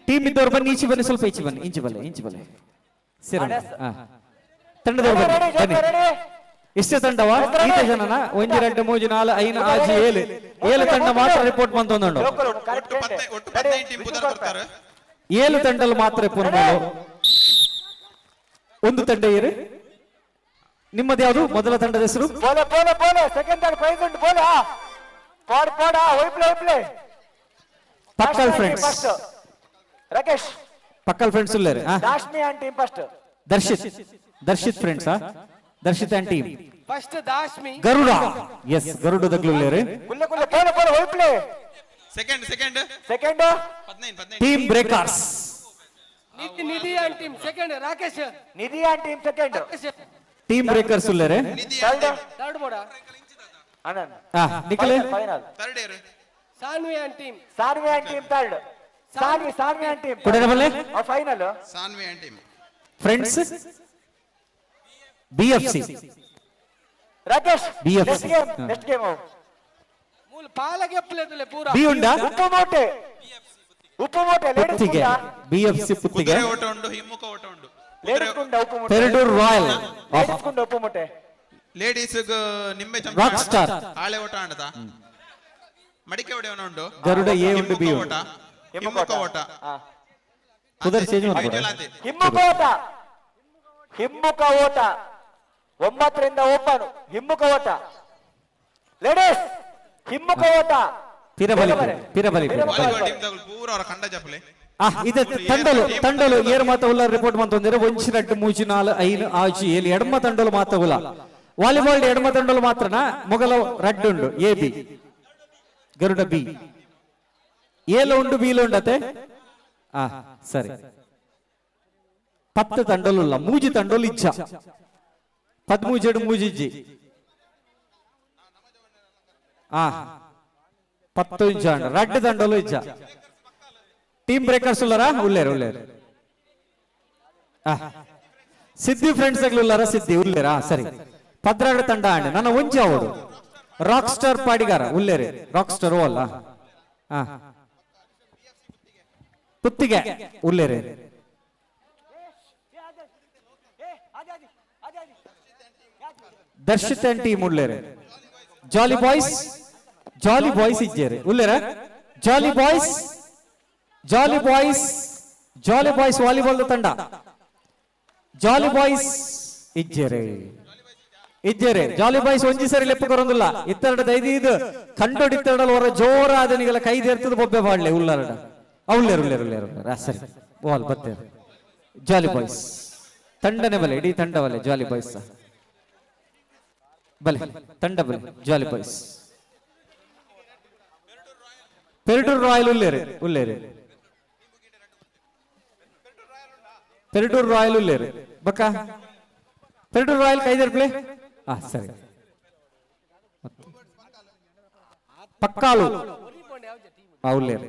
ಟೀಮ್ ಇದ್ದವ್ರು ಬನ್ನಿ ಈಚೆ ಬನ್ನಿ ಸ್ವಲ್ಪ ಈಚೆ ಬನ್ನಿ ಇಂಚು ಬಲೆ ಸೇರೋಣ ತಂಡದವ್ರು ಬನ್ನಿ ಇಷ್ಟೇ ತಂಡವಾ ಈತ ಜನನ ಒಂಜಿ ರಡ್ಡು ಮೂಜಿ ನಾಲು ಐನು ಆಜಿ ಏಳು ತಂಡ ಮಾತ್ರ ರಿಪೋರ್ಟ್ ಬಂತೊಂದುಂಡು ಏಳು ತಂಡಲು ಮಾತ್ರ ಪೂರ್ಣಗಳು ಒಂದು ತಂಡ ಏರು ನಿಮ್ಮದು ಯಾವುದು ಮೊದಲ ತಂಡದ ಹೆಸರು ಸೆಕೆಂಡ್ ತಂಡ ಪ್ರೈಸ್ ಉಂಟು ಪೋಡ ಒಯ್ಪ್ಲೆ ಪಕ್ಕಲ್ ಫ್ರೆಂಡ್ಸ್ ರಾಕೇಶ್ ಪಕ್ಕಲ್ ಫ್ರೆಂಡ್ಸ್ ಉಳ್ಳೇರು Dashmi and team first Darshith friends Darshith and team first Dashmi Garuda ಎಸ್ ಗರುಡದಗ್ಲುಳ್ಳೇರು ಪೋಡ ಒಯ್ಪ್ಲೆ second team breakers Nidhi and team second Rakesh Nidhi and team second team breakers ಉಳ್ಳೇರು ಥರ್ಡ್ ಬೋಡ Anand Nikhil final Saanvi and team third Saanvi and team ಕೊಡರಬಲ್ಲೆ final Saanvi and team friends BFC Rakesh BFC next game ಮೂಲ ಪಾಲಗೆ ಪ್ಲೇದಲೆ ಪೂರಾ ಬಿ ಉಂಡಾ ಉಪ್ಪುಮೋಟೆ ಪುತ್ತಿಗೆ BFC ಪುತ್ತಿಗೆ ಓಟ ಉಂಡು ಹಿಮ್ಮುಖ ಓಟ ಉಂಡು Perdoor royal ಉಪ್ಪುಮೋಟೆ ladies ನಿಮ್ಮೆ rock star ಆಳೆ ಓಟ ಆಂಡದ ಮಡಿಕೆ ಒಡೆಯವನ ಉಂಡು ಗರುಡ ಎ ಉಂಡು ಬಿ ಓಟ ಹಿಮ್ಮುಖ ಓಟ ಕುದರ್ ಚೇಂಜ್ ಮಾಡ್ಬೋದಾ ಹಿಮ್ಮುಖ ಓಟ 9 ರಿಂದ ಓಪನ್ ಹಿಮ್ಮುಖ ಓಟ ಲೇಡೀಸ್ ಹಿಮ್ಮುಖ ಓಟ ಪಿರಬಲಿ ವಾಲಿಬಾಲ್ ಟೀಮ್ ದಾಗಲು ಪೂರ ಅವರ ಕಂಡ ಜಪಲೆ ಇದು ತಂಡಲು ಏರು ಮಾತ ಉಲ್ಲ ರಿಪೋರ್ಟ್ ಬಂತಂದ್ರೆ ಒಂಚಿ ರಡ್ಡು ಮೂಜಿ ನಾಲು ಐನು ಆಜಿ ಏಳು ಎಡಮ ತಂಡಲು ಮಾತ ಉಲ್ಲ ವಾಲಿಬಾಲ್ ಎಡಮ ತಂಡಲು ಮಾತ್ರನ ಮೊಗಲ ರಡ್ಡು ಉಂಡು ಎ ಬಿ ಗರುಡ ಬಿ ಏಲು ಉಂಡು ಬೀಲು ಉಂಡತೆ ಸರಿ 10 ತಂಡಲು ಇಲ್ಲ ಮೂಜಿ ತಂಡಲು ಇಜ್ಜ 13 ಮೂಜಿ ಇಜ್ಜಿ 15 ರಡ್ಡು ತಂಡಲು ಇಜ್ಜ ಟೀಮ್ ಬ್ರೇಕರ್ಸ್ ಉಳ್ಳಾರ ಉಳ್ಳೇರು ಸಿದ್ದಿ ಫ್ರೆಂಡ್ಸ್ ಉಳ್ಳಾರ ಸಿದ್ದಿ ಉಳ್ಳೇರಾ ಸರಿ 12 ತಂಡ ಆಂಡ್ ನನ್ನ ಒಂಜಿ ಅವಡು ರಾಕ್ ಸ್ಟಾರ್ ಪಾಡಿಗಾರ ಉಳ್ಳೇರಿ ರಾಕ್ ಸ್ಟಾರ್ ಅಲ್ಲ ಪುತ್ತಿಗೆ ಉಳ್ಳೇರಿ ದರ್ಶಿತ್ ಅಂಡ್ ಟೀಮ್ ಉಳ್ಳೇರಿ ಜಾಲಿ ಬಾಯ್ಸ್ ಇಜ್ಜೇರಿ ಉಳ್ಳೇರ ಜಾಲಿ ಬಾಯ್ಸ್ ವಾಲಿಬಾಲ್ ತಂಡ ಜಾಲಿ ಬಾಯ್ಸ್ ಇಜ್ಜೇರೆ ಜಾಲಿ ಬಾಯ್ಸ್ ಒಂಜಿ ಸರಿ ಲೆಪ್ಪ ಕೊರೊಂದಿಲ್ಲ ಇತ್ತೆರಡು ಐದು ಕಂಡೋಡಿ ಇತ್ತೆರಡಲ್ಲಿ ಹೊರ ಜೋರಾದ ನಿಗಲ ಕೈದು ಎರ್ತದ ಬೊಬ್ಬೆ ಬಾಡ್ಲೆ ಉಳ್ಳಾರಡ ಉಳ್ಳೇರು ಸರಿ ಬಾಲ್ ಬತ್ತೇರು ಜಾಲಿ ಬಾಯ್ಸ್ ತಂಡನೇ ಬಲೆ ಇಡೀ ತಂಡ ಬಲೆ ಜಾಲಿ ಬಾಯ್ಸ್ ಬಲೆ ತಂಡ ಬಲೆ ಜಾಲಿ boys Perdoor royal ಉಳ್ಳೇರಿ Perdoor royal ಉಳ್ಳೇರಿ ಬಕ್ಕ ಪೆರಡೂರ್ ರಾಯಲ್ ಕೈದೇರ್ ಪ್ಲೇ ಸರಿ ಪಕ್ಕಾಲು ಉಳ್ಳೇರಿ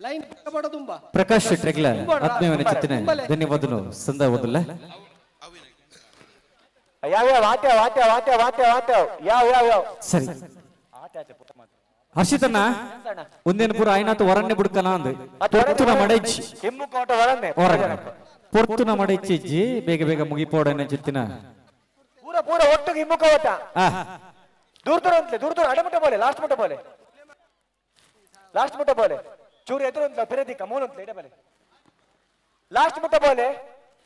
ಲೈನ್ ಪಡ ತುಂಬಾ ಪ್ರಕಾಶ್ ಶೆಟ್ರಿಗ್ಲ ಆತ್ಮೀಯమైన ಚಿತ್ತನೆ ಧನ್ಯವಾದಗಳು ಸಂದರ್ಭದಲ್ಲ ಯಾವ ಸರಿ ಹರ್ಷಿತಣ್ಣ ಒಂದೇನು ಪೂರ ಆಯ್ನಾತು ವರನ್ನೇ ಬಿಡ್ಕನ ಅಂದ್ ಪೊರ್ತುನ ಮಡೈಚಿ ಹಿಮ್ಮುಕೋಟ ವರನ್ನೇ ಪೊರ್ತುನ ಮಡೈಚಿ ಬೇಗ ಬೇಗ ಮುಗಿಪೋಡನೆ ಚಿತ್ತಿನ ಪೂರ ಒಟ್ಟಿಗೆ ಹಿಮ್ಮುಕೋಟ ದೂರ ಅಡಮುಟ ಬೋಲೆ ಲಾಸ್ಟ್ ಮುಟ್ಟ ಬೋಲೆ ಚೂರು ಎದುರು ಅಂತ ಪಿರದಿಕ್ಕ ಮೂಲ ಅಂತ ಇಡಬಲೆ ಲಾಸ್ಟ್ ಮುಟ್ಟ ಬೋಲೆ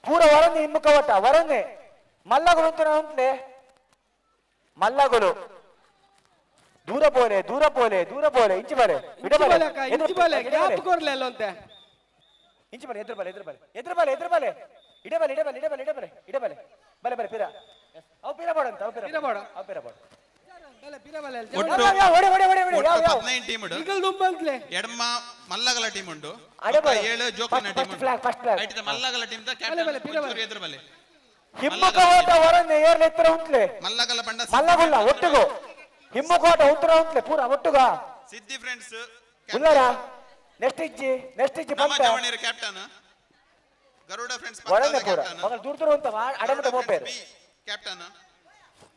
ಪೂರ ವರನ್ನೇ ಹಿಮ್ಮುಕೋಟ ವರನ್ನೇ ಮಲ್ಲಗಳು ಅಂತಲೇ ಮಲ್ಲಗಳು ದೂರ ಬೋಲೆ ಇಂಚಿ ಬಾಲೆ ಇಂಚಿ ಬಾಲೆ ಎದುರು ಬಾಲೆ ಇಡಬಲೆ ಬಲೆ ಪಿರ ಅವು ಪಿರ ಬಾಡ ಅಂತ ಅವು ಪಿರ ಬಾಡ ಎಡಮ ಮಲ್ಲಗಲ ಟೀಮ್ ಉಂಟು ಏಳು ಜೋಕನ ಟೀಮ್ ಮಲ್ಲಗಲ ಟೀಮ್ ಎದುರು ಬಲೆ ಹಿಮ್ಮುಕೋಟ ವರನ್ನೇ ಏರ್ಲ ಎತ್ತರ ಉಂಟ್ಲೆ ಮಲ್ಲಗಲ ಬಂಡ ಮಲ್ಲಗುಲ್ಲ ಒಟ್ಟುಗು ಹಿಮ್ಮುಕೋಟ ಉತ್ತರ ಉಂಟ್ಲೆ ಪೂರ ಒಟ್ಟುಗ ಸಿದ್ದಿ ಫ್ರೆಂಡ್ಸ್ ಉಲ್ಲರ ನೆಕ್ಸ್ಟ್ ಇಜ್ಜಿ ನಮ್ಮ ಜವಣೇರು ಕ್ಯಾಪ್ಟನ್ ಗರುಡ ಫ್ರೆಂಡ್ಸ್ ವರನ್ನೇ ಪೂರ ಮಗ ದೂರ ಅಂತ ಅಡಮಟ ಮೋಪೇರು ಕ್ಯಾಪ್ಟನ್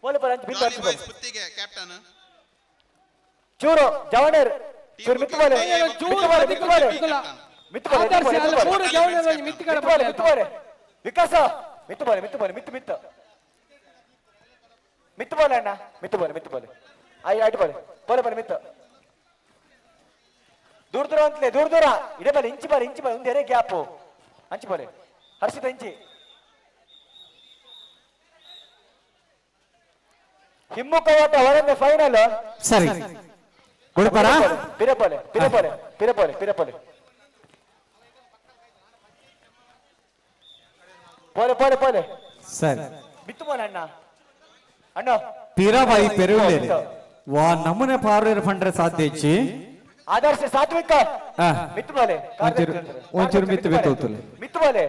ಬೋಲೆ ಪರ ಅಂತ ಬಿಟ್ಟು ಬಾಯ್ಸ್ ಪುತ್ತಿಗೆ ಕ್ಯಾಪ್ಟನ್ ಚೂರು ಜವಣೇರ್ ಚೂರು ಮಿತ್ತು ಬೋಲೆ ವಿಕಾಸ ಮಿತ್ತು ಬೋಲೆ ಅಣ್ಣ ಮಿತ್ತು ಬೋಲೆ ಆಯ್ತು ಬೋಲೆ ಮಿತ್ತು ದೂರ ಅಂತಲೇ ದೂರ ಇಡಬಲೆ ಇಂಚಿ ಬಾಲೆ ಒಂದು ಎರೆ ಗ್ಯಾಪು ಅಂಚಿ ಬೋಲೆ ಹರ್ಷಿತ ಇಂಚಿ ಹಿಮ್ಮುಕೋಟ ವರನ್ನೇ ಫೈನಲ್ ಸರಿ ಗುಡ್ಪರ ಪಿರಪೋಲೆ ಪೋಲೆ ಸರಿ ಬಿತ್ತು ಬೋಲೆ ಅಣ್ಣ ಪೀರಾಬಾಯಿ ಪೆರುಳ್ಳೇರಿ ವಾ ನಮ್ಮನೆ ಪಾರ್ವೇರ್ ಫಂಡ್ರೆ ಸಾಧ್ಯ ಇಚ್ಚಿ ಆದರ್ಶ ಸಾತ್ವಿಕ ಮಿತ್ತು ಬೋಲೆ ಒಂಚೂರು ಮಿತ್ತು ಬೋಲೆ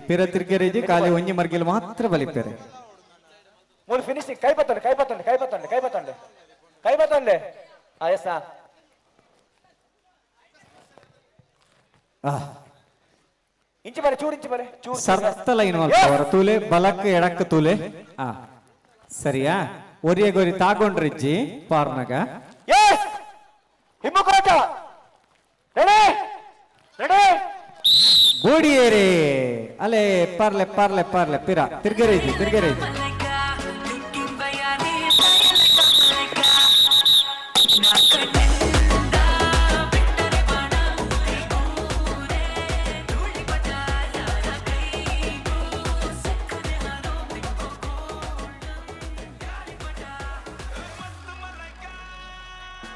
ಪಿರ ತಿರ್ಕೆರೆಜಿ ಖಾಲಿ ಒಂಜಿ ಮರ್ಗಿಲ್ ಮಾತ್ರ ಬಲಿಪೇರೆ ಮೂರು ಫಿನಿಶಿಂಗ್ ಕೈ ಬತ್ತೊಂಡೆ ಎಸ್ ಇಂಚಿ ಬಲೆ ಚೂರು ಸರ್ತ ಲೈನ್ ತೂಲೆ ಬಲಕ್ಕೆ ಎಡಕ್ಕೆ ತೂಲೆ ಸರಿಯಾ ಒರಿಯ ಗೊರಿ ತಾಗೊಂಡ್ರಿಜ್ಜಿ ಪಾರ್ನಾಗ ಹಿಮ್ಮುಕೋಟ ರೆಡಿ ಗೋಡಿಯೇರೆ ಅಲೆ ಪರ್ಲೆ ಪಿರ ತಿರ್ಗೆರೇಜಿ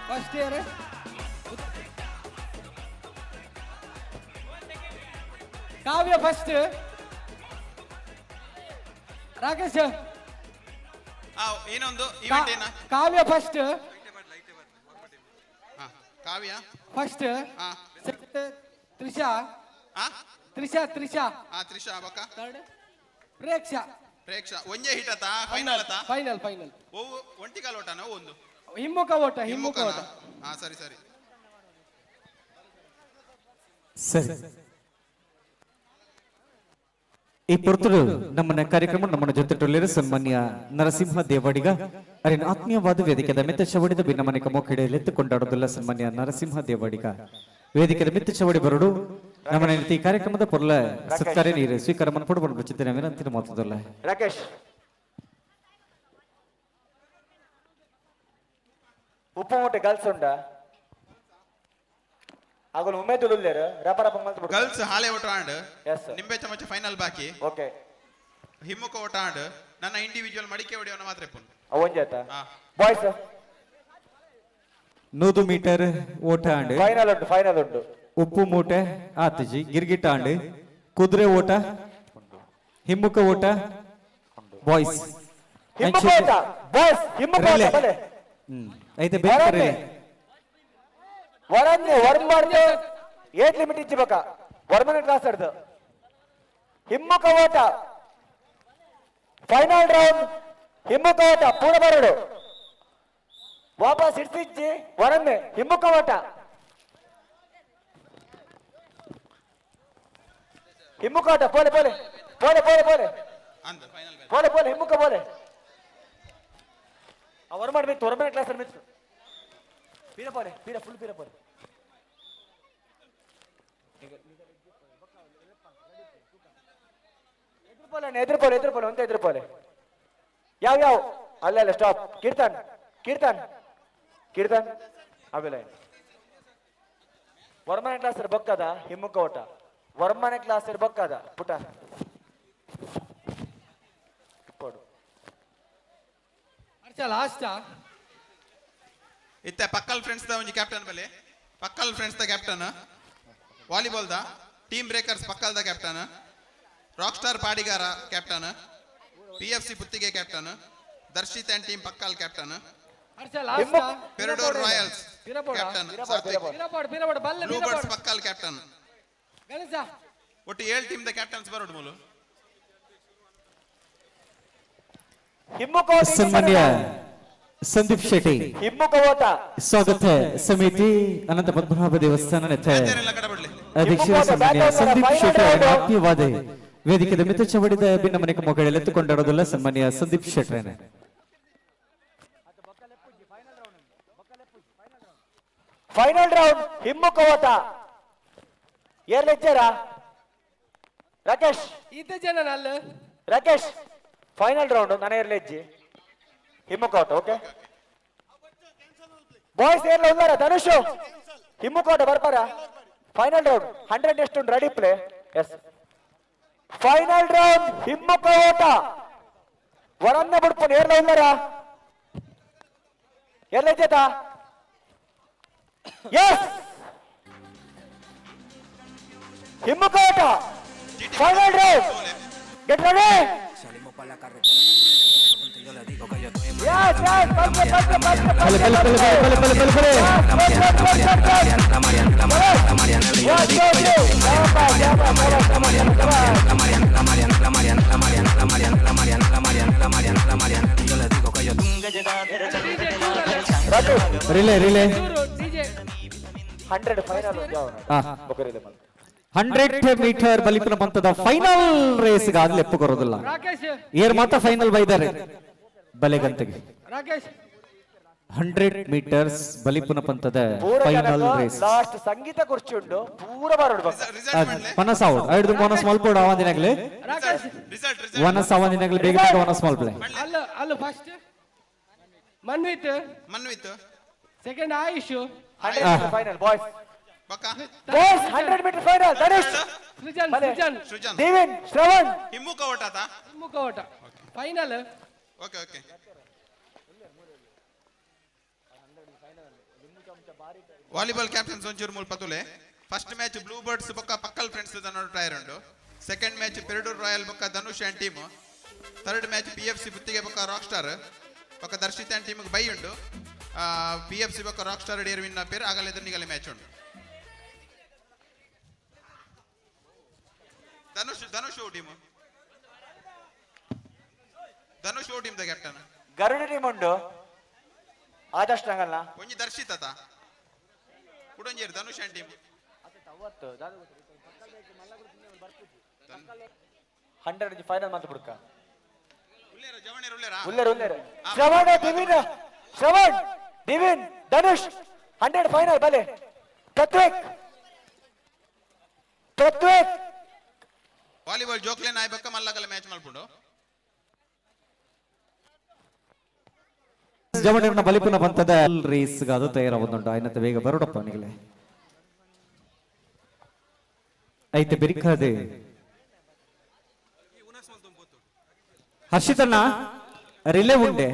ಫಸ್ಟ್ ಇಯರ್ ಕಾವ್ಯ ಫಸ್ಟ್ ರಾಕೇಶ್ ಏನೊಂದು ಇವೆಂಟ್ ಏನ ಕಾವ್ಯ ಫಸ್ಟ್ ಕಾವ್ಯ ಫಸ್ಟ್ ತ್ರಿಷಾ ತ್ರಿಷಾ ಬಕ ಪ್ರೇಕ್ಷಾ ಒಂಜೆ ಹಿಟ್ ಆತ ಫೈನಲ್ ಓವು ಒಂಟಿಕಾಲ ಓಟನ ಒಂದು ಹಿಮ್ಮುಖ ಓಟ ಸರಿ ಈ ಪೊರ್ತರು ನಮ್ಮನ್ನ ಕಾರ್ಯಕ್ರಮ ನಮ್ಮನ್ನ ಜೊತೆ ಸನ್ಮಾನ್ಯ ನರಸಿಂಹ ದೇವಾಡಿಗ ಅರಿನ ಆತ್ಮೀಯವಾದ ವೇದಿಕೆದ ಮಿತ್ತ ಚವಡಿದ ಭಿನ್ನಮನೆ ಕಮೋಕಿಡೆಯಲ್ಲಿ ಎತ್ತುಕೊಂಡಾಡೋದಿಲ್ಲ ಸನ್ಮಾನ್ಯ ನರಸಿಂಹ ದೇವಾಡಿಗ ವೇದಿಕೆದ ಮಿತ್ತ ಚವಡಿ ಬರಡು ನಮ್ಮನೆ ಈ ಕಾರ್ಯಕ್ರಮದ ಪೊರ್ಲ ಸತ್ಕಾರ್ಯ ನೀರು ಸ್ವೀಕಾರ ಮನ್ಪಡ್ಬಾರ್ದು ಚಿಂತನೆ ವಿನಂತಿನ ಮಾತದಲ್ಲ ರಾಕೇಶ್ ಉಪ್ಪು ಮೂಟೆ ಗರ್ಲ್ಸ್ ಉಂಡ ಆಗಲು ಉಮ್ಮೆ ತುಳುಲ್ಲೇರು ರಪರ ಪಂಗಲ್ ಗರ್ಲ್ಸ್ ಹಾಲೆ ಓಟ ಆಂಡ್ ನಿಂಬೆ ಚಮಚ ಫೈನಲ್ ಬಾಕಿ ಓಕೆ ಹಿಮ್ಮುಕ ಓಟ ಆಂಡ್ ನನ್ನ ಇಂಡಿವಿಜುವಲ್ ಮಡಿಕೆ ಹೊಡೆಯವನ ಮಾತ್ರ ಎಪ್ಪುನು ಅವೊಂಜಾತ ಬಾಯ್ಸ್ 100 ಮೀಟರ್ ಓಟ ಆಂಡ್ ಫೈನಲ್ ಉಂಟು ಉಪ್ಪು ಮೂಟೆ ಆತಜಿ ಗಿರ್ಗಿಟ ಆಂಡ್ ಕುದುರೆ ಓಟ ಹಿಮ್ಮುಕ ಓಟ ಬಾಯ್ಸ್ అయితే ಬೇರೆ ವರನ್ನೇ ವರ್ಮಾಡ್ದೆ ಏಟ್ ಲಿಮಿಟ್ ಇಚ್ಚಬೇಕ ವರ್ಮನೆ ಕ್ಲಾಸ್ ಹಿಡ್ದು ಹಿಮ್ಮುಖ ಓಟ ಫೈನಲ್ ರೌಂಡ್ ಹಿಮ್ಮುಖ ಓಟ ಪೂರ ಬರಡು ವಾಪಸ್ ಇಡ್ಸಿಜ್ಜಿ ಹೊರನ್ನೆ ಹಿಮ್ಮುಖ ಓಟ ಹಿಮ್ಮುಖ ಓಟ ಪೋಲೆ ಪೋಲೆ ಪೋಲೆ ಪೋಲೆ ಪೋಲೆ ಪೋಲೆ ಪೋಲೆ ಹಿಮ್ಮುಖ ಪೋಲೆ ಹೊರ ಮಾಡ್ಬೇಕು ಹೊರಮನೆ ಕ್ಲಾಸ್ ಅಲ್ಲಿ ಮಿತ್ತು ಪೀರ ಪೋಲೆ ಪೀರ ಫುಲ್ ಪೀರ ಪೋಲೆ ಎದುರು ಪೋಲೆ ಎದುರು ಪೋಲೆ ಒಂದೇ ಎದುರು ಪೋಲೆ ಯಾವ ಯಾವ ಅಲ್ಲ ಸ್ಟಾಪ್ ಕೀರ್ತನ್ ಕೀರ್ತನ್ ಕೀರ್ತನ್ ಆಮೇಲೆ ವರ್ಮನೆ ಕ್ಲಾಸ್ ಬೊಕ್ಕದ ಹಿಮ್ಮುಖ ಓಟ ವರ್ಮನೆ ಕ್ಲಾಸ್ ಬೊಕ್ಕದ ಪುಟ ಲಾಸ್ಟ್ ಇತ್ತೆ ಪಕ್ಕಲ್ ಫ್ರೆಂಡ್ಸ್ ದ ಒಂಜಿ ಕ್ಯಾಪ್ಟನ್ ಬಲೆ ಪಕ್ಕಲ್ ಫ್ರೆಂಡ್ಸ್ ದ ಕ್ಯಾಪ್ಟನ್ ವಾಲಿಬಾಲ್ ದ ಟೀಮ್ ಬ್ರೇಕರ್ಸ್ ಪಕ್ಕಲ್ ದ captain rock star Padigara captain PFC Puttige captain Darshith and team Pakkal captain Peradoor royals captain blue birds Pakkal captain ಒಟ್ಟು 7 ಟೀಮ್ ದ ಕ್ಯಾಪ್ಟನ್ಸ್ ಬರೋಡು ಮೂಲು ಸನ್ಮಾನ್ಯ ಸಂದೀಪ್ ಶೆಟ್ಟಿ ಹಿಮ್ಮುಖ ಓಟ ಸ್ವಾಗತ ಸಮಿತಿ ಅನಂತ ಪದ್ಮನಾಭ ದೇವಸ್ಥಾನ ಅಧ್ಯಕ್ಷರು ಸನ್ಮಾನ್ಯ ಸಂದೀಪ್ ಶೆಟ್ಟಿ ಆತ್ಮೀಯವಾದ ವೇದಿಕೆದ ಮಿತ ಚವಡಿದ ಭಿನ್ನ ಮನೆಗೆ ಮೊಗಳೆಲ್ಲ ಎತ್ತುಕೊಂಡಾಡೋದಿಲ್ಲ ಸನ್ಮಾನ್ಯ ಸಂದೀಪ್ ಶೆಟ್ರೇನೆ ಫೈನಲ್ ರೌಂಡ್ ಹಿಮ್ಮುಖ ಓಟ ಏರ್ಲೆಜ್ಜರ ರಾಕೇಶ್ ರಾಕೇಶ್ ಫೈನಲ್ ರೌಂಡ್ ನನ್ನ ಏರ್ಲೆಜ್ಜಿ ಹಿಮ್ಮುಖ ಓಟ ಓಕೆ ಬಾಯ್ಸ್ ಏರ್ಲ ಉಲ್ಲಾರ ಧನುಷು ಹಿಮ್ಮುಖ ಓಟ ಬರ್ಪಾರ ಫೈನಲ್ ರೌಂಡ್ 100 ಎಷ್ಟು ready play yes final round ಹಿಮ್ಮುಖ ಓಟ ವರನ್ನ ಬಿಡ್ಪುನ್ ಏರ್ಲ ಉಲ್ಲಾರ ಏರ್ಲೆಜ್ಜತ ಎಸ್ ಹಿಮ್ಮುಖ ಓಟ final round get ready yes relay relay 100 final 100 metre ಬಲಿಪನ ಪಂತದ ಫೈನಲ್ ರೇಸ್ ಗಾದ್ಲೆ ಎಪ್ಪು ಕೊರೋದಿಲ್ಲ ಏರ್ ಮಾತ್ರ ಫೈನಲ್ ಬೈದಾರೆ ಬಲೆಗಂತೆಗೆ 100 ಮೀಟರ್ಸ್ ಬಲಿಪುನ ಪಂತದ ಫೈನಲ್ ರೇಸ್ ಲಾಸ್ಟ್ ಸಂಗೀತ ಕುರ್ಚುಂಡು ಪೂರ ಬರೋಡು ಮನಸ್ ಔಟ್ ಐದು ಮನಸ್ ಮಲ್ಪೋಡು ಅವಂದಿನಾಗ್ಲಿ ಮನಸ್ ಅವಂದಿನಾಗ್ಲಿ ಬೇಗ ಬೇಗ ಮನಸ್ ಮಲ್ಪಲೆ ಅಲ್ಲ first Manvith second Ayush 100 final boys boys 100 metre final Dhanush Srujan Devin Shravan ಹಿಮ್ಮುಖ ಓಟದ ಹಿಮ್ಮುಖ ಓಟ final okay okay volleyball captains ಒಂಚೂರು ಮೂಲ ಪತುಲೆ ಫಸ್ಟ್ ಮ್ಯಾಚ್ ಬ್ಲೂ ಬರ್ಡ್ಸ್ ಬೊಕ್ಕ ಪಕ್ಕಲ್ ಫ್ರೆಂಡ್ಸ್ ಟೈರ್ ಉಂಡು ಸೆಕೆಂಡ್ ಮ್ಯಾಚ್ ಪೆರಡೂರ್ ರಾಯಲ್ ಬೊಕ್ಕ Dhanush and team third match PFC Puttige ಬೊಕ್ಕ ರಾಕ್ ಸ್ಟಾರ್ ಬೊಕ್ಕ ದರ್ಶಿತ್ ಅಂಡ್ ಟೀಮ್ ಬೈ ಉಂಡು PFC ಬೊಕ್ಕ ರಾಕ್ ಸ್ಟಾರ್ ಡಿಯರ್ ವಿನ್ ಪೇರ್ ಆಗಲ್ಲ ಎದುರಿನಿಗಲೆ ಮ್ಯಾಚ್ ಉಂಡು ಧನುಷ್ ಓ ಟೀಮ್ ದ ಕ್ಯಾಪ್ಟನ್ ಗರುಡ ಟೀಮ್ ಉಂಡು ಆದಷ್ಟು ನಂಗಲ್ಲ ಒಂಜಿ ದರ್ಶಿತ್ ಅತ ಕುಡಂಜೇರು ಧನುಷ್ ಅಂಡ್ ಟೀಮ್ 100 ಫೈನಲ್ ಮಾತು ಬಿಡ್ಕ ಉಲ್ಲೇರ ಉಲ್ಲೇರ ಶ್ರವಣ ದಿವಿನ್ ಧನುಷ್ 100 ಫೈನಲ್ ಬಲೆ ತತ್ವಿಕ್ ವಾಲಿಬಾಲ್ ಜೋಕ್ಲೆ ನಾಯ್ ಬಕ್ಕ ಮಲ್ಲಗಲ ಮ್ಯಾಚ್ ಮಲ್ಪುಂಡು ಜವಣಿನ ಬಲಿಪುನ ಪಂತದ ರೇಸ್ ಗಾದು ತಯಾರಾಗುന്നുണ്ട് അതിനകത്ത് വേഗം ಬರೋಡಪ್ಪ ನಿಗಲೆ ಐತೆ ಬಿರಿಕಾದೆ ಹರ್ಷಿತಣ್ಣ ರಿಲೇ ಉಂಡೆ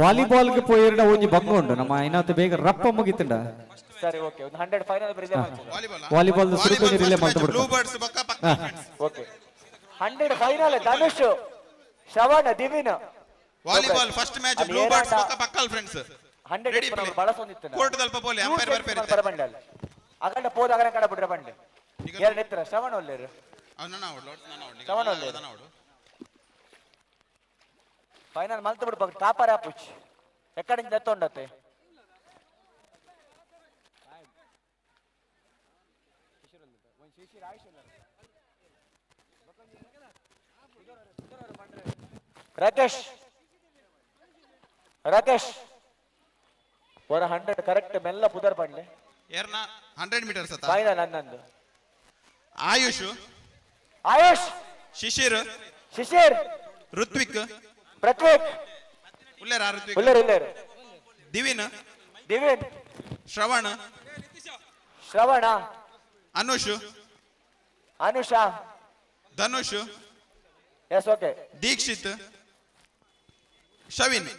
ವಾಲಿಬಾಲ್ಗೆ ಪೋಯಿರಡ ಒಂಜಿ ಬಂಗ ಉಂಡು ನಮ್ಮ അതിനകത്ത് ಬೇಗ ರಪ್ಪ ಮುಗಿತಂಡ ಸರಿ ಓಕೆ ಒಂದು 100 ಫೈನಲ್ ರಿಲೇ ವಾಲಿಬಾಲ್ ಸುರುಪಿ ರಿಲೇ ಮಾಡ್ತಾ ಬ್ಲೂ ಬರ್ಡ್ಸ್ ಬಕ್ಕ okay 100 final Dhanush Shravan Divin volleyball first match blue birds ಬಕ್ಕ ಪಕ್ಕಲ್ ಫ್ರೆಂಡ್ಸ್ 100 ಬಳಸೊಂದಿತ್ತು ಕೋರ್ಟ್ ದಲ್ಪ ಪೋಲೆ ಅಂಪೈರ್ ಬರ್ಪೇರೆ ಬರಬಂಡೆ ಅಲ್ಲ ಅಗಂಡ ಪೋದ ಅಗನ ಕಡ ಬಿಡ್ರ ಬಂಡೆ ಎರಡು ನೆತ್ರ ಶ್ರವಣ ಒಲ್ಲೇರು ಶ್ರವಣ ಒಲ್ಲೇರು ಫೈನಲ್ ಮಲ್ತು ಬಿಡ್ಬೇಕು ಟಾಪರ್ ಆಪುಚ್ ఎక్కడి నుంచి ఎత్తుండతే ರಾಕೇಶ್ ರಾಕೇಶ್ ஒரு 100 ಕರೆಕ್ಟ್ ಮೆಲ್ಲ ಪುದರ್ ಪಡ್ಲೆ ಏರ್ನ 100 ಮೀಟರ್ಸ್ ಅತ್ತ ಫೈನಲ್ ಅನ್ನಂದು ಆಯುಷ್ ಆಯುಷ್ ಶಿಶಿರ್ ಶಿಶಿರ್ ಋತ್ವಿಕ್ ಪ್ರತ್ವಿಕ್ ಉಲ್ಲೇರ ಋತ್ವಿಕ್ ಉಲ್ಲೇರ್ ದಿವಿನ್ ದಿವಿನ್ ಶ್ರವಣ ಅನುಷ್ ಅನುಷಾ ಧನುಷ್ ಎಸ್ ಓಕೆ ದೀಕ್ಷಿತ್ ಶವಿನ್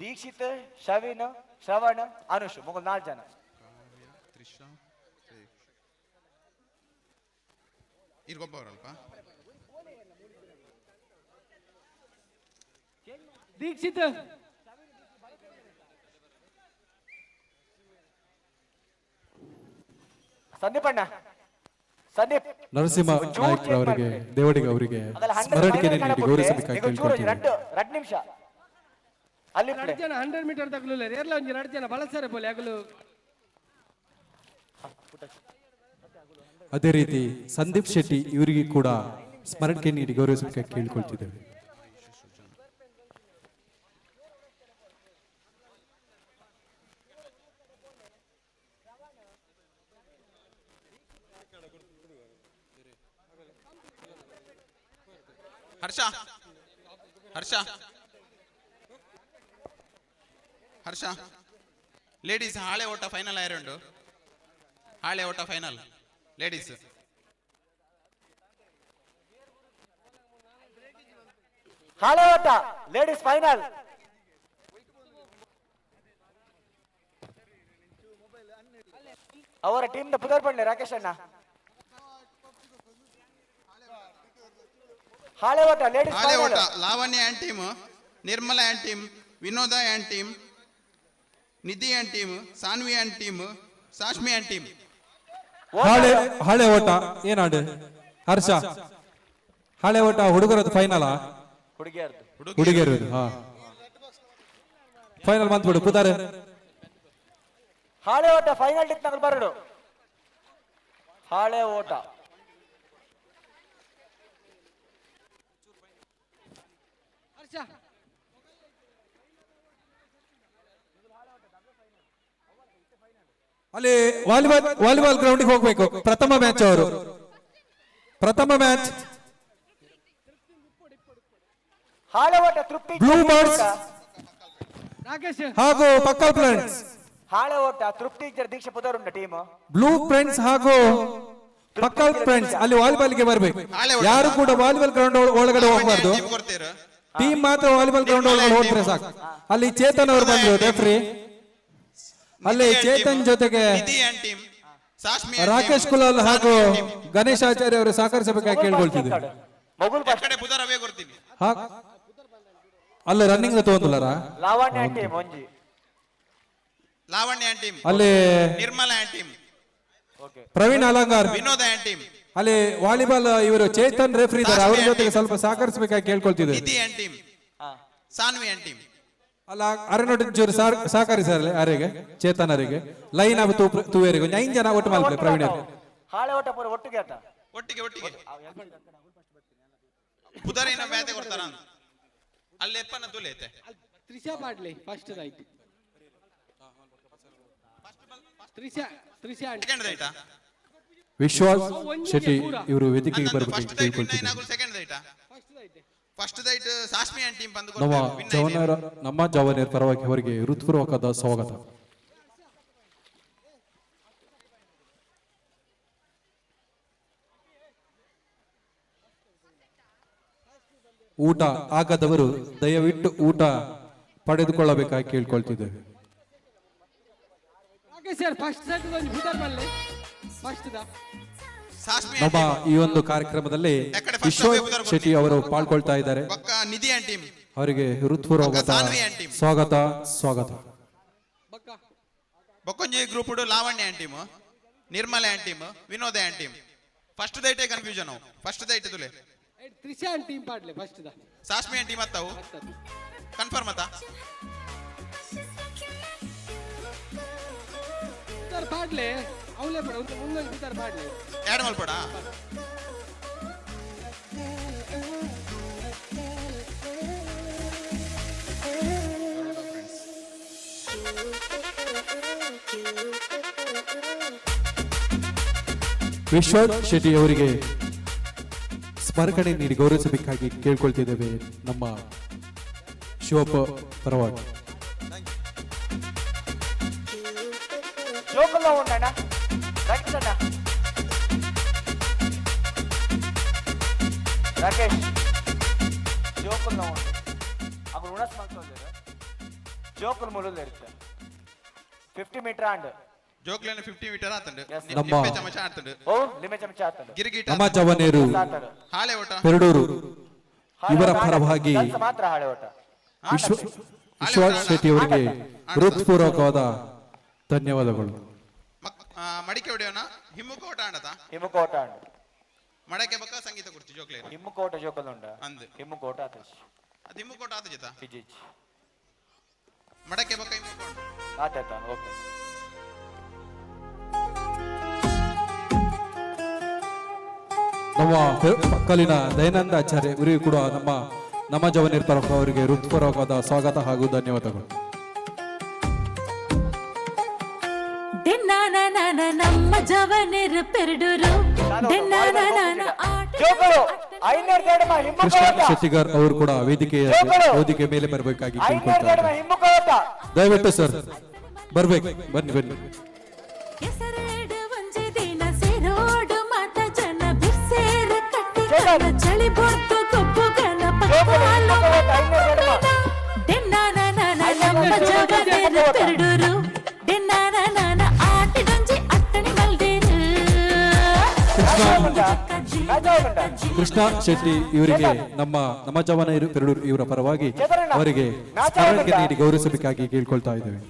ದೀಕ್ಷಿತ್ ಶವಿನ್ ಶ್ರವಣ ಅನುಷ್ ಮುಗ್ಳು 4 ಜನ ಇರ್ಗೊಬ್ಬರಲ್ಪ ದೀಕ್ಷಿತ್ ಸಂದೀಪ್ ಅಣ್ಣ ಸಂದೀಪ್ ನರಸಿಂಹ ನಾಯ್ಕ ಅವರಿಗೆ ದೇವಡಿಗ ಅವರಿಗೆ ಸ್ಮರಣಿಕೆ ನೀಡಿ ಗೌರವಿಸಬೇಕಾಗಿ ಕೇಳ್ಕೊಳ್ತೀನಿ. 2 ನಿಮಿಷ ಅಲ್ಲಿ 2 ಜನ 100 ಮೀಟರ್ ತಗಲುಲ್ಲ ಏರ್ಲ ಒಂಜಿ 2 ಜನ ಬಳಸಾರೆ ಬೋಲೆ ಆಗಲು ಅದೇ ರೀತಿ ಸಂದೀಪ್ ಶೆಟ್ಟಿ ಇವರಿಗೆ ಕೂಡ ಸ್ಮರಣಿಕೆ ನೀಡಿ ಗೌರವಿಸಬೇಕಾಗಿ ಕೇಳ್ಕೊಳ್ತಿದ್ದೇವೆ. ಹರ್ಷ ಹರ್ಷ ಹರ್ಷ ಲೇಡೀಸ್ ಹಾಳೆ ಓಟ ಫೈನಲ್ ಆಯ್ರಂಡು ಹಾಳೆ ಓಟ ಫೈನಲ್ ಲೇಡೀಸ್ ಹಾಳೆ ಓಟ ಲೇಡೀಸ್ ಫೈನಲ್ ಅವರ ಟೀಮ್ ನ ಪುದರ್ ಪಡ್ಲೆ ರಾಕೇಶ್ ಅಣ್ಣ ಹಾಳೆ ಓಟ ಲೇಡೀಸ್ ಹಾಳೆ ಓಟ Lavanya and team Nirmala and team Vinoda and team Nidhi and team Saanvi and team Sashmi and team ಹಳೆ ಓಟ ಏನಾಡು ಹರ್ಷ ಹಳೆ ಓಟ ಹುಡುಗರದ್ದು ಫೈನಲ್ ಹುಡುಗಿಯರದು ಹಾ ಫೈನಲ್ ಬಂದ್ಬಿಡು ಪುದಾರೆ ಹಾಳೆ ಓಟ ಫೈನಲ್ ಟಿಕ್ ನಗಲ್ ಬರಡು ಹಾಳೆ ಓಟ ಅಲ್ಲಿ ವಾಲಿಬಾಲ್ ಗ್ರೌಂಡ್ ಹೋಗ್ಬೇಕು. ಪ್ರಥಮ ಮ್ಯಾಚ್ ಅವರು ಪ್ರಥಮ ಮ್ಯಾಚ್ ಹಾಳೆ ಓಟ ತೃಪ್ತಿ ಬ್ಲೂ ಬರ್ಡ್ಸ್ ಹಾಗೂ ಪಕ್ಕಲ್ ಫ್ರೆಂಡ್ಸ್ ಹಾಳೆ ಓಟ ತೃಪ್ತಿ ದೀಕ್ಷೆ ಪುದರ್ ಉಂಟ ಟೀಮ್ ಬ್ಲೂ ಫ್ರೆಂಡ್ಸ್ ಹಾಗೂ ಪಕ್ಕಲ್ ಫ್ರೆಂಡ್ಸ್ ಅಲ್ಲಿ ವಾಲಿಬಾಲ್ಗೆ ಬರ್ಬೇಕು. ಯಾರು ಕೂಡ ವಾಲಿಬಾಲ್ ಗ್ರೌಂಡ್ ಒಳಗಡೆ ಹೋಗ್ಬಾರ್ದು. ಟೀಮ್ ಮಾತ್ರ ವಾಲಿಬಾಲ್ ಗ್ರೌಂಡ್ ಒಳಗಡೆ ಹೋದ್ರೆ ಸಾಕು. ಅಲ್ಲಿ ಚೇತನ್ ಅವರು ಬಂದ್ರು ರೆಫ್ರಿ. ಅಲ್ಲಿ ಚೇತನ್ ಜೊತೆಗೆ ರಾಕೇಶ್ ಕುಲಾಲ್ ಹಾಗೂ ಗಣೇಶ್ ಆಚಾರ್ಯ ಅವರು ಸಹಕರಿಸಬೇಕಾಗಿ ಕೇಳ್ಕೊಳ್ತಿದ್ದಾರೆ. ಅಲ್ಲಿ ರನ್ನಿಂಗ್ ತಗೊಂಡಿಲ್ಲ ಲಾವಣ್ಯ ಟೀಮ್ ಒಂಜಿ ಲಾವಣ್ಯ ಟೀಮ್ ಅಲ್ಲಿ ನಿರ್ಮಲಾ ಟೀಮ್ ಪ್ರವೀಣ್ ಅಲಂಗಾರ್ ವಿನೋದ ಟೀಮ್ ಅಲ್ಲಿ ವಾಲಿಬಾಲ್ ಇವರು ಚೇತನ್ ರೆಫ್ರಿ ಇದ್ದಾರೆ. ಅವ್ರ ಜೊತೆಗೆ ಸ್ವಲ್ಪ ಸಹಕರಿಸಬೇಕಾಗಿ ಕೇಳ್ಕೊಳ್ತಿದ್ದಾರೆ. ನಿಧಿ ಟೀಮ್ ಸಾನ್ವಿ ಟೀಮ್ ಅಲ್ಲ ಅರನೋಟಿ ಚೂರು ಸಹಕರಿಸಲ್ಲ ಯಾರಿಗೆ ಚೇತನ್ ಅವರಿಗೆ ಲೈನ್ ಆಗ ತೂವೇರಿಗೆ ಒಂದು 5 ಜನ ಒಟ್ಟು ಮಾಡ್ತಾರೆ ಪ್ರವೀಣ್ ಹಾಳೆ ಓಟ ಪೂರ ಒಟ್ಟಿಗೆ ಆಟ ಒಟ್ಟಿಗೆ ಪುದರಿನ ಬ್ಯಾತೆ ಕೊಡ್ತಾರ ಅಲ್ಲಿ ಎಪ್ಪನ ತುಲೆ ಐತೆ ತ್ರಿಷಾ ಪಾಡ್ಲಿ first right Trisha second right Vishwas Shetty ಇವರು ವೇದಿಕೆಗೆ ಬರಬೇಕು ಕೇಳ್ಕೊಳ್ತಿದ್ದಾರೆ. Second right first right Sashmi team ಬಂದು ನಮ್ಮ ಜವಾನರ ಪರವಾಗಿ ಅವರಿಗೆ ಹೃತ್ಪೂರ್ವಕದ ಸ್ವಾಗತ. ಊಟ ಆಗದವರು ದಯವಿಟ್ಟು ಊಟ ಪಡೆದುಕೊಳ್ಳಬೇಕಾಗಿ ಕೇಳ್ಕೊಳ್ತಿದ್ದೇವೆ. ನಮ್ಮ ಈ ಒಂದು ಕಾರ್ಯಕ್ರಮದಲ್ಲಿ ವಿಶ್ವನಾಥ್ ಶೆಟ್ಟಿ ಅವರು ಪಾಲ್ಗೊಳ್ತಾ ಇದ್ದಾರೆ. ನಿಧಿ ಟೀಮ್ ಅವರಿಗೆ ಹೃತ್ಪೂರ್ವಕ ಸ್ವಾಗತ ಸ್ವಾಗತ. ಬೊಕ್ಕೊಂಜಿ group Lavanya team Nirmala team Vinoda team first ದೈಟೆ ಕನ್ಫ್ಯೂಷನ್ ಫಸ್ಟ್ ದೈಟ್ ತುಲೆ ತ್ರಿಷಾ ಟೀಮ್ ಪಾಡ್ಲೆ ಫಸ್ಟ್ ಸಾಶ್ಮಿ ಟೀಮ್ ಅತ್ತವು ಕನ್ಫರ್ಮ್ ಅತ್ತ ಪಾಡ್ಲೆ ಅವಲೇ ಪಡ ಮುಂದೊಂದು ಗಿಟಾರ್ ಪಾಡ್ಲೆ ಆ್ಯಡ್ ಮಾಡ್ಬೇಡ. ವಿಶ್ವನಾಥ್ ಶೆಟ್ಟಿ ಅವರಿಗೆ ಸ್ಮರಣೆ ನೀಡಿ ಗೌರವಿಸಬೇಕಾಗಿ ಕೇಳ್ಕೊಳ್ತಿದ್ದೇವೆ ನಮ್ಮ ಶಿವಪ್ಪ ಪರವಾಗಿ. జోకుల్లో ఉండనా రాకేష్ అన్న రాకేష్ జోకుల్లో ఉండు అప్పుడు ఉనస్ ಮಾಡ್ಕೊಳ್ಳೋದು ಜೋಕುಲ್ ಮೂಲಲ್ಲಿ ಇರುತ್ತೆ 50 ಮೀಟರ್ ಆಂಡ್ ಜೋಕ್ಲೇನ 50 ಮೀಟರ್ ಆತಂಡು ನಮ್ಮ ಲಿಂಬೆ ಚಮಚ ಆತಂಡು ಓ ಲಿಂಬೆ ಚಮಚ ಆತಂಡು ಗಿರಿಗೀಟ ನಮ್ಮ ಜವನೇರು ಹಾಳೆ ಓಟ ಪೆರಡೂರು ಇವರ ಪರವಾಗಿ ಮಾತ್ರ ಹಾಳೆ ಓಟ ವಿಶ್ವನಾಥ್ ಶೆಟ್ಟಿ ಅವರಿಗೆ ಹೃತ್ಪೂರ್ವಕವಾದ ಧನ್ಯವಾದಗಳು. ಮಡಿಕೆ ಹೊಡೆಯೋಣ ಹಿಮ್ಮುಕೋಟ ಆಡತ ಹಿಮ್ಮುಕೋಟ ಆಂಡ್ ಮಡಕೆ ಬಕ್ಕ ಸಂಗೀತ ಕೊಡ್ತಿ ಜೋಕ್ಲೇನ ಹಿಮ್ಮುಕೋಟ ಜೋಕಲ್ ಉಂಡ ಅಂದ್ ಹಿಮ್ಮುಕೋಟ ಆತಸ್ ಅದು ಹಿಮ್ಮುಕೋಟ ಆತ ಜತ ಇಜಿಜ್ ಮಡಕೆ ಬಕ್ಕ ಹಿಮ್ಮುಕೋಟ ಆತ ಓಕೆ. ನಮ್ಮ ಪಕ್ಕಲಿನ ದಯಾನಂದ ಆಚಾರ್ಯ ಇವರಿಗೂ ಕೂಡ ನಮ್ಮ ಜವನೇರ್ ಪರಕ ಅವರಿಗೆ ಹೃತ್ಪೂರ್ವಕವಾದ ಸ್ವಾಗತ ಹಾಗೂ ಧನ್ಯವಾದಗಳು. ನಮ್ಮ ಜವನೇರು ಪೆರಡೂರು ಕೃಷ್ಣ ಶೆಟ್ಟಿಗರ್ ಅವರು ಕೂಡ ವೇದಿಕೆ ಮೇಲೆ ಬರಬೇಕಾಗಿ ಕೇಳ್ಕೊಳ್ತಾರೆ. ದಯವಿಟ್ಟು ಸರ್ ಬರ್ಬೇಕು, ಬನ್ನಿ ಬನ್ನಿ. ಚಳಿ ಬೊಟ್ಟು ಕಪ್ಪು ಗನ ನಮ್ಮ ಜವನೇರು ಪೆರಡೂರು ಕೃಷ್ಣ ಶೆಟ್ಟಿ ಇವರಿಗೆ ನಮ್ಮ ಜವನೇರು ಪೆರಡೂರು ಇವರ ಪರವಾಗಿ ಅವರಿಗೆ ಸ್ಮರಣೆ ನೀಡಿ ಗೌರವಿಸಬೇಕಾಗಿ ಕೇಳ್ಕೊಳ್ತಾ ಇದ್ದೇವೆ.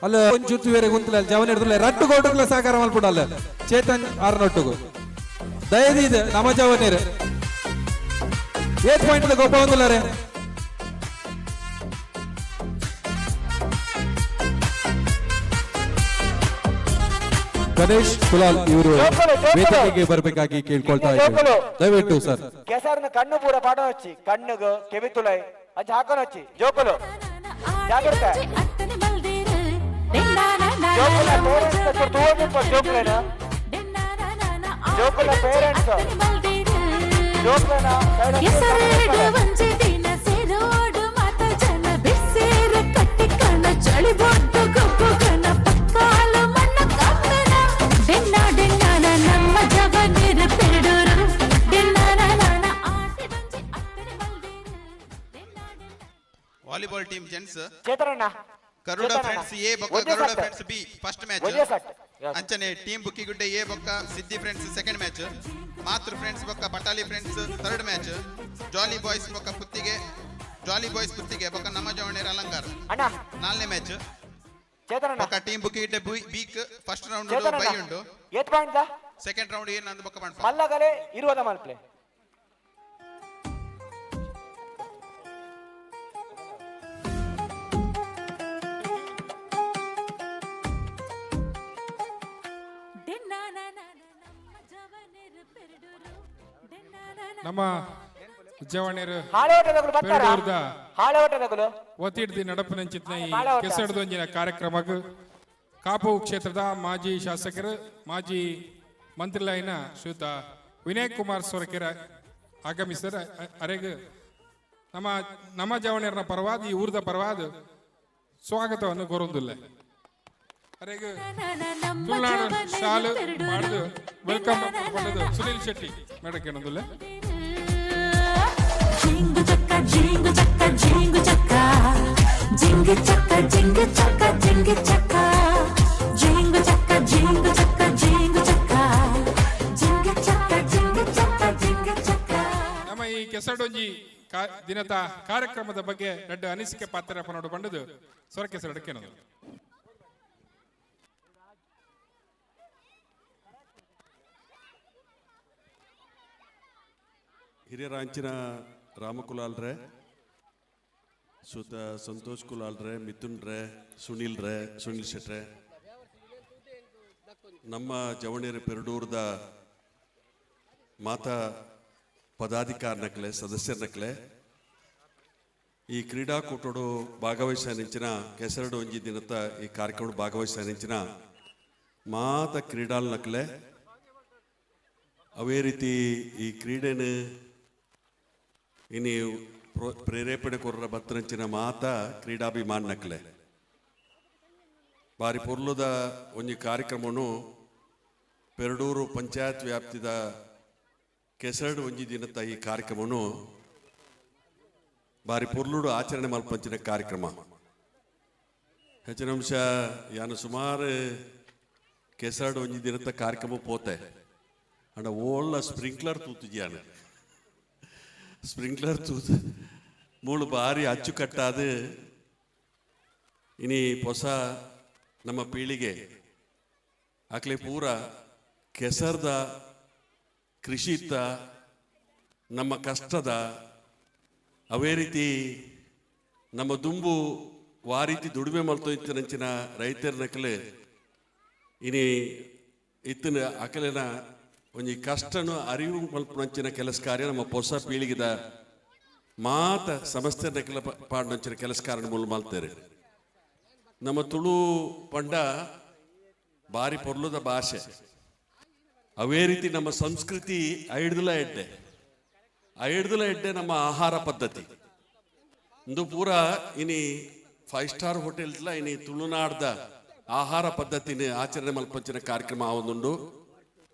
ಅಲ್ಲ ಒಂಚೂರು ಬೇರೆ ಗುಂತಲ ಜವನ ಹಿಡಿದ್ರೆ ರಟ್ಟು ಗೋಟುಗಳ ಸಹಕಾರ ಮಲ್ಪಡಲ್ಲ ಚೇತನ್ ಆರ್ನೊಟ್ಟುಗು ದಯದಿ ಇದೆ ನಮ್ಮ ಜವನೇರು ಏತ್ ಪಾಯಿಂಟ್ ಗೊಬ್ಬ ಒಂದಿಲ್ಲಾರೆ ಗಣೇಶ್ ಕುಲಾಲ್ ಇವರು ವೇದಿಕೆಗೆ ಬರಬೇಕಾಗಿ ಕೇಳ್ಕೊಳ್ತಾ ಇದ್ದಾರೆ. ದಯವಿಟ್ಟು ಸರ್ ಕೆಸರ್ನ ಕಣ್ಣು ಪೂರ ಪಾಠ ಹಚ್ಚಿ ಕಣ್ಣುಗು ಕೆವಿತುಲೈ ಅಜ್ಜ ಹಾಕೊಂಡು ಹಚ್ಚಿ ಜೋಕುಲು ಜಾಗ್ರತೆ ಜೋಕುಲ ಪೇರೆಂಟ್ಸ್ ಜೋಕುಲೇನ ಜೋಕುಲ ಪೇರೆಂಟ್ಸ್ ಜೋಕುಲನ ಚಳಿ ಬೊಟ್ಟು ಕಪ್ಪು ಗನ ಪಕ್ಕಾಲ ಮಣ್ಣ ಕಮ್ಮನ ನಮ್ಮ ಜವನೇರು ಪೆರಡೂರು ವಾಲಿಬಾಲ್ ಟೀಮ್ ಜೆಂಟ್ಸ್ ಚೇತರಣ್ಣ ಗರುಡ ಫ್ರೆಂಡ್ಸ್ ಎ ಬೊಕ್ಕ Garuda friends B first match ಅಂಚನೆ ಟೀಮ್ ಬುಕ್ಕಿಗುಡ್ಡೆ ಎ ಬೊಕ್ಕ Siddhi friends second match Mathru friends ಬೊಕ್ಕ Patali friends third match jolly boys ಬೊಕ್ಕ ಪುತ್ತಿಗೆ ಜಾಲಿ ಬಾಯ್ಸ್ ಪುತ್ತಿಗೆ ಬೊಕ್ಕ ನಮ್ಮ ಜವನೇರ ಅಲಂಕಾರ ಅಣ್ಣ ನಾಲ್ನೇ ಮ್ಯಾಚ್ ಚೇತರಣ್ಣ ಬೊಕ್ಕ ಟೀಮ್ ಬುಕ್ಕಿಗುಡ್ಡೆ ಬೀಕ್ ಫಸ್ಟ್ ರೌಂಡ್ ಬೈ ಉಂಡು ಏತ್ ಪಾಯಿಂಟ್ ಸೆಕೆಂಡ್ ರೌಂಡ್ ಏನಂದು ಬೊಕ್ಕ ಪಾಯಿಂಟ್ ಮಲ್ಲಗಲೆ 20 ಮಲ್ಪ್ಲೆ ನಮ್ಮ ಜವನೇರು ಹಾಳೆ ಓಟದಗಳು ಬರ್ತಾರಾ ಹಾಳೆ ಓಟದಗಳು ಒತ್ತಿಡ್ದಿ ನಡಪನಂಚಿತ್ನ ಈ ಕೆಸರದೊಂಜಿನ ಕಾರ್ಯಕ್ರಮಕ್ಕೆ ಕಾಪು ಕ್ಷೇತ್ರದ ಮಾಜಿ ಶಾಸಕರು ಮಾಜಿ ಮಂತ್ರಿಲೈನ ಶ್ರೀಯುತ ವಿನಯ್ ಕುಮಾರ್ ಸೊರಕೆರ ಆಗಮಿಸಿದರೆ ಅರೆಗೆ ನಮ್ಮ ಜವಣಿಯರ ಪರವಾದ ಈ ಊರದ ಪರವಾದ ಸ್ವಾಗತವನ್ನು ಕೋರುವುದಿಲ್ಲ. ಅರೆಗೆ ತುಳುನಾಡು ಶಾಲು ಮಾಡಿದು ವೆಲ್ಕಮ್ ಮಾಡೋದು ಸುನೀಲ್ ಶೆಟ್ಟಿ ಮೇಡಕ್ಕೆ ಅನ್ನೋದಿಲ್ಲ. ಜಿಂಗು ಚಕ್ಕ ಜಿಂಗು ಚಕ್ಕ ಜಿಂಗು ಚಕ್ಕ ಜಿಂಗು ಚಕ್ಕ ಜಿಂಗು ಚಕ್ಕ ಜಿಂಗು ಚಕ್ಕ ಜಿಂಗು ಚಕ್ಕ ಜಿಂಗು ಚಕ್ಕ ಜಿಂಗು ಚಕ್ಕ ಜಿಂಗು ಚಕ್ಕ ಜಿಂಗು ಚಕ್ಕ ಜಿಂಗು ಚಕ್ಕ. ನಮ್ಮ ಈ ಕೆಸರಡೊಂಜಿ ದಿನದ ಕಾರ್ಯಕ್ರಮದ ಬಗ್ಗೆ ದೊಡ್ಡ ಅನಿಸಿಕೆ ಪಾತ್ರ ಪನೋಡು ಸ್ವರ ಕೆಸರಡಕ್ಕೆ ಅನ್ನೋದು. ಹಿರಿಯರಾಂಚಿನ ರಾಮಕುಲಾಲ್ರೆ, ಸುತ ಸಂತೋಷ್ ಕುಲಾಲ್ರೆ, ಮಿಥುನ್ ರೇ, ಸುನೀಲ್ ಶೆಟ್ರೆ, ನಮ್ಮ ಜವಣಿಯರ ಪೆರಡೂರದ ಮಾತಾ ಪದಾಧಿಕಾರನಕ್ಲೆ ಸದಸ್ಯರನಕ್ಲೆ ಈ ಕ್ರೀಡಾಕೂಟೋಡು ಭಾಗವಹಿಸಿನ ಕೆಸರಡು ಒಂಜಿ ದಿನದ ಈ ಕಾರ್ಯಕ್ರಮ ಭಾಗವಹಿಸಿನ ಮಾತ ಕ್ರೀಡಾಲ್ನಕ್ಲೆ ಅವೇ ರೀತಿ ಈ ಕ್ರೀಡೆನ ಇನಿ ಪ್ರೇರೇಪಣೆ ಕೊರ್ರ ಬತ್ತರಂಚಿನ ಮಾತ ಕ್ರೀಡಾಭಿಮಾನಕ್ಲೆ ಬಾರಿ ಪೊರ್ಲುದ ಒಂಜಿ ಕಾರ್ಯಕ್ರಮನು ಪೆರಡೂರು ಪಂಚಾಯತ್ ವ್ಯಾಪ್ತಿದ ಕೆಸರಡು ಒಂಜಿ ದಿನದ ಈ ಕಾರ್ಯಕ್ರಮನು ಬಾರಿ ಪೊರ್ಲುಡು ಆಚರಣೆ ಮಲ್ಪಂಚಿನ ಕಾರ್ಯಕ್ರಮ. ಹೆಚ್ಚಿನ ಅಂಶ ಯಾನು ಸುಮಾರು ಕೆಸರಡು ಒಂಜಿ ದಿನದ ಕಾರ್ಯಕ್ರಮ ಪೋತೆ ಅಂಡ ಓಳ್ಳ ಸ್ಪ್ರಿಂಕ್ಲರ್ ತೂತುಜಿಯಾನು ಸ್ಪ್ರಿಂಕ್ಲರ್ ತೂತು ಮೂಳು ಬಾರಿ ಅಚ್ಚುಕಟ್ಟಾದ ಇನಿ ಹೊಸ ನಮ್ಮ ಪೀಳಿಗೆ ಆಕಲೆ ಪೂರ ಕೆಸರ್ದ ಕೃಷಿತ್ತ ನಮ್ಮ ಕಷ್ಟದ ಅವೇ ರೀತಿ ನಮ್ಮ ದುಂಬು ವಾ ರೀತಿ ದುಡಿಮೆ ಮಲ್ತೋಯ್ತನಂಚಿನ ರೈತರನಕಲೆ ಇನಿ ಇತ್ತಿನ ಅಕಲಿನ ಒಂಜಿ ಕಷ್ಟನು ಅರಿವು ಮಲ್ಪನಂಚಿನ ಕೆಲಸ ಕಾರ್ಯ ನಮ್ಮ ಹೊಸ ಪೀಳಿಗೆದ ಮಾತ ಸಮಸ್ಯೆ ನಕಲ ಪಾಡಿನಂಚಿನ ಕೆಲಸ ಕಾರ್ಯ ಮೂಲ ಮಲ್ತಾರೆ. ನಮ್ಮ ತುಳು ಪಂಡ ಬಾರಿ ಪೊರ್ಲುದ ಭಾಷೆ ಅವೇ ರೀತಿ ನಮ್ಮ ಸಂಸ್ಕೃತಿ ಐಡ್ದಲ ಎಡ್ಡೆ ನಮ್ಮ ಆಹಾರ ಪದ್ಧತಿ ಇಂದು ಪೂರ ಇನಿ 5 ಸ್ಟಾರ್ ಹೋಟೆಲ್ಸ್ಲ ಇನಿ ತುಳುನಾಡ್ದ ಆಹಾರ ಪದ್ಧತಿನ ಆಚರಣೆ ಮಲ್ಪಂಚಿನ ಕಾರ್ಯಕ್ರಮ ಆವೊಂದುಂಡು.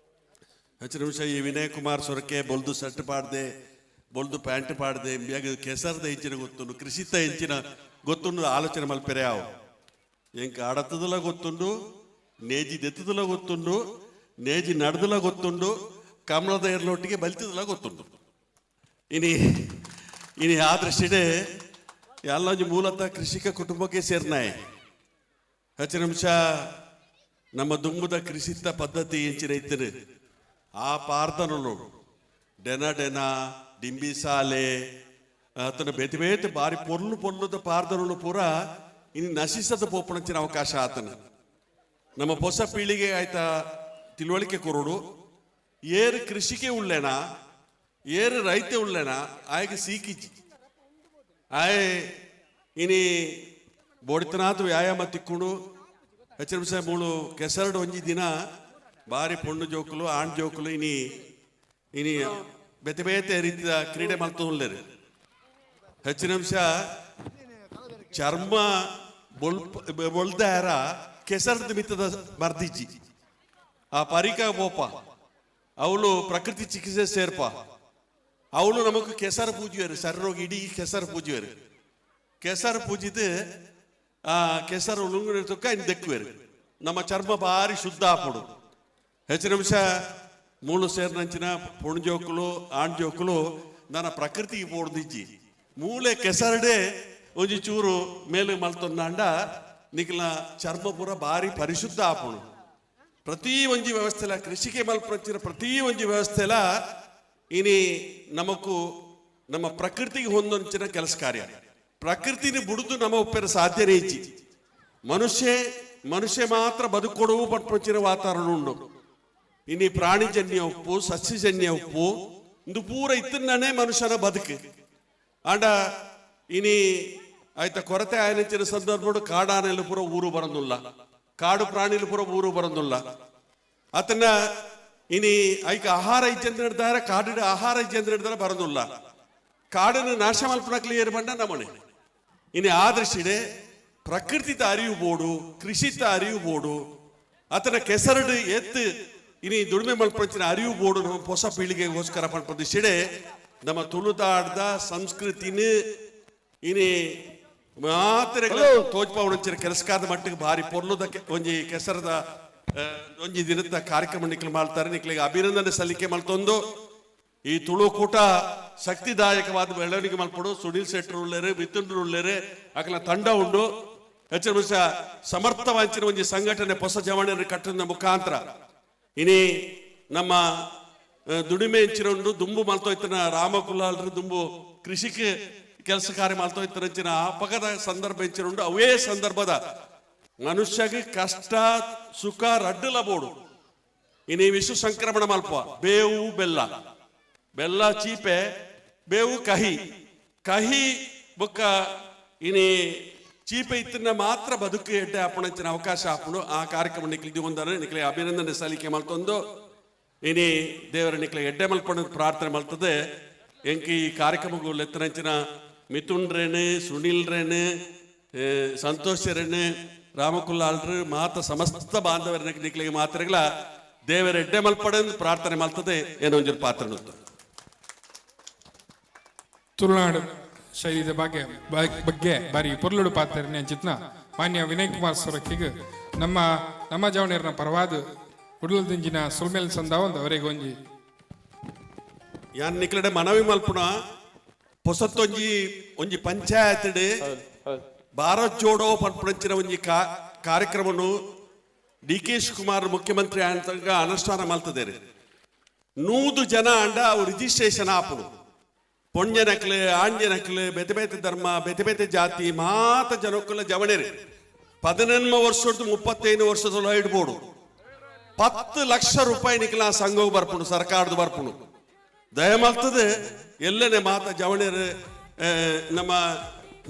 ಹೆಚ್ಚಿನ ನಿಮಿಷ ಈ ವಿನಯ್ ಕುಮಾರ್ ಸೊರಕೆ ಬೊಲ್ದು ಶರ್ಟ್ ಪಾಡ್ದೆ ಬೊಲ್ದು ಪ್ಯಾಂಟ್ ಪಾಡ್ದೆ ಕೆಸರ್ದ ಹೆಂಚಿನ ಗೊತ್ತುಂಡು ಕೃಷಿತ ಹೆಂಚಿನ ಗೊತ್ತುಂಡು ಆಲೋಚನೆ ಮಲ್ಪೆರೆ ಅವು ಎಂಕ ಆಡತ್ತದಲ್ಲ ಗೊತ್ತುಂಡು ನೇಜಿ ದೆತ್ತದಲ್ಲ ಗೊತ್ತುಂಡು ನೇಜಿ ನಡೆದಲ್ಲ ಗೊತ್ತುಂಡು ಕಮಲದ ಏರ್ಲೊಟ್ಟಿಗೆ ಬಲಿತದಲ್ಲ ಗೊತ್ತುಂಡು. ಇನಿ ಆ ದೃಷ್ಟಿಡೆ ಎಲ್ಲ ಮೂಲತಃ ಕೃಷಿಕ ಕುಟುಂಬಕ್ಕೆ ಸೇರ್ನಾಯ್. ಹೆಚ್ಚಿನ ನಿಮಿಷ ನಮ್ಮ ದುಂಬುದ ಕೃಷಿತ ಪದ್ಧತಿ ಹೆಂಚಿನ ಇತ್ತರು ಆ ಪಾರ್ದನಲು ಡೆನ ಡಿಂಬಿ ಸಾಲೆ ಅತನ ಬೇತೆ ಬಾರಿ ಪೊರ್ಲುದ ಪಾರ್ದನಲು ಪೂರ ಇನ್ನು ನಶಿಸದ ಪೋಪಣಂಚಿನ ಅವಕಾಶ ಆತನ ನಮ್ಮ ಹೊಸ ಪೀಳಿಗೆ ಆಯ್ತಾ ತಿಳುವಳಿಕೆ ಕೊರೋಡು ಏರು ಕೃಷಿಗೆ ಉಳ್ಳೇನಾ ಏರು ರೈತ ಉಳ್ಳೇನಾ ಆಯ್ಕೆ ಸೀಕಿಜಿ ಆಯ್ ಇನಿ ಬೋಡಿತನಾಥ ವ್ಯಾಯಾಮ ತಿಕ್ಕೊಂಡು ಹೆಚ್ಚಿನ ನಿಮಿಷ ಮೂಳು ಕೆಸರಡು ಒಂಜಿ ದಿನ ಬಾರಿ ಪೊಣ್ಣು ಜೋಕುಲು ಆಣ್ ಜೋಕುಲು ಇನಿ ಬೇತೆ ರೀತಿಯ ಕ್ರೀಡೆ ಮಲ್ತೊಳ್ಳೇರು. ಹೆಚ್ಚಿನ ನಿಮಿಷ ಚರ್ಮ ಬೊಳ್ದಾರ ಕೆಸರದ ಮಿತ್ತದ ಬರ್ದಿಜ್ಜಿ ಆ ಪರಿಕ ಬೋಪ ಅವಳು ಪ್ರಕೃತಿ ಚಿಕಿತ್ಸೆ ಸೇರ್ಪ ಅವಳು ನಮಕ್ ಕೆಸರು ಪೂಜೆಯರು ಸರ್ರೋಗಿ ಇಡೀ ಕೆಸರು ಪೂಜೆಯರು ಕೆಸರು ಪೂಜಿದು ಆ ಕೆಸರು ಉಳುಂಗುನ ತುಕ್ಕ ಇನ್ನು ದೆಕ್ಕುವೇರು ನಮ್ಮ ಚರ್ಮ ಬಾರಿ ಶುದ್ಧ ಆಪಡು. ಹೆಚ್ಚಿನ ನಿಮಿಷ ಮೂಳು ಸೇರ್ನಂಚಿನ ಪುಣ್ಜೋಕುಲು ಆಣ್ಜೋಕುಲು ನನ್ನ ಪ್ರಕೃತಿಗೆ ಪೋಡ್ದಿಜ್ಜಿ ಮೂಳೆ ಕೆಸರಡೆ ಒಂಜಿ ಚೂರು ಮೇಲೆ ಮಲ್ತೊಂದಾಂಡ ನಿಖಲ ಚರ್ಮ ಪೂರ ಬಾರಿ ಪರಿಶುದ್ಧ ಆಪುಣು. ಪ್ರತಿ ಒಂಜಿ ವ್ಯವಸ್ಥೆಲ ಕೃಷಿಗೆ ಮಲ್ಪಂಚಿನ ಪ್ರತಿ ಒಂಜಿ ವ್ಯವಸ್ಥೆಲ ಇನಿ ನಮಕು ನಮ್ಮ ಪ್ರಕೃತಿಗೆ ಹೊಂದೊಂಚಿನ ಕೆಲಸ ಕಾರ್ಯ ಪ್ರಕೃತಿನ ಬುಡುದು ನಮ್ಮ ಉಪ್ಪೆರ ಸಾಧ್ಯನೇ ಇಜ್ಜಿ ಮನುಷ್ಯ ಮಾತ್ರ ಬದುಕೊಡುವು ಪಟ್ಪಂಚಿನ ವಾತಾವರಣ ಉಂಡು. ಇನಿ ಪ್ರಾಣಿಜನ್ಯ ಉಪ್ಪು ಸಸ್ಯಜನ್ಯ ಉಪ್ಪು ಇಂದು ಪೂರ ಇತ್ತನೇ ಮನುಷ್ಯನ ಬದುಕು ಆಂಡ ಇನಿ ಆಯ್ತಾ ಕೊರತೆ ಆಯ್ನಂಚಿನ ಸಂದರ್ಭ ಕಾಡಾನೆಲ್ಲ ಪೂರ ಊರು ಬರಂದಿಲ್ಲ, ಕಾಡು ಪ್ರಾಣಿಲು ಪೂರ ಊರು ಬರಂದಿಲ್ಲ. ಆತನ ಇನಿ ಐಕ ಆಹಾರ ಇಜ್ಜಂದ್ರ ಹಿಡ್ದಾರ ಕಾಡಿನ ಆಹಾರ ಇಜ್ಜಂದ್ರ ಹಿಡ್ದಾರ ಬರಂದಿಲ್ಲ. ಕಾಡನ್ನು ನಾಶ ಮಲ್ಪನ ಕ್ಲಿಯರ್ ಬಂಡ ನಮ್ಮನೆ ಇನಿ ಆದರ್ಶಿಡೆ ಪ್ರಕೃತಿತ ಅರಿವು ಬೋಡು, ಕೃಷಿತ ಅರಿವು ಬೋಡು, ಆತನ ಕೆಸರಡು ಎತ್ತು ಇನಿ ದುಡಿಮೆ ಮಲ್ಪಂಚಿನ ಅರಿವು ಬೋಡು ನಮ್ಮ ಹೊಸ ಪೀಳಿಗೆಗೋಸ್ಕರ ಪಂಪದಿಸಿಡೆ ನಮ್ಮ ತುಳುದಾಡ್ದ ಸಂಸ್ಕೃತಿನ ಇನಿ ಮಾತ್ರ ತೋಜ್ಪಾವಣಂಚಿನ ಕೆಲಸಕಾದ ಮಟ್ಟಿಗೆ ಭಾರಿ ಪೊರ್ಲುದಕ್ಕೆ ಒಂಜಿ ಕೆಸರದ ಒಂಜಿ ದಿನದ ಕಾರ್ಯಕ್ರಮ ನಿಕ್ಲು ಮಾಡ್ತಾರೆ. ನಿಕ್ಲಿಗೆ ಅಭಿನಂದನೆ ಸಲ್ಲಿಕೆ ಮಲ್ತೊಂದು ಈ ತುಳು ಕೂಟ ಶಕ್ತಿದಾಯಕವಾದ ಬೆಳವಣಿಗೆ ಮಲ್ಪಡು. ಸುನೀಲ್ ಶೆಟ್ಟರು ಉಳ್ಳೇರು, ಮಿಥುನ್ರು ಉಳ್ಳೇರು, ಆಕಲ ತಂಡ ಉಂಡು. ಹೆಚ್ಚಿನ ವರ್ಷ ಸಮರ್ಥವಾಂಚಿನ ಒಂಜಿ ಸಂಘಟನೆ ಹೊಸ ಜವಣರು ಕಟ್ಟದ ಮುಖಾಂತರ ಇನಿ ನಮ್ಮ ದುಡಿಮೆ ಹೆಚ್ಚಿನ ಉಂಡು. ದುಂಬು ಮಲ್ತೋಯ್ತನ ರಾಮಕುಲಾಲ್ರು ದುಂಬು ಕೃಷಿಗೆ ಕೆಲಸ ಕಾರ್ಯ ಮಲ್ತೋಯ್ತನ ಹೆಚ್ಚಿನ ಅಪಘಾತ ಸಂದರ್ಭ ಹೆಚ್ಚಿನ ಉಂಡು. ಅವೇ ಸಂದರ್ಭದ ಮನುಷ್ಯಗೆ ಕಷ್ಟ ಸುಖ ರಡ್ಡಲ ಬೋಡು ಇನಿ ವಿಶ್ವ ಸಂಕ್ರಮಣ ಮಲ್ಪ ಬೇವು ಬೆಲ್ಲ, ಬೆಲ್ಲ ಚೀಪೆ, ಬೇವು ಕಹಿ, ಕಹಿ ಬೊಕ್ಕ ಇನಿ ಚೀಪೆ ಇತ್ತನ್ನ ಮಾತ್ರ ಬದುಕು ಎಡ್ಡೆ ಹಾಪಣಂಚಿನ ಅವಕಾಶ ಹಾಪುಂಡು. ಆ ಕಾರ್ಯಕ್ರಮ ನಿಕ್ಲಿದ್ದು ಒಂದರೆ ನಿಕ್ಲೆ ಅಭಿನಂದನೆ ಸಲ್ಲಿಕೆ ಮಲ್ತೊಂದು ಇನಿ ದೇವರ ನಿಕ್ಲೆ ಎಡ್ಡೆ ಮಲ್ಪಣ ಪ್ರಾರ್ಥನೆ ಮಲ್ತದೆ. ಎಂಕಿ ಈ ಕಾರ್ಯಕ್ರಮಗೂ ಲೆತ್ತನಂಚಿನ ಮಿಥುನ್ ರೇಣು, ಸುನಿಲ್ ರೇಣು, ಸಂತೋಷ್ ರೇಣು, ರಾಮಕುಲ್ಲಾಲ್ರು ಮಾತ ಸಮಸ್ತ ಬಾಂಧವರ ನಿಕ್ಲಿಗೆ ಮಾತ್ರಗಳ ದೇವರ ಎಡ್ಡೆ ಮಲ್ಪಡ ಪ್ರಾರ್ಥನೆ ಮಲ್ತದೆ. ಏನೋ ಒಂಜರು ಪಾತ್ರ ತುಳುನಾಡು ಶೈಲಿದ ಬಗ್ಗೆ ಬಾರಿ ಪೊರ್ಲುಡು ಪಾತ್ರ ನೆಂಚಿತ್ನ ಮಾನ್ಯ ವಿನಯ್ ಕುಮಾರ್ ಸೊರಕಿಗೆ ನಮ್ಮ ಜವಣೇರ್ನ ಪರವಾದ ಉಡುಲದಿಂಜಿನ ಸುಲ್ಮೇಲ್ ಸಂದಾವಂದ ಅವರಿಗೆ ಯಾನ್ ನಿಕ್ಲಡೆ ಮನವಿ ಮಲ್ಪುಣ ಹೊಸತ್ತೊಂಜಿ ಒಂಜಿ ಪಂಚಾಯತ್ ಭಾರತ್ ಜೋಡೋ ಪಂಪಂಚಿನ ಒಂಜಿ ಕಾರ್ಯಕ್ರಮನು ಡಿ.ಕೆ. ಶಿವಕುಮಾರ್ ಮುಖ್ಯಮಂತ್ರಿ ಅಂತ ಅನುಷ್ಠಾನ ಮಲ್ತದೇರಿ. 100 ಜನ ಅಂಡ ಅವು ರಿಜಿಸ್ಟ್ರೇಷನ್ ಆಪುಡು. ಪೊಂಜನಕ್ಲೆ ಆಂಜನಕ್ಲೆ ಬೇತೆ ಬೇತೆ ಧರ್ಮ ಬೇತೆ ಬೇತೆ ಜಾತಿ ಮಾತ ಜನಕ್ಕಲ್ಲ ಜವಣೇರಿ 18 ವರ್ಷದ 35 ವರ್ಷದ ಇಡ್ಬೋದು. 10 ಲಕ್ಷ ರೂಪಾಯಿ ನಿಕ್ಲ ಸಂಘವು ಬರ್ಪುಣು, ಸರ್ಕಾರದ ಬರ್ಪುಣು ದಯಮಾಗ್ತದೆ. ಎಲ್ಲನೇ ಮಾತ ಜವಣೇರು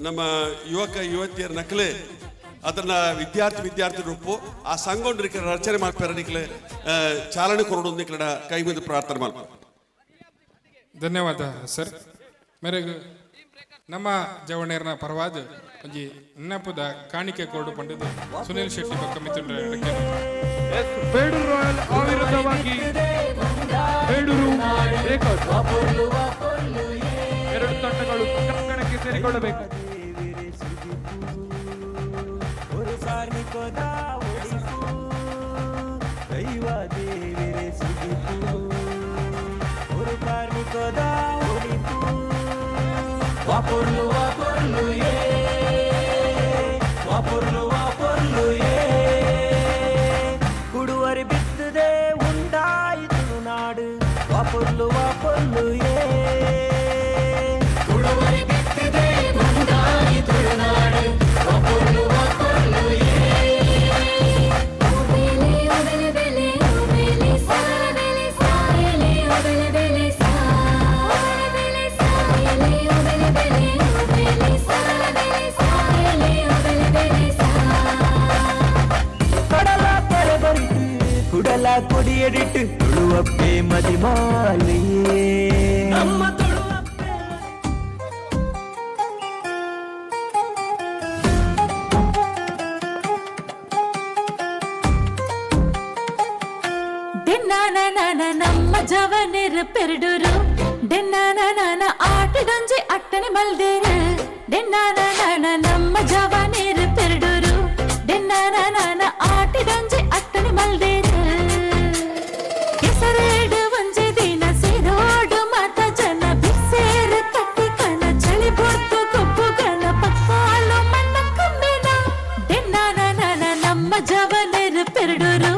ನಮ್ಮ ಯುವಕ ಯುವತಿಯರ ನಕ್ಲೆ ಅದನ್ನ ವಿದ್ಯಾರ್ಥಿ ರೂಪು ಆ ಸಂಘ ರಚನೆ ಮಾಡ್ತಾರೆ. ನಿಕ್ಲೆ ಚಾಲನೆ ಕೊರಡು ನಿಕ್ಲಡ ಕೈ ಮುಂದೆ ಪ್ರಾರ್ಥನೆ ಮಾಡ್ತಾರೆ. ಧನ್ಯವಾದ ಸರ್. ಮೇರೆಗೆ ನಮ್ಮ ಜವಣೇರ್ನ ಪರವಾದ ಒಂಜಿ ನೆನಪುದ ಕಾಣಿಕೆ ಕೊರಡು ಪಂಡದು ಸುನೀಲ್ ಶೆಟ್ಟಿ ಪಕ್ಕ ಮಿಥುನ್ ಬೇಡೂರು ರಾಯಲ್ ಅವಿರುದ್ಧವಾಗಿ ಬೇಡೂರು ಎರಡು ತಂಡಗಳು ಕಣಕ್ಕೆ ಸೇರಿಕೊಳ್ಳಬೇಕು. ಕುಡುವರಿ ಬಿತ್ತದೆ ಉಂಟಾಯಿತು ನಾಡು ವಾಪುರ್ಲು ವಾಪುರ್ಲು ಕುಡುವರಿ ಬಿತ್ತದೆ ಉಂಟಾಯಿತು ನಾಡು ವಾಪುರ್ಲು ವಾಪುರ್ಲು ಕುಡಲ ಕೊಡಿಯಡಿಟ್ಟು ತುಳುವಪ್ಪೆ ಮದಿಮಾಲಿಯೇ ನಮ್ಮ ತುಳುವಪ್ಪೆ. ನಮ್ಮ ಜವನೇರ ಪೆರಡೂರು ಡೆನ್ನಾನ ಆಟಡೊಂಜಿ ಅಟ್ಟನೆ ಮಲ್ದೇರು ಡೆನ್ನಾನ ನಮ್ಮ ಜವನೇರ ಪೆರಡೂರು ಡೆನ್ನಾನ ಆಟಡೊಂಜಿ ಅಟ್ಟನೆ ಮಲ್ದೇರು ಕೆಸರೇಡು ಒಂಜೆ ದಿನ ಸೇರೋಡು ಮಾತ ಜನ ಬಿಸೇರು ಕಟ್ಟಿ ಕಣ ಚಳಿ ಬೊಡ್ತು ಕೊಬ್ಬು ಗಣ ಪಕ್ಕಾಲು ಮಣ್ಣ ಕುಂಬಿನ ಡೆನ್ನಾನ ನಮ್ಮ ಜವನೇರ ಪೆರಡೂರು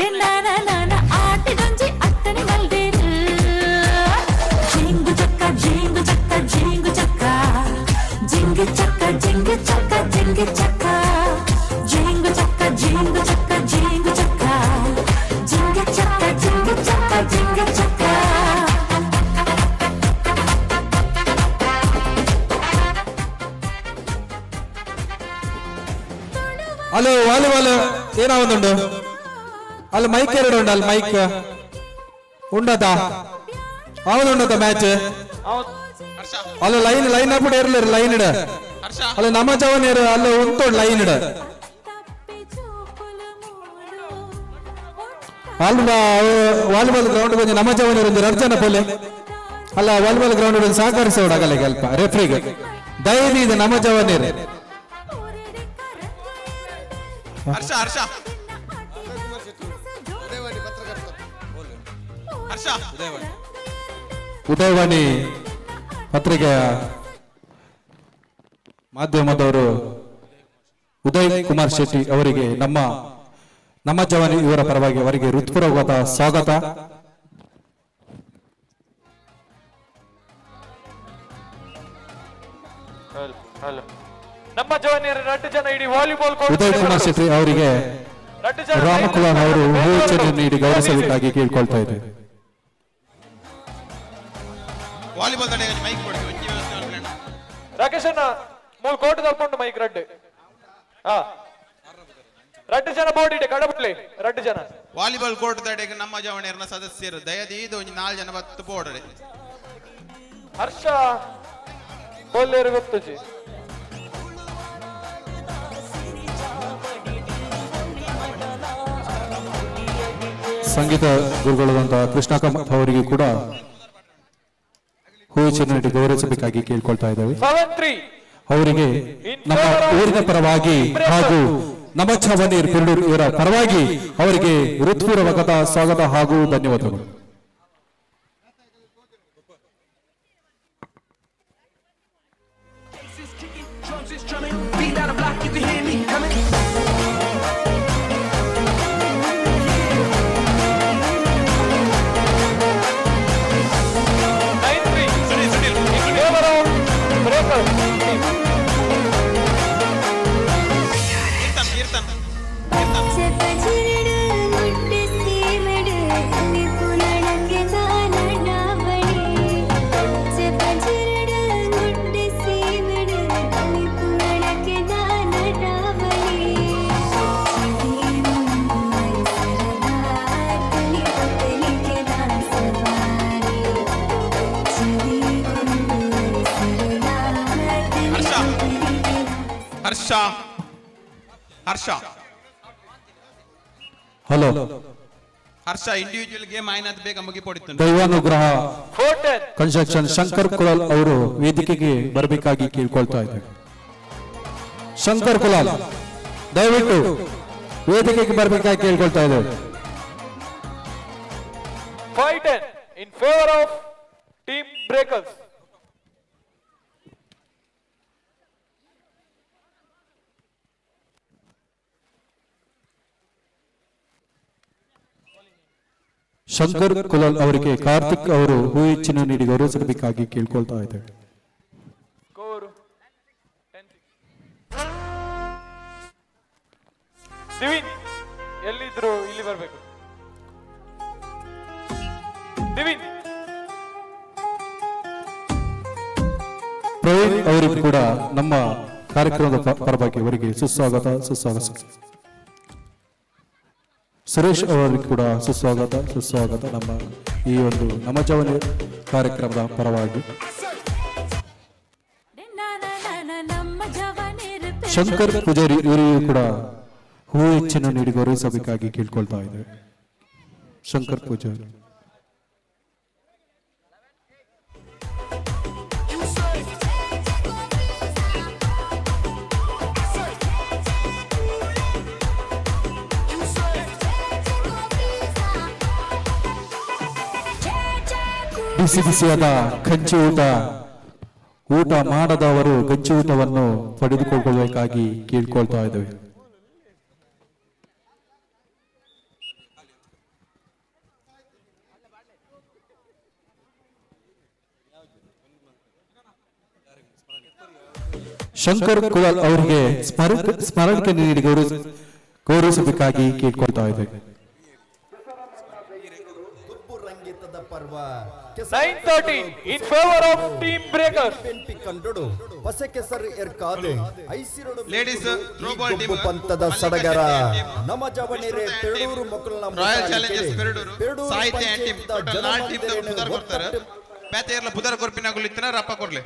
ಡೆನ್ನಾನ ಆಟಡೊಂಜಿ ಅಟ್ಟನೆ ಮಲ್ದೇರು ಜಿಂಗು ಚಕ್ಕ ಜಿಂಗು ಚಕ್ಕ ಜಿಂಗು ಚಕ್ಕ ಜಿಂಗಿ ಚಕ್ಕ ಜಿಂಗಿ ಚಕ್ಕ ಜಿಂಗಿ ಚಕ್ಕ ಜಿಂಗು ಚಕ್ಕ ಜಿಂಗು ಚಕ್ಕ ಜಿಂಗು ಚಕ್ಕ ಜಿಂಗಿ ಚಕ್ಕ ಜಿಂಗಿ ಚಕ್ಕ ಜಿಂಗಿ ಚಕ್ಕ. ಅಲ್ಲ ವಾಲಿಬಾಲ್ ಏನಾവുന്നുണ്ട് ಅಲ್ಲಿ ಮೈಕ್ ಎರಡು ಉಂಡು ಅಲ್ಲಿ ಮೈಕ್ ಉಂಡತಾ ಆവുന്നുണ്ടോ ಮ್ಯಾಚ್ ಅಲ್ಲ ಲೈನ್ ಅಪ್ ಇರಲಿಲ್ಲ ಲೈನ್ ಇಡ ಅಲ್ಲ ನಮ್ಮ ಜವನಿಯರು ಅಲ್ಲ ಉಂಟು ಲೈನ್ ಇಡ ಅಲ್ವಾ ವಾಲಿಬಾಲ್ ಗ್ರೌಂಡ್ ಬಂದು ನಮ್ಮ ಜವನಿಯರು ಒಂದು 2 ಜನ ಪೋಲೆ ಅಲ್ಲ ವಾಲಿಬಾಲ್ ಗ್ರೌಂಡ್ ಒಂದು ಸಹಕರಿಸೋಡಾಗಲ್ಲ ಸ್ವಲ್ಪ ರೆಫ್ರಿಗೆ ದಯವಿ ಇದು ನಮ್ಮ ಜವನಿಯರು ಹರ್ಷ ಹರ್ಷ ಹರ್ಷ ಉದಯವಾಣಿ ಪತ್ರಿಕೆಯ ಮಾಧ್ಯಮದವರು ಉದಯ್ ಕುಮಾರ್ ಶೆಟ್ಟಿ ಅವರಿಗೆ ನಮ್ಮ ಜವಾನಿ ಇವರ ಪರವಾಗಿ ಅವರಿಗೆ ಹೃತ್ಪೂರ್ವಕ ಸ್ವಾಗತ. ನಮ್ಮ ಜವಾನಿಯರ 2 ಜನ ಇಡೀ ವಾಲಿಬಾಲ್ ಉದಯ್ ಕುಮಾರ್ ಶೆಟ್ಟಿ ಅವರಿಗೆ ರಾಮಕುಲಾಲ್ ಅವರು ಹೂಚನೆ ನೀಡಿ ಗೌರವಿಸಬೇಕಾಗಿ ಕೇಳ್ಕೊಳ್ತಾ ಇದ್ದಾರೆ. ವಾಲಿಬಾಲ್ ತಡೆಗೆ ಮೈಕ್ ಕೊಡಿ ಒಂಜಿ ವ್ಯವಸ್ಥೆ ಮಾಡ್ಕೊಳ್ಳೋಣ. ರಾಕೇಶ್ ಅಣ್ಣ ಮೂಲ ಕೋಟ್ ತಲ್ಪುಂಡು ಮೈಕ್ ರಡ್ಡು ಹಾ 2 ಜನ ಬೋರ್ಡ್ ಇಡೆ ಕಡಬಟ್ಲಿ 2 ಜನ ವಾಲಿಬಾಲ್ ಕೋರ್ಟ್ ತಡೆಗೆ ನಮ್ಮ ಜವಣಿಯರ್ನ ಸದಸ್ಯರು ದಯದೀದು ಒಂದು 4 ಜನ ಬತ್ತು ಬೋರ್ಡ್ ಹರ್ಷ ಬೋಲ್ಲೇರು ಗೊತ್ತುಜಿ ಸಂಗೀತ ಗುರುಗಳಾದಂತಹ ಕೃಷ್ಣ ಕಾಮತ್ ಅವರಿಗೆ ಕೂಡ ಹೂಚಿನ ನೀಡಿ ಗೌರವಿಸಬೇಕಾಗಿ ಕೇಳ್ಕೊಳ್ತಾ ಇದ್ದೇವೆ. ಅವರಿಗೆ ನಮ್ಮ ಊರಿನ ಪರವಾಗಿ ಹಾಗೂ ನಮ್ಮ ಚಾವಣೀರ್ ಪೆರಡೂರು ಇವರ ಪರವಾಗಿ ಅವರಿಗೆ ಹೃತ್ಪೂರ್ವಕ ಸ್ವಾಗತ ಹಾಗೂ ಧನ್ಯವಾದಗಳು. ಹರ್ಷ ಹಲೋ ಹರ್ಷ ಇಂಡಿವಿಜುವಲ್ ಗೇಮ್ ಆಯ್ನದು ಬೇಗ ಮುಗಿಪೋಡಿತ್ತು. ದೈವಾನುಗ್ರಹ ಕನ್ಸ್ಟ್ರಕ್ಷನ್ ಶಂಕರ್ ಕುಲಾಲ್ ಅವರು ವೇದಿಕೆಗೆ ಬರಬೇಕಾಗಿ ಕೇಳ್ಕೊಳ್ತಾ ಇದ್ದಾರೆ. ಶಂಕರ್ ಕುಲಾಲ್ ದಯವಿಟ್ಟು ವೇದಿಕೆಗೆ ಬರಬೇಕಾಗಿ ಕೇಳ್ಕೊಳ್ತಾ ಇದ್ದಾರೆ. Fight in favour of team breakers. Shankar Kulal ಅವರಿಗೆ ಕಾರ್ತಿಕ್ ಅವರು ಹೂಚಿನ ನೀಡಿ ಗೌರವಿಸಬೇಕಾಗಿ ಕೇಳ್ಕೊಳ್ತಾ ಇದ್ದಾರೆ. ದಿವಿನ್ ಎಲ್ಲಿದ್ರು ಇಲ್ಲಿ ಬರಬೇಕು. ದಿವಿನ್ ಪ್ರವೀಣ್ ಅವರಿಗೂ ಕೂಡ ನಮ್ಮ ಕಾರ್ಯಕ್ರಮದ ಪರವಾಗಿ ಅವರಿಗೆ ಸುಸ್ವಾಗತ. ಸುರೇಶ್ ಅವರಿಗೂ ಕೂಡ ಸುಸ್ವಾಗತ ನಮ್ಮ ಈ ಒಂದು ನಮ್ಮ ಜವನಿ ಕಾರ್ಯಕ್ರಮದ ಪರವಾಗಿ. ಶಂಕರ್ ಪೂಜಾರಿ ಇವರಿಗೂ ಕೂಡ ಹೂ ಹೆಚ್ಚಿನ ನೀಡಿ ಗೌರವಿಸಬೇಕಾಗಿ ಕೇಳ್ಕೊಳ್ತಾ ಇದ್ದೇವೆ. ಶಂಕರ್ ಪೂಜಾರಿ ಬಿಸಿಯಾದ ಕಂಚಿ ಊಟ ಮಾಡದವರು ಗಂಜಿ ಊಟವನ್ನು ಪಡೆದುಕೊಳ್ಳಬೇಕಾಗಿ ಕೇಳ್ಕೊಳ್ತಾ ಇದ್ದೇವೆ. ಶಂಕರ್ ಕುಲಾಲ್ ಅವರಿಗೆ ಸ್ಮರಣೆ ನೀಡಿ ಗೌರವಿಸಬೇಕಾಗಿ ಕೇಳ್ಕೊಳ್ತಾ ಇದ್ದೇವೆ. ಪರ್ವ 9-13 in favor of Team Breakers. ಕಂಡುಡು ಹೊಸ ಕೆಸರು ಎರ್ಕಾದೆ ಐಸಿರೋಡು ಲೇಡೀಸ್ ಥ್ರೋ ಬಾಲ್ ಟೀಮ್ ಪಂತದ ಸಡಗರ ನಮ ಜವನಿರೆ ಪೆರಡೂರು ಮಕ್ಕಳನ್ನ ರಾಯಲ್ ಚಾಲೆಂಜರ್ಸ್ ಪೆರಡೂರು ಸಾಹಿತ್ಯ ಟೀಮ್ ಟೋಟಲ್ 4 ಟೀಮ್ ದ ಪುದರ್ ಕೊಡ್ತಾರೆ ಪ್ಯಾತೇರ್ಲ ಪುದರ್ ಕೊರ್ಪಿನ ಗುಲಿತ್ತನ ರಪ್ಪ ಕೊರ್ಲೆ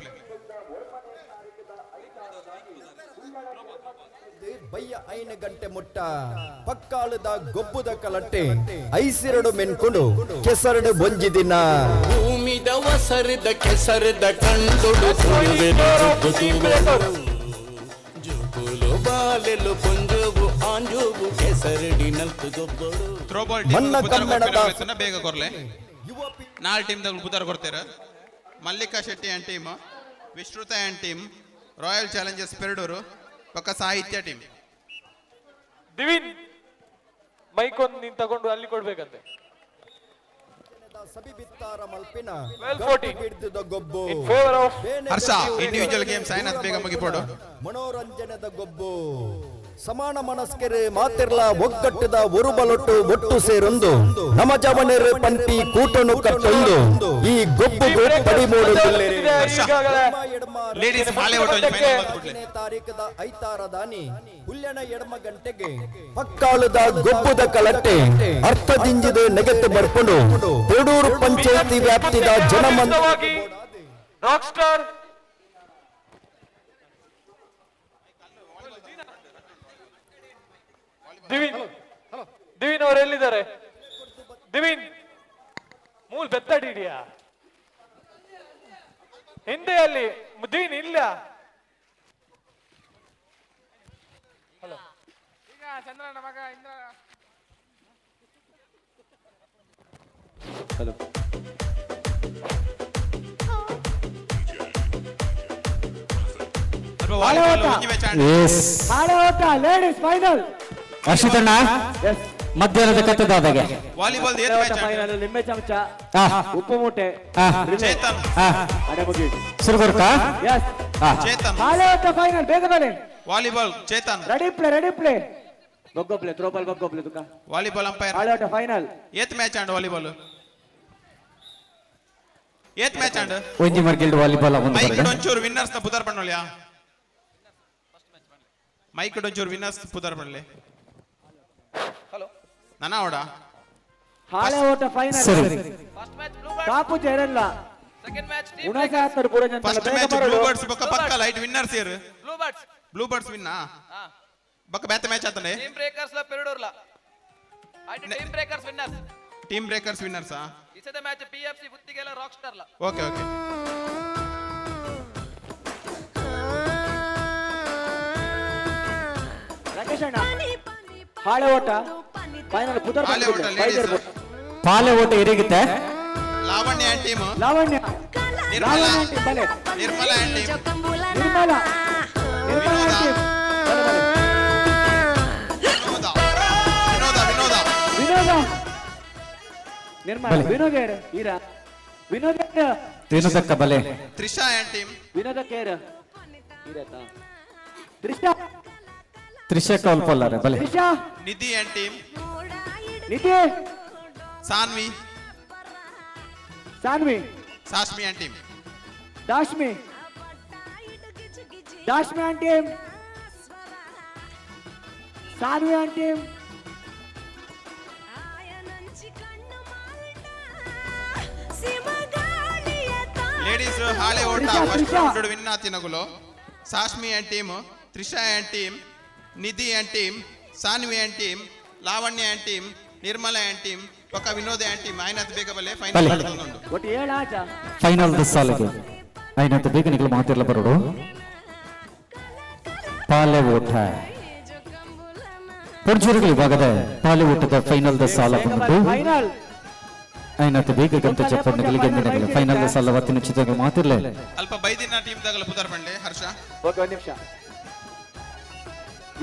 ಬಯ್ಯ 5 ಗಂಟೆ ಮುಟ್ಟ ಪಕ್ಕಾಳದ ಗೊಬ್ಬುದ ಕಲಟ್ಟೆ ಐಸಿರಡು ಮೆನ್ಕೊಂಡು ಕೆಸರಡು ಬೊಂಜಿ ದಿನ ಭೂಮಿದ ವಸರದ ಕೆಸರದ ಕಂಡುಡು ಜುಗುಲು ಬಾಲೆಲು ಪುಂಜೋಗು ಆಂಜೋಗು ಕೆಸರಡಿ ನಲ್ಕು ಗೊಬ್ಬರು ಥ್ರೋ ಬಾಲ್ ಟೀಮ್ ಪುದರ್ ಕೊರ್ಪಿನ ಬೇಗ ಕೊರ್ಲೆ 4 ಟೀಮ್ ದ ಪುದರ್ ಕೊಡ್ತಾರೆ Mallika Shetty and team Vishrutha and team royal challengers Peradoor ಪಕ್ಕ ಸಾಹಿತ್ಯ ಟೀಮ್ ದಿವಿನ್ ಮೈಕ್ ಒಂದು ನೀನ್ ತಗೊಂಡು ಅಲ್ಲಿ ಕೊಡ್ಬೇಕಂತೆ. ಸಬಿಬಿತ್ತಾರ ಮಲ್ಪಿನ 12-14 ಹಿಡಿದ ಗೊಬ್ಬು in favor of Harsha individual game Sainath ಬೇಗ ಮುಗಿಪೋಡು ಮನೋರಂಜನದ ಗೊಬ್ಬು ಸಮಾನ ಮನಸ್ಕರೆ ಮಾತಿರ್ಲ ಒಗ್ಗಟ್ಟದ ಒರುಬಲೊಟ್ಟು ಒಟ್ಟು ಸೇರೊಂದು ನಮ ಜವನರು ಪಂಪಿ ಕೂಟನು ಕಟ್ಟೊಂದು ಈ ಗೊಬ್ಬು ಪಡಿಮೂಡು ಲೇಡೀಸ್ ಹಾಲೆ ತಾರೀಕದ ಐತಾರ ದಾನಿ ಹುಲ್ಯನ ಎಡಮ ಗಂಟೆಗೆ ಪಕ್ಕಾಳದ ಗೊಬ್ಬುದ ಕಲಟ್ಟೆ ಅರ್ಥದಿಂಜಿದ ನೆಗೆತ್ತು ಬರ್ಕೊಂಡು ಪೆರಡೂರು ಪಂಚಾಯತಿ ವ್ಯಾಪ್ತಿದ ಜನಮಂದ ರಾಕ್ ಸ್ಟಾರ್ ದಿವಿನ್ ಅವರು ಎಲ್ಲಿದ್ದಾರೆ? ದಿವಿನ್ ಮೂಲ್ ಬೆತ್ತಡಿಡಿಯಾ ಹಿಂದೆ ಅಲ್ಲಿ ದಿವಿನ್ ಇಲ್ಲ. ಹಲೋ ಈಗ ಚಂದ್ರನ ಮಗ ಇಂದ್ರ ಹಲೋ ಲೇಡೀಸ್ ಫೈನಲ್ ಹರ್ಷಿತಣ್ಣ ಮಧ್ಯಾಹ್ನದ ಕತ್ತದಾದಾಗೆ ವಾಲಿಬಾಲ್ ಫೈನಲ್ ನಿಂಬೆ ಚಮಚ ಉಪ್ಪು ಮೂಟೆ ಸುರಗುರ್ಕ ಚೇತನ್ ಫೈನಲ್ ಬೇಗ ಬನ್ನಿ. ವಾಲಿಬಾಲ್ ಚೇತನ್ ರೆಡಿ ಪ್ಲೇ ಗೊಗ್ಗೊಬ್ಲೆ ಥ್ರೋಬಾಲ್ ಗೊಗ್ಗೊಬ್ಲೆ ತುಕ ವಾಲಿಬಾಲ್ ಅಂಪೈರ್ ಹಾಳಾಟ ಫೈನಲ್ ಏತ್ ಮ್ಯಾಚ್ ಆಂಡ್ ವಾಲಿಬಾಲ್ ಏತ್ ಮ್ಯಾಚ್ ಆಂಡ್ ಒಂಜಿ ಮರ್ಗಿಲ್ಡ್ ವಾಲಿಬಾಲ್ ಮೈಕ್ ಡೊಂಚೂರು ವಿನ್ನರ್ಸ್ ನ ಪುದರ್ ಪಣ್ಣೋಲ್ಯಾ ಮೈಕ್ ಡೊಂಚೂರು ವಿನ್ನರ್ಸ್ ಪುದರ್ ಪಣ್ಣಲೆ ಹಲೋ ನಾನಾ ಓಡ ಹಾಳೆ ಓಟ final first match blue birds ಕಾಪು ಜೇರಲ್ಲ ಸೆಕೆಂಡ್ ಮ್ಯಾಚ್ ಟೀಮ್ ಉಣಸಾತರ ಪೂರ ಜನ ಫಸ್ಟ್ ಮ್ಯಾಚ್ ಬ್ಲೂ ಬರ್ಡ್ಸ್ ಪಕ್ಕ ಲೈಟ್ ವಿನ್ನರ್ಸ್ ಇರು ಬ್ಲೂ ಬರ್ಡ್ಸ್ ವಿನ್ನಾ ಬಕ್ಕ ಬ್ಯಾತ್ ಮ್ಯಾಚ್ ಆತನೆ ಟೀಮ್ ಬ್ರೇಕರ್ಸ್ ಲ ಪೆರಡೂರ್ಲ ಐಟಿ team breakers winners team breakers winners ಇಸದ ಮ್ಯಾಚ್ ಪಿಎಫ್ಸಿ ಬುತ್ತಿಗೆಲ ರಾಕ್ ಸ್ಟಾರ್ ಲ ಓಕೆ ಓಕೆ ರಾಕೇಶ್ ಅಣ್ಣ ಹಾಳೆ ಓಟ ಫೈನಲ್ ಪುದರ್ ಹಾಳೆ ಓಟ ಲೇಡೀಸ್ ಪಾಲೆ ಓಟ ಎರಿಗುತ್ತೆ ಲಾವಣ್ಯ ಟೀಮ್ ಲಾವಣ್ಯ ನಿರ್ಮಲಾ ಬಲೆ ನಿರ್ಮಲಾ ಟೀಮ್ ನಿರ್ಮಲಾ ಟೀಮ್ ವಿನೋದ ನಿರ್ಮಲಾ ವಿನೋದ ಈರಾ ವಿನೋದಕ್ಕ ಬಲೆ ತ್ರಿಷಾ ಟೀಮ್ ವಿನೋದ ಕೇರ್ ಈರತಾ ತ್ರಿಷಾ ತ್ರಿಷಾ ಕೌಲ್ಪಲ್ಲಾರೆ ಬಲೆ Trisha Nidhi team Nidhi Saanvi Sashmi team Dashmi team Saanvi team ladies ಹಾಳೆ ಓಟ ಫಸ್ಟ್ ರೌಂಡ್ ವಿನ್ ಆತಿನಗುಲು Sashmi team Trisha team Nidhi team Saanvi team Lavanya team Nirmala team ಪಕ್ಕ ವಿನೋದ ಟೀಮ್ ಆಯ್ನತ್ ಬೇಗ ಬಲೆ ಫೈನಲ್ ಒಟ್ಟು 7 ಆಟ ಫೈನಲ್ ಸಾಲಿಗೆ ಐನತ್ತು ಬೇಗ ನಿಗಳು ಮಾತಿರ್ಲ ಬರೋಡು ಪಾಲೆ ಓಟ ಪುರ್ಜುರುಗಳು ಇವಾಗದ ಪಾಲೆ ಓಟದ ಫೈನಲ್ ಸಾಲ ಬಂದು ಫೈನಲ್ ಐನತ್ತು ಬೇಗ ಗಂತ ಚಪ್ಪಣ್ಣಗಳಿಗೆ ಎಂದಿನಗಳು ಫೈನಲ್ ಸಾಲ ವತ್ತಿನ ಚಿತ್ರಗಳು ಮಾತಿರ್ಲೆ ಅಲ್ಪ ಬೈದಿನ ಟೀಮ್ ದಾಗಲ ಪುದರ್ ಬಂಡೆ ಹರ್ಷ ಓಕೆ ಒಂದು ನಿಮಿಷ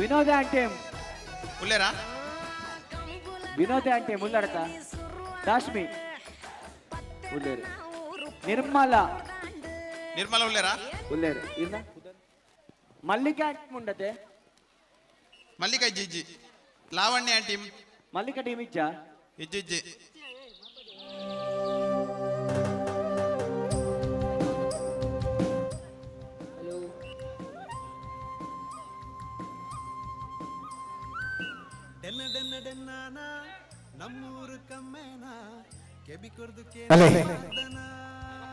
ವಿನೋದ ಟೀಮ್ ಉಲ್ಲೇರಾ ವಿನೋದ ಟೀಮ್ ಉಲ್ಲಡತ ದಾಶ್ಮಿ ಉಲ್ಲೇರು ನಿರ್ಮಲಾ ಉಲ್ಲೇರಾ ಉಲ್ಲೇರು ಇಲ್ಲ ಮಲ್ಲಿಕಾ ಮುಂಡತೆ ಮಲ್ಲಿಕಾ ಜಿಜ್ಜಿ ಲಾವಣ್ಯ ಟೀಮ್ ಮಲ್ಲಿಕಾ ಟೀಮ್ ಇಜ್ಜ ಇಜ್ಜಿ ಅಲ್ಲೇ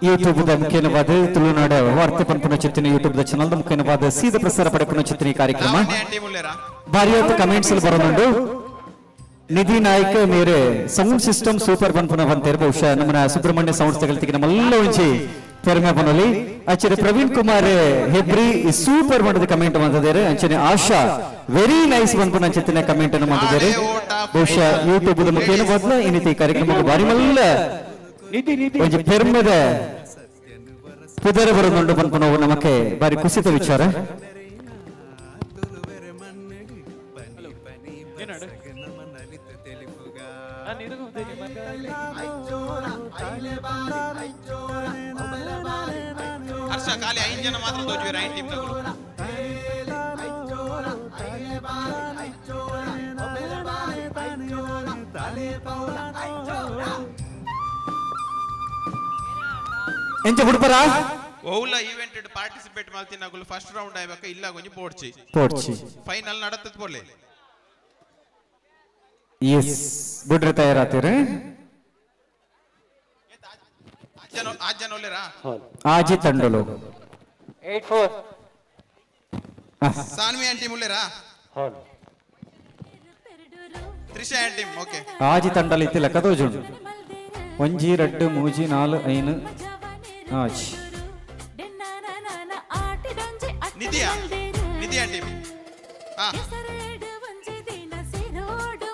ಯೂಟ್ಯೂಬ್ದ ಮುಖೇನವಾದ ತುಳುನಾಡ ವಾರ್ತೆ ಪನ್ಪುನ ಚಿತ್ತಿನ ಯೂಟ್ಯೂಬ್ದ ಚಾನಲ್ದ ಮುಖೇನವಾದ ಸೀದ ಪ್ರಸಾರ ಪಡೆಪುನ ಚಿತ್ತಿನ ಈ ಕಾರ್ಯಕ್ರಮ ಭಾರಿ ಹೊತ್ತು ಕಮೆಂಟ್ಸ್ ಅಲ್ಲಿ ಬರೋನುಂಡು. ನಿಧಿ ನಾಯಕ ಮೇರೆ ಸೌಂಡ್ ಸಿಸ್ಟಮ್ ಸೂಪರ್ ಪನ್ಪುನ ಬಂತೇರು ಬಹುಶಃ ನಮ್ಮನ ಸುಬ್ರಹ್ಮಣ್ಯ ಸೌಂಡ್ಸ್ ತಗಲ್ತಿಗೆ ನಮ್ಮೆಲ್ಲ ಒಂಚಿ ಪೆರ್ಮೆ ಬನ್ನಲಿ. ಆಚೆ ಪ್ರವೀಣ್ ಕುಮಾರ್ ಹೆಬ್ರಿ ಸೂಪರ್ ಮಾಡದ ಕಮೆಂಟ್ ಮಾಡಿದ್ದಾರೆ. ಅಂಚನೆ ಆಶಾ ವೆರಿ ನೈಸ್ ಪನ್ಪುನ ಚಿತ್ತಿನ ಕಮೆಂಟ್ ಅನ್ನು ಮಾಡಿದ್ದಾರೆ. ಬಹುಶಃ ಯೂಟ್ಯೂಬ್ ಮುಖೇನ ಮೊದಲ ಇನ್ನಿತ ಈ ಕಾರ್ಯಕ್ರಮಕ್ಕೆ ಬಾರಿ ಮಲ್ಲ ಒಂಜಿ ಪೆರ್ಮದ ಪುದರ ಬರೋದುಂಡು ಪನ್ಪುನವು ನಮಕ್ಕೆ ಬಾರಿ ಕುಸಿತ ವಿಚಾರ. ಹರ್ಷ ಖಾಲಿ 5 ಜನ ಮಾತ್ರ ತೋಜುವೆ ಐನ್ ಟೀಮ್ ನಗಳು. ಎಂಚ ಬಿಡ್ಪರಾ ಓಲ ಈವೆಂಟ್ ಪಾರ್ಟಿಸಿಪೇಟ್ ಮಾಡ್ತೀನಿ ನಗಳು ಫಸ್ಟ್ ರೌಂಡ್ ಆಯ್ಬೇಕ ಇಲ್ಲ ಗೊಂಜಿ ಪೋಡ್ಚಿ ಫೈನಲ್ ನಡತತ್ ಬೋಲೆ. ಎಸ್ ಬಿಡ್ರೆ ತಯಾರಾತೀರಿ ಆಜ್ ಜನ ಒಳ್ಳೆರಾ ಆಜಿ ತಂಡಲು 84 ಸಾನ್ವಿ ಆಂಟಿ ಮುಳ್ಳೆರಾ ತ್ರಿಷಾ ಆಂಟಿ ಓಕೆ ಆಜಿ ತಂಡಲು ಇತ್ತಿಲ್ಲ ಕದೋಜುಂಡು ಒಂಜಿ ರಡ್ಡು ಮೂಜಿ ನಾಲು ಐನು ಆಜ್ ನಿಧಿಯಾ ನಿಧಿ ಆಂಟಿ ಹಾ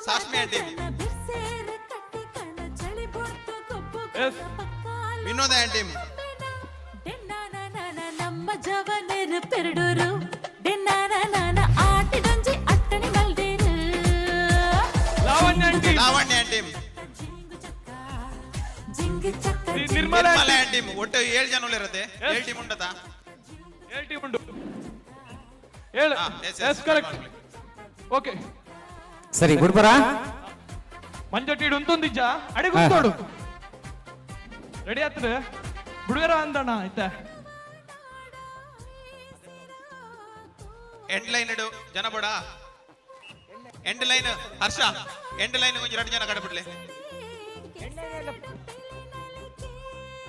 ಸಾಸ್ಮಿ ಆಂಟಿ ವಿನೋದ ಆಂಟಿ ನಮ್ಮ ಜವನರು ಪೆರಡೂರು ಡೆನ್ನಾನ ಆಟಿಡೊಂಜಿ ಅಟ್ಟಣಿ ಮಲ್ದೇರು ಲಾವಣ್ಯ ಆಂಟಿ ನಿರ್ಮಲ ಆಂಟಿ ಒಟ್ಟು 7 ಜನ ಇರುತ್ತೆ 7 ಟೀಮ್ ಉಂಟತಾ 7 ಟೀಮ್ ಉಂಟು 7 ಎಸ್ ಕರೆಕ್ಟ್ ಓಕೆ ಸರಿ ಗುಡ್ಬರಾ ಮಂಜೊಟ್ಟಿಡು ಉಂತೊಂದಿಜ್ಜ ಅಡೆ ಗುಂತೋಡು ರೆಡಿ ಆತ್ರೆ ಬುಡುಗರ ಅಂದಣ್ಣ ಆಯ್ತಾ ಎಂಡ್ ಲೈನ್ ಇಡು ಜನ ಬಡ ಎಂಡ್ ಲೈನ್ ಹರ್ಷ ಎಂಡ್ ಲೈನ್ ಕೊಂಚ 2 ಜನ ಕಡಬಿಡ್ಲೆ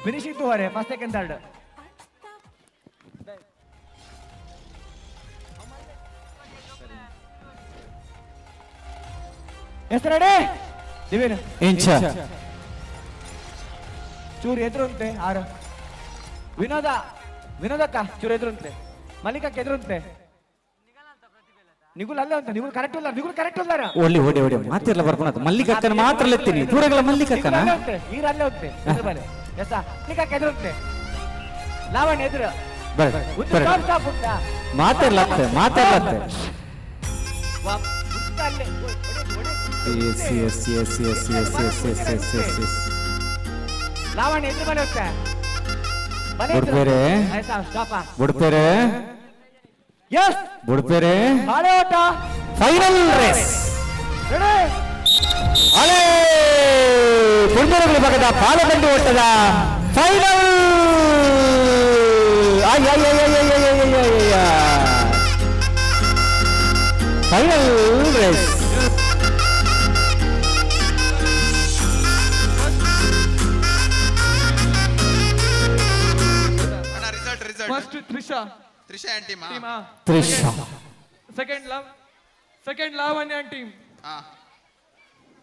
ಫಿನಿಶಿಂಗ್ ತೋರೆ ಫಸ್ಟ್ ಸೆಕೆಂಡ್ ಥರ್ಡ್ ಎಷ್ಟರಡೆ ದಿವೇನ ಇಂಚ ಚೂರು ಎದುರುಂತೆ ಆರು ವಿನೋದಕ್ಕ ಚೂರು ಎದುರುಂತೆ ಮಲ್ಲಿಕಕ್ಕೆ ಎದುರುಂತೆ ನಿಗುಲ್ ಅಲ್ಲ ಅಂತ ನಿಗುಲ್ ಕರೆಕ್ಟ್ ಅಲ್ಲಾರ ಒಳ್ಳೆ ಓಡಿ ಓಡಿ ಮಾತಿರ್ಲ ಬರ್ಕೊಳತ್ ಮಲ್ಲಿಕಕ್ಕನ ಮಾತ್ರ ಲೆತ್ತೀನಿ ದೂರಗಳ ಮಲ್ಲಿಕಕ್ಕನ ನೀರು ಅಲ್ಲೇ ಹೋಗ್ತೆ ಎಸ ಮಲ್ಲಿಕಕ್ಕೆ ಎದುರುಂತೆ ಲಾವಣ್ಯ ಎದುರು ಮಾತಾಡ್ಲತ್ತೆ ಲಾವಣ್ಯ ಎದುರು ಮನೆ ಹೋಗ್ತಾ ಬುಡ್ಪೇರೆ ಓಟ ಫೈನಲ್ ರೇಸ್ ಅಲೇ ಪುಂಡರಗಳ ಭಾಗದ ಪಾಲದಂಡಿ ಓಟದ final final race first Trisha aunty Trisha second Lavanya team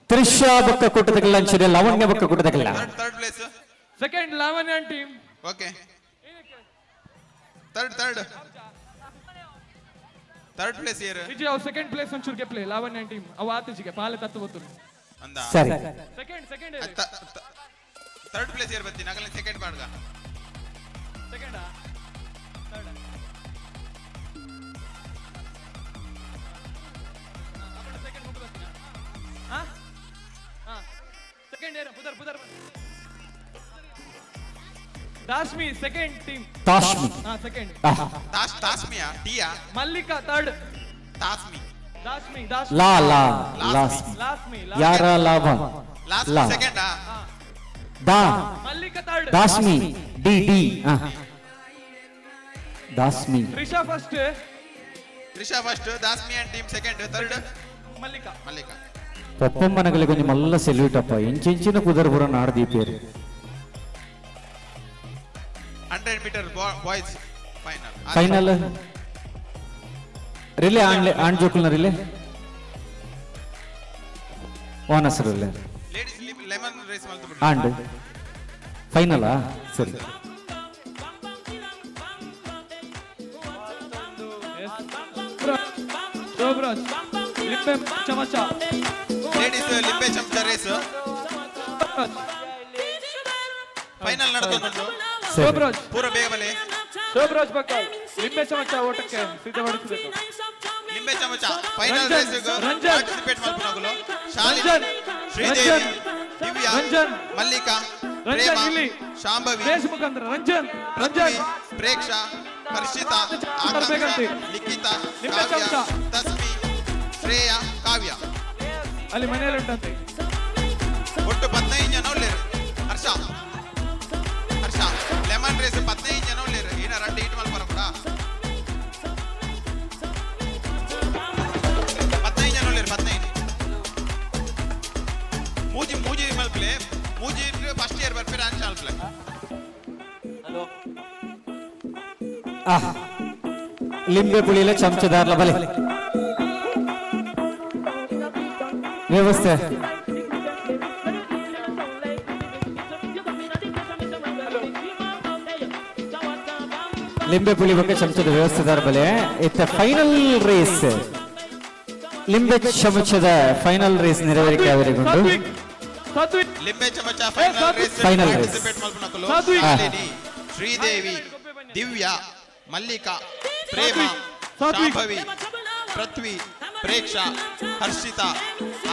Trisha ಬೊಕ್ಕ ಕೂಟದಲ್ಲ ಅಂಚಿದೆ ಲಾವಣ್ಯ ಬೊಕ್ಕ ಕೂಟದಲ್ಲ third place second Lavanya team okay third place ಇಯರ್ ಇಜಿ ಅವ್ ಸೆಕೆಂಡ್ ಪ್ಲೇಸ್ ಒಂಚೂರು ಗೆಪ್ಲೆ ಲಾವಣ್ಯ ಟೀಮ್ ಅವ ಆತಿಜಿಗೆ ಪಾಲೆ ತತ್ತು ಗೊತ್ತು ಅಂದ ಸರಿ ಸೆಕೆಂಡ್ ಥರ್ಡ್ ಪ್ಲೇಸ್ ಇಯರ್ ಬತ್ತಿ ನಗಲ ಸೆಕೆಂಡ್ ಮಾಡ್ಗ ಸೆಕೆಂಡಾ ಸೆಕೆಂಡ್ ಏನ ಪುದರ್ ದಾಶ್ಮಿ ಸೆಕೆಂಡ್ ಟೀಮ್ ಸೆಕೆಂಡ್ ತಾಸ್ಮಿಯಾ ಟಿಯಾ ಮಲ್ಲಿಕಾ ಥರ್ಡ್ ತಾಸ್ಮಿ ಲಾಸ್ಮಿ ಯಾರ ಲಾಭ ಸೆಕೆಂಡ್ ಮಲ್ಲಿಕಾ ಥರ್ಡ್ ದಾಸ್ಮಿ ಡಿ Dasmi Trisha first Dasmi and team second third Mallika Mallika పొప్పమ్మనగలి కొంచెం మల్ల సెల్యూట్ అప్ప ఇంచిన కుదరపుర నాడదీ పేరు 100 మీటర్ బాయ్స్ ఫైనల్ ರಿಲೇ ಆನ್ ಜೋಕಲ್ನ ರಿಲೇ ಓನಸ್ ರಿಲೇ ಲೇಡೀಸ್ ಲೆಮನ್ ರೇಸ್ ಮಾಡ್ತಾರೆ ಆಂಡ್ ಫೈನಲಾ ಸರಿ ಶೋಭರಾಜ್ ಲಿಂಬೆ ಚಮಚ ಲೇಡೀಸ್ ಲಿಂಬೆ ಚಮಚ ರೇಸ್ ಫೈನಲ್ ನಡೆದುಕೊಂಡು ಶೋಭರಾಜ್ ಪೂರ ಬೇಗ ಬಲೆ ಶೋಭರಾಜ್ ಬಕ್ಕಲ್ ಲಿಂಬೆ ಚಮಚ ಓಟಕ್ಕೆ ಸಿದ್ಧಪಡಿಸಬೇಕು ಲಿಂಬೆ ಚಮಚ ಫೈನಲ್ ರೇಸ್ ಪಾರ್ಟಿಸಿಪೇಟ್ ಮಾಡ್ಕೊಳ್ಳೋದು ಶಾಲಿನಿ ರಂಜನ್ ಶ್ರೀದೇವಿ ದಿವ್ಯಾ ರಂಜನ್ ಮಲ್ಲಿಕಾ ರಂಜನ್ ಪ್ರೇಮ ಇಲ್ಲಿ ಶಾಂಭವಿ ರೇಸ್ ಮುಖಾಂತರ ರಂಜನ್ ಪೃಥ್ವಿ ಪ್ರೇಕ್ಷಾ ಹರ್ಷಿತಾ ಆಕಾಂಕ್ಷ ನಿಖಿತಾ ಕಾವ್ಯ ತಸ್ಮಿ ಶ್ರೇಯಾ ಕಾವ್ಯ ಅಲ್ಲಿ ಮನೆಯಲ್ಲಿ ಉಂಟಂತೆ ಒಟ್ಟು 15 ಜನ ಉಳ್ಳೇರು ಹರ್ಷ ಲೆಮನ್ ರೇಸ್ 15 ಜನ ಉಳ್ಳೇರು ಏನ ರೆಡ್ ಹೀಟ್ ಮಲ್ಪರ ಕೂಡ 15 ಜನ ಉಳ್ಳೇರು 15 ಮೂಜಿ ಮಲ್ಪಲೆ ಮೂಜಿ ಫಸ್ಟ್ ಇಯರ್ ಬರ್ಪೇರ ಅಂತ ಅಲ್ಪಲೆ ಹಲೋ ಲಿಂಬೆ ಪುಳಿಲ ಚಮಚದಾರ್ಲ ಬಲೆ ವ್ಯವಸ್ಥೆ ಲಿಂಬೆ ಪುಳಿ ಬಗ್ಗೆ ಚಮಚದ ವ್ಯವಸ್ಥೆದಾರ ಬಲೆ ಇತ್ತ ಫೈನಲ್ ರೇಸ್ ಲಿಂಬೆ ಚಮಚದ ಫೈನಲ್ ರೇಸ್ ನೆರವೇರಿಕೆ ಅವರಿಗೊಂಡು ಲಿಂಬೆ ಚಮಚ ಫೈನಲ್ ರೇಸ್ ಪಾರ್ಟಿಸಿಪೇಟ್ ಮಲ್ಪನಕಲು ಶಾಲಿನಿ ಶ್ರೀದೇವಿ ದಿವ್ಯಾ ಮಲ್ಲಿಕಾ ಪ್ರೇಮ ಶಾಂಭವಿ ಪೃಥ್ವಿ ಪ್ರೇಕ್ಷಾ ಹರ್ಷಿತಾ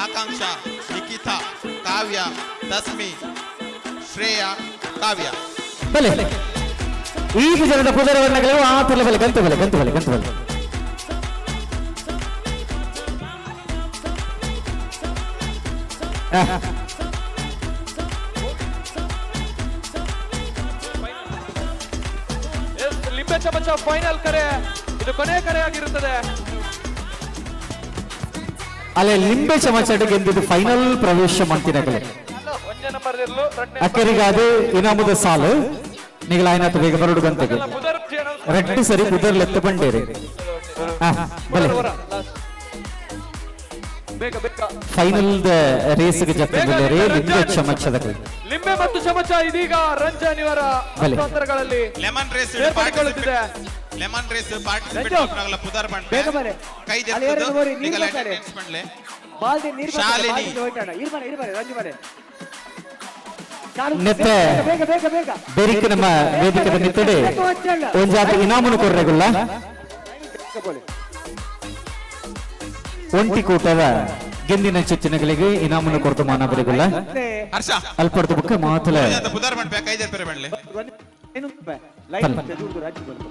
ಆಕಾಂಕ್ಷ ನಿಖಿತಾ ಕಾವ್ಯ ತಸ್ಮಿ ಶ್ರೇಯಾ ಕಾವ್ಯ ಬಲೆ ಈಗ ಜನದ ಪುದರ ವರ್ಣಗಳು ಆ ತಲೆ ಬಲೆ ಗಂತು ಬಲೆ ಲಿಂಬೆ ಚಮಚ ಫೈನಲ್ ಕರೆ ಇದು ಕೊನೆ ಕರೆ ಆಗಿರುತ್ತದೆ ಅಲ್ಲೇ ಲಿಂಬೆ ಚಮಚ ಗೆದ್ದಿದ್ದು ಫೈನಲ್ ಪ್ರವೇಶ ಮಂತಿನಗಲೆ ಒಂದೇ ನಂಬರ್ ಇರಲು ಅಕ್ಕರಿಗಾದು ಇನಾಮದ ಸಾಲು ನಿಗಲಾಯ್ನಾತು ಬೇಗ ಬರಡು ಗಂಟೆಗೆ ರೆಡ್ ಸರಿ ಕುದರ್ಲು ಎತ್ತ ಬಂಡೇರಿ ಬಲೆ ಬೇಗ ಫೈನಲ್ ರೇಸ್ಗೆ ಜಪ್ಪಿದ್ದಾರೆ ಲಿಂಬೆ ಚಮಚದ ಲಿಂಬೆ ಮತ್ತು ಚಮಚ ಇದೀಗ ರಂಜನ್ ಇವರ ಹಸ್ತಾಂತರಗಳಲ್ಲಿ ಲೆಮನ್ ರೇಸ್ ಏರ್ಪಡಿಸಿಕೊಳ್ಳುತ್ತಿದೆ ಲೆಮನ್ ರೇಸ್ ಪಾರ್ಟಿಸಿಪೇಟ್ ಮಾಡ್ಕೊಳ್ಳ ಪುದರ್ ಬಂಡೆ ಬೇಗ ಬರೆ ಕೈ ಅಲ್ಲಿ ಯಾರು ನೋಡಿ ನೀರು ನಿಗಲ ಬರ್ತಾರೆ. ಅಟೆಂಡೆನ್ಸ್ ಮಾಡ್ಲೆ ಬಾಲ್ದಿ ನೀರು ಶಾಲಿನಿ. ಇರ್ಬಾರೆ ರಂಜು ಬರೆ ನೆತ್ತೆ ಬೇಗ ಬೇರಿಕೆ ನಮ್ಮ ವೇದಿಕೆದ ನಿತ್ತಡೆ ಒಂಜಾತ ಇನಾಮನು ಕೊರ್ರೆಗುಲ್ಲ ಒಂಟಿ ಕೂಟದ ಗೆಂದಿನ ಚುಚ್ಚಿನಗಳಿಗೆ ಇನಾಮನು ಕೊರತು ಮಾನವರಿಗುಲ್ಲ ಹರ್ಷ ಅಲ್ಪಡ್ತು ಬುಕ್ಕ ಮಾತಲ ಪುದರ್ ಬಂಡೆ ಕೈ ದೇರ್ ಪೆರೆ ಬಂಡ್ಲೆ ಏನು ಲೈಟ್ ಮತ್ತೆ ದೂರ ರಾಜು ಬರುತ್ತೆ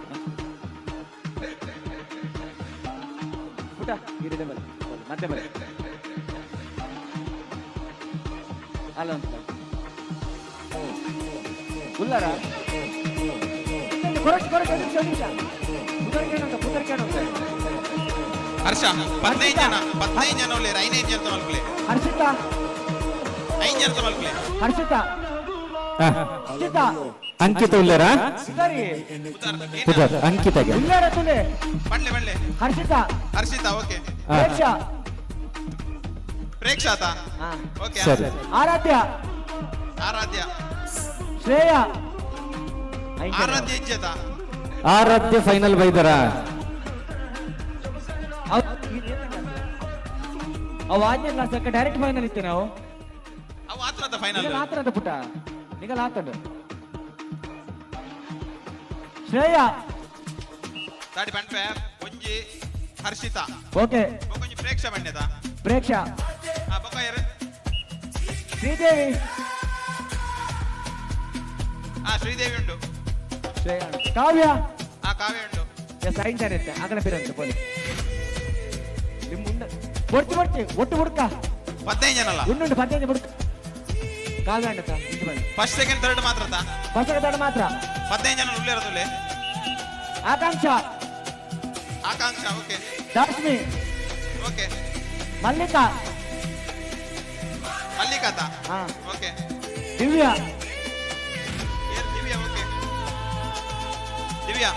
ಪುಟ ಇರಿದೆ ಬಲೆ ಮತ್ತೆ ಬಲೆ ಅಲ್ಲ ಅಂತ ಉಲ್ಲಾರ ಕೊರಕ್ಕೆ ನಿಮಿಷ ಹರ್ಷ 15 ಜನ ಉಳ್ಳೇರು 5 ಜನ ಮಲ್ಪಲೆ ಹರ್ಷಿತಾ 5 ಜನ ಮಲ್ಪಲೆ ಹರ್ಷಿತಾ ಅಂಕಿತ ಉಲ್ಲೇರ ಪುದರ್ ಅಂಕಿತಗೆ ಉಲ್ಲಾರ ತುಲೆ ಬಂಡ್ಲೆ ಹರ್ಷಿತಾ ಓಕೆ ಪ್ರೇಕ್ಷಾ ಓಕೆ ಸರಿ ಆರಾಧ್ಯ ಶ್ರೇಯಾ ಆರಾಧ್ಯ ಇಜ್ಜತ ಆರಾಧ್ಯ ಫೈನಲ್ ಬೈದರ ಅವು ಆದ್ಮೇಲೆ ನಾನು ಡೈರೆಕ್ಟ್ ಫೈನಲ್ ಇತ್ತು ನಾವು ಅವು ಆತ್ರದ ಫೈನಲ್ ಆತರದ ಪುಟ ನಿಗಲ್ ಆತದು ಶ್ರೇಯಾ ದಾಡಿ ಬಂಡ್ಪೆ ಒಂಜಿ ಹರ್ಷಿತಾ ಓಕೆ ಒಂಜಿ ಪ್ರೇಕ್ಷಾ ಬಂಡೆದ ಪ್ರೇಕ್ಷಾ ಬೊಕ್ಕ ಯಾರು ಶ್ರೀದೇವಿ ಶ್ರೀದೇವಿ ಉಂಟು ಶ್ರೇಯಾ ಕಾವ್ಯ ಕಾವ್ಯ ಉಂಟು ಸೈನ್ ಇರುತ್ತೆ ಆಗಲ ಬೇರೆ ಪೋಲಿ ಬರ್ತಿ ಒಟ್ಟು ಹುಡುಕ 15 ಜನ ಅಲ್ಲ ಉಂಟು 15 ಹುಡುಕ ಕಾವ್ಯ ಉಂಟ ಫಸ್ಟ್ ಸೆಕೆಂಡ್ ಥರ್ಡ್ ಮಾತ್ರ ಫಸ್ಟ್ ಥರ್ಡ್ ಮಾತ್ರ 15 ಜನ ಉಳ್ಳೇರದುಲೆ ಆಕಾಂಕ್ಷ ಓಕೆ ದಾಶ್ಮಿ ಓಕೆ ಮಲ್ಲಿಕಾ ಮಲ್ಲಿಕಾತ ಹಾ okay Divya Divya okay Divya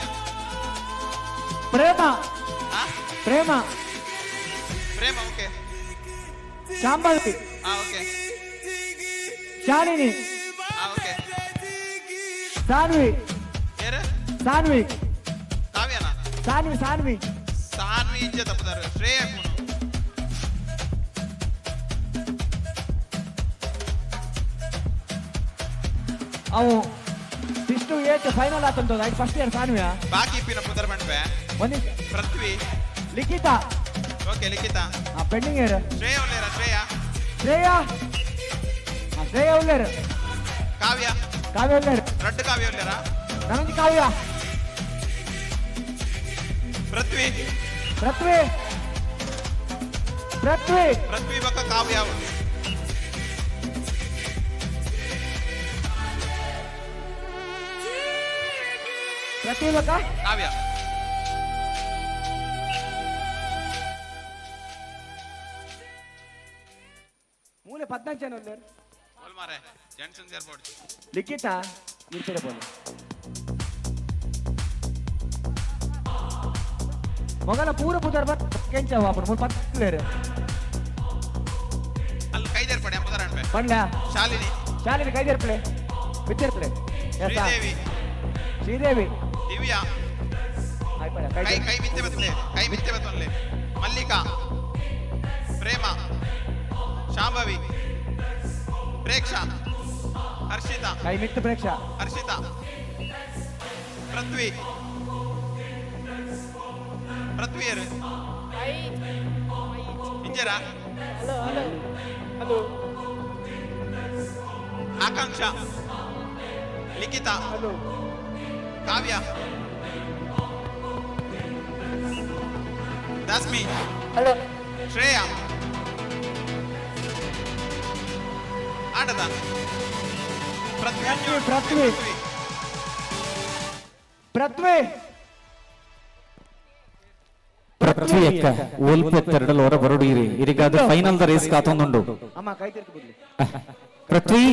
Prema Prema Prema okay Shambhavi okay Shalini okay Sanvi ಯಾರು ಸಾನ್ವಿ ಕಾವ್ಯನಾ ಸಾನ್ವಿ ಸಾನ್ವಿ ಸಾನ್ವಿ ಇಜ್ಜೆ ತಪ್ಪದಾರ ಶ್ರೇಯ ಅವು 6-8 ಫೈನಲ್ ಆತಂತ ಫಸ್ಟ್ ಇಯರ್ ಸಾನ್ವಿಯ ಬಾಕಿ ಪಿನ ಪುದರ್ ಬಂಡ್ವೆ ಒಂದು Prithvi Likhita okay Likhita pending year Shreya ಉಳ್ಳೇರ ಶ್ರೇಯ ಶ್ರೇಯಾ ಶ್ರೇಯಾ ಉಳ್ಳೇರ್ ಕಾವ್ಯ ಕಾವ್ಯ ಉಳ್ಳೇರ್ ರಡ್ಡು ಕಾವ್ಯ ಉಳ್ಳೇರ ನನಂಜಿ ಕಾವ್ಯ ಪೃಥ್ವಿ ಪೃಥ್ವಿ ಪೃಥ್ವಿ ಪೃಥ್ವಿ ಬಕ್ಕ ಕಾವ್ಯ ಪೃಥ್ವಿ ಬಕ್ಕ ಕಾವ್ಯ ಮೂಲೆ 14 ಜನ ಉಳ್ಳೇರ್ बोल मारे जेंट्स एयरपोर्ट ಲಿಖಿತಾ ಇರ್ತಾರೆ ಬೋಲು ಮಗನ ಪೂರ ಪುದರ್ ಬತ್ ಕೆಂಚವ आपण ಮೂಲ 10 ಲೇರ್ ಅಲ್ಲಿ ಕೈದೇರ್ ಪಡೆ ಪುದರ್ ಅನ್ಬೆ ಪಡ್ಲ ಶಾಲಿನಿ ಶಾಲಿನಿ ಕೈದೇರ್ ಪ್ಲೇ ಬಿಚ್ಚರ್ ಪ್ಲೇ ಶ್ರೀದೇವಿ ಶ್ರೀದೇವಿ ದಿವ್ಯಾ ಆಯ್ ಪಡ ಕೈ ಮಿತ್ತೆ ಬತ್ಲೆ ಕೈ ಮಿತ್ತೆ ಬತ್ತೊನ್ಲೆ ಮಲ್ಲಿಕಾ ಪ್ರೇಮ ಶಾಂಭವಿ ಪ್ರೇಕ್ಷಾ ಹರ್ಷಿತಾ ಕೈ ಮಿತ್ತ ಪ್ರೇಕ್ಷಾ ಹರ್ಷಿತಾ ಪೃಥ್ವಿ ಪೃಥ್ವಿಯರು ಇಂಜರ ಹಲೋ ಆಕಾಂಕ್ಷಾ ಲಿಖಿತಾ ಕಾವ್ಯ ದಾಸ್ಮಿ ಹಲೋ ಶ್ರೇಯಾ ಆಟದ ಪೃಥ್ವಿ ಪೃಥ್ವಿ ಪೃಥ್ವಿ ಪೃಥ್ವಿ ಅಕ್ಕ ಓಲ್ಪೆತ್ತೆರಡಲ್ಲಿ ಹೊರ ಬರೋಡಿರಿ ಇರಿಗಾದ ಫೈನಲ್ ದ ರೇಸ್ ಕಾತೊಂದುಂಡು ಅಮ್ಮ ಕೈ ತಿರ್ಕಿ ಬಿಡ್ಲಿ ಪೃಥ್ವಿ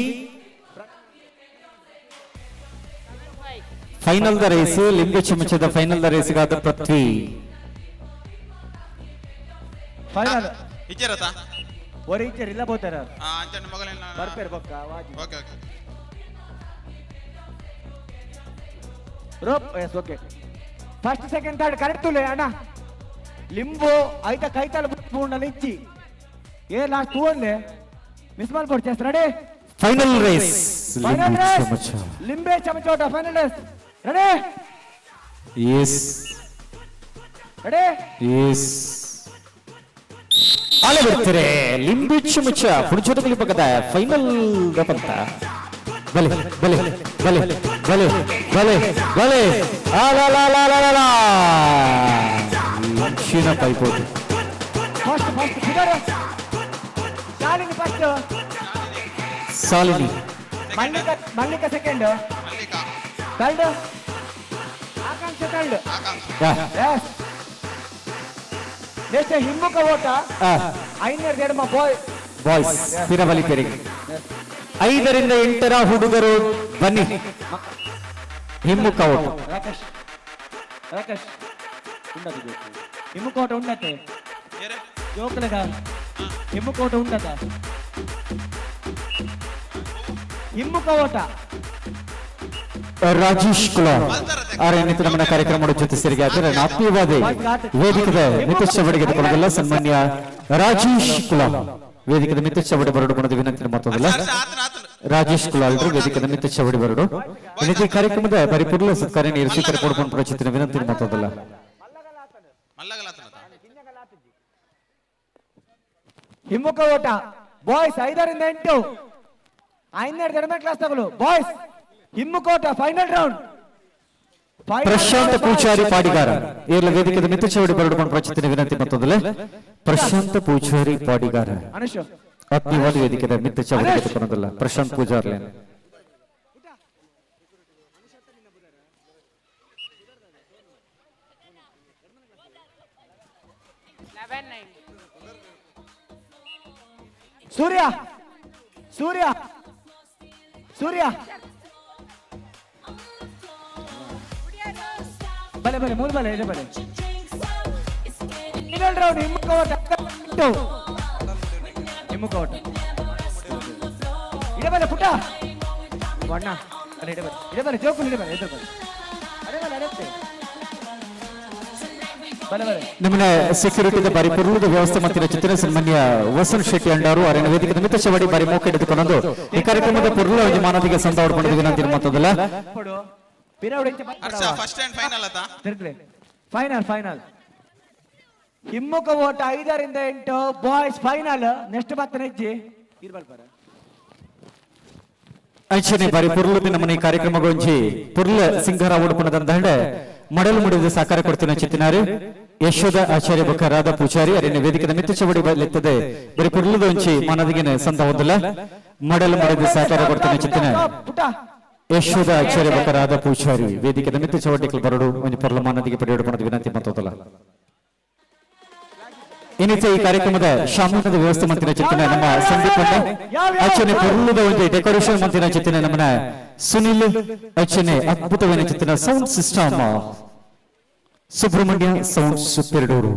ಫೈನಲ್ ದ ರೇಸ್ ಲಿಂಬೆ ಚಮಚದ ಫೈನಲ್ ದ ರೇಸ್ ಗಾದ ಪೃಥ್ವಿ ಫೈನಲ್ ಇಚ್ಚರತಾ ಒರೆ ಇಚ್ಚರ್ ಇಲ್ಲ ಬೋತಾರ ಅಂಚನ ಮಗಲಿನ ಬರ್ಪೇರ್ ಬೊಕ್ಕ ವಾಜಿ okay okay rope yes okay first second third correct ತುಲೆ ಅಣ್ಣ ಲಿಂಬು ಐತ ಕೈತಲ್ ಪೂರ್ಣಲ್ಲಿ ಇಚ್ಚಿ ಏ ಲಾಸ್ಟ್ ಟೂ ಅಲ್ಲೇ ಮಿಸ್ ಮಾಡ್ಕೊಡ್ ಚೆಸ್ ರೆಡಿ ಫೈನಲ್ ರೇಸ್ ಫೈನಲ್ ಲಿಂಬೆ ರೇಸ್ ಚಮಚ ಲಿಂಬೆ ಚಮಚೋಟ final race ready yes ready yes ಅಲೆ ಬರ್ತಾರೆ ಲಿಂಬೆ ಚಮಚ ಪುಣಚೋಟದಲ್ಲಿ ಪಕ್ಕದ ಫೈನಲ್ ದಪಂತ ಬಲೆ ಬಲೆ ಬಲೆ ಬಲೆ ಬಲೆ ಬಲೆ ಆಲಾಲಾಲಾಲಾಲಾ ಲಕ್ಷಣ ಪೈಪೋಟಿ first figure Shalini first Shalini Mallika second third Akanksha third yes next ಹಿಮ್ಮುಖ ಓಟ ಐನರ್ ಜನ್ಮ ಬಾಯ್ ಬಾಯ್ಸ್ ಪಿರಬಲಿ ಪೆರಿಗೆ 5ರಿಂದ 8ರ ಹುಡುಗರು ಬನ್ನಿ ಹಿಮ್ಮುಖ ಓಟ ರಾಕೇಶ್ ರಾಕೇಶ್ ಉಂಡದು ಹಿಮ್ಮುಖ ಓಟ ಉಂಡತ್ತೆ ಜೋಕಲಗ ಹಿಮ್ಮುಖ ಓಟ ಉಂಡದ ಹಿಮ್ಮುಖ ಓಟ ರಾಜೇಶ್ ಕುಲಾರ್ ಆರನೇತು ನಮ್ಮ ಕಾರ್ಯಕ್ರಮದ ಜೊತೆ ಸೇರಿಗೆ ಆದರೆ ಆತ್ಮೀಯವಾದ ವೇದಿಕದ ಮಿತಶ್ಚವಡಿಗೆ ಕೊಡೋದಿಲ್ಲ ಸನ್ಮಾನ್ಯ ರಾಜೇಶ್ ಕುಲಾರ್ ವೇದಿಕದ ಮಿತಶ್ಚವಡಿ ಬರಡು ಕೊಡೋದು ವಿನಂತಿ ಮಾತೋದಿಲ್ಲ ರಾಜೇಶ್ ಕುಲಾಲ್ ವೇದಿಕದ ಮಿತಶ್ಚವಡಿ ಬರಡು ಇನ್ನಿತಿ ಕಾರ್ಯಕ್ರಮದ ಪರಿಪೂರ್ಣ ಸತ್ಕಾರ ನೀರಿಸಿ ಕೊಡ್ಕೊಂಡು ಪ್ರಚಿತಿನ ವಿನಂತಿ ಮಾತೋದಿಲ್ಲ ಹಿಮ್ಮುಖ ಓಟ ಬಾಯ್ಸ್ 5ರಿಂದ 8 ಐನರ್ ಜನ್ಮ ಕ್ಲಾಸ್ ತಗೊಳ್ಳು ಬಾಯ್ಸ್ ಹಿಮ್ಮುಖ ಓಟ ಫೈನಲ್ ರೌಂಡ್ ಪ್ರಶಾಂತ್ ಪೂಜಾರಿ ಪಾಡಿಗಾರ ಇರ್ಲ ವೇದಿಕದ ಮಿತಚವಡಿ ಬರಡುಕೊಂಡು ಪ್ರಚಿತಿನ ವಿನಂತಿ ಮತ್ತೊಂದಲೇ ಪ್ರಶಾಂತ್ ಪೂಜಾರಿ ಪಾಡಿಗಾರ ಆತ್ಮೀಯವಾದ ವೇದಿಕದ ಮಿತಚವಡಿ ಬರಡುಕೊಂಡಲ್ಲ ಪ್ರಶಾಂತ್ ಪೂಜಾರ್ಲೆ ಸೂರ್ಯ ಸೂರ್ಯ ಸೂರ್ಯ ಬಲೆ ಬಲೆ ಮೂರು ಬಲೆ ಇದೆ ಬಲೆ ಇನ್ನೊಂದು ರೌಂಡ್ ಹಿಮ್ಮುಖ ಓಟ ಹಿಮ್ಮುಖ ಓಟ ಇಡೆ ಬಲೆ ಪುಟ್ಟ ಬಣ್ಣ ಅಲ್ಲ ಇಡೆ ಬಲೆ ಜೋಕುಲ್ ಇಡೆ ಬಲೆ ಎದ್ದು ಬಲೆ ಅಡೆ ಬಲೆ ಅಡತ್ತೆ ನಮ್ಮನ್ನ ಸೆಕ್ಯೂರಿಟಿದ ಬಾರಿ ಪೂರ್ವದ ವ್ಯವಸ್ಥೆ ಮತ್ತು ಚಿತ್ರ ಸನ್ಮಾನ್ಯ ವಸಂತ್ ಶೆಟ್ಟಿ ಅಂಡಾರು ಅರಣ್ಯ ವೇದಿಕೆ ನಿಮಿತ್ತ ಚವಡಿ ಬಾರಿ ಮೌಕ ಹಿಡಿದುಕೊಂಡು ಈ ಕಾರ್ಯಕ್ರಮದ ಪೂರ್ವ ಮಾನವಿಗೆ ಸಂತಾವಡ್ಕೊಂಡು ವಿನಂತಿ ಮಾತದಲ್ಲ ಫಸ್ಟ್ ಅಂಡ್ ಫೈನಲ್ ಅತ ಫೈನಲ್ ಫೈನಲ್ ಹಿಮ್ಮುಖ ಓಟ 5ರಿಂದ 8 ಬಾಯ್ಸ್ ಫೈನಲ್ ನೆಕ್ಸ್ಟ್ ಬರ್ತನೆ ಹೆಜ್ಜೆ ಇರ್ಬಲ್ ಬರ ಅಂಚನೆ ಬಾರಿ ಪುರ್ಲದ ನಮ್ಮನೆ ಕಾರ್ಯಕ್ರಮ ಗೊಂಜಿ ಪುರ್ಲ ಸಿಂಗಾರ ಓಡಪಣದ ದಂಡ ಮಡಲು ಮುಡಿದ ಸಾಕಾರ ಕೊಡ್ತಿನ ಚಿತ್ತಿನಾರು ಯಶೋಧ ಆಚಾರ್ಯ ಬೊಕ್ಕ ರಾಧಾ ಪೂಜಾರಿ ಅರಣ್ಯ ವೇದಿಕೆ ನಿಮಿತ್ತ ಚವಡಿ ಬಲಿತ್ತದೆ ಬರೀ ಪುರ್ಲದ ಒಂಚಿ ಮಾನದಿಗೆನೆ ಸಂತ ಹೋದಲ್ಲ ಮಡಲು ಮುಡಿದ ಸಾಕಾರ ಕೊಡ್ತಿನ ಚಿತ್ತಿನ ಯಶೋಧ ಆಚಾರ್ಯ ಬೊಕ್ಕ ರಾಧಾ ಪೂಜಾರಿ ವೇದಿಕೆ ನಿಮಿತ್ತ ಚವಡಿಗಳು ಬರಡು ಒಂದು ಪುರ್ಲ ಮಾನದಿಗೆ ಪಡೆಯೋಣ ವಿನಂತಿ ಮಾತೋದಲ್ಲ ಇನ್ನಿತ ಈ ಕಾರ್ಯಕ್ರಮದ ಶಾಮೀನದ ವ್ಯವಸ್ಥೆ ಮಂತಿನ ಚಿತ್ತಿನ ನಮ್ಮ ಸಂದೀಪ್ ಅಚ್ಚನೆ ಪುರ್ಲದ ಒಂದು ಡೆಕೋರೇಷನ್ ಮಂತಿನ ಚಿತ್ತಿನ ನಮ್ಮನ ಸುನಿಲ್ ಅಚ್ಚನೆ ಅದ್ಭುತವಾದ ಚಿತ್ತಿನ sound system Subrahmanya sounds Peradooru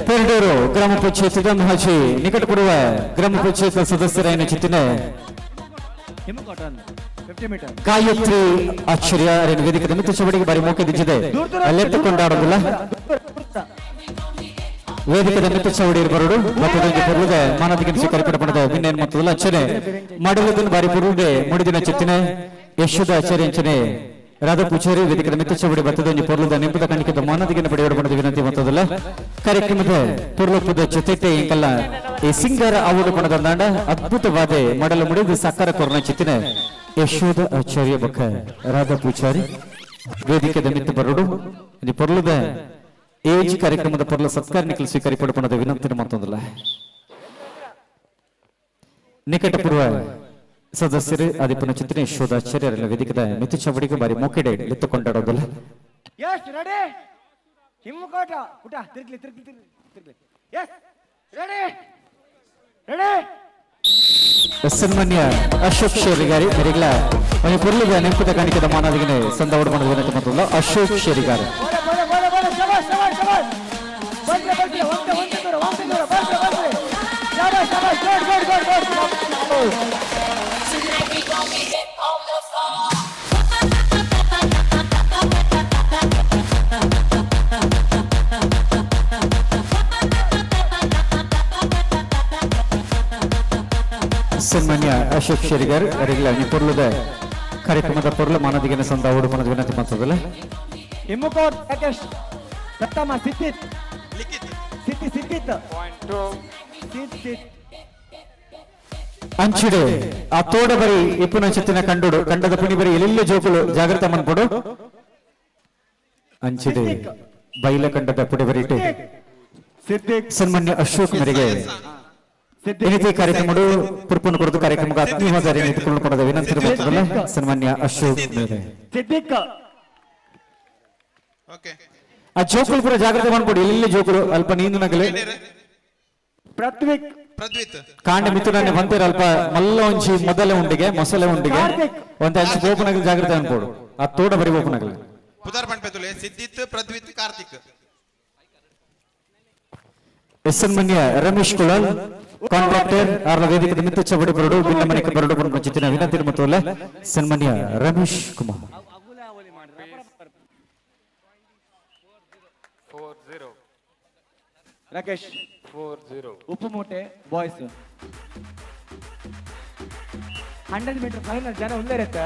Peradooru ಗ್ರಾಮ ಪಂಚಾಯತ್ ಮಹಾಜಿ ನಿಕಟಪೂರ್ವ ಗ್ರಾಮ ಪಂಚಾಯತ್ ಸದಸ್ಯರಾಯನ ಚಿತ್ತಿನ ಗಾಯತ್ರಿ ಆಶ್ಚರ್ಯ ವೇದಿಕೆ ನಿಮಿತ್ತ ಚವಡಿಗೆ ಬಾರಿ ಮೌಕೆ ದಿಜ್ಜಿದೆ ಅಲ್ಲೆತ್ತು ಕೊಂಡಾಡೋದಿಲ್ಲ ವೇದಿಕೆ ನಿಮಿತ್ತ ಚವಡಿ ಬರೋಡು ಮತ್ತೊಂದು ಪೂರ್ವದ ಮಾನದಿಗೆ ಸ್ವೀಕರಿಸಲ್ಪಡದ ಇನ್ನೇನು ಮತ್ತದಲ್ಲ ಅಚ್ಚನೆ ಮಾಡುವುದನ್ನು ಬಾರಿ ಪೂರ್ವದೆ ಮುಡಿದಿನ ಚಿತ್ತಿನ ಯಶೋಧ ಆಚಾರ್ಯ ಅಂಚನೆ ರಾಧಾ ಪೂಜಾರಿ ವೇದಿಕೆ ನಿಮಿತ್ತ ಚವಡಿ ಬರ್ತದ ಪೂರ್ವದ ನಿಂಬದ ಕಣಿಕದ ಮಾನದಿಗೆ ಪಡೆಯಬಡದ ವಿನಂತಿ ಮತ್ತದಲ್ಲ ಕಾರ್ಯಕ್ರಮದ ಪೂರ್ವಪದ ಜೊತೆಟೆ ಇಂಕಲ್ಲ ಈ ಸಿಂಗಾರ ಆವಡು ಪಣದ ದಾಂಡ ಅದ್ಭುತವಾದ ಮಾಡಲು ಮುಡಿದ ಸಾಕಾರ ಕೊರನ ಚಿತ್ತಿನ ಯಶೋಧ ಆಚಾರ್ಯ ಬೊಕ್ಕ ರಾಧಾ ಪೂಜಾರಿ ವೇದಿಕೆ ನಿಮಿತ್ತ ಬರೋಡು ಪೊರ್ಲದ ಏಜ್ ಕಾರ್ಯಕ್ರಮದ ಪೊರ್ಲ ಸತ್ಕಾರ ನಿಖಲ್ ಸ್ವೀಕರಿಸಲ್ಪಡದ ವಿನಂತಿ ಮತ್ತೊಂದಲ್ಲ ನಿಕಟಪೂರ್ವ ಸದಸ್ಯರು ಆದಿಪನ ಚಿತ್ರ ಯಶೋಧಾಚಾರ್ಯರೆಲ್ಲ ವೇದಿಕೆದ ಮಿತಿ ಚವಡಿಗೆ ಬಾರಿ ಮೊಕೆಡೆ ಎತ್ತುಕೊಂಡಾಡೋದಲ್ಲ ಎಸ್ ರೆಡಿ ಹಿಮ್ಮುಕೋಟ ಪುಟ ತಿರ್ಗ್ಲಿ ತಿರ್ಗ್ಲಿ ತಿರ್ಗ್ಲಿ ಎಸ್ ರೆಡಿ ರೆಡಿ ಸನ್ಮಾನ್ಯ ಅಶೋಕ್ ಶೇರಿಗಾರಿ ಮೆರಿಗ್ಲ ಒಂದು ಪುರ್ಲಿಗ ನೆನಪದ ಕಾಣಿಕೆದ ಮಾನವಿಗೆ ಸಂದವಡ ಮಾಡದ ವಿನಂತಿ ಮತ್ತೊಂದು ಅಶೋಕ್ ಶೇರಿಗಾರಿ ಸನ್ಮಾನ್ಯ ಅಶೋಕ್ ಶೇರಿಗಾರ್ ರೆಗ್ಯುಲರ್ ಪೊರ್ಲದ ಕಾರ್ಯಕ್ರಮದ ಪೊರ್ಲ ಮಾನದಿಗೆ ಸಂದವಡ ಮಾಡದ ವಿನಂತಿ ಮತ್ತೊಂದಲ್ಲ ಹಿಮ್ಮುಕೋಟ್ ರಾಕೇಶ್ ಸತ್ತಮ ಸಿದ್ದಿತ್ ಸಿದ್ದಿ ಸಿದ್ದಿತ್ ಸಿದ್ದಿತ್ ಅಂಚಿಡೆ ಆ ತೋಡ ಬರಿ ಇಪ್ಪುನ ಚಿತ್ತಿನ ಕಂಡುಡು ಕಂಡದ ಪುಣಿ ಬರಿ ಎಲ್ಲೆಲ್ಲ ಜೋಕುಲು ಜಾಗ್ರತ ಮನ್ಪಡು ಅಂಚಿಡೆ ಬೈಲ ಕಂಡದ ಪುಡಿ ಬರಿಟು ಸನ್ಮಾನ್ಯ ಅಶೋಕ್ ಮೇರೆಗೆ ಇನ್ನಿತಿ ಕಾರ್ಯಕ್ರಮಗಳು ಪುರ್ಪುನ ಕೊಡದು ಕಾರ್ಯಕ್ರಮಕ್ಕೆ ಆತ್ಮೀಯವಾದ ನಿಂತುಕೊಂಡು ಪಡೆದ ವಿನಂತಿ ಇರಬಹುದಲ್ಲ ಸನ್ಮಾನ್ಯ ಅಶೋಕ್ ಮೇರೆ ಆ ಜೋಕುಲು ಪೂರ ಜಾಗ್ರತೆ ಮಾಡ್ಕೊಡಿ ಎಲ್ಲೆಲ್ಲಿ ಜೋಕುಲು ಅಲ್ಪ ನೀಂದು ನಗಲೆ ಪ್ರತ್ವಿಕ್ ಕಾಂಡ ಮಿತ್ರನೇ ಬಂತೇರ ಅಲ್ಪ ಮಲ್ಲ ಒಂಚಿ ಮೊದಲ ಉಂಡಿಗೆ ಮೊಸಳೆ ಉಂಡಿಗೆ ಒಂದ್ ಅಂಚಿ ಗೋಪನಗಲ್ ಜಾಗ್ರತೆ ಅನ್ಬೋಡು ಆ ತೋಡ ಬರಿ ಗೋಪನಗಲ್ ಪುದಾರ್ ಪಂಪೆತುಲೆ ಸಿದ್ದಿತ್ ಪ್ರದ್ವಿತ್ ಕಾರ್ತಿಕ್ ಸನ್ಮಾನ್ಯ ರಮೇಶ್ ಕುಲಾಲ್ ಕಾಂಟ್ರಾಕ್ಟರ್ ಆರ್ಲ ವೇದಿಕೆ ನಿಮಿತ್ತ ಚವಡಿ ಬರಡು ಬಿನ್ನ ಮನೆಗೆ ಬರಡು ಬಂದು ಚಿತ್ತಿನ ವಿನಂತಿ ಮತ್ತಲ್ಲ ಸನ್ಮಾನ್ಯ ರಮೇಶ್ ಕುಮಾರ್ ರಾಕೇಶ್ 40 ಉಪ್ಪು ಮೂಟೆ ಬಾಯ್ಸ್ 100 ಮೀಟರ್ ಫೈನಲ್ ಜನ ಒಂದೇ ಇರುತ್ತೆ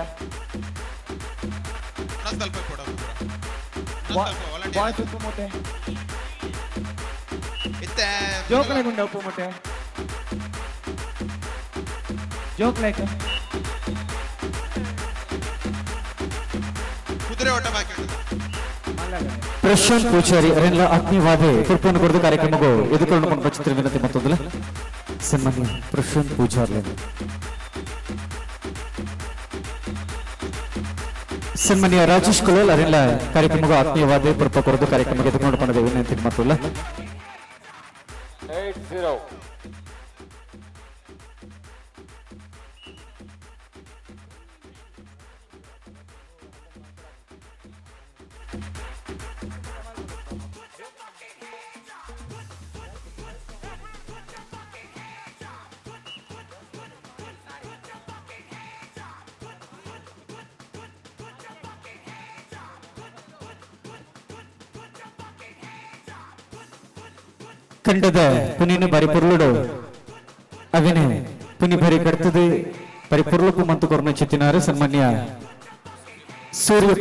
ಬಾಯ್ಸ್ ಉಪ್ಪು ಮೂಟೆ ಜೋಕಲೆ ಗುಂಡ ಉಪ್ಪು ಮೂಟೆ ಜೋಕ್ಲೇಕ್ ಕುದುರೆ ಓಟ ಬಾಕಿ ಪ್ರಶಾಂತ್ ಪೂಜಾರಿ ಅವರೆಲ್ಲ ಆತ್ಮೀಯವಾದ ಪುರ್ಪನ್ನು ಕೊಡದ ಕಾರ್ಯಕ್ರಮಗೂ ಎದುರುಕೊಂಡು ಚಿತ್ರ ವಿನಂತಿ ಮತ್ತೊಂದಲ್ಲ ಸನ್ಮಾನ್ಯ ಪ್ರಶಾಂತ್ ಪೂಜಾರಿ ಸನ್ಮಾನ್ಯ ರಾಜೇಶ್ ಕುಲಾಲ್ ಅರೆಲ್ಲ ಕಾರ್ಯಕ್ರಮಕ್ಕೆ ಆತ್ಮೀಯವಾದ ಪುರಪ ಕೊರದು ಕಾರ್ಯಕ್ರಮಕ್ಕೆ ಎದುಕೊಂಡು ಬಂದಿದೆ ವಿನಂತಿ ಮಾತಲ್ಲ 8-0 ಕಂಡದ ಪುನಿನ ಬಾರಿ ಪುರ್ಲುಡು ಅವಿನೆ ಪುನಿ ಬಾರಿ ಕಡ್ತದೆ ಬಾರಿ ಪುರ್ಲುಕು ಮಂತು ಕೊರ್ನ ಚಿತ್ತಿನಾರೆ ಸನ್ಮಾನ್ಯ ಸೂರ್ಯ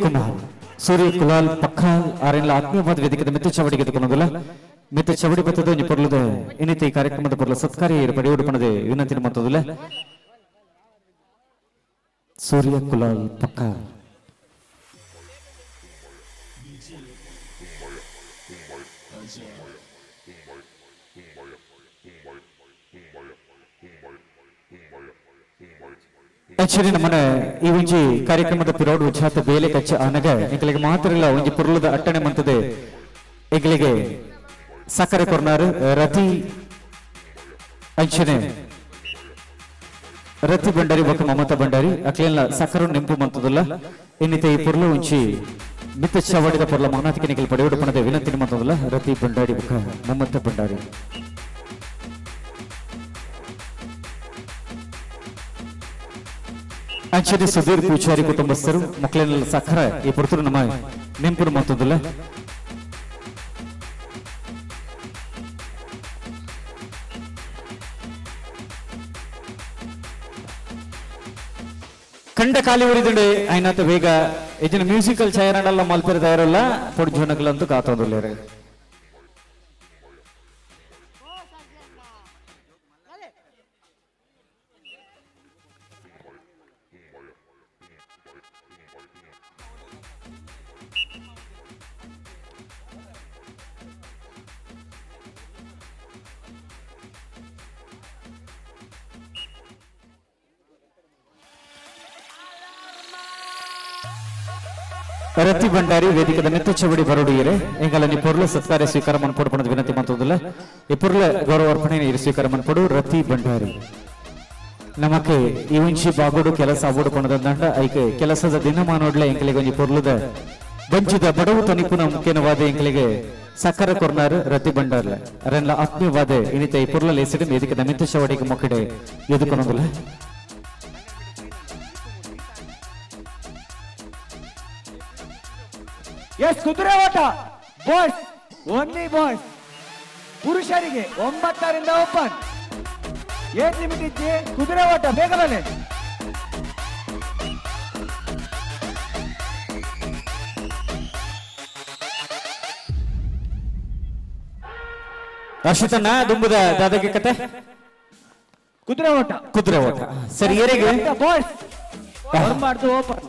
ಕುಲಾಲ್ ಪಕ್ಕ ಆರೆಲ್ಲ ಆತ್ಮೀಯವಾದ ವೇದಿಕೆದ ಮಿತ್ರ ಚವಡಿಗೆ ಎದುಕೊನೋದಿಲ್ಲ ಮಿತ್ರ ಚವಡಿ ಬತ್ತದ ಒಂಜಿ ಪುರ್ಲುದ ಇನ್ನಿತ ಈ ಕಾರ್ಯಕ್ರಮದ ಪುರ್ಲ ಸತ್ಕಾರ್ಯ ಏರು ಪಡೆಯುಡು ಪಣದೆ ವಿನಂತಿನ ಮಂತೋದಿಲ್ಲ ಸೂರ್ಯ ಕುಲಾಲ್ ಪಕ್ಕ ಆಕ್ಚುಲಿ ನಮ್ಮನೆ ಈ ಒಂಜಿ ಕಾರ್ಯಕ್ರಮದ ಪಿರೋಡ್ ಉಚ್ಚಾತ ಬೇಲೆ ಕಚ್ಚ ಆನಗ ಎಂಕಲಿಗೆ ಮಾತ್ರ ಇಲ್ಲ ಒಂಜಿ ಪುರ್ಲದ ಅಟ್ಟಣೆ ಮಂತದೆ ಎಂಕಲಿಗೆ ಸಕ್ಕರೆ ಕೊರ್ನಾರು ರತಿ ಅಂಚನೆ ರತಿ ಬಂಡಾರಿ ಬೊಕ್ಕ ಮಮತಾ ಬಂಡಾರಿ ಅಕ್ಲೆಲ್ಲ ಸಕ್ಕರೆ ನೆಂಪು ಮಂತದಲ್ಲ ಇನ್ನಿತ ಈ ಪುರ್ಲ ಒಂಚಿ ಮಿತ್ತ ಚವಡಿದ ಪುರ್ಲ ಮಗನಾತಿಗೆ ನಿಖಿಲ್ ಪಡೆಯೋಡು ಪಣದೆ ವಿನಂತಿನ ಮಂತದಲ್ಲ ರತಿ ಬಂಡಾರಿ ಬೊಕ್ಕ ಮಮತಾ ಬಂಡಾರಿ ಆಕ್ಚುಲಿ ಸುಧೀರ್ ಪೂಜಾರಿ ಕುಟುಂಬಸ್ಥರು ಮಕ್ಕಳೆಲ್ಲ ಸಕ್ಕರ ಈ ಪುರ್ತರು ನಮ್ಮ ನೆಂಪುರು ಮತ್ತೊಂದಿಲ್ಲ ಕಂಡ ಖಾಲಿ ಉರಿದುಂಡೆ ಆಯ್ನಾತ ಬೇಗ ಇದನ್ನ ಮ್ಯೂಸಿಕಲ್ ಛಾಯರಲ್ಲ ಮಲ್ಪೆರದಾರಲ್ಲ ಪೊಡ್ ಜೋನಗಳಂತೂ ಕಾತೋದಿಲ್ಲ ರತಿ ಭಂಡಾರಿ ವೇದಿಕದ ಮಿತ್ರ ಚವಡಿ ಬರೋಡಿಯರೆ ಎಂಗಲ ನಿ ಪೊರ್ಲ ಸತ್ಕಾರ್ಯ ಸ್ವೀಕಾರ ಮನ್ಪೊಡು ಪಣದ ವಿನಂತಿ ಮಂತೋದಿಲ್ಲ ಈ ಪೊರ್ಲ ಗೌರವ ಅರ್ಪಣೆ ನೀರು ಸ್ವೀಕಾರ ಮನ್ಪೊಡು ರತಿ ಭಂಡಾರಿ ನಮಕ್ಕೆ ಈ ಒಂಚಿ ಬಾಗೋಡು ಕೆಲಸ ಆಗೋಡು ಪಣದಂಡ ಐಕೆ ಕೆಲಸದ ದಿನಮಾನೋಡ್ಲೆ ಎಂಕಲಿಗೆ ಒಂಜಿ ಪೊರ್ಲದ ಬಂಚಿದ ಬಡವು ತನಿಪುನ ಮುಖ್ಯನವಾದ ಎಂಕಲಿಗೆ ಸಕ್ಕರ ಕೊರ್ನಾರು ರತಿ ಭಂಡಾರ್ಲ ಅರೆಲ್ಲ ಆತ್ಮೀಯವಾದ ಇನಿತ ಈ ಪೊರ್ಲ ಲೇಸಿಡ ವೇದಿಕದ ಮಿತ್ರ ಚವಡಿಗೆ ಮೊಕ್ಕಡೆ ಎದುಕೊನೋದಿಲ್ಲ ಎಸ್ ಕುದುರೆ ಓಟ ಬಾಯ್ಸ್ ಓನ್ಲಿ ಬಾಯ್ಸ್ ಪುರುಷರಿಗೆ 9ರಿಂದ ಓಪನ್ ಏನ್ ಲಿಮಿಟ್ ಇದ್ದಿ ಕುದುರೆ ಓಟ ಬೇಗ ಬನ್ನಿ ಅರ್ಷಿತಣ್ಣ ದುಂಬುದ ದಾದಗೆ ಕತೆ ಕುದುರೆ ಓಟ ಸರಿ ಏರಿಗೆ ಬಾಯ್ಸ್ ಮಾಡ್ದು ಓಪನ್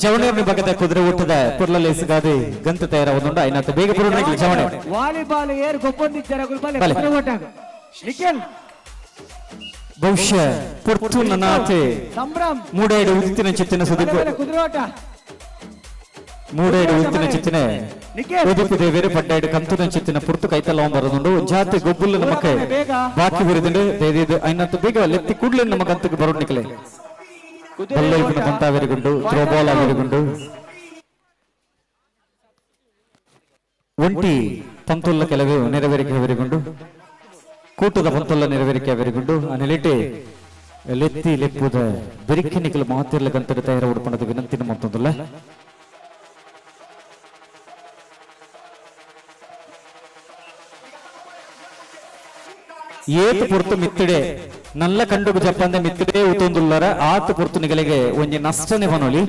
ಜವಣೇರ್ನ ಬಗದ ಕುದುರೆ ಊಟದ ಪುರ್ಲಲ್ಲಿ ಸಿಗಾದಿ ಗಂತ ತಯಾರವೊಂದುಂಡ ಐನಾತ ಬೇಗ ಪುರುಣಿಗೆ ಜವಣೆ ವಾಲಿಬಾಲ್ ಏರ್ ಗೊಬ್ಬೊಂದಿದ್ದಾರೆ ಕುದುರೆ ಓಟ ನಿಖಿಲ್ ಬಹುಶಃ ಪುರ್ತು ನನಾತೆ ಸಂಭ್ರಮ್ ಮೂಡೇಡು ಉತ್ತಿನ ಚಿತ್ತಿನ ಸುದೀಪ್ ಕುದುರೆ ಓಟ ಮೂಡೇಡು ಉತ್ತಿನ ಚಿತ್ತಿನ ಉದಿಪು ದೇವೇರು ಪಡ್ಡಾಡು ಕಂತುನ ಚಿತ್ತಿನ ಪುರ್ತು ಕೈತಲ್ಲ ಬರೋದುಂಡು ಜಾತಿ ಗೊಬ್ಬುಲ್ಲ ನಮಕ್ಕೆ ಬಾಕಿ ಬರಿದುಂಡು ದೇದಿದು ಐನಾತ ಬೇಗ ಲೆತ್ತಿ ಕೂಡ್ಲೆ ನಮಗಂತಕ್ಕೆ ಬರೋದು ನಿಖಲೆ ಬಲ್ಲೈಪುನ ಪಂತಾವೆರಿಗುಂಡು ಥ್ರೋಬಾಲ್ ಆವೆರಿಗುಂಡು ಒಂಟಿ ಪಂತುಲ್ಲ ಕೆಲವು ನೆರವೇರಿಕೆ ಅವರಿಗುಂಡು ಕೂಟದ ಪಂತುಲ್ಲ ನೆರವೇರಿಕೆ ಅವರಿಗುಂಡು ಅನೆಲಿಟೆ ಲೆತ್ತಿ ಲೆಪ್ಪುದ ಬೆರಿಕೆ ನಿಖಲು ಮಾತಿರ್ಲ ಗಂತದ ತಯಾರ ಉಡ್ಪಣದ ವಿನಂತಿನ ಮತ್ತೊಂದಲ್ಲ ಏತು ಪುರ್ತು ಮಿತ್ತಿಡೆ ನಲ್ಲ ಕಂಡುಗು ಜಪ್ಪಂದ ಮಿತ್ತಿಡೆ ಉತ್ತೊಂದುಲ್ಲರ ಆತು ಪುರ್ತು ನಿಗಲಿಗೆ ಒಂಜಿ ನಷ್ಟನೆ ಹೊನೊಲಿ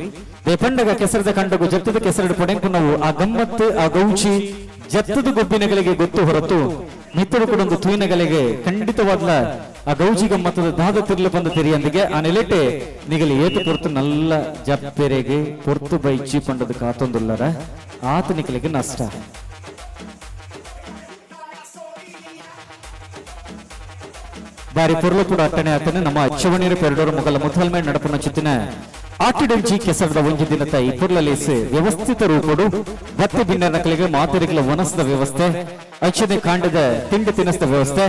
ದೇಪಂಡಗ ಕೆಸರದ ಕಂಡುಗು ಜತ್ತದ ಕೆಸರಡು ಪೊಡೆಂಕು ನಾವು ಆ ಗಮ್ಮತ್ತು ಆ ಗೌಚಿ ಜತ್ತದ ಗೊಬ್ಬಿನಗಳಿಗೆ ಗೊತ್ತು ಹೊರತು ಮಿತ್ತಡು ಕೊಡೊಂದು ತೂಯಿನಗಳಿಗೆ ಖಂಡಿತವಾದ್ಲ ಆ ಗೌಜಿ ಗಮ್ಮತ್ತದ ದಾದ ತಿರ್ಲು ಬಂದ ತೆರಿಯಂದಿಗೆ ಆ ನೆಲೆಟೆ ನಿಗಲಿ ಏತು ಪುರ್ತು ನಲ್ಲ ಜಪ್ಪೆರೆಗೆ ಪುರ್ತು ಬೈಚಿ ಪಂಡದ ಕಾತೊಂದುಲ್ಲರ ಆತ ನಿಗಲಿಗೆ ನಷ್ಟ ಬಾರಿ ಪುರ್ಲು ಕೂಡ ಅಟ್ಟಣೆ ಆತನೆ ನಮ್ಮ ಅಚ್ಚವಣಿಯರು ಪೆರಡೋರು ಮೊಗಲ ಮುಥಲ್ಮೆ ನಡಪನ ಚಿತ್ತಿನ ಆಟಿಡಂಜಿ ಕೆಸರದ ಒಂಜಿ ದಿನದ ಈ ಪುರ್ಲಲೇಸಿ ವ್ಯವಸ್ಥಿತ ರೂಪಡು ಬತ್ತೆ ಭಿನ್ನಕಲಿಗೆ ಮಾದರಿಗಳ ವನಸದ ವ್ಯವಸ್ಥೆ ಅಚ್ಚನೆ ಕಾಂಡದ ತಿಂಡಿ ತಿನಸದ ವ್ಯವಸ್ಥೆ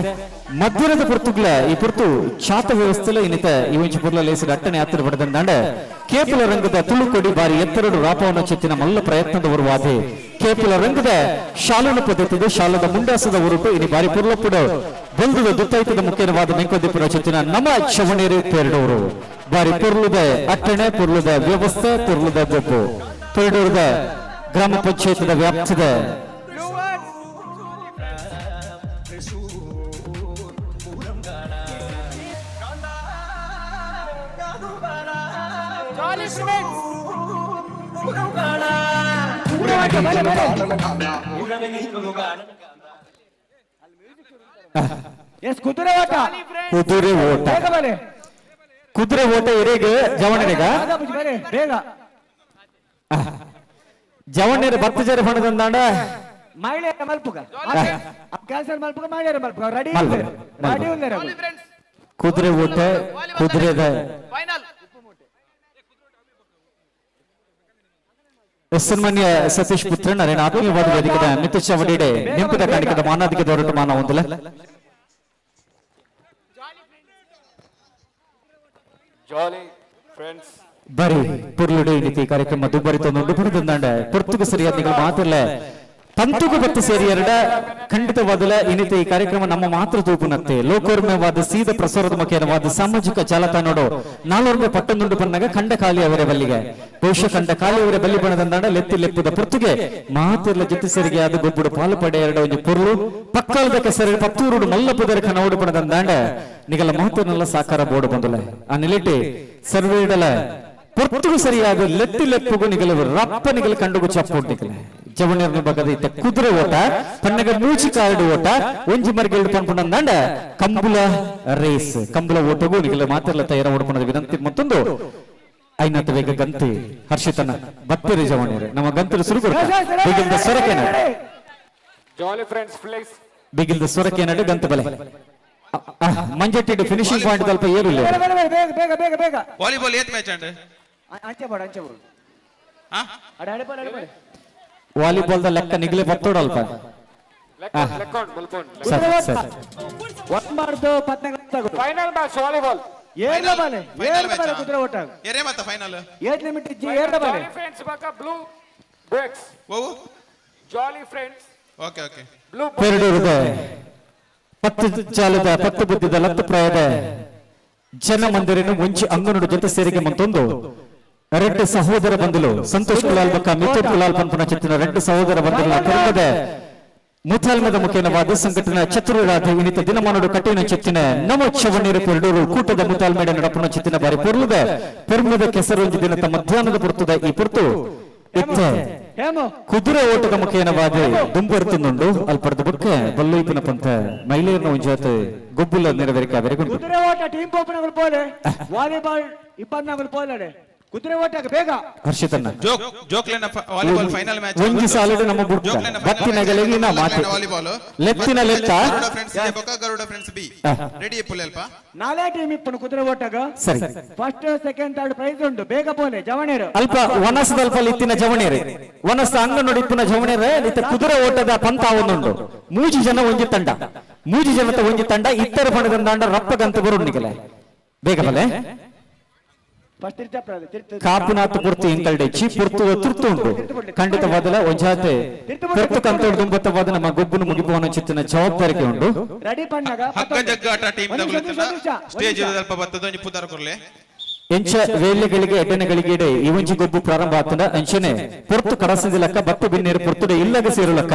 ಮಧ್ಯದ ಪುರ್ತುಗಳ ಈ ಪುರ್ತು ಚಾತ ವ್ಯವಸ್ಥೆಲ ಇನ್ನಿತ ಈ ಒಂಜಿ ಪುರ್ಲಲೇಸಿ ಅಟ್ಟನೆ ಹತ್ತಿರ ಪಡೆದಂಡ ಕೇಪುಲ ರಂಗದ ತುಳುಕೊಡಿ ಬಾರಿ ಎತ್ತರಡು ರಾಪವನ ಚೆತ್ತಿನ ಮಲ್ಲ ಪ್ರಯತ್ನದ ಉರುವಾದೆ ಕೇಪುಲ ರಂಗದ ಶಾಲನ ಪದ್ಧತಿದು ಶಾಲದ ಮುಂಡಾಸದ ಉರುಟು ಇನಿ ಬಾರಿ ಪುರ್ಲಪ್ಪುಡು ಬಂಧುದ ದುತ್ತೈತದ ಮುಖ್ಯವಾದ ಮೆಂಕೋದಿಪ್ಪುರ ಚೆತ್ತಿನ ನಮ್ಮ ಚವಣೇರಿ ಪೇರಡವರು ಬಾರಿ ಪುರ್ಲುದ ಅಟ್ಟಣೆ ಪುರ್ಲುದ ವ್ಯವಸ್ಥೆ ಪುರ್ಲುದ ಗೊಬ್ಬು ಪೇರಡೂರದ ಗ್ರಾಮ ಪಂಚಾಯತದ ವ್ಯಾಪ್ತಿದ ಕುದುರೆ ಓಟ ಕುದುರೆ ಓಟ ಎರೆಗೆ ಜವಣನೆಗ ಬೇಗ ಜವಣೇರು ಬರ್ತಜಾರ ಬಣ್ಣದಂದಾಂಡ ಮಹಿಳೆಯರ ಮಲ್ಪುಗ ಕ್ಯಾನ್ಸರ್ ಮಲ್ಪುಗ ಮಹಿಳೆಯರ ಮಲ್ಪುಗ ರೆಡಿ ರೆಡಿ ಉಂದರ ಕುದುರೆ ಓಟ ಕುದುರೆದ ಸನ್ಮಾನ್ಯ ಸತೀಶ್ ಪುತ್ರನ್ ಅರೇನ ಆತ್ಮೀಯವಾದ ವೇದಿಕೆದ ಮಿತ್ರ ಚವಡಿಡೆ ನೆಂಪದ ಕಾಣಿಕದ ಮಾನಾದಿಗೆ ದೊರಟು ಮಾನ ಹೊಂದಿಲ್ಲ ಬರೀ ಪುರ್ಲುಡೆ ನೀತಿ ಕಾರ್ಯಕ್ರಮ ದುಬ್ಬರಿತೊಂದು ಪಡೆದಂದಾಂಡ ಪುರ್ತುಗ ಸರಿಯಾದ ಮಾತಿಲ್ಲ ತಂತುಗ ಬತ್ತು ಸೇರಿ ಎರಡ ಖಂಡಿತವಾದಲ ಇನ್ನಿತ ಈ ಕಾರ್ಯಕ್ರಮ ನಮ್ಮ ಮಾತ್ರ ತೂಪುನತ್ತೆ ಲೋಕೋರ್ಮಯವಾದ ಸೀದ ಪ್ರಸಾರದ ಮುಖೇನವಾದ ಸಾಮಾಜಿಕ ಜಾಲತಾಣೋಡು 400 ಪಟ್ಟೊಂದುಂಡು ಪನ್ನಾಗ ಖಂಡ ಖಾಲಿ ಅವರ ಬಲ್ಲಿಗೆ ಬಹುಶಃ ಖಂಡ ಖಾಲಿ ಅವರ ಬಲ್ಲಿ ಬಣದಂದಾಂಡ ಲೆತ್ತಿ ಲೆಪ್ಪುದ ಪುರ್ತುಗೆ ಮಾತಿರ್ಲ ಜೊತೆ ಸರಿಗೆ ಆದ ಗೊಬ್ಬುಡು ಪಾಲು ಪಡೆ ಎರಡ ಒಂದು ಪುರ್ಲು ಪಕ್ಕಳದ ಕೆಸರು ಪತ್ತೂರುಡು ಮಲ್ಲಪುದರ ಕನೌಡು ಪಣದಂದಾಂಡ ನಿಗಲ ಮಾತನ್ನೆಲ್ಲ ಸಾಕಾರ ಬೋರ್ಡು ಬಂದಲ ಆ ನಿಲೆಟಿ ಸರ್ವೇಡಲ ಪುರ್ತುಗು ಸರಿಯಾದ ಲೆತ್ತಿ ಲೆಪ್ಪುಗು ನಿಗಲು ರಪ್ಪ ನಿಗಲು ಕಂಡುಗು ಚಪ್ಪು ನಿಗಲ ಜವಣೇರ್ನ ಬಗದ ಕುದುರೆ ಓಟ ಪನ್ನಗ ಮೂಚಿ ಕಾರಡು ಓಟ ಒಂಜಿ ಮರ್ಗೆಲ್ಡು ಪನ್ಪುಂಡಂದಾಂಡ ಕಂಬುಲ ರೇಸ್ ಕಂಬುಲ ಓಟಗೂ ನಿಗಲ ಮಾತೆಲ್ಲ ತಯಾರ ಓಡ್ಪಣದ ವಿನಂತಿ ಮತ್ತೊಂದು ಐನತ್ತ ವೇಗ ಗಂತಿ ಹರ್ಷಿತನ ಬತ್ತರಿ ಜವಣೇರು ನಮ್ಮ ಗಂತಲು ಸುರು ಬಿಗಿಲ್ದ ಸೊರಕೆ ಬಿಗಿಲ್ದ ಸೊರಕೆ ನಡು ಗಂತ ಬಲೆ ಮಂಜಟ್ಟಿಡು ಫಿನಿಶಿಂಗ್ ಪಾಯಿಂಟ್ ಸ್ವಲ್ಪ ಏರಿಲ್ಲ ಬೇಗ ಬೇಗ ಬೇಗ ವಾಲಿಬಾಲ್ ಏತ್ ಮ್ಯಾಚ್ ಅಂಡ್ ಅಂಚೆ ಬೋರ್ಡ್ ಅಡ ಅಡಪ ಅಡಪ ವಾಲಿಬಾಲ್ ದ ಲೆಕ್ಕ ನಿಗಲೆ ಬತ್ತೋಡು ಅಲ್ಪ ಫೈನಲ್ ಮ್ಯಾಚ್ ವಾಲಿಬಾಲ್ ಏಳ ಬಾಲೆ ಕುದುರೆ ಓಟ ಎರೆ ಮತ್ತ ಫೈನಲ್ ಏಟ್ ಲಿಮಿಟ್ ಇಜ್ಜಿ ಏಳ ಬಾಲೆ ಫ್ರೆಂಡ್ಸ್ ಬಕ ಬ್ಲೂ ಬ್ರೇಕ್ಸ್ ಓ ಜಾಲಿ ಫ್ರೆಂಡ್ಸ್ ಓಕೆ ಓಕೆ ಬ್ಲೂ ಪೆರಡೂರದ ಪತ್ತು ಚಾಲದ ಪತ್ತು ಬುದ್ಧಿದ ಲತ್ತು ಪ್ರಾಯದ ಜನ ಮಂದಿರನು ಮುಂಚೆ ಅಂಗನಡು ಜೊತೆ ಸೇರಿಗೆ ಮತ್ತೊಂದು ರೆಡ್ಡು ಸಹೋದರ ಬಂಧುಲು ಸಂತೋಷ್ ಕುಲಾಲ್ ಬಕ್ಕ ಮಿಥುನ್ ಕುಲಾಲ್ ಪನ್ಪುನ ಚಿತ್ತಿನ ರೆಡ್ಡು ಸಹೋದರ ಬಂಧುಗಳ ಕರ್ಮದ ಮುತಾಲ್ಮದ ಮುಖೇನವಾದ ಸಂಘಟನಾ ಚತುರರಾದ ಇನ್ನಿತ ದಿನಮಾನಡು ಕಟ್ಟಿನ ಚಿತ್ತಿನ ನಮ ಚವಣೀರು ಪೆರಡೂರು ಕೂಟದ ಮುತಾಲ್ಮೇಡ ನಡಪನ ಚಿತ್ತಿನ ಬಾರಿ ಪೊರ್ಲುದ ಪೆರ್ಮದ ಕೆಸರೊಂದು ದಿನದ ಮಧ್ಯಾಹ್ನದ ಪುರ್ತದ ಈ ಪುರ್ತು ಇತ್ತೆ ಕುದುರೆ ಓಟದ ಮುಖೇನವಾದ ದುಂಬರ್ತುಂಡು ಅಲ್ಪರ್ದ ಬುಕ್ಕ ಬಲ್ಲೈಪಿನ ಪಂಥ ಮಹಿಳೆಯರನ್ನ ಒಂಜಾತ ಗೊಬ್ಬುಲ ನೆರವೇರಿಕೆ ಅವರಿಗುಂಟು ಕುದುರೆ ಓಟ ಟೀಮ್ ಪೋಪನಗಳು ಪೋಲೆ ವಾಲಿಬಾಲ್ 24 ಪೋಲಡೆ ಕುದುರೆ ಓಟಕ್ಕೆ ಬೇಗ ಹರ್ಷಿತನ್ನ ಜೋಕ್ಲೆನ ವಾಲಿಬಾಲ್ ಫೈನಲ್ ಮ್ಯಾಚ್ ಒಂಜಿ ಸಾಲದ ನಮ್ಮ ಬುರ್ಕ ಬತ್ತಿನ ಗೆಲುವಿನ ಮಾತು ವಾಲಿಬಾಲ್ ಲೆತ್ತಿನ ಲೆತ್ತ ಫ್ರೆಂಡ್ಸ್ ಇದೆ ಬಕ ಗರುಡ ಫ್ರೆಂಡ್ಸ್ ಬಿ ರೆಡಿ ಪುಲೆಲ್ಪ ನಾಳೆ ಟೀಮ್ ಇಪ್ಪನು ಕುದುರೆ ಓಟಗ ಸರಿ ಫಸ್ಟ್ ಸೆಕೆಂಡ್ ಥರ್ಡ್ ಪ್ರೈಸ್ ಉಂಟು ಬೇಗ ಪೋಲೆ ಜವಣೇರು ಅಲ್ಪ ವನಸದಲ್ಪ ಇತ್ತಿನ ಜವಣೇರೆ ವನಸ ಅಂಗ ನೋಡಿಪ್ಪನ ಜವಣೇರೆ ಇತ್ತ ಕುದುರೆ ಓಟದ ಪಂಥ ಒಂದುಂಡು ಮೂಜಿ ಜನ ಒಂಜಿ ತಂಡ ಮೂಜಿ ಜನತ ಒಂಜಿ ತಂಡ ಇತ್ತರ ಪಣದಂದಾಂಡ ರಪ್ಪಗಂತ ಬರುಣಿಗೆಲೆ ಬೇಗ ಬಲೆ ಕಾಪುನಾಥ ಪೂರ್ತಿ ಎಂಕಲ್ಡೆ ಚಿ ಪುರ್ತು ತುರ್ತು ಉಂಟು ಖಂಡಿತವಾದಲ ಒಂಜಾತೆ ಪುರ್ತು ಕಂತೋಡು ದುಂಬತ್ತವಾದ ನಮ್ಮ ಗೊಬ್ಬನು ಮುಗಿಪುವನ ಚಿತ್ತಿನ ಜವಾಬ್ದಾರಿಕೆ ಉಂಟು ರೆಡಿ ಪಣ್ಣಗ ಹಕ್ಕ ಜಗ್ಗಾಟ ಟೀಮ್ ದಗುಲತನ ಸ್ಟೇಜ್ ಇರದಲ್ಪ ಬತ್ತದ ಒಂಜಿ ಪುದಾರ ಕೊರ್ಲೆ ಎಂಚ ವೇಳೆಗಳಿಗೆ ಎಡ್ಡನೆಗಳಿಗೆ ಈ ಒಂಜಿ ಗೊಬ್ಬು ಪ್ರಾರಂಭ ಆತನ ಅಂಚನೆ ಪುರ್ತು ಕಡಸದಿಲಕ್ಕ ಬತ್ತು ಬಿನ್ನೇರು ಪುರ್ತುಡೆ ಇಲ್ಲಗ ಸೇರುಲಕ್ಕ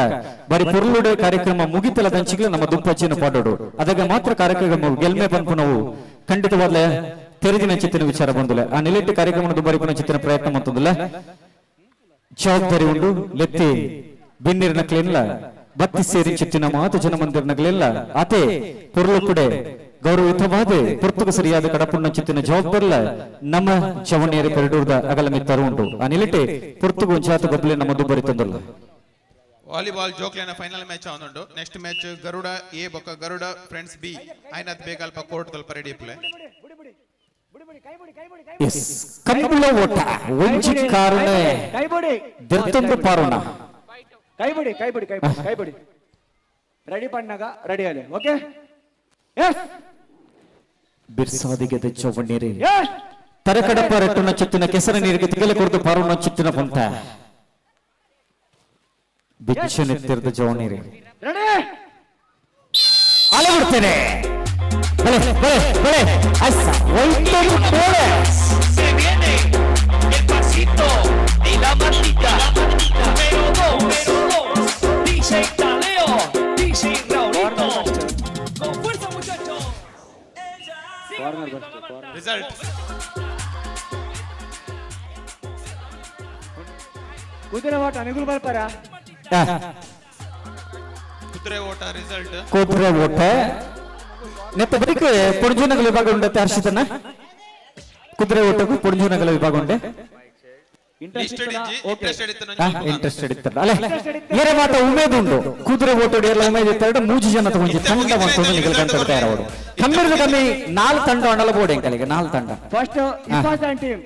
ಬರಿ ಪುರ್ಲುಡೆ ಕಾರ್ಯಕ್ರಮ ಮುಗಿತಲ ದಂಚಿಗೆ ನಮ್ಮ ದುಂಪಚ್ಚಿನ ಪಾಡೋಡು ಅದಾಗ ಮಾತ್ರ ಕಾರ್ಯಕ್ರಮ ಗೆಲ್ಮೆ ಪನ್ಪುನವು ಖಂಡಿತವಾದ ತೆರೆದಿನ ಚಿತ್ತಿನ ವಿಚಾರ ಬಂದಿಲ್ಲ ಆ ನಿಲೆಟ್ಟು ಕಾರ್ಯಕ್ರಮದ ಬರಿಪನ ಚಿತ್ತಿನ ಪ್ರಯತ್ನ ಮಂತಂದಿಲ್ಲ ಜವಾಬ್ದಾರಿ ಉಂಡು ಲೆತ್ತಿ ಬಿನ್ನಿರಿನ ಕ್ಲೇನ್ಲ ಬತ್ತಿ ಸೇರಿ ಚಿತ್ತಿನ ಮಾತು ಜನ ಮಂದಿರನಗಳೆಲ್ಲ ಆತೆ ಪುರ್ಲು ಕೂಡ ಗೌರವಯುತವಾದ ಪುರ್ತುಗ ಸರಿಯಾದ ಕಡಪುಣ್ಣ ಚಿತ್ತಿನ ಜವಾಬ್ದಾರಿಲ ನಮ್ಮ ಚವಣಿಯರ ಪೆರಡೂರ್ದ ಅಗಲ ಮಿತ್ತರು ಉಂಟು ಆ ನಿಲೆಟ್ಟೆ ಪುರ್ತುಗ ಒಂಚಾತ ಗಬ್ಬಲೆ ನಮ್ಮ ದುಬ್ಬರಿ ತಂದಲ್ಲ ವಾಲಿಬಾಲ್ ಜೋಕ್ಲೆನ ಫೈನಲ್ ಮ್ಯಾಚ್ ಆನೊಂಡು ನೆಕ್ಸ್ಟ್ ಮ್ಯಾಚ್ ಗರುಡ ಎ ಬೊಕ್ಕ ಗರುಡ ಫ್ರೆಂಡ್ಸ್ ಬಿ ಐನತ್ ಬೇಗಲ್ಪ ಕೋರ್ಟ್ ತಲ್ಪ ರೆಡಿ ಪ್ಲೇ ಎಸ್ ಕಂಬಳ ಓಟ ಒಂಜಿ ಕಾರಣ ಕೈಬಿಡಿ ದೆರ್ತೊಂದು ಪಾರೋಣ ಕೈಬಿಡಿ ಕೈಬಿಡಿ ಕೈಬಿಡಿ ಕೈಬಿಡಿ ರೆಡಿ ಪಣ್ಣಾಗ ರೆಡಿ ಅಲ್ಲಿ ಓಕೆ ಎಸ್ ಬಿರ್ಸಾದಿಗೆ ಚೌವಣ್ಣೀರಿ ತರಕಡಪ ರಟ್ಟುನ ಚಿತ್ತಿನ ಕೆಸರ ನೀರಿಗೆ ತಿಗಲ ಕುರಿತು ಪಾರೋಣ ಚಿತ್ತಿನ ಪಂತ ಬಿಚ್ಚನೆತ್ತಿರದ ಚೌವಣ್ಣೀರಿ ರೆಡಿ ಅಲೆ ಬಿಡ್ತೇನೆ ಬಲೆ ಬಲೆ ಬಲೆ ಅಸ್ಸ ಒಯ್ತೊಂದು ಕೋಳೆ Se viene el pasito de la matita. Número dos, DJ Taleo, DJ Raulito. Con fuerza, muchachos. Result ಕುದುರೆ ಓಟ ನಿಗುಲ್ ಬರ್ಪಾರ ಕುದುರೆ ಓಟ ರಿಸಲ್ಟ್ ಕುದುರೆ ಓಟ ನೆತ್ತ ಬರೀಕೆ ಪುಣಜುನಗಲ ವಿಭಾಗ ಉಂಡತ್ತೆ ಹರ್ಷಿತನ ಕುದುರೆ ಓಟಕ್ಕೂ ಪುಣಜುನಗಲ ವಿಭಾಗ ಉಂಡೆ ಇಂಟ್ರೆಸ್ಟೆಡ್ ಇತ್ತಲ್ಲ ಅಲ್ಲೇ ಏರೆ ಮಾತ ಉಮೇದು ಉಂಡು ಕುದುರೆ ಓಟೋಡಿ ಎಲ್ಲ ಉಮೇದು ಇತ್ತಾರೆ 3 ಜನ ತಗೊಂಡು ತಂಡ ಮಾಡ್ಕೊಂಡು ನಿಗಲ್ಕಂತ ತಯಾರವರು ಕಮ್ಮಿರದ ಕಮ್ಮಿ 4 ತಂಡ ಅಣ್ಣಲ ಬೋರ್ಡ್ ಎಂಕಲಿಗೆ 4 ತಂಡ first Ifas and team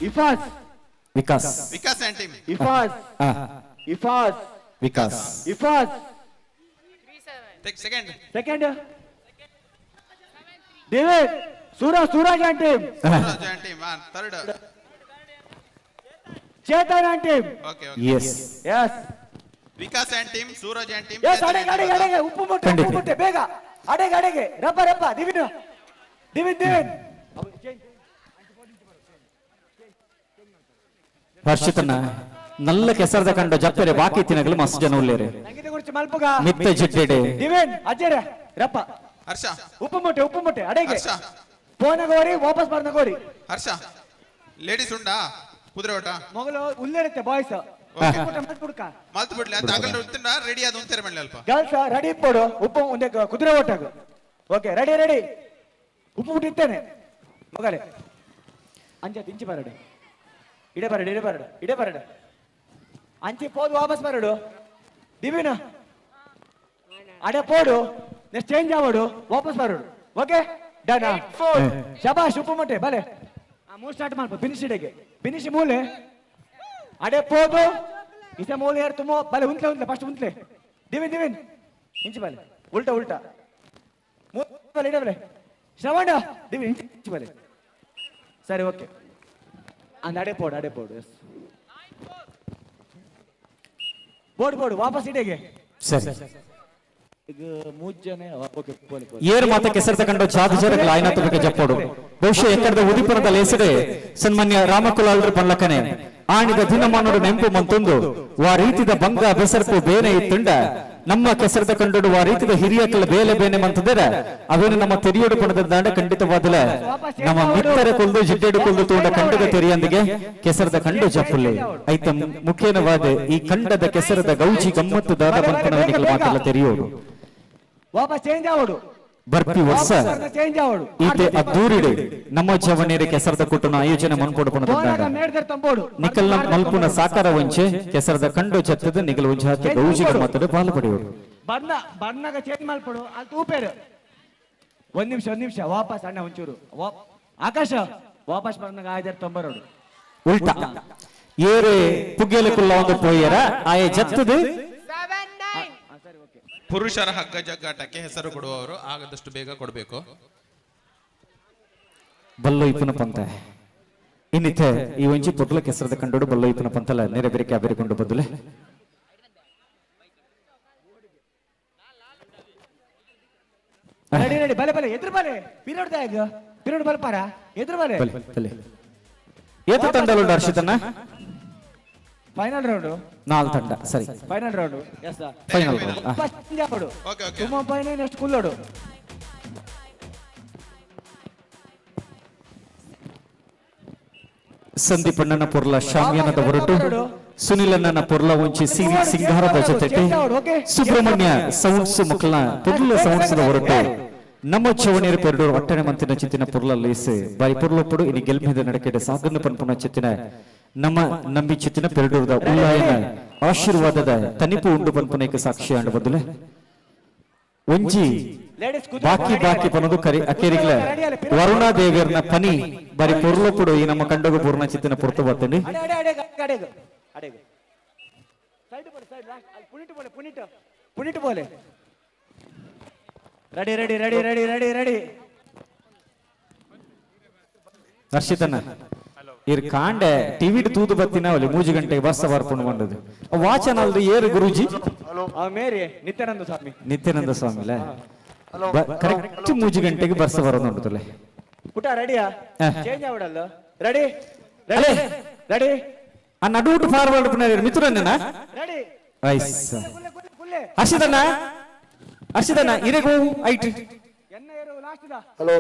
Ifas Vikas Vikas and team Ifas Ifas Vikas Ifas second second David Suraj and team Suraj and team third Chetan and team okay yes yes Vikas and team Suraj and team yes ಅಡೆಗೆ ಉಪ್ಪು ಮುಟ್ಟೆ ಬೇಗ ಅಡೆಗೆ ರಪ್ಪ ದಿವಿನ್ ಹರ್ಷಿತನ ನಲ್ಲ ಕೆಸರದ ಕಂಡ ಜಪ್ಪರೆ ಬಾಕಿ ತಿನ್ನಗಲು ಮಸ್ತ್ ಜನ ಉಳ್ಳೇರೆ ಸಂಗೀತ ಗುరించి ಮಲ್ಪುಗ ಮಿತ್ತೆ ಜಿಡ್ಡೆಡೆ ದಿವಿನ್ ಅಜ್ಜರ ರಪ್ಪ ಹರ್ಷ ಉಪ್ಪು ಮುಟ್ಟೆ ಅಡೆಗೆ ಹರ್ಷ ಫೋನಗೋರಿ ವಾಪಸ್ ಬರ್ನಗೋರಿ ಹರ್ಷ ಲೇಡೀಸ್ ಉಂಡಾ ಕುದುರೆ ಓಟ ಮೊಗಲು ಉಲ್ಲೇರುತ್ತೆ ಬಾಯ್ಸ್ ಮಲ್ತು ಬಿಡ್ಲಿ ಅಂತ ಆಗಲ್ ಉತ್ತಿನ ರೆಡಿ ಆದ ಒಂತೇರೆ ಮಾಡ್ಲಿ ಅಲ್ಪ ಗರ್ಲ್ಸ್ ರೆಡಿ ಪೋಡು ಉಪ್ಪು ಒಂದೇ ಕುದುರೆ ಓಟಾಗ ಓಕೆ ರೆಡಿ ಉಪ್ಪು ಮುಟ್ಟಿತ್ತೇನೆ ಮಗಲೇ ಅಂಚೆ ತಿಂಚಿ ಬರಡು ಇಡೆ ಬರಡು ಅಂಚೆ ಪೋದು ವಾಪಸ್ ಬರಡು ದಿವಿನ ಅಡೆ ಪೋಡು ನೆಕ್ಸ್ಟ್ ಚೇಂಜ್ ಆವಡು ವಾಪಸ್ ಬರಡು ಓಕೆ ಡನ್ ಶಬಾಷ್ ಉಪ್ಪು ಮುಟ್ಟೆ ಬಲೆ ಮೂರು ಸ್ಟಾರ್ಟ್ ಮಾಡ್ಬೋದು ಫಿನಿಶ್ ಮೂಲೆ ಅಡೆ ಪೋದು ಇಸ ಮೂಲೆ ಯಾರು ತುಂಬ ಬಲೆ ಉಂತ್ಲೆ ಫಸ್ಟ್ ಉಂತ್ಲೆ ದಿವಿನ್ ಇಂಚಿ ಬಲೆ ಉಲ್ಟಾ ಇಡೆ ಬಲೆ ಶ್ರವಣ ದಿವಿನ್ ಇಂಚಿ ಬಲೆ ಸರಿ ಓಕೆ ಅಂದ ಅಡೆ ಪೋಡು ಎಸ್ ಬೋರ್ಡ್ ವಾಪಸ್ ಇಡೆಗೆ ಸರಿ ಈಗ 3 ಜನ ಓಕೆ ಏರ್ ಮಾತ ಕೆಸರದ ಕಂಡ ಜಾದಜರಗಳ ಆಯ್ನಾತ ಬಗ್ಗೆ ಜಪ್ಪೋಡು ಬಹುಶಃ ಎಕ್ಕಡದ ಉದಿಪುರದ ಲೇಸಡೆ ಸನ್ಮಾನ್ಯ ರಾಮಕುಲಾಲ್ರು ಪಲ್ಲಕನೆ ಆಣಿದ ದಿನಮಾನರು ನೆಂಪು ಮಂತೊಂದು ವಾ ರೀತಿದ ಬಂಗ ಬೆಸರ್ಪು ಬೇನೆ ಇತ್ತುಂಡ ನಮ್ಮ ಕೆಸರದ ಕಂಡು ವಾ ರೀತಿದ ಹಿರಿಯಕಲ ಬೇಲೆ ಮಂತದರ ಅವೇನು ನಮ್ಮ ತೆರಿಯೋಡು ಪಣದ ಖಂಡಿತವಾದಲ ನಮ್ಮ ಮಿತ್ತರ ಕೊಲ್ದು ಜಿಡ್ಡೆಡು ಕೊಲ್ದು ತೋಂಡ ಕಂಡದ ತೆರಿಯಂದಿಗೆ ಕೆಸರದ ಕಂಡು ಜಪ್ಪುಲ್ಲೆ ಐತ ಮುಖ್ಯನವಾದ ಈ ಕಂಡದ ಕೆಸರದ ಗೌಜಿ ಗಮ್ಮತ್ತು ದಾದ ಬಂಪನವನಿಗೆ ಮಾತಲ್ಲ ತೆರಿಯೋಡು ವಾಪಸ್ ಚೇಂಜ್ ಆವಡು ಬರ್ಪಿ ವರ್ಷ ಚೇಂಜ್ ಆವಡು ಈತೆ ಅದ್ದೂರಿಡೆ ನಮ್ಮ ಜವನೇರೆ ಕೆಸರದ ಕುಟುನ ಆಯೋಜನೆ ಮನ್ಪೊಡುಪಣದಾಗ ನಿಕಲ್ನ ಮಲ್ಪುನ ಸಾಕಾರ ವಂಚೆ ಕೆಸರದ ಕಂಡು ಚತ್ತದ ನಿಗಲ್ ಉಂಜಾತ ಗೌಜಿಗ ಮಾತದ ಪಾಲು ಪಡೆಯೋಡು ಬರ್ನಾಗ ಚೇಂಜ್ ಮಾಡ್ಕೊಡು ಅಲ್ಲಿ ತೂಪೇರು ಒಂದ್ ನಿಮಿಷ ವಾಪಸ್ ಅಣ್ಣ ಒಂಚೂರು ಆಕಾಶ ವಾಪಸ್ ಬರ್ನಾಗ 1090 ಉಲ್ಟಾ ಏರೆ ಪುಗ್ಗೆಲಕುಲ್ಲ ಒಂದು ಪೋಯರ ಆಯ ಜತ್ತದು ಪುರುಷರ ಹಗ್ಗ ಜಗ್ಗಾಟಕ್ಕೆ ಹೆಸರು ಕೊಡುವವರು ಆಗದಷ್ಟು ಬೇಗ ಕೊಡಬೇಕು ಬಲ್ಲೊಯ್ಪುನ ಪಂತ ಇನ್ನಿತ ಈ ಒಂಜಿ ಪೊರ್ಲ ಕೆಸರದ ಕಂಡು ಬಲ್ಲೊಯ್ಪುನ ಪಂತಲ ನೆರೆಬೇರಿಕೆ ಅಬೇರಿಕೊಂಡು ಬದಲೆ ರೆಡಿ ಬಲೆ ಎದುರು ಬಲೆ ಪಿರಿಯಡ್ ಬಲ್ಪಾರ ಎದುರು ಬಲೆ ಏತ ತಂಡಲು ಹರ್ಷಿತನ ಫೈನಲ್ ರೌಂಡ್ 4 ತಂಡ ಸರಿ final round yes final round first ಜಾಪಡು ತುಂಬ ಫೈನಲ್ ನೆಕ್ಸ್ಟ್ ಕುಲ್ಲೋಡು ಸಂದೀಪಣ್ಣನ ಪೊರ್ಲ ಶಾಮ್ಯಾನದ ಹೊರಟು ಸುನಿಲಣ್ಣನ ಪೊರ್ಲ ಒಂಚಿ ಸಿಂಗಾರದ ಜೊತೆಗೆ ಸುಬ್ರಹ್ಮಣ್ಯ ಸೌಂಡ್ಸ್ ಮಕ್ಕಳ ಪೊರ್ಲ ಸೌಂಡ್ಸ್ ಹೊರಟು ನಮ್ಮ ಚವಣಿಯರ ಪೆರಡು ಒಟ್ಟಣೆ ಮಂತಿನ ಚಿತ್ತಿನ ಪೊರ್ಲ ಲೇಸೆ ಬಾರಿ ಪೊರ್ಲೊಪ್ಪಡು ಇನಿ ಗೆಲ್ಮಿದ ನಡಕೆಡೆ ಸಾಗನ್ನ ಪನ್ಪುನ ಚಿತ್ತಿನ ನಮ್ಮ ನಂಬಿ ಚಿತ್ತಿನ ಪೆರಡೂರದ ಉಲ್ಲಾಯನ ಆಶೀರ್ವಾದದ ತನಿಪು ಉಂಡು ಪನ್ಪುನಕ್ಕೆ ಸಾಕ್ಷಿ ಆಂಡ ಬದಲೆ ಒಂಜಿ ಬಾಕಿ ಬಾಕಿ ಪನದು ಕರಿ ಅಕೇರಿಗ್ಲ ವರುಣಾ ದೇವಿಯರ್ನ ಪನಿ ಬರಿ ಪೊರ್ಲೊಪ್ಪುಡು ಈ ನಮ್ಮ ಕಂಡಗು ಪೂರ್ಣ ಚಿತ್ತಿನ ಪುರ್ತು ಬರ್ತಂಡಿ ready ready ready ready ready ready ಹರ್ಷಿತನ ಇರ್ ಕಾಂಡೆ ಟಿವಿ ತೂದು ಬತ್ತಿನ ಅವಲಿ 3 ಗಂಟೆಗೆ ಬಸ್ ಬರ್ಪುಂಡು ಬಂದದು ವಾಚನ ಅಲ್ದು ಏರು ಗುರುಜಿ ಮೇರಿ ನಿತ್ಯಾನಂದ ಸ್ವಾಮಿ ನಿತ್ಯಾನಂದ ಸ್ವಾಮಿಲ ಕರೆಕ್ಟ್ 3 ಗಂಟೆಗೆ ಬಸ್ ಬರೋದು ಪುಟ ರೆಡಿಯಾ ಚೇಂಜ್ ಆವಡಲ್ಲ ರೆಡಿ ರೆಡಿ ರೆಡಿ ಆ ನಡುಟು ಫಾರ್ವರ್ಡ್ ಪುನರ್ ಮಿತ್ರನ್ನ ರೆಡಿ ಐಸ್ ಹರ್ಷಿತನ ಹರ್ಷಿತನ ಇರೆಗೋ ಐಟ್ ಹಲೋ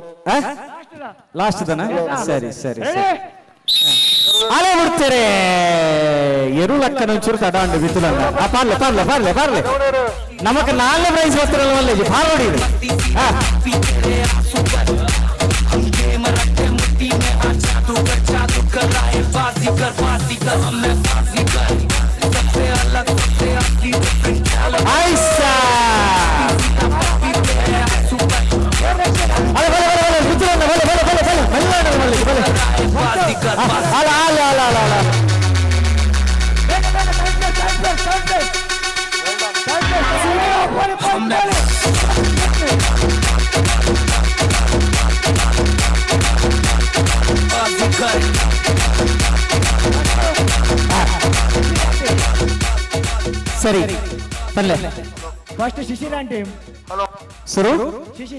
ಲಾಸ್ಟ್ ದನ ಸರಿ ಸರಿ ಅಲೆ ಬಿಡ್ತೀರಿ ಎರುಳಕ್ಕನ ಒಂಚೂರು ತಡಾಂಡು ಬಿತ್ತುಲನ್ನ ಪಾರ್ಲೆ ಪಾರ್ಲೆ ಪಾರ್ಲೆ ಪಾರ್ಲೆ ನಮಕ್ 4 ಪ್ರೈಸ್ ಬರ್ತಿರಲ್ಲ ಮಲ್ಲೇಜಿ ಫಾರ್ವರ್ಡ್ ಇದೆ ಐಸಾ ಸರಿ ಪಲ್ಲೆ ಫಸ್ಟ್ ಶಿಶಿರ್ ಆಂಡ್ ಟೀಮ್ ಸರು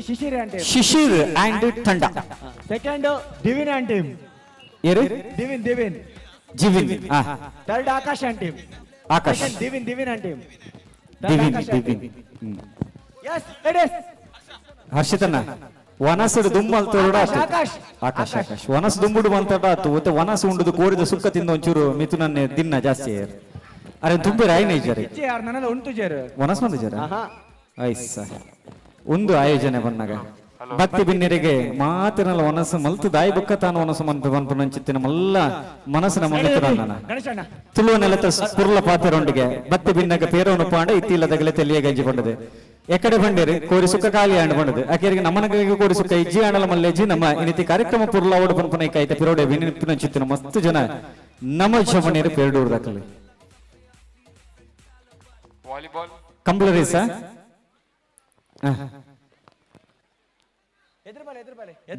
Shishir and team Shishir and ತಂಡ ಸೆಕೆಂಡ್ ದಿವಿನ್ ಆಂಡ್ ಟೀಮ್ ಏರು Divin Divin Jivin third Akash and team Akash Divin Divin and team Divin Divin yes ladies ಹರ್ಷಿತನ ವನಸಡು ದುಮ್ಮಲ್ ತೋಡ ಆಕಾಶ್ ಆಕಾಶ್ ಆಕಾಶ್ ವನಸ್ ದುಂಬುಡು ಬಂತಟ ಆತು ಮತ್ತೆ ವನಸ್ ಉಂಡುದು ಕೋರಿದ ಸುಕ್ಕ ತಿಂದ ಒಂಚೂರು ಮಿಥುನನ್ನೇ ದಿನ ಜಾಸ್ತಿ ಅರೆ ತುಂಬಿ ರಾಯನೇ ಇದ್ದಾರೆ ಯಾರು ನನ್ನಲ್ಲ ಉಂಟು ಜೇರು ವನಸ್ ಬಂದ ಜರ ಐಸ ಒಂದು ಆಯೋಜನೆ ಬಂದಾಗ ಭಕ್ತಿ ಬಿನ್ನೆರಿಗೆ ಮಾತಿನಲ್ಲ ವನಸ ಮಲ್ತು ದಾಯಿ ಬುಕ್ಕ ತಾನು ವನಸ ಮನ್ಪು ನಂಚಿತ್ತಿನ ಮಲ್ಲ ಮನಸ್ಸಿನ ಮನ್ನಿತರನ್ನ ಗಣೇಶಣ್ಣ ತುಳುವ ನೆಲತ ಪುರ್ಲ ಪಾತ್ರರೊಂದಿಗೆ ಭಕ್ತಿ ಭಿನ್ನಗ ಪೇರವನು ಪಾಂಡ ಇತ್ತಿಲ್ಲದಗಲೆ ತೆಲಿಯ ಗಂಜಿ ಬಂಡದೆ ಎಕಡೆ ಬಂಡೇರಿ ಕೋರಿ ಸುಖ ಕಾಲಿ ಆಂಡ್ ಬಂಡದೆ ಆಕೆರಿಗೆ ನಮ್ಮನಗಳಿಗೆ ಕೋರಿ ಸುಖ ಇಜ್ಜಿ ಆಂಡಲ ಮಲ್ಲೇಜಿ ನಮ್ಮ ಇನಿತಿ ಕಾರ್ಯಕ್ರಮ ಪುರ್ಲ ಓಡ ಪನ್ಪನ ಕೈತೆ ಪಿರೋಡೆ ವಿನಿಪಿನ ಚಿತ್ತಿನ ಮಸ್ತ್ ಜನ ನಮ್ಮ ಜಮನೇರು ಪೇರಡೂರ್ ದಾಖಲೆ ವಾಲಿಬಾಲ್ ಕಂಪ್ಲರೀಸ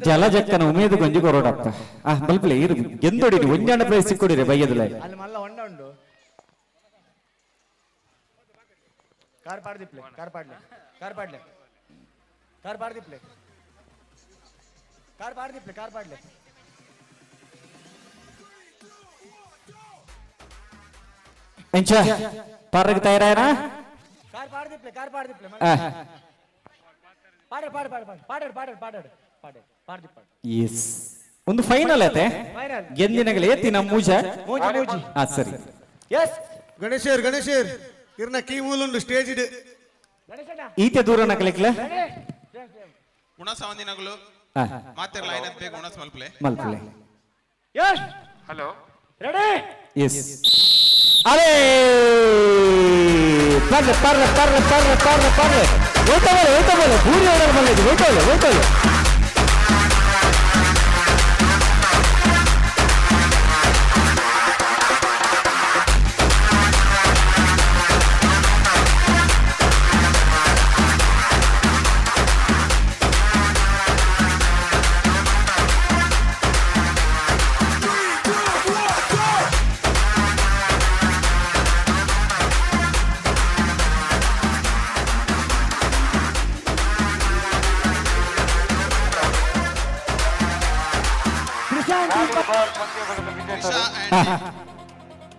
ಜಲಜಕ್ಕನ ಉಮೇದು ಗೊಂಜಿ ಕೊರೋಡಪ್ಪ ಬಲ್ಪಲೆ ಇರು ಎಂದೊಡಿರಿ ಒಂಜಾಂಡ ಪ್ರೈಸ್ ಸಿಕ್ಕೊಡಿರಿ ಬೈಯದಲ್ಲ ಅಲ್ಲಿ ಮಲ್ಲ ಹೊಂಡ ಉಂಡು ಕಾರ್ ಪಾಡ್ದಿಪ್ಲೆ ಕಾರ್ ಪಾಡ್ಲೆ ಕಾರ್ ಪಾಡ್ಲೆ ಕಾರ್ ಪಾಡ್ದಿಪ್ಲೆ ಕಾರ್ ಪಾಡ್ದಿಪ್ಲೆ ಕಾರ್ ಪಾಡ್ಲೆ ಎಂಚ ಪಾರ್ರಗೆ ತಯಾರಾಯನಾ ಕಾರ್ ಪಾಡ್ದಿಪ್ಲೆ ಕಾರ್ ಪಾಡ್ದಿಪ್ಲೆ ಪಾಡರ್ ಪಾಡರ್ ಪಾಡರ್ ಪಾಡರ್ ಪಾಡರ್ ಪಾಡರ್ ಪಾಡರ್ ಪಾಡ್ದಿಪ್ಪ ಎಸ್ ಒಂದು ಫೈನಲ್ ಐತೆ ಗೆಂದಿನಗಲೆ ಎತ್ತಿ ನಮ್ಮ ಮೂಜ ಮೂಜಿ ಸರಿ ಎಸ್ ಗಣೇಶರ್ ಇರ್ನ ಕೀ ಮೂಲುಂಡು ಸ್ಟೇಜ್ ಇಡು ಈತೆ ದೂರ ನಕಲಿಕ್ಲೆ ಉಣಸ ಒಂದಿನಗಳು ಮಾತೆರ್ ಲೈನ್ ಅಂತ ಬೇಕು ಉಣಸ ಮಲ್ಪಲೆ ಮಲ್ಪಲೆ ಯಸ್ ಹಲೋ ರೆಡಿ ಎಸ್ ಅರೆ ಪರ್ಲೆ ಪರ್ಲೆ ಪರ್ಲೆ ಪರ್ಲೆ ಪರ್ಲೆ ಪರ್ಲೆ ಓಟಬಲೆ ಪೂರಿ ಓಡಲ್ ಮಲ್ಲೇಜಿ ಓಟಬಲೆ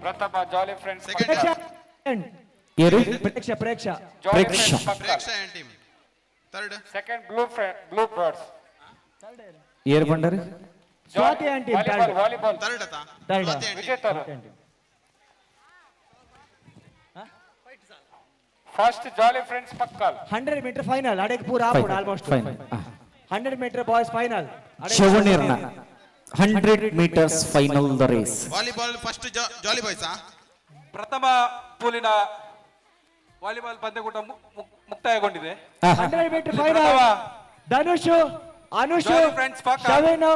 ಪ್ರಥಮ ಜಾಲಿ ಫ್ರೆಂಡ್ಸ್ ಏರು Preksha and team third second blue birds ಏರ್ ಬಂಡರೆ Swati aunty volleyball third ata Third. ವಿಜೇತರು ಫಸ್ಟ್ ಜಾಲಿ ಫ್ರೆಂಡ್ಸ್ ಪಕ್ಕಲ್ 100 ಮೀಟರ್ ಫೈನಲ್ ಅಡೆಗೆ ಪೂರ ಆಪುಡ್ almost final 100 meter boys final ಶವಣೀರ್ನ 100 meters final the race volleyball first jolly boys ಪ್ರಥಮ ಪೂಲಿನ ವಾಲಿಬಾಲ್ ಪಂದ್ಯಕೂಟ ಮುಕ್ತಾಯಗೊಂಡಿದೆ. 100 metre final Dhanush, Anush, friends ಪಕ್ಕ ಶವೇನ್,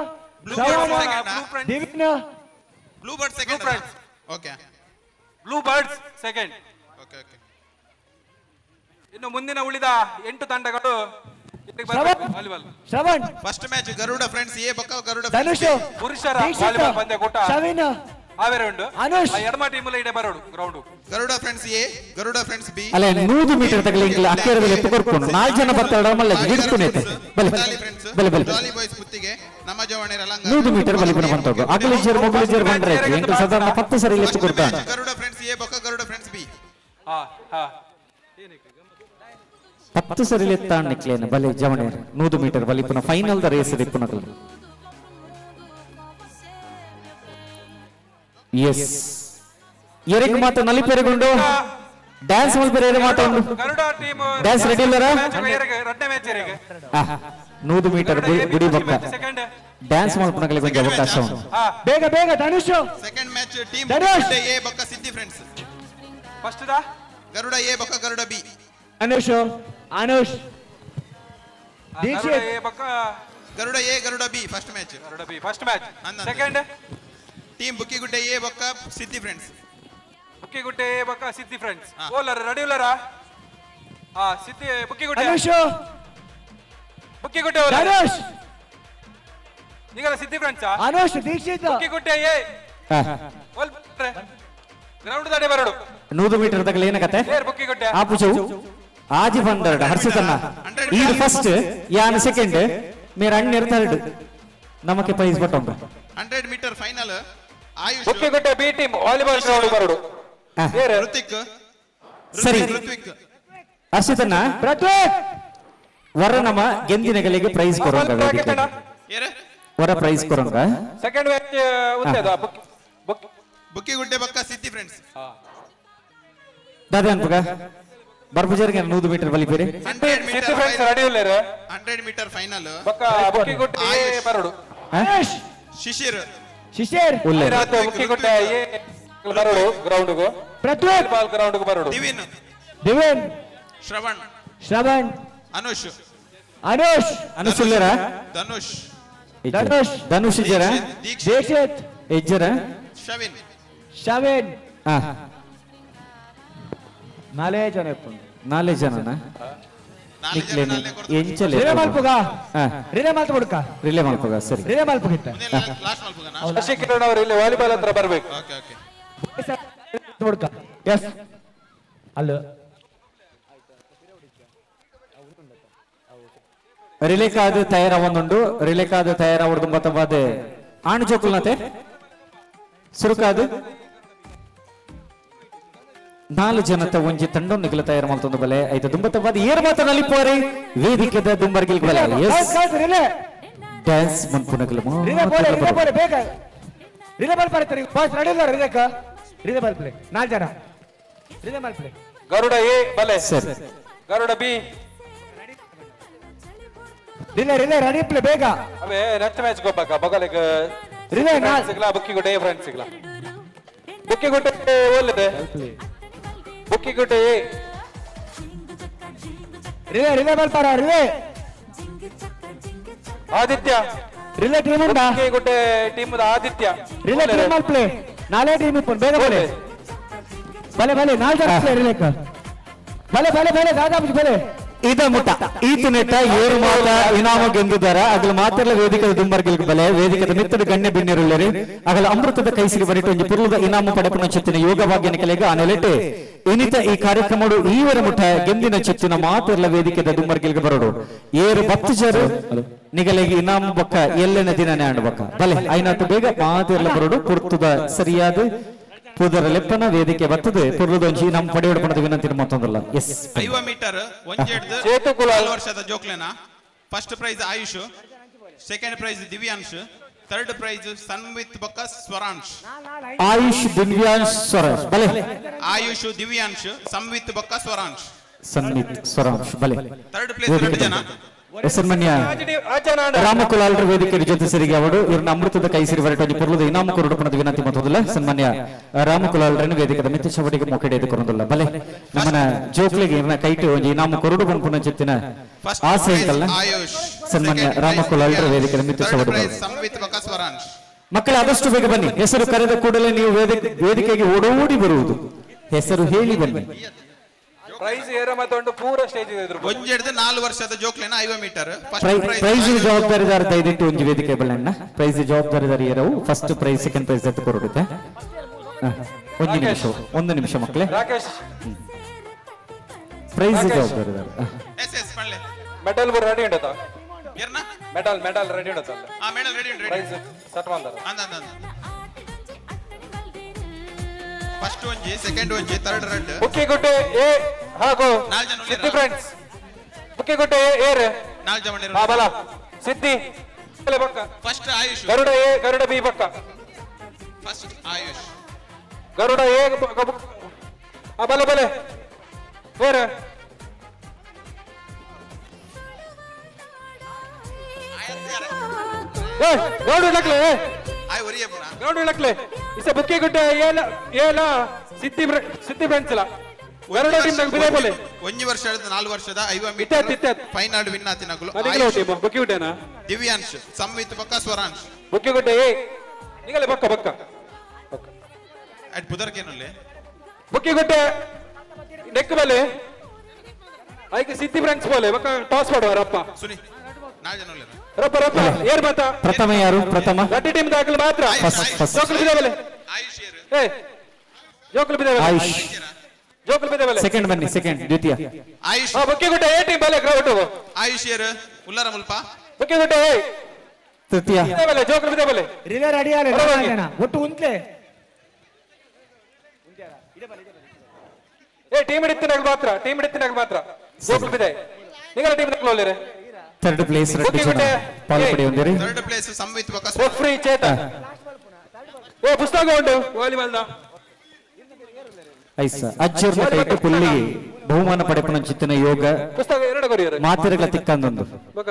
blue bird second. Okay, blue birds second. Okay okay. ಇನ್ನು ಮುಂದಿನ ಉಳಿದ 8 ತಂಡಗಳು volleyball. Shravan first match Garuda friends A ಬೊಕ್ಕ ಗರುಡ ಧನುಷ್, ಪುರುಷರ ವಾಲಿಬಾಲ್ ಪಂದ್ಯಕೂಟ ಶವೇನ್, ಆವೇರೆ ಉಂಡು. ಅನುಷ್, ಎಡಮ ಟೀಮಲ್ಲಿ ಇಡೆ ಬರೋಡು ground. Garuda friends A, Garuda friends B. ಅಲ್ಲ 100 ಮೀಟರ್ ತಗಲಿಂಗ್ ಅಕ್ಕೇರದಲ್ಲಿ ಎತ್ತು ಕೊರ್ಕೊಂಡು 4 ಜನ ಬರ್ತಾಡ ಮಲ್ಲ ಹಿಡ್ಕೊನೇತೆ ಬಲೆ ಬಲೆ ಬಲೆ ಜಾಲಿ ಬಾಯ್ಸ್ ಪುತ್ತಿಗೆ ನಮ್ಮ ಜವಾಣರ ಲಂಗ 100 ಮೀಟರ್ ಬಲಿಪನ ಬಂತೋಗು ಅಗಲಿಜರ್ ಮೊಗಲಿಜರ್ ಬಂದ್ರೆ ಎಂಟು ಸಾಧಾರಣ 10 ಸರಿ ಎತ್ತು ಕೊಡ್ತಾನೆ. ಗರುಡ ಫ್ರೆಂಡ್ಸ್ ಎ ಬೊಕ್ಕ ಗರುಡ ಫ್ರೆಂಡ್ಸ್ ಬಿ. ಹಾ ಹಾ 10 ಸರಿ ಎತ್ತಾಣ್ಣಿಕ್ಲೇನೆ ಬಲೆ ಜವಣೇರ್ 100 ಮೀಟರ್ ಬಲಿಪನ ಫೈನಲ್ ದ ರೇಸ್ ರಿಪ್ಪುನಗಳು. ಎಸ್ ಎರಿಕ್ ಮಾತು ನಲಿಪೆರಗೊಂಡು ಡ್ಯಾನ್ಸ್ ಮಲ್ಪೆರೆ ಮಾತು ಗರುಡ ಟೀಮ್ ಡ್ಯಾನ್ಸ್ ರೆಡಿ ಇಲ್ಲರ ಎರಡನೇ ಮ್ಯಾಚ್ ಇರಿಗೆ 100 ಮೀಟರ್ ಗುಡಿ ಬಕ್ಕ ಸೆಕೆಂಡ್ ಡ್ಯಾನ್ಸ್ ಮಲ್ಪನಗಳಿಗೆ ಕೊಂಚ ಅವಕಾಶ ಉಂಟು. ಬೇಗ ಬೇಗ Dhanush. Second match team Dhanush A ಬೊಕ್ಕ ಸಿದ್ದಿ ಫ್ರೆಂಡ್ಸ್. ಫಸ್ಟ್ ದಾ ಗರುಡ ಎ ಬೊಕ್ಕ ಗರುಡ ಬಿ. ಅನುಷ್, ಅನುಷ್, ಗರುಡ ದೀಕ್ಷಿತ್, ಎ ಬಕ್ಕ Garuda A Garuda B first match. Garuda B first match. Second team Bukkigudde A ಬೊಕ್ಕ ಸಿದ್ದಿ ಫ್ರೆಂಡ್ಸ್. ಬುಕ್ಕಿಗುಡ್ಡೆ ಎ ಬಕ್ಕ ಸಿದ್ದಿ ಫ್ರೆಂಡ್ಸ್. ಓಲರ್ ರೆಡಿ ಉಲ್ಲರ ಸಿದ್ದಿ ಬುಕ್ಕಿಗುಡ್ಡೆ ಅನುಷ್, ಬುಕ್ಕಿಗುಡ್ಡೆ ಓಲರ್ ಧನುಷ್, ಈಗಲ ಸಿದ್ದಿ ಫ್ರೆಂಡ್ಸ್ ಅನುಷ್, ದೀಕ್ಷಿತ್, ಬುಕ್ಕಿಗುಡ್ಡೆ ಎ ಓಲ್ ಗ್ರೌಂಡ್ ದಾಡೆ ಬರೋಡು 100 ಮೀಟರ್ ತಗಲಿ ಏನ ಕತೆ ಏರ್ ಬುಕ್ಕಿಗುಡ್ಡೆ ಆಪುಚು ಆಜಿ ಬಂದರ್ಡ್ ಹರ್ಷಿತನ್ನ ಈ ಫಸ್ಟ್ ಯಾನ್ ಸೆಕೆಂಡ್ ಮೇರ ಅಣ್ಣೆರ್ ಥರ್ಡ್ ನಮಕ್ಕೆ ಪ್ರೈಸ್ ಬಟ್ಟೊಂಬ 100 metre final Ayush Bukkigudde B team volleyball ground ಬರೋಡು. ಋತಿಕ್ ಸರಿ ಋತ್ವಿಕ್ ಹರ್ಷಿತನ್ನ ವರ ನಮ್ಮ ಗೆಂದಿನಗಳಿಗೆ ಪ್ರೈಸ್ ಕೊರೋಂಗ ವೇದಿಕೆ ವರ ಪ್ರೈಸ್ ಕೊರೋಂಗ ಸೆಕೆಂಡ್ ಮ್ಯಾಚ್ ಉಂಟದ ಬುಕ್ಕಿಗುಡ್ಡೆ ಬೊಕ್ಕ ಸಿದ್ದಿ ಫ್ರೆಂಡ್ಸ್. ದಾದ ಅನ್ಪಗ ಬರ್ಬುಜರ್ಗೆ 100 ಮೀಟರ್ ಬಲಿ ಬೇರೆ 100 ಸಿದ್ದಿ ಫ್ರೆಂಡ್ಸ್ ರೆಡಿ ಉಲ್ಲರ 100 ಮೀಟರ್ ಫೈನಲ್ ಬಕ್ಕ ಬುಕ್ಕಿಗುಡ್ಡೆ ಎ ಬರೋಡು. ಶಿಶಿರ್ ಶಿಶಿರ್, ಬುಕ್ಕಿಗುಡ್ಡೆ ಎ ಬರೋಡು ಗ್ರೌಂಡ್ ಗು ಪ್ರತ್ಯೇಕ್ ಬಾಲ್ ಗ್ರೌಂಡ್ ಗು ಬರೋಡು. ದಿವಿನ್ ದಿವೇನ್, ಶ್ರವಣ್ ಶ್ರವಣ್, ಅನುಷ್ ಅನುಷ್, ಅನುಸುಲ್ಲರ ಧನುಷ್ ಧನುಷ್, ಧನುಷ್ ಇಜ್ಜರ ದೀಕ್ಷಿತ್, ಇಜ್ಜರ ಶವಿನ್ ಶವೇನ್. ಹಾ 4 ಜನ ಇಪ್ಪು 4 ಜನನ ನಿಕ್ಲೇನೆ ಎಂಚಲೆ ರಿಲೇ ಮಲ್ಪುಗ ಹಾ ರಿಲೇ ಮಲ್ತ ಕೊಡ್ಕ ರಿಲೇ ಮಲ್ಪಗ ಸರಿ ರಿಲೇ ಮಲ್ಪುಗಿತ್ತ ಲಾಸ್ಟ್ ಮಲ್ಪುಗನ ಶಶಿ ಕಿರಣ್ ಅವರು ಇಲ್ಲಿ ವಾಲಿಬಾಲ್ ಹತ್ರ ಬರಬೇಕು. ಓಕೆ ಓಕೆ ಕೊಡ್ಕ ಎಸ್ ಅಲ್ಲ ರಿಲೇಕಾದು ತಯಾರಾವೊಂದುಂಡು ರಿಲೇಕಾದು ತಯಾರಾವಡ್ದು ಬತ್ತವಾದೆ ಆಣ್ ಜೋಕುಲ್ನತೆ ಸುರುಕಾದು 4 ಜನತ ಒಂಜಿ ತಂಡೊಂದಿಗೆ ತಯಾರು ಮಾಡ್ತೊಂದು ಬಲೆ ಐದು ದುಂಬತ್ತವಾದ ಏರ್ ಮಾತ ನಲಿಪೋರೆ ವೇದಿಕೆದ ದುಂಬರ್ಗಿಲ್ ಬಲೆ ಎಸ್ ರಿಲೇ ಡ್ಯಾನ್ಸ್ ಮನ್ಪುನಗಲ ರಿಲೇ ಬೋಲೆ ಬೇಗ ರಿಲೇ ಬಾಲ್ ಪಾಡ್ತಾರೆ ಬಾಸ್ ರೆಡಿ ಇಲ್ಲ ರಿಲೇಕ ರಿಲೇ ಬಾಲ್ ಪ್ಲೇ 4 ಜನ relay ball play Garuda A ಬಲೆ ಸರಿ Garuda B relay ready play ಬೇಗ ಅವೇ ನೆಕ್ಸ್ಟ್ ಮ್ಯಾಚ್ ಹೋಗ್ಬೇಕಾ ಬಗಲಿಗೆ ರಿಲೇ ಸಿಗ್ಲಾ ಬುಕ್ಕಿಗುಡ್ಡೆ ಎ ಫ್ರೆಂಡ್ಸ್ ಸಿಗ್ಲಾ ಬುಕ್ಕಿಗುಡ್ಡೆ ಒಳ್ಳೆದೆ ಬುಕ್ಕಿಗುಡ್ಡೆ ಎ ರಿಲೇ ಬಾಲ್ ಪಾರ ರಿಲೇ ಆದಿತ್ಯ ರಿಲೇ ಟೀಮ್ ಉಂಟಾ Bukkigudde team Aditya relay team ball play 4 team ಇಪ್ಪು ಬೇಗ ಬಲೆ ಬಲೆ 4 ಜನ ಪ್ಲೇ ರಿಲೇಕ ಬಲೆ ದಾದಾ ಬಲೆ ಇದ ಮುಟ್ಟ ಈತನೆಟ್ಟ ಏರು ಮಾತ ಇನಾಮ ಗೆಂದಿದ್ದಾರೆ ಅಗಲ ಮಾತೆಲ್ಲ ವೇದಿಕೆದ ದುಂಬರ್ಗಿಲ್ಗೆ ಬಲೆ ವೇದಿಕೆದ ಮಿತ್ತದ ಗಣ್ಯ ಬಿನ್ನಿರುಳ್ಳರಿ ಅಗಲ ಅಮೃತದ ಕೈಸಿಗೆ ಬರಿಟ್ಟು ಒಂಜಿ ಪುರ್ಲದ ಇನಾಮ ಪಡೆಪುನ ಚಿತ್ತಿನ ಯೋಗ ಭಾಗ್ಯನ ಕಲೆಗೆ ಆನೆಲೆಟ್ಟೆ ಇನಿತ ಈ ಕಾರ್ಯಕ್ರಮಡು ಈವರ ಮುಟ್ಟ ಗೆಂದಿನ ಚಿತ್ತಿನ ಮಾತೆಲ್ಲ ವೇದಿಕೆದ ದುಂಬರ್ಗಿಲ್ಗೆ ಬರೋಡು ಏರು 10 ಜರು ನಿಗಲೆಗೆ ಇನಾಮ ಬೊಕ್ಕ ಎಲ್ಲೆನ ದಿನನೇ ಆಡ್ಬಕ್ಕ ಬಲೆ ಐನಾತು ಬೇಗ ಮಾತೆಲ್ಲ ಬರೋಡು ಪುರ್ತುದ ಸರಿಯಾದ ಪೂದರ ಲೆಪ್ಪನ ವೇದಿಕೆ ಬರ್ತದೆ ಪುರ್ಲದೊಂಜಿ ನಮ್ಮ ಪಡೆಯೊಡಪಣದ ವಿನಂತಿ ಮತ್ತೊಂದಲ್ಲ ಎಸ್ 5 ಮೀಟರ್ ಒಂಜೆಡ್ದು 4 ವರ್ಷದ ಜೋಕ್ಲೆನ first prize Ayush second prize Divyansh third prize Sanmit ಬೊಕ್ಕ ಸ್ವರಾಂಶ್ ಆಯುಷ್ ದಿವ್ಯಾಂಶ್ ಸ್ವರಾಂಶ್ ಬಲೆ ಆಯುಷ್ ದಿವ್ಯಾಂಶ್ ಸಂವಿತ್ ಬೊಕ್ಕ ಸ್ವರಾಂಶ್ ಸನ್ಮಿತ್ ಸ್ವರಾಂಶ್ ಬಲೆ ಥರ್ಡ್ ಪ್ಲೇಸ್ 2 ಜನ ಸನ್ಮಾನ್ಯ ರಾಮಕುಲಾಲ್ರ ವೇದಿಕೆ ಜೊತೆ ಸೇರಿಗೆ ಅವರು ಇವ್ರನ್ನ ಅಮೃತದ ಕೈ ಸಿರಿ ಹೊರಟು ಪುರ್ಲದ ಇನಾಮ ಕೊರಡುಪಣದ ವಿನಂತಿ ಮೊದಲ ಸನ್ಮಾನ್ಯ ರಾಮಕುಲಾಲ್ರನ್ನ ವೇದಿಕದ ಮಿತಿ ಚವಡಿಗೆ ಮೊಕಡೆ ಕೊರೊಂದಿಲ್ಲ ಬಲೆ ನಮ್ಮನ ಜೋಕ್ಲಿಗೆ ಇವ್ರನ್ನ ಕೈಟು ಒಂದು ಇನಾಮ ಕೊರಡು ಪುನ ಚಿತ್ತಿನ ಆಸೆ ಇತ್ತಲ್ಲ ಸನ್ಮಾನ್ಯ ರಾಮಕುಲಾಲ್ರ ವೇದಿಕದ ಮಿತಿ ಚವಡಿ ಮಕ್ಕಳ ಆದಷ್ಟು ಬೇಗ ಬನ್ನಿ. ಹೆಸರು ಕರೆದ ಕೂಡಲೇ ನೀವು ವೇದಿಕೆಗೆ ಓಡೋಡಿ ಬರುವುದು. ಹೆಸರು ಹೇಳಿ ಬನ್ನಿ. ಪ್ರೈಸ್ ಏರ ಮತ್ತೊಂದು ಪೂರ ಸ್ಟೇಜ್ ಇದೆ. ಒಂಜೆಡ್ದು 4 ವರ್ಷದ ಜೋಕ್ಲೆನ 5 ಮೀಟರ್ ಪ್ರೈಸ್ ಜವಾಬ್ದಾರಿದಾರ ದಯವಿಟ್ಟು ಒಂದು ವೇದಿಕೆ ಬಲ್ಲಣ್ಣ. ಪ್ರೈಸ್ ಜವಾಬ್ದಾರಿದಾರ ಇರವು ಫಸ್ಟ್ ಪ್ರೈಸ್ ಸೆಕೆಂಡ್ ಪ್ರೈಸ್ ಅಂತ ಕೊರಡುತ್ತೆ. ಒಂದು ನಿಮಿಷ ಮಕ್ಕಳೇ. ರಾಕೇಶ್ ಪ್ರೈಸ್ ಜವಾಬ್ದಾರಿದಾರ ಮೆಟಲ್ ಬರ್ ರೆಡಿ ಉಂಟಾ ಮೆಟಲ್ ರೆಡಿ ಉಂಟಾ ಮೆಟಲ್ ರೆಡಿ ಉಂಟು ಪ್ರೈಸ್ ಸೆಟ್ ಮಾಡ್ತಾರೆ ಫಸ್ಟ್ ಒಂಜಿ ಸೆಕೆಂಡ್ ಒಂಜಿ ಥರ್ಡ್ ರೆಡ್ ಬುಕ್ಕಿಗುಟ್ಟೆ ಎ ಹಾಗೂ ಸಿದ್ದಿ ಫ್ರೆಂಡ್ಸ್ ಬುಕ್ಕಿಗುಟ್ಟೆ ಏರ್ 4 ಜನ ಹಾ ಬಲ ಸಿದ್ದಿ ಪಕ್ಕ first AYUSH Garuda A Garuda B ಪಕ್ಕ ಫಸ್ಟ್ ಆಯುಷ್ ಗರುಡ ಎ ಆ ಬಲ ಬಲೆ ಏರ್ ಏ ಗರುಡ ಲಕ್ಲೆ ಆಯ್ ಒರಿಯ ಪುನ ಗರುಡ ಲಕ್ಲೆ ಇಸ ಬುಕ್ಕಿಗುಟ್ಟೆ ಏಲ ಸಿದ್ದಿ ಫ್ರೆಂಡ್ಸ್ ಲ ಗರುಡ ಟೀಮ್ ಬಿದೆ ಬೋಲೆ 1 ವರ್ಷದ 4 ವರ್ಷದ 5 ಮೀಟರ್ ಫೈನಲ್ ವಿನ್ ಆತಿನಗಳು ಬುಕ್ಕಿಗುಟ್ಟೆನಾ ದಿವ್ಯಾಂಶ್ ಸಂವಿತ್ ಪಕ್ಕ ಸ್ವರಾಂಶ್ ಬುಕ್ಕಿಗುಟ್ಟೆ ಏ ನಿಗಲೆ ಪಕ್ಕ ಪಕ್ಕ ಅಟ್ ಪುದರ್ಕೇನುಲ್ಲೆ ಬುಕ್ಕಿಗುಟ್ಟೆ ನೆಕ್ ಬಲೆ ಐಕೆ ಸಿದ್ದಿ ಫ್ರೆಂಡ್ಸ್ ಬೋಲೆ ಪಕ್ಕ ಟಾಸ್ ಮಾಡುವ ರಪ್ಪ ಸುನಿ 4 ಜನ ರಪ್ಪ ರಪ್ಪ ಏರ್ ಮಾತಾ ಪ್ರಥಮ ಯಾರು ಪ್ರಥಮ ಗಟ್ಟಿ ಟೀಮ್ ದಾಖಲು ಮಾತ್ರ ಜೋಕಲ್ ಬಿದೆ ಬಲೆ ಆಯುಷ್ ಏ ಜೋಕಲ್ ಬಿದೆ ಬಲೆ ಆಯುಷ್ ಜೋಕಲ್ ಬಿದೆ ಬಲೆ ಸೆಕೆಂಡ್ ಬನ್ನಿ ಸೆಕೆಂಡ್ ದ್ವಿತೀಯ ಆಯುಷ್ ಬುಕ್ಕಿಗುಟ್ಟೆ ಎ ಟೀಮ್ ಬಲೆ ಗ್ರೌಂಡ್ ಆಯುಷ್ ಉಲ್ಲಾರ ಮುಲ್ಪ ಬುಕ್ಕಿಗುಟ್ಟೆ ಎ ತೃತೀಯ ಬಿದೆ ಬಲೆ ಜೋಕಲ್ ಬಿದೆ ಬಲೆ ರಿವೇ ರೆಡಿ ಆಲೆ ಒಟ್ಟು ಉಂತ್ಲೆ ಏ ಟೀಮ್ ಹಿಡಿತಿನಾಗ ಮಾತ್ರ ಜೋಕಲ್ ಬಿದೆ ನಿಗಲ ಟೀಮ್ ನಕ್ಲೋಲೇರೆ ಥರ್ಡ್ ಪ್ಲೇಸ್ ರೆಡ್ಡಿ ಜನ ಪಾಲು ಪಡೆಯುವಂದಿರಿ. ಥರ್ಡ್ ಪ್ಲೇಸ್ ಸಂವಿತ್ ಪಕ್ಕ ಫ್ರೀ ಚೇತನ್ ಏ ಪುಸ್ತಕ ಉಂಟು ವಾಲಿಬಾಲ್ ದ ಐಸ ಅಜ್ಜರ್ನ ಕೈಟು ಪುಲ್ಲಿಗೆ ಬಹುಮಾನ ಪಡೆಪಣ ಚಿತ್ತಿನ ಯೋಗ ಪುಸ್ತಕ ಎರಡು ಕೊರಿಯರು ಮಾತಿರಗಳ ತಿಕ್ಕಂದೊಂದು ಬಕ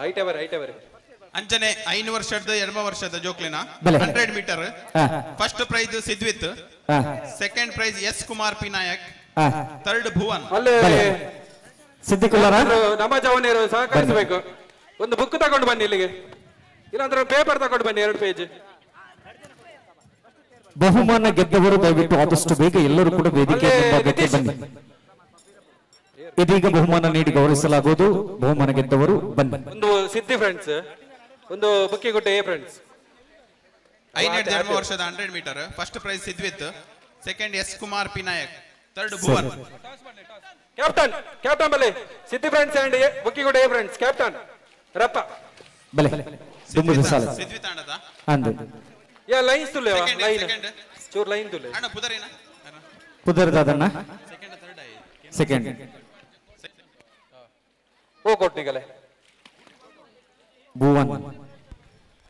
ಐಟವರ್ ಅಂಜನೆ 5 ವರ್ಷದ 2 ವರ್ಷದ ಜೋಕ್ಲಿನ ಬಲೆ. 100 meter first prize Sidvith second prize S Kumar P Nayak third Bhuvan ಅಲ್ಲೇ ಸಿದ್ದಿಕುಲ್ಲಾರ ನಮ್ಮ ಜವನಿಯರು ಸಹಕರಿಸಬೇಕು. ಒಂದು ಬುಕ್ ತಗೊಂಡು ಬನ್ನಿ ಇಲ್ಲಿಗೆ, ಇಲ್ಲಾಂದ್ರೆ ಪೇಪರ್ ತಗೊಂಡು ಬನ್ನಿ 2 ಪೇಜ್. ಬಹುಮಾನ ಗೆದ್ದವರು ದಯವಿಟ್ಟು ಆದಷ್ಟು ಬೇಗ ಎಲ್ಲರೂ ಕೂಡ ವೇದಿಕೆ ಮುಂಭಾಗಕ್ಕೆ ಬನ್ನಿ. ಇದೀಗ ಬಹುಮಾನ ನೀಡಿ ಗೌರವಿಸಲಾಗುವುದು. ಬಹುಮಾನ ಗೆದ್ದವರು ಬನ್ನಿ. ಒಂದು ಸಿದ್ದಿ ಫ್ರೆಂಡ್ಸ್, ಒಂದು ಬುಕ್ಕಿಗುಟ್ಟೆ ಎ ಫ್ರೆಂಡ್ಸ್. 2 ವರ್ಷದ 100 meter first prize Sidvith, second S Kumar P Nayak, third Bhuvan. Captain ಬಲೆ Siddhi friends and Bukkigutte A friends. Captain ರಪ್ಪ ಬಲೆ ದುಂಬುದ ಸಾಲ ಸಿದ್ವಿತ್ ಆಂಡದ ಅಂದು ಯಾ ಲೈನ್ಸ್ ತುಲೆ ಲೈನ್ ಚೂರ್ ಲೈನ್ ತುಲೆ ಅಣ್ಣ ಪುದರೇನ ಪುದರ್ದಾದಣ್ಣ ಸೆಕೆಂಡ್ ಥರ್ಡ್ ಆಯಿ ಸೆಕೆಂಡ್ ಓ ಕೊಟ್ಟಿಗಲೆ ಭುವನ್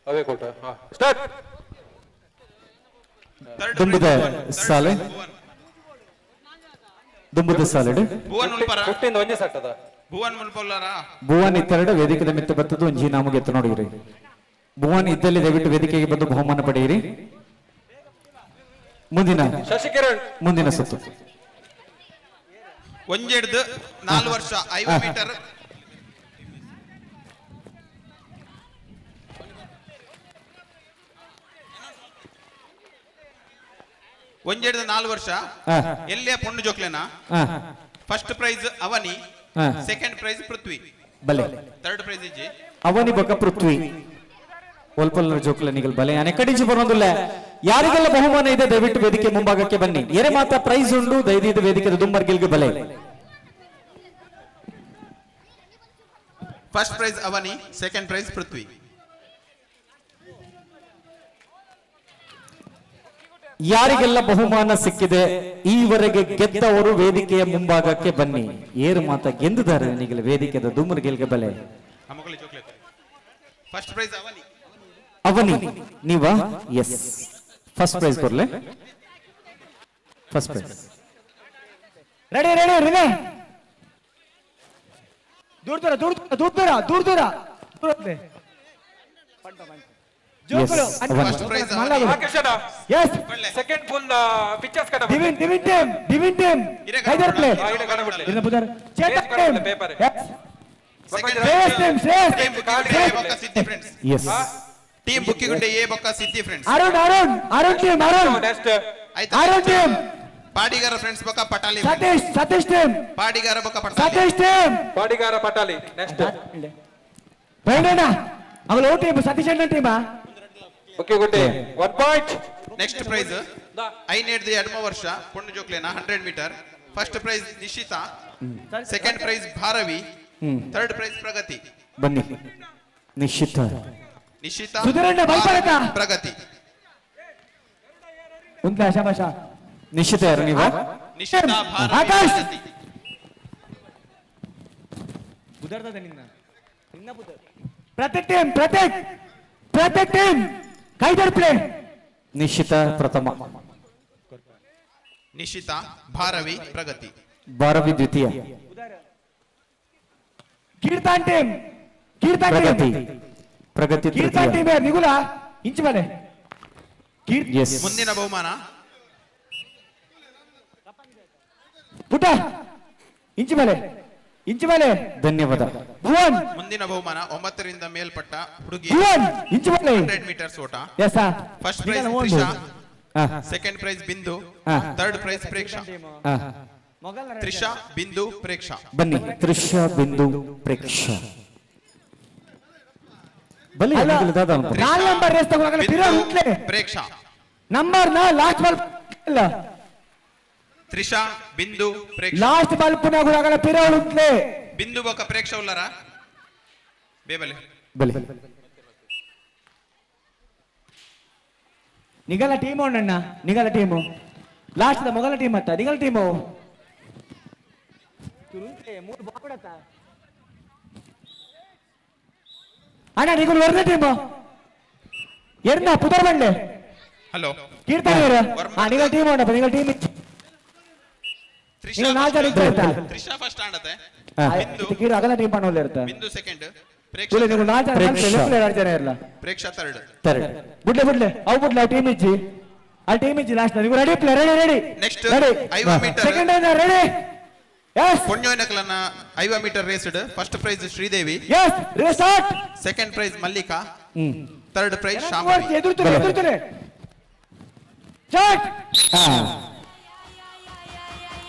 ಅವೇ ಕೊಟ್ಟ ಸ್ಟಾರ್ಟ್. ದುಂಬುದ ಸಾಲೆ ದುಂಬುದ ಸಾಲಡ್ ಭುವನ್ ಉಲ್ಪರ 15 ಒಂದೇ ಸೆಟ್ ಅದ. ಭುವನ್ ಮುಲ್ಪಲ್ಲಾರ ಭುವನ್ ಇತ್ತೆರಡು ವೇದಿಕೆದ ಮಿತ್ತ ಬರ್ತದ್ದು ಒಂಜಿ ನಾಮಗೆ ಎತ್ತು ನೋಡಿರಿ. ಭುವನ್ ಇದ್ದಲ್ಲಿ ದಯವಿಟ್ಟು ವೇದಿಕೆಗೆ ಬಂದು ಬಹುಮಾನ ಪಡೆಯಿರಿ. ಶಶಿಕಿರಣ್ ಮುಂದಿನ ಸುತ್ತು ಒಂಜೆಡ್ದು 4 ವರ್ಷ 5 ಮೀಟರ್ ಒಂಜೆಡ್ದು 4 ವರ್ಷ ಎಲ್ಲೇ ಪೊಣ್ಣು ಜೋಕ್ಲೆನ ಫಸ್ಟ್ ಪ್ರೈಸ್ ಅವನಿ, ಸೆಕೆಂಡ್ ಪ್ರೈಸ್ ಪೃಥ್ವಿ, ಬಲೆ ಥರ್ಡ್ ಪ್ರೈಸ್ ಇಜ್ಜಿ ಅವನಿ ಬಕ ಪೃಥ್ವಿ ಒಲ್ಪಲ್ಲರ ಜೋಕ್ಲನಿಗಲ್ ಬಲೆ ಅನೆ ಕಡಿಂಚು ಬರೋದಿಲ್ಲ. ಯಾರಿಗೆಲ್ಲ ಬಹುಮಾನ ಇದೆ ದಯವಿಟ್ಟು ವೇದಿಕೆ ಮುಂಭಾಗಕ್ಕೆ ಬನ್ನಿ. ಎರೆ ಮಾತ್ರ ಪ್ರೈಸ್ ಉಂಡು ದಯವಿಟ್ಟು ವೇದಿಕೆ ದುಂಬರ್ಗಿಲ್ಗೆ ಬಲೆ. ಫಸ್ಟ್ ಪ್ರೈಸ್ ಅವನಿ, ಸೆಕೆಂಡ್ ಪ್ರೈಸ್ ಪೃಥ್ವಿ. ಯಾರಿಗೆಲ್ಲ ಬಹುಮಾನ ಸಿಕ್ಕಿದೆ ಈವರೆಗೆ ಗೆದ್ದವರು ವೇದಿಕೆಯ ಮುಂಭಾಗಕ್ಕೆ ಬನ್ನಿ. ಏರು ಮಾತ ಗೆದ್ದಿದ್ದಾರೆ ನಿಗಲ ವೇದಿಕೆದ ದುಮ್ಮರ್ಗಿಲ್ಗೆ ಬಲೆ. ಫಸ್ಟ್ ಪ್ರೈಸ್ ಅವನಿ ಅವನಿ ನೀವಾ? ಎಸ್ ಫಸ್ಟ್ ಪ್ರೈಸ್ ಕೊರ್ಲೆ. First prize ready ready relay ದೂರ ದೂರ ದೂರ ದೂರ ದೂರ ದೂರ ದೂರ ದೂರ ಜೋಕುಲು ಫಸ್ಟ್ ಪ್ರೈಸ್ ರಾಕೇಶ್ ಅಣ್ಣ ಎಸ್ ಸೆಕೆಂಡ್ ಫುಲ್ ಪಿಕ್ಚರ್ಸ್ ಕಡ ದಿವಿನ್ ಟೀಮ್ ಹೈದರ್ ಪ್ಲೇ ಇನ್ನ ಬುದರ್ Chetak team paper Shreyas team Siddhi friends yes team Bukkigunde A ಬೊಕ್ಕ Siddhi friends Arun team next Arun team Padigara friends ಬೊಕ್ಕ ಪಟಾಲಿ ಸತೀಶ್ ಟೀಮ್ ಪಾಡಿಗಾರ ಬೊಕ್ಕ ಪಟಾಲಿ ಸತೀಶ್ ಟೀಮ್ ಬಾಡಿಗಾರ ಪಟಾಲಿ ನೆಕ್ಸ್ಟ್ ಬೇಡಣ್ಣ ಅವಳು ಓ ಟೀಮ್ ಸತೀಶ್ ಅಣ್ಣ ಟೀಮಾ okay good 1 point next prize ಐನೇಡ್ದು ಎಡಮ ವರ್ಷ ಪೊಣ್ಣು ಜೋಕ್ಲೇನ 100 meter first prize Nishita second prize Bharavi third prize Pragati ಬನ್ನಿ ನಿಶ್ಚಿತ ನಿಶಿತಾ ಸುಧೀರಣ್ಣ ಬೈಪಾರಕ ಪ್ರಗತಿ ಉಂಟಾ ಶಬಾಷ ನಿಶ್ಚಿತ ಯಾರು ನೀವು ನಿಶಿತಾ ಭಾರವಿ ಆಕಾಶ್ ಪ್ರಗತಿ ಬುದರ್ದ ನಿನ್ನ ಬುದರ್ ಪ್ರತ್ಯೇಕ್ ಟೀಮ್ ಕೈದರ್ ಪ್ಲೇ ನಿಶ್ಚಿತ ಪ್ರಥಮ ನಿಶಿತಾ ಭಾರವಿ ಪ್ರಗತಿ ಭಾರವಿ ದ್ವಿತೀಯ ಕೀರ್ತನ್ ಟೀಮ್ ಪ್ರಗತಿ ಕೀರ್ತನ್ ತೃತೀಯ ಟೀಮ್ ನಿಗುಲ ಇಂಚು ಮೇಲೆ ಎಸ್ ಮುಂದಿನ ಬಹುಮಾನ ಪುಟ ಇಂಚು ಮೇಲೆ ಧನ್ಯವಾದ ಭುವನ್ ಮುಂದಿನ ಬಹುಮಾನ 9 ರಿಂದ ಮೇಲ್ಪಟ್ಟ ಹುಡುಗಿ ಇಂಚು ಮೇಲೆ 100 ಮೀಟರ್ಸ್ ಓಟ yes first prize Trisha second prize Bindu third prize Preksha Trisha Bindu Preksha ಬನ್ನಿ ತ್ರಿಷಾ ಬಿಂದು ಪ್ರೇಕ್ಷಾ ಬಲ್ಲಿ ದಾದಾ 4 ನಂಬರ್ ರೇಸ್ ತಗೊಳ್ಳೋಣ ಪಿರೋ ಉಂಟ್ಲೆ ಪ್ರೇಕ್ಷಾ ನಂಬರ್ ನಾ ಲಾಸ್ಟ್ ಬಾಲ್ ಇಲ್ಲ ತ್ರಿಷಾ ಬಿಂದು ಪ್ರೇಕ್ಷಾ ಲಾಸ್ಟ್ ಬಾಲ್ ಪುನಃ ಗುರಾಗಲ ಪಿರೋ ಉಂಟ್ಲೆ ಬಿಂದು ಬೊಕ್ಕ ಪ್ರೇಕ್ಷಾ ಉಲ್ಲರ ಬೇಬಲೆ ಬಲಿ ನಿಗಲ ಟೀಮ್ ಅಣ್ಣ ನಿಗಲ ಟೀಮು ಲಾಸ್ಟ್ ಮೊಗಲ ಟೀಮ್ ಅತ್ತ ನಿಗಲ ಟೀಮು ಅಣ್ಣ ನಿಗಲು ವರ್ಣ ಟೀಮು ಎರ್ನ ಪುದರ್ ಬಂಡೆ ಹಲೋ ಕೀರ್ತನ್ ನಿಗಲ ಟೀಮ್ ಅಣ್ಣ ನಿಗಲ ಟೀಮ್ ತ್ರಿಷಾ ತ್ರಿಷಾ ಫಸ್ಟ್ ಆಡತೆ ಕೀರ ಅಗಲ ಟೀಮ್ ಪಣ್ಣೋಲ್ಲ ಇರ್ತ ಬಿಂದು ಸೆಕೆಂಡ್ ತುಲೆ ನೀವು ನಾಲ್ಕು ಜನ ಇರಲ್ಲ ಪ್ರೇಕ್ಷಾ ಥರ್ಡ್ ಬಿಡ್ಲೆ ಅವು ಟೀಮ್ ಇಜ್ಜಿ ಆ ಟೀಮ್ ಇಜ್ಜಿ ಲಾಸ್ಟ್ ನೀವು ready play ready next 5 meter second ready yes ಪೊಣ್ಣೋಯ್ನಕಲನ್ನ 5 ಮೀಟರ್ ರೇಸ್ಡ್ ಫಸ್ಟ್ ಪ್ರೈಸ್ ಶ್ರೀದೇವಿ ಎಸ್ ರಿಸಾರ್ಟ್ second prize Mallika third prize Shambhavi ಎದುರುತ್ತದೆ ಚಾಟ್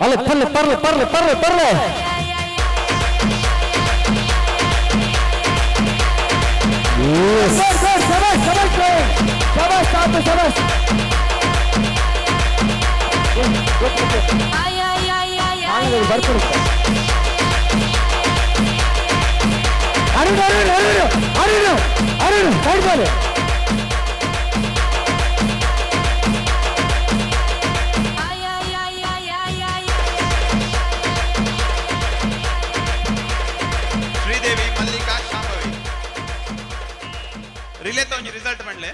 ಅಲ್ಲ ಪರ್ಲೆ ಶಬಾಷ್ Arun side ball Sridevi Mallika Shambhavi relay ತಗೊಂಡು ರಿಸಲ್ಟ್ ಮಾಡ್ಲೆ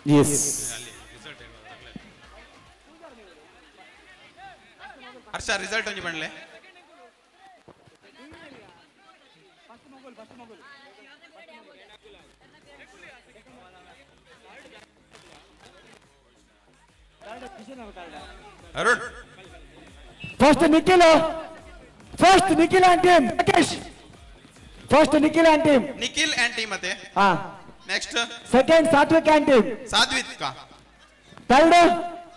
ಎಸ್ ಹರ್ಷ ರಿಸಲ್ಟ್ ಒಂಜಿ ಬಂಡ್ಲೆ Arun first Nikhil and team Rakesh first Nikhil and team Nikhil and team ಮತ್ತೆ ಹಾ next second Satvik and team Sadvit ಕಾ third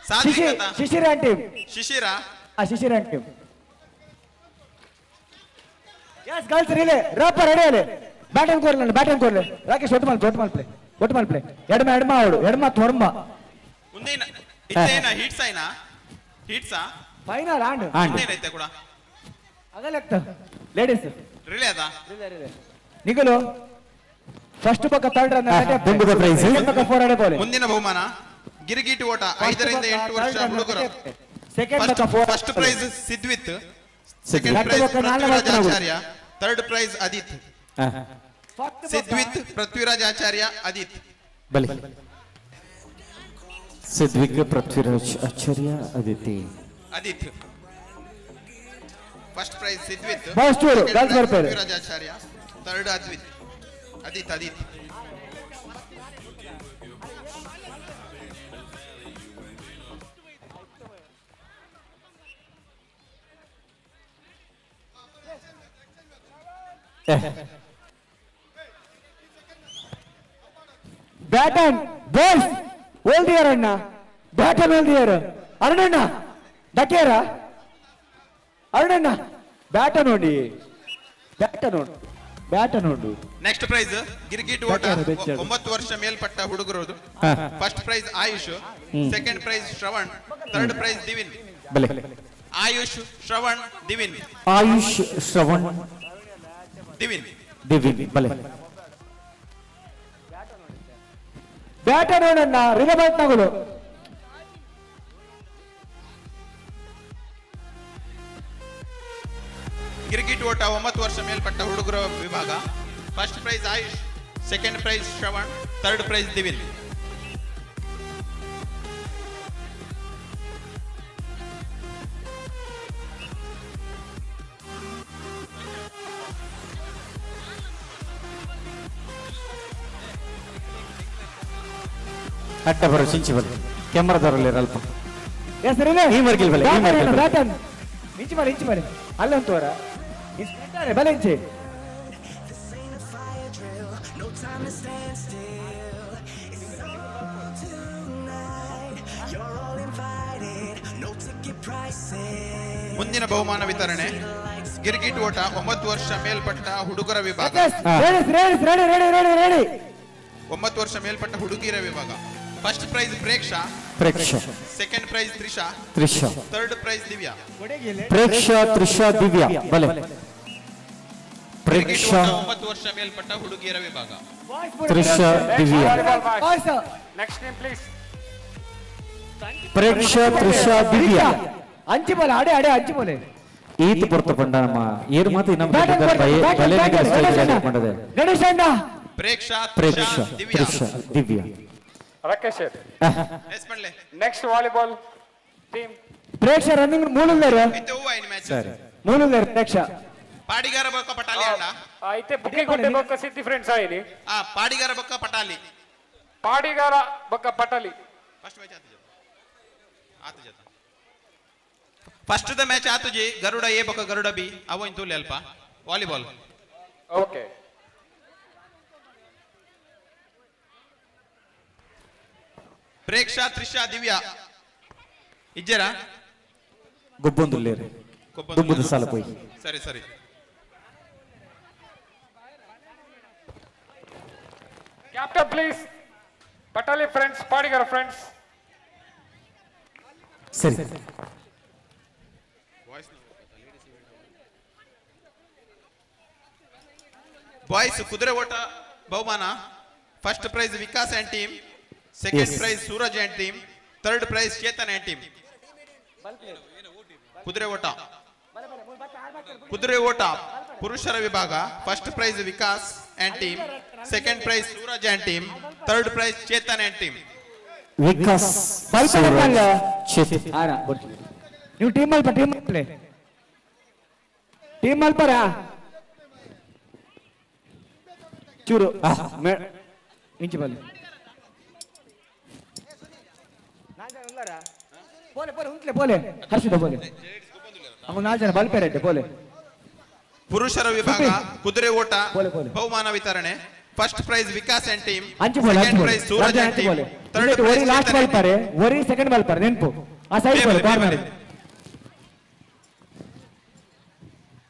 Satvik Shishir and team Shishira Shishir and team yes girls relay ರಪ್ಪ ರೆಡಿ ಅಲೆ ಬ್ಯಾಟಿಂಗ್ ಕೋರ್ಲೆ ರಾಕೇಶ್ ಒಟ್ಟು ಮಾಲ್ ಪ್ಲೇ ಎಡಮ ಅವಳು ಎಡಮ ತೊಡಮ ಮುಂದೇನ ಇತ್ತೇನ ಹಿಟ್ಸ್ ಐನಾ ಹಿಟ್ಸಾ ಫೈನಲ್ ಆಂಡ್ ಮುಂದೇನೈತೆ ಕೂಡ ಅಗಲಕ್ತ ಲೇಡೀಸ್ ರಿಲೇ ಅದ ನಿಗಲು ಫಸ್ಟ್ ಪಕ್ಕ ಥರ್ಡ್ ರನ್ ಪಕ್ಕ 4 ಅಡೆ ಬಾಲ್ ಮುಂದಿನ ಬಹುಮಾನ ಗಿರಿಗೀಟಿ ಓಟ 5 ರಿಂದ 8 ವರ್ಷ ಹುಡುಗರು ಸೆಕೆಂಡ್ ಪಕ್ಕ 4 first prize Sidvith second prize Prithviraj Acharya third prize Adith Sidvith Prithviraj Acharya Adith ಬಲಿ Sidvik, Prithviraj Acharya, Aditi. Adith. First prize Sidvith. First ಇವರು ಗರ್ಲ್ಸ್ ಬರ್ತಾರೆ. Prithviraj Acharya. Third Advith. Adith. Baton boys ಓಲ್ದಿಯರ್ ಅಣ್ಣ, ಬ್ಯಾಟನ್ ಓಲ್ದಿಯರ್. ಅರುಣಣ್ಣ ಡಕ್ಯಾರ, ಅರುಣಣ್ಣ ಬ್ಯಾಟ ನೋಡಿ, ಬ್ಯಾಟ ನೋಡು. ನೆಕ್ಸ್ಟ್ ಪ್ರೈಸ್ ಗಿರ್ಗಿಟ್ ಓಟ 9 ವರ್ಷ ಮೇಲ್ಪಟ್ಟ ಹುಡುಗರದು. First prize Ayush, second prize Shravan, third prize Divin. Ayush, Shravan, Divin. Ayush, Shravan, Divin. ಬಲೆ. ಬ್ಯಾಟ ನೋಡಣ್ಣ, ರಿಲಬೆಂಟ್ ನಗಳು. ಗಿರ್ಗಿಟ್ ಓಟ 9 ವರ್ಷ ಮೇಲ್ಪಟ್ಟ ಹುಡುಗರ ವಿಭಾಗ. First prize Ayush, second prize Shravan, third prize Divin. ಅಡ್ಡ ಬರೋ ಸಿಂಚಿ ಬಲೆ ಕ್ಯಾಮರಾದವರಲ್ಲಿ ಅಲ್ಪ ಹೆಸರಿಲ್ಲ ಈ ಮರ್ಗಿಲ್ ಬಲೆ, ಈ ಮರ್ಗಿಲ್ ಬಲೆ. ಬ್ಯಾಟನ್ ಇಂಚಿ ಮಾಡಿ ಅಲ್ಲಂತವರ ಬಲೆ ಇಂಚಿ. ಮುಂದಿನ ಬಹುಮಾನ ವಿತರಣೆ. ಗಿರ್ಗಿಟ್ ಓಟ 9 ವರ್ಷ ಮೇಲ್ಪಟ್ಟ ಹುಡುಗರ ವಿಭಾಗ. 9 ವರ್ಷ ಮೇಲ್ಪಟ್ಟ ಹುಡುಗಿಯರ ವಿಭಾಗ. First prize Preksha, second prize Trisha, third prize Divya. Trisha, Divya ಬಲೆ. ಪ್ರೇಕ್ಷಾ 9 ವರ್ಷ ಮೇಲ್ಪಟ್ಟ ಹುಡುಗಿಯರ ವಿಭಾಗ. Trisha, Divya. Next name please. Preksha, Trisha, Divya. ಅಂಚಿ ಬೋಲೆ ಅಡೆ ಅಂಚಿ ಬೋಲೆ. ಈತ ಪುರ್ತ ಪಂಡ ನಮ್ಮ ಏರು ಮಾತು ಇನ್ನೊಂದು ಗಣೇಶ್ ಅಣ್ಣ. Preksha, Preksha, Trisha, Divya. Rakesh next volleyball team. Preksha running ಮೂಲುಲ್ಲೇರು. ಸರಿ ಮೂಲುಲ್ಲೇರು ಪ್ರೇಕ್ಷ. ಪಾಡಿಗಾರ ಬೊಕ್ಕ ಪಟಾಲಿ ಅಣ್ಣ. అయితే బుక్కి కొట్టే బొక్క సిద్ధి ఫ్రెండ్స్ ఆయని. పాడిగార బొక్క పటాలి. పాడిగార బొక్క పటాలి. ಫಸ್ಟ್ ದ ಮ್ಯಾಚ್ ಆತುಜಿ ಗರುಡ ಎ ಬೊಕ್ಕ ಗರುಡ ಬಿ ಅವು ಇಂತು ಲೆಲ್ಪ ವಾಲಿಬಾಲ್. ಓಕೆ. ಪ್ರೇಕ್ಷಾ, ತ್ರಿಷಾ, ದಿವ್ಯಾ ಇಜ್ಜರ ಗೊಬ್ಬೊಂದುಲ್ಲೇರು ದುಂಬುದ ಸಾಲ ಪೋಯಿ. ಸರಿ captain please. Patali friends, Padigara friends. ಸರಿ ಬಾಯ್ಸ್ ಕುದುರೆ ಓಟ ಬಹುಮಾನ. First prize Vikas and team, second prize Suraj and team, third prize Chetan and team. ಕುದುರೆ ಓಟ ಪುರುಷರ ವಿಭಾಗ. First prize Vikas and team, second prize Suraj and team, third prize Chetan and team. Vikas, ನೀವು ಟೀಮ್ ಮಲ್ಪರ ಚೂರು ಇಂಚಿ ಬಲ್ಲಿ ಪೋಲೆ ಹರ್ಷಿದ ಪೋಲೆ ಅಮ್ಮ 4 ಜನ ಬಲ್ಪೇರೆ ಪೋಲೆ. ಪುರುಷರ ವಿಭಾಗ ಕುದುರೆ ಓಟ ಬಹುಮಾನ ವಿತರಣೆ. First prize Vikas and team, second prize Suraj and team, third prize last ಬಲ್ಪಾರೆ ಒರಿ ಸೆಕೆಂಡ್ ಬಲ್ಪಾರೆ ನೆನಪು ಆ ಸೈಡ್ ಬೋಲೆ ಕಾರ್ನರ್.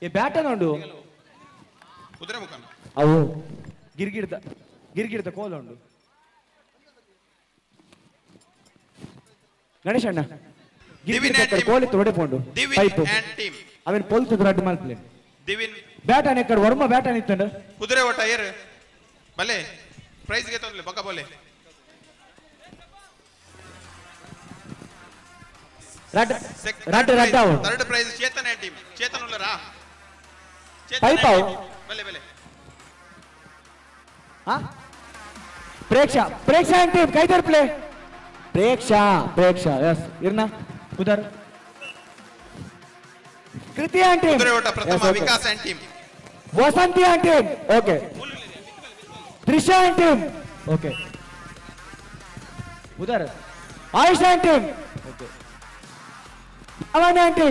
ಈ ಬ್ಯಾಟನ್ ಉಂಡು ಕುದುರೆ ಮುಖಾನ ಅವು ಗಿರ್ಗಿಡ್ದ ಕೋಲ ಉಂಡು. ಗಣೇಶ್ ಅಣ್ಣ ಕೋಲ್ ಇತ್ತು ಹೊಡೆಪುಂಡು ಪೈಪು ಅವನ್ ಪೊಲ್ತದ ರಡ್ಡು ಮಲ್ಪಲೆ. ಬ್ಯಾಟನ್ ಎಕ್ಕಡ ವರ್ಮ ಬ್ಯಾಟನ್ ಇತ್ತಂಡು ಕುದುರೆ ಓಟ ಏರ್ ಬಲೆ ಪ್ರೈಸ್ ಗೆ ತೊಂದ್ಲೆ ಬಕ ಬೋಲೆ. Third prize Chetan and team. Chetan ಉಲ್ಲರಾ ಪೈಪಾವು ಬಲೆ ಪ್ರೇಕ್ಷಾ ಅಂಡ್ ಟೀಮ್ ಕೈ ತರ್ಪ್ಲೆ ಪ್ರೇಕ್ಷಾ ಎಸ್ ಇರ್ನಾ ಉದರ್ ಕೃತಿ ಆಂಟಿ ಕುದುರೆ ಓಟ ಪ್ರಥಮ Vikas and team. Vasanthi auntie okay. Trisha aunty okay. ಉದರ್ ಆಯುಷ್ ಆಂಟಿ ಓಕೆ. ಅವನ್ auntie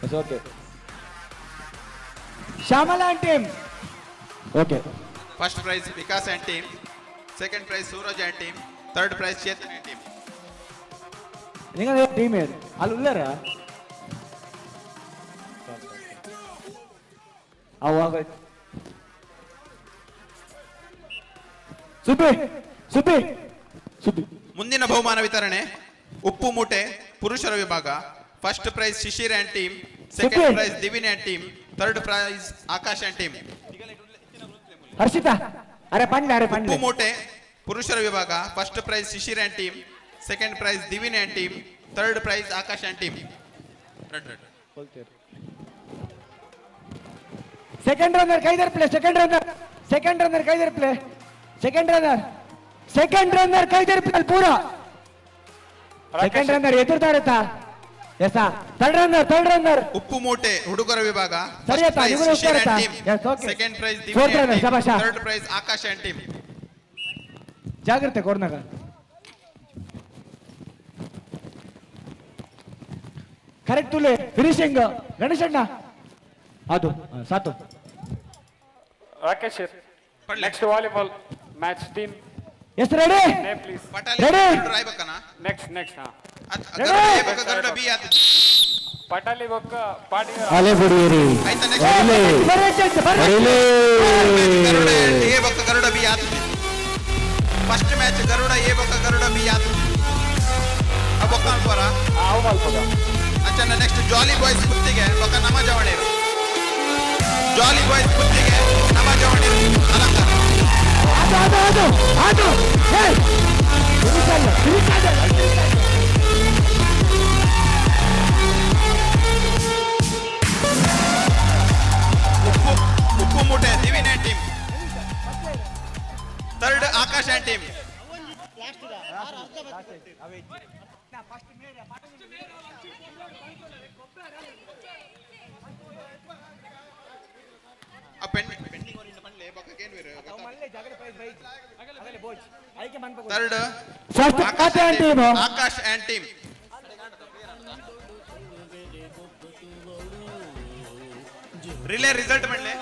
yes okay. Shyamala auntie okay. First prize Vikas and team, second prize Suraj and team, third prize Chethan and team. നിങ്ങൾ ടീം ಅಲ್ಲಿ ಉಳ್ಳಾರ ಅವಾಗ ಸುಬ್ಬಿ ಮುಂದಿನ ಬಹುಮಾನ ವಿತರಣೆ ಉಪ್ಪು ಮೂಟೆ ಪುರುಷರ ವಿಭಾಗ. First prize Shishir and team, second prize Divin and team, third prize Akash and team. Harshita ಅರೆ ಪಂಡ್ಲೆ ಉಪ್ಪು ಮೂಟೆ ಪುರುಷರ ವಿಭಾಗ. First prize Shishir and team, second prize Divin and team, third prize Akash and team. Second runner ಕೈದರ್ ಪ್ಲೇ. ಸೆಕೆಂಡ್ ರನ್ನರ್ ಕೈದರ್ ಪ್ಲೇ. ಸೆಕೆಂಡ್ ರನ್ನರ್ ಕೈದರ್ play ಪೂರ. ಸೆಕೆಂಡ್ ರನ್ನರ್ ಎದುರ್ತಾ ಇರುತ್ತಾ ಎಸ್. ಥರ್ಡ್ ರನ್ನರ್ ಉಪ್ಪು ಮೂಟೆ ಹುಡುಗರ ವಿಭಾಗ. ಸರಿ ಆಯ್ತಾ ನಿಮಗೆ ಉತ್ತರ ಆಯ್ತಾ yes okay. Second prize Divin and team, ಶಬಾಷ. Third prize Akash and team. ಜಾಗ್ರತೆ ಕೋರ್ನಾಗ ಕರೆಕ್ಟ್ ತುಲೆ ಫಿನಿಶಿಂಗ್ ಗಣೇಶಣ್ಣ ಅದು ಸಾತು. Rakesh next volleyball match teams ready please. Ready next Garuda B ಆತ ಪಟಾಲಿ ಬೊಕ್ಕ ಪಾಡಿ ಅಲೆ ಬುಡಿಯರಿ ಗರುಡ ಎ ಬೊಕ್ಕ ಗರುಡ ಬಿ ಆತ. ಫಸ್ಟ್ ಮ್ಯಾಚ್ ಗರುಡ ಎ ಬೊಕ್ಕ ಗರುಡ ಬಿ ಆತ ಬೊಕ್ಕ ಅನ್ಕೋರ ಅಂಚನ. ನೆಕ್ಸ್ಟ್ ಜಾಲಿ ಬಾಯ್ಸ್ ಕುತ್ತಿಗೆ ಬೊಕ್ಕ ನಮ ಜವಣೇರು. ಜಾಲಿ ಬಾಯ್ಸ್ ಕುತ್ತಿಗೆ ನಮ ಜವಣೇರು ಅಲಂಕಾರ. ಉಪ್ಪು ಮೂಟೆ Divin and team, third Akash and team. Third Akash and team. Relay result ಮಾಡ್ಲೆ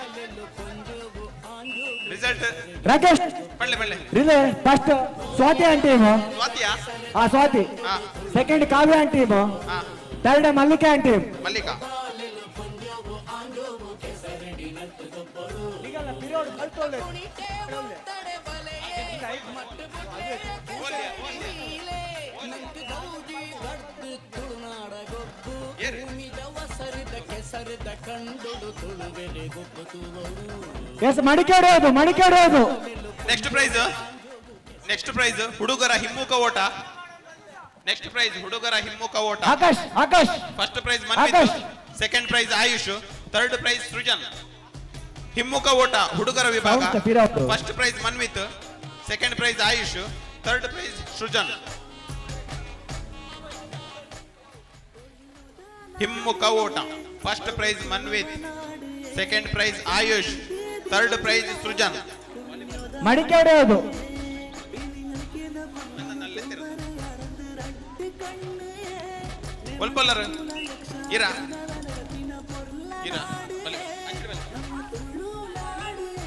ರಿಸಲ್ಟ್ ರಾಕೇಶ್ ಮಾಡ್ಲೆ ರಿಲೇ ಫಸ್ಟ್ ಸ್ವಾತಿ ಆಂಟೀಮ್. ಸ್ವಾತಿಯಾ? Swati. Second Kavya and team, third Mallika and team. Mallika yes Madikeri next prize ಹುಡುಗರ ಹಿಮ್ಮುಖ ಓಟ. ನೆಕ್ಸ್ಟ್ ಪ್ರೈಸ್ ಹುಡುಗರ ಹಿಮ್ಮುಖ ಓಟ. Akash first prize Manvith, second prize Ayush, third prize Srujan. ಹಿಮ್ಮುಖ ಓಟ ಹುಡುಗರ ವಿಭಾಗ. First prize Manvith, second prize Ayush, third prize Srujan. ಹಿಮ್ಮುಖ ಓಟ first prize Manvith, second prize Ayush, third prize Srujan. Madikeri ಒಲ್ಪಲ್ಲರ್ ಇರಾ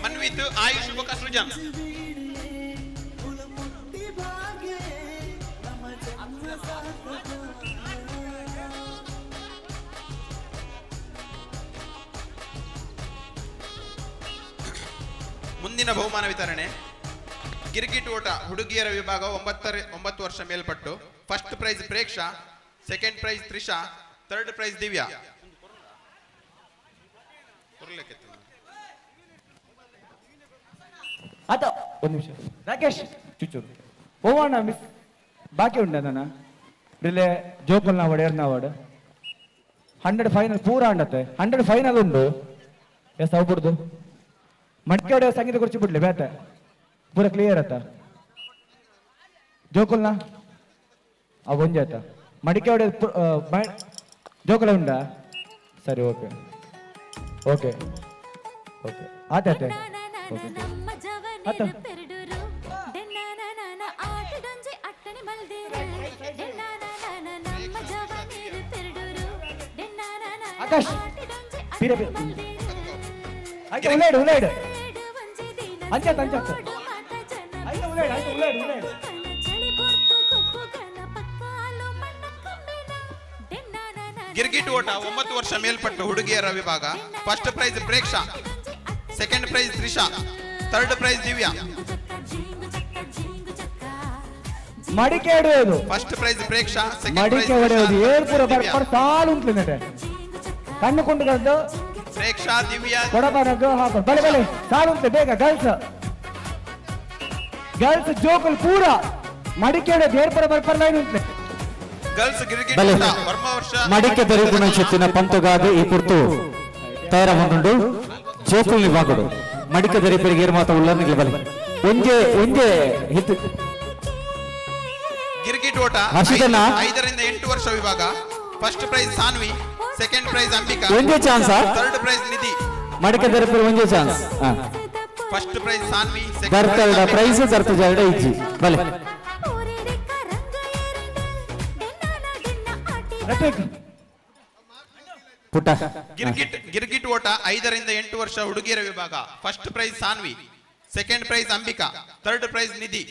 ಮನ್ವಿತ್ ಆಯುಷ್ ಬೊಕ್ಕ ಸೃಜನ್. ಮುಂದಿನ ಬಹುಮಾನ ವಿತರಣೆ ಗಿರ್ಗಿಟ್ ಓಟ ಹುಡುಗಿಯರ ವಿಭಾಗ 9 ವರ್ಷ ಮೇಲ್ಪಟ್ಟು. First prize Preksha, second prize Trisha, third prize Divya. ಒಂದು ನಿಮಿಷ ರಾಕೇಶ್ ಚುಚ್ಚೂರು ಹೋಗೋಣ ಮಿಸ್ ಬಾಕಿ ಉಂಡ ನನ್ನ ರಿಲೇ ಜೋಕಲ್ ನಾವಾಡು 100 ಫೈನಲ್ ಪೂರ ಅಂಡತ್ತೆ 100 ಫೈನಲ್ ಉಂಡು ಎಸ್ ಆಗ್ಬಿಡ್ದು ಮಡಿಕೆ ಸಂಗೀತ ಕುರಿಸಿ ಬಿಡ್ಲಿ ಬೇತೆ ಪೂರ ಕ್ಲಿಯರ್ ಅತ್ತ ಜೋಕುಲ್ನ ಒಂಜಿ ಆಯ್ತಾ ಮಡಿಕೆ ಹೊಡೆ ಜೋಕುಲ ಉಂಡಾ ಸರಿ ಓಕೆ ಓಕೆ ಓಕೆ ಆಯ್ತಾಯ್ತೆ ಆಕಾಶ್ ಪೀರೆ ಪೀರೆ ಆಯ್ತು ಉಳ್ಳಾಡು ಉಳ್ಳಾಡು ಅಂಚಾತ ಅಂಚಾತ ಆಯ್ತು ಉಳ್ಳಾಡು ಆಯ್ತು ಉಳ್ಳಾಡು ಉಳ್ಳಾಡು ಗಿರ್ಗಿಟ್ ಓಟ 9 ವರ್ಷ ಮೇಲ್ಪಟ್ಟು ಹುಡುಗಿಯರ ವಿಭಾಗ first prize Preksha, second prize Trisha, third prize Divya. ಮಡಿಕೆ ಹೊಡೆಯೋದು ಫಸ್ಟ್ ಪ್ರೈಸ್ ಪ್ರೇಕ್ಷಾ, ಸೆಕೆಂಡ್ ಮಡಿಕೆ ಹೊಡೆಯೋದು ಏರ್ಪುರ ಬರ್ಪರ್ ಸಾಲು ಉಂಟು ನೆಟ್ಟೆ ಕಣ್ಣು ಕೊಂಡುಗದ್ದು ಪ್ರೇಕ್ಷಾ ದಿವ್ಯಾ ಕೊಡಬಾರದು ಹಾಕೊಂಡು ಬಲೆ ಬಲೆ ಸಾಲು ಉಂಟು ಬೇಗ ಗರ್ಲ್ಸ್ ಗರ್ಲ್ಸ್ ಜೋಕಲ್ ಪೂರ ಮಡಿಕೆ ಹೊಡೆಯೋದು ಏರ್ಪುರ ಬರ್ಪರ್ ಲೈನ್ ಉಂಟು ಗರ್ಲ್ಸ್ ಗಿರ್ಗಿಟ್ ಬಲೆ ಓಟ ವರ್ಮ ವರ್ಷ ಮಡಿಕೆ ದೊರೆಗುಣ చెత్తిన పంతుగాదు ఈ పుర్తు తయారవుండు జోకుల్ని వాగుడు మడిక దరి పెరిగేరు మాత ఉల్లర్ని బలి ಒಂಜೆ ಒಂಜೆ ಹಿತ್ ಗಿರ್ಗಿಟ್ ಓಟ ಹರ್ಷಿತಣ್ಣ 5 ರಿಂದ 8 ವರ್ಷ ವಿಭಾಗ first prize Sanvi, second prize Ambika, ಒಂಜೆ ಚಾನ್ಸ್ ಥರ್ಡ್ ಪ್ರೈಸ್ ನಿಧಿ. ಮಡಿಕೆ ದರಿ ಪೆರಿ ಒಂಜೆ chance first prize Sanvi, second ದರ್ತಡ ಪ್ರೈಸ್ ದರ್ತ ಜರಡ ಇಜ್ಜಿ ಬಲೆ ಪುಟ್ಟ ಗಿರ್ಗಿಟ್ ಓಟ 5 ರಿಂದ 8 ವರ್ಷ ಹುಡುಗಿಯರ ವಿಭಾಗ first prize Sanvi, second prize Ambika, third prize Nidhi.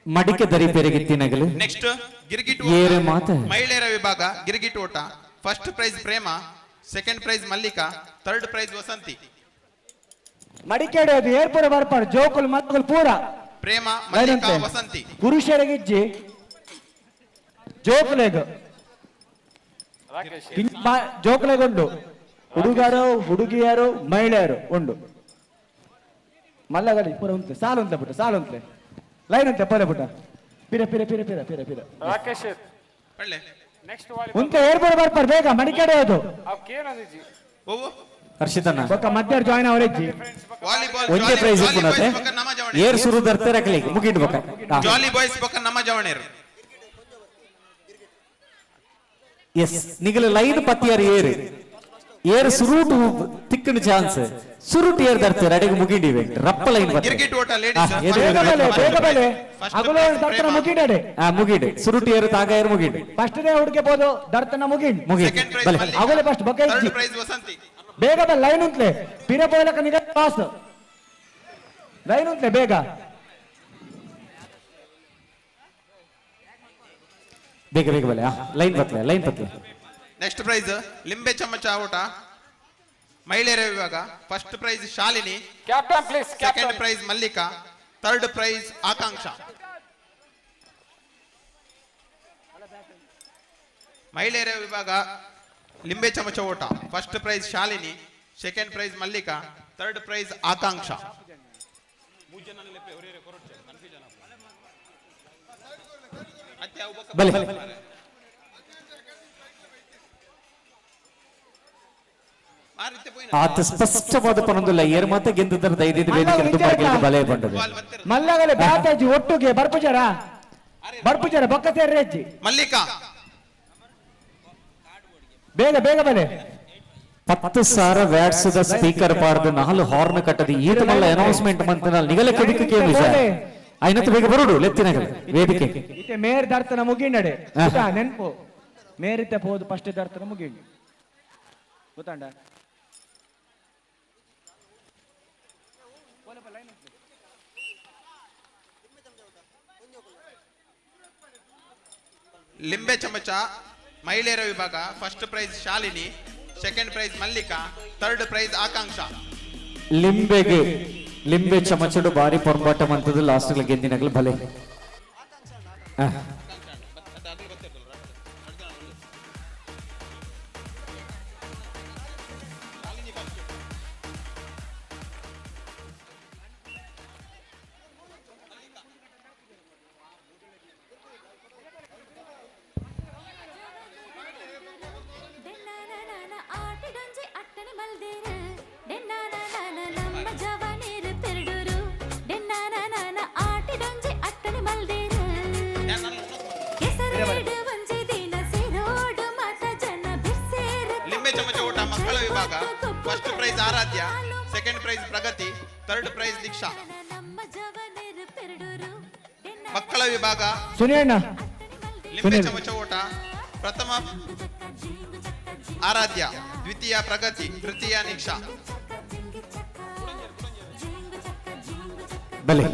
ಮಡಿಕೆ ದರಿ ಪೆರಿಗಿತ್ತಿನಗಲು ನೆಕ್ಸ್ಟ್ ಗಿರ್ಗಿಟ್ ಏರೆ ಮಾತ ಮಹಿಳೆಯರ ವಿಭಾಗ ಗಿರ್ಗಿಟ್ ಓಟ first prize Prema, second prize Mallika, third prize Vasanthi. ಮಡಿಕೆ ಹೊಡೆಯೋದು ಏರ್ಪುರ ಬರ್ಪರ್ ಜೋಕುಲ್ ಮಕ್ಕಳು ಪೂರ ಪ್ರೇಮ, ಮಲ್ಲಿಕಾ, ವಸಂತಿ. ಪುರುಷರಿಗಿಜ್ಜಿ ಜೋಕುಲೆಗ್ ಜೋಕುಲೆಗುಂಡು ಹುಡುಗರು ಹುಡುಗಿಯರು ಮಹಿಳೆಯರು ಉಂಡು ಮಲ್ಲಗಲಿ ಪೂರ ಉಂಟು ಸಾಲು ಉಂಟ ಪುಟ್ಟ ಸಾಲು ಉಂಟೆ ಲೈನ್ ಉಂಟೆ ಪೂರ ಪುಟ್ಟ ಪಿರ ಪಿರ ಪಿರ ಪಿರ ಪಿರ ಪಿರ ರಾಕೇಶ್ ಒಳ್ಳೆ ನೆಕ್ಸ್ಟ್ ಉಂಟು ಏರ್ಪುರ ಬರ್ಪರ್ ಬೇಗ ಮಡಿಕೆ ಹೊಡೆಯೋದು ಕೇನದಿಜಿ ಓವೋ ಹರ್ಷಿತಣ್ಣ ಒಕ್ಕ ಮಧ್ಯಾಹ್ನ ಜಾಯ್ನ್ ಅವರಿಜ್ಜಿ ವಾಲಿಬಾಲ್ ಒಂಜೆ ಪ್ರೈಸ್ ಇಪ್ಪುನತೆ ಏರ್ ಸುರು ದರ್ತೆ ರಕಲಿ ಮುಗಿಂಡು ಬಕ ಜಾಲಿ ಬಾಯ್ಸ್ ಬಕ ನಮ್ಮ ಜವಣೇರು. ಎಸ್ ನಿಗಲ ಲೈನ್ ಪತ್ತಿಯಾರ ಏರ್ ಏರ್ ಸುರುಟು ತಿಕ್ಕನ ಚಾನ್ಸ್ ಸುರುಟು ಏರ್ ದರ್ತಾರೆ ಅಡೆಗೆ ಮುಗಿಂಡಿವೆ ರಪ್ಪ ಲೈನ್ ಗಿರ್ಗಿಟ್ ಓಟ ಲೇಡೀಸ್ ಬೇಗ ಬಲೆ ಅಗಲು ದರ್ತನ ಮುಗಿಡಡೆ ಮುಗಿಡೆ ಸುರುಟು ಏರ್ ತಾಗ ಏರ್ ಮುಗಿಡೆ ಫಸ್ಟ್ ಡೇ ಹುಡುಗೆ ಬೋದು ದರ್ತನ ಮುಗಿಂಡ್ ಮುಗಿಡೆ ಬಲೆ ಅಗಲು ಫಸ್ಟ್ ಬಕ ಥರ್ಡ್ ಇಜ್ಜಿ ಪ್ರೈಸ್ ವಸಂತಿ. ಬೇಗ ಬಲ್ ಲೈನ್ ಉಂಟ್ಲೆ ಪಿರ ಬೋಲಕ ನಿಗ ಪಾಸ್ ಲೈನ್ ಉಂಟ್ಲೆ ಬೇಗ ಬೇಗ ಬೇಗ ಬಲೆ ಲೈನ್ ಬತ್ಲೆ ಲೈನ್ ಬತ್ಲೆ. ನೆಕ್ಸ್ಟ್ ಪ್ರೈಸ್ ಲಿಂಬೆ ಚಮಚ ಓಟ ಮಹಿಳೆಯರ ವಿಭಾಗ first prize Shalini, captain please second prize Mallika, third prize Akanksha. ಮಹಿಳೆಯರ ವಿಭಾಗ ಲಿಂಬೆ ಚಮಚ ಓಟ first prize Shalini, second prize Mallika, third prize Akanksha. ಬಲೆ ಆತ ಸ್ಪಷ್ಟವಾದ ಪನೊಂದುಲ್ಲ ಏರ್ ಮಾತ ಗೆಂದುದರ ದೈದಿದ ವೇದಿಕೆ ದುಂಬಾಗಿಲು ಬಲೆ ಬಂಡದೆ ಮಲ್ಲಗಲೆ ಬ್ಯಾಟೇಜ್ ಒಟ್ಟುಗೆ ಬರ್ಪುಜರ ಬರ್ಪುಜರ ಬೊಕ್ಕ ಸೇರ್ರೆಜ್ಜಿ ಮಲ್ಲಿಕಾ ಬೇಗ ಬೇಗ ಬಲೆ 10,000 ವ್ಯಾಟ್ಸ್ ದ ಸ್ಪೀಕರ್ ಪಾಡ್ದು 4 ಹಾರ್ನ್ ಕಟ್ಟದಿ ಈತ ಮಲ್ಲ ಅನೌನ್ಸ್ಮೆಂಟ್ ಮಂತನ ನಿಗಲ ಕೆಡಿಕೆ ಕೇಮಿಸ ಐನತ್ತು ಬೇಗ ಬರುಡು ಲೆತ್ತಿನಗಲ ವೇದಿಕೆ ಇತೆ ಮೇರ್ ದರ್ತನ ಮುಗಿಂಡಡೆ ನೆನ್ಪು ಮೇರಿತೆ ಹೋದು ಫಸ್ಟ್ ದರ್ತನ ಮುಗಿಂಡು ಗೊತ್ತಾಂಡ ಲಿಂಬೆ ಚಮಚ ಮಹಿಳೆಯರ ವಿಭಾಗ first prize Shalini, second prize Mallika, third prize Akanksha. ಲಿಂಬೆಗೆ ಲಿಂಬೆ ಚಮಚಡು ಬಾರಿ ಪೊಂಬಾಟ ಮಂತದ ಲಾಸ್ಟ್ ಗೆದ್ದಿನಗಲು ಭಲೆ ನಮ್ಮ ಜವಾನೇರು ಚಮಚ ಓಟ ಮಕ್ಕಳ ವಿಭಾಗ ಫಸ್ಟ್ ಪ್ರೈಸ್ ಆರಾಧ್ಯ, ಸೆಕೆಂಡ್ ಪ್ರೈಸ್ ಪ್ರಗತಿ, ಥರ್ಡ್ ಪ್ರೈಸ್ ದೀಕ್ಷಾ. ಮಕ್ಕಳ ವಿಭಾಗ ಲಿಂಬೆ ಚಮಚ ಓಟ ಪ್ರಥಮ ಆರಾಧ್ಯ, ದ್ವಿತೀಯ ಪ್ರಗತಿ, ತೃತೀಯ ನಿಕ್ಷಾ. ಬಲೆ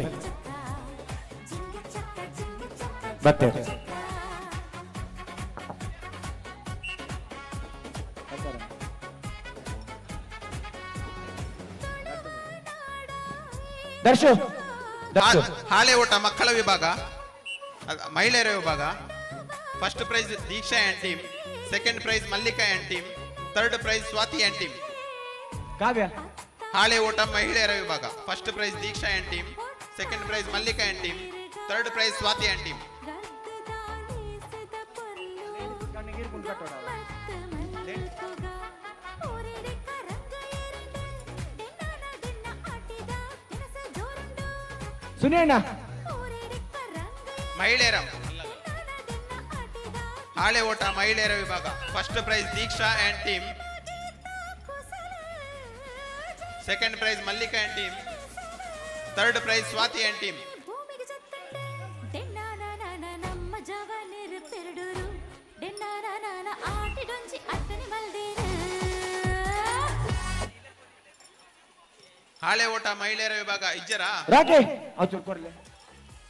ಬರ್ತೇವೆ. ದರ್ಶು ಹಾಳೆ ಓಟ ಮಕ್ಕಳ ವಿಭಾಗ ಮಹಿಳೆಯರ ವಿಭಾಗ first prize Diksha and team, second prize Mallika and team, third prize Swati and team. Kavya ಹಾಳೆ ಓಟ ಮಹಿಳೆಯರ ವಿಭಾಗ first prize Diksha and team, second prize Mallika and team, third prize Swati and team. ಸುನಿಯಣ್ಣ ಮಹಿಳೆಯರ ಹಾಳೆ ಓಟ ಮಹಿಳೆಯರ ವಿಭಾಗ first prize Diksha and team, second prize Mallika and team, third prize Swati and team. ಹಾಳೆ ಓಟ ಮಹಿಳೆಯರ ವಿಭಾಗ ಇಜ್ಜರಾ ರಾಕೆ ಅವ್ರು ಕೊಡ್ಲೆ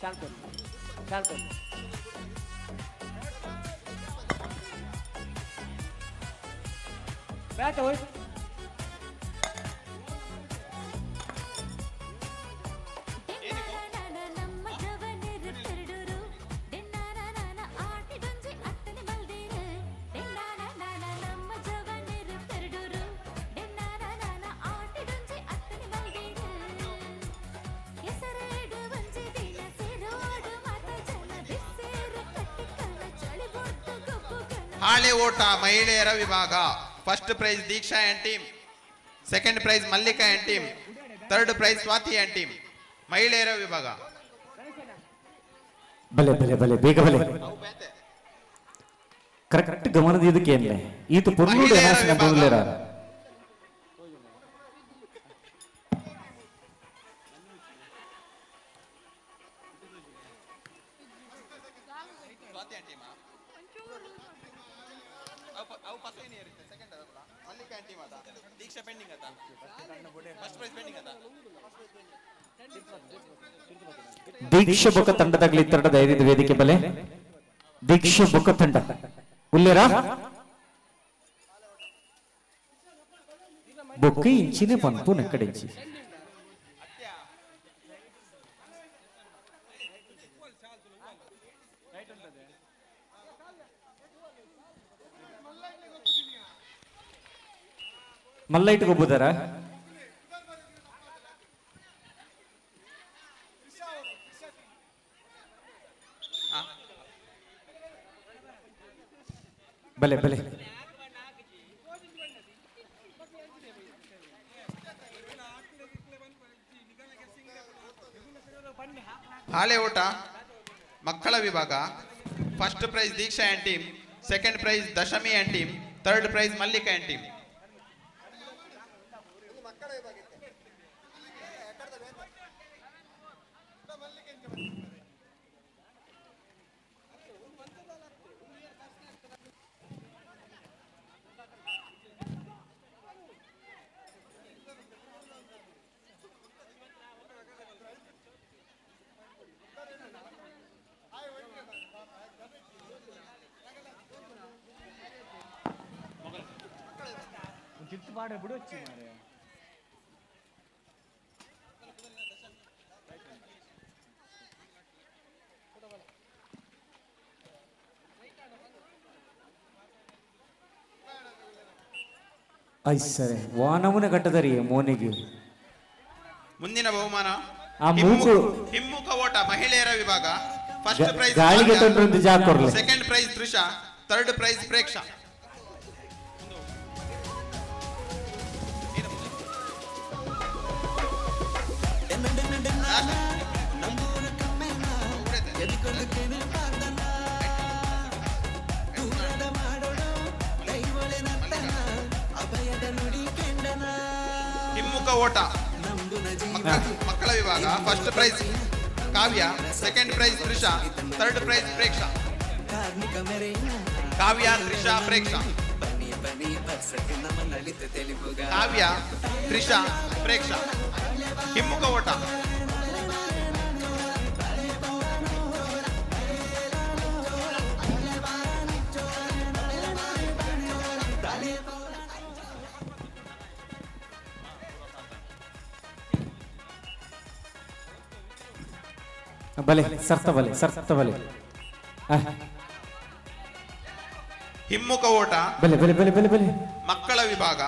ಚಾಲ್ ಕೊಡ್ಲಿ ಬ್ಯಾಟ್ ಹೋಯ್ತು. ಹಾಳೆ ಓಟ ಮಹಿಳೆಯರ ವಿಭಾಗ first prize Diksha and team, second prize Mallika and team, third prize Swati and team. ಮಹಿಳೆಯರ ವಿಭಾಗ ಬಲೆ ಬಲೆ ಬಲೆ ಬೇಗ ಬಲೆ ಕರೆಕ್ಟ್ ಗಮನದ ಇದಕ್ಕೆ ಏನ್ಲೆ ಈತ ಪುರ್ನುಡೆ ನಾಶನ ಬೋಲ್ಲೇರ ದೀಕ್ಷಾ ಬೊಕ್ಕ ತಂಡದಾಗಲಿ ತಂಡದ 5 ವೇದಿಕೆ ಬಲೆ ದೀಕ್ಷಾ ಬೊಕ್ಕ ತಂಡ ಉಲ್ಲೇರ ಬೊಕ್ಕ ಇಂಚಿನೇ ಪಂಪು ನೆಕ್ಕಡಿಂಚಿ ಮಲ್ಲೈಟ್ ಗೊಬ್ಬುದಾರ ಬಲೆ ಬಲೆ ಹಾಳೆ ಓಟ ಮಕ್ಕಳ ವಿಭಾಗ first prize Diksha and team, second prize Dashami and team, third prize Mallika and team. ಐಸರೆ ವಾನವನ ಘಟ್ಟದರಿ ಮೋನಿಗೆ ಮುಂದಿನ ಬಹುಮಾನ ಆ ಮೂಗು ಹಿಮ್ಮುಖ ಓಟ ಮಹಿಳೆಯರ ವಿಭಾಗ ಫಸ್ಟ್ ಪ್ರೈಸ್ ಗಾಳಿಗೆ ತೊಂದ್ರೆ ಜಾಕೊರ್ಲೆ second prize Trisha, third prize Preksha. ಹಿಮ್ಮುಖ ಓಟ ಮಕ್ಕಳ ವಿಭಾಗ first prize Kavya, second prize Trisha, third prize Preksha. Kavya, Trisha, Preksha. Kavya, Trisha, Preksha. ಹಿಮ್ಮುಖ ಓಟ. ಬಲೆ ಸರ್ತ ಬಲೆ ಸರ್ತ ಬಲೆ ಹಿಮ್ಮುಖ ಓಟ ಬಲೆ ಬಲೆ ಬಲೆ ಬಲೆ ಬಲೆ ಮಕ್ಕಳ ವಿಭಾಗ.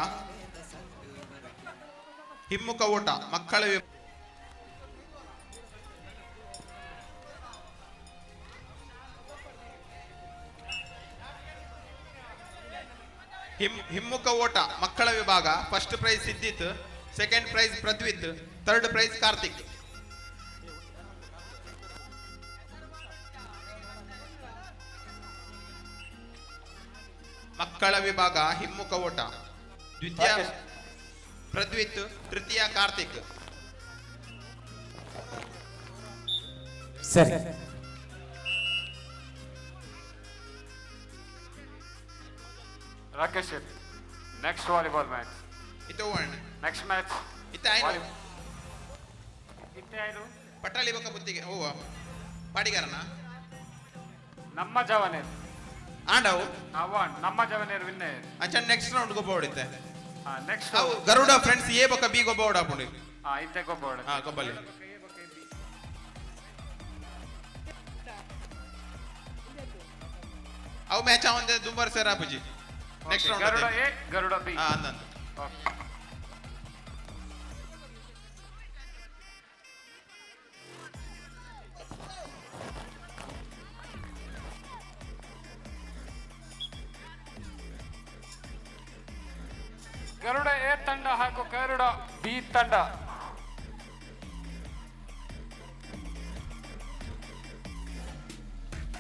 ಹಿಮ್ಮುಖ ಓಟ ಮಕ್ಕಳ ಹಿಮ್ಮುಖ ಓಟ ಮಕ್ಕಳ ವಿಭಾಗ first prize Siddhith, second prize Pradvith, third prize Karthik. ಮಕ್ಕಳ ವಿಭಾಗ ಹಿಮ್ಮುಖ ಓಟ ದ್ವಿತೀಯ ಪ್ರದ್ವಿತ್, ತೃತೀಯ ಕಾರ್ತಿಕ್. ಸರಿ ರಾಕೇಶ್ ನೆಕ್ಸ್ಟ್ ವಾಲಿಬಾಲ್ ಮ್ಯಾಚ್ ಇದು ನೆಕ್ಸ್ಟ್ ಮ್ಯಾಚ್ ಪಟಾಳಿ ಬೊಕ್ಕ ಬುತ್ತಿಗೆ ಓ ಪಾಡಿಗಾರನ ನಮ್ಮ ಜವನೇರ್ ಆಂಡವು ನಮ್ಮ ಜವನೇರ್ ವಿನ್ನರ್ ಅಂಚ ನೆಕ್ಸ್ಟ್ ರೌಂಡ್ ಗೊಬ್ಬ ಹೊಡಿತೆ ನೆಕ್ಸ್ಟ್ ಗರುಡ ಫ್ರೆಂಡ್ಸ್ ಎ ಬೊಕ್ಕ ಬಿ ಗೊಬ್ಬ ಹೊಡಾಪುಂಡು ಇತ್ತೆ ಗೊಬ್ಬ ಹೊಡ ಗೊಬ್ಬಲಿ ಅವು ಮ್ಯಾಚ್ ಅವಂದೆ ದುಂಬರ್ ಸೇರಾಪುಜಿ next round Garuda A Garuda B ಅಂದಂತ ಗರುಡ ಎ ತಂಡ ಹಾಗೂ ಗರುಡ ಬಿ ತಂಡ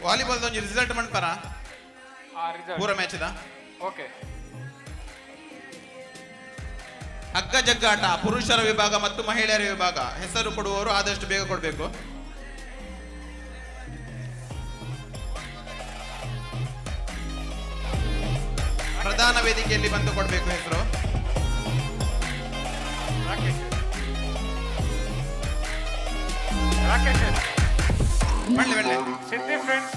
ವಾಲಿಬಾಲ್ ಒಂಜಿ ರಿಸಲ್ಟ್ ಮನ್ಪರ ಪೂರ ಮ್ಯಾಚ್ ದ ಓಕೆ. ಹಗ್ಗ ಜಗ್ಗಾಟ ಪುರುಷರ ವಿಭಾಗ ಮತ್ತು ಮಹಿಳೆಯರ ವಿಭಾಗ ಹೆಸರು ಕೊಡುವವರು ಆದಷ್ಟು ಬೇಗ ಕೊಡಬೇಕು. ಪ್ರಧಾನ ವೇದಿಕೆಯಲ್ಲಿ ಬಂದು ಕೊಡಬೇಕು ಹೆಸರು. ಸಿದ್ದಿ ಫ್ರೆಂಡ್ಸ್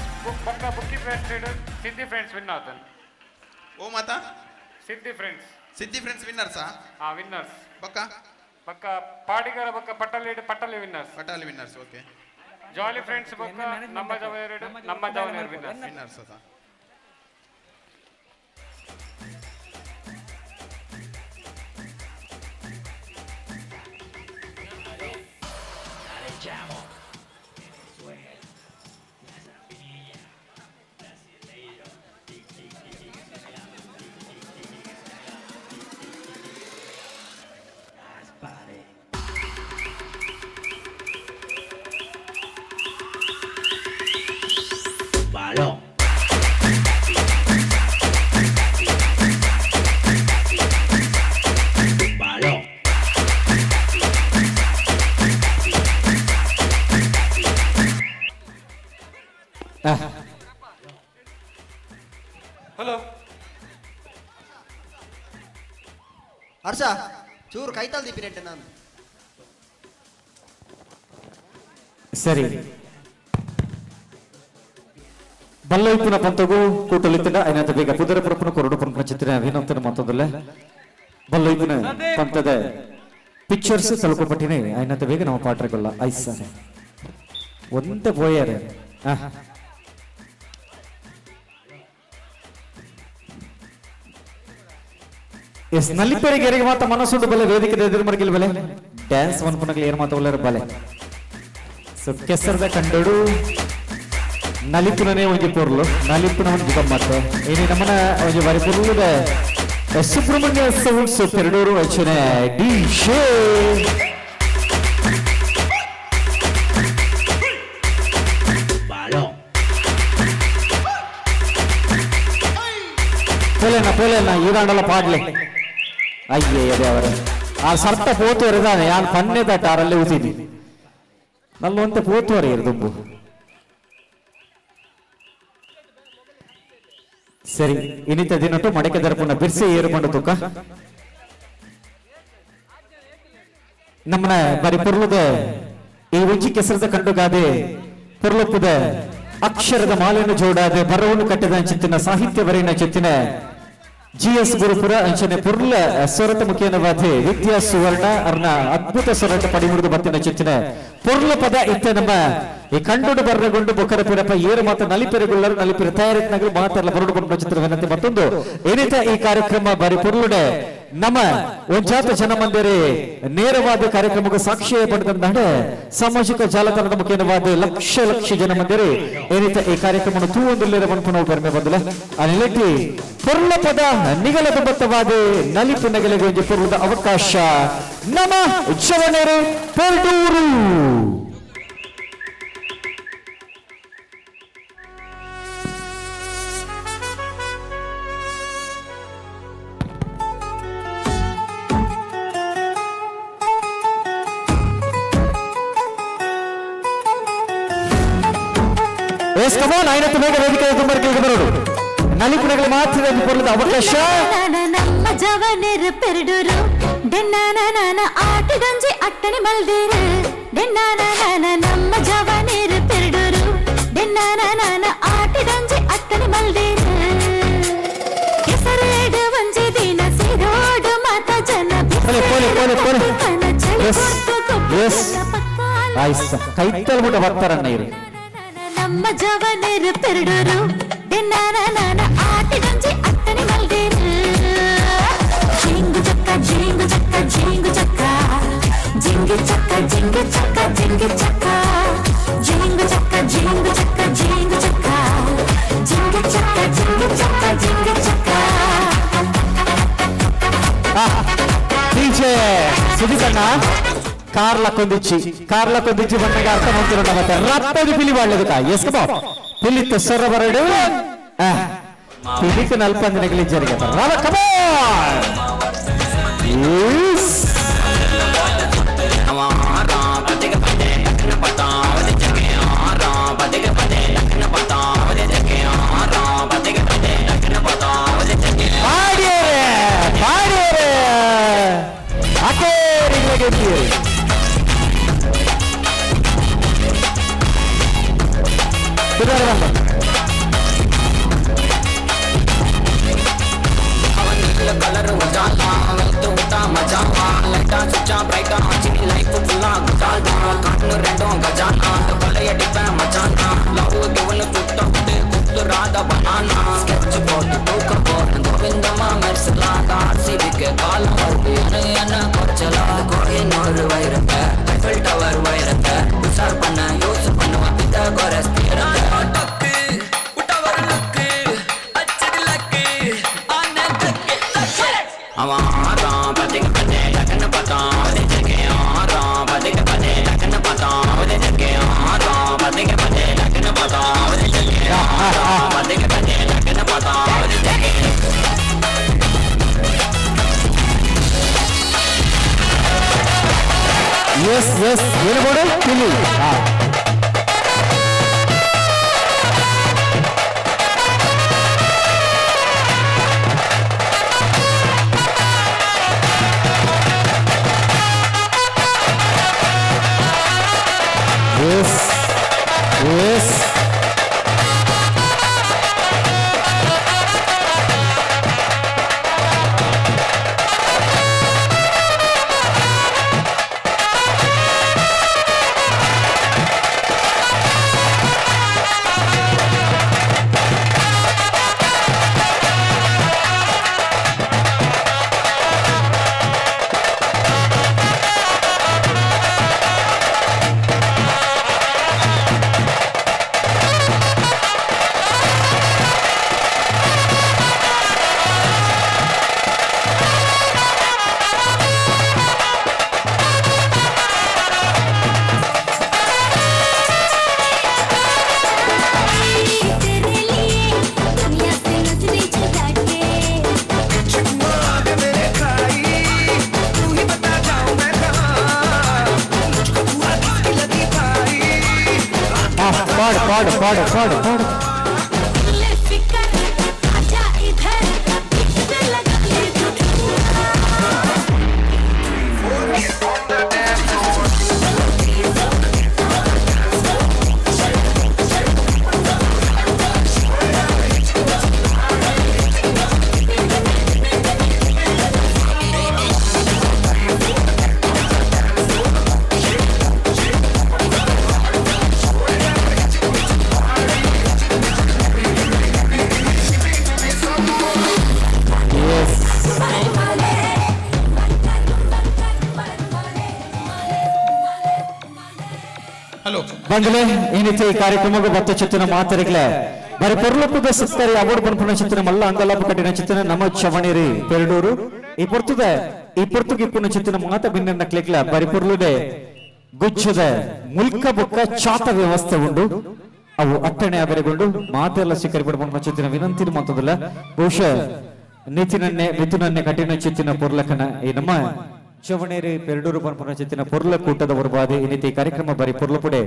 ಪಕ್ಕ ಬುಕ್ಕಿ ಫ್ರೆಂಡ್ಸ್ ಸಿದ್ದಿ ಫ್ರೆಂಡ್ಸ್ ವಿನ್ ಆತನ್ ಓ ಮಾತಾ ಸಿದ್ದಿ ಫ್ರೆಂಡ್ಸ್ ವಿನ್ನರ್ಸಾ ವಿನ್ನರ್ಸ್ ಪಕ್ಕ ಪಾಡಿಗಾರ ಬಕ್ಕ ಪಟ್ಟಲಿ ವಿನ್ನರ್ಸ್ ಓಕೆ. ಜಾಲಿ ಫ್ರೆಂಡ್ಸ್ ಬಕ್ಕ ನಮ್ಮ ಜವನೇರ್ ವಿನ್ನರ್ಸ್ ಅದ ಹಲೋ ಹರ್ಷ ಚೂರು ಕೈತಾಲ್ ದಿಪ್ಪಿನೆಟ್ಟೆ ನಾನು ಸರಿ ಬಲ್ಲೈಪುನ ಪಂತಗೂ ಕೂಟಲಿತ್ತಿನ ಐನಂತ ಬೇಗ ಪುದರ ಪುರಪುನ ಕೊರಡು ಪುರಪುನ ಚಿತ್ರ ವಿನಂತನ ಮಾತದಲ್ಲ ಬಲ್ಲೈಪುನ ಪಂತದ ಪಿಕ್ಚರ್ಸ್ ತಲುಪಟ್ಟಿನೇ ಐನಂತ ಬೇಗ ನಾವು ಪಾಟ್ರಗೊಳ್ಳ ಐಸನೆ ಒಂದೇ ಪೋಯಾರೆ ಎಸ್ ನಲ್ಲಿಪರಿಗೆ ಎರಿಗೆ ಮಾತ ಮನಸ್ಸುಂಡು ಬಲೆ ವೇದಿಕೆ ಎದುರು ಮರಗಿಲ್ ಬಲೆ ಡ್ಯಾನ್ಸ್ ಮನ್ಪುನಗ್ಲಿ ಏನ್ ಮಾತ ಒಳ್ಳೆಯ ಬಲೆ ಸೊ ಕೆಸರದ ಕಂಡಡು ನಲಿಪುನನೇ ಒಂಜಿ ಪೊರ್ಲು ನಲಿಪುನ ಒಂಜಿ ಗಮ್ಮತ್ತು ಇನಿ ನಮ್ಮನ ಒಂಜಿ ಬಾರಿ ಪೊರ್ಲುದ ಸುಬ್ರಹ್ಮಣ್ಯ ಸೌಂಡ್ಸ್ ಪೆರಡೂರು ವಚನೆ ಡಿ ಶೇ ಪೋಲೆನ ಈರಾಂಡಲ ಪಾಡ್ಲೆ ಅಯ್ಯೇ ಅದೇ ಅವರ ಆ ಸರ್ತ ಪೋತು ವರೆದಾನೆ ಯಾನ್ ಪನ್ನೆ ತಟ್ಟ ಅರಲ್ಲೇ ಉಸಿದಿ ನಲ್ಲೊಂತೆ ಪೋತು ವರೆಯರು ದುಂಬು ಸರಿ ಇನಿತ ದಿನಟ್ಟು ಮಡಕೆ ದರ್ಪಣ ಬಿರ್ಸಿ ಏರ್ಕೊಂಡು ತುಕ ನಮ್ಮನ ಬರಿ ಪುರ್ಲದ ಈ ಉಂಚಿ ಕೆಸರದ ಕಂಡುಗಾದೆ ಪುರ್ಲಪ್ಪದ ಅಕ್ಷರದ ಮಾಲೆಯನ್ನು ಜೋಡಾದೆ ಬರವನ್ನು ಕಟ್ಟಿದ ಚಿತ್ತಿನ ಸಾಹಿತ್ಯ ಬರೆಯಿನ ಚಿತ್ತಿನ GS ಗುರುಪುರ ಅಂಚನೆ ಪುರ್ಲ ಸ್ವರತ ಮುಖೇನವಾದೆ ವಿದ್ಯಾ ಸುವರ್ಣ ಅರ್ನ ಅದ್ಭುತ ಸ್ವರಟ ಪಡಿಮುಡಿದು ಬತ್ತಿನ ಚಿತ್ತಿನ ಪುರ್ಲ ಪದ ಇತ್ತ ನಮ್ಮ ಈ ಕಂಡುಡು ಬರ್ರಗೊಂಡು ಬೊಕ್ಕರ ಪಿರಪ್ಪ ಏರು ಮಾತ್ರ ನಲಿಪೆರೆಗೊಳ್ಳರು ನಲಿಪೆರೆ ತಯಾರಿತ್ನಾಗಲು ಮಾತಾಡಲ ಬರಡು ಕೊಟ್ಟು ಚಿತ್ರವೆನಂತೆ ಮತ್ತೊಂದು ಏನಿತ ಈ ಕಾರ್ಯಕ್ರಮ ಬಾರಿ ಪುರ್ಲುಡೆ ನಮ್ಮ ಒಂಜಾತ ಜನ ಮಂದಿರೆ ನೇರವಾದ ಕಾರ್ಯಕ್ರಮಕ್ಕೆ ಸಾಕ್ಷಿಯ ಪಡೆದಂತ ಸಾಮಾಜಿಕ ಜಾಲತಾಣದ ಮುಖೇನವಾದ ಲಕ್ಷ ಲಕ್ಷ ಜನ ಮಂದಿರೆ ಏನಿತ ಈ ಕಾರ್ಯಕ್ರಮ ತೂವೊಂದಿಲ್ಲರ ಮನ್ಪುನವು ಬರ್ಮೆ ಬಂದಿಲ್ಲ ಆ ನಿಲಕ್ಕೆ ಪುರ್ಲ ಪದ ನಿಗಲದ ಬತ್ತವಾದ ನಲಿಪು ನಗಲಿಗೆ ಒಂದು ಪೂರ್ವದ ಅವಕಾಶ ನಮ್ಮ ಜವನರು ಪೆರ್ಡೂರು ಐನತ್ತು ಬೇಗ ವೇದಿಕೆ ಕುಂಬರ್ಕಿಗೆ ಬರೋದು ನಲಿಪುಣಗಳು ಮಾತ್ರ ಪೂರ್ಣದ ಅವಕಾಶ ನಮ್ಮ ಜವನರು ಪೆರ್ಡೂರು ಡೆನ್ನಾನ ಆಟಗಂಜಿ ಅಟ್ಟಣಿ ಮಲ್ದೇರು ಡೆನ್ನಾನ ನಮ್ಮ ಜವನರು ಪೆರ್ಡೂರು ಡೆನ್ನಾನ ಆಟಗಂಜಿ ಅಟ್ಟಣಿ ಮಲ್ದೇರು ಕೆಸರೇಡು ಒಂಜಿ ದಿನ ಸಿರೋಡು ಮಾತ ಜನ ಕೈತಲ್ ಮುಟ್ಟ ಬರ್ತಾರಣ್ಣ ಇರು ನಮ್ಮ ಜವನರು ಪೆರ್ಡೂರು ಡೆನ್ನಾನ ಆಟಗಂಜಿ ಅಟ್ಟಣಿ ಮಲ್ದೇರು ಜಿಂಗು ಚಕ್ಕ ಜಿಂಗು ಚಕ್ಕ ಜಿಂಗು ಚಕ್ಕ ಜಿಂಗು ಚಕ್ಕ ಜಿಂಗು ಚಕ್ಕ ಜಿಂಗು ಚಕ್ಕ ಜಿಂಗು ಚಕ್ಕ ಜಿಂಗು ಚಕ್ಕ ಜಿಂಗು ಚಕ್ಕ ಜಿಂಗು ಚಕ್ಕ ಜಿಂಗು ಚಕ್ಕ ಜಿಂಗು ಚಕ್ಕ ಟೀಚೆ ಸುದೀಪಣ್ಣ ಕಾರ್ಲ ಕೊಂದಿಚ್ಚಿ ಬಂದಾಗ ಅರ್ಥ ಮಾಡ್ತಿರೋಣ ಮತ್ತೆ ರಪ್ಪದು ಪಿಲಿ ಮಾಡ್ಲೇದಕ್ಕ ಎಸ್ಕಬ ಪಿಲಿತ್ತ ಸೊರ ಬರಡು ಪಿಲಿಕ್ಕೆ ನಲ್ಪಂದಿನಗಳಿಗೆ ಜರಿಗೆ ರವ ಕಮಾನ್ ಕಲರ್ ಮಜಾ light switch bright Chini life full ಕಣ್ಣು ರೆಂಡೋ ಗಜಾನ ಕೊಲೆಯ ಡಿಪ್ಪ ಮಚಾನ ಲವ್ ಗಿವನ್ ಸುತ್ತ ಕುತ್ತುರಾದ ಬನಾನ ಸ್ಕೆಚ್ ಬೋರ್ಡ್ ತೂಕ ಬೋರ್ಡ್ ಗೋವಿಂದಮ್ಮ ಮೆರ್ಸಲಾದ ಆರ್ಸಿಬಿಗೆ ಕಾಲ ಅನ ಕೊಚ್ಚಲ ಕೋಹಿನೂರು ವೈರತ್ತೆ ಐಫೆಲ್ ಟವರ್ ವೈರತ್ತೆ ಉಸಾರ್ ಪನ್ನ ಯೂಸ್ ಪನ್ನುವ ಪಿತ ಗೊರಸ್ತಿರತ್ತೆ ಎಸ್ ಏನು ಬೋರ್ಡು ಪಿಲಿ Yes. ಪಾಡು ಪಾಡು ಪಾಡು ಪಾಡು ಬಂಧುಗಳೇ ಏನಿತ್ತು ಈ ಕಾರ್ಯಕ್ರಮಕ್ಕೆ ಬತ್ತ ಚಿತ್ತಿನ ಮಾತರಿಗಳೇ ಬರೀ ಪೊರ್ಲಪ್ಪದ ಸತ್ತರಿ ಅವಾರ್ಡ್ ಪನ್ಪುನ ಚಿತ್ತಿನ ಮಲ್ಲ ಅಂಗಲಪ್ಪ ಕಟ್ಟಿನ ಚಿತ್ತಿನ ನಮ್ಮ ಚವಣಿರಿ ಪೆರಡೂರು ಈ ಪೊರ್ತುಗೆ ಇಪ್ಪುನ ಚಿತ್ತಿನ ಮಾತ ಭಿನ್ನ ಕ್ಲಿಕ್ಲ ಬರೀ ಪೊರ್ಲುಡೆ ಗುಚ್ಚದ ಮುಲ್ಕ ಬುಕ್ಕ ಚಾತ ವ್ಯವಸ್ಥೆ ಉಂಡು ಅವು ಅಟ್ಟಣೆ ಅವರಿಗೊಂಡು ಮಾತೆಲ್ಲ ಸ್ವೀಕರಿಪಡ್ಪುನ ಚಿತ್ತಿನ ವಿನಂತಿ ಮಾತದಲ್ಲ ಬಹುಶಃ ಮಿಥುನನ್ನೇ ಕಠಿಣ ಚಿತ್ತಿನ ಪೊರ್ಲಕನ ಈ ನಮ್ಮ ಚವಣೇರಿ ಪೆರಡೂರು ಪನ್ಪುನ ಚಿತ್ತಿನ ಪೊರ್ಲ ಕೂಟದ ಹೊರಬಾದೆ ಇನ್ನಿತಿ ಕಾರ್ಯಕ್ರಮ ಬರೀ ಪೊರ್ಲಪುಡೆ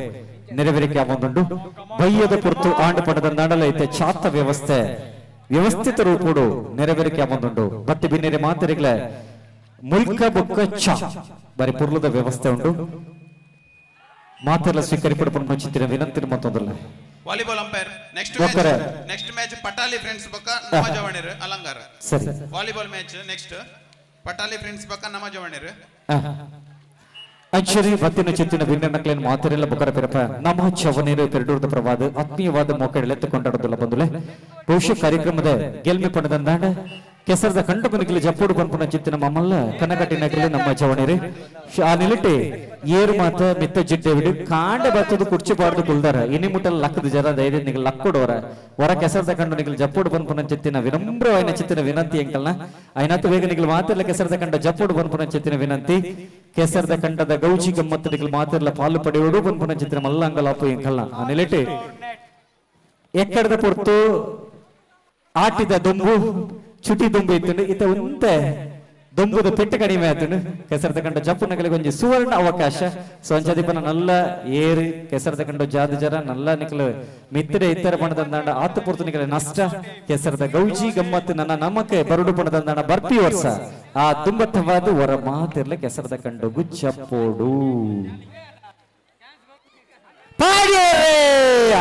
ನೆರವೇರಿಕೆ ಆಗೊಂಡು ಬಯ್ಯದ ಪೊರ್ತು ಆಂಡು ಪಡೆದ ನಾಡಲೈತೆ ಚಾತ ವ್ಯವಸ್ಥೆ ವ್ಯವಸ್ಥಿತ ರೂಪುಡು ನೆರವೇರಿಕೆ ಆಗೊಂಡು ಮತ್ತೆ ಬಿನ್ನೆರೆ ಮಾತರಿಗಳ ಮುಲ್ಕ ಬುಕ್ಕ ಚಾ ಬರೀ ಪೊರ್ಲದ ವ್ಯವಸ್ಥೆ ಉಂಟು ಮಾತೆಲ್ಲ ಸ್ವೀಕರಿಪಡ್ಪುನ ಚಿತ್ತಿನ ವಿನಂತಿ ಮತ್ತೊಂದಲ್ಲ volleyball umpire next match Patali friends ಬಕ್ಕ ನಮ್ಮ ಜವಣೇರು ಅಲಂಗಾರ ಸರಿ volleyball match next Patali friends ಬಕ್ಕ ನಮ್ಮ ಜವಣೇರು ಅಚ್ಚರಿ ಬತ್ತಿನ ಚಿತ್ತಿನ ಭಿನ್ನಕ್ಲೇನ್ ಮಾತರೆಲ್ಲ ಬುಕರ ಪೆರಪ ನಮ್ಮ ಚವನೇರು ಪೆರಡೂರದ ಪ್ರವಾದ ಆತ್ಮೀಯವಾದ ಮೋಕಳೆತ್ತುಕೊಂಡಾಡೋದಿಲ್ಲ ಬಂದುಲೆ ಬಹುಶಃ ಕಾರ್ಯಕ್ರಮದ ಗೆಲ್ಮೆ ಪಡೆದಂದಾಂಡ ಕೆಸರದ ಕಂಡು ಮನಿಗಿಲಿ ಜಪ್ಪೋಡು ಪನ್ಪುನ ಚಿತ್ತಿನ ಮಮ್ಮಲ್ಲ ಕನಕಟ್ಟಿನಗಲಿ ನಮ್ಮ ಚವಣೇರಿ ಆ ನಿಲಿಟೆ ಏರು ಮಾತ ಮಿತ್ತ ಜಿಡ್ಡೆ ಬಿಡು ಕಾಂಡ ಬತ್ತದು ಕುರ್ಚಿ ಪಾಡ್ದು ಕುಲ್ದಾರ ಇನಿ ಮುಟ್ಟಲ್ ಲಕ್ಕದ ಜರ ಧೈರ್ಯ ನಿಗಲ್ ಲಕ್ಕೊಡೋರ ಹೊರ ಕೆಸರದ ಕಂಡು ನಿಗಲ್ ಜಪ್ಪೋಡು ಪನ್ಪುನ ಚಿತ್ತಿನ ವಿನಮ್ರವಾಯಿನ ಚಿತ್ತಿನ ವಿನಂತಿ ಎಂಕಲ್ನ ಐನಾತು ಬೇಗ ನಿಗಲ್ ಮಾತೆಲ್ಲ ಕೆಸರದ ಕಂಡ ಜಪ್ಪೋಡು ಪನ್ಪುನ ಚಿತ್ತಿನ ವಿನಂತಿ ಕೆಸರದ ಕಂಡದ ಗೌಜಿ ಗಮ್ಮತ್ತು ನಿಗಲ್ ಮಾತೆಲ್ಲ ಪಾಲು ಪಡೆಯೋಡು ಪನ್ಪುನ ಚಿತ್ತಿನ ಮಲ್ಲಂಗಲಾಪು ಎಂಕಲ್ನ ಆ ನಿಲಿಟೆ ಎಕ್ಕಡದ ಪೊರ್ತು ಆಟಿದ ದೊಂಬು ಚುಟಿ ದೊಂಬು ಇತ್ತು ಇತ ಉಂತೆ ದೊಂಬುದ ಪೆಟ್ಟು ಕಡಿಮೆ ಆತನು ಕೆಸರದ ಕಂಡ ಜಪ್ಪುನಗಳಿಗೆ ಒಂಜಿ ಸುವರ್ಣ ಅವಕಾಶ ಸಂಚದಿಪನ ನಲ್ಲ ಏರು ಕೆಸರದ ಕಂಡ ಜಾದು ಜರ ನಲ್ಲ ನಿಕಲು ಮಿತ್ತಡೆ ಇತ್ತರ ಪಣದಂದಾಂಡ ಆತು ಪೊರ್ತು ನಿಕಲೆ ನಷ್ಟ ಕೆಸರದ ಗೌಜಿ ಗಮ್ಮತ್ತು ನನ್ನ ನಮಕ್ಕೆ ಬರುಡು ಪಣದಂದಾಂಡ ಬರ್ಪಿ ವರ್ಷ ಆ ತುಂಬತ್ತವಾದ ಹೊರ ಮಾತಿರ್ಲ ಕೆಸರದ ಕಂಡು ಗುಚ್ಚಪ್ಪೋಡು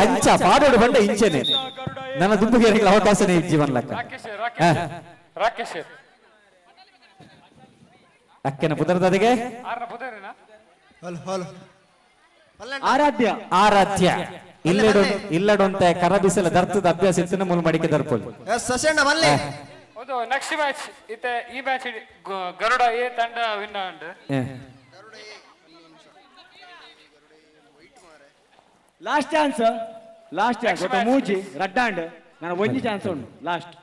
ಅಂಚ ಪಾಡೋಡು ಬಂಡ ಇಂಚೆನೆ ನನ್ನ ದುಂಬುಗೇರಿಗೆ ಅವಕಾಶನೇ ಜೀವನ ಲೆಕ್ಕ ರಾಕೇಶ್ ಅಕ್ಕನ ಪುತ್ರದದಿಗೆ ಆರಾಧ್ಯ ಆರಾಧ್ಯ ಇಲ್ಲಡೊಂತೆ ಕರಬಿಸಲ ದರ್ತದ ಅಭ್ಯಾಸ ಇತ್ತಿನ ಮೂಲ ಮಡಿಕೆ ದರ್ಪೋಲ್ ಒಂದು ನೆಕ್ಸ್ಟ್ ಮ್ಯಾಚ್ ಇತ್ತೆ ಈ ಮ್ಯಾಚ್ ಗರುಡ ಎ ತಂಡ ವಿನ್ ಆಂಡ್ ಲಾಸ್ಟ್ ಚಾನ್ಸ್ ಗೊತ್ತ ಮೂಜಿ ರಡ್ಡಾಂಡ್ ನಾನು ಒಂಜಿ ಚಾನ್ಸ್ ಉಂಟು ಲಾಸ್ಟ್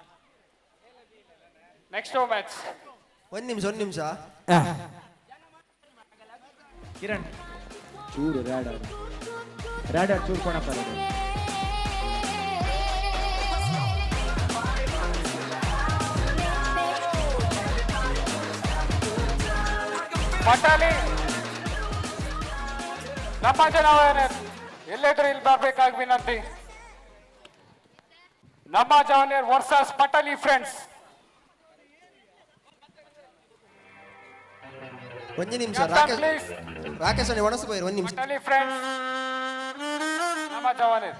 ನೆಕ್ಸ್ಟ್ ಮ್ಯಾಚ್ ಒಂದ್ ನಿಮಿಷ ಕಿರಣ್ ಚೂರು ರಾಡರ್ ಚೂರು ಕೊಣಪ್ಪ ಪಟಾಲಿ ನಮ್ಮ ಜನ ಎಲ್ಲೆದ್ರು ಇಲ್ಲಿ ಬರ್ಬೇಕಾಗಿ ವಿನಂತಿ ನಮ್ಮ ಜವನಿಯರ್ ವರ್ಸಸ್ ಪಟಾಲಿ ಫ್ರೆಂಡ್ಸ್ ಒಂದೇ ನಿಮಿಷ ರಾಕೇಶ್ ಅಣ್ಣ ಒಣಸು ಬೈರು ಒಂದು ನಿಮಿಷ ಪಟಾಲಿ ಫ್ರೆಂಡ್ಸ್ ನಮ್ಮ ಜವನಿಯರ್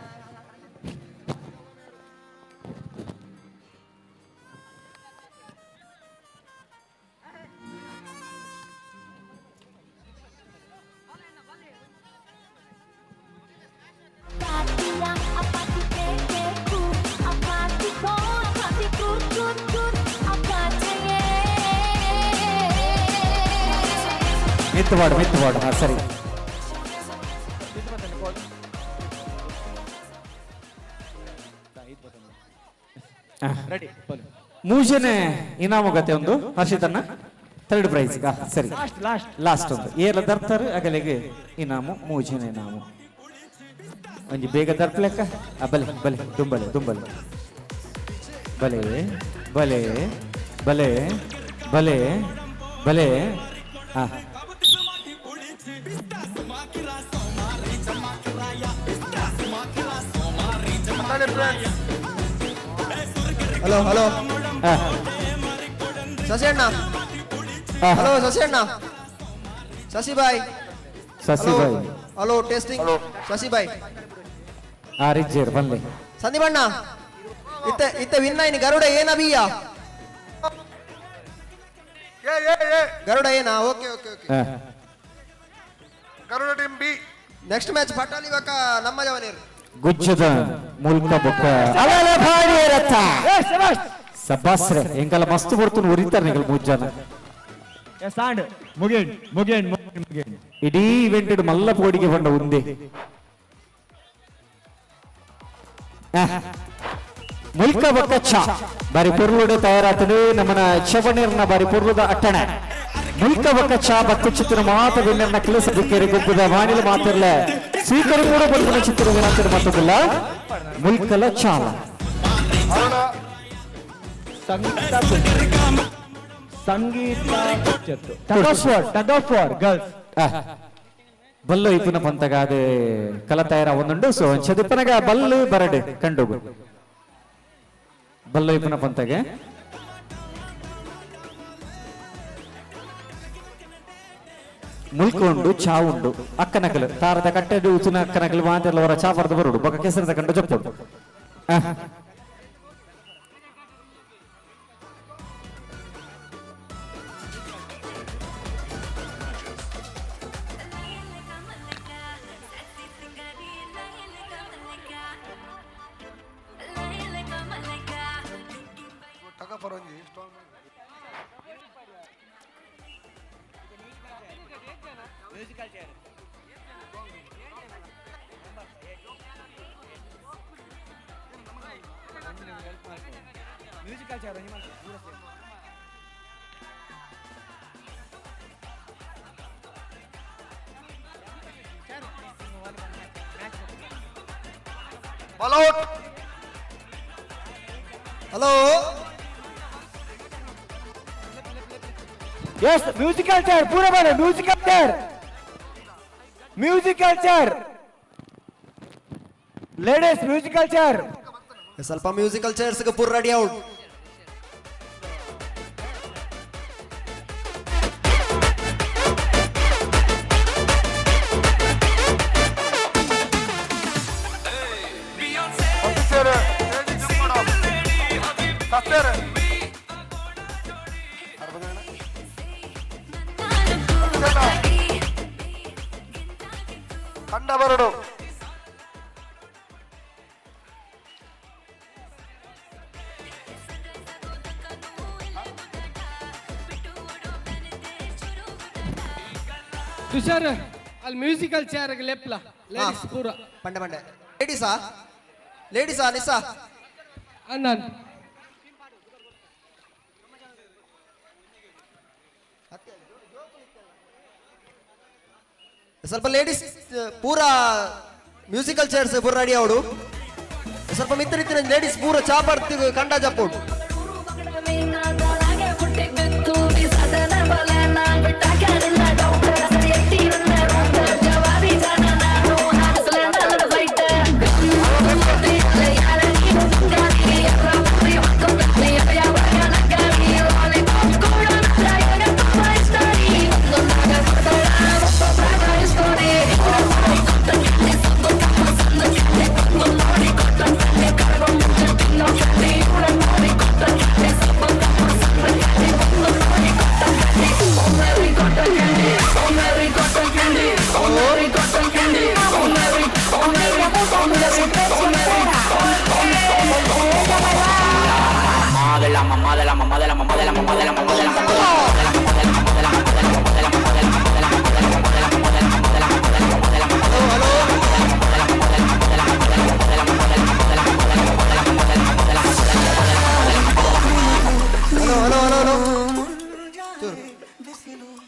ಮಿತ್ತವಾಡು ಹಾ ಸರಿ ಮೂಜನೆ ಇನಾಮಗತೆ ಒಂದು ಹರ್ಷಿತನ್ನ ಥರ್ಡ್ ಪ್ರೈಸ್ ಸರಿ ಲಾಸ್ಟ್ ಒಂದು ಏರ್ಲ ದರ್ತಾರೆ ಅಗಲಿಗೆ ಇನಾಮು ಮೂಜನೆ ಇನಾಮು ಒಂಜಿ ಬೇಗ ದರ್ಪಲೆಕ್ಕ ಬಲೆ ಬಲೆ ದುಂಬಲೆ ದುಂಬಲೆ ಬಲೆ ಬಲೆ ಬಲೆ ಬಲೆ ಬಲೆ ಹಾ ಹಲೋ ಹಲೋ ಶಶಿ ಅಣ್ಣ ಹಲೋ ಶಶಿ ಅಣ್ಣ ಶಶಿ ಬಾಯ್ ಹಲೋ ಟೆಸ್ಟಿಂಗ್ ಶಶಿ ಬಾಯ್ ರಿಜ್ಜೇರ್ ಬನ್ನಿ ಸಂದೀಪ್ ಅಣ್ಣ ಇತ್ತೆ ವಿನ್ನ ಇನ್ ಗರುಡ ಏನ ಬಿಯ ಗರುಡ ಏನ okay okay okay Garuda team B next match Patali ಬಕ ನಮ್ಮ ಜವನೇರು ಗುಜ್ಜದ ಮುಲ್ಕ ಬೊಕ್ಕ ಅಲಲ ಭಾರಿ ರಥ ಸಬಾಸ್ರೆ ಎಂಕಲ ಮಸ್ತ್ ಬರ್ತು ಉರಿತಾರೆ ನಿಗಲ್ ಮುಜ್ಜನ ಸಾಂಡ್ ಮುಗೇನ್ ಮುಗೇನ್ ಮುಗೇನ್ ಇಡೀ ಇವೆಂಟ್ ಮಲ್ಲ ಪೋಡಿಗೆ ಬಂದ ಒಂದೇ ಮುಲ್ಕ ಬೊಕ್ಕ ಚಾ ಬಾರಿ ಪೊರ್ಲುಡೆ ತಯಾರಾತನು ನಮ್ಮನ ಚವಣೀರ್ನ ಬಾರಿ ಪೊರ್ಲುದ ಅಟ್ಟಣ ಮುಲ್ಕ ಬೊಕ್ಕ ಚಾ ಬತ್ತು ಚಿತ್ರ ಮಾತ ವಿನ್ನರ್ನ ಕೆಲಸ ದಿಕ್ಕೇರಿ ಗುಬ್ಬದ ವಾಣಿಲು ಮಾತಿರ್ಲ ಸ್ವೀಕರಿ ಕೂಡ ಬಂದ ಚಿತ್ರ ವಿನಾಂತರ ಮಾತುದಿಲ್ಲ ಮುಲ್ಕಲ ಚಾಲ ಸಂಗೀತ tug of war girls Ballu ಇಪ್ಪುನ ಪಂತಗ ಅದು ಕಲ ತಯಾರ ಒಂದುಂಡು ಸೊ ಚದಿಪ್ಪನಗ ಬಲ್ಲು ಬರಡು ಕಂಡು ಬಲ್ಲು ಇಪ್ಪುನ ಪಂತಗೆ ಮುಲ್ಕ ಉಂಡು ಚಾ ಉಂಡು ಅಕ್ಕನಕಲು ತಾರದ ಕಟ್ಟೆಡು ಉಚಿನ ಅಕ್ಕನಕಲು ಮಾತೆಲ್ಲ ಅವರ ಚಾ ಬರೆದು ಬರುಡು ಬೊಕ್ಕ ಕೆಸರದ ಕಂಡು ಜಪ್ಪುಡು ಹಲೋ यस म्यूजिकल चेयर पूरा बने musical chair ladies musical chair ಸ್ವಲ್ಪ ಮ್ಯೂಸಿಕಲ್ ಚೇರ್ಸ್ ಗೆ ಪೂರ ರೆಡಿ ಔಟ್ ಕಂಡ ಬರಡು ತುಷಾರ್ ಅಲ್ಲಿ ಮ್ಯೂಸಿಕಲ್ ಚೇರ್ ಲೆಪ್ಲ ಲೇಡೀಸ್ ಪೂರ ಪಂಡೆ ಪಂಡೆ ಲೇಡೀಸಾ ನಿಸಾ ಅಣ್ಣನ್ ಸ್ವಲ್ಪ ಲೇಡೀಸ್ ಪೂರ ಮ್ಯೂಸಿಕಲ್ ಚೇರ್ಸ್ ಪೂರ ರೆಡಿ ಅವಡು ಸ್ವಲ್ಪ ಮಿತ್ರ ಲೇಡೀಸ್ ಪೂರ ಚಾಪಡ್ತಿ ಕಂಡ ಜಪ್ಪೋಡು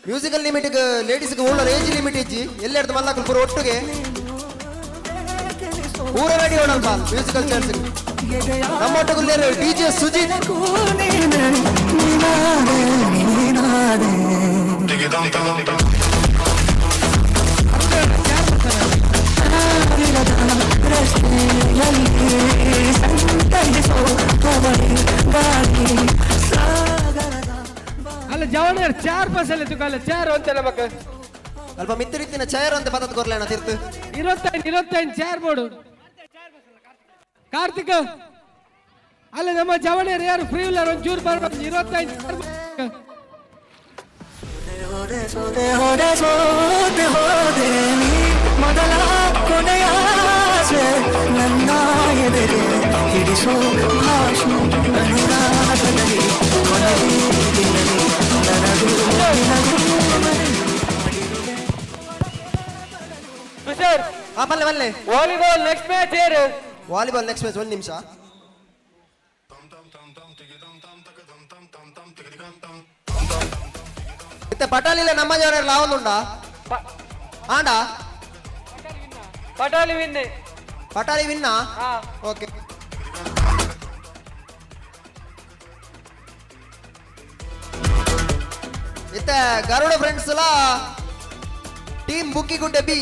ಮ್ಯೂಸಿಕಲ್ ಲಿಮಿಟ್ ಲೇಡೀಸ್ ಉಳ್ಳ ಏಜ್ ಲಿಮಿಟ್ ಇಜ್ಜಿ ಎಲ್ಲೆಡ್ದು ಮಲ್ಲಕ್ಕಲು ಪೂರ ಒಟ್ಟಿಗೆ ಪೂರ ರೆಡಿ ಅವನಲ್ಪ ಮ್ಯೂಸಿಕಲ್ ಚೇರ್ಸ್ ನಮ್ಮೊಟ್ಟಿಗೆ ಡಿಜೆ ಸುಜಿತ್ Rashmi ಚಾರ್ ಬಸ್ಸಲ್ಲಿ ತುಕಾಲ ಚಾರ್ ಅಂತೆಲ್ಲ ಮಕ್ಕ ಅಲ್ಪ ಮಿತ್ತರಿತ್ತಿನ ಚೇರ್ ಅಂತ ಪದದ ಕೊರ್ಲೇನ ತಿರ್ತು 25 ಚಾರ್ ಬೋರ್ಡು ಕಾರ್ತಿಕ್ ಅಲ್ಲ ನಮ್ಮ ಜವಣಿಯರು ಯಾರು ಫ್ರೀ ಇಲ್ಲ ಒಂಚೂರು ಬರ್ಬೋದು 25 ಚಾರ್ ಮೊದಲ ಕೊನೆಯ ನನ್ನ ಎದುರು ಹಿಡಿಸೋ ಭಾಷೆ ಅನುರಾಗದಲ್ಲಿ ಸರ್ ಬಲ್ಲೆ ಬಲ್ಲೆ ವಾಲಿಬಾಲ್ ನೆಕ್ಸ್ಟ್ ಮ್ಯಾಚ್ ಏರು ವಾಲಿಬಾಲ್ ನೆಕ್ಸ್ಟ್ ಮ್ಯಾಚ್ 1 ನಿಮಿಷ ಇತ್ತ ಪಟಾಲಿಲೆ ನಮ್ಮ ಜವರ ಲಾವೊಂದುಂಡಾ ಆಂಡಾ ಪಟಾಲಿ ವಿನ್ನ ಓಕೆ ಇತ್ತ ಗರುಡ ಫ್ರೆಂಡ್ಸ್ ಲ team Bukkigudde B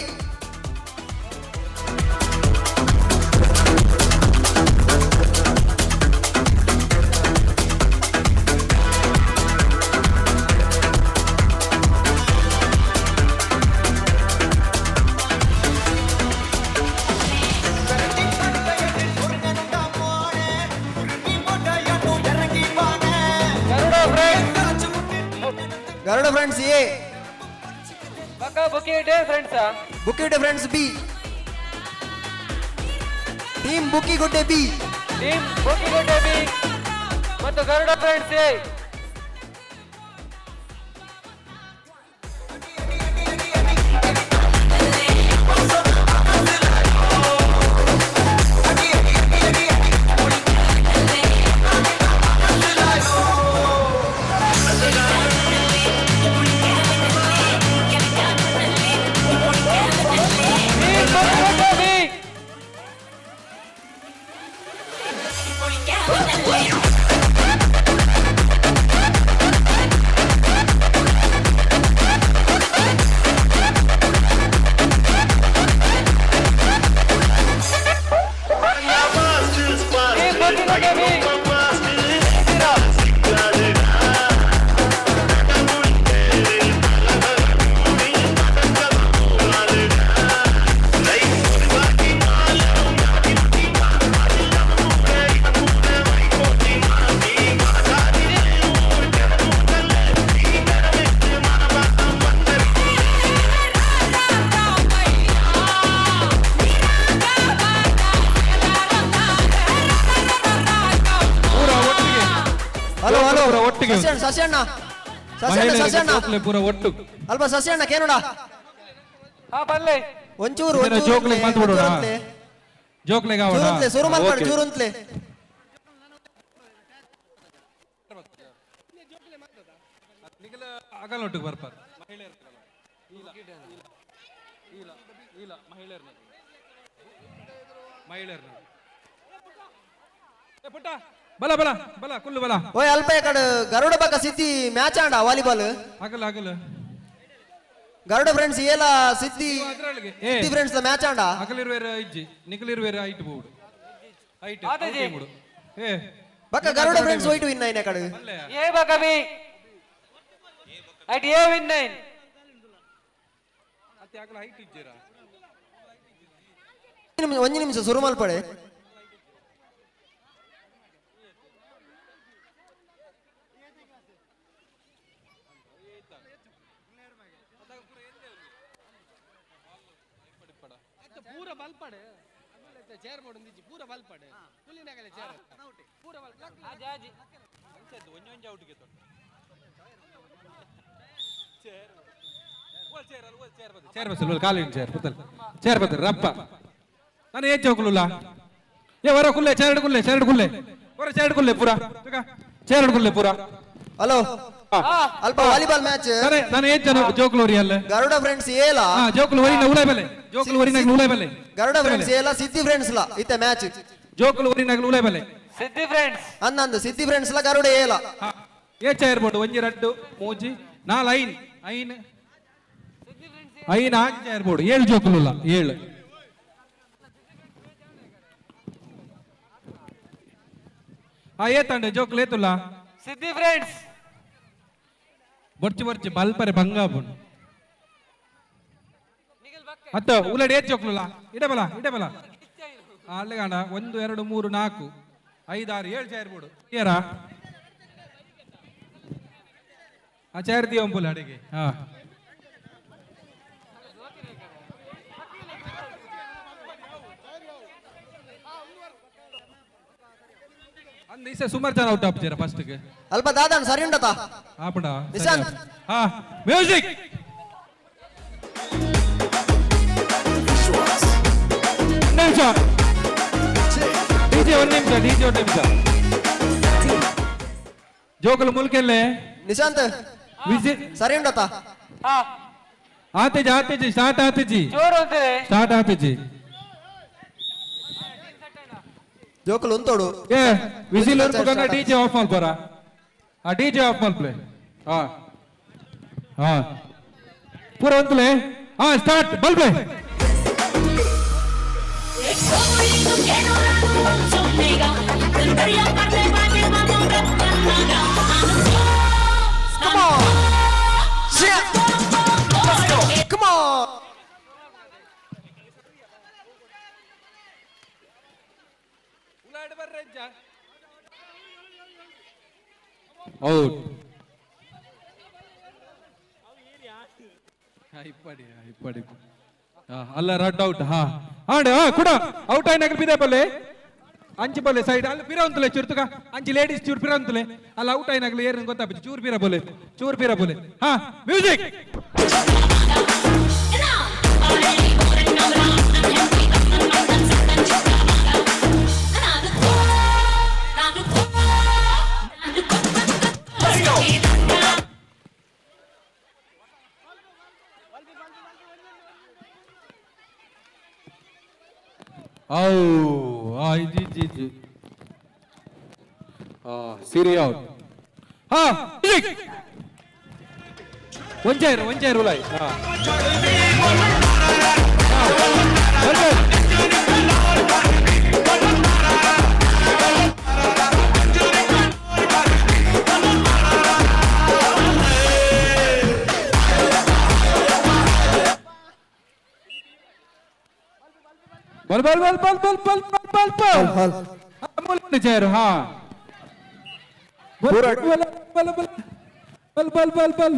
Garuda friends A Bukkigudde friends B team Bukkigudde B ಮತ್ತು ಗರುಡ ಫ್ರೆಂಡ್ಸ್ ಎ ಪೂರ ಒಟ್ಟು ಅಲ್ಪ ಸಸ್ಯಣ್ಣ ಕೇನೋಡ ಒಂಚೂರು ಜೋಕ್ಲೆಗೆ ಬಂದು ಬಿಡೋಣ ಜೋಕ್ಲೆಗೆ ಶುರು ಮಾಡ್ಬೇಡಿ ಚೂರು ಅಂತಲೇ ಆಗಲ್ಲ ಒಟ್ಟಿಗೆ ಬರ್ಪಾರ ಮಹಿಳೆಯರ್ನ ಪುಟ್ಟ ಬಲ ಬಲ ಬಲ ಕುಲ್ಲು ಬಲ ಓಯ್ ಅಲ್ಪ ಕಡೆ ಗರುಡ ಬಕ ಸಿದ್ದಿ ಮ್ಯಾಚ್ ಆಂಡ ವಾಲಿಬಾಲ್ ಆಗಲ್ಲ ಆಗಲ್ಲ ಗರುಡ ಫ್ರೆಂಡ್ಸ್ ಏಲ ಸಿದ್ದಿ ಸಿದ್ದಿ ಫ್ರೆಂಡ್ಸ್ ಮ್ಯಾಚ್ ಆಂಡ ಅಗಲಿರುವೇರ ಇಜ್ಜಿ ನಿಕಲಿರುವೇರ ಹೈಟ್ ಬೋಡು ಹೈಟ್ ಬೋಡು ಏ ಬಕ ಗರುಡ ಫ್ರೆಂಡ್ಸ್ ಹೋಯ್ತು ವಿನ್ ನೈನ್ ಕಡೆ ಏ ಬಕ ಬಿ ಹೈಟ್ ಏ ವಿನ್ ನೈನ್ ಅತ್ತೆ ಆಗಲ್ಲ ಹೈಟ್ ಇಜ್ಜಿರಾ ಒಂದು ನಿಮಿಷ ಶುರು ಮಲ್ಪಡೆ ಪೂರ ಬಲ್ಪಡೆ ಚೇರ್ ಬೋರ್ಡ್ ಒಂದಿಜ್ಜಿ ಪೂರ ಬಲ್ಪಡೆ ಕುಲ್ಲಿನಾಗಲೆ ಚೇರ್ ಪೂರ ಬಲ್ಪಡೆ ಆಜಿ ಆಜಿ ಅಂಚದ್ದು ಒಂಜಿ ಔಟ್ಗೆ ತೊಟ್ಟು ಚೇರ್ ಓ ಚೇರ್ ಅಲ್ಲ ಓ ಚೇರ್ ಬದ ಚೇರ್ ಬಸ್ ಕಾಲಿನ ಚೇರ್ ಪುತ್ತಲ್ ಚೇರ್ ಬದ ರಪ್ಪ ನಾನು ಏ ಚೌಕಲುಲ್ಲ ಏ ವರ ಕುಲ್ಲೆ ಚೇರ್ ಕುಲ್ಲೆ ವರ ಚೇರ್ ಕುಲ್ಲೆ ಪೂರ ಚೇರ್ ಕುಲ್ಲೆ ಪೂರ ಹಲೋ ಅಲ್ಪ ವಾಲಿಬಾಲ್ ಮ್ಯಾಚ್ ನಾನು ಏನ್ ಜನ ಜೋಕ್ಲೋರಿ ಅಲ್ಲ ಗರುಡ ಫ್ರೆಂಡ್ಸ್ ಏಲ ಜೋಕ್ಲು ವರಿನ ಉಳೈ ಬಲೆ ಜೋಕ್ಲು ವರಿನ ಉಳೈ ಬಲೆ ಗರುಡ ಫ್ರೆಂಡ್ಸ್ ಏಲ ಸಿದ್ದಿ ಫ್ರೆಂಡ್ಸ್ ಲ ಇತ್ತೆ ಮ್ಯಾಚ್ ಜೋಕ್ಲು ವರಿನ ಉಳೈ ಬಲೆ ಸಿದ್ದಿ ಫ್ರೆಂಡ್ಸ್ ಅನ್ನಂದು ಸಿದ್ದಿ ಫ್ರೆಂಡ್ಸ್ ಲ ಗರುಡ ಏಲ ಏ ಚೇರ್ ಬೋರ್ಡ್ ಒಂಜಿ ರಡ್ಡು ಮೂಜಿ ನಾಲ್ ಐನ್ ಐನ್ ಆಂಜಿ ಚೇರ್ ಬೋರ್ಡ್ 7 ಜೋಕ್ಲುಲ್ಲ 7 ಏತಂಡೆ ಜೋಕ್ಲು ಏತುಲ್ಲ ಸಿದ್ದಿ ಫ್ರೆಂಡ್ಸ್ ಬೊರ್ಚಿ ಬೊರ್ಚಿ ಬಲ್ಪರೆ ಬಂಗಾಬು ಅತ್ತ ಉಲಡಿ ಏತ್ ಚೋಕ್ಲುಲ ಇಡಬಲ ಇಡಬಲ ಅಲ್ಲೇ ಕಾಣ 1 2 3 4 5 6 7 ಚೇರ್ ಬೋಡು ಏರಾ ಆ ಚೇರ್ ದಿಯಂಪುಲ ಅಡಿಗೆ ಹಾ ಅಂದಿಸ ಸುಮಾರು ಜನ ಔಟ್ ಆಗ್ತೀರಾ ಫಸ್ಟ್ ಗೆ ಅಲ್ಪ ದಾದನ್ ಸರಿ ಉಂಟತಾ ಆಪಡ ನಿಶಾಂತ್ ಹಾ ಮ್ಯೂಸಿಕ್ ನಿಮಿಷ ಡಿಜೆ ಒಂದು ನಿಮಿಷ ಜೋಕಲು ಮುಲ್ಕೆಲ್ಲೇ ನಿಶಾಂತ್ ಸರಿ ಉಂಟತಾ ಆತೇಜಿ ಸ್ಟಾರ್ಟ್ ಆತೇಜಿ ಸ್ಟಾರ್ಟ್ ಆತೇಜಿ ಜೋಕಲು ಉಂತೋಡು ಏ ವಿಸಿಲ್ ಉರ್ಪುಗನ ಡಿಜೆ ಆಫ್ ಮಲ್ಪರ ಆ ಡಿಜೆ ಆಫ್ ಮಲ್ಪಲೆ ಹಾ ಹಾ ಪೂರ ಒಂತಲೆ ಹಾ ಸ್ಟಾರ್ಟ್ ಬಲ್ಪಲೆ Come on. Yeah. Let's go. Come on. Out ಇಪ್ಪಡಿ ಅಲ್ಲ ರಡ್ ಔಟ್ ಹಾ ಆಡೆ ಹಾ ಕೂಡ ಔಟ್ ಆಯ್ನಾಗ ಬಿದೆ ಬಲ್ಲೆ ಅಂಚಿ ಬಲ್ಲೆ ಸೈಡ್ ಅಲ್ಲಿ ಪಿರ ಅಂತಲೆ ಚುರ್ತುಕ ಅಂಚಿ ಲೇಡೀಸ್ ಚೂರ್ ಪಿರ ಅಂತಲೆ ಅಲ್ಲಿ ಔಟ್ ಆಯ್ನಾಗಲಿ ಏನ್ ಗೊತ್ತಾಗ್ಬಿಟ್ಟು ಚೂರ್ ಪಿರ ಬೋಲೆ ಹಾ ಮ್ಯೂಸಿಕ್ जी सीरी आउट हाँ वन चेयर उलाई बल बल बल बल बल बल बल बल बल चेयर हाँ बल बल बल बल बल बल बल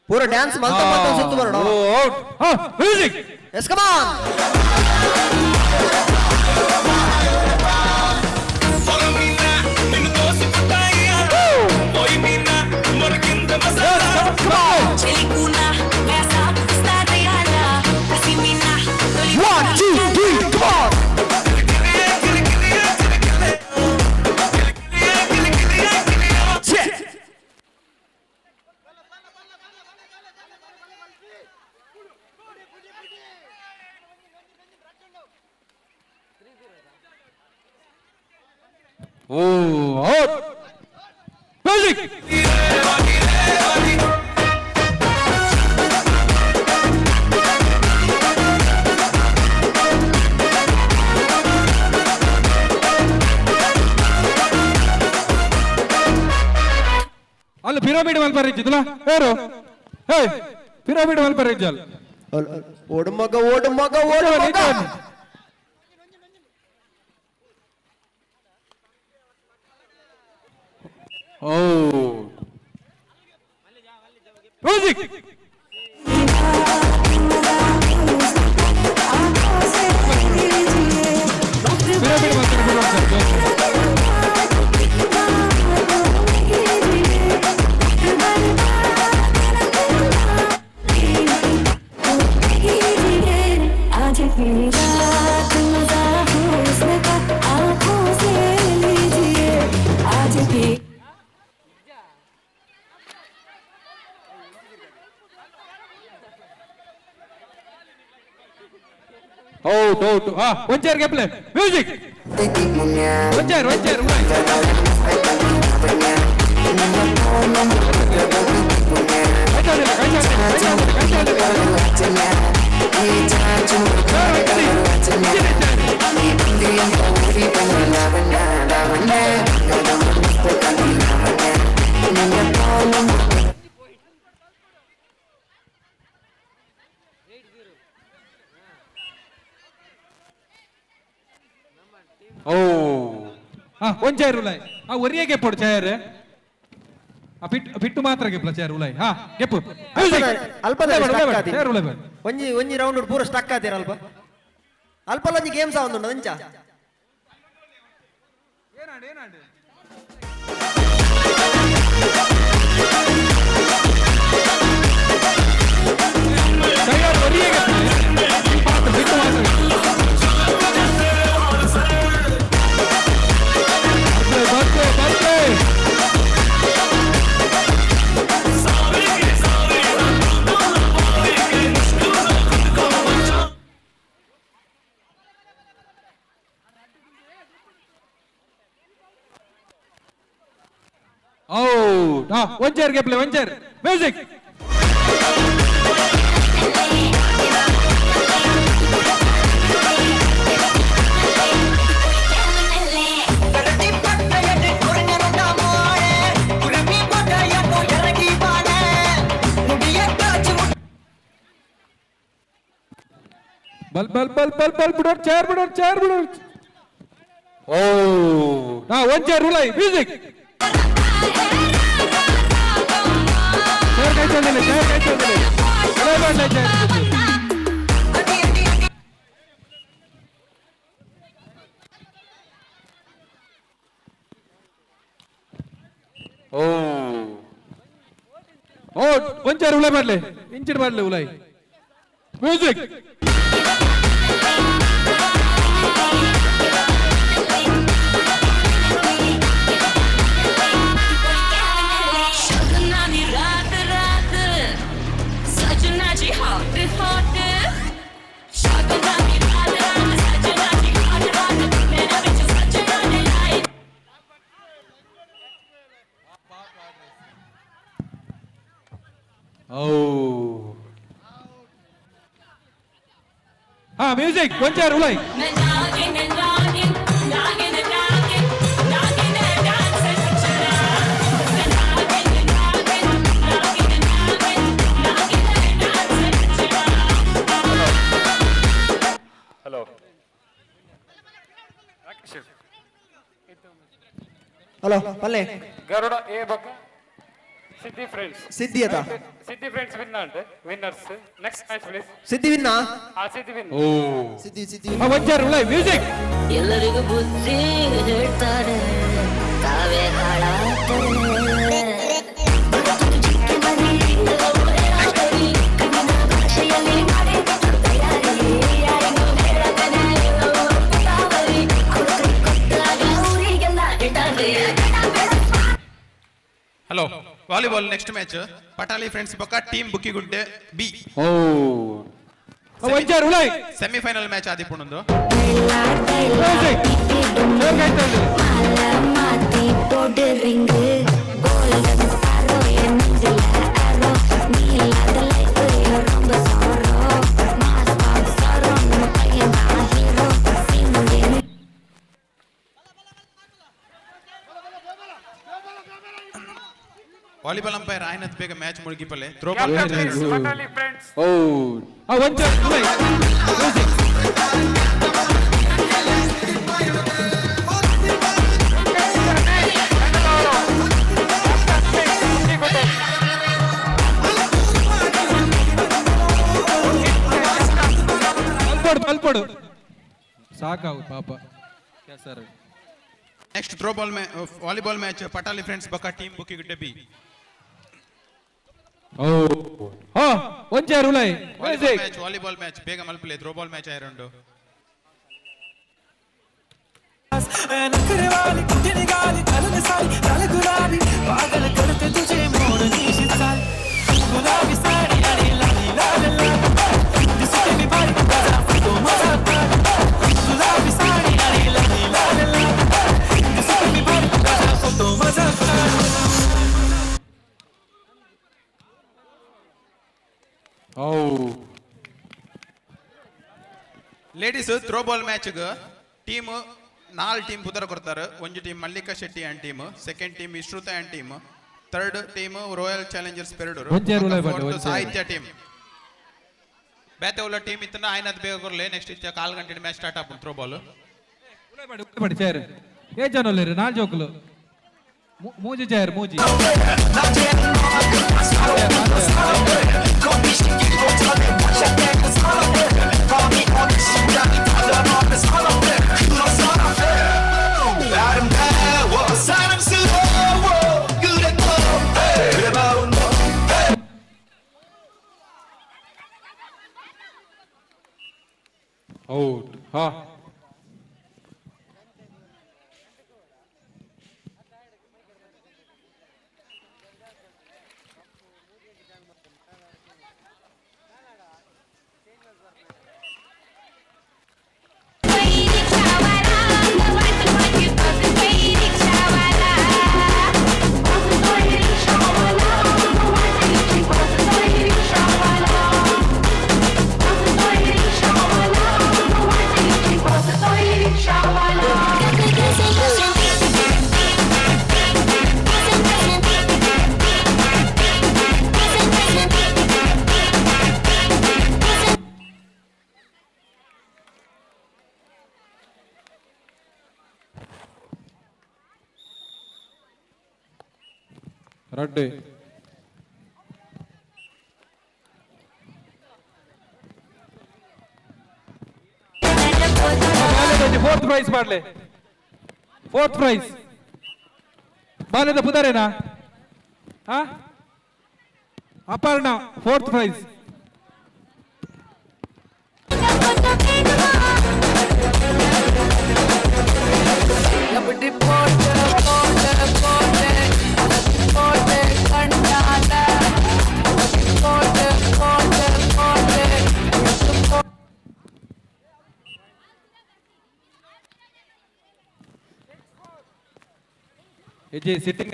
पूरा डांस मल्ता मल्ता सुत्तु बरोಣ ಔಟ್ ಹಾ music Yes come on Follow me now, ನಿನ್ನ ದೋಸ್ತಿ ಪಟಾಯಿಯ ಓಯ್ ಮೀನ ಮರಗಿಂದ ಮಸಾಲ ಚಿಲಿಕುನಾ ऐसा ಸ್ಟಾರ್ ಯಾಲ ಹಸಿ ಮೀನ 1 2 3 come on Oh, out! Music! ಅಲ್ಲ ಪಿರಮಿಡ್ ಮಲ್ಪರ ಇದ್ದಿಲ್ಲ ಯಾರು ಹೇ ಪಿರಮಿಡ್ ಮಲ್ಪರ ಇದ್ದಲ್ಲ ಓಡು ಮಗ Oh. Music. Out. Ah, one chair get play. Music. One chair. Right. ಓ ಒಂದ್ ಚೇರ್ ಉಲಾಯ್ ಒರಿಯ ಗೆಪ್ಪೋಡು ಚೇರ್ ಪಿಟ್ಟು ಮಾತ್ರ ಗೆಪ್ಪಲ ಚೇರ್ ಉಲಾಯ್ ಗೆಪ್ಪು ಚೇರ್ ಉಲಾಯ್ ಒಂಜಿ ಒಂಜಿ ರೌಂಡ್ ಪೂರ ಸ್ಟಕ್ ಆತೀರ ಅಲ್ಪ ಅಲ್ಪಲ್ಲ ಒಂಜಿ ಗೇಮ್ಸ್ ಆವೊಂದುಂಡು ಅಂಚ one chair play, one chair. Music. Bal, put out chair. Oh, now one chair, Rulai, music. Oh, one chair ulai madle, inchid madle ulai. Music. Oh. Music. One chair, ulai. Hello. Hello, Palle. Garuda A Baka. Siddhi friends. Siddhi ata. Siddhi friends winners. Next match please. Siddhi winna? Siddhi win. Oh. Siddhi. One chair, ulai, music. ಎಲ್ಲರಿಗೂ ಬುದ್ಧಿ ಹೇಳ್ತಾರೆ ತಾವೇ ಹಾಳಾಗ್ತಾರೆ Hello. Volleyball next match. Patali friends Boka team Bukigudde B. Oh. One chair, ulai. Semi-final match ಆದಿಪುಣಂದು. Music. Volleyball umpire ಆಯ್ನತ್ ಬೇಗ match ಮುಳುಗಿಪಲ್ಲೆ throw Patali friends. Oh. One chair, ulai. Music. ಬಲ್ಪಡು ಸಾಕಾವು ಪಾಪ sir next throw ball volleyball match Patali friends ಬಕ team Bukkigudde B one chair ulai. Volleyball match ಬೇಗ ಮಲ್ಪಲೆ ಥ್ರೋ ಬಾಲ್ ಮ್ಯಾಚ್ ಆಯ್ರಂಡು ladies throw ball match team 4 team ಪುದರ ಕೊಡ್ತಾರೆ. ಒಂದು team Mallika Shetty and team, second team Vishrutha and team, third team royal challengers Perdoor ಸಾಹಿತ್ಯ team ಬೇತೆ ಉಳ್ಳ ಟೀಮ್ ಇತ್ತನ ಆಯ್ನದ್ ಬೇಗ ಕೊರ್ಲೆ ನೆಕ್ಸ್ಟ್ ಇಚ್ಚ 4 ಗಂಟೆ ಮ್ಯಾಚ್ ಸ್ಟಾರ್ಟ್ ಆಪುನ್ ಥ್ರೋ ಬಾಲ್ ಮಾಡಿ ಚೇರ್ ಏ ಜನೋಲೇರಿ ನಾಲ್ ಜೋಕುಲು ಮೂಜಿ ಚೇರ್ ಮೂಜಿ ಔಟ್ ಹಾ ರಡ್ಡೆ ಫೋರ್ತ್ ಪ್ರೈಸ್ ಮಾಡ್ಲೆ ಫೋರ್ತ್ ಪ್ರೈಸ್ ಬಾಲ್ಯದ ಪುದರೇನಾ Aparna fourth prize sitting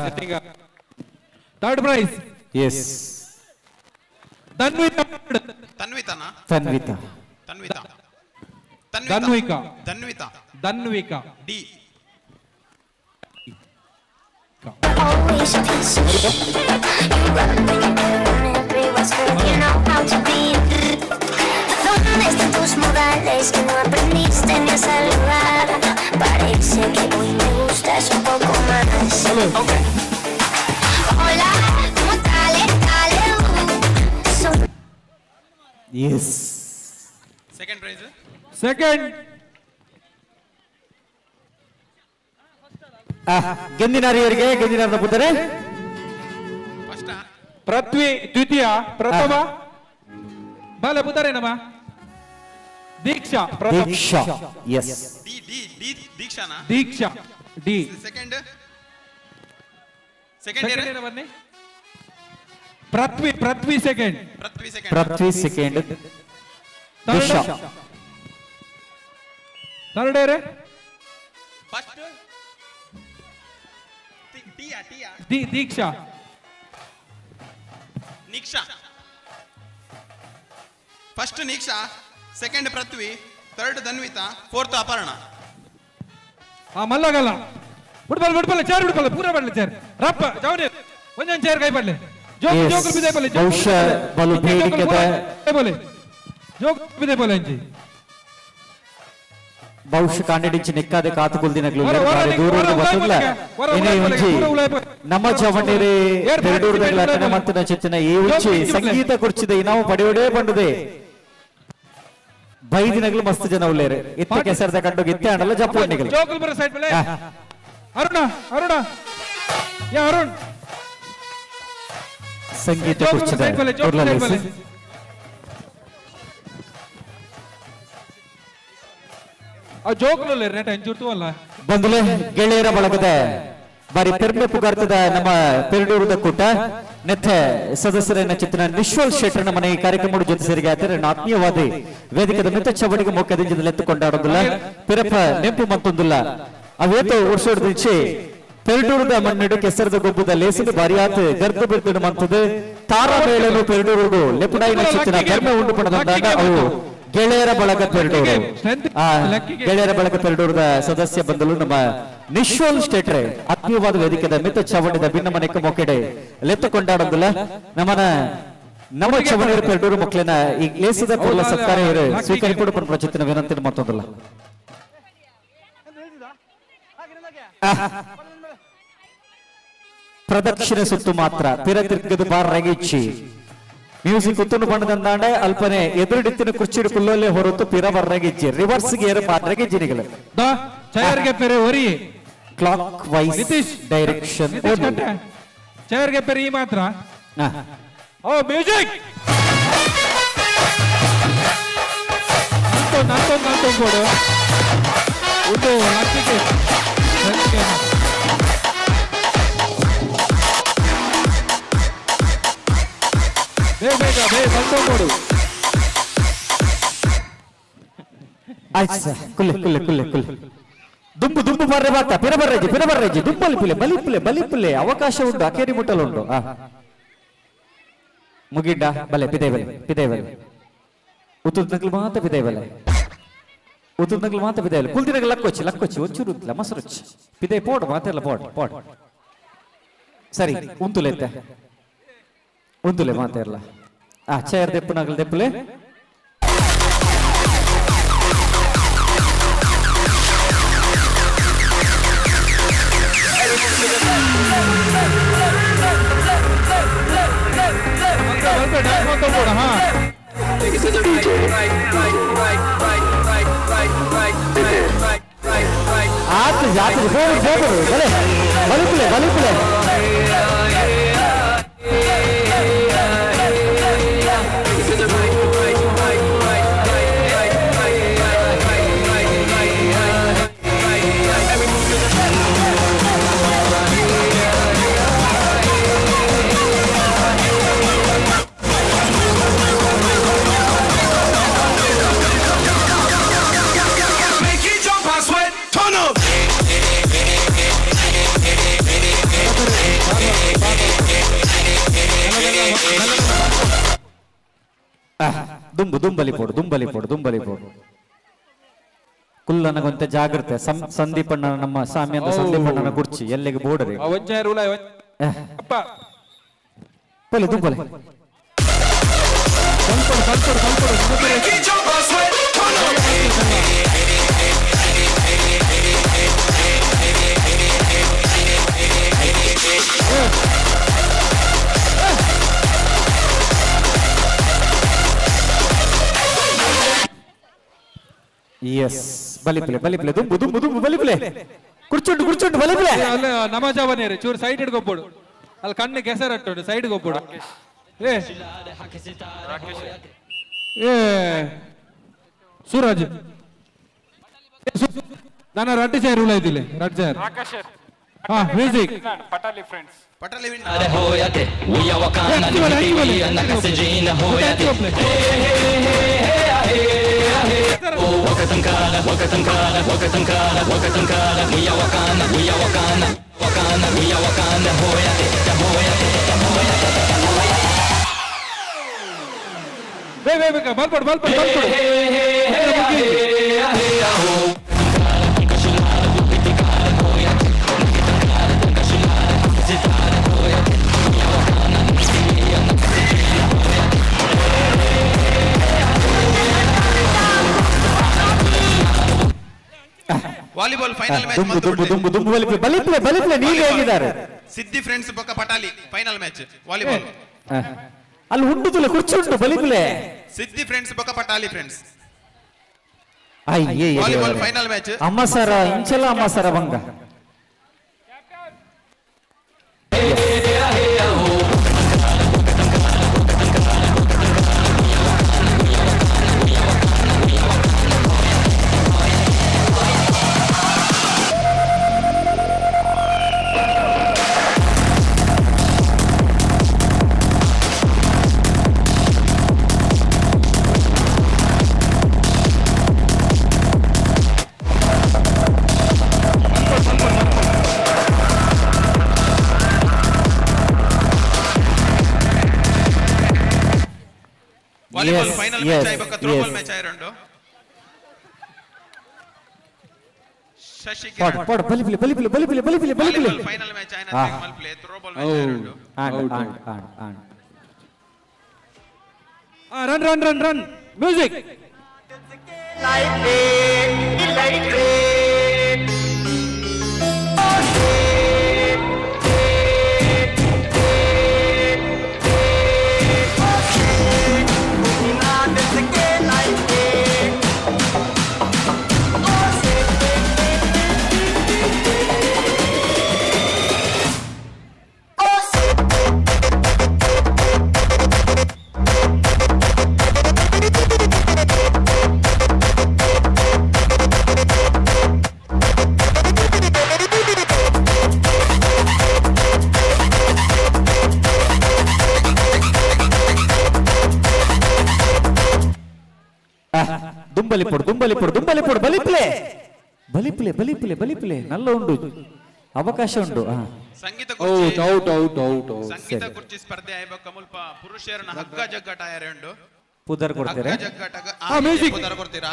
sitting third prize yes Tanvita ತನ್ವಿತಾನಾ Tanvita Tanvita Tanvika Tanvita Tanvika D ¿Dónde están tus modales que no aprendiste ni a saludar? Parece que hoy me gustas un poco más. Okay. Hola, ¿cómo dale? Yes. Second prize. Second. ಗೆಂದಿನಾರಿಯವರಿಗೆ ಗೆಂದಿನಾರದ ಪುತ್ರೆ first Prithvi ದ್ವಿತೀಯ ಪ್ರಥಮ ಬಾಲ ಪುತರೇನಮ್ಮ Diksha Diksha yes D D D ದೀಕ್ಷಾನಾ Diksha D second second ಬನ್ನಿ Prithvi second Prithvi second Diksha third ಏರೆ first Tiya Tiya Diksha Niksha first Niksha second Prithvi third Dhanvita fourth Aparna ಮಲ್ಲಗಲ್ಲ ಬಿಡ್ಬಲ್ಲ ಚೇರ್ ಬಿಡ್ಬಲ್ಲ ಪೂರ ಬಡ್ಲೆ ಚೇರ್ ರಪ್ಪ ಜವನಿ ಒಂದೊಂದು ಚೇರ್ ಕೈ ಬಡ್ಲೆ ಜೋಕು ಬಿದೆ ಬಲ್ಲೆ ಬಹುಶಃ ಬಲು ಬೇಡಿಕೆದ ಜೋಕು ಬಿದೆ ಬಲ್ಲೆ ಅಂಜಿ ಬಹುಶಃ ಕಾಂಡಿಡಿಂಚಿ ನಿಕ್ಕಾದೆ ಕಾತುಕೊಲ್ದಿನಗ್ಲು ದೂರದ ಬತ್ತಲ್ಲ ಇನೇ ಒಂಜಿ ನಮ್ಮ ಜವಣ್ಣೇರೆ ಪೆರಡೂರುದಗ್ಲ ಅಟನೆ ಮಂತನ ಚಿತ್ತನ ಈ ಉಚ್ಚಿ ಸಂಗೀತ ಕುರ್ಚಿದೆ ನಾವು ಪಡೆಯೋಡೇ ಬಂಡದೆ ಬೈದಿನಗ್ಲು ಮಸ್ತ್ ಜನ ಉಳ್ಳೇರೆ ಇತ್ತ ಕೆಸರದ ಕಂಡು ಗಿತ್ತೆ ಆಡಲ್ಲ ಜಪ್ಪಣ್ಣಿಗಳು ಜೋಕುಲ್ ಬರ ಸೈಡ್ ಮೇಲೆ ಅರುಣ ಯಾ ಅರುಣ್ ಸಂಗೀತ ಕುರ್ಚಿದೆ ಜೋಕುಲ್ ರೇಟ್ ಅಂಜೂರ್ತು ಅಲ್ಲ ಬಂದಲೆ ಗೆಳೆಯರ ಬಳಗದ ಬಾರಿ ಪೆರ್ಮೆ ಪುಗಾರ್ತದ ನಮ್ಮ ಪೆರಡೂರದ ಕೂಟ ನೆತ್ತೆ ಸದಸ್ಯರನ್ನ ಚಿತ್ರನ ನಿಶ್ವಲ್ ಶೆಟ್ಟರ್ನ ಮನೆ ಈ ಕಾರ್ಯಕ್ರಮ ಜೊತೆ ಸೇರಿಗೆ ಆತರ ಆತ್ಮೀಯವಾದಿ ವೇದಿಕದ ಮಿತ ಚವಡಿಗೆ ಮೊಕ್ಕದಿಂಜದಲ್ಲಿ ಎತ್ತುಕೊಂಡಾಡೋದಿಲ್ಲ ಪಿರಪ್ಪ ನೆಂಪು ಮತ್ತೊಂದಿಲ್ಲ ಅವೇತೋ ಉರ್ಸೋಡ್ದಿಚ್ಚಿ ಪೆರಡೂರದ ಮಣ್ಣಿಡು ಕೆಸರದ ಗೊಬ್ಬದ ಲೇಸಿನ ಬಾರಿಯಾತ್ ಗರ್ದ ಬಿರ್ದಿಡು ಮಂತದು ತಾರಾ ಮೇಳಲು ಪೆರಡೂರು ಲೆಪುಡಾಯಿನ ಚಿತ್ರನ ಕರ್ಮೆ ಉಂಡು ಪಡೆದಾಗ ಅವು ಗೆಳೆಯರ ಬಳಗ ಪೆರಡೂರು ಗೆಳೆಯರ ಬಳಗ ಪೆರಡೂರದ ಸದಸ್ಯ ಬಂದಲು ನಮ್ಮ ನಿಶೋಲ್ ಸ್ಟೇಟ್ರೆ ಆತ್ಮೀಯವಾದ ವೇದಿಕೆದ ಮಿತ ಚವಣಿದ ಭಿನ್ನಮನೆಕ ಮೊಕೆಡೆ ಲೆತ್ತ ಕೊಂಡಾಡೋದಿಲ್ಲ ನಮ್ಮ ಚವಣಿಯರ ಪೆರಡೂರು ಮಕ್ಕಳನ್ನ ಈ ಲೇಸದ ಪೂರ್ವ ಸತ್ಕಾರ ಸ್ವೀಕರಿಸಿಕೊಂಡು ಪ್ರಚಿತ್ತಿನ ವಿನಂತಿ ಮತ್ತೊಂದಲ್ಲ. ಪ್ರದಕ್ಷಿಣೆ ಸುತ್ತು ಮಾತ್ರ ಪಿರ ತಿರ್ಗದು ಬಾರ್ ರಗಿಚ್ಚಿ ಮ್ಯೂಸಿಕ್ ಉತ್ತುನು ಬಣ್ಣದಂದಾಂಡ ಅಲ್ಪನೆ ಎದುರಿಡಿತ್ತಿನ ಕುರ್ಚಿಡು ಕುಲ್ಲೋಲೆ ಹೊರತು ಪಿರ ಬರ್ರಗಿಚ್ಚಿ ರಿವರ್ಸ್ ಗೇರ್ ಬಾರ್ರಗಿಜ್ಜಿನಿಗಳು ಚೇರ್ಗೆ ಪೆರೆ ಒರಿ ಕ್ಲಾಕ್ ವೈಸ್ ಡೈರೆಕ್ಷನ್ ಚೇರ್ಗೆ ಪೆರೆ ಈ ಮಾತ್ರ ಓ ಮ್ಯೂಸಿಕ್ ನಂತೊಂದು ಕೊಡು ಒಂದು ಲಕ್ಷಕ್ಕೆ ಕೊಡು ಆಯ್ತು ಸರ್ ಕುಲ್ಲೆ ದುಂಬು ಬರ್ರೆ ಬಾತ ಪಿರಬರ್ರೆಜಿ ಬಲಿಪುಲೆ ಅವಕಾಶ ಉಂಟು ಅಕೇರಿ ಮುಟ್ಟಲುಂಟು ಮುಗಿಡ್ಡ ಬಲೆ ಪಿದೇವಲೆ ಉತ್ತುದ್ನಗ್ಲು ಮಾತ ಪಿದೇವಲೆ ಕುಲ್ದಿನಗ ಲಕ್ಕೊಚ್ಚಿ ಒಚ್ಚುರುತ್ತಲ ಮಸರುಚ್ಚಿ ಪಿದೆ ಪೋಡ್ ಮಾತೆಲ್ಲ ಪೋಡ್ ಸರಿ ಉಂತುಲೆ ಮಾತೆಲ್ಲ ಚೇರ್ ದೆಪ್ಪುನಗಲ್ ದೆಪ್ಪುಲೆ ಬಲಿಪುಲೆ ದುಂಬಲಿ ಪೋಡು ಕುಲ್ಲನಗೊಂತೆ ಜಾಗ್ರತೆ ಸಂದೀಪಣ್ಣ ನಮ್ಮ ಸ್ವಾಮಿ ಅಂತ ಸಂದೀಪಣ್ಣನ ಕುರ್ಚಿ ಎಲ್ಲಿಗೆ ಬೋಡ್ರಿ ದುಂಬಲಿ ಎಸ್ ಬಲಿಪುಲೆ ದುಂಬು ಬಲಿಪುಲೆ ಕುರ್ಚುಂಡು ಬಲಿಪುಲೆ ಅಲ್ಲ ನಮಾಜಾವನೇರಿ ಚೂರು ಸೈಡ್ ಇಡ್ಕೊಬೋಡು ಅಲ್ಲಿ ಕಣ್ಣು ಕೆಸರಟ್ಟು ಸೈಡ್ ಹೋಗ್ಬೋಡು ಸೂರಜ್ ನಾನು ರಡ್ಡು ಚೇರ್ ಉಳ ಇದ್ದಿಲ್ಲ ರಡ್ ಚೇರ್ ಹಾ ಮ್ಯೂಸಿಕ್ ಪಟಾಲಿ ಫ್ರೆಂಡ್ಸ್ ಬಲ್ಪಡು ವಾಲಿಬಾಲ್ ಫೈನಲ್ ಮ್ಯಾಚ್ ಬಲಿಪುಲೆ ನೀರು ಹೋಗಿದ್ದಾರೆ ಸಿದ್ದಿ ಫ್ರೆಂಡ್ಸ್ ಬೊಕ್ಕ ಪಟಾಲಿ ಫೈನಲ್ ಮ್ಯಾಚ್ ವಾಲಿಬಾಲ್ ಅಲ್ಲಿ ಉಂಟುದಿಲ್ಲ ಕುರ್ಚಿ ಉಂಟು ಬಲಿಪುಲೆ ಸಿದ್ದಿ ಫ್ರೆಂಡ್ಸ್ ಬೊಕ್ಕ ಪಟಾಲಿ ಫ್ರೆಂಡ್ಸ್ ಅಯ್ಯೇ ವಾಲಿಬಾಲ್ ಫೈನಲ್ ಮ್ಯಾಚ್ ಅಮ್ಮಸರ ಇಂಚಲ ಅಮ್ಮಸರ ಬಂಗ ವಾಲಿಬಾಲ್ ಫೈನಲ್ ಮ್ಯಾಚ್ ಆಯ್ಬಕ್ಕ ಥ್ರೋಬಾಲ್ ಮ್ಯಾಚ್ ಆಯ್ರಂಡು ಪಡ್ ಪಡ್ ಬಲಿಪಿಲೆ ಬಲಿಪಿಲೆ ಬಲಿಪಿಲೆ ಬಲಿಪಿಲೆ ಬಲಿಪಿಲೆ ಫೈನಲ್ ಮ್ಯಾಚ್ ಆಯ್ನ ಮಲ್ಪ್ಲೆ throw ball match run run run run music దుంబలిపొడు దుంబలిపొడు దుంబలిపొడు బలిపిలే బలిపిలే బలిపిలే బలిపిలే నల్ల ఉండు ಅವಕಾಶ ಉಂಟು ಸಂಗೀತ ಔಟ್ ಔಟ್ ಔಟ್ ಔಟ್ ಸಂಗೀತ ಕುರ್ಚಿ ಸ್ಪರ್ಧೆ ಆಯ್ಬೇಕು ಮುಲ್ಪ ಪುರುಷರನ್ನ ಹಗ್ಗ ಜಗ್ಗಾಟ ಆಯರೆಂಡು ಪುದರ್ ಕೊಡ್ತಾರೆ ಮ್ಯೂಸಿಕ್ ಪುದರ್ ಕೊಡ್ತೀರಾ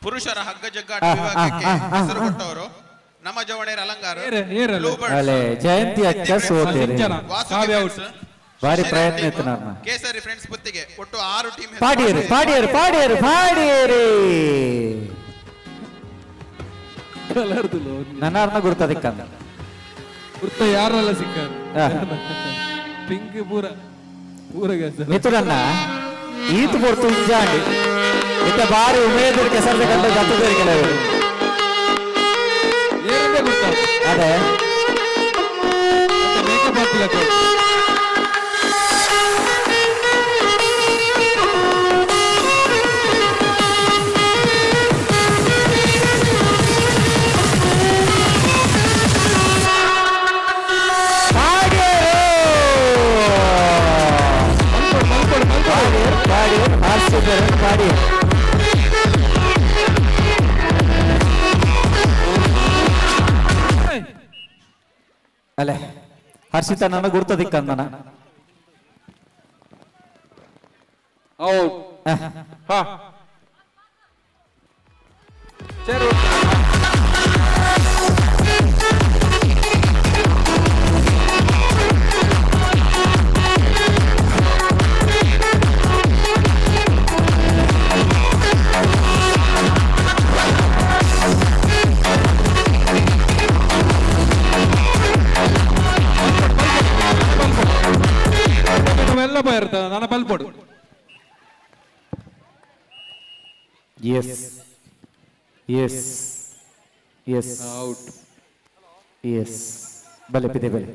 ಪುರುಷರ ಹಗ್ಗ ಜಗ್ಗಾಟ ವಿಭಾಗಕ್ಕೆ ಹೆಸರು ಕೊಟ್ಟವರು ನಮ್ಮ ಜವಣೇರ ಅಲಂಕಾರ ಜಯಂತಿ ಅಕ್ಕ ಸೋತೇರೆ ಭಾರಿ ಪ್ರಯತ್ನ ಇತ್ತು ನನ್ನ ಕೇಸರಿ ಫ್ರೆಂಡ್ಸ್ ಪುತ್ತಿಗೆ ಒಟ್ಟು 6 ಟೀಮ್ ಪಾಡಿಯರು ಪಾಡಿಯರು ಪಾಡಿಯರು ಪಾಡಿಯರು ನನ್ನಾರ್ನ ಗುರ್ತದಿಕ್ಕಂದ ಗುರ್ತ ಯಾರಲ್ಲ ಸಿಕ್ಕ ಪಿಂಕ್ ಪೂರ ಪೂರ ಮಿಥುನನ್ನ ಈತು ಪೊರ್ತು ಇಂಜಾಂಡಿ ಇತ್ತ ಬಾರಿ ಉಮೇದು ಕೆಸರ್ದ ಕಂಡ ಗತ್ತದ ಕೆಲವರು ಅದೇ ಮೇಕಪ್ ಹಾಕಿಲ್ಲ ಪಾಡಿ ಅಲ್ಲೇ ಹರ್ಷಿತ ನನ್ನ ಗುರ್ತದಿಕ್ಕಂದನ ಇರ್ತದೆ ನನ್ನ ಬಲ್ಪೊಡು yes yes yes out yes ಬಲೆ ಪಿದೆ ಬಲೆ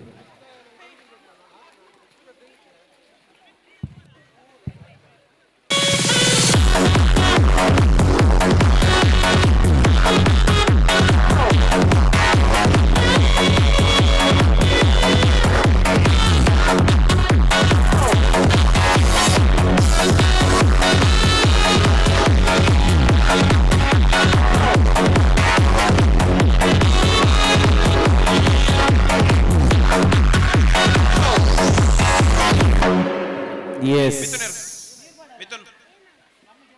ಮಿಥುನ್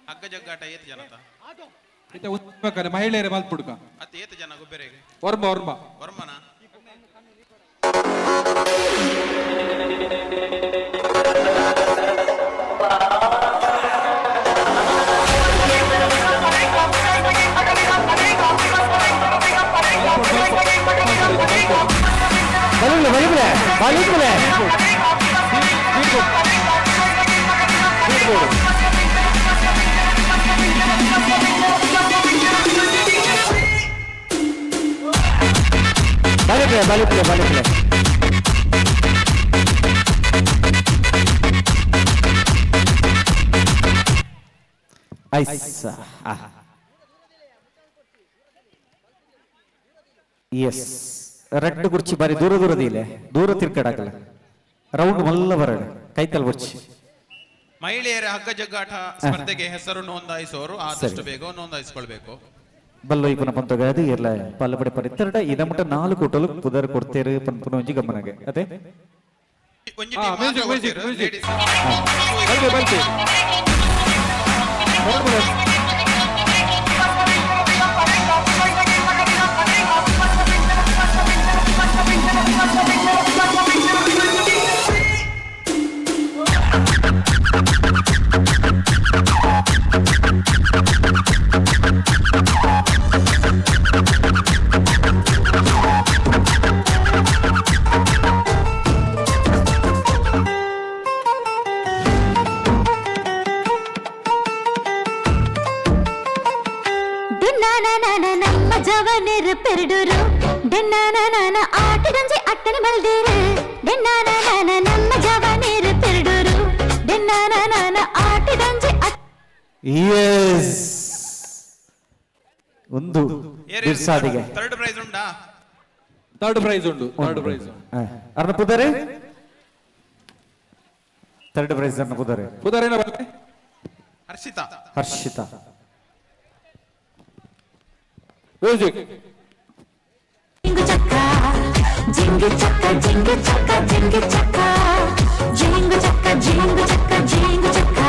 ಹಗ್ಗ ಜಗ್ಗಾಟ ಏತ್ ಜನತ ಇತ ಉತ್ಪಕನೆ ಮಹಿಳೆಯರ ಮಲ್ಪುಡುಕ ಅತ ಏತ್ ಜನ ಗುಬ್ಬೆರೆಗೆ ವರ್ಮ ವರ್ಮ ವರ್ಮನ ಬಲಿಬಿಲೆ ಬಲಿಬಿಲೆ ಬಾಲಿಪುರ ಐಸ್ ಎಸ್ ರೆಡ್ ಕುರ್ಚಿ ಬಾರಿ ದೂರ ದೂರದಿಲ್ಲ ದೂರ ತಿರ್ಕಡಾಕಲ್ಲ ರೌಂಡ್ ಮಲ್ಲ ಬರಡು ಕೈತಲ್ ಕುರ್ಚಿ ಮಹಿಳೆಯರ ಹಗ್ಗ ಜಗ್ಗಾಟ ಸ್ಪರ್ಧೆಗೆ ಹೆಸರು ನೋಂದಾಯಿಸುವವರು ಆದಷ್ಟು ಬೇಗ ನೋಂದಾಯಿಸಿಕೊಳ್ಬೇಕು. ಬಲ್ಲ ಇಪ್ಪನ ಪಂತಗಾದಿ ಇರ್ಲ ಪಲ್ಲಪಡೆ ಪರಿತ್ತರಡ ಇದಮಟ 4 ಕೋಟಲು ಪುದರ್ ಕೊಡ್ತೇರು ಪನ್ಪನ ಒಂಜಿ ಗಮನಗೆ ಅದೇ ಒಂಜಿ ಟೀಮ್ ಮಾತ್ರ ಕೊಡ್ತೀರು, ladies. ನಮ್ಮ ಜವನರ ಪೆರಡೂರು ಡೆನ್ನಾನ ಆಟದಂಜೆ ಅಟ್ಟನೆ ಬಲ್ದೇರು ಡೆನ್ನಾನ ನಮ್ಮ ಜವನರ ಪೆರಡೂರು ಡೆನ್ನಾನ ಆಟದಂಜೆ ಯೆಸ್ ಒಂದು ಬಿರ್ಸಾದಿಗೆ ಥರ್ಡ್ ಪ್ರೈಸ್ ಉಂಟಾ? ಥರ್ಡ್ ಪ್ರೈಸ್ ಉಂಟು. ಥರ್ಡ್ ಪ್ರೈಸ್ ಅರ್ನ ಪುದರೆ ಥರ್ಡ್ ಪ್ರೈಸ್ ಅರ್ನ ಪುದರೆ ಪುದರೇನ ಬಲ್ಲೆ ಹರ್ಷಿತಾ ಮ್ಯೂಸಿಕ್ ಜಿಂಗು ಚಕ್ಕ ಜಿಂಗು ಚಕ್ಕ ಜಿಂಗು ಚಕ್ಕ ಜಿಂಗು ಚಕ್ಕ ಜಿಂಗು ಚಕ್ಕ ಜಿಂಗು ಚಕ್ಕ ಜಿಂಗು ಚಕ್ಕ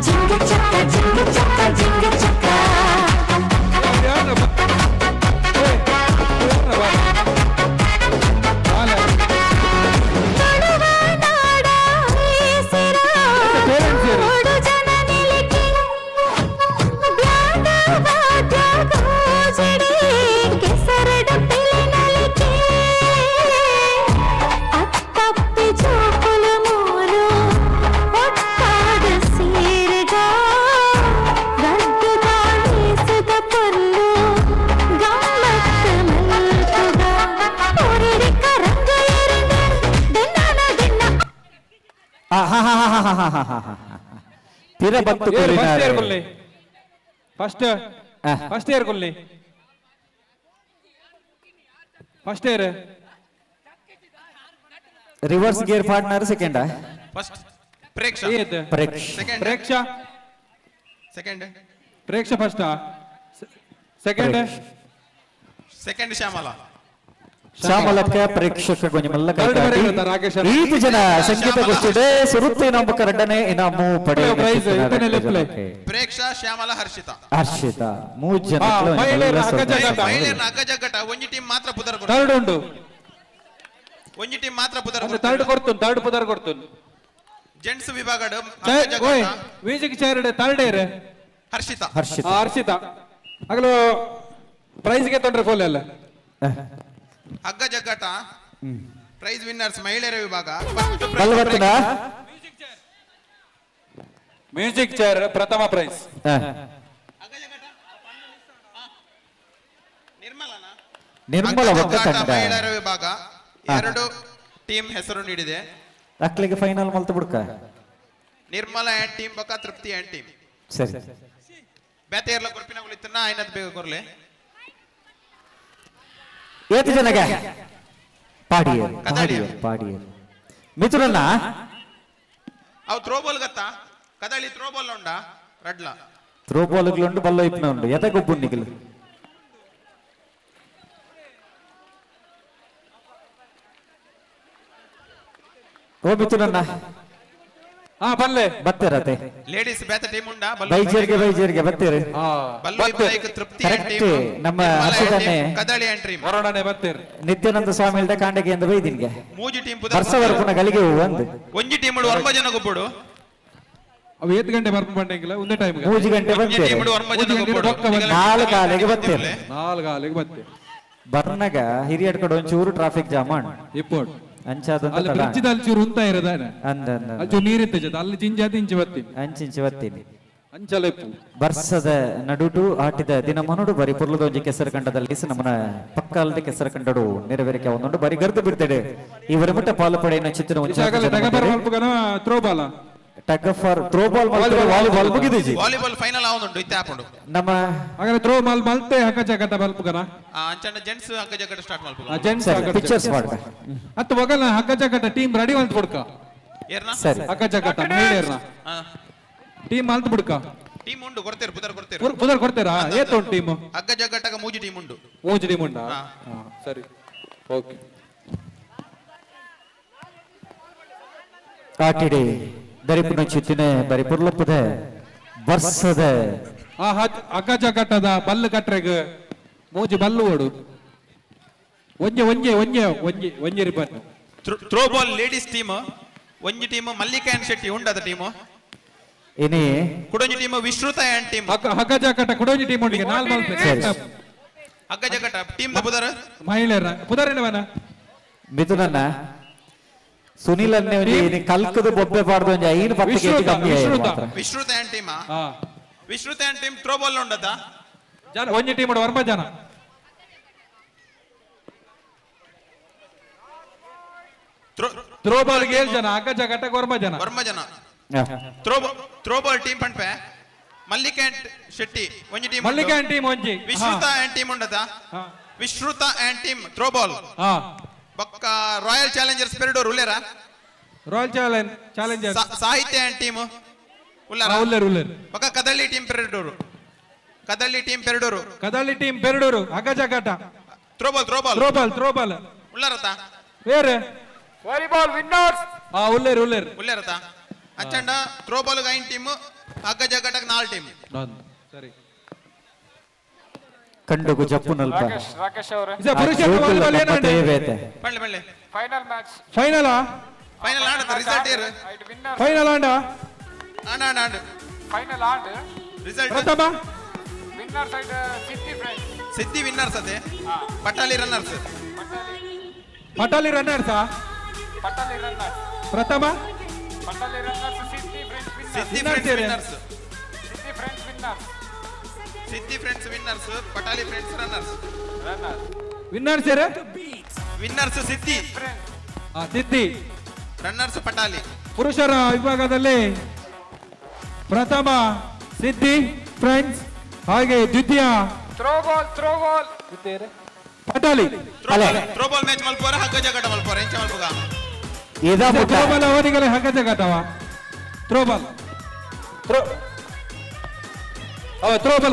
ಜಿಂಗು ಚಕ್ಕ ಜಿಂಗು ಚಕ್ಕ ಜಿಂಗು ಚಕ್ಕ ತೀರ ಬಂತು ಫಸ್ಟ್ ಇಯರ್ ಕೊಲ್ಲಿ first year reverse gear partner second first Preksha Preksha Preksha first second ಶ್ಯಾಮಲಕ್ಕ ಪ್ರೇಕ್ಷಕ ಗೊಂಜಮಲ್ಲ ಈತು ಜನ ಸಂಗೀತ ಗೋಷ್ಠಿಡೆ ಸುರುತ್ತಿ ನಂಬಕ ರಡ್ಡನೆ ಇನಾಮು ಪಡೆ ಪ್ರೇಕ್ಷಾ ಶ್ಯಾಮಲ ಹರ್ಷಿತಾ 3 ಜನ ಮಹಿಳೆಯರ ಹಗ್ಗ ಜಗ್ಗಾಟ ಒಂಜಿ ಟೀಮ್ ಮಾತ್ರ ಪುದರ್ ಥರ್ಡ್ ಉಂಟು ಒಂಜಿ ಟೀಮ್ ಮಾತ್ರ ಪುದರ್ ಥರ್ಡ್ ಕೊಡ್ತುನ್ ಥರ್ಡ್ ಪುದರ್ ಕೊಡ್ತುನ್ ಜೆಂಟ್ಸ್ ವಿಭಾಗ music chair third year Harshita ಆಗಲು ಪ್ರೈಸ್ ಗೆ ತೊಂದ್ರೆ ಫೋಲ್ ಅಲ್ಲ ಹಗ್ಗ ಜಗ್ಗಾಟ ಪ್ರೈಸ್ ವಿನ್ನರ್ಸ್ ಮಹಿಳೆಯರ ವಿಭಾಗ ಮ್ಯೂಸಿಕ್ ಚೇರ್ ಪ್ರಥಮ ಪ್ರೈಸ್ ನಿರ್ಮಲ ಮಹಿಳೆಯರ ವಿಭಾಗ 2 ಟೀಮ್ ಹೆಸರು ನೀಡಿದೆ. ಅಕ್ಲಿಗೆ ಫೈನಲ್ ಮಲ್ತು ಬಿಡ್ಕ ನಿರ್ಮಲ ಆ್ಯಂಡ್ ಟೀಮ್ ಬಕ ತೃಪ್ತಿ ಆ್ಯಂಡ್ ಟೀಮ್ ಸರಿ ಬೇತೆ ಇರ್ಲ ಕೊರ್ಪಿನ ಉಳಿತನ ಐನದ್ ಬೇಗ ಕೊರ್ಲೆ ಏತು ಜನಗೆ ಪಾಡಿಯರ್ ಮಿತ್ರನ್ನ ಅವು ಥ್ರೋಬಾಲ್ ಗತ್ತ ಕದಳಿ ಥ್ರೋಬಾಲ್ ಉಂಡ ರಡ್ಲ ಥ್ರೋಬಾಲ್ಗಳುಂಡು ಬಲ್ಲ ಇಪ್ನ ಉಂಡು ಎತ ಗೊಬ್ಬು ನಿಗಲು ಓ ಮಿತ್ರನ್ನ ಬಲ್ಲೆ ಬತ್ತೇರತೆ ಲೇಡೀಸ್ ಬೇತ ಟೀಮ್ ಉಂಡ ಬೈಜೇರ್ಗೆ ಬತ್ತೇರು ತೃಪ್ತಿ ನಮ್ಮ ಹರ್ಷಿತನೆ ಕದಳಿ ಆ್ಯಂಡ್ ಟೀಮ್ ಹೊರಡನೆ ಬತ್ತೇರು ನಿತ್ಯಾನಂದ ಸ್ವಾಮಿ ಇಲ್ದ ಕಾಂಡಗೆ ಎಂದು ಬೈದಿನ್ಗೆ ಮೂಜಿ ಟೀಮ್ ವರ್ಷವರ್ಪುನ ಗಲಿಗೆ ಒಂದು ಒಂಜಿ ಟೀಮ್ 9 ಜನ ಗೊಬ್ಬಡು ಅವು 7 ಗಂಟೆ ಬರ್ಪ ಬಂಡೆಂಗಿಲ್ಲ ಒಂದೇ ಟೈಮ್ 3 ಗಂಟೆ ಬಂತೇರು 4 ಕಾಲಿಗೆ ಬತ್ತೇರು 4 ಕಾಲಿಗೆ ಬತ್ತೆ ಬರ್ನಗ ಹಿರಿಯಡ್ ಕಡೆ ಒಂಚೂರು ಟ್ರಾಫಿಕ್ ಜಾಮ್ ಮಾಡು ಇಪ್ಪೋಡ್ ಅಂಚಾದಂತ ಅಲ್ಲಿ ಬ್ರಿಡ್ಜ್ ಅಲ್ಲಿ ಚೂರು ಉಂತ ಇರೋದಾನ ಅಂದ ಅಲ್ಲಿ ನೀರಿತ್ತ ಅಲ್ಲಿ ಜಿಂಜಾತಿ ಇಂಚಿ ಬರ್ತೀನಿ ಅಂಚಿಂಚಿ ಬರ್ತೀನಿ ಅಂಚಲೆಪ್ಪು ವರ್ಷದ ನಡುಟು ಆಟಿದ ದಿನ ಮನೋಡು ಬರಿ ಪುರ್ಲದೊಂಜಿ ಕೆಸರು ಕಂಡದಲ್ಲಿ ನಮ್ಮನ ಪಕ್ಕಲ್ದ ಕೆಸರು ಕಂಡಡು ನೆರವೇರಿಕೆ ಒಂದೊಂದು ಬರಿ ಗರ್ದು ಬಿಡ್ತೇನೆ ಇವರ ಮುಟ್ಟ ಪಾಲು ಪಡೆಯನ್ನು ಚಿತ್ರ ತ್ರೋಬಾಲ ಟಗ್ ಫಾರ್ ಥ್ರೋಬಾಲ್ ವಾಲಿಬಾಲ್ ಮುಗಿದಿಜಿ ವಾಲಿಬಾಲ್ ಫೈನಲ್ ಆವೊಂದುಂಡು ಇತ್ತೆ ಆಪುಂಡು ನಮ್ಮ ಹಾಗಾದ್ರೆ ಥ್ರೋ ಬಾಲ್ ಮಲ್ತೆ ಹಕ್ಕ ಜಗಟ ಬಲ್ಪುಗನ ಅಂಚಂಡ ಜೆಂಟ್ಸ್ ಹಗ್ಗ ಜಗಟ ಸ್ಟಾರ್ಟ್ ಮಲ್ಪುಗ ಜೆಂಟ್ಸ್ ಪಿಕ್ಚರ್ಸ್ ಮಾಡ ಅತ್ತು ಒಗಲ ಹಕ್ಕ ಜಗಟ ಟೀಮ್ ರೆಡಿ ಅಂತ ಬಿಡ್ಕ ಏರ್ನ ಸರಿ ಹಕ್ಕ ಜಗಟ ಮಹಿಳೆಯರ್ನ ಟೀಮ್ ಅಂತ ಬಿಡ್ಕ ಟೀಮ್ ಉಂಡು ಕೊಡ್ತೇರು ಪುದರ್ ಪುದರ್ ಕೊಡ್ತೀರಾ ಏತ ಉಂಟು ಟೀಮ್ ಹಗ್ಗ ಜಗಟಗ ಮೂಜಿ ಟೀಮ್ ಉಂಡು ಮೂಜಿ ಟೀಮ್ ಉಂಟಾ ಸರಿ ಓಕೆ ಆಟಿಡಿ ದರಿಪುನ ಚಿತ್ತಿನ ಬರಿ ಪುರ್ಲಪ್ಪದ ವರ್ಷದ ಹಗ್ಗ ಜಗಟದ ಬಲ್ಲು ಕಟ್ರೆಗ್ ಮೂಜಿ ಬಲ್ಲು ಓಡು ಒಂಜೆ ಒಂಜೆ ಒಂಜೆ ಒಂಜೆ ಒಂಜೆ ರಿಪನ್ ಥ್ರೋ ಬಾಲ್ ಲೇಡೀಸ್ ಟೀಮ್ ಒಂಜಿ ಟೀಮ್ ಮಲ್ಲಿಕಾ ಅಂಡ್ ಶೆಟ್ಟಿ ಉಂಡದ ಟೀಮ್ ಇನಿ ಕುಡೊಂಜಿ ಟೀಮ್ ವಿಶ್ರುತ ಅಂಡ್ ಟೀಮ್ ಹಗ್ಗ ಜಗಟ ಕುಡೊಂಜಿ ಟೀಮ್ ಉಂಡಿಗೆ ನಾಲ್ ಮಲ್ಪೆ ಹಗ್ಗ ಜಗಟ ಟೀಮ್ ದ ಪುದರ್ ಮಹಿಳೆಯರ ಪುದರೇನವನ ಮಿಥುನನ್ನ ಸುನಿಲ್ ಅನ್ನೆ ಕಲ್ಕದ ಬೊಬ್ಬೆ ಪಾಡ್ದು ಒಂಜಿ 5-10 ಕೆಜಿ ಕಮ್ಮಿ Vishrutha and team Vishrutha and team throw ball ಉಂಡದ ಜನ ಒಂಜಿ ಟೀಮ್ ಉಂಡು ವರ್ಮ ಜನ ಥ್ರೋ ಬಾಲ್ ಗೆ 7 ಜನ ಹಗ್ಗ ಜಗಟ ವರ್ಮ ಜನ ಥ್ರೋ ಬಾಲ್ ಟೀಮ್ ಪಂಪೆ ಮಲ್ಲಿಕಾ ಅಂಡ್ ಶೆಟ್ಟಿ ಒಂಜಿ ಟೀಮ್ ಮಲ್ಲಿಕಾ ಅಂಡ್ ಟೀಮ್ ಒಂಜಿ ವಿಶ್ರುತ ಅಂಡ್ ಟೀಮ್ ಉಂಡದ Vishruta and team throw ball ಬೊಕ್ಕ ರಾಯಲ್ ಚಾಲೆಂಜರ್ಸ್ ಪೆರಡೂರು ಉಲ್ಲೇರ royal challenger Sahitya and team ಉಲ್ಲಾರ ಉಲ್ಲೇರ್ ಬೊಕ್ಕ ಕದಳ್ಳಿ ಟೀಮ್ ಪೆರಡೂರು ಕದಳ್ಳಿ ಟೀಮ್ ಪೆರಡೂರು ಹಗ್ಗ ಜಗಟ ಥ್ರೋ ಬಾಲ್ ಉಲ್ಲಾರತ ಬೇರೆ ವಾಲಿಬಾಲ್ ವಿನ್ನರ್ಸ್ ಉಲ್ಲೇರತ ಅಚ್ಚಂಡ ಥ್ರೋ ಬಾಲ್ 9 ಟೀಮ್ ಹಗ್ಗ ಜಗಟಗ 4 ಟೀಮ್ ಸರಿ ಕಂಡುಗು ಜಪ್ಪು ನಲ್ಪ ರಾಕೇಶ್ ಅವರೇ ಬಳ್ಳೆ ಫೈನಲ್ ಮ್ಯಾಚ್ ಫೈನಲ್ ಆಂಡ ರಿಸಲ್ಟ್ ಏರ್ ಫೈನಲ್ ಆಂಡ ಫೈನಲ್ ಆಂಡ್ ರಿಸಲ್ಟ್ ಪ್ರಥಮ ವಿನ್ನರ್ ಸೈಡ್ ಸಿದ್ದಿ ವಿನ್ನರ್ಸ್ ಅದೇ ಪಟಾಲಿ ರನ್ನರ್ಸ್ ಪ್ರಥಮ Patali runners Siddhi friends winners Patali friends runners winners Siddhi runners Patali ಪುರುಷರ ವಿಭಾಗದಲ್ಲಿ ಪ್ರಥಮ ಸಿದ್ದಿ ಫ್ರೆಂಡ್ಸ್ ಹಾಗೆ ದ್ವಿತೀಯ throw ball Patali throw ball match ಮಲ್ಪೋರ ಹಗ್ಗ ಜಗಟ ಮಲ್ಪೋರ ಎಂಚ ಮಲ್ಪುಗ ಥ್ರೋ ಬಾಲ್ ಅವನಿಗೆ ಹಗ್ಗ ಜಗಟವ ಥ್ರೋ ಬಾಲ್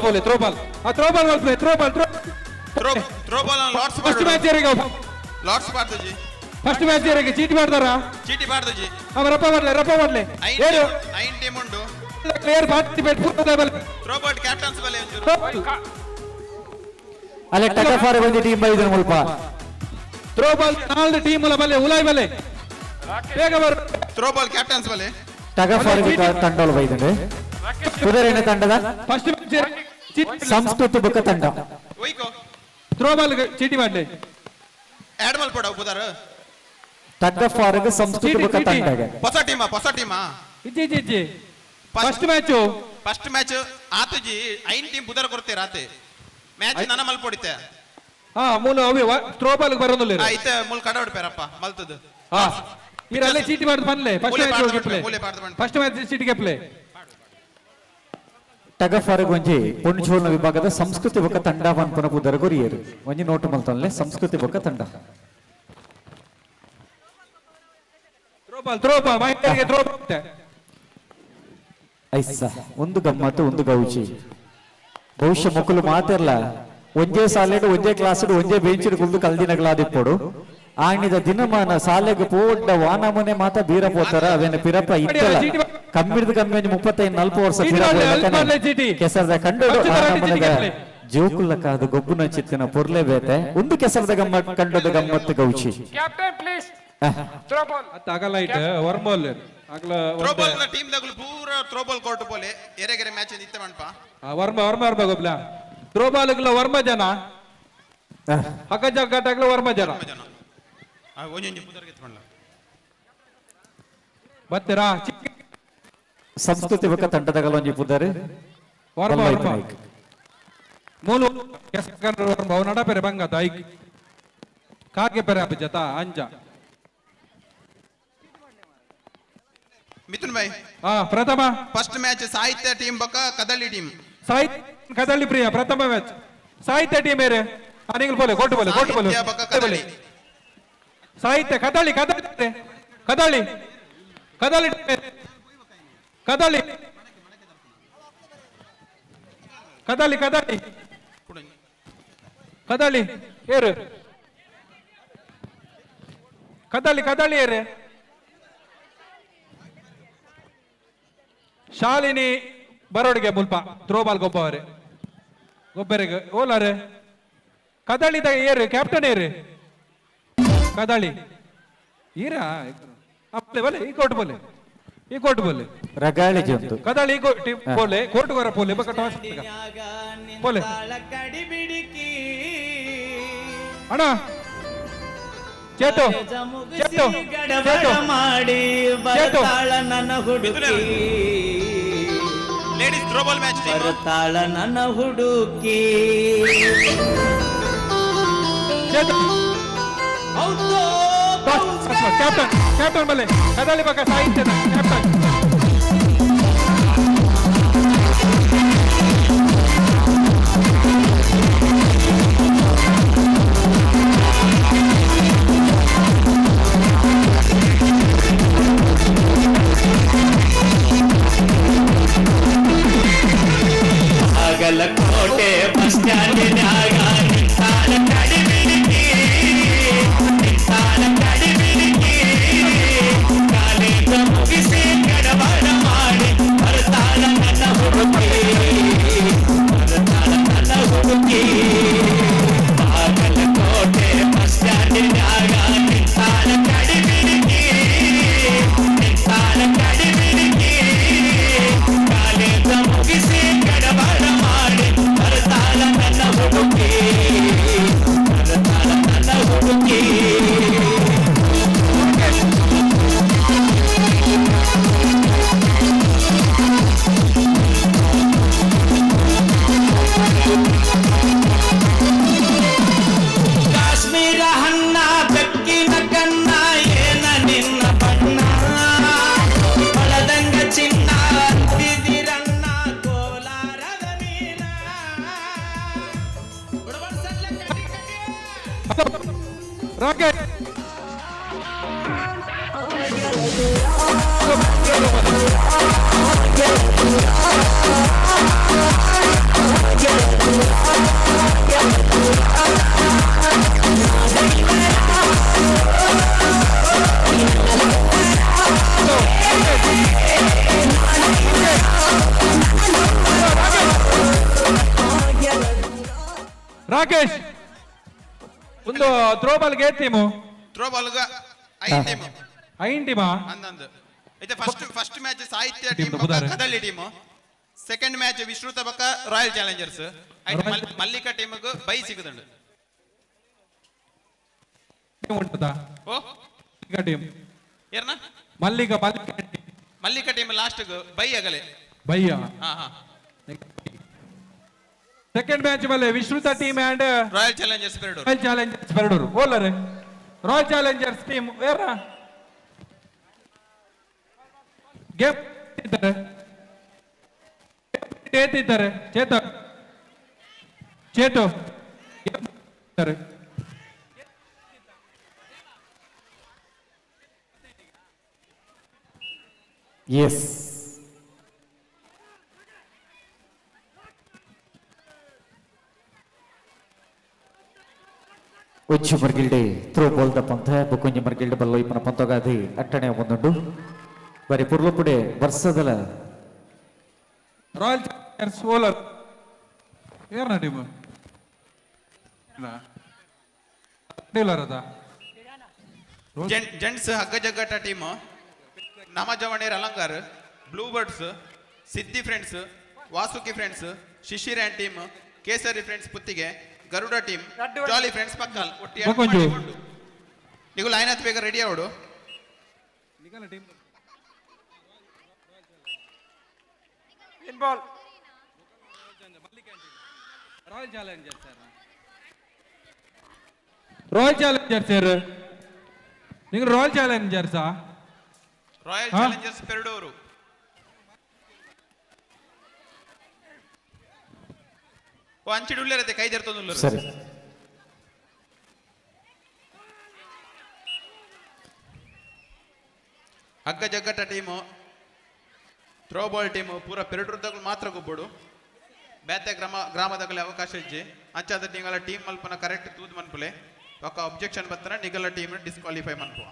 ಬೋಲೆ ಥ್ರೋ ಬಾಲ್ ಮಲ್ಪೆ throw ball lots first match lots ಪಾಡ್ತಜಿ ಫಸ್ಟ್ ಮ್ಯಾಚ್ ಚೀಟಿ ಮಾಡ್ತಾರ ಚೀಟಿ ಪಾಡ್ತಜಿ ರಪ್ಪ ಮಾಡ್ಲೆ 9 ಟೀಮ್ ಉಂಡು player participate throw ball captains ಬಲೆ ಒಂಚೂರು ಅಲ್ಲೇ ಟಗ್ ಫಾರ್ ಒಂದು ಟೀಮ್ ಬೈದನ ಮುಲ್ಪ ಥ್ರೋ ಬಾಲ್ 4 ಟೀಮ್ ಬಲೆ ಉಲಾಯ್ ಬಲೆ ಬೇಗ ಬರು ಥ್ರೋ ಬಾಲ್ ಕ್ಯಾಪ್ಟನ್ಸ್ ಬಲೆ ಟಗ್ ಫಾರ್ ತಂಡೋಳು ಬೈದಂಡೆ ಕುದುರೆನ ತಂಡದ ಫಸ್ಟ್ ಸಂಸ್ಕೃತಿ ಬುಕ್ಕ ತಂಡ ಥ್ರೋ ಬಾಲ್ ಚೀಟಿ ಮಾಡ್ಲೆ ಆಡ್ ಮಲ್ಪಡ ಉಪದಾರ ಟಗ್ ಫಾರ್ ಸಂಸ್ಕೃತಿ ಬುಕ್ಕ ತಂಡ ಹೊಸ ಟೀಮಾ ಇಜ್ಜಿ ಫಸ್ಟ್ ಮ್ಯಾಚ್ ಆತುಜಿ 9 ಟೀಮ್ ಬುದರ ಕೊಡ್ತೀರ ಆತೆ ಮ್ಯಾಚ್ ನನ್ನ ಮಲ್ಪೊಡಿತೆ ಮೂಲ ಥ್ರೋ ಬಾಲ್ ಬರೋದಿಲ್ಲ ಐತೆ ಮೂಲ ಕಡ ಹೊಡ್ಪೇರಪ್ಪ ಮಲ್ತದ ಇರಲ್ಲೇ ಚೀಟಿ ಮಾಡ್ದು ಬಂದ್ಲೆ ಫಸ್ಟ್ ಮ್ಯಾಚ್ ಚೀಟಿಗೆ ಪ್ಲೇ ಟಗ್ ಫಾರ್ ಒಂಜಿ ಪುಣ್ಚೋಲ್ನ ವಿಭಾಗದ ಸಂಸ್ಕೃತಿ ಬೊಕ್ಕ ತಂಡ ಪನ್ಪನ ಪುದರ ಕೊರಿಯರು ಒಂಜಿ ನೋಟು ಮಲ್ತೊನ್ಲೆ ಸಂಸ್ಕೃತಿ ಬೊಕ್ಕ ತಂಡ ಥ್ರೋ ಬಾಲ್ ಮಹಿಳೆಯರಿಗೆ ಥ್ರೋ ಬಾಲ್ ಐಸ ಒಂದು ಗಮ್ಮತ್ತು ಒಂದು ಗೌಜಿ ಬಹುಶಃ ಮಕ್ಕಳು ಮಾತಿರ್ಲ ಒಂದೇ ಸಾಲೆಡು ಒಂದೇ ಕ್ಲಾಸ್ ಒಂದೇ ಬೆಂಚಿಡ್ ಕುಲ್ದು ಕಲ್ದಿನಗಳಾದಿಪ್ಪೋಡು ಆಣಿದ ದಿನಮಾನ ಸಾಲೆಗೆ ಪೋಡ್ಡ ವಾನಮನೆ ಮಾತ ಬೀರ ಪೋತಾರ ಅವೇನ ಪಿರಪ್ಪ ಇತ್ತಲ್ಲ ಕಮ್ಮಿಡ್ದು ಕಮ್ಮಿ 35-40 ವರ್ಷ ಕೆಸರದ ಕಂಡು ಆನಮನದ ಜೋಕುಲ್ಲ ಕಾದು ಗೊಬ್ಬುನ ಚಿತ್ತಿನ ಪೊರ್ಲೆ ಬೇತೆ ಒಂದು ಕೆಸರದ ಗಮ್ಮತ್ ಕಂಡದ ಗಮ್ಮತ್ತು ಗೌಚಿ ಕ್ಯಾಪ್ಟನ್ ಪ್ಲೀಸ್ ಥ್ರೋ ಬಾಲ್ ಅಗಲ ಇಟ್ ವರ್ಮೋಲ್ ಅಗಲ ಥ್ರೋ ಬಾಲ್ ನ ಟೀಮ್ ದಗಲು ಪೂರಾ ಥ್ರೋ ಬಾಲ್ ಕೋರ್ಟ್ ಪೋಲೆ ಎರೆಗೆರೆ ಮ್ಯಾಚ್ ಇತ್ತೆ ಮನ್ಪ ವರ್ಮ ಗೊಬ್ಲ ಥ್ರೋ ಬಾಲ್ ಗಲ ವರ್ಮ ಜನ ಹಗ್ಗ ಜಗಟಗಲ ವರ್ಮ ಜನ ಒಂಜೊಂಜಿ ಪುದರ್ಗೆ ಎತ್ಕೊಂಡ್ಲ ಬತ್ತರಾ ಸಂಸ್ಕೃತಿ ಬೊಕ್ಕ ತಂಡದಗಳ ಒಂಜಿ ಪುದರ್ ಮೂಲು ಕೆಸಕಂಡ್ರು ನಡಪೆರೆ ಬಂಗತ ಐಕ್ ಕಾಗೆ ಪೆರೆ ಅಪ್ಪ ಜತ ಅಂಜ ಮಿಥುನ್ ಭಾಯ್ ಪ್ರಥಮ ಫಸ್ಟ್ ಮ್ಯಾಚ್ ಸಾಹಿತ್ಯ ಟೀಮ್ ಬೊಕ್ಕ ಕದಳಿ ಟೀಮ್ ಸಾಹಿತ್ಯ ಕದಳಿ ಪ್ರಿಯ ಪ್ರಥಮ ಮ್ಯಾಚ್ ಸಾಹಿತ್ಯ ಟೀಮ್ ಏರೆ ನೀವು ಬೋಲೆ ಕೊಟ್ಟು ಬೋಲೆ ಕದಳಿ ಸಾಹಿತ್ಯ ಕದಳಿ ಕದಳಿ ಕದಳಿ ಕದಳಿ ಕದಳಿ ಕದಳಿ ಕದಳಿ ಕದಳಿ ಏರು ಕದಳಿ ಕದಳಿ ಏರೆ ಶಾಲಿನಿ ಬರೋಡಿಗೆ ಮುಲ್ಪ ಥ್ರೋಬಾಲ್ ಗೊಬ್ಬವರೆ ಗೊಬ್ಬರಿಗೆ ಓಲಾರೆ ಕದಳಿದ ಏರು ಕ್ಯಾಪ್ಟನ್ ಏರು ಕದಳಿ ಈರಾ ಬಲೆ ಈ ಕೋಟ್ ಬೋಲೆ ಈ ಕೋಟ್ ಬೋಲೆ ರಗಾಳಿ ಜಂತು ಕದಳಿ ಬೋಲೆ ಕೋರ್ಟ್ ವರ ಬೋಲೆ ಬಕ ಟಾಸ್ ಬೋಲೆ ಅಣ್ಣ ಚೇಟು ಚೇಟು ಚೇಟು ಮಾಡಿ ಬರ್ತಾಳ ನನ್ನ ಹುಡುಗಿ ಲೇಡೀಸ್ ಥ್ರೋಬಾಲ್ ಮ್ಯಾಚ್ ಬರ್ತಾಳ ನನ್ನ ಹುಡುಗಿ ಕ್ಯಾಪ್ಟನ್ ಕ್ಯಾಪ್ಟನ್ ಬಲೆ ಕದಳಿ ಬಕ ಸಾಹಿತ್ಯದ ಕ್ಯಾಪ್ಟನ್ ಕೋಟೆ ಬಸ್ ಸ್ಟ್ಯಾಂಡಿನಾಗ ನಿಂತಾಳ ಕಡಿಬಿಡಿಕಿ ನಿಂತಾಳ ಕಡಿಬಿಡಿಕಿ ಕಾಲೇಜ ಮುಗಿಸಿ ಗಡಬಡ ಮಾಡಿ ಬರ್ತಾಳ ನನ್ನ ಹುಡುಗಿ ಬರ್ತಾಳ ನನ್ನ ಹುಡುಗಿ ಬಾಗಲಕೋಟೆ ಬಸ್ ಸ್ಟ್ಯಾಂಡಿನಾಗ ನಿಂತಾಳ ಕಡಿಬಿಡಿಕಿ ನಿಂತಾಳ ಕಡಿಬಿಡಿಕಿ ಕಾಲೇಜ ಮುಗಿಸಿ ಗಡಬಡ ಮಾಡಿ ಬರ್ತಾಳ ನನ್ನ ಹುಡುಗಿ ಬರ್ತಾಳ ನನ್ನ ಹುಡುಗಿ ಕಾಶ್ಮೀರ ಹಣ್ಣ ಬೆಕ್ಕಿನ ಕಣ್ಣ ಏನ ನಿನ್ನ ಬಣ್ಣ ಹೊಳದಂಗ ಚಿನ್ನ ಅಂತಿದಿರಣ್ಣ ಕೋಲಾರದ ಮೀನ ರಾಕೆಟ್ ರಾಕೇಶ್ ಒಂದು ಥ್ರೋಬಾಲ್ ಗೆ ಟೀಮು ಥ್ರೋಬಾಲ್ ಐದು ಟೀಮ್ ಐನ್ ಟೀಮಾ ಅಂದಂದು ಇದು first match Sahitya team Kadali team second match Vishruta ಬಕ್ಕ ರಾಯಲ್ ಚಾಲೆಂಜರ್ಸ್ ಮಲ್ಲಿಕಾ ಟೀಮ್ಗೆ ಬೈ ಸಿಗದಂಡು ಉಂಟದಾ ಓ ಮಲ್ಲಿಕಾ ಟೀಮ್ ಏರ್ನ ಮಲ್ಲಿಕಾ ಟೀಮ್ ಲಾಸ್ಟ್ ಬೈ ಆಗಲೆ ಭಯ್ಯ ಹಾ ಹಾ ಸೆಕೆಂಡ್ ಮ್ಯಾಚ್ ಮೇಲೆ Vishruta team and royal challengers Perdoor royal challengers Perdoor ಓಲರೆ ರಾಯಲ್ ಚಾಲೆಂಜರ್ಸ್ ಟೀಮ್ ವೇರ ಗೇಮ್ ಏತಿದ್ದಾರೆ ಚೇತ ಚೇತು ಎಸ್ ಉಚ್ಚು ಮರ್ಗಿಲ್ಡೆ ಥ್ರೋ ಬಾಲ್ ದ ಪಂಥ ಬುಕೊಂಜಿ ಮರ್ಗಿಲ್ಡೆ ಬಲ್ಲ ಇಪ್ಪನ ಪಂತಗಾದಿ ಅಟ್ಟಣೆ ಒಂದುಂಡು ಬರಿ ಪುರ್ಲುಪುಡೆ ವರ್ಷದಲ ರಾಯಲ್ ಚಾಲೆಂಜರ್ಸ್ ಓಲರ್ ಏರ್ನ ಟೀಮ್ ಜೆಂಟ್ಸ್ ಹಗ್ಗ ಜಗ್ಗಾಟ ಟೀಮ್ ನಮಜವಣೇರ್ Alangar blue birds Siddhi friends Vasuki friends Shishir and team Kesari friends Puttige Garuda team jolly friends Pakkal ಬಕೊಂಜು ನೀವು ಲೈನ್ ಹತ್ ಬೇಗ ರೆಡಿ ಅವಡು ಇನ್ ball royal challenger sir royal challenger sir നിങ്ങൾ ರಾಯಲ್ ಚಾಲೆಂಜರ್ಸಾ ರಾಯಲ್ ಚಾಲೆಂಜರ್ಸ್ ಪೆರಡೂರು ಓ ಅಂಚಿಡು ಉಳ್ಳೇರತ್ತೆ ಕೈ ಜರ್ತೊಂದು ಸರಿ ಹಗ್ಗ ಜಗ್ಗಟ ಟೀಮು ಥ್ರೋಬಾಲ್ ಟೀಮು ಪೂರ ಪೆರಡೂರ್ದಾಗ ಮಾತ್ರ ಗೊಬ್ಬಡು ಬೇತೆ ಗ್ರಾಮದಾಗಲೇ ಅವಕಾಶ ಇಜ್ಜಿ ಅಂಚಾದ ನಿಗಲ ಟೀಮ್ ಮಲ್ಪನ ಕರೆಕ್ಟ್ ತೂದ್ ಮನ್ಪುಲೆ ఒక ಅಬ್ಜೆಕ್ಷನ್ ಬರ್ತಾನೆ ನಿಗಲ ಟೀಮ್ ಡಿಸ್ಕ್ವಾಲಿಫೈ ಮನ್ಪುವ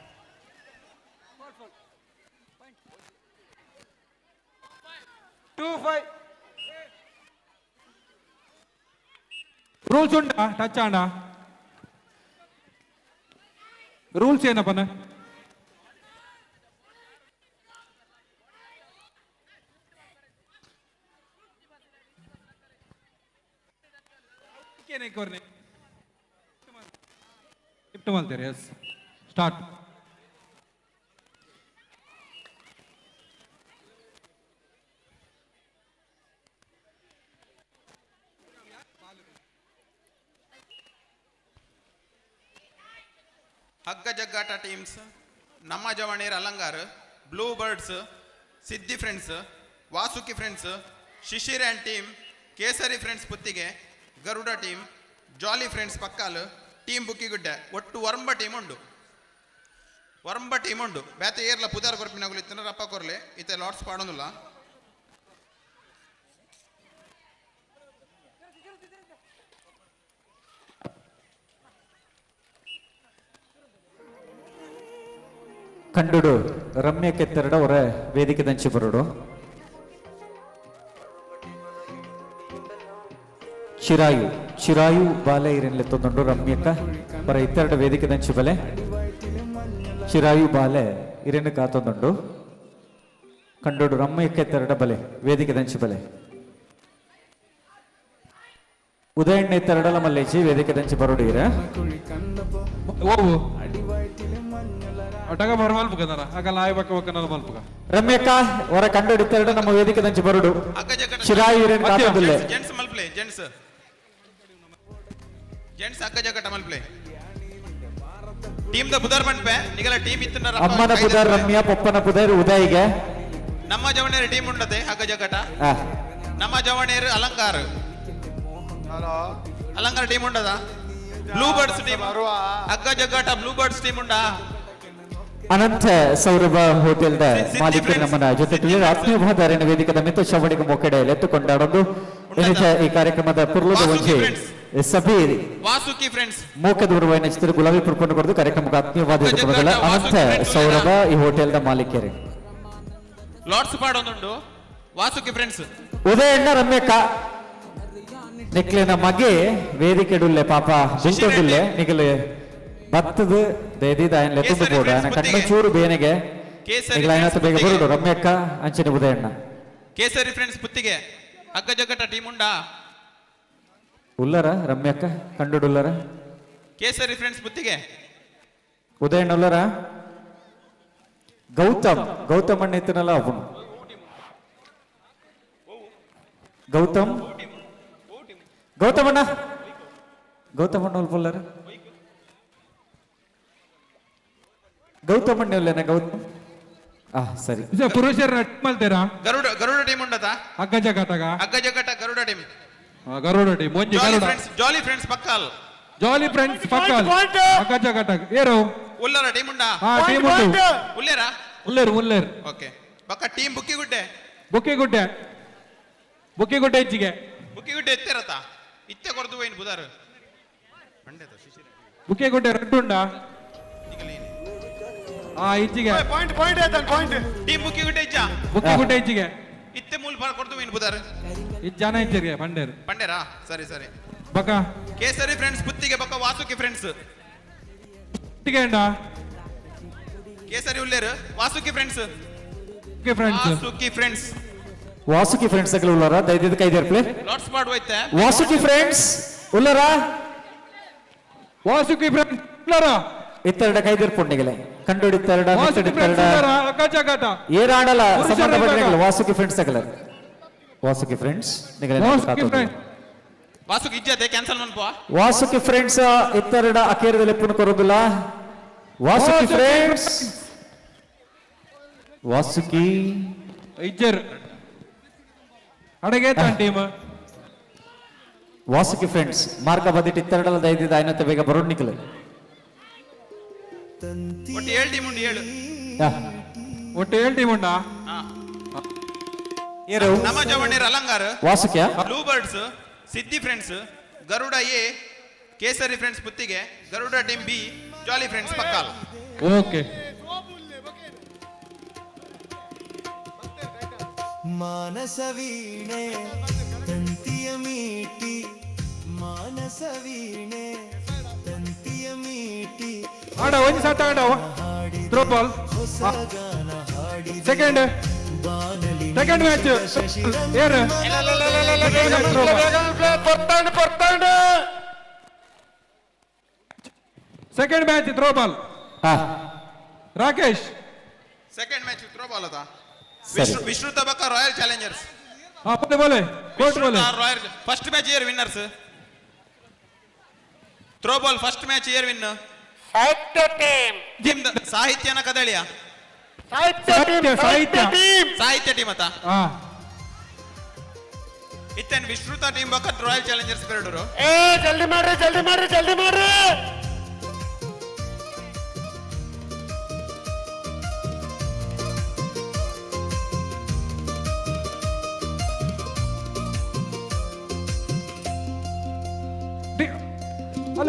ರೂಲ್ಸ್ ಉಂಟಾ ಟಚ್ ಆಂಡ ರೂಲ್ಸ್ ಏನಪ್ಪನ ಲಿಫ್ಟ್ ಮಾಡ್ತಾರೆ ಎಸ್ ಸ್ಟಾರ್ಟ್ ಹಗ್ಗ ಜಗ್ಗಾಟ ಟೀಮ್ಸ್ ನಮ್ಮ ಜವಾಣೀರ್ Alangar blue birds Siddhi friends Vasuki friends Shishir and team Kesari friends Puttige Garuda team jolly friends Pakkal team Bukkigudde ಒಟ್ಟು ವರ್ಂಬ ಟೀಮ್ ಉಂಡು ಬೇತೆ ಏರ್ಲ ಪುದಾರ್ ಕೊರ್ಪಿನಾಗಲು ಇತ್ತನ ರಪ್ಪ ಕೊರ್ಲೆ ಇತ್ತೆ ಲಾಟ್ಸ್ ಪಾಡೋದಿಲ್ಲ ಕಂಡುಡು ರಮ್ಯ ಕೆತ್ತೆರಡ ಅವರ ವೇದಿಕೆ ದಂಚಿ ಬರೋಡು ಚಿರಾಯು ಬಾಲೆ ಇರನ್ಲೆ ತೊಂದು ರಮ್ಯಕ್ಕ ಬರ ಇತ್ತೆರಡ ವೇದಿಕೆ ದಂಚಿ ಬಲೆ ಚಿರಾಯು ಬಾಲೆ ಇರನ್ನು ಕಾತೊಂದುಂಡು ಕಂಡುಡು ರಮ್ಯ ಕೆತ್ತೆರಡ ಬಲೆ ವೇದಿಕೆ ದಂಚಿ ಬಲೆ ಉದಯಣ್ಣ ಇತ್ತೆರಡಲ ಮಲ್ಲೇಜಿ ವೇದಿಕೆ ದಂಚಿ ಬರೋಡು ಇರ ಒಟ್ಟಗ ಬರ ಮಲ್ಪುಗದರ ಆಗಲ್ಲ ಆಯ್ ಬಕ್ಕ ಬಕ್ಕನಲ್ಲ ಮಲ್ಪುಗ ರಮ್ಯಕ್ಕ ಹೊರ ಕಂಡು ಹಿಡಿತೆರಡು ನಮ್ಮ ವೇದಿಕೆ ದಂಚಿ ಬರುಡು ಚಿರಾಯಿ ಇರೇನ್ ಕಾತದಿಲ್ಲ ಜೆಂಟ್ಸ್ ಮಲ್ಪ್ಲೆ ಜೆಂಟ್ಸ್ ಅಕ್ಕ ಜಗಟ ಮಲ್ಪ್ಲೆ ಟೀಮ್ ದ ಬುದರ್ ಮನ್ಪೆ ನಿಗಲ ಟೀಮ್ ಇತ್ತನ ಅಮ್ಮನ ಪುದರ್ ರಮ್ಯ ಪಪ್ಪನ ಪುದರ್ ಉದಯಿಗೆ ನಮ್ಮ ಜವಣೇರು ಟೀಮ್ ಉಂಡತೆ ಅಕ್ಕ ಜಗಟ ನಮ್ಮ ಜವಣೇರು ಅಲಂಕಾರ ಟೀಮ್ ಉಂಡದ ಬ್ಲೂ ಬರ್ಡ್ಸ್ ಟೀಮ್ ಅಕ್ಕ ಜಗಟ ಬ್ಲೂ ಬರ್ಡ್ಸ್ ಟೀಮ್ ಉಂಡ ಅನಂತ ಸೌರಭ ಹೋಟೆಲ್ದ ಮಾಲೀಕರು ನಮ್ಮನ್ನ ಜೊತೆಗೆ ಆತ್ಮೀಯವಾದ ವೇದಿಕದ ಮಿತ ಶ್ರವಣಿಕ ಮೊಕ್ಕಡೆಯಲ್ಲಿ ಎತ್ತುಕೊಂಡಾಡೊಂದು ಈ ಕಾರ್ಯಕ್ರಮದ ಪುರ್ಲದ ಒಂಜೆ ಸಭೀರ್ ವಾಸುಕಿ ಫ್ರೆಂಡ್ಸ್ ಮೂಕದೂರು ಚಿತ್ರ ಗುಲಾಬಿ ಪುರ್ಕೊಂಡು ಕೊಡದು ಕಾರ್ಯಕ್ರಮಕ್ಕೆ ಆತ್ಮೀಯವಾದ ಅನಂತ ಸೌರಭ ಈ ಹೋಟೆಲ್ದ ಮಾಲೀಕರು ಲಾಟ್ಸ್ ಪಾಡೊಂದುಂಡು ವಾಸುಕಿ ಫ್ರೆಂಡ್ಸ್ ಉದಯಣ್ಣ ರಮ್ಯಕ್ಕ ನಿಕ್ಲಿನ ಮಗೆ ವೇದಿಕೆಡುಲ್ಲೆ ಪಾಪ ಬಿಂಟುಂಡುಲ್ಲೆ ನಿಗಲು ಬತ್ತದು ದೈದಿದ ಆಯನ್ಲೆ ತುಂಡು ಬೋಡ ಕಣ್ಣ ಚೂರು ಬೇನೆಗೆ ನಿಗಲಾಯನತ್ತು ಬೇಗ ಬರುಡು ರಮ್ಯಕ್ಕ ಅಂಚಿನ ಉದಯಣ್ಣ ಕೇಸರಿ ಫ್ರೆಂಡ್ಸ್ ಪುತ್ತಿಗೆ ಅಗ್ಗ ಜಗಟ ಟೀಮ್ ಉಂಡಾ ಉಲ್ಲರ ರಮ್ಯಕ್ಕ ಕಂಡುಡುಲ್ಲರ ಕೇಸರಿ ಫ್ರೆಂಡ್ಸ್ ಪುತ್ತಿಗೆ ಉದಯಣ್ಣ ಉಲ್ಲರ ಗೌತಮ್ ಅಣ್ಣ ಇತ್ತನಲ್ಲ ಅವನು ಗೌತಮಣ್ಣ ಉಲ್ಪುಲ್ಲರ ಗೌತಮಣ್ಣ ಇಲ್ಲೇನ ಗೌತಮ್ ಸರಿ ಪುರುಷರ ಮಲ್ತೇರಾ ಗರುಡ ಟೀಮ್ ಉಂಡತ ಅಗ್ಗ ಜಗಟ ಗರುಡ ಟೀಮ್ ಒಂಜಿ ಜಾಲಿ ಫ್ರೆಂಡ್ಸ್ ಪಕ್ಕಾಲ್ ಅಗ್ಗ ಜಗಟ ಏರೋ ಉಲ್ಲರ ಟೀಮ್ ಉಂಡಾ ಟೀಮ್ ಉಂಟು ಉಲ್ಲೇರ್ ಓಕೆ ಪಕ್ಕ ಟೀಮ್ ಬುಕ್ಕಿಗುಡ್ಡೆ ಹೆಚ್ಚಿಗೆ ಎತ್ತಿರತ್ತ ಇತ್ತೆ ಕೊರ್ದು ಹೋಯ್ನು ಬುದಾರ್ ಬುಕ್ಕಿಗುಡ್ಡೆ ರೆಡ್ ಉಂಡಾ ಇಚ್ಚಿಗೆ ಟೀಮ್ ಬುಕ್ಕಿಗುಡ್ಡೆ ಹೆಚ್ಚಿಗೆ ಇತ್ತೆ ಮೂಲ ಕೊರ್ದು ಹೋಯ್ನು ಬುದಾರ್ ಜನ ಹೆಚ್ಚಿಗೆ ಪಂಡೇರಾ ಸರಿ ಬಕ ಕೇಸರಿ ಫ್ರೆಂಡ್ಸ್ ಪುತ್ತಿಗೆ ಬಕ್ಕ ವಾಸುಕಿ ಫ್ರೆಂಡ್ಸ್ ಕೇಸರಿ ಉಲ್ಲೇರು ವಾಸುಕಿ ಫ್ರೆಂಡ್ಸ್ ವಾಸುಕಿ ಫ್ರೆಂಡ್ಸ್ ಉಳ್ಳಾರ ದೈದಿದ ಕೈದೇರ್ ಪ್ಲೇ ಲಾಟ್ಸ್ ಪಾಡ್ ಹೋಯ್ತೆ ವಾಸುಕಿ ಫ್ರೆಂಡ್ಸ್ ಉಳ್ಳಾರ ಇತ್ತೆರಡ ಕೈದಿರ್ಪುಂಡಿಗಲೆ ಕಂಡುಡಿ ಇತ್ತೆರಡ ಅಕ್ಕಚಾಕಟ ಏರಾಡಲ ಸಂಬಂಧಪಟ್ಟ ವಾಸುಕಿ ಫ್ರೆಂಡ್ಸ್ ಆಗಲ ವಾಸುಕಿ ಫ್ರೆಂಡ್ಸ್ ವಾಸುಕಿ ಇಜ್ಜತೆ ಕ್ಯಾನ್ಸಲ್ ಮನ್ಪೋ ವಾಸುಕಿ ಫ್ರೆಂಡ್ಸ್ ಇತ್ತೆರಡ ಅಕೇರದಲ್ಲಿ ಎಪ್ಪುನು ಕೊರೋದಿಲ್ಲ ವಾಸುಕಿ ಫ್ರೆಂಡ್ಸ್ ವಾಸುಕಿ ಇಜ್ಜರ್ ಅಡಗೆ ಟೀಮ್ ವಾಸುಕಿ ಫ್ರೆಂಡ್ಸ್ ಮಾರ್ಗ ಬಂದಿಟ್ಟು ಇತ್ತೆರಡಲ ದೈದಿದ ಆಯ್ನತ್ತೆ ಬೇಗ ಬರೋಡ್ ನಿಖಲೆ ಒಟ್ಟು 7 ಟೀಮ್ ಉಂಡು 7 ಒಟ್ಟು 7 ಟೀಮ್ ಉಂಡಾ ಏರು ನಮ್ಮ ಜವಣ್ಣೇರ್ ಅಲಂಗಾರ ವಾಸುಕ್ಯ blue birds Siddhi friends Garuda A Kesari friends Puttige Garuda team B jolly friends Pakkal okay ಮಾನಸ ವೀಣೆ ತಂತಿಯ ಮೀಟಿ ಮಾನಸ ವೀಣೆ ತಂತಿಯ ಮೀಟಿ ಆಡ ಒಂದು ಸಾಟ ಆಡ ಥ್ರೋ ಬಾಲ್ ಸೆಕೆಂಡ್ ಮ್ಯಾಚ್ ಏರ್ second match throw ball Rakesh second match throw ball ಅದ ವಿಶ್ರುತ ಬಕ್ಕ ರಾಯಲ್ ಚಾಲೆಂಜರ್ಸ್ बोले कोर्ट बोले रॉयल फर्स्ट मैच ईयर winners throw ball first match ईयर विन ಸಾಹಿತ್ಯ ಟೀಮ್ ಸಾಹಿತ್ಯನ ಕದಳಿಯ ಸಾಹಿತ್ಯ ಟೀಮ್ ಅತ ಇತ್ತೇನು ವಿಶ್ರುತ ಟೀಮ್ ಬಕ್ಕ ರಾಯಲ್ ಚಾಲೆಂಜರ್ಸ್ ಬೇರಡರು ಜಲ್ದಿ ಮಾಡ್ರಿ ಅಲ್ಲಿ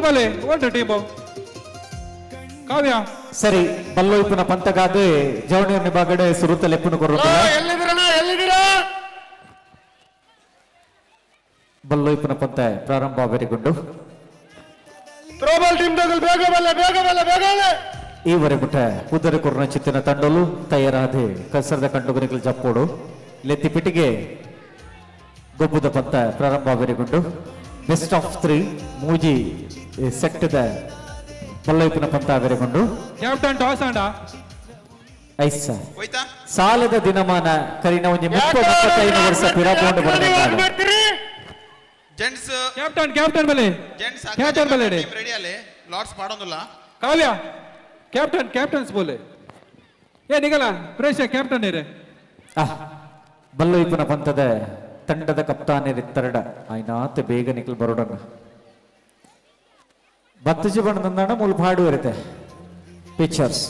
ಬಲೆ ಒಳ್ಳೆ ಟೀಮು ಕಾವ್ಯ ಸರಿ ಬಲ್ಲೋಯ್ಪುನ ಪಂತಗಾದೆ ಜವಣಿಯರ್ ನಿಭಾಗಡೆ ಸುರುತ್ತಲೆ ಎಪ್ಪುನು ಕೊರುತ್ತಿಲ್ಲ ಎಲ್ಲಿದ್ದೀರಾ ಬಲ್ಲೋಯ್ಪುನ ಪಂತ ಪ್ರಾರಂಭ ಬೆರೆಗೊಂಡು ಥ್ರೋಬಾಲ್ ಟೀಮ್ ಬೇಗ ಈವರೆ ಮುಟ್ಟ ಉದರ ಕೊರ್ನ ಚಿತ್ತಿನ ತಂಡಲು ತಯಾರಾದೆ ಕಸರದ ಕಂಡುಗನಿಗಳು ಜಪ್ಪೋಡು ಲೆತ್ತಿ ಪಿಟಿಗೆ ಗೊಬ್ಬುದ ಪಂತ ಪ್ರಾರಂಭ ಬೆರೆಗೊಂಡು ಬೆಸ್ಟ್ ಆಫ್ 3 ಮೂಜಿ ಸೆಕ್ಟದ ಬಲ್ಲೋಯ್ಪುನ ಪಂತ ಬೆರೆಗೊಂಡು ಕ್ಯಾಪ್ಟನ್ ಟಾಸ್ ಆಂಡ ಐಸ ಸಾಲದ ದಿನಮಾನ ಕರಿನ ಒಂಜಿ 35 ವರ್ಷ ಪಿರಾಪೋಂಡು ಬರಬೇಕಾದ ಜೆಂಟ್ಸ್ ಕ್ಯಾಪ್ಟನ್ ಬಲೆ ಕ್ಯಾಪ್ಟನ್ ಬಲೆ ಟೀಮ್ ರೆಡಿ ಅಲೆ ಲಾರ್ಡ್ಸ್ ಮಾಡೋದಿಲ್ಲ ಕಾವ್ಯ ಕ್ಯಾಪ್ಟನ್ಸ್ ಬೋಲೆ ಏ ನಿಗಲ ಪ್ರೇಷ ಕ್ಯಾಪ್ಟನ್ ಇರೆ ಬಲ್ಲೋಯ್ಪುನ ಪಂತದ ತಂಡದ ಕಪ್ತಾನಿರಿತ್ತರಡ ಆಯ್ನಾತ್ ಬೇಗ ನಿಖಲ್ ಬರೋಡನ್ನ ಬತ್ತಜಿ ಬಣ್ಣದಂದಾಣ ಮೂಲ ಪಾಡು ಇರುತ್ತೆ ಪಿಕ್ಚರ್ಸ್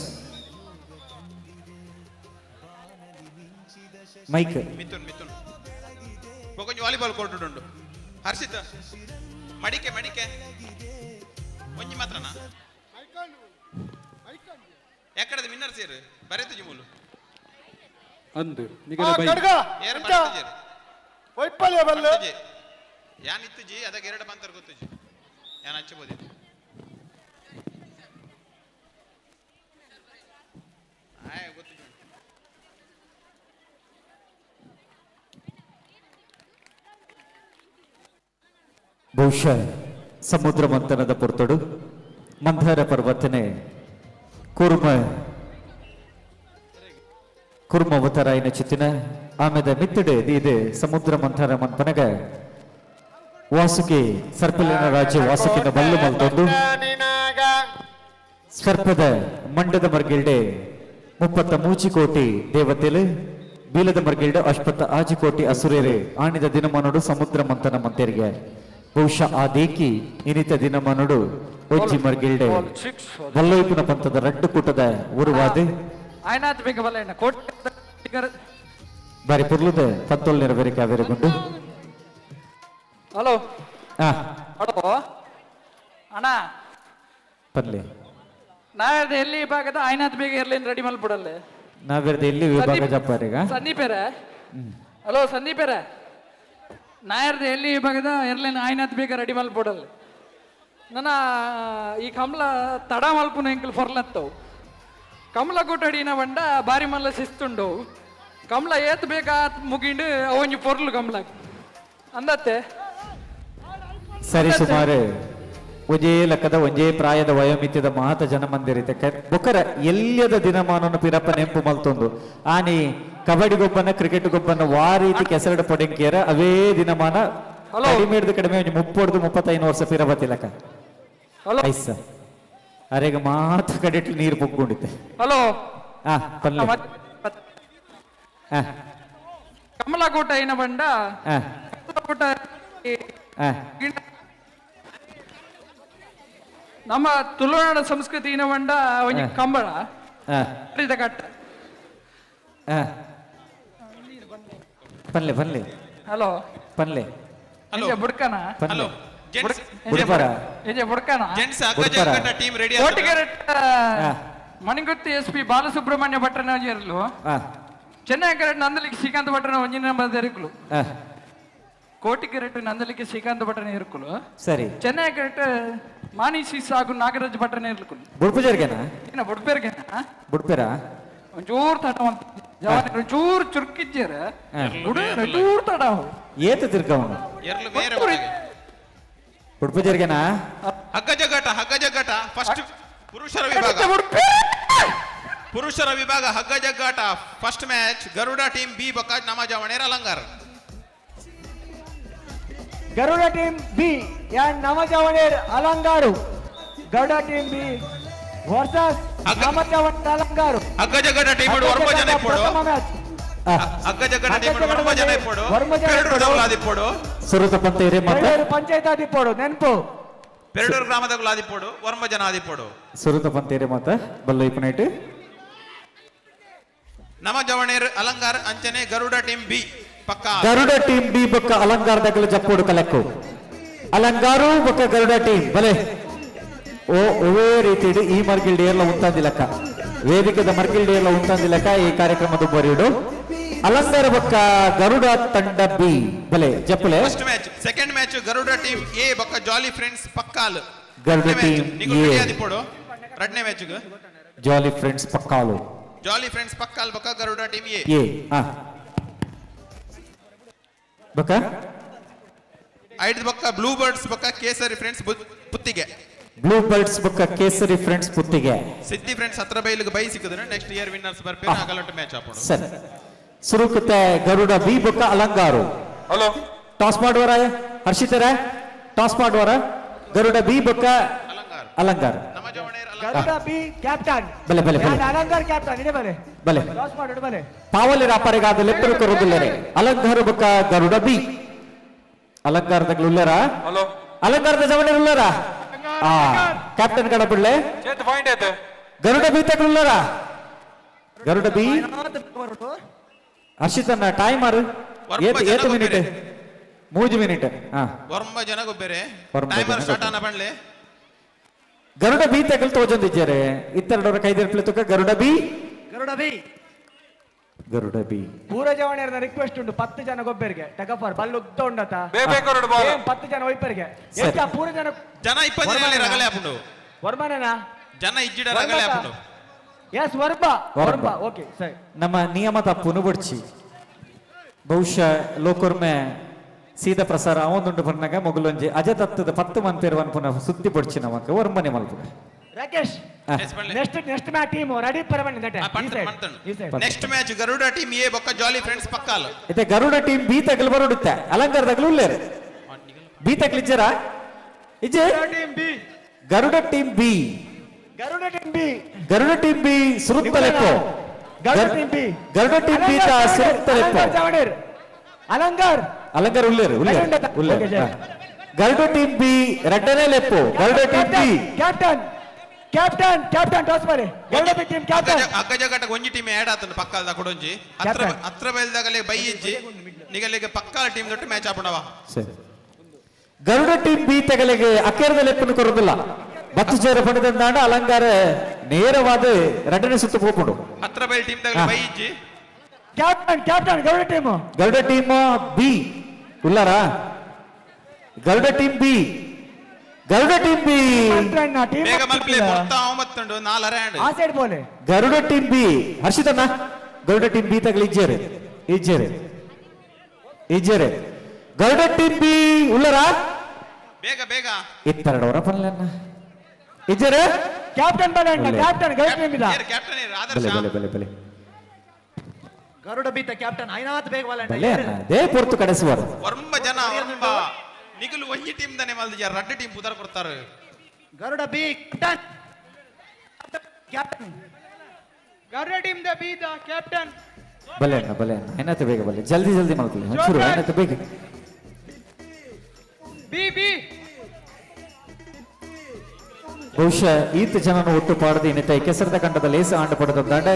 ಮೈಕ್ ಮಿಥುನ್ ಕೊಂಚ ವಾಲಿಬಾಲ್ ಕೋರ್ಟ್ ಉಂಟು ಹರ್ಷಿತ್ ಮಡಿಕೆ ಒಂಜಿ ಮಾತ್ರನಾ ಎಕ್ಕಡದ ವಿನ್ನರ್ ಸೇರು ಬರೆತು ಜಿಮೂಲು ಅಂದು ನಿಗಲ ಬೈ ಏರ್ ಬರೆತು ವೈಪಲ್ಯ ಬಲ್ಲ ಯಾನ್ ಇತ್ತು ಜಿ ಅದಕ್ಕೆ ಎರಡು ಬಂತರ್ ಗೊತ್ತು ಜಿ ಯಾನ್ ಹಚ್ಚಬಹುದು ಗೊತ್ತು ಬಹುಶಃ ಸಮುದ್ರ ಮಂಥನದ ಪೊರ್ತಡು ಮಂದಾರ ಪರ್ವತನೆ ಕುರ್ಮ ಅವತಾರಾಯಿನ ಚಿತ್ತಿನ ಆಮೇಲೆ ಮಿತ್ತಡೆ ಇದೆ ಸಮುದ್ರ ಮಂಥನ ಮನ್ಪನಗ ವಾಸುಕಿ ಸರ್ಪಲಿನ ರಾಜ್ಯ ವಾಸುಕಿನ ಬಲ್ಲು ಮಲ್ತೊಂದು ಸರ್ಪದ ಮಂಡದ ಮರ್ಗಿಲ್ಡೆ 33 ಕೋಟಿ ದೇವತೆಲು ಬೀಲದ ಮರ್ಗಿಲ್ಡೆ 86 ಕೋಟಿ ಅಸುರೇರೆ ಆಣಿದ ದಿನಮಾನೋಡು ಸಮುದ್ರ ಮಂಥನ ಮಂತೆರಿಗೆ ಬಹುಶಃ ಆ ದೇಕಿ ಇನಿತ ದಿನಮಾನೋಡು ಒಜ್ಜಿ ಮರ್ಗಿಲ್ಡೆ ಬಲ್ಲೋಯ್ಪುನ ಪಂಥದ ರಡ್ಡು ಕೂಟದ ಉರುವಾದೆ ಆಯ್ನಾತ್ ಬೇಗ ಬಲ್ಲ ಬಾರಿ ಪುರ್ಲುದ ಪತ್ತೊಲ್ ನೆರವೇರಿಕೆ ಆವೇರಗೊಂಡು ಹಲೋ ಅಣ್ಣ ಪರ್ಲೆ ನಾಳೆ ಎಲ್ಲಿ ಭಾಗದ ಆಯ್ನಾತ್ ಬೇಗ ಇರ್ಲಿ ರೆಡಿ ಮಲ್ಬಿಡಲ್ಲ ನಾವೆರ್ದು ಎಲ್ಲಿ ವಿಭಾಗ ಜಪ್ಪಾರೀಗ ಸಂದೀಪೇರ ಹಲೋ ಸಂದೀಪೇರ ನಾಯರ್ದು ಎಲ್ಲಿ ವಿಭಾಗದ ಇರ್ಲೇನು ಆಯ್ನಾತ್ ಬೇಗ ರೆಡಿ ಮಲ್ಬಿಡಲ್ಲ ನನ್ನ ಈ ಕಮಲ ತಡ ಮಲ್ಪುನ ಎಂಕಲ್ ಫೊರ್ಲತ್ತವು ಕಮಲ ಕೊಟ್ಟಡಿನ ಬಂಡ ಬಾರಿ ಮಲ್ಲ ಶಿಸ್ತುಂಡು ಕಮಲ ಏತ್ ಬೇಕಾ ಮುಗಿಂಡು ಅವೊಂಜಿ ಪೊರ್ಲು ಕಮಲ ಅಂದತ್ತೆ ಸರಿ ಸುಮಾರು ಒಂಜೇ ಲೆಕ್ಕದ ಒಂಜೇ ಪ್ರಾಯದ ವಯೋಮಿತ್ಯದ ಮಾತ ಜನ ಮಂದಿರಿತೆ ಬೊಕ್ಕರ ಎಲ್ಲಿಯದ ದಿನಮಾನನ ಪಿರಪ್ಪ ನೆಂಪು ಮಲ್ತೊಂದು ಆನಿ ಕಬಡ್ಡಿ ಗೊಬ್ಬನ ಕ್ರಿಕೆಟ್ ಗೊಬ್ಬನ ವಾ ರೀತಿ ಕೆಸರಡ ಪೊಡೆಂಕೇರ ಅವೇ ದಿನಮಾನ ಕಡಿಮೆ ಕಡಿಮೆ 30-35 ವರ್ಷ ಪಿರಬತ್ತಿ ಲೆಕ್ಕ ಐಸ ಅರೆಗ ಮಾತ ಕಡೆಟ್ಲು ನೀರು ಪೊಕ್ಕೊಂಡಿತ್ತೆ. ಹಲೋ ಪಲ್ಲೆ ಕಮಲಕೋಟ ಏನ ಬಂಡ ಕಮಲಕೋಟ ನಮ್ಮ ತುಳುನಾಡ ಸಂಸ್ಕೃತಿ ಏನ ಬಂಡ ಒಂಜಿ ಕಂಬಳ ಕಟ್ಟ ಪಲ್ಲೆ ಪಲ್ಲೆ ಹಲೋ ಪಲ್ಲೆ ಬುಡ್ಕನ ಹಲೋ ಮಣಿಗುತ್ತಿ SP ಬಾಲಸುಬ್ರಹ್ಮಣ್ಯ ಭಟ್ಟನಜರ್ಲು ಚೆನ್ನೈ ಕೆರೆಟ್ ನಂದಲಿಕ್ಕೆ ಶ್ರೀಕಾಂತ್ ಭಟ್ಟನ ಒಂಜಿನ ಬಂದಿರುಕಲು ಕೋಟಿಕೆರೆಟ್ ನಂದಲಿಕ್ಕೆ ಶ್ರೀಕಾಂತ್ ಭಟ್ಟನ ಇರುಕಲು ಸರಿ ಚೆನ್ನೈ ಕೆರೆಟ್ ಮಾನಿಸಿ ಸಾಗು ನಾಗರಾಜ್ ಭಟ್ಟನ ಇರ್ಕಲು ಬುಡ್ಪುಜರ್ಗೆನಾ ಏನ ಬುಡ್ಪೇರ್ಗೆನಾ ಬುಡ್ಪೇರಾ ಒಂಚೂರು ತಡವಂತ ಜವಾನ ಒಂಚೂರು ಚುರುಕಿಜ್ಜರ ಒಂಚೂರು ತಡ ಏತ ತಿರ್ಕವನು ಬುಡ್ಪುಜರ್ಗೆನಾ ಹಗ್ಗ ಜಗ್ಗಾಟ ಫಸ್ಟ್ ಪುರುಷರ ವಿಭಾಗ ಹಗ್ಗ ಜಗ್ಗಾಟ first match Garuda team B ಬಕಾಜ್ ನಮಾಜವಣೇರ್ Alangar. Garuda team B and ನಮಜವಣೇರ್ Alangar. Garuda team B versus ನಮಜವಣೇರ್ ಅಲಂಗಾರು. ಹಗ್ಗ ಜಗ್ಗಾಟ ಟೀಮ್ ವರ್ಮ ಜನ ಇಪ್ಪಡು ಹಗ್ಗ ಜಗ್ಗಾಟ ಟೀಮ್ ವರ್ಮ ಜನ ಇಪ್ಪಡು ಪೆರಡೂರು ದೌಲಾದಿಪ್ಪಡು ಸುರುತ ಪಂತೇರೆ ಮತ್ತೆ ಪಂಚಾಯತ್ ಆದಿಪ್ಪಡು ನೆನಪು ಪೆರಡೂರು ಗ್ರಾಮದ ಆದಿಪ್ಪಡು ವರ್ಮ ಜನ ಆದಿಪ್ಪಡು ಸುರುತ ಪಂತೇರೆ ಮತ್ತೆ ಬಲ್ಲ ಇಪ್ಪನೈಟ್ ನಮಜವಣೇರ್ ಅಲಂಗಾರ್ ಅಂಚನೆ ಗರುಡ ಟೀಮ್ ಬಿ ಪಕ್ಕ ಗರುಡ ಟೀಮ್ ಬಿ ಬೊಕ್ಕ ಅಲಂಗಾರದಾಗಲು ಜಪ್ಪೋಡು ಕಲೆಕ್ಕು ಅಲಂಗಾರು ಬೊಕ್ಕ ಗರುಡ ಟೀಮ್ ಬಲೆ ಒವೇ ರೀತಿ ಈ ಮರ್ಗಿಲ್ಡಿ ಎಲ್ಲ ಉಂತಂದಿಲಕ್ಕ ವೇದಿಕೆದ ಮರ್ಗಿಲ್ಡಿ ಎಲ್ಲ ಉಂತಂದಿಲಕ್ಕ ಈ ಕಾರ್ಯಕ್ರಮದ ಬರೀಡು ಅಲಂಗಾರ ಬೊಕ್ಕ ಗರುಡ ತಂಡ ಬಿ ಬಲೆ ಜಪ್ಪಲೆ first match second match Garuda team A ಬೊಕ್ಕ jolly friends Pakkal Garuda team A ಆದಿಪ್ಪಡು ಎರಡನೇ match jolly friends Pakkal jolly friends Pakkal ಬೊಕ್ಕ ಗರುಡ ಟೀಮ್ ಎ ಬೊಕ್ಕ ಐದು ಬೊಕ್ಕ ಬ್ಲೂ ಬರ್ಡ್ಸ್ ಬೊಕ್ಕ Kesari friends Puttige blue birds ಬೊಕ್ಕ ಕೇಸರಿ ಫ್ರೆಂಡ್ಸ್ ಪುತ್ತಿಗೆ ಸಿದ್ದಿ ಫ್ರೆಂಡ್ಸ್ ಹತ್ರ ಬೈಲಿಗೆ ಬೈ ಸಿಕ್ಕಿದ್ರೆ ನೆಕ್ಸ್ಟ್ ಇಯರ್ ವಿನ್ನರ್ಸ್ ಬರ್ಪೇರು ಆಗಲಂಟ ಮ್ಯಾಚ್ ಆಪೋಣ ಸರಿ ಸುರುಕುತ್ತೆ ಗರುಡ ಬಿ ಬೊಕ್ಕ ಅಲಂಗಾರು. ಹಲೋ ಟಾಸ್ ಮಾಡುವರ ಹರ್ಷಿತರ ಟಾಸ್ ಮಾಡುವರ ಗರುಡ ಬಿ ಬೊಕ್ಕ ಅಲಂಗಾರ ಗರುಡ ಬಿ ಕ್ಯಾಪ್ಟನ್ ಬಲೆ ಬಲೆ ಬಲೆ ಅಲಂಗಾರ್ ಕ್ಯಾಪ್ಟನ್ ಇದೆ ಬಲೆ ಬಲೆ ಟಾಸ್ ಮಾಡು ಬಲೆ ಪಾವಲಿ ರಾಪರೆಗಾದ ಲೆಪ್ಪರು ಕರುದಿಲ್ಲರೆ ಅಲಂಗಾರ ಬೊಕ್ಕ ಗರುಡ ಬಿ ಅಲಂಗಾರದಾಗ ಉಳ್ಳರ ಹಲೋ ಅಲಂಗಾರದ ಜವಣಿ ಉಳ್ಳರ ಕ್ಯಾಪ್ಟನ್ ಕಡ ಬಿಡ್ಲೆ ಚೇತ್ ಪಾಯಿಂಟ್ ಆಯ್ತು ಗರುಡ ಬಿ ತಗೊಳ್ಳರ ಗರುಡ ಬಿ ಹರ್ಷಿತನ್ನ ಟೈಮರ್ ಏತು ಮಿನಿಟ್ 3 ಮಿನಿಟ್ ವರ್ಮ ಜನ ಗೊಬ್ಬರೆ ಟೈಮರ್ ಸ್ಟಾರ್ಟ್ ಆನ ಬಂಡ್ಲೆ ಗರುಡ ಬಿ ತಗಲ್ ತೋಜಂದಿದ್ದಾರೆ ಇತ್ತೆರಡರ ಕೈದಿರ್ಪ್ಲೆ ತುಕ ಗರುಡ ಬಿ ಗರುಡ ಬಿ ಪೂರ ಜವಾಣಿಯರ ರಿಕ್ವೆಸ್ಟ್ ಉಂಟು 10 ಜನ ಗೊಬ್ಬರಿಗೆ ಟಗಫರ್ ಬಲ್ಲು ಉದ್ದ ಉಂಡತ 10 ಜನ ಒಯ್ಪರಿಗೆ ಎಷ್ಟ ಪೂರ ಜನ 20 ಜನ ರಗಲೆ ಆಪುಂಡು ವರ್ಮನನಾ ಜನ ಇಜ್ಜಿಡ ರಗಲೆ ಆಪುಂಡು ಎಸ್ ವರ್ಮ ಓಕೆ ಸರಿ ನಮ್ಮ ನಿಯಮ ತಪ್ಪುನು ಬಡ್ಚಿ ಬಹುಶಃ ಲೋಕರ್ಮೆ ಸೀದಾ ಪ್ರಸಾರ ಅವೊಂದುಂಡು ಬಂದಾಗ ಮೊಗಲೊಂಜಿ ಅಜತತ್ತದ 10 ಮಂತೇರ್ವನ್ ಪುನಃ ಸುದ್ದಿ ಬಡ್ಚಿ ನಮಕ್ ವರ್ಮನೆ ಮಲ್ಪು Rakesh next match team ready ಪರಬನ್ನಿ ದಟ next match Garuda team A ಬೊಕ್ಕ ಜಾಲಿ ಫ್ರೆಂಡ್ಸ್ ಪಕ್ಕಾಲ್ ಇತೆ ಗರುಡ ಟೀಮ್ ಬಿ ತಗಲ್ ಬರೋಡುತ್ತೆ ಅಲಂಕಾರದಾಗಲು ಉಳ್ಳೇರು ಬಿ ತಗಲಿಜ್ಜರ ಇಜ್ಜೆ Garuda team B Garuda team B ಸುರುತ್ತಲೆಪ್ಪೋ ಗರುಡ ಟೀಮ್ ಬಿ ತ ಸುರುತ್ತಲೆಪ್ಪೋ ಅಲಂಗಾರ ಉಳ್ಳೇರು ಗರುಡ ಟೀಮ್ ಬಿ ರೆಡ್ಡನೇ ಲೆಪ್ಪು Garuda team B captain toss ಮಾಡಿ ಗರುಡ ಬಿ ಟೀಮ್ ಕ್ಯಾಪ್ಟನ್ ಅಗ್ಗ ಜಗಟ ಒಂಜಿ ಟೀಮ್ ಆಡ್ ಆತನ ಪಕ್ಕದ ಕೊಡೊಂಜಿ ಹತ್ರ ಬೈಲ್ದಾಗಲೇ ಬೈ ಇಜ್ಜಿ ನಿಗಲಿಗೆ ಪಕ್ಕದ ಟೀಮ್ ದೊಟ್ಟು ಮ್ಯಾಚ್ ಆಪಣವ ಸರಿ ಗರುಡ ಟೀಮ್ ಬಿ ತಗಲಿಗೆ ಅಕ್ಕೇರದ ಲೆಪ್ಪನ್ನು ಕೊರೋದಿಲ್ಲ 10 ಸೇರ ಪಡೆದಂದಾಂಡ ಅಲಂಗಾರ ನೇರವಾದ ರೆಡ್ಡನೇ ಸುತ್ತು ಹೋಗ್ಬಿಡು ಹತ್ರ ಬೈಲ್ ಟೀಮ್ ತಗಲಿ ಬೈ ಇಜ್ಜಿ ಕ್ಯಾಪ್ಟನ್ ಗರುಡ ಟೀಮ್ ಬಿ ಉಳ್ಳಾರ ಗರುಡ ಟೀಮ್ ಬಿ ಬೇಗ ಮಲ್ಪ್ಲೆ ಬರ್ತಾ 9 4 ರೌಂಡ್ ಆ ಸೈಡ್ ಬೋಲೆ ಗರುಡ ಟೀಮ್ ಬಿ ಹರ್ಷಿತಣ್ಣ ಗರುಡ ಟೀಮ್ ಬಿ ತಗಲಿ ಇಜ್ಜೇರೆ ಗರುಡ ಟೀಮ್ ಬಿ ಉಳ್ಳರ ಬೇಗ ಬೇಗ ಇತ್ತೆರಡವರ ಪನ್ಲೆನ್ನ ಇಜ್ಜರ ಕ್ಯಾಪ್ಟನ್ ಬಲ ಕ್ಯಾಪ್ಟನ್ ಗೈಟ್ನಿಂದ ಕ್ಯಾಪ್ಟನ್ ಬಲೆ ಆದರ್ಶ ಬಲೆ ಬಲೆ ಬಲೆ ಗರುಡ ಬೀತ ಕ್ಯಾಪ್ಟನ್ ಐನಾತ್ ಬೇಗ ಬಲ ಬಲೆ ಅಣ್ಣ ದೇ ಪೊರ್ತು ಕಡೆಸುವರು ಒರ್ಂಬ ಜನ ಒರ್ಂಬ ನಿಗಲು ಒಂಜಿ ಟೀಮ್ ದನೆ ಮಲ್ದಿಜ ರಡ್ಡು ಟೀಮ್ ಪುದರ್ ಕೊಡ್ತಾರೆ Garuda B captain Garuda team the B the captain ಬಲೆ ಅಣ್ಣ ಬಲೆ ಅಣ್ಣ ಐನಾತ್ ಬೇಗ ಬಲೆ ಜಲ್ದಿ ಜಲ್ದಿ ಮಾಡ್ಕೊಳ್ಳಿ ಒಂಚೂರು ಐನಾತ್ ಬೇಗ ಬಿ ಬಿ ಬಹುಶಃ ಈತ ಜನನ ಒಟ್ಟು ಪಾಡದೆ ಇನ್ನಿತ ಕೆಸರದ ಕಂಡದ ಲೇಸ ಆಂಡ ಪಡೆದ ದಂಡ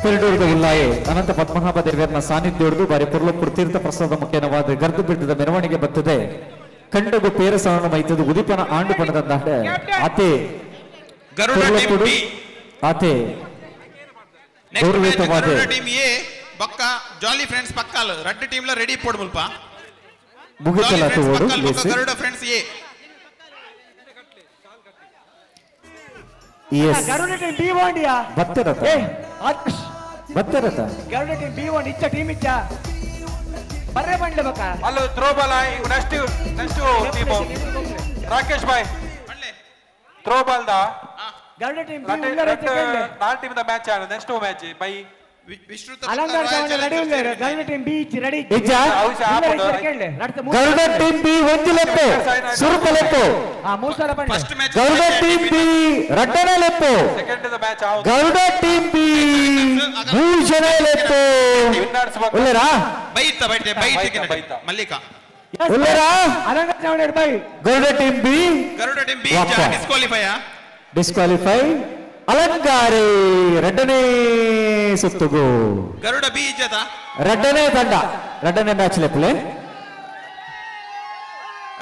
ಪೆರಡೂರದ ಉಲ್ಲಾಯೆ ಅನಂತ ಪದ್ಮನಾಭ ದೇವರನ್ನ ಸಾನ್ನಿಧ್ಯ ಹೊಡೆದು ಬಾರಿ ಪುರ್ಲಪುರ ತೀರ್ಥ ಪ್ರಸಾದ ಮುಖ್ಯನವಾದ ಗರ್ದು ಬಿಟ್ಟದ ಮೆರವಣಿಗೆ ಬರ್ತದೆ ಕಂಡಗು ಪೇರಸವನ್ನು ಮೈತದು ಉದಿಪನ ಆಂಡು ಪಡೆದ ದಂಡ ಆತೆ ಪುರ್ಲಪುಡು ಆತೆ ಗೌರವಿತವಾದ ಟೀಮ್ ಎ ಬಕ್ಕ ಜಾಲಿ ಫ್ರೆಂಡ್ಸ್ ಪಕ್ಕಾಲ್ ರಡ್ಡು ಟೀಮ್ ಲ ರೆಡಿ ಪೋಡ್ ಮುಲ್ಪ ಮುಗಿತಲಾತು ಓಡು ಲೇಸೆ ಗರುಡ ಫ್ರೆಂಡ್ಸ್ ಎ ಎಸ್ ಗರುಡ ಟೀಮ್ ಬಿ ವಾಂಡಿಯಾ ಬತ್ತರತ ಬತ್ತರತ ಗರುಡ ಟೀಮ್ ಬಿ ವಾಂಡ್ ಇಚ್ಚ ಟೀಮ್ ಇಚ್ಚ ಬರ್ರೆ ಬಂಡ್ಲೆ ಬಕ ಅಲ್ಲ throw ball next team Rakesh ಭಾಯ್ ಥ್ರೋ ಬಾಲ್ ದಾ ಗರುಡ ಟೀಮ್ ಬಿ ಉಲ್ಲರ ಚೆಕಂಡೆ ನಾಲ್ ಟೀಮ್ ದ ಮ್ಯಾಚ್ ಆನ next match bye Vishruta Alangar ಚವಣ ರೆಡಿ ಉಲ್ಲರ ಗರುಡ ಟೀಮ್ ಬಿ ಇಚ್ಚ ರೆಡಿ ಇಜ್ಜ ಚೆಕಂಡೆ ಗರುಡ ಟೀಮ್ ಬಿ ಒಂದಿಲೆಪ್ಪು ಸುರುಪಲೆಪ್ಪು ಆ ಮೂಸಲ ಬಂಡೆ first match Garuda team B ರಡ್ಡನೆಲೆಪ್ಪು ಸೆಕೆಂಡ್ ದ ಮ್ಯಾಚ್ ಆವು ಗರುಡ ಟೀಮ್ ಬಿ ಭೂಷಣಲೆಪ್ಪು ಉಲ್ಲರಾ ಬೈತ ಬೈತೆ ಬೈತ ಮಲ್ಲಿಕಾ ಉಲ್ಲರಾ ಅಲಂಕಾರ ಚವಣ bye Garuda team B Garuda team B disqualify disqualify ಅಲಂಕಾರಿ ಎರಡನೇ ಸುತ್ತುಗು ಗರುಡ ಬಿ ಇಜ್ಜದ ಎರಡನೇ ತಂಡ ಎರಡನೇ ಮ್ಯಾಚ್ ಲೆಪ್ಪಲೆ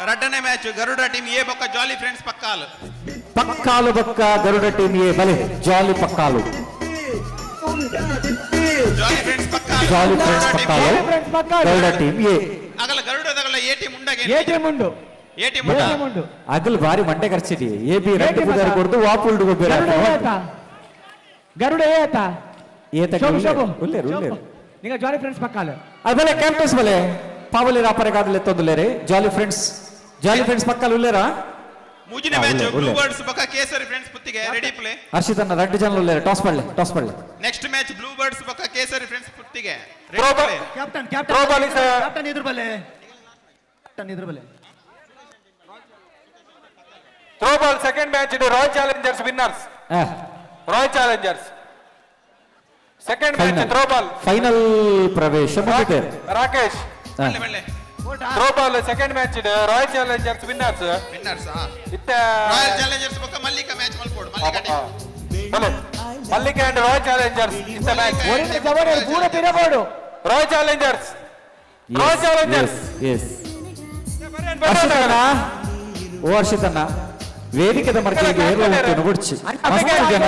ರಡ್ಡನೇ ಮ್ಯಾಚ್ ಗರುಡ ಟೀಮ್ ಎ ಬೊಕ್ಕ ಜಾಲಿ ಫ್ರೆಂಡ್ಸ್ ಪಕ್ಕಾಲ್ ಪಕ್ಕಾಲು ಬಕ್ಕ ಗರುಡ ಟೀಮ್ ಎ ಬಲೆ jolly Pakkal jolly friends Pakkal jolly friends Pakkal Garuda team A ಆಗಲ ಗರುಡದಗಲ ಎ ಟೀಮ್ ಉಂಡಗೆ ಎ ಟೀಮ್ ಉಂಡು ಎ ಟೀಮ್ ಉಂಡ ಅಗಲ್ ಬಾರಿ ಮಂಡೆ ಖರ್ಚಿಡಿ ಎ ಬಿ ರೆಡ್ ಬುದಾರಿ ಕೊಡ್ದು ವಾಪುಲ್ಡು ಗೊಬ್ಬರ ಗರುಡ ಏತ ಏತ ಉಲ್ಲೇರು ಉಲ್ಲೇರು ನಿಗ ಜಾಲಿ ಫ್ರೆಂಡ್ಸ್ ಪಕ್ಕಾಲ ಅದಲೆ ಕ್ಯಾಂಪಸ್ ಬಲೆ ಪಾವಲಿ ರಾಪರೆಗಾದಲೆ ತೊಂದಲೇರೆ ಜಾಲಿ ಫ್ರೆಂಡ್ಸ್ ಪಕ್ಕಲ್ ಉಲ್ಲೇರಾ ಮೂಜಿನ ಮ್ಯಾಚ್ ಬ್ಲೂ ಬರ್ಡ್ಸ್ ಬೊಕ್ಕ Kesari friends Puttige ready play ಹರ್ಷಿತನ್ನ ರೆಡ್ ಜನ ಉಲ್ಲೇರೆ ಟಾಸ್ ಪಡ್ಲೆ ನೆಕ್ಸ್ಟ್ ಮ್ಯಾಚ್ ಬ್ಲೂ ಬರ್ಡ್ಸ್ ಬೊಕ್ಕ Kesari friends Puttige captain throw ball is captain ಇದ್ರ ಬಲೆ ಥ್ರೋ ಬಾಲ್ ಸೆಕೆಂಡ್ ಮ್ಯಾಚ್ ಇದು royal challengers winners royal challengers second match throw ball final ಪ್ರವೇಶ ಮುಗಿತೆ Rakesh throw ball second match ಇದು ರಾಯಲ್ ಚಾಲೆಂಜರ್ಸ್ ವಿನ್ನರ್ಸ್ ಇತ್ತ royal challengers ಬೊಕ್ಕ Mallika match ಮಲ್ಪೋಡು Mallika team Mallika and royal challengers is the match ಒರಿನ ಜವರ ಪೂರ ಪಿರಬೋಡು ರಾಯಲ್ ಚಾಲೆಂಜರ್ಸ್ ಎಸ್ ಹರ್ಷಿತನ್ನ ಓ ಹರ್ಷಿತನ್ನ ವೇದಿಕೆದ ಮರ್ಗೆಗೆ ಏರುವಂತೆ ನುಗುಡ್ಚಿ ಮಸ್ತ್ ಜನ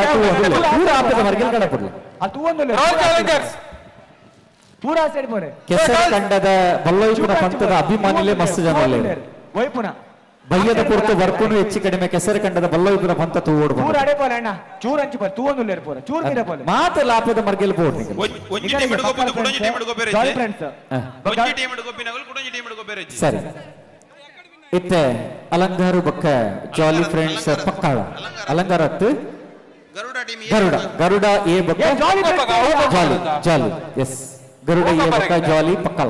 ಪೂರ ಆಪದ ಮರ್ಗೆಲ್ ಕಡಪುಡ್ಲಿ ಅದು ಒಂದು ರಾಯಲ್ ಚಾಲೆಂಜರ್ಸ್ ಪೂರ ಸೈಡ್ ಬೋರೆ ಕೆಸರ ಕಂಡದ ಬಲ್ಲೋಯ್ಪುನ ಪಂಥದ ಅಭಿಮಾನಿಲೇ ಮಸ್ತ್ ಜನ ವೈಪುನ ಬಯ್ಯದ ಪುರ್ತು ವರ್ಕುನು ಹೆಚ್ಚು ಕಡಿಮೆ ಕೆಸರ ಕಂಡದ ಬಲ್ಲೋಯ್ಪುನ ಪಂಥ ತೂ ಓಡ್ಬೋದು ಪೂರ ಅಡೆ ಬೋಲೆ ಅಣ್ಣ ಚೂರ್ ಹಂಚಿ ಬೋಲೆ ತೂ ಒಂದು ಲೇರ್ ಬೋಲೆ ಚೂರ್ ಗಿರ ಬೋಲೆ ಮಾತ ಲಾಪದ ಮರ್ಗೆಲ್ ಬೋರ್ಡ್ ಒಂಜಿ ಟೀಮ್ ಹಿಡ್ಕೊಬಿದ್ದು ಕುಡೊಂಜಿ ಟೀಮ್ ಹಿಡ್ಕೊಬೇರೆ ಜಾಲಿ ಫ್ರೆಂಡ್ಸ್ ಒಂಜಿ ಟೀಮ್ ಹಿಡ್ಕೊಬಿನಗಲ್ ಕುಡೊಂಜಿ ಟೀಮ್ ಹಿಡ್ಕೊಬೇರೆ ಸರಿ ಇತ್ತೆ ಅಲಂಗಾರು ಬಕ್ಕ ಜಾಲಿ ಫ್ರೆಂಡ್ಸ್ ಪಕ್ಕಾಳ ಅಲಂಗಾರತ್ತು ಗರುಡ ಟೀಮ್ ಗರುಡ ಎ ಬಕ್ಕ ಜಾಲಿ ಎಸ್ ಗರುಡ ಎ ಬಕ್ಕ ಜಾಲಿ ಪಕ್ಕಾಳ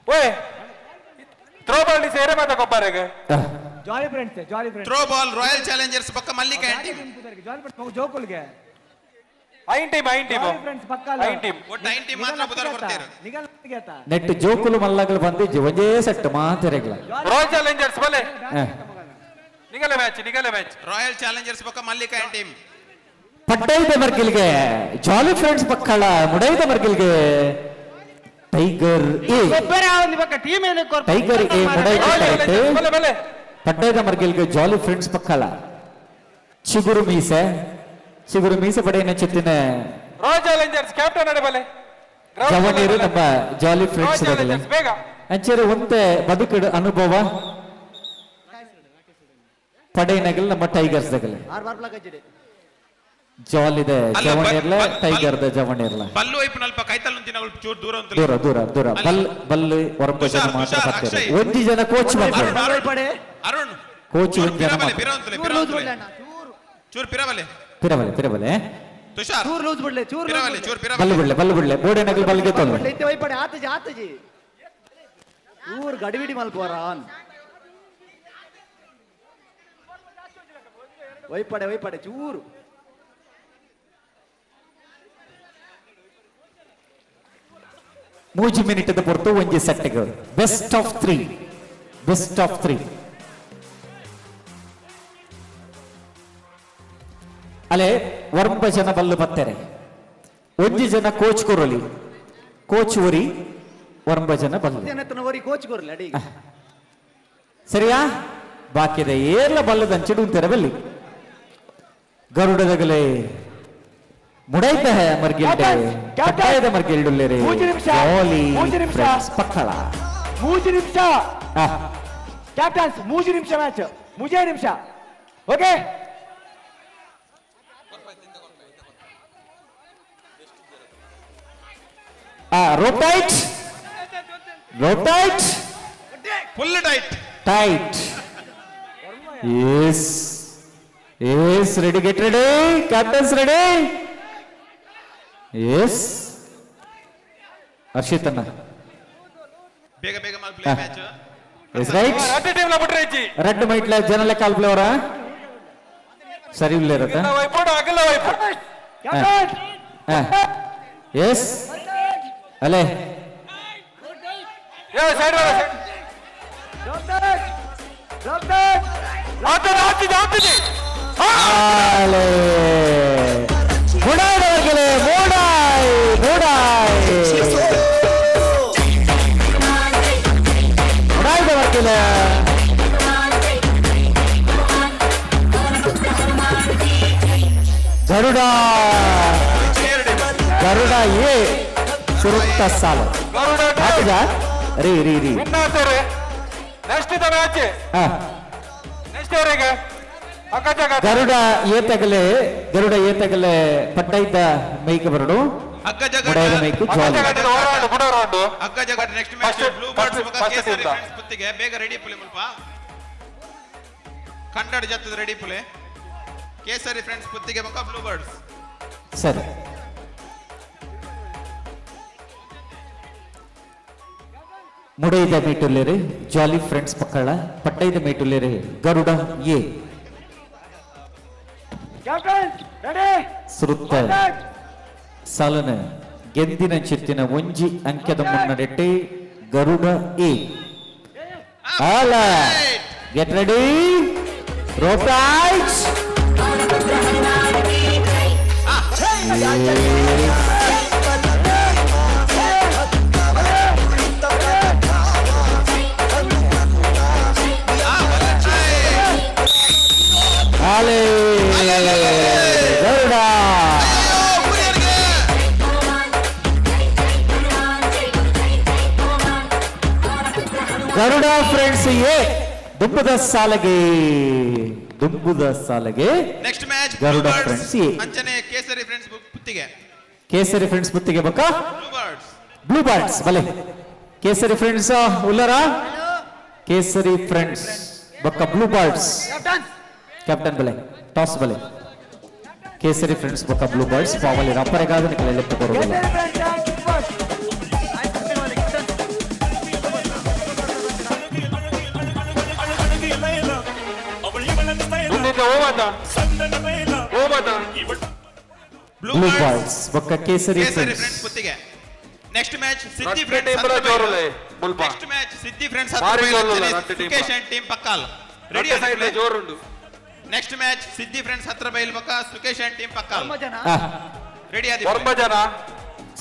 ಓಯ್ ಥ್ರೋ ಬಾಲ್ ಇಸ್ ಏರೆ ಮಾತ ಕೊಬ್ಬಾರೆಗೆ jolly friends throw ball royal challengers ಬೊಕ್ಕ ಮಲ್ಲಿಕಾ ಟೀಮ್ ಜಾಲಿ ಫ್ರೆಂಡ್ಸ್ ಜೋಕುಲ್ಗೆ ಐನ್ ಟೀಮ್ ಫ್ರೆಂಡ್ಸ್ ಪಕ್ಕಾಲ ಐನ್ ಟೀಮ್ ಒಟ್ಟು 9 ಟೀಮ್ ಮಾತ್ರ ಬುದರ್ ಕೊಡ್ತೀರು ನಿಗಲ್ ಗೆತ ನೆಟ್ ಜೋಕುಲು ಮಲ್ಲಗಳು ಬಂದು ಒಂದೇ ಸೆಟ್ ಮಾತೆರೆಗ್ಲ ರಾಯಲ್ ಚಾಲೆಂಜರ್ಸ್ ಬಲೆ ನಿಗಲೆ ಮ್ಯಾಚ್ ರಾಯಲ್ ಚಾಲೆಂಜರ್ಸ್ ಬೊಕ್ಕ ಮಲ್ಲಿಕಾ ಟೀಮ್ ಪಡ್ಡೈದ ಮರ್ಗಿಲ್ಗೆ ಜಾಲಿ ಫ್ರೆಂಡ್ಸ್ ಪಕ್ಕಳ ಮುಡೈದ ಮರ್ಗಿಲ್ಗೆ ಟೈಗರ್ ಎ ಒಬ್ಬರೇ ಒಂದು ಪಕ್ಕ ಟೀಮ್ ಏನೇ ಕೊರ್ಪ ಟೈಗರ್ ಎ ಮುಡೈದ ಪಡ್ಡೈದ ಮರ್ಗಿಲ್ಗೆ ಜಾಲಿ ಫ್ರೆಂಡ್ಸ್ ಪಕ್ಕಳ ಚಿಗುರು ಮೀಸೆ ಪಡೆಯನ ಚಿತ್ತಿನ ರಾಯಲ್ ಚಾಲೆಂಜರ್ಸ್ ಕ್ಯಾಪ್ಟನ್ ಅಡೆ ಬಲೆ ಜವನೀರು ನಮ್ಮ ಜಾಲಿ ಫ್ರೆಂಡ್ಸ್ ಬೇಗ ಅಂಚೆರು ಒಂತೆ ಬದುಕಡು ಅನುಭವ ಪಡೆಯನಗಲ್ ನಮ್ಮ ಟೈಗರ್ಸ್ ದಗಲೆ ಜಾಲಿದೆ ಜವಣಿರ್ಲ ಟೈಗರ್ದ ಜವಣಿರ್ಲ ಬಲ್ಲು ಐಪು ನಲ್ಪ ಕೈತಲ್ ತಿನ್ನಗಳು ಚೂರು ದೂರ ಅಂತ ದೂರ ದೂರ ದೂರ ಬಲ್ಲು ಒರಂಬ ಜನ ಮಾತ್ರ ಬರ್ತಾರೆ ಒಂಜಿ ಜನ ಕೋಚ್ ಬರ್ತಾರೆ ಅರುಣ್ ಕೋಚ್ ಒಂಜಿ ಜನ ಚೂರು ಪಿರವಲೆ ಪಿರವಲೆ ತುಷಾರ್ ಚೂರು ಲೂಸ್ ಬಿಡ್ಲೆ ಚೂರು ಪಿರವಲೆ ಚೂರು ಪಿರವಲೆ ಬಲ್ಲು ಬಿಡ್ಲೆ ಬೋಡೆ ನಗಲ್ ಬಲ್ಗೆ ತೊಂದ್ರೆ ಇತ್ತೆ ವೈಪಡೆ ಆತಜಿ ಚೂರು ಗಡಿಬಿಡಿ ಮಲ್ಪೋರಾನ್ ವೈಪಡೆ ಚೂರು ಮೂಜಿ ಮಿನಿಟದ ಹೊರತು ಒಂಜಿ ಸೆಟ್ಗೆ ಬೆಸ್ಟ್ ಆಫ್ 3 ಅಲೆ ಒರಂಬ ಜನ ಬಲ್ಲು ಬತ್ತಾರೆ ಒಂಜಿ ಜನ ಕೋಚ್ ಕೊರಲಿ ಕೋಚ್ ಒರಿ ಒರಂಬ ಜನ ಬಲ್ಲು ಕೋಚ್ ಕೊರಲಿ ಅಡಿ ಸರಿಯಾ ಬಾಕಿದ ಏರ್ಲ ಬಲ್ಲದಂಚಿಡು ಅಂತಾರೆ ಬಲ್ಲಿ ಗರುಡದಗಲೇ ಮುಡೈತ ಮರ್ಗಿಲ್ಡೆ ಕಟ್ಟಾಯದ ಮರ್ಗಿಲ್ಡುಲ್ಲೇರೆ ಜಾಲಿ ಫ್ರೆಂಡ್ಸ್ ಪಕ್ಕಳ 3 ನಿಮಿಷ ಕ್ಯಾಪ್ಟನ್ಸ್ 3 ನಿಮಿಷ ಮ್ಯಾಚ್ 3 ನಿಮಿಷ okay rope tight full tight yes ready get ready captains ready yes Harshith ಅಣ್ಣ ಬೇಗ ಮಾಲ್ play match is right red team ಲ ಬಿಟ್ರೆ ಇಜ್ಜಿ ರೆಡ್ ಮೈಟ್ ಲ ಜನಲ ಕಾಲ್ ಪ್ಲೇ ಅವರ ಸರಿ ಇಲ್ಲ ಇರತ್ತ ವೈಪೋಡು ಅಗಲ ವೈಪೋಡು yes ಅಲೆ ಯೋ ಸೈಡ್ ಆತದೆ ಅಲೆ ಮುಡಾಯಿದವರ್ಗೆಲೆ ಮುಡಾಯಿದವರ್ಗೆಲೆ ಗರುಡ ಏ ಸುರುತ್ತ ಸಾಲ ರೀ ನೆಕ್ಸ್ಟ್ ಇದ ಮ್ಯಾಚ್ ನೆಕ್ಸ್ಟ್ ಅವರಿಗೆ ಗರುಡ ಏತಗಲೆ ಪಟ್ಟ ಇದ್ದ ಮೈಕ್ ಬರಡು ಮುಡಾಯಿದ ಮೈಕು ಜಾಲಿ ಅಗ್ಗ ಜಗಟ್ ನೆಕ್ಸ್ಟ್ ಮ್ಯಾಚ್ ಬ್ಲೂ ಬರ್ಡ್ಸ್ ಕೇಸರಿ ಫ್ರೆಂಡ್ಸ್ ಪುತ್ತಿಗೆ ಬೇಗ ರೆಡಿ ಪುಲೆ ಮುಲ್ಪ ಕನ್ನಡ ಜತ್ತದ ರೆಡಿ ಪುಲೆ ಕೇಸರಿ ಫ್ರೆಂಡ್ಸ್ ಪುತ್ತಿಗೆ ಮಕ್ಕ ಬ್ಲೂ ಬರ್ಡ್ಸ್ ಸರಿ ಮುಡೈದ ಮೀಟುಲ್ಲೇರಿ ಜಾಲಿ ಫ್ರೆಂಡ್ಸ್ ಪಕ್ಕಳ ಪಟ್ಟೈದ ಮೀಟುಲ್ಲೇರಿ ಗರುಡ ಎ ಸುರುತ್ತ ಸಾಲನ ಗೆದ್ದಿನ ಚಿತ್ತಿನ ಒಂಜಿ ಅಂಕ್ಯದ ಮುನ್ನಡೆಟ್ಟೆ ಗರುಡ ಎ ಆಲ ಗೆಟ್ ರೆಡಿ ರೋಪ್ ಟೈಟ್ ಆಲೆ ಗರುಡ ಗರುಡ ಫ್ರೆಂಡ್ಸ್ ಎ ದುಂಬುದ ಸಾಲಗೆ next match Garuda friends A ಅಂಚನೆ ಕೇಸರಿ ಫ್ರೆಂಡ್ಸ್ ಪುತ್ತಿಗೆ ಕೇಸರಿ ಫ್ರೆಂಡ್ಸ್ ಪುತ್ತಿಗೆ ಬಕ್ಕ ಬ್ಲೂ ಬರ್ಡ್ಸ್ ಬಲೆ ಕೇಸರಿ ಫ್ರೆಂಡ್ಸ್ ಉಲ್ಲರ ಕೇಸರಿ ಫ್ರೆಂಡ್ಸ್ ಬಕ್ಕ ಬ್ಲೂ ಬರ್ಡ್ಸ್ ಕ್ಯಾಪ್ಟನ್ ಬಲೆ ಟಾಸ್ ಬಲೆ ಕೇಸರಿ ಫ್ರೆಂಡ್ಸ್ ಬಕ್ಕ ಬ್ಲೂ ಬರ್ಡ್ಸ್ ಪಾವಲಿ ರಪ್ಪರೆಗಾದ ನಿಕಲೆ ಲೆಫ್ಟ್ ಬರೋದಿಲ್ಲ ಬ್ಲೂ ಬರ್ಡ್ಸ್ ಬಕ್ಕ ಕೇಸರಿ ಫ್ರೆಂಡ್ಸ್ ಪುತ್ತಿಗೆ ನೆಕ್ಸ್ಟ್ ಮ್ಯಾಚ್ ಸಿದ್ದಿ ಫ್ರೆಂಡ್ಸ್ ನೆಕ್ಸ್ಟ್ ಮ್ಯಾಚ್ ಸಿದ್ದಿ ಫ್ರೆಂಡ್ಸ್ ಸುಕೇಶನ್ ಟೀಮ್ ಪಕ್ಕಾಲ್ ರೆಡಿ ಆಗಿದೆ ಜೋರುಂಡು ನೆಕ್ಸ್ಟ್ ಮ್ಯಾಚ್ ಸಿದ್ದಿ ಫ್ರೆಂಡ್ಸ್ ಹತ್ರ ಬೈಲ್ ಬಕ್ಕ ಸುಕೇಶನ್ ಟೀಮ್ ಪಕ್ಕಾಲ್ ರೆಡಿ ಆಗಿದೆ ಒರ್ಮ ಜನ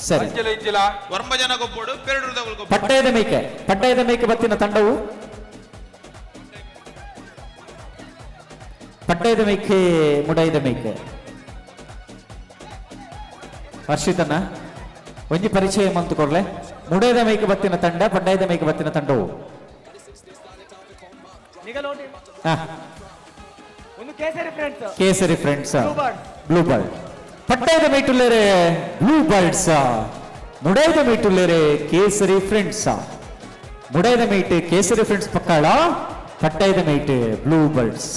ಸರಿ ಇಜ್ಜಿಲ ಒರ್ಮ ಜನ ಗೊಬ್ಬಡು ಪೆರಡುದಗಳು ಗೊಬ್ಬಡು ಪಟ್ಟಯದ ಮೇಕೆ ಬತ್ತಿನ ತಂಡವು ಪಟ್ಟಯದ ಮೇಕೆ ಮುಡೈದ ಮೇಕೆ ಹರ್ಷಿತನ ಒಂಜಿ ಪರಿಚಯ ಮಂತು ಕೊಡ್ಲೆ ಮುಡೈದ ಮೈಕ್ ಬತ್ತಿನ ತಂಡ ಪಡ್ಡೈದ ಮೈಕ್ ಬತ್ತಿನ ತಂಡವು ಒಂದು ಕೇಸರಿ ಫ್ರೆಂಡ್ಸ್ ಬ್ಲೂ ಬರ್ಡ್ ಪಟ್ಟಯದ ಮೀಟುಲ್ಲೇರೆ ಬ್ಲೂ ಬರ್ಡ್ಸ್, ಮುಡೈದ ಮೀಟುಲ್ಲೇರೆ ಕೇಸರಿ ಫ್ರೆಂಡ್ಸ್. ಮುಡೈದ ಮೀಟ್ ಕೇಸರಿ ಫ್ರೆಂಡ್ಸ್ ಪಕ್ಕಾಳ, ಪಟ್ಟಯದ ಮೀಟ್ ಬ್ಲೂ ಬರ್ಡ್ಸ್.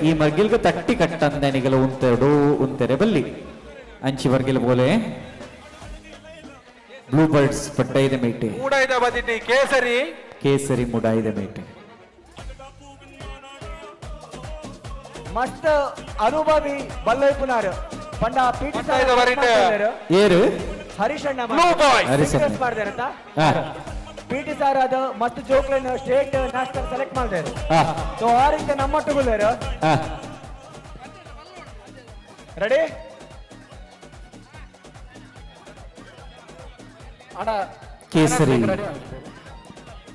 ഈ മർഗിൽക്ക് തട്ടി കട്ടന്തനികൾ ഉന്തടോ ഉന്തരെ ബല്ലി അഞ്ചി വർഗിൽ പോലെ ಬ್ಲೂ ಬರ್ಡ್ಸ್ ಪಟ್ಟೈದ ಮೇಟೆ ಮೂಡೈದ ಬದಿಟಿ ಕೇಸರಿ ಕೇಸರಿ ಮುಡೈದ ಮೇಟೆ. ಮಸ್ತ್ ಅನುಭವಿ ಬಲ್ಲೈಪುನಾರ್ ಪಂಡ ಪೀಟಿ ಏರು ಹರೀಶಣ್ಣ ಹರೀಶಣ್ಣ ಮಾಡ್ದಾರಂತ ಪಿ.ಟಿ. ಸರ್ ಅದು ಮಸ್ತ್ ಜೋಕ್ಲನ್ ಸ್ಟೇಟ್ ನ್ಯಾಷನಲ್ ಸೆಲೆಕ್ಟ್ ಮಾಡಿದಾರೆ. ಸೊ ಆ ರೀತಿ ನಮ್ಮಟ್ಟುಗುಳ್ಳರು ರೆಡಿ ಅಣ್ಣ. ಕೇಸರಿ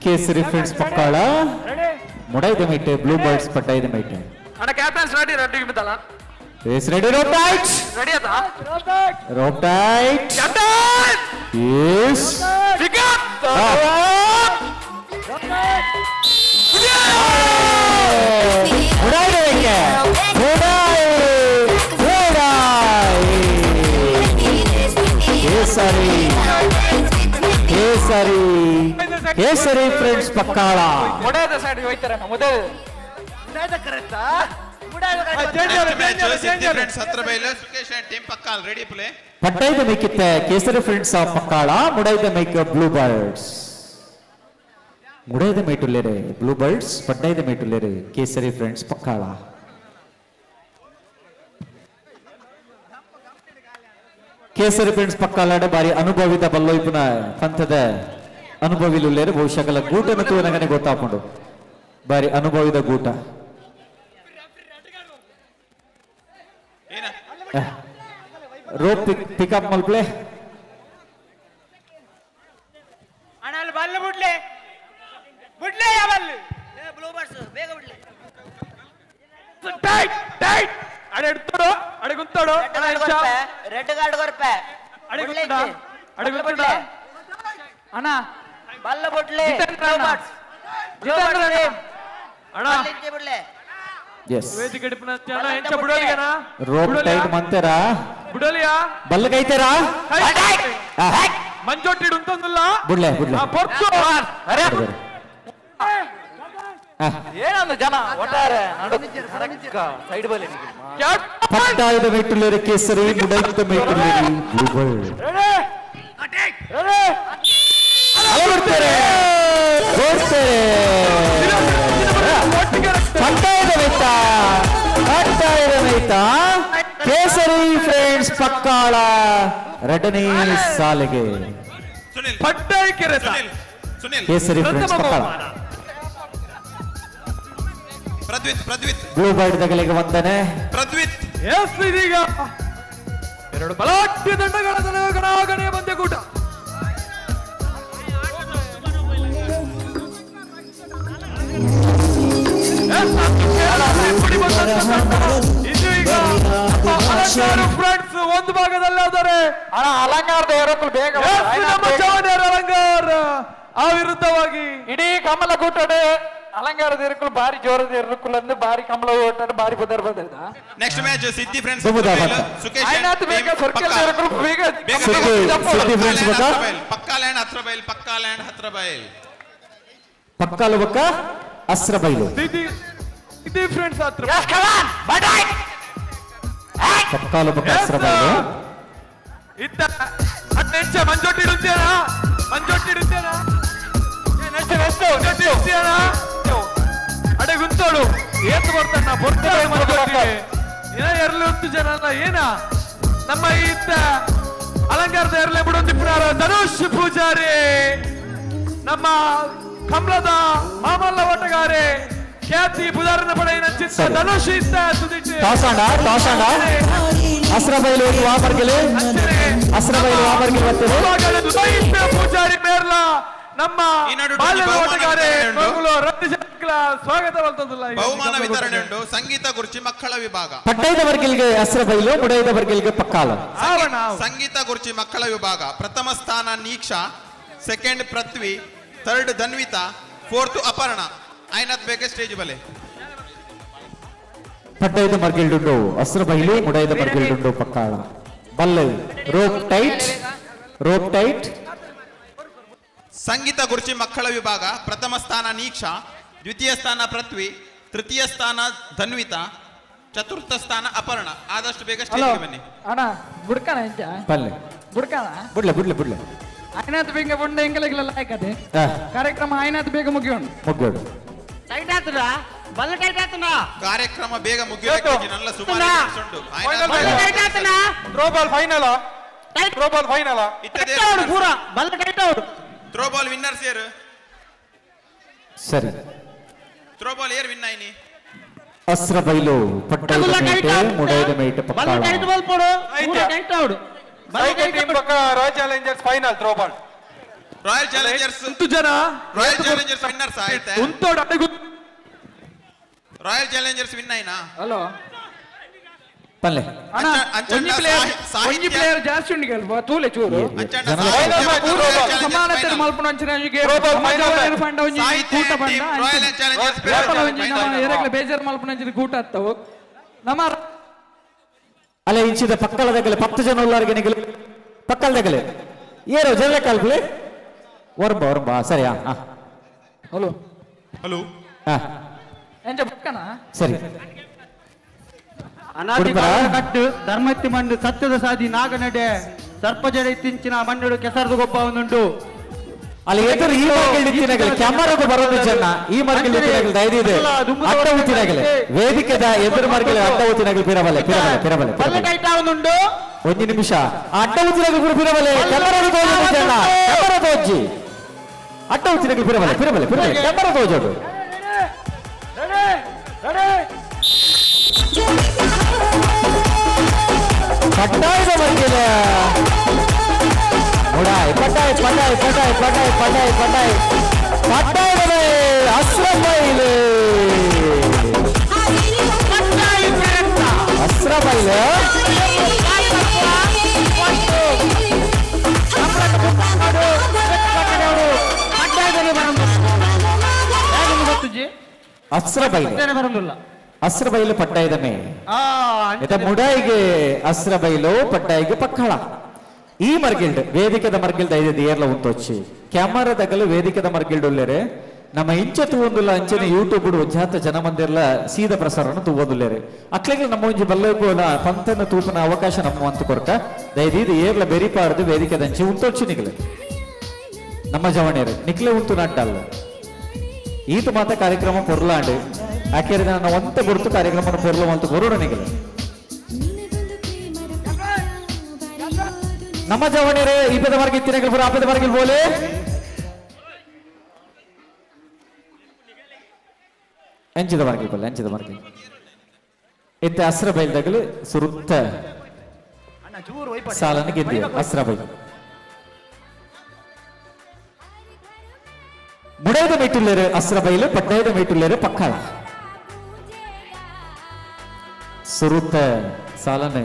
ಕೇಸರಿ ಫ್ರೆಂಡ್ಸ್ ಪಕ್ಕಾಳ, ಮುಡೈದ ಮೇಟೆ ಬ್ಲೂ ಬರ್ಡ್ಸ್ ಪಟ್ಟೈದ ಮೇಟೆ. ಅಣ್ಣ ಕ್ಯಾಪ್ಟನ್ಸ್ ರೆಡಿ ರೆಡಿ ಬಿದ್ದಲ್ಲ. Is ready, rope tight. Ready ata? Rope tight. Captain. Yes. Pick up. Udai dekhe. Udai. Udai. Kesari. Kesari. Kesari friends pakkala. ಮೊಡದ ಸೈಡ್ ಹೋಯ್ತಾರೆ ಮೊದಲ. ಮೊಡದ ಕರೆಕ್ಟಾ? ಪಟ್ಟೈದ ಮೇಕಿತ್ತ ಕೇಸರಿ ಫ್ರೆಂಡ್ಸ್ ಆಫ್ ಪಕ್ಕಾಳ, ಮುಡೈದ ಮೇಕ್ ಬ್ಲೂ ಬರ್ಡ್ಸ್. ಮುಡೈದ ಮೇಟುಲ್ಲೇರೆ ಬ್ಲೂ ಬರ್ಡ್ಸ್, ಪಟ್ಟೈದ ಮೇಟುಲ್ಲೇರೆ ಕೇಸರಿ ಫ್ರೆಂಡ್ಸ್ ಪಕ್ಕಾಳ. ಕೇಸರಿ ಫ್ರೆಂಡ್ಸ್ ಪಕ್ಕಾಳ ಬಾರಿ ಅನುಭವಿತ ಬಲ್ಲೋಯ್ಪುನ ಪಂಥದ ಅನುಭವಿಲುಲ್ಲೇರೆ ಬಹುಶಃ ಗೂಟನ ತೂನಗನೆ ಗೊತ್ತಾಪುಂಡು. ಬಾರಿ ಅನುಭವಿದ ಗೂಟ. ರೋಪ್ ಪಿಕಪ್ ಮಲ್ಪ್ಲೆ ಅಣ್ಣ ಅಲ್ಲಿ ಬಲ್ಲು ಬಿಡ್ಲೆ ಬಿಡ್ಲೆ ಯಾವಲ್ಲಿ ಬ್ಲೂ ಬರ್ಡ್ಸ್ ಬೇಗ ಬಿಡ್ಲೆ. ಟೈಟ್ ಟೈಟ್ ಅಡೆ ಎಡ್ತೋಡು ಅಡೆ ಗುಂತೋಡು ರೆಡ್ ಕಾರ್ಡ್ ಕೊರ್ಪೆ ಅಡೆ ಗುಂತೋಡ ಅಡೆ ಗುಂತೋಡ ಅಣ್ಣ ಬಲ್ಲು ಬಿಡ್ಲೆ ಬ್ಲೂ ಬರ್ಡ್ಸ್ ಅಣ್ಣ ಬಿಡ್ಲೆ. ಎಸ್ ವೇದಿಕೆ ಡಿಪನ ಜನ ಎಂಚ ಬಿಡೋಲಿಗನ ರೋಪ್ ಟೈಟ್ ಮಂತೆರಾ ಬಿಡೋಲಿಯಾ ಬಲ್ಲಗೈತೆರಾ ಮಂಜೊಟ್ಟಿಡು ಅಂತಂದಿಲ್ಲ ಬಿಡ್ಲೆ ಬಿಡ್ಲೆ ಪೊರ್ತು ಅರೆ ಏನಂದ ಜನ ಒಟ್ಟಾರೆ ಸೈಡ್ ಬಲ್ಲಿ ಪಟ್ಟಾಯದ ಮೇಟುಲ್ಲೇರೆ ಕೇಸರಿ, ಮುಡೈದ ಮೇಟುಲ್ಲೇರೆ ಬ್ಲೂ ಬರ್ಡ್. ಬರ್ತಾರೆ ಪಟ್ಟಾಯದ ಮೇಟ, ಪಟ್ಟಾಯದ ಮೇಟ ಕೇಸರಿ ಫ್ರೆಂಡ್ಸ್ ಪಕ್ಕಾಳ ಎರಡನೇ ಸಾಲಿಗೆ ಪಟ್ಟಾಯ ಕೆರೆ ಕೇಸರಿ ಫ್ರೆಂಡ್ಸ್ ಪಕ್ಕಾಳ. ಪ್ರದ್ವಿತ್ ಬ್ಲೂ ಬರ್ಡ್ ದಗಲಿಗೆ ವಂದನೆ. ಪ್ರದ್ವಿತ್ ಎಸ್ ಇದೀಗ ಎರಡು ಬಲಾಢ್ಯ ದಂಡಗಳ ಗಣಾಗಣೆಯ ಬಂದೆ ಕೂಟ. ಫ್ರೆಂಡ್ಸ್ ಒಂದು ಭಾಗದಲ್ಲಿ ಆದರೆ ಅಲಂಕಾರದ ಏರೋಪ್ಲೇನ್ ಬೇಗ ಅಲಂಕಾರ ಆ ವಿರುದ್ಧವಾಗಿ ಇಡೀ ಕಮಲ ಕೂಟಡೆ ಅಲಂಕಾರದ ಇರುಕಲು ಬಾರಿ ಜೋರದ ಇರುಕಲು ಅಂದ್ರೆ ಬಾರಿ ಕಮಲ ಓಟಾಡ ಬಾರಿ ಬದರ್ ಬಂದಿದ್ದ. ನೆಕ್ಸ್ಟ್ ಮ್ಯಾಚ್ ಸಿದ್ದಿ ಫ್ರೆಂಡ್ಸ್ ಸುಖೇಶ್ ಆಯ್ನಾತ್ ಬೇಗ ಸರ್ಕಲ್ ಇರುಕಲು ಬೇಗ ಸಿದ್ದಿ ಫ್ರೆಂಡ್ಸ್ ಬಕ ಪಕ್ಕಾ ಲ್ಯಾಂಡ್ ಹತ್ರ ಬೈಲ್, ಪಕ್ಕಾ ಲ್ಯಾಂಡ್ ಹತ್ರ ಬೈಲ್, ಪಕ್ಕಾಲ ಬಕ ಅಸ್ರ ಬೈಲು ಸಿದ್ದಿ ಫ್ರೆಂಡ್ಸ್ ಹತ್ರ ಪಕ್ಕಾಲ ಬಕ ಅಸ್ರ ಬೈಲು ಇತ್ತ ಅಟ್ಟೆಚ್ಚ ಮಂಜೊಟ್ಟಿಡುತ್ತೇನಾ ಮಂಜೊಟ್ಟಿಡುತ್ತೇನಾ ಅಡೆ ಗುಂತೋಡು ಏತ್ ಬರ್ತಾನ ಬರ್ತಾರೆ ಏನ ಎರಲಿ ಹೊತ್ತು ಜನ ಅಲ್ಲ ಏನ ನಮ್ಮ ಇತ್ತ ಅಲಂಕಾರದ ಎರಲೆ ಬಿಡೊಂದು ಪುನಾರ ಧನುಷ್ ಪೂಜಾರಿ, ನಮ್ಮ ಕಮಲದ ಮಾಮಲ್ಲ ಓಟಗಾರೆ ಖ್ಯಾತಿ ಬುಧಾರನ ಪಡೆಯಿನ ಚಿತ್ತ ಧನುಷ್ ಇತ್ತ ಸುದಿಟ್ಟು ಟಾಸಾಂಡ ಟಾಸಾಂಡ ಅಸ್ರ ಬೈಲು ವಾಬರ್ಗೆಲೆ ಅಸ್ರ ಬೈಲು ವಾಬರ್ಗೆಲೆ ಬರ್ತದೆ. ಪೂಜಾರಿ ಮೇರ್ಲ ನಮ್ಮ ಬಾಲ್ಯದ ಓಟಗಾರೆ ಸ್ವಾಗತ ಬಹುಮಾನ ವಿತರಣೆ ಉಂಟು. ಸಂಗೀತ ಗುರ್ಚಿ ಮಕ್ಕಳ ವಿಭಾಗ ಪಟ್ಟೈದ ವರ್ಗಲ್ಗೆ ಅಸ್ರ ಬೈಲು, ಮುಡೈದ ವರ್ಗಲ್ಗೆ ಪಕ್ಕಾಲ. ಸಂಗೀತ ಗುರ್ಚಿ ಮಕ್ಕಳ ವಿಭಾಗ ಪ್ರಥಮ ಸ್ಥಾನ ನೀಕ್ಷಾ, second Prithvi, third Dhanvita, fourth Aparna. ಆಯ್ನತ್ ಬೇಕೆ ಸ್ಟೇಜ್ ಬಲೆ ಪಡ್ಡೈದ ಮರ್ಗಿಲ್ಡುಂಡು ಅಸ್ರ ಬೈಲು ಮುಡೈದ ಮರ್ಗಿಲ್ಡುಂಡು ಪಕ್ಕಾಳ ಬಲ್ಲೆ ರೋಪ್ ಟೈಟ್ ಸಂಗೀತ ಗುರುಚಿ ಮಕ್ಕಳ ವಿಭಾಗ ಪ್ರಥಮ ಸ್ಥಾನ ನೀಕ್ಷಾ, ದ್ವಿತೀಯ ಸ್ಥಾನ ಪೃಥ್ವಿ, ತೃತೀಯ ಸ್ಥಾನ ಧನ್ವಿತಾ, ಚತುರ್ಥ ಸ್ಥಾನ ಅಪರ್ಣ. ಆದಷ್ಟು ಬೇಗ ಸ್ಟೇಜ್ಗೆ ಬನ್ನಿ. ಅಣ್ಣ ಬುಡ್ಕಣ ಇಂಚ ಬಲ್ಲೆ ಬುಡ್ಕಣ ಬುಡ್ಲೆ ಆಯ್ನಾತ್ ಬೇಗ ಬುಂಡ ಎಂಕಲೆಗ್ಲ ಆಯ್ಕದೆ ಕಾರ್ಯಕ್ರಮ ಆಯ್ನಾತ್ ಬೇಗ ಮುಗಿಯೋಣ ಟೈಟ್ ಆತದ ಬಲ್ಲ ಟೈಟ್ ಆತನ ಕಾರ್ಯಕ್ರಮ ಬೇಗ ಮುಗಿಯೋಕೆ ನನ್ನ ಸುಮಾರು ಉಂಟು. ಟೈಟ್ ಆತನ ಥ್ರೋಬಾಲ್ ಫೈನಲ್ ಇತ್ತದೇ ಪೂರ ಬಲ್ಲ ಟೈಟ್ ಔಟ್. ಥ್ರೋಬಾಲ್ ವಿನ್ನರ್ಸ್ ಯಾರು? ಸರಿ ಥ್ರೋಬಾಲ್ ಯಾರು ವಿನ್ ಆಯ್ನಿ? ಅಸ್ರ ಬೈಲು ಪಡ್ಡೈದ ಮೇಟೆ ಮುಡೈದ ಮೇಟೆ ಬಲ್ಲ ಪಕ್ಕಾಳ ಟೈಟ್ ಬಾಲ್ ಪೋಡು ಪೂರ ಟೈಟ್ ಔಟ್. ಟೀಮ್ ಪಕ್ಕ royal challengers final throwball. Royal challengers winners ಆಯ್ತಾ? ರಾಯಲ್ ಚಾಲೆಂಜರ್ಸ್ ವಿನ್ ಆಯ್ನಾ? ಹಲೋ ಪಲ್ಲೆ ಒಂಜಿ ಪ್ಲೇಯರ್ ಜಾಸ್ತಿ ಉಂಡು ಕೇಳ್ಬೋ ತೂಲೆ ಚೂರು ಸಮಾನತೆ ಮಲ್ಪನ ಬೇಜಾರು ಮಲ್ಪನ ಕೂಟ ಆಗ್ತಾವು ನಮ್ಮ ಅಲ್ಲ ಇಂಚಿದ ಪಕ್ಕದ ದಗಲೆ 10 ಜನ ಉಳ್ಳವರಿಗೆ ನಿಗಲು ಪಕ್ಕದ ದಗಲೆ ಏರೋ ಜಲ್ಲ ಕಲ್ಪಲೆ ವರ್ಬ ಸರಿಯಾ ಹಲೋ ಎಂಜ ಪಕ್ಕನ ಸರಿ ಅನಾದಿ ಕಟ್ಟು ಧರ್ಮತ್ತಿ ಮಂಡು ಸತ್ಯದ ಸಾದಿ ನಾಗನಡೆ ಸರ್ಪಜಡೆ ತಿಂಚಿನ ಮಣ್ಣುಡು ಕೆಸರದು ಗೊಬ್ಬ ಒಂದುಂಟು ಅಲ್ಲಿ ಎದುರು ಈ ಮರ್ಗಿಲ್ ಕ್ಯಾಮರಾಗೂ ಬರೋದು ಜನ ಈ ಮರ್ಗಿಲ್ ಧೈರ್ಯ ಇದೆ ಅಡ್ಡ ಊತಿನಾಗಲೆ ವೇದಿಕೆದ ಎದುರು ಮರ್ಗಿಲ್ ಅಡ್ಡ ಊತಿನಾಗಲು ಪಿರಬಲೆ ಒಂದು ನಿಮಿಷ ಅಡ್ಡ ಊತಿನಾಗಲು ಪಿರಬಲೆ ಕ್ಯಾಮರಾ ತೋಜೋದು ಜನ ಕ್ಯಾಮರಾ ತೋಜಿ ಅಡ್ಡ ಊತಿನಾಗಲು ಪಿರಬಲೆ ಕ್ಯಾಮರಾ ತೋಜೋದು ಪಟ್ಟಾಯದ ಮರ್ಗಿಲ ಪಟ್ಟಾಯದ ಅಸ್ರಬೈಲು ಅಸ್ರಬೈಲು ಪಟ್ಟಾಯದ ಮೇ ಮುಡಾಯಿಗೆ ಅಸ್ರಬೈಲು ಪಟ್ಟಾಯಿಗೆ ಪಕ್ಕಳ ಈ ಮರ್ಗಿಲ್ಡ್ ವೇದಿಕೆದ ಮರ್ಗಿಲ್ಡ್ ಐದು ಏರ್ಲ ಉಂತೊಚ್ಚಿ ಕ್ಯಾಮರಾ ತಗಲು ವೇದಿಕೆದ ಮರ್ಗಿಲ್ಡ್ ಉಳ್ಳೇರೆ ನಮ್ಮ ಇಂಚ ತೂವೊಂದುಲ್ಲ ಅಂಚನೆ ಯೂಟ್ಯೂಬ್ ಜಾತ ಜನಮಂದಿರ್ಲ ಸೀದ ಪ್ರಸಾರನ ತೂವೊಂದುಲ್ಲೇರೆ ಅಕ್ಲೆಗೆ ನಮ್ಮ ಒಂಜಿ ಬಲ್ಲಗೋಲ ಪಂತನ ತೂಪನ ಅವಕಾಶ ನಮ್ಮ ಅಂತ ಕೊರಕ ದಯದೀದು ಏರ್ಲ ಬೆರಿಪಾರ್ದು ವೇದಿಕೆದ ಅಂಚೆ ಉಂತೊಚ್ಚಿ ನಿಗಲೆ ನಮ್ಮ ಜವಣೇರು ನಿಕ್ಲೆ ಉಂಟು ನಡ್ಡಲ್ಲ ಈತ ಮಾತ ಕಾರ್ಯಕ್ರಮ ಪೊರ್ಲಾಂಡು ಯಾಕೆ ನಾನು ಒಂತ ಗುರುತು ಕಾರ್ಯಕ್ರಮ ಪೊರ್ಲು ಅಂತ ಬರೋಣ ನಿಗಲೆ ನಮ್ಮ ಜವಣೇರೆ ಇಪ್ಪದ ಮಾರ್ಗ ಇತ್ತಿನ ಪುರ ಆಪದ ಮಾರ್ಗಿಲ್ ಬೋಲೆ ಎಂಚಿದ ಮಾರ್ಗಿಲ್ ಇತ್ತೆ ಅಸ್ರ ಬೈಲ್ದಾಗಲು ಸುರುತ್ತ ಸಾಲನ್ನು ಗೆದ್ದಿವೆ ಅಸ್ರ ಬೈಲ್ ಮುಡೈದ ಮೇಟುಲ್ಲೇರು ಅಸ್ರ ಬೈಲು ಪಟ್ಟೈದ ಮೇಟುಲ್ಲೇರು ಪಕ್ಕಳ ಸುರುತ್ತ ಸಾಲನೆ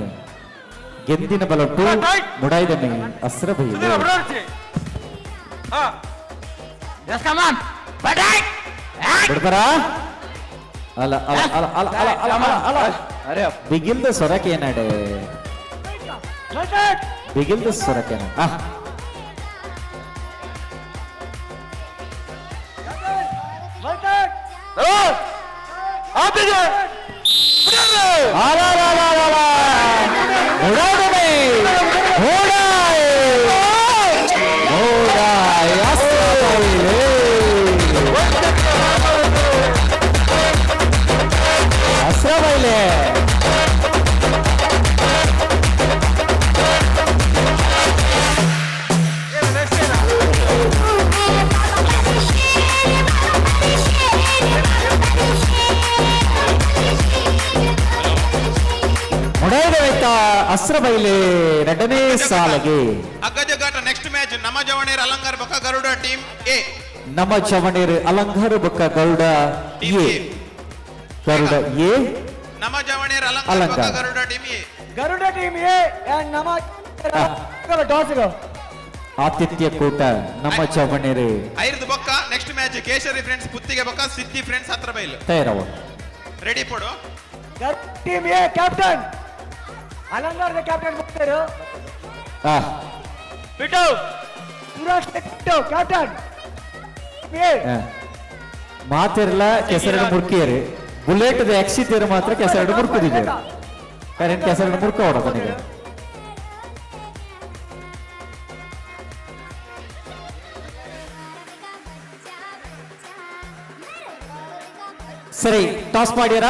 ಗೆದ್ದಿನ ಬಲೊಟ್ಟು ಮುಡೈದ ಮೇ ಅಸ್ರ ಬೈಲು ಬಿಡ್ಬರ ಅಲ್ಲ ಅಲ್ಲ ಅಲ್ಲ ಅಲ್ಲ ಅಲ್ಲ ಅಲ್ಲ ಅಲ್ಲ ಅರೆ ಬಿಗಿಲ್ದ ಸೊರಕೇನಾಡೆ ಬಿಗಿಲ್ದ ಸೊರಕೇನ ಅಸ್ರ ಬೈಲೆ ಎರಡನೇ ಸಾಲಗೆ ಅಗ್ಗದ ಘಾಟ ನೆಕ್ಸ್ಟ್ ಮ್ಯಾಚ್ ನಮ್ಮ ಜವಣೇರ್ ಅಲಂಕಾರ ಬೊಕ್ಕ ಗರುಡ ಟೀಮ್ ಎ ನಮ್ಮ ಜವಣೇರ್ ಅಲಂಕಾರ ಬೊಕ್ಕ ಗರುಡ ಎ ಗರುಡ ಎ ನಮ್ಮ ಜವಣೇರ್ ಅಲಂಕಾರ ಬೊಕ್ಕ ಗರುಡ ಟೀಮ್ ಎ ನಮ್ಮ ಡಾಸ್ಗೋ ಆತಿಥ್ಯ ಕೂಟ ನಮ್ಮ ಜವಣೇರ್ ಐರ್ದು ಬೊಕ್ಕ next match Kesari friends Puttige ಬೊಕ್ಕ ಸಿದ್ದಿ ಫ್ರೆಂಡ್ಸ್ ಹತ್ರ ಬೈಲು ತಯಾರವ ರೆಡಿ ಪೋಡು ಟೀಮ್ ಎ ಕ್ಯಾಪ್ಟನ್ ಅಲಂಗಾರದ ಕ್ಯಾಪ್ಟನ್ ಮುಕ್ತರು ಬಿಟ್ಟು ಸುರೇಶ್ ಬಿಟ್ಟು ಕ್ಯಾಪ್ಟನ್ ಮಾತಿರಲ್ಲ ಕೆಸರಡು ಮುರ್ಕಿಯರು ಬುಲೆಟ್ ಎಕ್ಸಿತಿಯರು ಮಾತ್ರ ಕೆಸರಡು ಮುರ್ಕುದಿದ್ದಾರೆ कारण ಕೆಸರಡು ಮುರ್ಕ ಹೊಡೋದು ನನಗೆ ಸರಿ ಟಾಸ್ ಮಾಡ್ಯಾರ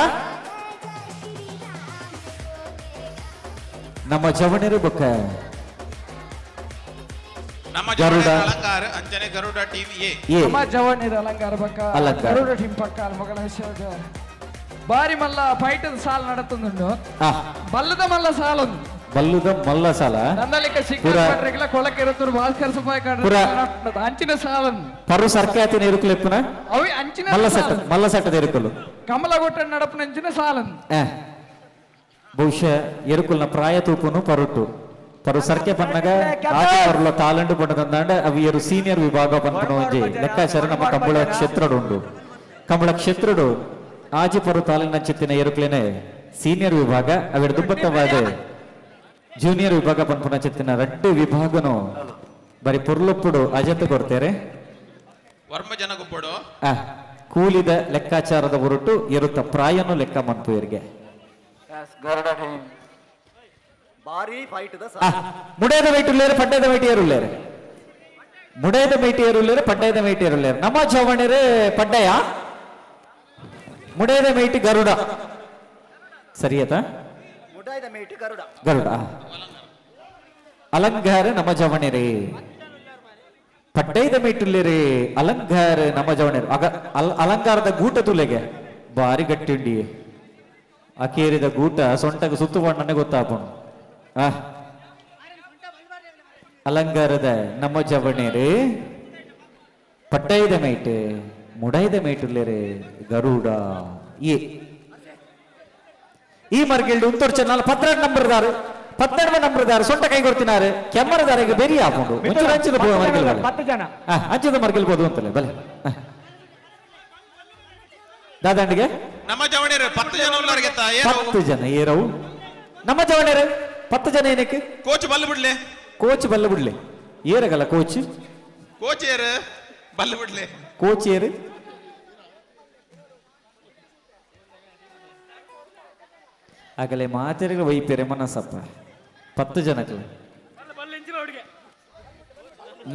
ನಮ್ಮ ಜವಣರು ಬೊಕ್ಕ ನಮ್ಮ ಗರುಡ ಅಲಂಕಾರ ಅಂಜನೆ ಗರುಡ ಟೀಮ್ ಎ ನಮ್ಮ ಜವನಿರ ಅಲಂಕಾರ ಪಕ್ಕ ಗರುಡ ಟೀಮ್ ಪಕ್ಕ ಮಗಳ ವಿಷಯ ಬಾರಿ ಮಲ್ಲ ಫೈಟ್ ಸಾಲ್ ನಡತುಂಡು ಬಲ್ಲದ ಮಲ್ಲ ಸಾಲೊಂದು ಬಲ್ಲುದ ಮಲ್ಲ ಸಾಲ ನಂದಲಿಕ ಸಿಕ್ಕ ಕೊಳಕ್ಕೆ ಇರುತ್ತರು ಭಾಸ್ಕರ ಸುಪಾಯ ಅಂಚಿನ ಸಾಲನ್ನು ಪರು ಸರ್ಕಾತಿನ ಇರುಕಲೆಪ್ಪನ ಅವಿ ಅಂಚಿನ ಮಲ್ಲ ಸಟ್ಟದ ಇರುಕಲು ಕಮಲಗೊಟ್ಟ ನಡಪನ ಅಂಚಿನ ಸಾಲನ್ನು ಬಹುಶಃ ಎರುಕುಲ್ನ ಪ್ರಾಯ ತೂಪುನು ಪರುಟ್ಟು ಪರು ಸರ್ಕೆ ಪನ್ನಗ ಆಚೆ ಬರಲ ತಾಲಂಡು ಪಂಡದಂದಾಂಡ ಅವು ಏರು ಸೀನಿಯರ್ ವಿಭಾಗ ಪನ್ಪನು ಒಂಜಿ ಲೆಕ್ಕಾಚಾರ ನಮ್ಮ ಕಂಬಳ ಕ್ಷೇತ್ರಡು ಉಂಡು ಕಂಬಳ ಕ್ಷೇತ್ರಡು ಆಜಿ ಪರು ತಾಲಂಡ ಚಿತ್ತಿನ ಎರುಕ್ಲೇನೆ ಸೀನಿಯರ್ ವಿಭಾಗ ಅವೆರಡು ದುಬ್ಬತ್ತವಾದ ಜೂನಿಯರ್ ವಿಭಾಗ ಪನ್ಪುನ ಚಿತ್ತಿನ ರಡ್ಡು ವಿಭಾಗನು ಬರೀ ಪುರ್ಲುಪ್ಪುಡು ಅಜಂತ ಕೊಡ್ತೇರೆ ವರ್ಮ ಜನ ಗುಪ್ಪಡು ಕೂಲಿದ ಲೆಕ್ಕಾಚಾರದ ಹೊರಟು ಎರುತ್ತ ಪ್ರಾಯನು ಲೆಕ್ಕ ಮನ್ಪು ಇವರಿಗೆ ಭಾರಿ ಫೈಟ್ ಮುಡೇದ ವೈಟುಲ್ಲೇರು ಪಡ್ಡೇದ ವೈಟಿಯರುಲ್ಲೇರು ಮುಡೇದ ವೈಟಿಯರುಲ್ಲೇರು ಪಡ್ಡೇದ ವೈಟಿಯರುಲ್ಲೇರು ನಮ್ಮ ಚೌವಣಿರು ಪಡ್ಡಯ ಮುಡೇದ ಮೇಟಿ ಗರುಡ ಸರಿಯತಾ ಮುಡಾಯ್ದ ಮೇಟಿ ಗರುಡ ಗರುಡ ಅಲಂಗಾರ ನಮ್ಮ ಜವಣಿರಿ ಪಡ್ಡೈದ ಮೇಟುಲ್ಲೇರಿ ಅಲಂಗಾರ ನಮ್ಮ ಜವಣಿರು ಅಲಂಕಾರದ ಗೂಟ ತುಲೆಗೆ ಭಾರಿ ಗಟ್ಟಿ ಉಂಡಿ ಅಕೇರಿದ ಗೂಟ ಸೊಂಟಗೆ ಸುತ್ತು ಬಣ್ಣನೆ ಗೊತ್ತಾಪುಣು ಅಲಂಗಾರದ ನಮ್ಮ ಜವಣಿರಿ ಪಡ್ಡೈದ ಮೇಟು ಮುಡೈದ ಮೇಟುಲ್ಲೇರಿ ಗರುಡ ಈ ಮರ್ಗಿಲ್ಡು ಉಂತೊರ್ಚ 12 ನಂಬರ್ ದಾರು 12 ನಂಬರ್ ದಾರು ಸೊಂಟ ಕೈ ಕೊಡ್ತಿನಾರು ಕೆಮ್ಮರ ದಾರಿಗೆ ಬೆರಿ ಹಾಕೊಂಡು ಅಂಚಿದ ಮರ್ಗಿಲ್ 10 ಜನ ಅಂಚಿದ ಮರ್ಗಿಲ್ಬೋದು ಅಂತಲೇ ಬಲೆ ದಾದಂಡಿಗೆ ನಮ್ಮ ಜವಣಿಯರು 10 ಜನ ಉಳ್ಳವರಿಗೆ 10 ಜನ ಏರವು ನಮ್ಮ ಜವಣಿಯರು 10 ಜನ ಏನಕ್ಕೆ ಕೋಚ್ ಬಲ್ಲ ಬಿಡ್ಲೆ ಕೋಚ್ ಬಲ್ಲ ಬಿಡ್ಲೆ ಏರಗಲ್ಲ ಕೋಚ್ ಕೋಚ್ ಏರು ಬಲ್ಲ ಬಿಡ್ಲೆ ಕೋಚ್ ಏರು ಆಗಲೇ ಮಾತೆರೆಗಳು ವೈಪೇರೆ ಮನಸ್ಸಪ್ಪ 10 ಜನಕ್ಕೆ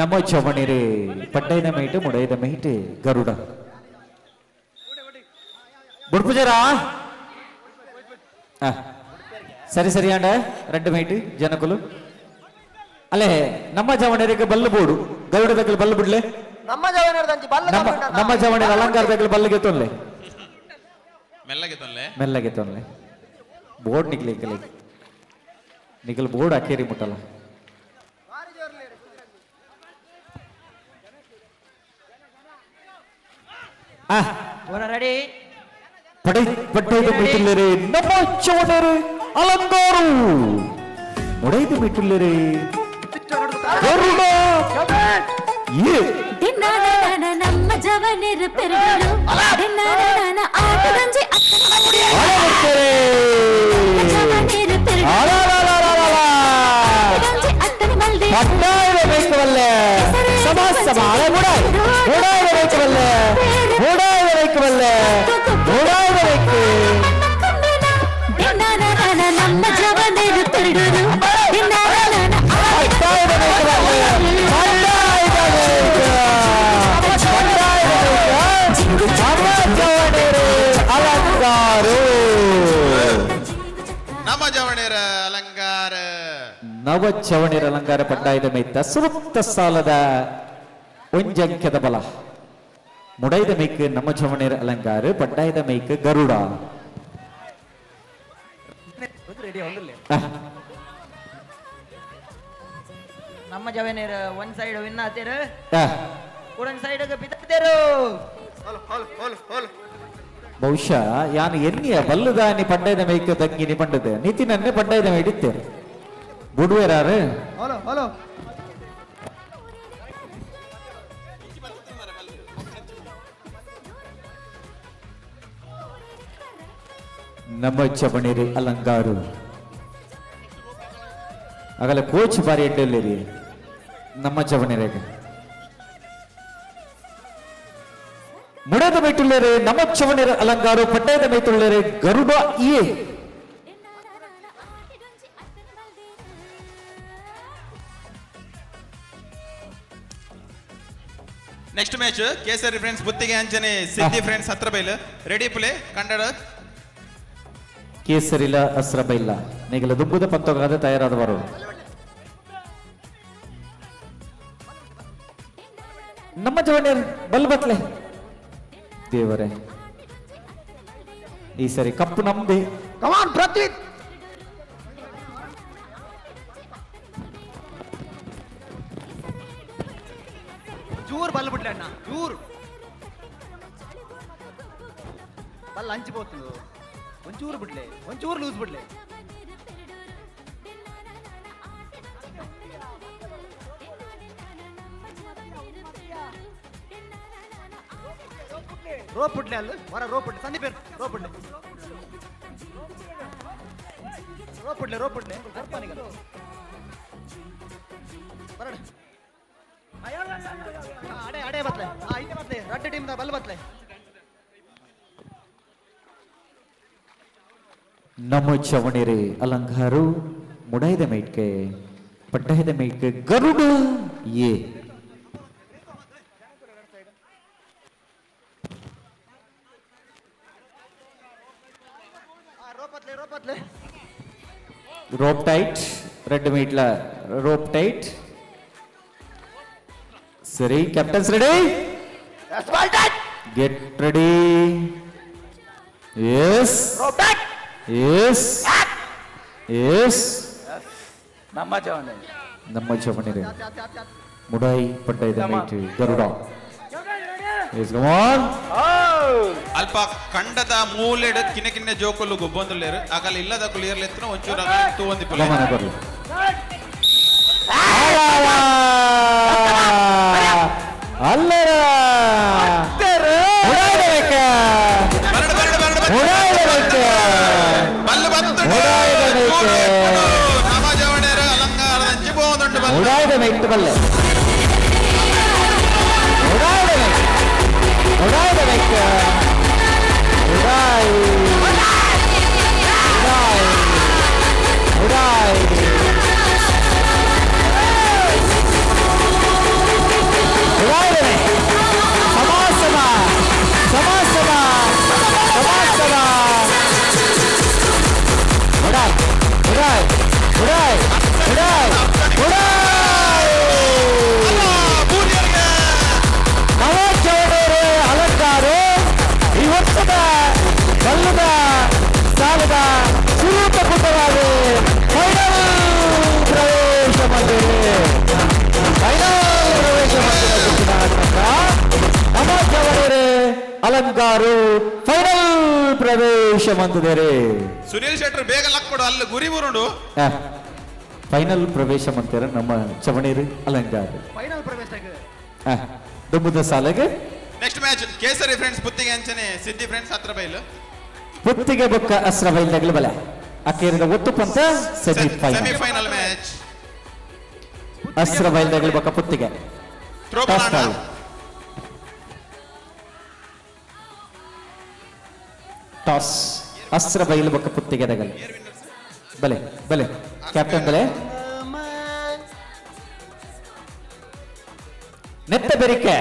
ನಮ್ಮ ಚವಣಿರೆ ಪಡ್ಡೈದ ಮೈಟು ಮುಡೈದ ಮೈಟು ಗರುಡ ಬುಡ್ಪುಜರ ಸರಿ ಸರಿ ಅಂಡ 2 ಮೈಟು ಜನಕುಲು ಅಲ್ಲೇ ನಮ್ಮ ಜವಣಿರಿಗೆ ಬಲ್ಲು ಬೋಡು ಗರುಡ దగ్గర ಬಲ್ಲು ಬಿಡ್ಲೆ ನಮ್ಮ ಜವನರದಂಜಿ ಬಲ್ಲ ನಮ್ಮ ಜವಣಿರ ಅಲಂಕಾರ దగ్గర ಬಲ್ಲಿಗೆ ತೊನ್ಲೆ ಮೆಲ್ಲಗೆ ತೊನ್ಲೆ ಬೋರ್ಡ್ ನಿಗಲ್ ಬೋರ್ಡ್ ಹಾಕೇರಿ ಮುಟ್ಟಲ್ಲ ರೆಡಿ ಪಡ್ಡೈದ ಮಿಟ್ಟುಲ್ಲೇರೆ ನಮ್ಮ ಚವಣರು ಅಲಂಗಾರು ಮುಡೈದ ಮಿಟ್ಟುಲ್ಲೇರೆ ಗರುಡ ನಮ್ಮ ಜವನಿರ ಪೆರಡು ಆಟದಂಜಿ ಪಡ್ಡಾಯಿದ ಬೇಕವಲ್ಲೇ ಸಮಾಸ ಮಾಡ ಮುಡಾಯಿದ ಬೇಕವಲ್ಲೇ ಮುಡಾಯಿದ ಬೇಕವಲ್ಲೇ ಮುಡಾಯಿದ ಬೇಕು ನಮ್ಮ ಜವನಿರ ಪೆರಡು ನಮ್ಮ ಜವಣಿಯರ ಅಲಂಕಾರ ನವ ಚವಣಿರ ಅಲಂಕಾರ ಪಡ್ಡಾಯ್ದ ಮೈತ ಸೂಕ್ತ ಸಾಲದ ಒಂಜಂಕ್ಯದ ಬಲ ಮುಡೈದ ಮೈಕ್ ನಮ್ಮ ಚವಣಿರ ಅಲಂಕಾರ ಪಡ್ಡಾಯ್ದ ಮೈಕ್ ಗರುಡ ನಮ್ಮ ಜವನೇರ ಒಂದ್ ಸೈಡ್ ವಿನ್ ಆತೇರ ಒಂದ್ ಸೈಡ್ ಬಿತ್ತೇರು ಬಹುಶಃ ಯಾನು ಎನ್ನಿಯ ಬಲ್ಲುದಾನಿ ಪಡ್ಡೈದ ಮೈಕ್ ತಂಗಿನಿ ಪಂಡದೆ ನಿತಿನನ್ನೇ ಪಡ್ಡೈದ ಮೈಡಿತ್ತೇರು ಬುಡುವೆರಾರು ಹಲೋ ಹಲೋ ನಮ್ಮ ಚಬಣಿರಿ ಅಲಂಗಾರು ಆಗಲ್ಲ ಕೋಚ್ ಬಾರಿ ಎಡ್ಡಲ್ಲಿ ನಮ್ಮ ಚಬಣಿರಿಗೆ ಮುಡದ ಮೈತುಳ್ಳೇರೆ ನಮ್ಮ ಚವಣಿರ ಅಲಂಗಾರು ಪಟ್ಟಯದ ಮೈತುಳ್ಳೇರೆ ಗರುಡ ಇಯೇ ನೆಕ್ಸ್ಟ್ ಮ್ಯಾಚ್ ಕೇಸರಿ ಫ್ರೆಂಡ್ಸ್ ಬುತ್ತಿಗೆ ಅಂಚನೆ ಸಿದ್ದಿ ಫ್ರೆಂಡ್ಸ್ ಹತ್ರ ಬೈಲ್ ರೆಡಿ ಪ್ಲೇ ಕನ್ನಡ ಕೇಸರಿಲ ಅಸ್ರ ಬೈಲ್ಲ ನೀಗಲ ದುಬ್ಬದ ಪಂತೋಗಾದ ತಯಾರಾದವರು ನಮ್ಮ ಜವಣ್ಯರ್ ಬಲ್ಬತ್ಲೆ ದೇವರೇ ಈ ಸರಿ ಕಪ್ಪು ನಮ್ದೆ ಕಮಾನ್ ಪೃಥ್ವಿ ಚೂರು ಬಲ್ಲ ಬಿಡ್ಲೆ ಅಣ್ಣ ಚೂರು ಬಲ್ಲ ಹಂಚಿపోతుంది ಒಂಚೂರು ಬಿಡ್ಲೆ ಒಂಚೂರು ಲೂಸ್ ಬಿಡ್ಲೆ ರೋಪ್ ಬಿಡ್ಲೆ ಅಲ್ಲ ಹೊರ ರೋಪ್ ಬಿಡ್ಲೆ ಸಂದೀಪ್ ರೋಪ್ ಬಿಡ್ಲೆ ರೋಪ್ ಬಿಡ್ಲೆ ಗರ್ಪನಿಗೆ ಬರಡ ಅಡೆ ಬತ್ಲೆ ಐತೆ ಬತ್ಲೆ ರಡ್ಡ ಟೀಮ್ ಬಲ್ ಬತ್ಲೆ ನಮ್ಮ ಚವಣಿರೆ ಅಲಂಕಾರು ಮುಡಾಯ್ದ ಮೈಟ್ಕೆ ಪಟ್ಟಯದ ಮೈಟ್ಕೆ ಗರುಡ ಏ rope tight red meatla rope tight sari captains ready that's ball tight get ready yes rope tight yes yes ನಮ್ಮ ಚವಣಿರೆ ಮುಡಾಯಿ ಪಟ್ಟಯದ ಮೈಟ್ ಗರುಡ yes come on ಅಲ್ಪ ಕಂಡದ ಮೂಲೆಡ್ ಕಿನ್ನ ಕಿನ್ನ ಜೋಕಲ್ಲು ಗೊಬ್ಬೊಂದುಲ್ಲೇರು ಆಗಲ್ಲ ಇಲ್ಲದ ಕ್ಲಿಯರ್ ಲೆತ್ತನ ಒಂಚೂರು ತೂವಂದಿ ಪುಲೆ ಬರ್ಲಿ ಅಲ್ಲರ ಉಡಾಯ್ದ ಮೈಟ್ ಬಲ್ಲೆ ಉಡಾಯ್ದ ಮೈಟ್ ಉಡಾಯ್ ಉಡಾಯ್ ಉಡಾಯ್ದ ಸಮಾಸಮ ಸಮಾಸಮ ಸಮಾಸಮ ಉಡಾಯ್ ಉಡಾಯ್ ಉಡಾಯ್ ಉಡಾಯ್ ಉಡಾಯ್ ನವಚೌಡರು ಅಲಂಕಾರು ಈ ವರ್ಷದ ಬಲ್ಲದ ಸಾಲದ ಸುರೂಪಕೃತವಾಗಿ ಫೈನಲ್ ಪ್ರವೇಶ ಮಾಡಿದೆ ಫೈನಲ್ ಪ್ರವೇಶ ಮಾಡಿದ ನವಚೌಡರು ಅಲಂಕಾರು ಫೈನಲ್ ಪ್ರವೇಶ ಮಾಡಿದ್ದಾರೆ ಸುನಿಲ್ ಶೆಟ್ಟರ್ ಬೇಗ ಲಕ್ಕೊಡು ಅಲ್ಲಿ ಗುರಿ ಬರುಂಡು ಫೈನಲ್ ಪ್ರವೇಶ ಮಾಡ್ತಾರ ನಮ್ಮ ಚವಣೇರಿ ಅಲಂಕಾರ ಫೈನಲ್ ಪ್ರವೇಶ ದುಬ್ಬದ ಸಾಲೆಗೆ ನೆಕ್ಸ್ಟ್ ಮ್ಯಾಚ್ ಕೇಸರಿ ಫ್ರೆಂಡ್ಸ್ ಬುತ್ತಿಗೆ ಅಂಚನೆ ಸಿದ್ದಿ ಫ್ರೆಂಡ್ಸ್ ಹತ್ರ ಬೈಲು ಪುತ್ತಿಗೆ ಬೊಕ್ಕ ಅಸ್ರ ಬೈಲ್ದಾಗಲು ಬಲ ಅಕ್ಕೇರಿದ ಒತ್ತು ಪಂತ ಸೆಮಿಫೈನಲ್ ಮ್ಯಾಚ್ ಅಸ್ರ ಬೈಲ್ದಾಗಲು ಬೊಕ್ಕ ಪುತ್ತಿಗೆ ಟಾಸ್ ಅಸ್ರ ಬೈಲು ಬೊಕ್ಕ ಪುತ್ತಿಗೆ ದಗಲು ಬಲೆ ಬಲೆ ಕ್ಯಾಪ್ಟನ್ ಬಲೆ ನೆತ್ತ ಬೆರಿಕೆ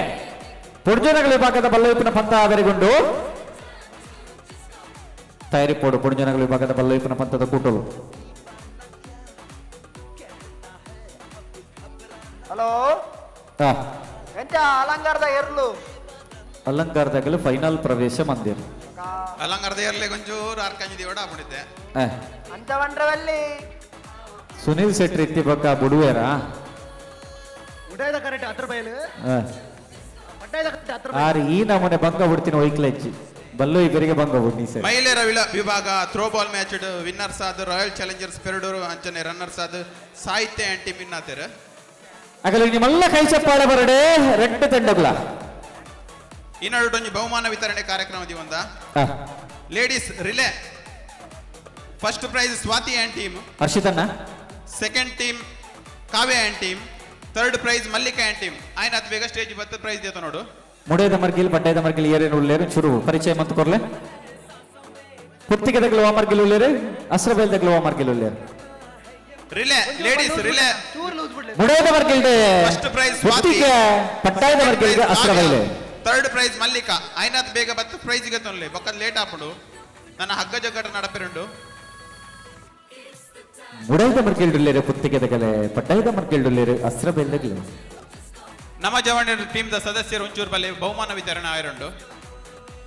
ಪುಡ್ಜನಗಳ ವಿಭಾಗದ ಬಲ್ಲವೈಪಿನ ಪಂಥ ಆವರಿಗೊಂಡು ತಯಾರಿ ಪೋಡು ಪುಡ್ಜನಗಳ ವಿಭಾಗದ ಬಲ್ಲವೈಪಿನ ಪಂಥದ ಕೂಟಲು ಹಲೋ ಎಂತ ಅಲಂಕಾರದ ಎರ್ಲು ಅಲಂಕಾರದಾಗಲು ಫೈನಲ್ ಪ್ರವೇಶ ಮಂದಿರ ಅಲಂಕಾರದ ಎರ್ಲೆ ಒಂಚೂರು ಆರ್ಕಂಜಿದಿ ಓಡ ಆಗ್ಬಿಟ್ಟಿದ್ದೆ ಅಂತವನ್ರವಲ್ಲಿ ಸುನಿಲ್ ಶೆಟ್ಟಿ ಇತ್ತಿ ಬೊಕ್ಕ ಬುಡುವೇರ ಉಡಾಯ್ದ ಕರೆಕ್ಟ್ ಹತ್ರ ಬಯಲು ಆರು ಈ ನಮೂನೆ ಭಂಗ ಬಿಡ್ತೀನಿ ಒಯ್ಕ್ಲೆಚ್ಚಿ ಬಲ್ಲು ಇವರಿಗೆ ಭಂಗ ಬಿಡ್ನಿ ಸರ್ ಮಹಿಳೆಯರ ವಿಭಾಗ ಥ್ರೋ ಬಾಲ್ ಮ್ಯಾಚ್ ವಿನ್ನರ್ಸ್ ಆದ ರಾಯಲ್ ಚಾಲೆಂಜರ್ಸ್ ಪೆರಡೂರು ಅಂಚನೆ ರನ್ನರ್ಸ್ ಆದ ಸಾಹಿತ್ಯ ಆ್ಯಂಡ್ ಟೀಮ್ ಇನ್ನಾತೇರು ಆಗಲ್ಲ ನಿಮ್ಮೆಲ್ಲ ಕೈ ಚಪ್ಪಾಳೆ ಬರಡೆ ರೆಡ್ ತಂಡಗಳ ಇನ್ನೊಂದು ಬಹುಮಾನ ವಿತರಣೆ ಕಾರ್ಯಕ್ರಮ ಒಂದ ladies relay first prize Swati and team. ಹರ್ಷಿತಣ್ಣ. Second team Kavya and team. Third prize Mallika and team. ಆಯ್ನ ಅದು ಬೇಗ ಸ್ಟೇಜ್ ಬತ್ತ ಪ್ರೈಸ್ ದೇತ ನೋಡು. ಮುಡೇದ ಮರ್ಗಿಲ್ ಪಡ್ಡೈದ ಮರ್ಗಿಲ್ ಏರೇನು ಉಳ್ಳೇರು ಚುರು ಪರಿಚಯ ಮತ್ತು ಕೊರ್ಲೆ ಪುತ್ತಿಗೆದ ಗ್ಲೋವಾ ಮರ್ಗಿಲ್ ಉಳ್ಳೇರು ಅಸ್ರಬೈಲ್ದ ಗ್ಲೋವಾ ಮರ್ಗಿಲ್ ಉಳ್ಳೇರು ರಿಲೇ ಲೇಡೀಸ್ ರಿಲೇ ಮುಡೇದ ಮರ್ಗಿಲ್ಡೆ ಫಸ್ಟ್ ಪ್ರೈಸ್ ಪುತ್ತಿಗೆ ಪಡ್ಡೈದ ಮರ್ಗಿಲ್ಗೆ ಅಸ್ರಬೈಲೆ. Third prize Mallika. ಆಯ್ನತ್ ಬೇಗ ಬತ್ತ ಪ್ರೈಸ್ ಗೆ ತೊನ್ಲೆ ಬೊಕ್ಕ ಲೇಟ್ ಆಪಡು ನನ್ನ ಹಗ್ಗ ಜಗ್ಗಟ ನಡಪಿರುಂಡು. ಮುಡೈದ ಮರ್ಗಿಲ್ ಉಳ್ಳೇರು ಪುತ್ತಿಗೆದ ಗಲೆ ಪಡ್ಡೈದ ಮರ್ಗಿಲ್ ಉಳ್ಳೇರು ಅಸ್ರಬೈಲ್ದ ಗ್ಲೋ. ನಮ್ಮ ಜವಾನರ ಟೀಮ್ ದ ಸದಸ್ಯರು ಒಂಚೂರು ಬಲೆ ಬಹುಮಾನ ವಿತರಣೆ ಆಯಿರುಂಡು.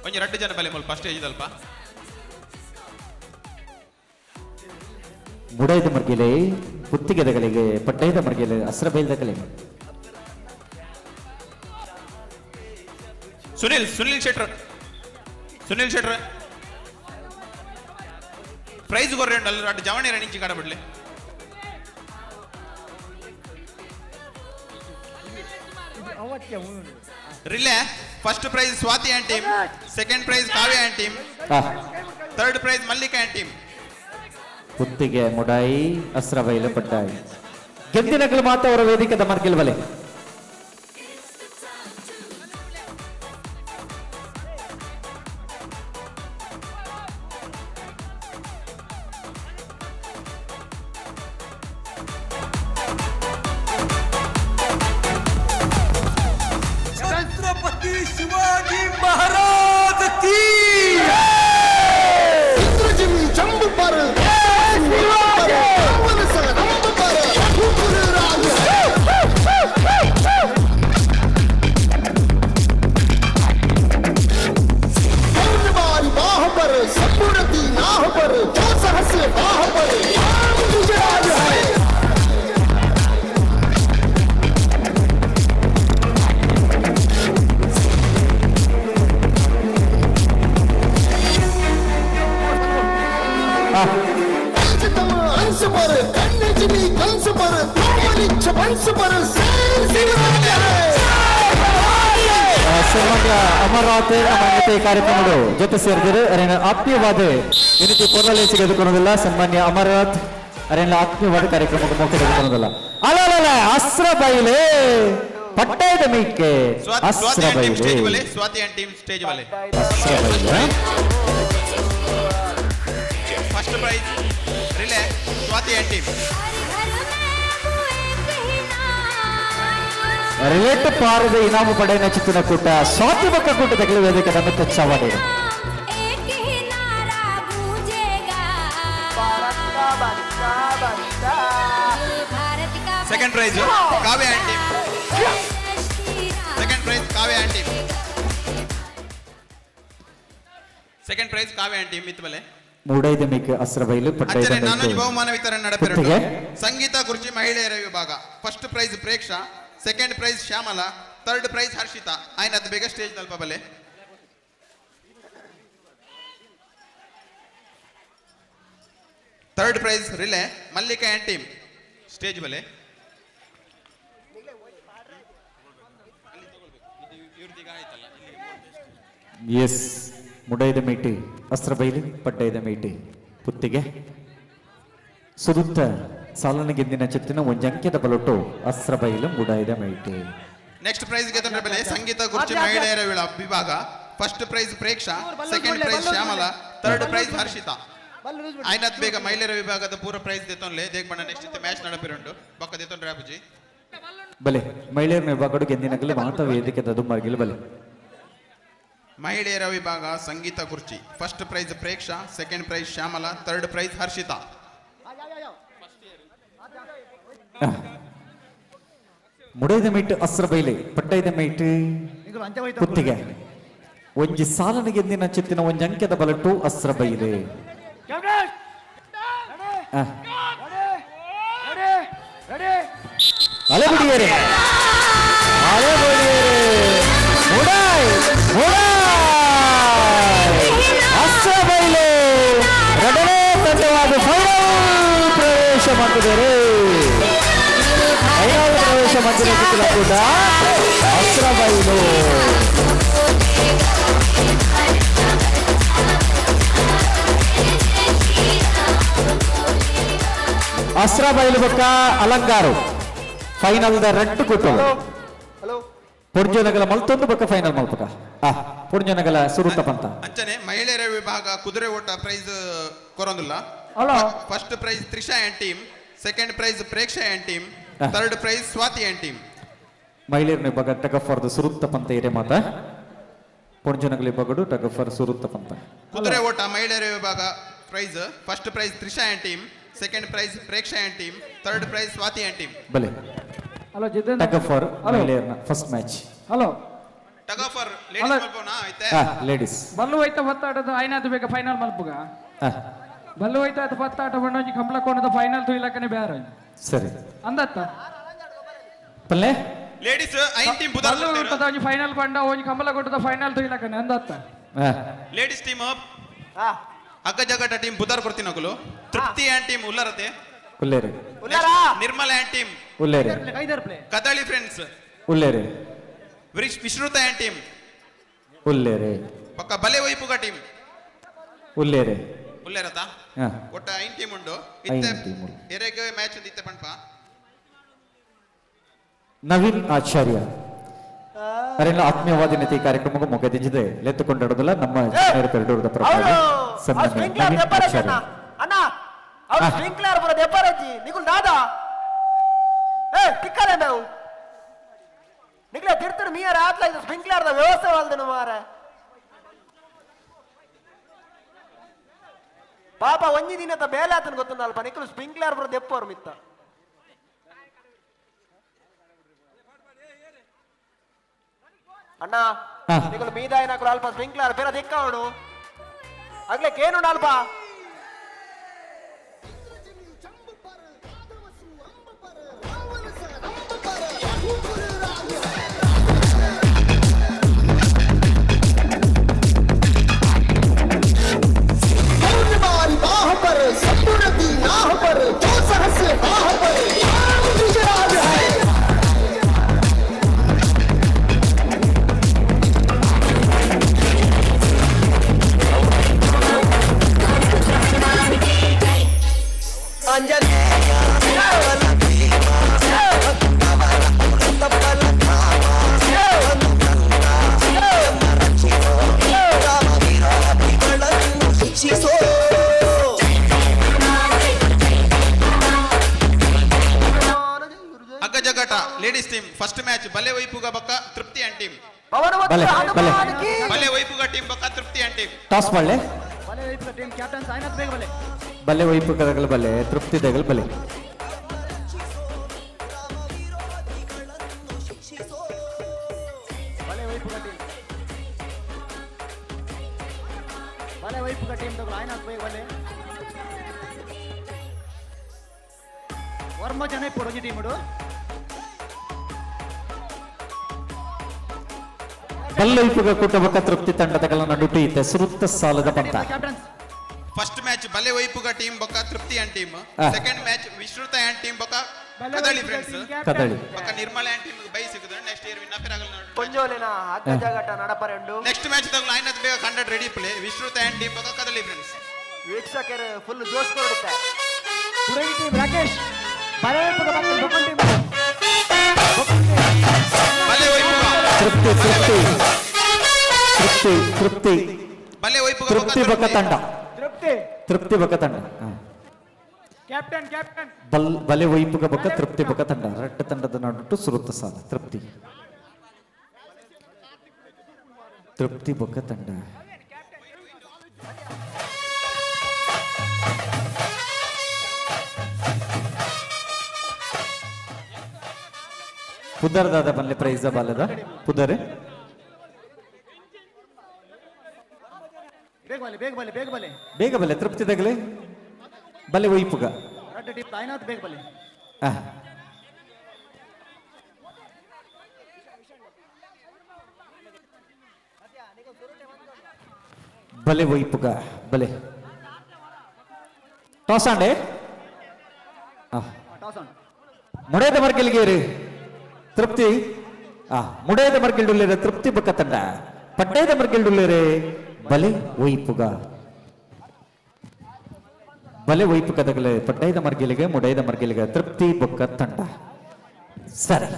ಒಂಜಿ 2 ಜನ ಬಲೆ ಮುಲ್ಪ ಸ್ಟೇಜ್ ದಲ್ಪ. ಮುಡೈದ ಮರ್ಗಿಲೆ ಪುತ್ತಿಗೆದ ಗಲೆಗೆ ಪಡ್ಡೈದ ಮರ್ಗಿಲೆ ಅಸ್ರಬೈಲ್ದ ಗಲೆ. ಸುನಿಲ್ ಶೆಟ್ರ್ ಪ್ರೈಸ್ ಕೊರ್ರೆಂಡು ಅಲ್ಲಿ 2 ಜವಾನರ ನಿಂಚಿ ಕಾಡಬಿಡ್ಲೆ. Relay first prize Swati and team. Second prize Kavya and team. Third prize Mallika and team. Puttige ಮುಡಾಯಿ ಅಸ್ರಬೈಲು ಪಡ್ಡಾಯಿ ಗೆದ್ದಿನಗಳು ಮಾತ್ರ ಅವರ ವೇದಿಕೆದ ಮರ್ಗಿಲ್ ಬಲೆ. छत्रपति शिवाजी महाराज की जंब पर बाह पर सपूरती नाह पर जो सहस बाह पर गुजराज है. अंश पर कन्नजनी कंस पर कोमलिच्छ वंश पर शिवराज है. ಸನ್ಮಾನ್ಯ ಅಮರನಾಥ್ ಅಮಾನ್ಯತೆ ಕಾರ್ಯಕ್ರಮಗಳು ಜೊತೆ ಸೇರಿದರೆ ಅರೇನ ಆತ್ಮೀಯವಾದ ವಿನತಿ ಪೊರಲೆ ಸಿಗದುಕೊಳ್ಳೋದಿಲ್ಲ. ಸನ್ಮಾನ್ಯ ಅಮರನಾಥ್ ಅರೇನ ಆತ್ಮೀಯವಾದ ಕಾರ್ಯಕ್ರಮಕ್ಕೆ ಮುಖ್ಯ ತೆಗೆದುಕೊಳ್ಳೋದಿಲ್ಲ. ಅಲ್ಲ ಅಸ್ರಬೈಲೆ ಪಟ್ಟಯದ ಮೀಕೆ ಅಸ್ರಬೈಲೆ ಸ್ವಾತಿ ಆ್ಯಂಡ್ ಟೀಮ್ ಸ್ಟೇಜ್ ಬಲೆ. First prize relay Swathi and team. ರೇಟ್ ಪಾರದ ಇನಾಮು ಪಡೆಯ ಚಿತ್ತಿನ ಕೂಟ ಸ್ವಾತಿ ಬಕ್ಕ ಕೂಟ ತಗಲು ವೇದಿಕೆ ನಮಿತ ಚವಾಡಿ. Second prize Kavya and team. Second prize Kavya and team. Second prize Kavya and team ಇತ್ತು ಬಲೆ. ಮೂಡೈದ ಮೇಕೆ ಅಸ್ರಬೈಲು ಪಟ್ಟೈದ ನಾನೊಂದು ಬಹುಮಾನ ವಿತರಣೆ ನಡೆಪಿರುಂಡು. ಸಂಗೀತ ಕುರ್ಚಿ ಮಹಿಳೆಯರ ವಿಭಾಗ. First prize Preksha. Second prize Shyamala. Third prize Harshita. ಆಯ್ನದ್ದು ಬೇಗ ಸ್ಟೇಜ್ ತಲುಪ ಬಲೆ. Third prize relay Mallika and team stage ಬಲೆ. ಎಸ್ ಮುಡೈದ ಮೇಟಿ ಅಸ್ರಬೈಲು ಪಡ್ಡೈದ ಮೇಟಿ ಪುತ್ತಿಗೆ ಸುದುತ್ತ ಸಾಲನ ಗೆದ್ದಿನ ಚಿತ್ತಿನ ಒಂಜಂಕ್ಯದ ಬಲೊಟ್ಟು ಅಸ್ರಬೈಲು ಮುಡೈದ ಮೇಟಿ. ನೆಕ್ಸ್ಟ್ ಪ್ರೈಸ್ ಗೆದ್ದ ಬೆಲೆ ಸಂಗೀತ ಕುರ್ಚಿ ಮಹಿಳೆಯರ ವಿಭಾಗ. First prize Preksha. Second prize Shyamala. Third prize Harshita. ಆಯ್ನತ್ ಬೇಗ ಮಹಿಳೆಯರ ವಿಭಾಗದ ಪೂರ ಪ್ರೈಸ್ ದೇತೊನ್ಲೆ ದೇಗ್ ಬಣ್ಣ ನೆಕ್ಸ್ಟ್ ಇತ್ತೆ ಮ್ಯಾಚ್ ನಡಪಿರುಂಡು ಬೊಕ್ಕ ದೇತೊನ್ ರಾಬುಜಿ ಬಲೆ ಮಹಿಳೆಯರ ವಿಭಾಗಡು ಗೆದ್ದಿನಗಲೆ ಮಾತ ವೇದಿಕೆ ದದು ಮರ್ಗಿಲ್ ಬಲೆ. ಮಹಿಳೆಯರ ವಿಭಾಗ ಸಂಗೀತ ಕುರ್ಚಿ. First prize Preksha. Second prize Shyamala. Third prize Harshita. ಮುಡೈದ ಮೇಟ್ ಅಸ್ರಬೈಲೆ ಪಟ್ಟೈದ ಮೇಟ್ ಪುತ್ತಿಗೆ ಒಂಜಿ ಸಾಲನ ಗೆದ್ದಿನ ಚಿತ್ತಿನ ಒಂಜಿ ಅಂಕ್ಯದ ಬಲಟ್ಟು ಅಸ್ರಬೈಲೆ. ಅಲೆಗುಡಿಯರೆ ಅಸ್ರಬೈಲೆ ಎರಡನೇ ತಂಡವಾದ ಫೈನಲ್ ಪ್ರವೇಶ ಮಾಡಿದ್ದಾರೆ. ಫೈನಲ್ ಪ್ರವೇಶ ಮಾಡಿದ ಚಿತ್ತಿನ ಕೂಡ ಅಸ್ರಬೈಲು. ಅಸ್ರಾಬೈಲು ಬೊಕ್ಕ ಅಲಂಗಾರು ಫೈನಲ್ ದ ರೆಡ್ ಕುಟ್ಟು ಪುರ್ಜನಗಲ ಮಲ್ತೊಂದು ಬೊಕ್ಕ ಫೈನಲ್ ಮಲ್ಪಕ ಪುರ್ಜನಗಲ ಸುರುತ ಪಂತ ಅಂಚನೆ ಮಹಿಳೆಯರ ವಿಭಾಗ ಕುದುರೆ ಓಟ ಪ್ರೈಸ್ ಕೊರೊಂದುಲ್ಲ first prize Trisha and team, second prize Preksha and team, third prize Swathi and team. ಮಹಿಳೆಯರ ವಿಭಾಗ ಟಗಫರ್ದು ಸುರುತ್ತ ಪಂತ ಇರೆ ಮಾತ ಪುರ್ಜನಗಲ ವಿಭಾಗಡು ಟಗಫರ್ ಸುರುತ್ತ ಪಂತ. ಕುದುರೆ ಓಟ ಮಹಿಳೆಯರ ವಿಭಾಗ prize first prize Trisha and team, second prize Preksha and team, third prize Swathi and team. ಬಲೆ ಹಲೋ ಜಿತೇಂದ್ರ ಟಗಫರ್ ಮಹಿಳೆಯರ first match. Hello tug of war ladies ಮಲ್ಪೋನಾ ಐತೆ ಲೇಡೀಸ್ ಬಲ್ಲು ಐತ ಬತ್ತಾಟದ ಐನಾದು ಬೇಗ ಫೈನಲ್ ಮಲ್ಪುಗ ಬಲ್ಲು ಐತ ಅದು ಬತ್ತಾಟ ಬಂಡೊಂಜಿ ಕಂಪ್ಲಕೋಣದ ಫೈನಲ್ ತುಯಿಲಕನೆ ಬ್ಯಾರ ಸರಿ ಅಂದತ್ತ ಪಲ್ಲೆ ಲೇಡೀಸ್ ಐನ್ ಟೀಮ್ ಬುಧಾರ ಬಲ್ಲು ಉಂಟದ ಒಂಜಿ ಫೈನಲ್ ಬಂಡ ಒಂಜಿ ಕಂಪ್ಲಕೋಟದ ಫೈನಲ್ ತುಯಿಲಕನೆ ಅಂದತ್ತ ಲೇಡೀಸ್ ಟೀಮ್ ಅಗ್ಗ ಜಗಟ ಟೀಮ್ ಬುಧಾರ್ ಕೊಡ್ತಿನಕಲು, ತೃಪ್ತಿ ಅಂಡ್ ಟೀಮ್ ಉಲ್ಲರತೆ, ಉಲ್ಲೇರೆ ನಿರ್ಮಲ ಅಂಡ್ ಟೀಮ್ ಉಲ್ಲೇರೆ, ಕದಳಿ ಫ್ರೆಂಡ್ಸ್ ಉಲ್ಲೇರೆ, ವಿಶ್ರುತ ಅಂಡ್ ಟೀಮ್ ಉಲ್ಲೇರೆ, ಪಕ್ಕ ಬಲೆ ವೈಪುಗ ಟೀಮ್ ಉಲ್ಲೇರೆ ಉಲ್ಲೇರತಾ ಒಟ್ಟ ಐನ್ ಟೀಮ್ ಉಂಡು. ಎರೆಗೆ ಮ್ಯಾಚ್ ಒಂದು ಇತ್ತೆ ಪಂಪ ನವೀನ್ ಆಚಾರ್ಯ ಅರೆಲ್ಲ ಆತ್ಮೀಯವಾದಿನತೆ ಕಾರ್ಯಕ್ರಮಕ್ಕೆ ಮುಗಿದಿದೆ ಲೆತ್ತುಕೊಂಡಾಡೋದಲ್ಲ ನಮ್ಮ ಪೆರಡೂರದ ಪ್ರಭಾವಿ ನವೀನ್ ಆಚಾರ್ಯ ಅಣ್ಣ ಅವ್ರು ಸ್ಪ್ರಿಂಕ್ಲರ್ ಬರೋದು ಎಬ್ಬರಜ್ಜಿ ನಿಗುಲ್ ದಾದಾ ತಿಕ್ಕಲೆ ನಾವು ನಿಗ್ಲೆ ತಿರ್ತಿರು ಮೀಯರ ಆತ್ಲ ಇದು ಸ್ಪ್ರಿಂಕ್ಲರ್ ದ ವ್ಯವಸ್ಥೆ ವಾಲ್ದನು ಮಾರ ಪಾಪ ಒಂಜಿ ದಿನದ ಬೇಲೆ ಆತನ ಗೊತ್ತುಂದಲ್ಪ ನಿಕ್ಕಲು ಸ್ಪ್ರಿಂಕ್ಲರ್ ಬರೋದು ಎಪ್ಪೋರು ಮಿತ್ತ ಅಣ್ಣ ನಿಕ್ಕಲು ಮೀದಾಯಿನಕರು ಅಲ್ಪ ಸ್ಪ್ರಿಂಕ್ಲರ್ ಬೇರೆ ದಿಕ್ಕವಡು ಆಗ್ಲೇ ಕೇನು ಅಲ್ಪ ಲೇಡೀಸ್ ಟೀಮ್ ಫಸ್ಟ್ ಮ್ಯಾಚ್ ಬಲೆ ವೈಪುಗ ಬಕ್ಕ ತೃಪ್ತಿ ಅಂಡ್ ಟೀಮ್, ಬಲೆ ವೈಪುಗ ಟೀಮ್ ಬಕ್ಕ ತೃಪ್ತಿ ಅಂಡ್ ಟೀಮ್. ಟಾಸ್ ಮಾಡ್ಲೆ ಬಲೆ ವೈಪುಗ ಟೀಮ್ ಕ್ಯಾಪ್ಟನ್ ಸಾಯಿನಾಥ್ ಬೇಗ ಬಲೆ ಬಲೆ ವೈಪುಗದಗಲ ಬಲೆ ತೃಪ್ತಿ ದಗಲ ಬಲೆ ಬಲೆ ವೈಪುಗ ಟೀಮ್ ಬಲೆ ವೈಪುಗ ಟೀಮ್ ತಗೋ ಸಾಯಿನಾಥ್ ಬೇಗ ಬಲೆ ವರ್ಮ ಜನ ಪಡೋಜಿ ಟೀಮ್ ಇಡು ಬಲ್ಲೈಪುಗ ಕುಟುಂಬಕ ತೃಪ್ತಿ ತಂಡದಗಳ ನಡುಟು ಇತ್ತೆ ಸುರುತ್ತ ಸಾಲದ ಪಂತ. ಫಸ್ಟ್ ಮ್ಯಾಚ್ ಬಲೆ ವೈಪುಗ ಟೀಮ್ ಬಕ್ಕ Trupti and team, second match Vishruta and team ಬಕ್ಕ ಕದಳಿ ಫ್ರೆಂಡ್ಸ್, ಕದಳಿ ಬಕ್ಕ ನಿರ್ಮಲ ಅಂಡ್ ಟೀಮ್ ಬೈ ಸಿಗುದು ನೆಕ್ಸ್ಟ್ ಇಯರ್ ವಿನ್ ಅಪೇರ್ ಆಗಲ್ಲ ಪಂಜೋಲೆನ ಅಗ್ಗ ಜಗಟ ನಡಪರೆಂಡು ನೆಕ್ಸ್ಟ್ ಮ್ಯಾಚ್ ತಗಲು ಐನತ್ ಬೇಗ 100 ready play Vishruta and team ಬಕ್ಕ ಕದಳಿ ಫ್ರೆಂಡ್ಸ್. ವೀಕ್ಷಕರು ಫುಲ್ ಜೋಶ್ ಕೊಡುತ್ತೆ ಕುಡಗಿ ಟೀಮ್ ರಾಕೇಶ್ ಬಲೆ ವೈಪುಗ ಬಕ್ಕ ಬೊಕ್ಕನ್ ಟೀಮ್ ಬಲೆ ವೈಪುಗ ತೃಪ್ತಿ ತೃಪ್ತಿ ತೃಪ್ತಿ ತೃಪ್ತಿ ಬಲೆ ವೈಪುಗ ತೃಪ್ತಿ ಬಕ ತಂಡ ತೃಪ್ತಿ ಬಕ ತಂಡ ಕ್ಯಾಪ್ಟನ್ ಕ್ಯಾಪ್ಟನ್ ಬಲೆ ವೈಪುಗ ಬಕ ತೃಪ್ತಿ ಬಕ ತಂಡ ರೆಡ್ ತಂಡದ ನಡುಟು ಸುರುತ್ತ ಸಾಲ ತೃಪ್ತಿ ತೃಪ್ತಿ ಬಕ ತಂಡ ಪುದರ್ ದಾದ ಬನ್ಲೆ ಪ್ರೈಸ್ ಬಾಲದ ಪುದರ್ ಬೇಗ ಬಲೆ ತೃಪ್ತಿ ತಗಲೆ ಬಲೆ ವೈಪುಗ ಬೇಗ ಬಲೆ ಬಲೆ ವೈಪುಗ ಬಲೆ ಟಾಸ್ ಆಂಡೆ ಮುಡೇದ ಮರ್ಗೆಲ್ಗೇರಿ ತೃಪ್ತಿ ಮುಡೇದ ಮರ್ಗೆಲ್ಡುಲ್ಲೇರೆ ತೃಪ್ತಿ ಬಕ್ಕ ತಂಡ ಪಟ್ಟೇದ ಮರ್ಗೆಲ್ಡುಲ್ಲೇರೆ ಬಲೆ ವೈಪುಗ ಬಲೆ ವೈಪು ಕದಗಲೆ ಪಡ್ಡೈದ ಮರ್ಗಿಲಿಗೆ ಮುಡೈದ ಮರ್ಗಿಲಿಗೆ ತೃಪ್ತಿ ಬೊಕ್ಕ ತಂಡ ಸರಿ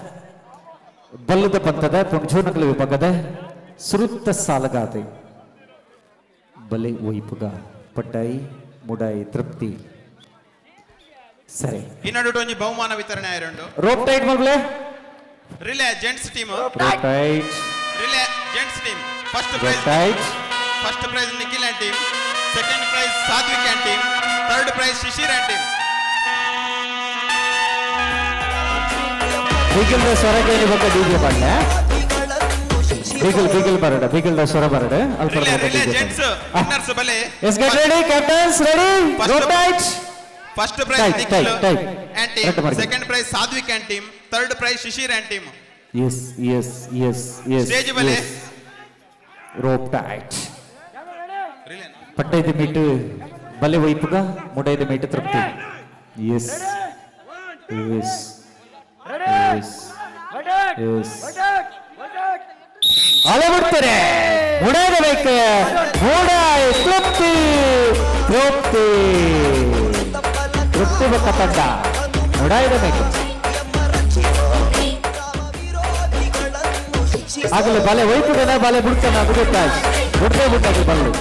ಬಲ್ಲದ ಪಂಥದ ಪುಂಜೋನಗಲ ವಿಭಾಗದ ಸುರುತ್ತ ಸಾಲಗಾದೆ ಬಲೆ ವೈಪುಗ ಪಡ್ಡಾಯಿ ಮುಡಾಯಿ ತೃಪ್ತಿ ಸರಿ ಇನ್ನೊಂದು ಒಂಜಿ ಬಹುಮಾನ ವಿತರಣೆ ಆಯ್ರಂಡು ರೋಪ್ ಟೈಟ್ ಮಗ್ಲೆ relay gents team rope tight relay gents team first rope prize Nikhil and team second prize Satwik and team third prize Shishir and team ಬಿಗಿಲ್ ಸ್ವರ ಕೇಳಿ ಬಕ್ಕ ಡಿಜೆ ಪಾಡ್ಲ ಬಿಗಿಲ್ ಬರಡ ಬಿಗಿಲ್ ಸ್ವರ ಬರಡ ಅಲ್ಪ ರಿಲೇ ಜೆಂಟ್ಸ್ ವಿನ್ನರ್ಸ್ ಬಲೆ yes get ready captains ready rope tight first prize Nikhil and team second prize Satwik and team third prize Shishir and team S stage ಬಲೆ ರೋಪ್ ಟೈಟ್ ಪಟ್ಟೈದು ಮೀಟು ಬಲೆ ವೈಪುಗ ಮುಡೈದು ಮೀಟು ತೃಪ್ತಿ ಎಸ್ ಅಲೆ ಬಿಡ್ತಾರೆ ಮುಡೈದ ಬೇಕು ಮೂಡಾಯಿ ತೃಪ್ತಿ ಬಕ್ಕ ತಂಡ ಮುಡಾಯಿದ ಬೇಕು ಆಗಲೇ ಬಲೆ ವೈಪುಗನ ಬಲೆ ಬಿಡ್ತಾನ ಬಿಡ್ತೇ ಬಿಟ್ಟಾಗ ಬಲ್ಲು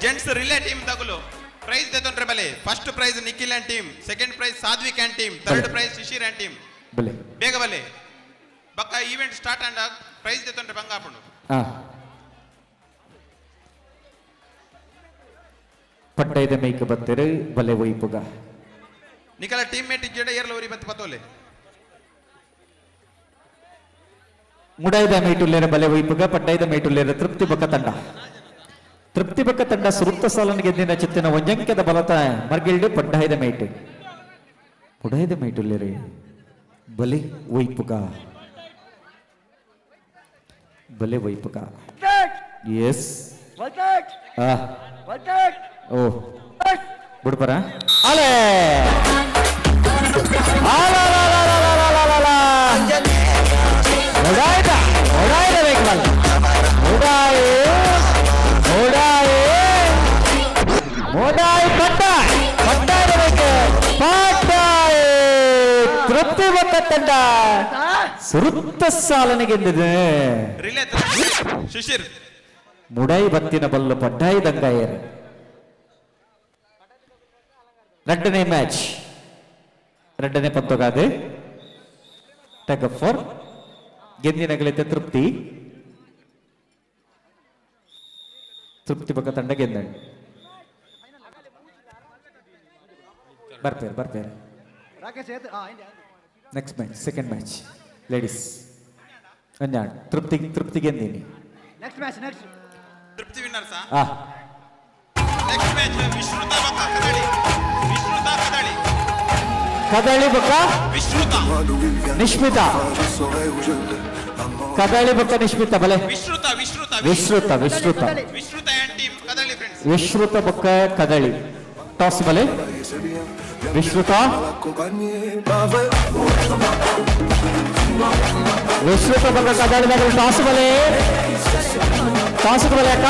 ಜೆಂಟ್ಸ್ ರಿಲೇ ಟೀಮ್ ತಗುಲು ಪ್ರೈಸ್ ದೇತೊಂಡ್ರೆ ಬಲೆ first prize Nikhil and team second prize Satwik and team third prize Shishir and team ಬಲೆ ಬೇಗ ಬಲೆ ಬಕ್ಕ ಈವೆಂಟ್ ಸ್ಟಾರ್ಟ್ ಅಂಡ್ ಪ್ರೈಸ್ ದೇತೊಂಡ್ರೆ ಬಂಗ ಹಾಪುಂಡು ಪಟ್ಟೈದ ಮೈಕ ಬತ್ತರು ಬಲೆ ವೈಪುಗ ನಿಖಲ ಟೀಮ್ ಮೇಟ್ ಜಡ ಏರ್ಲ ಊರಿ ಬತ್ತು ಪತೋಲೆ ಮುಡೈದ ಮೈಟುಲ್ಲೇರ ಬಲೆ ವೈಪುಗ ಪಟ್ಟೈದ ಮೈಟುಲ್ಲೇರ ತೃಪ್ತಿ ಬಕ್ಕ ತಂಡ ಸುರುತ್ತ ಸಾಲನ ಗೆದ್ದಿನ ಚಿತ್ತಿನ ಒಂಜಂಕ್ಯದ ಬಲತ ಮರ್ಗಿಲ್ಡು ಪಡ್ಡೈದ ಮೈಟು ಪುಡೈದ ಮೈಟುಲ್ಲೇರೆ ಬಲೆ ವೈಪುಗ ಎಸ್ ಓ ಬಿಡ್ಬರ ಅಲೇ ತೃಪ್ತಿ ಬಕ್ಕ ತಂಡ ಸುರುತ್ತ ಸಾಲನೆ ಗೆದ್ದಿದೆ ಶಿಶಿರ್ ಮುಡಾಯಿ ಬತ್ತಿನ ಬಲ್ಲು ಪಡ್ಡಾಯಿ ದಂಗಾಯರು ಎರಡನೇ ಮ್ಯಾಚ್ ಎರಡನೇ ಪಂತಗಾದೆ ಟಗ್ ಫಾರ್ ಗೆದ್ದಿನ ಗಳಿತ ತೃಪ್ತಿ ಬಕ್ಕ ತಂಡ ಗೆದ್ದ ಬರ್ಪೇರು next match second match ladies ಅಂಜಾಣ್ ತೃಪ್ತಿ ಗೆಂದಿನಿ ತೃಪ್ತಿ ವಿನ್ನರ್ಸ್ ನೆಕ್ಸ್ಟ್ ಮ್ಯಾಚ್ ವಿಶ್ರುತ ಬಕ್ಕ ಕದಳಿ ಬಕ್ಕ ನಿಶ್ಮಿತಾ ಕದಳಿ ಬಕ್ಕ ನಿಶ್ಮಿತಾ ಬಲೆ Vishruta and team Kadali friends Vishruta ಬಕ್ಕ ಕದಳಿ ಟಾಸ್ ಬಲೆ ವಿಶ್ರುತ ಬಕ್ಕ ಕದಳಿ ಬಲೆ ಟಾಸ್ ಬಲೆ ಅಕ್ಕ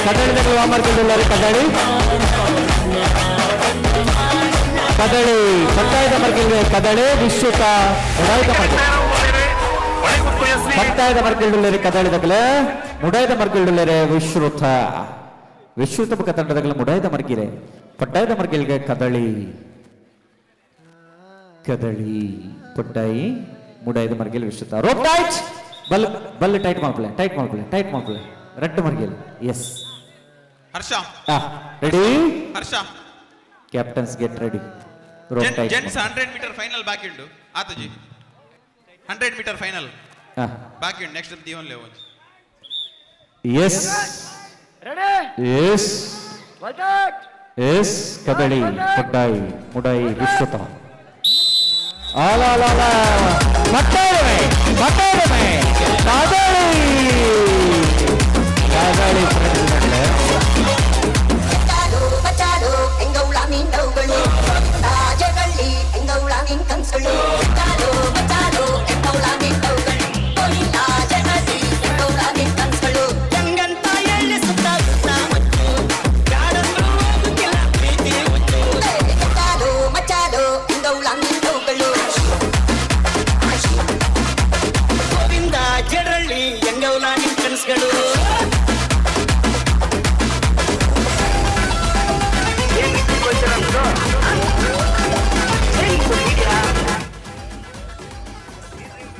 ಕದಳಿ ಮಾಡ್ಕೊಂಡಿದ್ದಾರೆ ಕದಳಿ ಪಟ್ಟಾಯದ ಮರ್ಗಿಲ್ವೆ ಕದಳಿ ವಿಶ್ವತ ಪಟ್ಟಾಯದ ಮರ್ಗಿಲ್ಡುಳ್ಳರೆ ಕದಳಿದಗಲೆ ಮುಡಾಯ್ದ ಮರ್ಗಿಲ್ಡುಳ್ಳರೆ ವಿಶ್ರುತ ಬಕ್ಕ ತಂಡದಗಲೆ ಮುಡಾಯ್ದ ಮರ್ಗಿರೆ ಪಟ್ಟಾಯದ ಮರ್ಗಿಲ್ಗೆ ಕದಳಿ ಪಟ್ಟಾಯಿ ಮುಡಾಯ್ದ ಮರ್ಗಿಲ್ ವಿಶ್ರುತ ರೋಪ್ ಟೈಟ್ ಬಲ್ ಟೈಟ್ ಮಾಡ್ಕೊಳ್ಳೆ ರೆಡ್ ಮರ್ಗಿಲ್ yes Harsha ready Harsha captains get ready gents 100 metre final ಬಾಕಿ ಉಂಟು ಆತಜಿ 100 ಮೀಟರ್ ಫೈನಲ್ ಬಾಕಿ ಉಂಟು ನೆಕ್ಸ್ಟ್ ದೀವನ್ level yes ready yes yes Kadali ಪಡ್ಡಾಯಿ ಮುಡಾಯಿ ವಿಶ್ವತ ಆಲಾಲಾಲ ಮತ್ತೊಮ್ಮೆ ಕದಳಿ ಕದಳಿ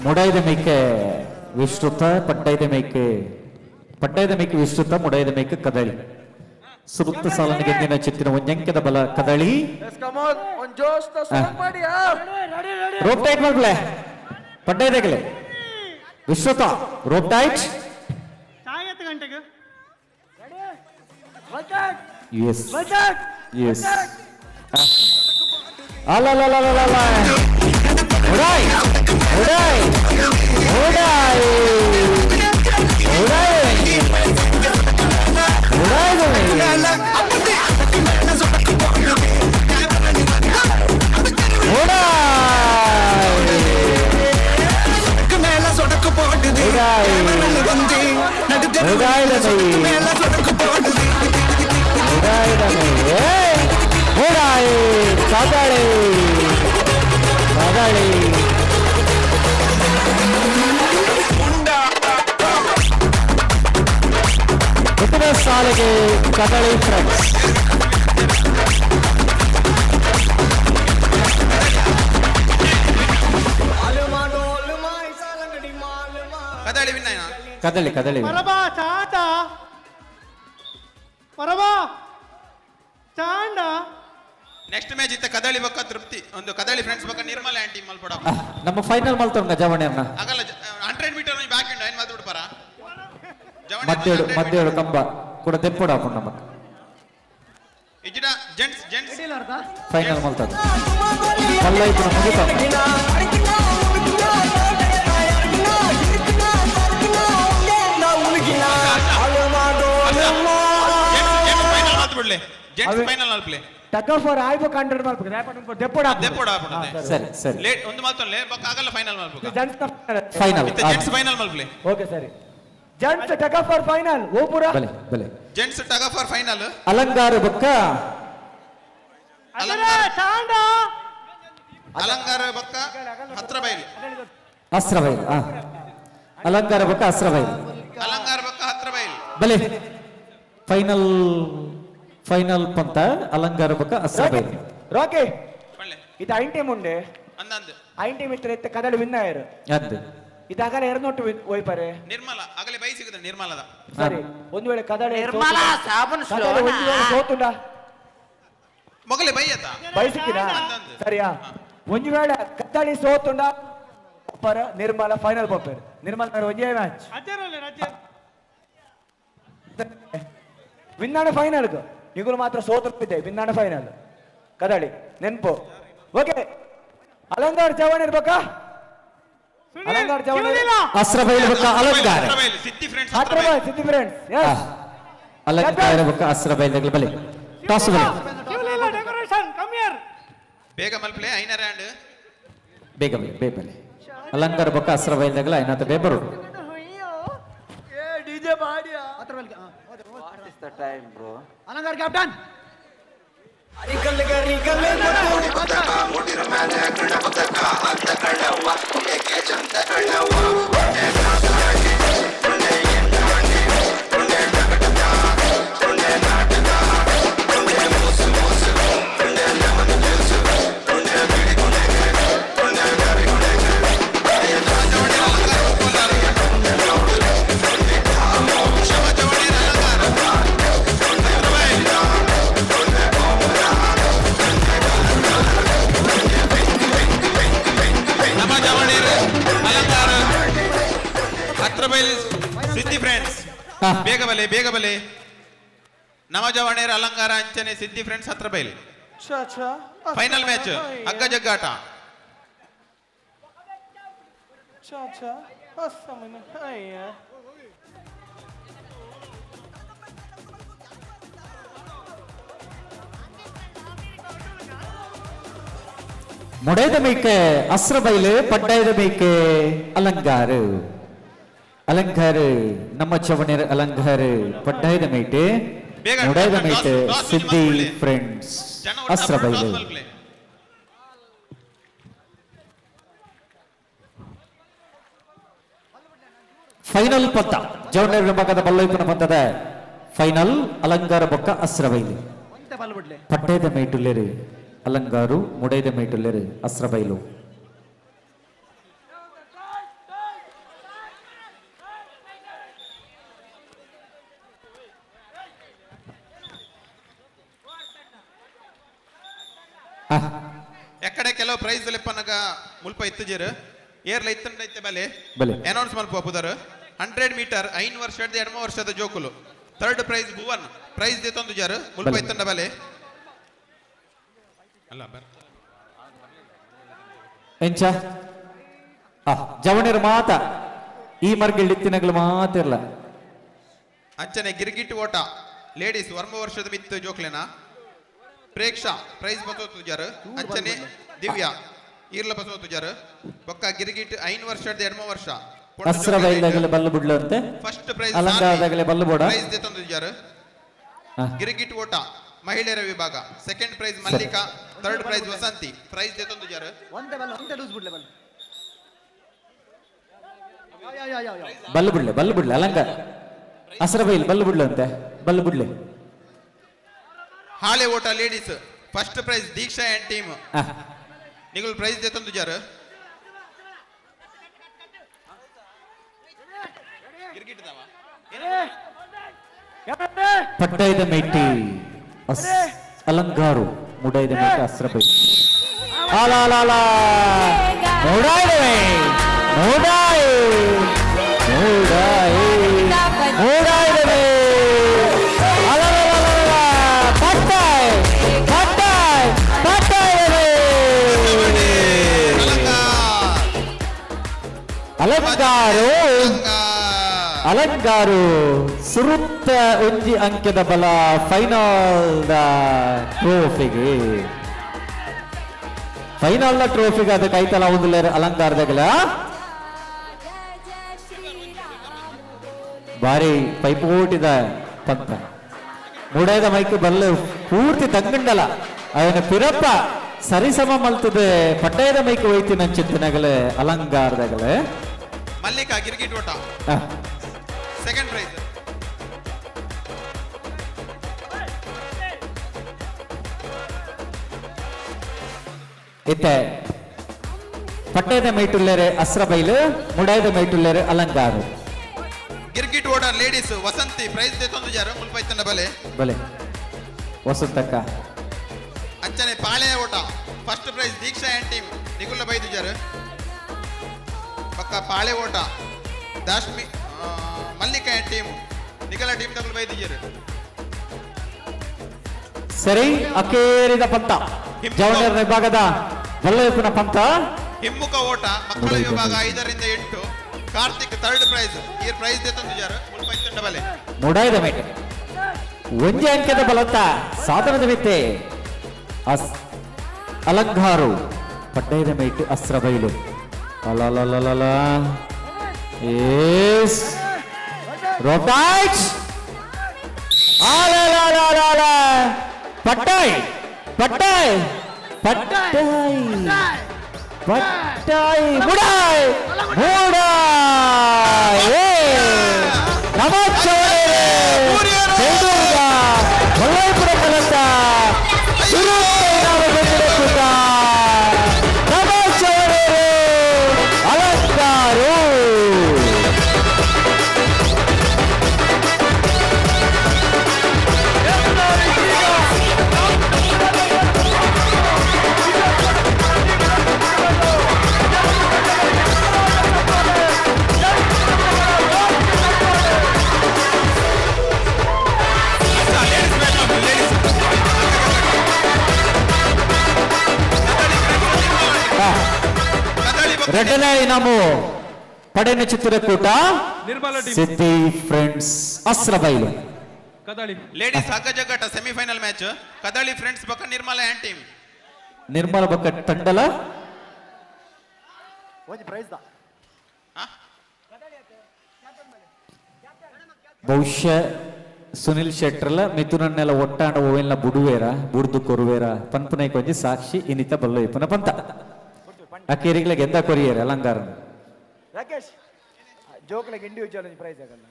ಮುಡಾಯ್ದ ಮೇಕೆ ವಿಶ್ರುತ ಪಡ್ಡೈದ ಮೇಕೆ ವಿಶ್ರುತ ಮುಡಾಯ್ದ ಮೇಕೆ ಕದಳಿ ಸುರುತ್ತ ಸಾಲನ ಗೆದ್ದಿನ ಚಿತ್ತಿನ ಒಂಜಂಕದ ಬಲ ಕದಳಿ ರೋಪ್ ಟೈಟ್ ಮಾಡ್ಬಿಳೆ ಪಡ್ಡೈದಗಲೆ Vishruta rope tight yes yes ಅಲ್ಲ ಉಡಾಯ್ ಉಡಾಯ್ ಉಡಾಯ್ ಉಡಾಯ್ ಸಾಲಿಗೆ Kadali friends Kadali next match ಇತ್ತ ಕದಳಿ ಬಕ್ಕ ತೃಪ್ತಿ ಒಂದು ಕದಳಿ ಫ್ರೆಂಡ್ಸ್ ಬಕ್ಕ ನಿರ್ಮಲ ಆಂಟಿ ಮಲ್ಪಡ ನಮ್ಮ ಫೈನಲ್ ಮಲ್ತೋಂಗ ಜವಣೆಯನ್ನ ಆಗಲ್ಲ 100 ಮೀಟರ್ ಬ್ಯಾಕ್ ಎಂಡ್ ಏನ್ ಮಾತು ಬಿಡ್ಪಾರ ಮದ್ದೇಳು ಕಂಬ ಕೂಡ ತೆಪ್ಪುಡ ಹಾಕೊಂಡು ನಮ್ಮ ಇಜಿಡ ಜೆಂಟ್ಸ್ ಫೈನಲ್ ಮಲ್ತದ ಮಲ್ಲ ಇತ್ತು ಮುಗಿತ gents final play tug for ಆಯ್ಬು ಕಂಡ್ರೆ ಮಾಡ್ಬೇಕು ದೆಪ್ಪುಡ ಸರಿ ಸರಿ ಲೇಟ್ ಒಂದು ಮಾತೊಂದು ಬಕ್ಕ ಆಗಲ್ಲ ಫೈನಲ್ ಮಾಡ್ಬೇಕು final gents final play okay ಸರಿ ಜೆಂಟ್ಸ್ ಟಗ್ ಫಾರ್ ಫೈನಲ್ ಓಪುರ ಬಲೆ ಜೆಂಟ್ಸ್ ಟಗ್ ಫಾರ್ ಫೈನಲ್ ಅಲಂಕಾರ ಬಕ್ಕ ಅಲಂಕಾರ ಬಕ್ಕ ಹತ್ರ ಬೈಲಿ ಅಸ್ರಬೈಲ್ ಅಲಂಕಾರ ಬಕ್ಕ ಅಸ್ರಬೈಲ್ ಅಲಂಕಾರ ಬಕ್ಕ ಹತ್ರ ಬೈಲಿ ಬಲೆ ಫೈನಲ್ ಪಂತ ಅಲಂಕಾರ ಬಕ್ಕ ಅಸ್ರಬೈಲ್ ರಾಕೆ ಇದು ಐನ್ ಟೀಮ್ ಉಂಡೆ ಅಂದಂದು ಐನ್ ಟೀಮ್ ಇತ್ತು ಇತ್ತ ಕದಳಿ ವಿನ್ ಆಯರು ಅಂದು ಇದಾಗಲೇ ಎರನೊಟ್ಟು ಒಯ್ಪಾರೆ ನಿರ್ಮಲ ಆಗಲೇ ಬೈ ಸಿಗದ ನಿರ್ಮಲದ ಸರಿ ಒಂದು ವೇಳೆ ಕದಳಿ ನಿರ್ಮಲ ಸಾಬೂನು ಕದಳಿ ಒಂದು ವೇಳೆ ಸೋತುಂಡ ಮೊಗಲೇ ಬೈ ಆತ ಬೈ ಸಿಕ್ಕಿನ ಸರಿಯಾ ಒಂದು ವೇಳೆ ಕದಳಿ ಸೋತುಂಡ ಪರ ನಿರ್ಮಲ ಫೈನಲ್ ಪೋಪೇರು ನಿರ್ಮಲ ಒಂದೇ ಮ್ಯಾಚ್ ವಿನ್ನಾಣ ಫೈನಲ್ ನಿಗುಲು ಮಾತ್ರ ಸೋತಿದೆ ವಿನ್ನಾಣ ಫೈನಲ್ ಕದಳಿ ನೆನ್ಪು ಓಕೆ ಅಲಂಗಾರ್ ಚವಣ್ ಇರ್ಬೇಕಾ ಅಲಂಗಾರ್ ಚವಣ್ ಅಸ್ರಬೈಲ್ ಬಕ್ಕ ಅಲಂಕಾರ ಸಿದ್ದಿ ಫ್ರೆಂಡ್ಸ್ ಸಿದ್ದಿ ಫ್ರೆಂಡ್ಸ್ ಎಸ್ ಅಲಂಕಾರ ಬಕ್ಕ ಅಸ್ರಬೈಲ್ ದಗಲ ಬಲೆ ಟಾಸ್ ಬಲೆ ಬೇಗ ಮಲ್ಪ್ಲೆ ಐನ ರ್ಯಾಂಡ್ ಬೇಗ ಬಲೆ ಅಲಂಕಾರ ಬಕ್ಕ ಅಸ್ರಬೈಲ್ ದಗಲ ಐನಾತ ಬೇಬರು ಡಿಜೆ ಬಾಡಿಯಾ what is the time bro Alangar captain Siddhi friends ಬೇಗ ಬಲೆ ನವಜವಾಣೇರ ಅಲಂಕಾರ ಅಂಚನೆ ಸಿದ್ದಿ ಫ್ರೆಂಡ್ಸ್ ಹತ್ರ ಬೈಲ್ ಫೈನಲ್ ಮ್ಯಾಚ್ ಹಗ್ಗ ಜಗ್ಗಾಟ முடையத மேய்க்க அஸ்ரபைலு பட்டாயத மேய்க்க அலங்காரு அலங்காரு நம்ம ಚವಣೇರ ಅಲಂಗಾರು ಪಡ್ಡಾಯದ ಮೇಟೆ ಮುಡಾಯದ ಮೇಟೆ ಸಿದ್ದಿ ಫ್ರೆಂಡ್ಸ್ ಅಸ್ರಬೈಲು ಫೈನಲ್ ಪಂತ ಜವಣೇರ ವಿಭಾಗದ ಬಲ್ಲೈಪನ ಪಂತದ ಫೈನಲ್ ಅಲಂಗಾರ ಬೊಕ್ಕ ಅಸ್ರಬೈಲು ಪಡ್ಡಾಯದ ಮೇಟುಲ್ಲೇರು ಅಲಂಗಾರು ಮುಡೈದ ಮೇಟುಲ್ಲೇರು ಅಸ್ರಬೈಲು ಎಕ್ಕಡೆ ಕೆಲವು ಪ್ರೈಸ್ ಲೆಪ್ಪನಗ ಮುಲ್ಪ ಇತ್ತಜೇರು ಏರ್ಲ ಇತ್ತಂಡೈತೆ ಬಲೆ ಅನೌನ್ಸ್ ಮಲ್ಪ ಪುದರ್ 100 ಮೀಟರ್ 5 ವರ್ಷದ 2 ವರ್ಷದ ಜೋಕುಲು ಥರ್ಡ್ ಪ್ರೈಸ್ ಭುವನ್ ಪ್ರೈಸ್ ದೆ ತಂದು ಜಾರು ಮುಲ್ಪ ಇತ್ತಂಡ ಬಲೆ ಅಲ್ಲ ಬರ್ ಎಂಚ ಜವಣೇರ ಮಾತ ಈ ಮರ್ಗಿಲ್ ಇತ್ತಿನಗಳು ಮಾತಿರ್ಲ ಅಂಚನೆ ಗಿರ್ಗಿಟ್ ಓಟ ಲೇಡೀಸ್ ವರ್ಮ ವರ್ಷದ ಮಿತ್ತು ಜೋಕ್ಲೆನಾ ಪ್ರೇಕ್ಷಾ ಪ್ರೈಸ್ ಬಸೋತು ಜಾರು ಅಂಚನೆ ದಿವ್ಯಾ ಈರ್ಲ ಬಸೋತು ಜಾರು ಪಕ್ಕ ಗಿರ್ಗಿಟ್ 5 ವರ್ಷದ 2 ವರ್ಷ ಅಸ್ರಬೈಲಾಗಲೆ ಬಲ್ಲು ಬಿಡ್ಲು ಅಂತೆ ಫಸ್ಟ್ ಪ್ರೈಸ್ ಅಲಂಕಾರದಾಗಲೆ ಬಲ್ಲು ಬೋಡ ಪ್ರೈಸ್ ದೆ ತಂದು ಜಾರು ಗಿರ್ಗಿಟ್ ಓಟ ಮಹಿಳೆಯರ ವಿಭಾಗ second prize Mallika third prize Vasanti prize ದೆ ತಂದು ಜಾರು ಬಲ್ಲು ಬಿಡ್ಲೆ ಅಲಂಕಾರ ಅಸ್ರಬೈಲ್ ಬಲ್ಲು ಬಿಡ್ಲು ಅಂತೆ ಬಲ್ಲು ಬಿಡ್ಲೆ ಹಾಳೆ ಓಟ ladies first prize Deeksha and team ನಿಗಳು ಪ್ರೈಸ್ ದೆ ತಂದು ಜಾರು ಪಡ್ಡಾಯದ ಮೇಟಿ ಅಲಂಗಾರು ಮುಡಾಯದ ಮೇಟಿ ಅಸ್ರಬೈಲ್ ಆಲಾಲಾಲ ಮುಡಾಯದವೇ ಮುಡಾಯ ಮುಡಾಯ ಮುಡಾಯದವೇ ಅಲಾಲಾಲ ಪಡ್ಡಾಯ ಪಡ್ಡಾಯ ಪಡ್ಡಾಯದವೇ ಅಲಂಗಾರು ಅಲಂಗಾರು ಸುರುತ್ತ ಒಂಜಿ ಅಂಕೆದ ಬಲ ಫೈನಲ್ ದ ಟ್ರೋಫಿಗೆ ಫೈನಲ್ ದ ಟ್ರೋಫಿಗೆ ಅದಕ್ಕೆ ಐತಲ್ಲ ಒಂದು ಅಲಂಕಾರದಾಗಲ ಬಾರಿ ಪೈಪೋಟಿದ ಪಂತ ಮುಡಾಯದ ಮೈಕ್ ಬಲ್ಲು ಪೂರ್ತಿ ತಂಗಂಡಲ ಅವನ ಪಿರಪ್ಪ ಸರಿಸಮ ಮಲ್ತದೆ ಪಡ್ಡಾಯದ ಮೈಕ್ ಹೋಯ್ತಿನ ಚಿಂತನೆಗಳೇ ಅಲಂಕಾರದಾಗಲೇ ಮಲ್ಲಿಕಾ ಗಿರ್ಗಿಟ್ ಓಟ ಸೆಕೆಂಡ್ ಪ್ರೈಸ್ ಇತ್ತೆ ಪಡ್ಡಾಯದ ಮೈಟುಲ್ಲೇರೆ ಅಸ್ರಬೈಲು ಮುಡಾಯದ ಮೈಟುಲ್ಲೇರೆ ಅಲಂಗಾರು ಗಿರ್ಗಿಟ್ ಓಟ ಲೇಡೀಸ್ ವಸಂತಿ ಪ್ರೈಸ್ ದೆ ತಂದು ಜಾರು ಮುಲ್ಪ ಇತ್ತಂಡ ಬಲೆ ಬಲೆ ವಸಂತಕ್ಕ ಅಂಚನೆ ಪಾಳೆ ಓಟ first prize Deeksha and team ನಿಗುಲ್ಲ ಬೈದು ಜಾರು ಪಕ್ಕ ಪಾಳೆ ಓಟ ದಾಶ್ಮಿ ಮಲ್ಲಿಕಾ ಅಂಡ್ ಟೀಮ್ ನಿಗಲ ಟೀಮ್ ತಗಲು ಬೈದು ಜಾರು ಸರಿ ಅಕೇರಿದ ಪಂತ ಜವಣೇರ ವಿಭಾಗದ ಬಲ್ಲಯಪ್ಪನ ಪಂತ ಹಿಮ್ಮುಖ ಓಟ ಮಕ್ಕಳ ವಿಭಾಗ 5 ರಿಂದ 8 ಕಾರ್ತಿಕ್ ಥರ್ಡ್ ಪ್ರೈಸ್ ಈ ಪ್ರೈಸ್ ದೆ ತಂದು ಜಾರು ಮುಲ್ಪ ಇತ್ತಂಡ ಬಲೆ ಮುಡಾಯದ ಮೇಟೆ ಒಂಜಿ ಅಂಕೆದ ಬಲತ್ತ ಸಾಧನದ ಮಿತ್ತೆ ಅಲಂಗಾರು ಪಡ್ಡಾಯದ ಮೇಟು ಅಸ್ರಬೈಲು ಅಲಲಲಲಲ ಎಸ್ ರೋಟಾಚ್ ಅಲಲಲಲಲ ಪಡ್ಡಾಯ್ ಪಡ್ಡಾಯ್ ಪಡ್ಡಾಯ್ ಪಡ್ಡಾಯ್ ಮುಡಾಯ್ ಮುಡಾಯ್ ನಮಸ್ಕಾರ ಮಲ್ಲೈಪುರ ಕಲತ ಅಲಂಕಾರು ladies match రెడ్డల ఇనాము పడిన చిత్రకూట సిద్ధి ఫ్రెండ్స్ అస్రబైలు లేడీస్ ಹಗ್ಗ ಜಗ್ಗಾಟ ಸೆಮಿಫೈನಲ್ ಮ್ಯಾಚ್ ಕದಳಿ ಫ್ರೆಂಡ್ಸ್ ಬಕ್ಕ ನಿರ್ಮಲ ಆ್ಯಂಡ್ ಟೀಮ್ ನಿರ್ಮಲ ಬಕ್ಕ ತಂಡಲ ಬಹುಶಃ ಸುನಿಲ್ ಶೆಟ್ರಲ ಮಿಥುನನ್ನೆಲ್ಲ ಒಟ್ಟಾಂಡ ಓವೆಲ್ಲ ಬುಡುವೇರ ಬುಡ್ದು ಕೊರುವೇರ ಪನ್ಪುನೈ ಕೊಂಜಿ ಸಾಕ್ಷಿ ಇನಿತ ಬಲ್ಲು ಇಪ್ಪನ ಪಂತ ಅಕ್ಕೇರಿಗ್ಲ ಗೆದ್ದ ಕೊರಿಯರ್ ಅಲಂಕಾರ ರಾಕೇಶ್ ಜೋಕ್ಲಗೆ ಇಂಡಿವಿಜುವಲ್ ಪ್ರೈಸ್ ಆಗಲ್ಲ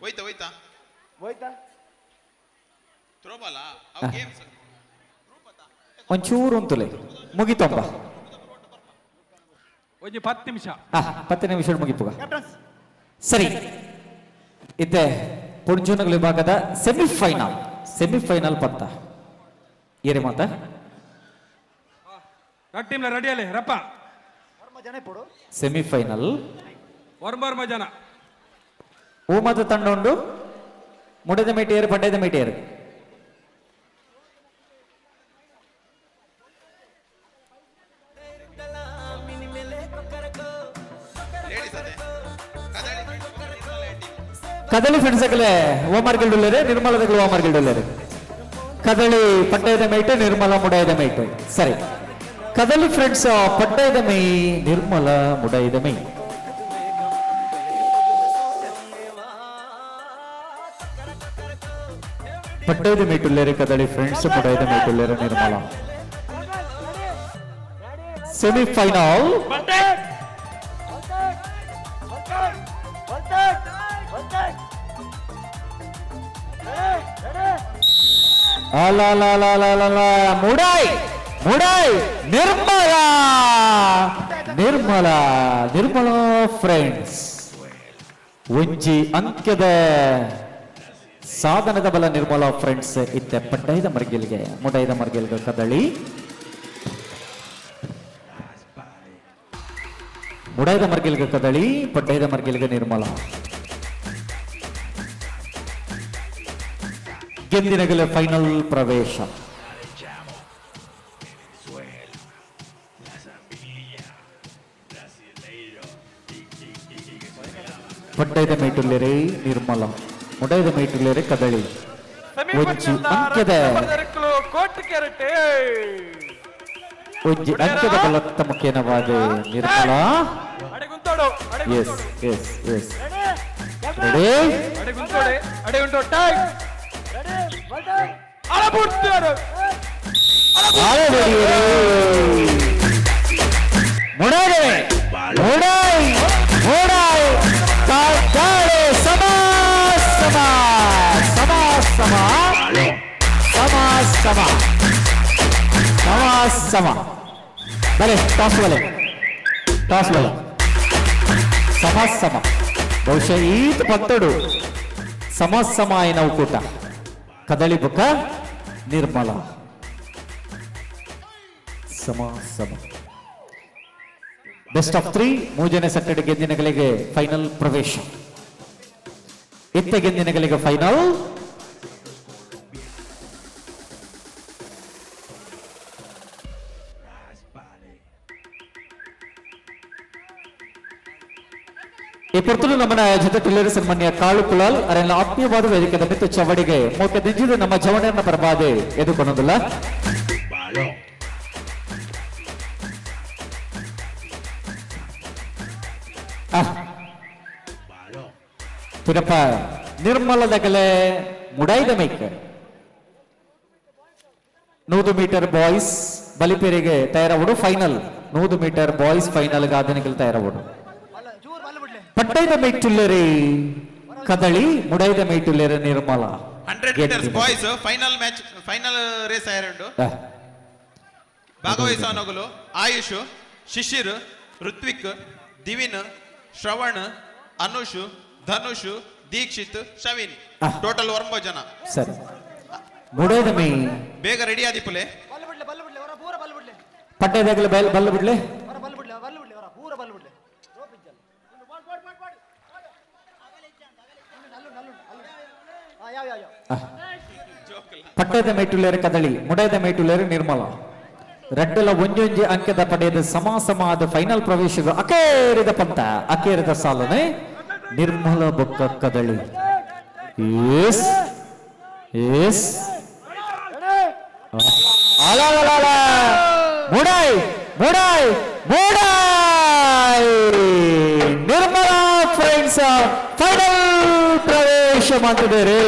ಹೋಯ್ತಾ ಥ್ರೋಬಾಲ ಅವ ಗೇಮ್ಸ್ ಒಂಚೂರು ಉಂತುಲೆ ಮುಗಿತೊಂಬ ಒಂದು 10 ನಿಮಿಷ 10 ನಿಮಿಷ ಮುಗಿಪುಗ ಸರಿ ಇತ್ತೆ ಪುಂಜುನಗ ವಿಭಾಗದ ಸೆಮಿಫೈನಲ್ ಪಂತ ಏರಿ ಮಾತ ಟೀಮ್ ರೆಡಿ ಅಲೆ ರಪ್ಪ ಸೆಮಿಫೈನಲ್ ವರ್ಮ ಜನ ಊಮದ ತಂಡ ಉಂಡು ಮುಡದ ಮೇಟಿಯರು ಪಡ್ಡದ ಮೇಟಿಯರು ಕದಳಿ ಫ್ರೆಂಡ್ಸ್ ಆಗಲೇ ಓಮರ್ಗಿಲ್ಡ್ ಉಳ್ಳೇರೆ ನಿರ್ಮಲದಗಳು ಓಮರ್ಗಿಲ್ಡ್ ಉಳ್ಳೇರೆ ಕದಳಿ ಪಟ್ಟಯದ ಮೇಟು ನಿರ್ಮಲ ಮುಡಯದ ಮೇಟು ಸರಿ ಕದಳಿ ಫ್ರೆಂಡ್ಸ್ ಪಟ್ಟಯದ ಮೈ ನಿರ್ಮಲ ಮುಡಯದ ಮೈ ಪಟ್ಟಯದ ಮೇಟುಳ್ಳೇರೆ ಕದಳಿ ಫ್ರೆಂಡ್ಸ್ ಮುಡಯದ ಮೇಟುಳ್ಳೇರೆ ನಿರ್ಮಲ ಸೆಮಿಫೈನಲ್ ಮುಡಾಯ್ ನಿರ್ಮಲ ಫ್ರೆಂಡ್ಸ್ ಒಂಜಿ ಅಂಕ್ಯದ ಸಾಧನದ ಬಲ ನಿರ್ಮಲ ಫ್ರೆಂಡ್ಸ್ ಇತ್ತೆ ಪಡ್ಡೈದ ಮರ್ಗಿಲ್ಗೆ ಮುಡೈದ ಮರ್ಗಿಲ್ಗೆ ಕದಳಿ ಮುಡೈದ ಮರ್ಗಿಲ್ಗೆ ಕದಳಿ ಪಡ್ಡೈದ ಮರ್ಗಿಲ್ಗೆ ನಿರ್ಮಲ ಗೆಂದಿನಗಲ ಫೈನಲ್ ಪ್ರವೇಶ ಪಡ್ಡೈದ ಮೇಟುಲ್ಲೆರೆ ನಿರ್ಮಲ ಮುಡೈದ ಮೇಟುಲ್ಲೆರೆ ಕದಳಿ ಒಂಜಿ ಅಂಕ್ಯದ ಬಲತ್ತ ಮುಖ್ಯನವಾದ ನಿರ್ಮಲ ಎಸ್ ಬಲೆ ಟಾಸ್ ಬಲೆ ಸಮ ಬಹುಶಃ ಈತ ಪತ್ತಡು ಸಮ అయిన ಒಕ್ಕೂಟ ಕದಳಿ ಬುಕ್ಕ ನಿರ್ಮಲ ಸಮ ಬೆಸ್ಟ್ ಆಫ್ 3 ಮೂಜನೆ ಸೆಟ್ಟೆಡ್ ಗೆಂದಿನಗಳಿಗೆ ಫೈನಲ್ ಪ್ರವೇಶ ಇತ್ತ ಗೆಂದಿನಗಳಿಗೆ ಫೈನಲ್ ಈ ಪುರ್ತಲು ನಮ್ಮನ ಜೊತೆ ಟಿಲ್ಲರಿ ಸನ್ಮಾನ್ಯ ಕಾಳು ಕುಲಾಲ್ ಅರೆಲ್ಲ ಆತ್ಮೀಯವಾದ ವೇದಿಕೆದ ಮಿತ್ತು ಚವಡಿಗೆ ಮೋಕೆ ದಿಜ್ಜಿದು ನಮ್ಮ ಜವಣೆಯನ್ನ ಬರಬಾದೆ ಎದುಕೊನ್ನೋದಿಲ್ಲ ಪಿರಪ್ಪ ನಿರ್ಮಲದಗಲೆ ಮುಡೈದ ಮೈಕ್ 100 ಮೀಟರ್ ಬಾಯ್ಸ್ ಬಲಿಪೇರಿಗೆ ತಯಾರಾಗುವುದು ಫೈನಲ್ 100 ಮೀಟರ್ ಬಾಯ್ಸ್ ಫೈನಲ್ ಗಾದನಿಗಳು ತಯಾರಾಗುವುದು ಪಟ್ಟೈದ ಮೇಟುಲ್ಲೆರೆ ಕದಳಿ ಮುಡೈದ ಮೇಟುಲ್ಲೆರೆ Nirmala 100 meters boys final race ಆಯರಂಡು ಭಾಗವಹಿಸುವನಗಳು ಆಯುಷ್ ಶಿಶಿರ್ ಋತ್ವಿಕ್ ದಿವಿನ್ ಶ್ರವಣ್ ಅನುಷ್ ಧನುಷ್ ದೀಕ್ಷಿತ್ ಶವಿನ್ ಟೋಟಲ್ 9 ಜನ ಸರಿ ಮುಡೈದ ಮೇ ಬೇಗ ರೆಡಿ ಆದಿಪುಲೆ ಪಟ್ಟೈದಾಗಲೇ ಬಲ್ಲು ಬಿಡ್ಲೆ ಪಟ್ಟದ ಮೇಟುಲ್ಲೇರೆ ಕದಳಿ ಮುಡೈದ ಮೇಟುಲ್ಲೇರೆ ನಿರ್ಮಲ ರಡ್ಡಲ ಒಂಜೊಂಜಿ ಅಂಕದ ಪಡೆಯದ ಸಮಾಸಮಾದ ಫೈನಲ್ ಪ್ರವೇಶಗಳು ಅಕೇರಿದ ಪಂತ ಅಕೇರಿದ ಸಾಲನೆ ನಿರ್ಮಲ ಬೊಕ್ಕ ಕದಳಿ ಎಸ್ ಎಸ್ ಮೂಡಾಯ್ ಮೂಡಾಯ್ ಮೂಡಾಯ್ ನಿರ್ಮಲಾ ಫ್ರೆಂಡ್ಸ್ ಫೈನಲ್ ಪ್ರವೇಶ ಮಾಡ್ತಿದ್ದಾರೆ.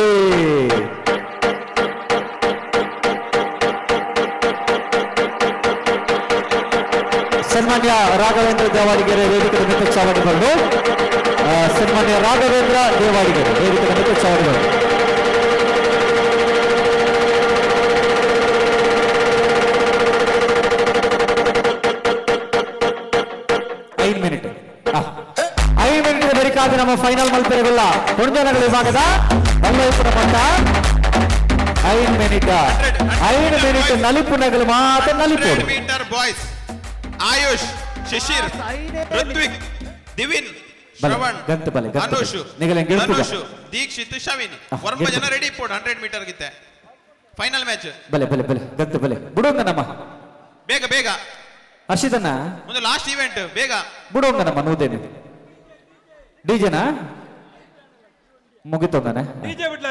ಸನ್ಮಾನ್ಯ ರಾಘವೇಂದ್ರ ದೇವಾಡಿಗೆರೆ ವೇದಿಕೆ ಮಿತ್ರ ಚಾವಡಿಗಳು. ಸನ್ಮಾನ್ಯ ರಾಘವೇಂದ್ರ ದೇವಾಡಿಗೆರೆ ವೇದಿಕೆ ಮಿತ್ರ ಚಾವಡಿಗಳು. ಐದು ಮಿನಿಟ್ ಬರಿಕಾದ ನಮ್ಮ ಫೈನಲ್ ಮಲ್ಪೆರಗಲ್ಲ ಹುಣಜನಗಳ ವಿಭಾಗದ ಮಲ್ಲೈಪುರ ಮಟ್ಟ 5 ಮಿನಿಟ್ ನಲಿಪುನಗಳು ಮಾತ್ರ ನಲಿಪುರು ಮೀಟರ್ ಬಾಯ್ಸ್ ಆಯುಷ್ ಶಿಶಿರ್ ಋತ್ವಿಕ್ ದಿವಿನ್ ಶ್ರವಣ್ ಅನುಷ್ ದೀಕ್ಷಿತ್ ಶವಿನ್ ವರ್ಮ ಜನ ರೆಡಿ ಪೋಡ್ 100 ಮೀಟರ್ ಗಿತ್ತೆ ಫೈನಲ್ ಮ್ಯಾಚ್ ಬಲೆ ಬಲೆ ಬಲೆ ಗಂತು ಬಲೆ ಬಿಡೋಂಗ ನಮ್ಮ ಬೇಗ ಬೇಗ ಹರ್ಷಿತನ್ನ ಒಂದು ಲಾಸ್ಟ್ ಇವೆಂಟ್ ಬೇಗ ಬಿಡೋಂಗ ನಮ್ಮ ನೂದೇನೆ ಡಿಜೆನಾ ಮುಗಿತೋಂಗನೆ ಡಿಜೆ ಬಿಡ್ಲ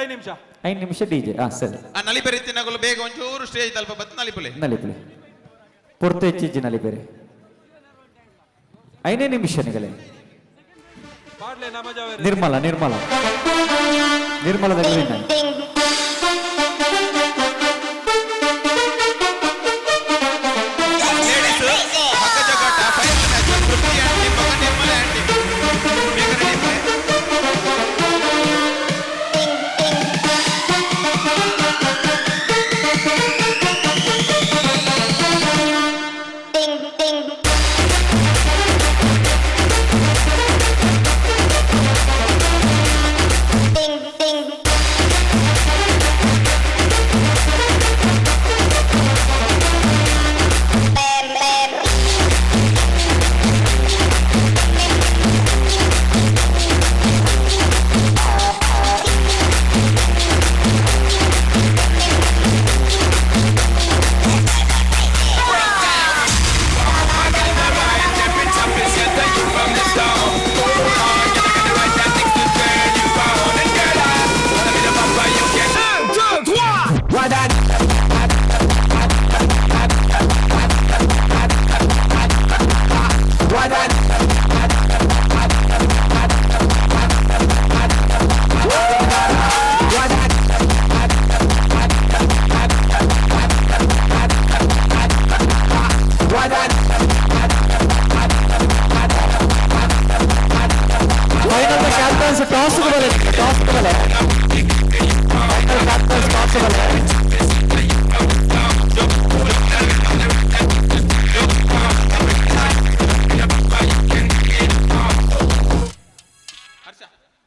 5 ನಿಮಿಷ ಡಿಜೆ ಸರಿ ನಲಿಪೆರೆ ತಿನ್ನಗಲು ಬೇಗ ಒಂಚೂರು ಸ್ಟೇಜ್ ತಲುಪ ಬತ್ ನಲಿಪುಲೆ ಪುರ್ತೆ ಹೆಚ್ಚಿಜ್ಜಿ ನಲಿಪೆರೆ 5 ನಿಮಿಷಗಳೇ ನಿರ್ಮಲದಲ್ಲಿ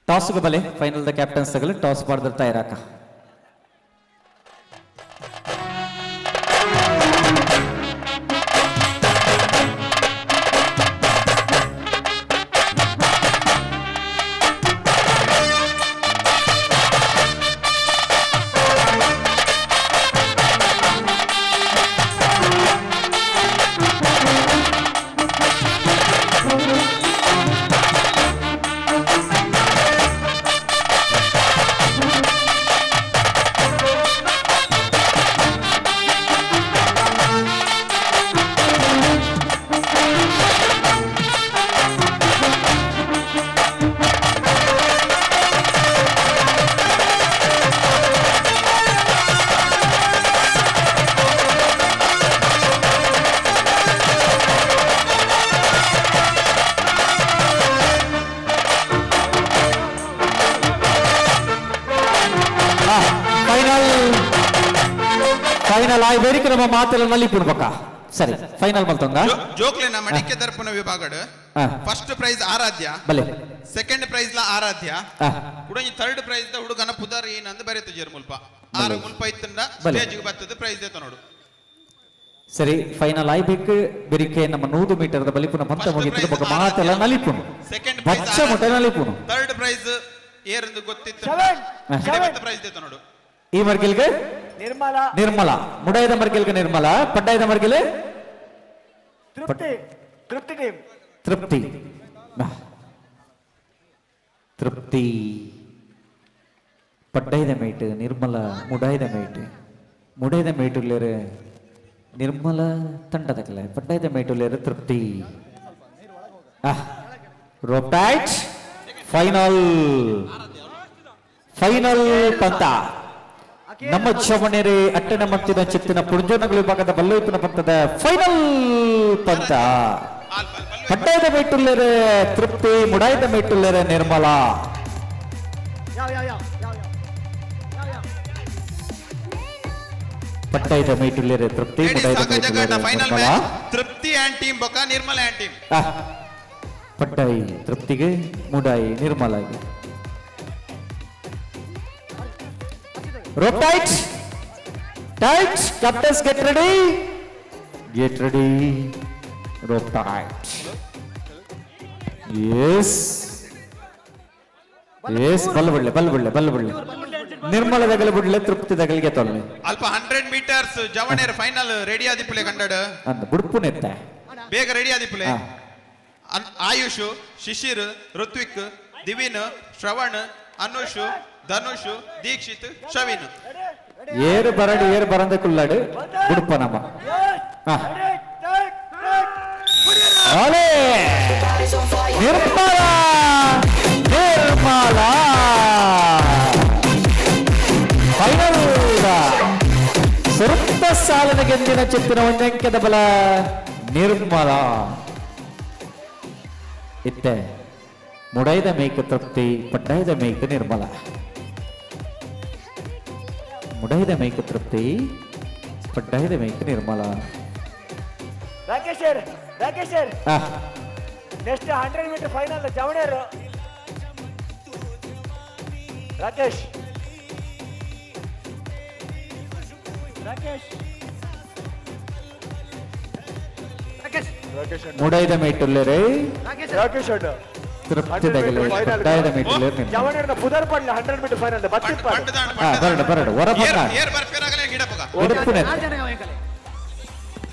ಟಾಸ್ ಬಲೆ ಫೈನಲ್ ದ ಕ್ಯಾಪ್ಟನ್ಸ್ ತಗಲಿ ಟಾಸ್ ಮಾಡ್ದಿರ್ತಾ ಇರಾಕ ಫೈನಲ್ ಆಯ್ ಬೇರಿಕೆ ನಮ್ಮ ಮಾತೆಲ್ಲ ನಲ್ಲಿ ಪುಡ್ಬೇಕ ಸರಿ ಫೈನಲ್ ಮಲ್ತಂಗ ಜೋಕ್ಲೆ ನಮ್ಮ ಮಡಿಕೆ ದರ್ಪಣ ವಿಭಾಗಡ್ ಫಸ್ಟ್ ಪ್ರೈಸ್ ಆರಾಧ್ಯ ಬಲೆ ಸೆಕೆಂಡ್ ಪ್ರೈಸ್ ಲ ಆರಾಧ್ಯ ಕುಡಂಜಿ ಥರ್ಡ್ ಪ್ರೈಸ್ ದ ಹುಡುಗನ ಪುದರ್ ಏನಂದ ಬರೆತ ಜೇರ್ ಮುಲ್ಪ ಆರು ಮುಲ್ಪ ಇತ್ತಂದ ಸ್ಟೇಜ್ ಗೆ ಬರ್ತದ ಪ್ರೈಸ್ ದೇತ ನೋಡು ಸರಿ ಫೈನಲ್ ಆಯ್ಬೇಕು ಬೆರಿಕೆ ನಮ್ಮ 100 ಮೀಟರ್ ದ ಬಲಿಪುನ ಪಂತ ಮುಗಿತು ಬಕ ಮಾತೆಲ್ಲ ನಲಿಪುನು ಸೆಕೆಂಡ್ ಪ್ರೈಸ್ ಬಚ್ಚ ಮೊಟ ನಲಿಪುನು ಥರ್ಡ್ ಪ್ರೈಸ್ ಏರಂದು ಗೊತ್ತಿತ್ತು ಪ್ರೈಸ್ ದೇತ ನೋಡು ಈ ಮರ್ಗಿಲ್ಗೆ ನಿರ್ಮಲಾ ಮುಡಾಯದ ಮರ್ಗಿಲ್ಗೆ ನಿರ್ಮಲಾ ಪಡ್ಡಾಯದ ಮರ್ಗಿಲೆ ತೃಪ್ತಿ ತೃಪ್ತಿ ಟೀಮ್ ತೃಪ್ತಿ ತೃಪ್ತಿ ಪಡ್ಡೈದ ಮೇಟ್ ನಿರ್ಮಲ ಮುಡಾಯ್ದ ಮೇಟ್ ಮುಡೈದ ಮೇಟುಲ್ಲೇರು ನಿರ್ಮಲ ತಂಡದಕಲೆ ಪಡ್ಡೈದ ಮೇಟುಲ್ಲೇರು ತೃಪ್ತಿ ರೋಪ್ಟೈಟ್ ಫೈನಲ್ ಫೈನಲ್ ಪಂತ ನಮ್ಮ ಚವಣೆರೆ ಅಟ್ಟನ ಮತ್ತಿನ ಚಿತ್ತಿನ ಪುಂಜೋನಗಳ ವಿಭಾಗದ ಬಲ್ಲವೈಪಿನ ಪಂತದ ಫೈನಲ್ ಪಂತ ಪಡ್ಡೈದ ಮೇಟುಲ್ಲೇರು ತೃಪ್ತಿ ಮುಡಾಯ್ದ ಮೇಟುಲ್ಲೇರು ನಿರ್ಮಲ ಪಡ್ಡೈದ ಮೇಟುಲ್ಲೇರು ತೃಪ್ತಿ ಮುಡಾಯ್ದ ಮೇಟುಲ್ಲೇರು ನಿರ್ಮಲ ತೃಪ್ತಿ ಆ್ಯಂಡ್ ಟೀಮ್ ಬೊಕ್ಕ ನಿರ್ಮಲ ಆ್ಯಂಡ್ ಟೀಮ್ ಪಡ್ಡಾಯಿ ತೃಪ್ತಿಗೆ ಮುಡಾಯಿ ನಿರ್ಮಲಾಗಿ rope tight tight captains get ready rope tight yes ಬಲ್ಲ ನಿರ್ಮಲ ದಗಲ ಬಿಡ್ಲೆ ತೃಪ್ತಿ ದಗಲಿಗೆ ತೊಲ್ಲೆ ಅಲ್ಪ 100 ಮೀಟರ್ಸ್ ಜವಣೇರ್ ಫೈನಲ್ ರೆಡಿ ಆದಿಪ್ಪಲೆ ಕಂಡಡ ಅಂದ ಬುಡ್ಪುನೆತ್ತ ಬೇಗ ರೆಡಿ ಆದಿಪ್ಪಲೆ ಆಯುಷ್ ಶಿಶಿರ್ ಋತ್ವಿಕ್ ದಿವಿನ್ ಶ್ರವಣ್ ಅನುಷ್ ಧನುಷ್ ದೀಕ್ಷಿತ್ ಶವಿನ್ ಏರು ಬರಂದ ಕುಲ್ಲಾಡು ಬುಡ್ಪ ನಮ್ಮ ನಿರ್ಮಲ ಫೈನಲ್ ಸ್ವಲ್ಪ ಸಾಲಿನ ಗೆದ್ದಿನ ಚಿತ್ತಿನ ಒಂದಂಕೆದ ಬಲ ನಿರ್ಮಲ ಇತ್ತೆ ಮುಡೈದ ಮೇಕ ತೃಪ್ತಿ ಪಡ್ಡಾಯ್ದ ಮೇಕ ನಿರ್ಮಲ ಮುಡೈದ ಮೇಕ ತೃಪ್ತಿ ಪಡ್ಡಾಯ್ದ ಮೇಕ Nirmala Rakesh next 100 metre final ಜವಣೇರು ರಾಕೇಶ್ ಮುಡೈದ ಮೇಟುಲ್ಲೇರೆ ರಾಕೇಶ್ ಅಣ್ಣ ತೃಪ್ತಿ ದಗಲೆ ಪಡ್ಡಾಯ್ದ ಮೇಟುಲ್ಲೇರೆ ಜವಣೇರ್ನ ಪುದರ್ ಪಡ್ಲ 100 ಮೀಟರ್ ಫೈನಲ್ ಬರಡು ಹೊರಬಂದ ಉಡುಪುನೆ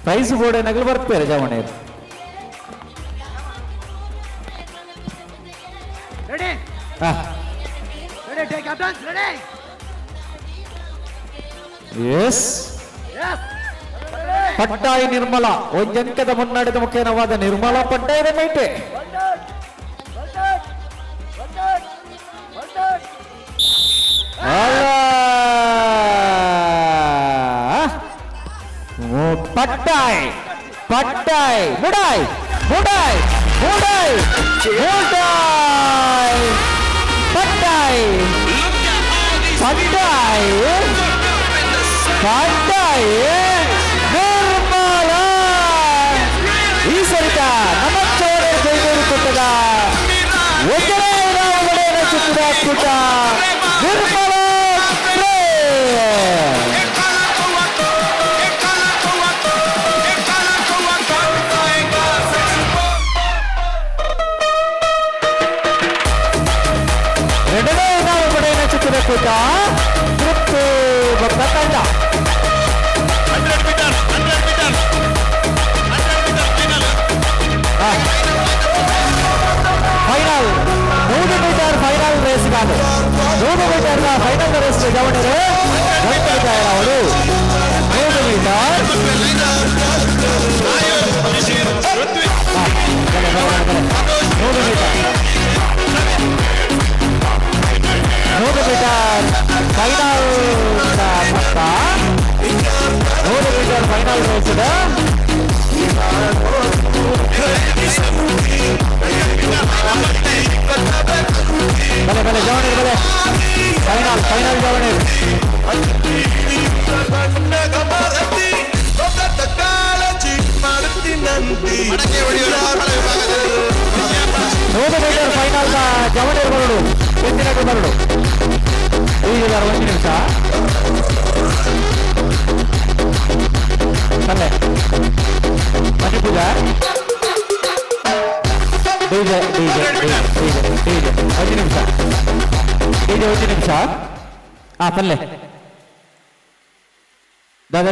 ಪ್ರೈಸ್ ಬೋರ್ಡ್ ನಗಲು ಬರ್ಪೇರೆ ಜವಣೇರು ಎಸ್ ಪಡ್ಡಾಯಿ ನಿರ್ಮಲ ಒಂಜಂಕದ ಮುನ್ನಡೆದ ಮುಖೇನವಾದ ನಿರ್ಮಲ ಪಡ್ಡಾಯದ ಮೇಟೆ ಪಡ್ಡಾಯ್ ಮುಡಾಯ್ ಪಡ್ಡಾಯ್ ನಿರ್ಮಲ ಈ ಸರಿತ ನಮ್ಮ ಚೋರೆ ಕೈಗೂರು ಕೊಟ್ಟದ ಒಡೆಯ ಸುತ್ತಿದ ಕೂಟ ನಿರ್ಮಲ ಎರಡನೇ ನಾವು ಒಡೆಯನ ಚಿತ್ತಿದ ಕೂಟ ತೃಪ್ತಿ ತಂಡ ಫೈನಲ್ 100 ಮೀಟರ್ ಫೈನಲ್ ರೇಸ್ ಗಾನು 100 ಮೀಟರ್ ಫೈನಲ್ ರೇಸ್ ಜವಣರು ಅವರು 100 ಮೀಟರ್ ಫೈನಲ್ ಮೊತ್ತ 100 ಮೀಟರ್ ಫೈನಲ್ ರೇಸ್ ಬಲೆ ಜವಣೀರ್ ಬಲೆ ಫೈನಲ್ ಜವಣೀರ್ 100 ಮೀಟರ್ ಫೈನಲ್ ಜವಣೀರ್ ಬರಡು ಎಂದಿನಗೂ ಬರಡು 1 ನಿಮಿಷ ಅಲ್ಲೇ ಮಣಿಪೂಜಾ ಡಿಜೆ 1 ನಿಮಿಷ ಪಲ್ಲೆ ದಾದಾ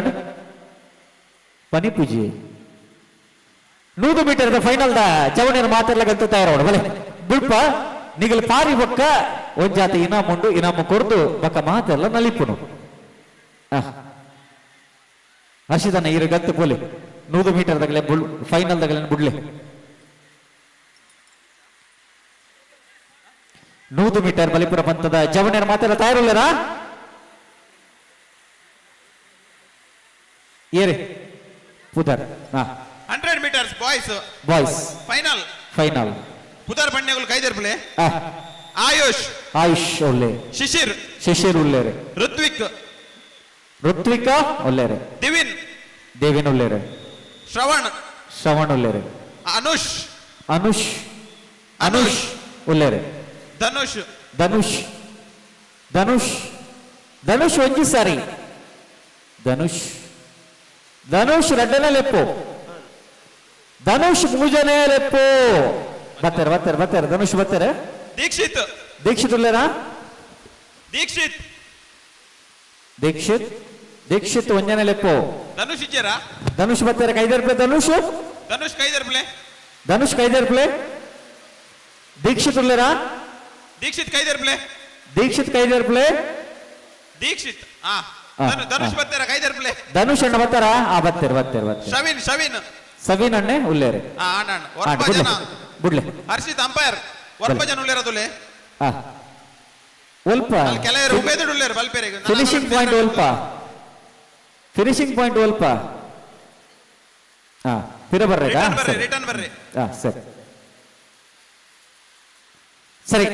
ಪನಿ ಪೂಜೆ 100 ಮೀಟರ್ ಫೈನಲ್ ದ ಜವಣಿನ ಮಾತಾಡ್ಲಕಂತ ತಯಾರೋಡು ಬಲೆ ಬುಲ್ಪ ನಿಗಲ್ ಪಾರಿ ಬೊಕ್ಕ ಒಂಜಾತಿ ಇನಾಮುಂಡು ಇನಾಮು ಕೊರ್ದು ಬಕ್ಕ ಮಾತೆಲ್ಲ ನಲಿಪುನು ಹರ್ಷಿದನ ಇರು ಗತ್ತು ಪೋಲಿ 100 ಮೀಟರ್ ದಗಲೆ ಫೈನಲ್ ದಗಲೆ ಬುಡ್ಲೆ 100 ಮೀಟರ್ ಬಲಿಪುರ ಪಂತದ ಜವಣಿನ ಮಾತೆಲ್ಲ ತಯಾರುಳ್ಳರಾ ಏರಿ ಪುದರ್ 100 meters ಬಾಯ್ಸ್ ಫೈನಲ್ ಪುದರ್ ಬಣ್ಣಗಳು ಕೈದರ್ಪಲೆ ಆಯುಷ್ ಒಳ್ಳೆ ಶಿಶಿರ್ ಒಳ್ಳೆರೆ ಋತ್ವಿಕ ಒಳ್ಳೆರೆ ದೇವಿನ್ ಒಳ್ಳೆರೆ ಶ್ರವಣ್ ಒಳ್ಳೆರೆ ಅನುಷ್ ಒಳ್ಳೆರೆ ಧನುಷ್ ಒಂಜಿ ಸಾರಿ ಧನುಷ್ ರಡ್ಡನೇ ಲೆಪ್ಪು ಧನುಷ್ ಮೂಜನೇ ಲೆಪ್ಪು ಬರ್ತಾರೆ ಧನುಷ್ ಬರ್ತಾರೆ ದೀಕ್ಷಿತ್ ಉಳ್ಳೇನಾ ದೀಕ್ಷಿತ್ ಒಂಜನೇ ಲೆಪ್ಪು ಧನುಷ್ ಬರ್ತಾರೆ ಕೈದರ್ಪ್ಲೆ ಧನುಷ್ ಕೈದರ್ಪ್ಲೆ ದೀಕ್ಷಿತ್ ಉಳ್ಳೇನಾ ದೀಕ್ಷಿತ್ ಕೈದರ್ಪ್ಲೆ ಧನುಷ್ ಅಣ್ಣ ಬರ್ತಾರ ಬರ್ತಾರೆ ಸವೀನ್ ಅಣ್ಣೆ ಉಳ್ಳೇರೆ ಬುಡ್ಲೆ ಹರ್ಷಿತ್ ಅಂಪೈರ್ ಜನ ಉಳ್ಳೇರದುಲೆ ಒಲ್ಪ ಕೆಲವರು ಉಬೇದುಡು ಉಳ್ಳೇರು ಬಲ್ಪೇರಿಗೆ ಫಿನಿಶಿಂಗ್ ಪಾಯಿಂಟ್ ಒಲ್ಪ ಪಿರ ಬರ್ರೇಗಾ ರಿಟರ್ನ್ ಬರ್ರಿ ಸರಿ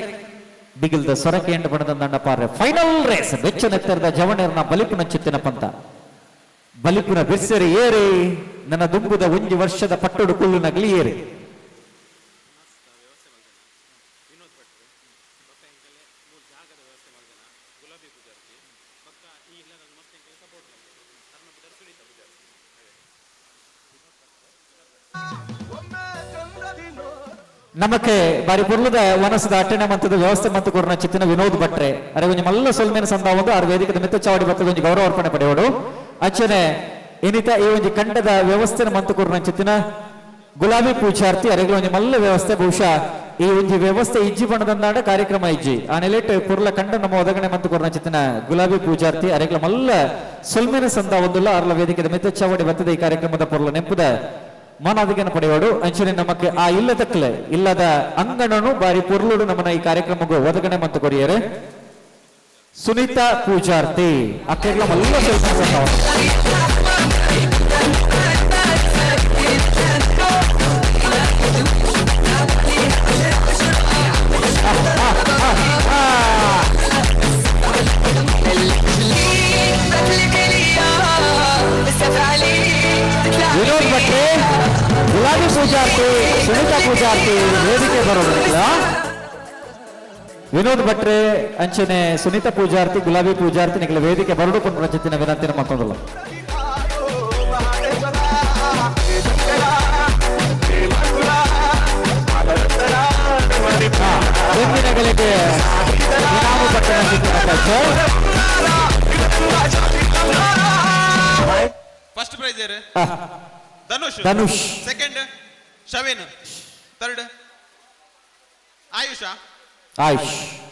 ಬಿಗಿಲ್ದ ಸೊರಕೆ ಎಂಟು ಬಣದ ದಂಡ ಪಾರ್ರೆ ಫೈನಲ್ ರೇಸ್ ಬೆಚ್ಚನೆತ್ತರದ ಜವಣೇರ್ನ ಬಲಿಪುನ ಚಿತ್ತಿನ ಪಂತ ಬಲಿಪುನ ಬಿರ್ಸೆರಿ ಏರಿ ನನ್ನ ದುಂಬುದ ಒಂಜಿ ವರ್ಷದ ಪಟ್ಟೊಡು ಕುಳ್ಳು ನಗಲಿ ಏರಿ ನಮಕ್ಕೆ ಬಾರಿ ಪುರ್ಲದ ವನಸದ ಅಟ್ಟಣೆ ಮಂತದ ವ್ಯವಸ್ಥೆ ಮಂತು ಕೊರನ ಚಿತ್ತಿನ ವಿನೋದ್ ಭಟ್ರೆ ಅರೆ ಒಂಜಿ ಮಲ್ಲ ಸೊಲ್ಮೇನ ಸಂದ ಒಂದು ಆರು ವೇದಿಕದ ಮಿತ್ತ ಚಾವಡಿ ಬತ್ತದ ಒಂಜಿ ಗೌರವ ಅರ್ಪಣೆ ಪಡೆಯೋಡು ಅಚ್ಚನೆ ಇನಿತ ಈ ಒಂಜಿ ಖಂಡದ ವ್ಯವಸ್ಥೆನ ಮಂತು ಕೊರನ ಚಿತ್ತಿನ ಗುಲಾಬಿ ಪೂಜಾರ್ತಿ ಅರೆಗಳ ಒಂಜಿ ಮಲ್ಲ ವ್ಯವಸ್ಥೆ ಬಹುಶಃ ಈ ಒಂಜಿ ವ್ಯವಸ್ಥೆ ಇಜ್ಜಿ ಬಣ್ಣದಂದಾಡ ಕಾರ್ಯಕ್ರಮ ಇಜ್ಜಿ ಆ ನೆಲೆಟ್ ಪುರ್ಲ ಕಂಡ ನಮ್ಮ ಒದಗಣೆ ಮಂತು ಕೊರನ ಚಿತ್ತಿನ ಗುಲಾಬಿ ಪೂಜಾರ್ತಿ ಅರೆಗಳ ಮಲ್ಲ ಸೊಲ್ಮೇನ ಸಂದ ಒಂದುಲ್ಲ ಅರ್ಲ ವೇದಿಕದ ಮಿತ್ತ ಚಾವಡಿ ಬತ್ತದ ಈ ಕಾರ್ಯಕ್ರಮದ ಪುರ್ಲ ನೆಂಪುದ ಮನಾದಿಗನ ಪಡೆಯೋಡು ಅಂಚನೆ ನಮಕ್ಕೆ ಆ ಇಲ್ಲದಕ್ಕಲೆ ಇಲ್ಲದ ಅಂಗಣನು ಬಾರಿ ಪುರ್ಲುಡು ನಮ್ಮನ ಈ ಕಾರ್ಯಕ್ರಮಕ್ಕೂ ಒದಗಣೆ ಮಂತು ಕೊರಿಯರೆ ಸುನೀತಾ ಪೂಜಾರ್ತಿ ಅಕ್ಕೆಗಳ ಮಲ್ಲ ವಿನೋದ್ ಭಟ್ರೆ ಗುಲಾಬಿ ಪೂಜಾರ್ತಿ ಸುನೀತಾ ಪೂಜಾರ್ತಿ ವೇದಿಕೆ ಬರೋದಿಲ್ಲ ವಿನೋದ್ ಭಟ್ರೆ ಅಂಚನೆ ಸುನೀತಾ ಪೂಜಾರ್ತಿ ಗುಲಾಬಿ ಪೂಜಾರ್ತಿ ನಿಗಲ ವೇದಿಕೆ ಬರಡು ಕೊಂಡು ಚಿತ್ತಿನ ವಿನಂತಿನ ಮತ್ತೊಂದಲ್ಲ ಬೆಂದಿನಗಳಿಗೆ ಇನಾಮು ಪಟ್ಟಣ ಫಸ್ಟ್ ಪ್ರೈಸ್ ಯಾರು ಧನುಷ್ ಸೆಕೆಂಡ್ ಶವೀನ್ ಥರ್ಡ್ ಆಯುಷ್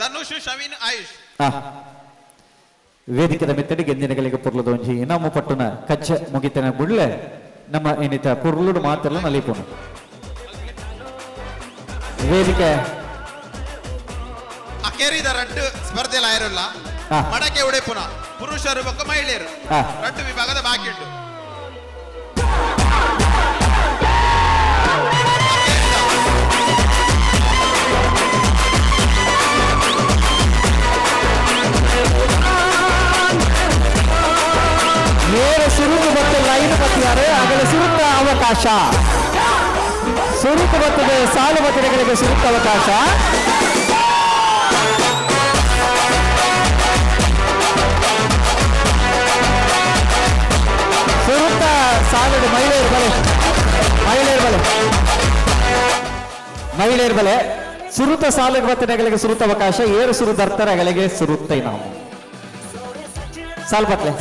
ಧನುಷ್ ಶವೀನ್ ಆಯುಷ್ ವೇದಿಕೆದ ಮೆತ್ತಡಿ ಗೆಂದಿನಗಳಿಗೆ ಪುರ್ಲದ ಒಂಜಿ ಇನಾಮು ಪಟ್ಟುನ ಕಚ್ಚ ಮುಗಿತನ ಬುಡ್ಲೆ ನಮ್ಮ ಏನಿತ ಪುರ್ಲುಡು ಮಾತೆಲ್ಲ ನಲಿಪುನು ವೇದಿಕೆ ಅಕೇರಿದ ರಡ್ಡು ಸ್ಪರ್ಧೆಯಲ್ಲಿ ಆಯಿರಲ್ಲ ಮಡಕೆ ಉಡೆಪುನ ಪುರುಷರು ಬೊಕ್ಕ ಮಹಿಳೆಯರು ರಡ್ಡು ವಿಭಾಗದ ಬಾಕಿ ಉಂಟು ನೇರ ಸುರುಕು ಮತ್ತು ಲೈನ್ ಬತ್ತಿದ್ದಾರೆ ಆಗಲೇ ಸುರುಕ ಅವಕಾಶ ಸುರುಕು ಬರ್ತದೆ ಸಾಲು ಬತ್ತಡೆಗಳಿಗೆ ಸುರುಕ ಅವಕಾಶ ಸುರುಕ ಸಾಲಡು ಮಹಿಳೆಯರು ಬಲೆ ಸುರುತ ಸಾಲು ಬತ್ತಡೆಗಳಿಗೆ ಸುರುತ ಅವಕಾಶ ಏರು ಸುರು ದರ್ತರಗಳಿಗೆ ಸುರುತ್ತೈ ನಾವು ಸಾಲ್ಬತ್ಲೆ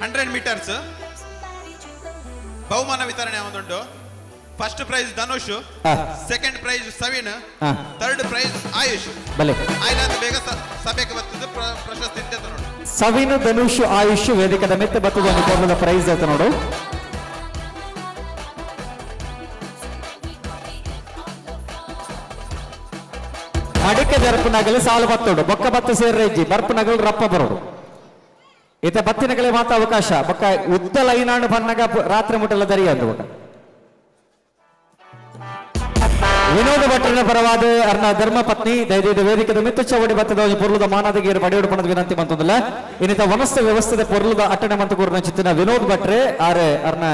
100 meters ಬಹುಮಾನ ವಿತರಣೆ ಒಂದುಂಟು. First prize Dhanush, second prize Savin, third prize Ayush. ಆಯ್ತು ಬೇಗ ಸಭೆಗೆ ಬರ್ತದೆ ಪ್ರಶಸ್ತಿ ಇರ್ತದೆ ನೋಡು. ಸವಿನ್, ಧನುಷ್, ಆಯುಷ್ ವೇದಿಕದ ಮೆತ್ತ ಬರ್ತದ ಒಂದು ಪೂರ್ಣದ ಪ್ರೈಸ್ ಆಯ್ತು ನೋಡು. ಅಡಿಕೆ ಜರಪು ನಗಲು ಸಾಲು ಬತ್ತೋಡು ಬೊಕ್ಕ ಬತ್ತ ಸೇರ್ರೆಜ್ಜಿ ಬರ್ಪು ನಗಲು ರಪ್ಪ ಬರೋಡು ಈತ ಬತ್ತಿನಗಳೇ ಮಾತ ಅವಕಾಶ ಬೊಕ್ಕ ಉದ್ದ ಲೈನಾಡು ಬನ್ನಗ ರಾತ್ರಿ ಮುಟ್ಟಲ ದರಿಯಂದು ಬೊಕ್ಕ ವಿನೋದ ಭಟ್ರನ ಪರವಾದ ಅರ್ನ ಧರ್ಮ ಪತ್ನಿ ದಯದ ವೇದಿಕೆದ ಮಿತ್ತು ಚವಡಿ ಬತ್ತದ ಪೊರ್ಲುದ ಮಾನದಗೇರು ಪಡೆಯೋಡು ಪಣದ ವಿನಂತಿ ಮಂತಂದಿಲ್ಲ ಇನ್ನಿತ ವನಸ್ಥ ವ್ಯವಸ್ಥೆದ ಪೊರ್ಲುದ ಅಟ್ಟಣೆ ಮಂತ ಕೂರ್ನ ಚಿತ್ತಿನ ವಿನೋದ್ ಭಟ್ರೆ ಆರೆ ಅರ್ನ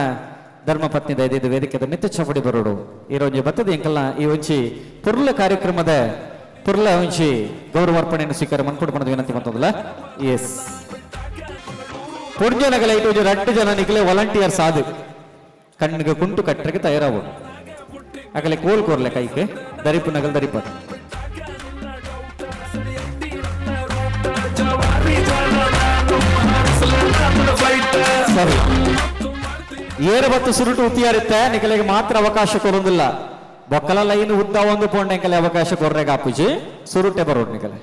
ಧರ್ಮ ಪತ್ನಿ ದಯದ ವೇದಿಕೆದ ಮಿತ್ತು ಚವಡಿ ಬರೋಡು ಈ ರೋಜು ಬತ್ತದ ಎಂಕಲ್ನ ಈ ಒಂಚಿ ಪೊರ್ಲ ಕಾರ್ಯಕ್ರಮದ ಪುರ್ಲ ಒಂಚಿ ಗೌರವಾರ್ಪಣೆಯನ್ನು ಸ್ವೀಕಾರ ಮನ್ಕೊಡು ಪಣದ ವಿನಂತಿ ಮಂತಂದಿಲ್ಲ. ಎಸ್ ಪುರ್ಜನಗಳ ಐಟು 2 ಜನ ನಿಖಲೆ ವಾಲಂಟಿಯರ್ಸ್ ಆದು ಕಣ್ಣಿಗೆ ಕುಂಟು ಕಟ್ಟರಿಗೆ ತಯಾರಾವು ಅಗಲೆ ಕೋಲ್ ಕೋರ್ಲೆ ಕೈಗೆ ದರಿಪು ನಗಲ್ ದರಿಪ ಸರಿ ಏರು ಬತ್ತು ಸುರುಟು ಉತ್ತಿಯಾರಿತ್ತೆ ನಿಖಲೆಗೆ ಮಾತ್ರ ಅವಕಾಶ ಕೊಡೋದಿಲ್ಲ ಬೊಕ್ಕಲ ಲೈನ್ ಉದ್ದ ಒಂದು ಪೋಂಡ ಎಂಕಲೆ ಅವಕಾಶ ಕೊರ್ರೆಗ ಆಪುಜಿ ಸುರುಟೆ ಬರೋಡು ನಿಖಲೆ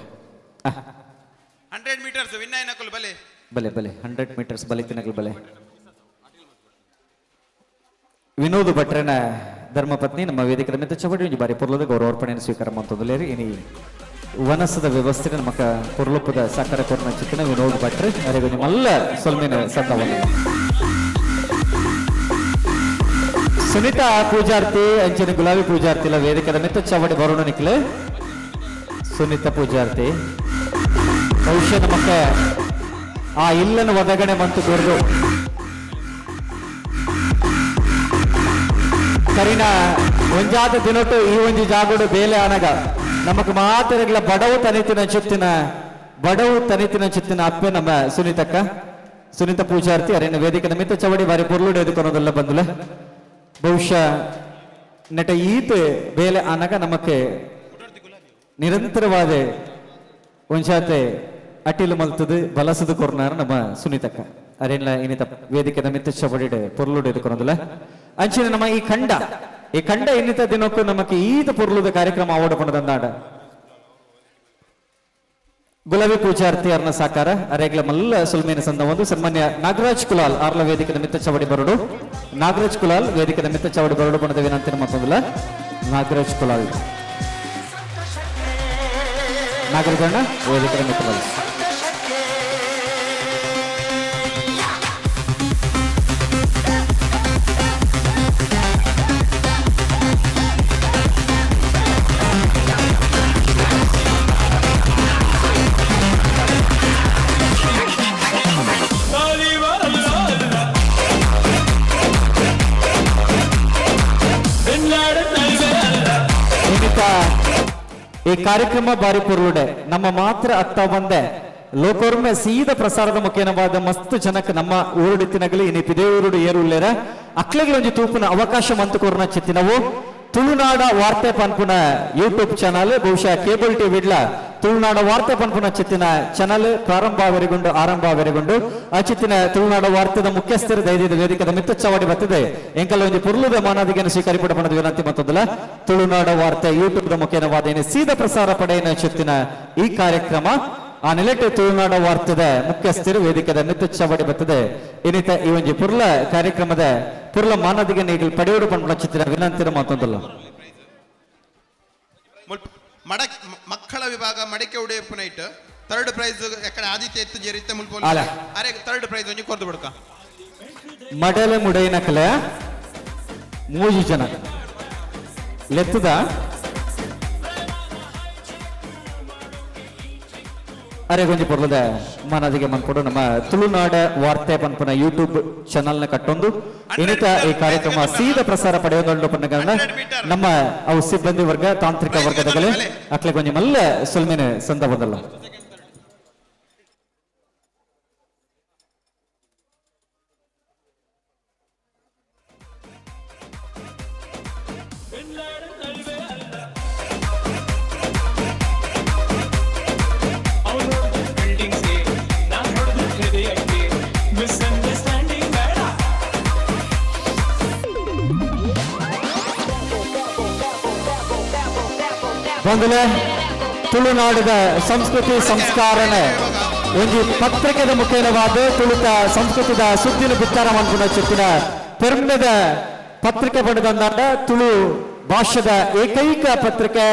100 meters ವಿನ್ ಆಯ್ನಕಲ್ ಬಲೆ ಬಲೆ ಬಲೆ 100 meters ಬಲಿತಿನಕಲ್ ಬಲೆ ವಿನೋದ್ ಭಟ್ರನ ಧರ್ಮಪತ್ನಿ ನಮ್ಮ ವೇದಿಕೆ ಮಿತ್ತ ಚವಡಿ ಒಂಜಿ ಬಾರಿ ಪೊರ್ಲದ ಗೌರವಾರ್ಪಣೆಯನ್ನು ಸ್ವೀಕಾರ ಮಂತಂದುಲ್ಲೇರಿ ಇನಿ ವನಸದ ವ್ಯವಸ್ಥೆ ನಮಕ ಪೊರ್ಲುಪ್ಪದ ಸಾಕಾರ ಕೊರ್ನ ಚಿತ್ತಿನ ವಿನೋದ್ ಭಟ್ರೆ ಅರೆಗೊಂಜಿ ಮಲ್ಲ ಸೊಲ್ಮಿನ ಸಂದವನ್ನ ಸುನೀತಾ ಪೂಜಾರ್ತಿ ಅಂಚನೆ ಗುಲಾಬಿ ಪೂಜಾರ್ತಿಲ ವೇದಿಕೆ ಮಿತ್ತ ಚವಡಿ ಬರೋಣ ನಿಕ್ಲೆ ಸುನೀತಾ ಪೂಜಾರ್ತಿ ಬಹುಶಃ ನಮಕ ಆ ಇಲ್ಲನ ಒದಗಣೆ ಮಂತು ಕೊರ್ದು ಕರಿನ ಒಂಜಾದ ದಿನೊಟ್ಟು ಈ ಒಂಜಿ ಜಾಗೋಡು ಬೇಲೆ ಅನಗ ನಮಕ್ ಮಾತರಗಳ ಬಡವು ತನಿತಿನ ಚಿತ್ತಿನ ಅಪ್ಪೆ ನಮ್ಮ ಸುನೀತ ಪೂಜಾರ್ತಿ ಅರೇನ ವೇದಿಕೆ ನಿಮಿತ್ತ ಚವಡಿ ಬಾರಿ ಪೊರ್ಲುಡು ಎದುಕೊನೋದೆಲ್ಲ ಬಂದುಲ ಬಹುಶಃ ನೆಟ ಈತ ಬೇಲೆ ಅನಗ ನಮಕ್ಕೆ ನಿರಂತರವಾದ ಒಂಜಾತೆ ಅಟಿಲು ಮಲ್ತದು ಬಲಸದು ಕೊರ್ನಾರ ನಮ್ಮ ಸುನೀತಕ್ಕ ಅರೇನ್ಲ ಇನ್ನಿತ ವೇದಿಕೆ ನಿಮಿತ್ತ ಚವಡಿ ಪೊರ್ಲುಡು ಎದುಕೊನೋದಿಲ್ಲ ಅಂಚಿನ ನಮ್ಮ ಈ ಕಂಡ ಇನ್ನಿತ ದಿನಕ್ಕೂ ನಮಗೆ ಈತ ಪೊರ್ಲುದ ಕಾರ್ಯಕ್ರಮ ಆವಡ ಪಣದಂದಾಡ ಗುಲಾಬಿ ಪೂಜಾರ್ತಿ ಅರ್ನ ಸಾಕಾರ ಅರೆಗ್ಲ ಮಲ್ಲ ಸುಲ್ಮೇನ ಸಂದ ಒಂದು ಸನ್ಮಾನ್ಯ ನಾಗರಾಜ್ ಕುಲಾಲ್ ಆರ್ಲ ವೇದಿಕೆ ನಿಮಿತ್ತ ಚವಡಿ ಬರೋಡು ನಾಗರಾಜ್ ಕುಲಾಲ್ ವೇದಿಕೆ ನಿಮಿತ್ತ ಚವಡಿ ಬರೋಡು ಪಣದ ವಿನಂತಿ ಮತ್ತೊಂದಿಲ್ಲ ನಾಗರಾಜ್ ಕುಲಾಲ್ ನಾಗರಾಜಣ್ಣ ವೇದಿಕೆ ನಿಮಿತ್ತ ಬರೋದು ಈ ಕಾರ್ಯಕ್ರಮ ಬಾರಿ ಪೊರ್ಲುಡೆ ನಮ್ಮ ಮಾತ್ರ ಅತ್ತ ಬಂದೆ ಲೋಕೋರ್ಮೆ ಸೀದ ಪ್ರಸಾರದ ಮುಖೇನವಾದ ಮಸ್ತ್ ಜನಕ್ಕೆ ನಮ್ಮ ಊರುಡಿತಿನಗಲಿ ಇನಿ ಪಿದೇವೂರುಡು ಏರುಳ್ಳೇರ ಅಕ್ಲೆಗೆ ಒಂಜಿ ತೂಪುನ ಅವಕಾಶ ಮಂತು ಕೊರ್ನ ಚಿತ್ತಿನವು ತುಳುನಾಡ ವಾರ್ತೆ ಪನ್ಪುನ ಯೂಟ್ಯೂಬ್ ಚಾನಲ್ ಬಹುಶಃ ಕೇಬಲ್ ಟಿವಿಡ್ಲ ತುಳುನಾಡ ವಾರ್ತೆ ಪನ್ಪುನ ಚಿತ್ತಿನ ಚಾನಲ್ ಆರಂಭ ಆ ಚಿತ್ತಿನ ತುಳುನಾಡ ವಾರ್ತೆದ ಮುಖ್ಯಸ್ಥರು ದೈದ ವೇದಿಕೆದ ಮಿತ್ತ ಚವಡಿ ಬರ್ತದೆ ಎಂಕಲ್ ಒಂದು ಪುರ್ಲುದ ಮಾನದಿಗೆಯನ್ನು ಸ್ವೀಕರಿಪಡ ಪಣದ ವಿನಂತಿ ಮತ್ತೊಂದಲ್ಲ ತುಳುನಾಡ ವಾರ್ತೆ ಯೂಟ್ಯೂಬ್ ದ ಮುಖೇನವಾದ ಸೀದ ಪ್ರಸಾರ ಪಡೆಯಿನ ಚಿತ್ತಿನ ಈ ಕಾರ್ಯಕ್ರಮ ಆ ನೆಲೆಟ್ಟು ತುಳುನಾಡ ವಾರ್ತೆದ ಮುಖ್ಯಸ್ಥರು ವೇದಿಕೆದ ಮಿತ್ತ ಚವಡಿ ಬರ್ತದೆ ಇನ್ನಿತ ಈ ಒಂದು ಪುರ್ಲ ಕಾರ್ಯಕ್ರಮದ ಪುರ್ಲ ಮಾನದಿಗೆ ನೀಗಲ್ ಪಡೆಯೋಡು ಪಂಡ ಚಿತ್ತಿನ ವಿನಂತಿನ ಮತ್ತೊಂದಲ್ಲ ಮಕ್ಕಳ ವಿಭಾಗ ಮಡಿಕೆ ಉಡೆಯಪ್ಪ ನೈಟ್ ಥರ್ಡ್ ಪ್ರೈಸ್ ಎಕಡೆ ಆದಿತ್ಯ ಎತ್ತು ಜೇರಿತ್ತೆ ಮುಲ್ಪೋಲ್ ಅರೆ ಥರ್ಡ್ ಪ್ರೈಸ್ ಒಂಜಿ ಕೊರ್ದು ಬಿಡ್ಕ ಮಡಲೆ ಮುಡೈನ ಕಲೆ 3 ಜನ ಲೆತ್ತದ ಅರೆ ಗೊಂಜಿ ಪೊರ್ಲದ ಮನದಿಗೆ ಮನ್ಕೊಡು ನಮ್ಮ ತುಳುನಾಡ ವಾರ್ತೆ ಪನ್ಪನ ಯೂಟ್ಯೂಬ್ ಚಾನಲ್ ನ ಕಟ್ಟೊಂದು ಇನ್ನಿತ ಈ ಕಾರ್ಯಕ್ರಮ ಸೀದ ಪ್ರಸಾರ ಪಡೆಯೋದು ಪನ್ನಗಳನ್ನ ನಮ್ಮ ಅವು ಸಿಬ್ಬಂದಿ ವರ್ಗ ತಾಂತ್ರಿಕ ವರ್ಗದಗಲೇ ಅಕ್ಲೆ ಗೊಂಜಿ ಮಲ್ಲ ಸುಲ್ಮೇನೆ ಸಂದ ಬಂದಲ್ಲ Misunderstanding. ಬಂದಲೆ ತುಳುನಾಡಿದ ಸಂಸ್ಕೃತಿ ಸಂಸ್ಕಾರನೆ ಒಂದು ಪತ್ರಿಕೆದ ಮುಖೇನವಾದ ತುಳುತ ಸಂಸ್ಕೃತಿದ ಸುದ್ದಿನ ಬಿತ್ತರ ಮನ್ಪುನ ಚಿತ್ತಿನ ಪೆರ್ಮೆದ ಪತ್ರಿಕೆ ಪಡೆದಂದಾಂಡ ತುಳು ಭಾಷೆದ ಏಕೈಕ ಪತ್ರಿಕೆ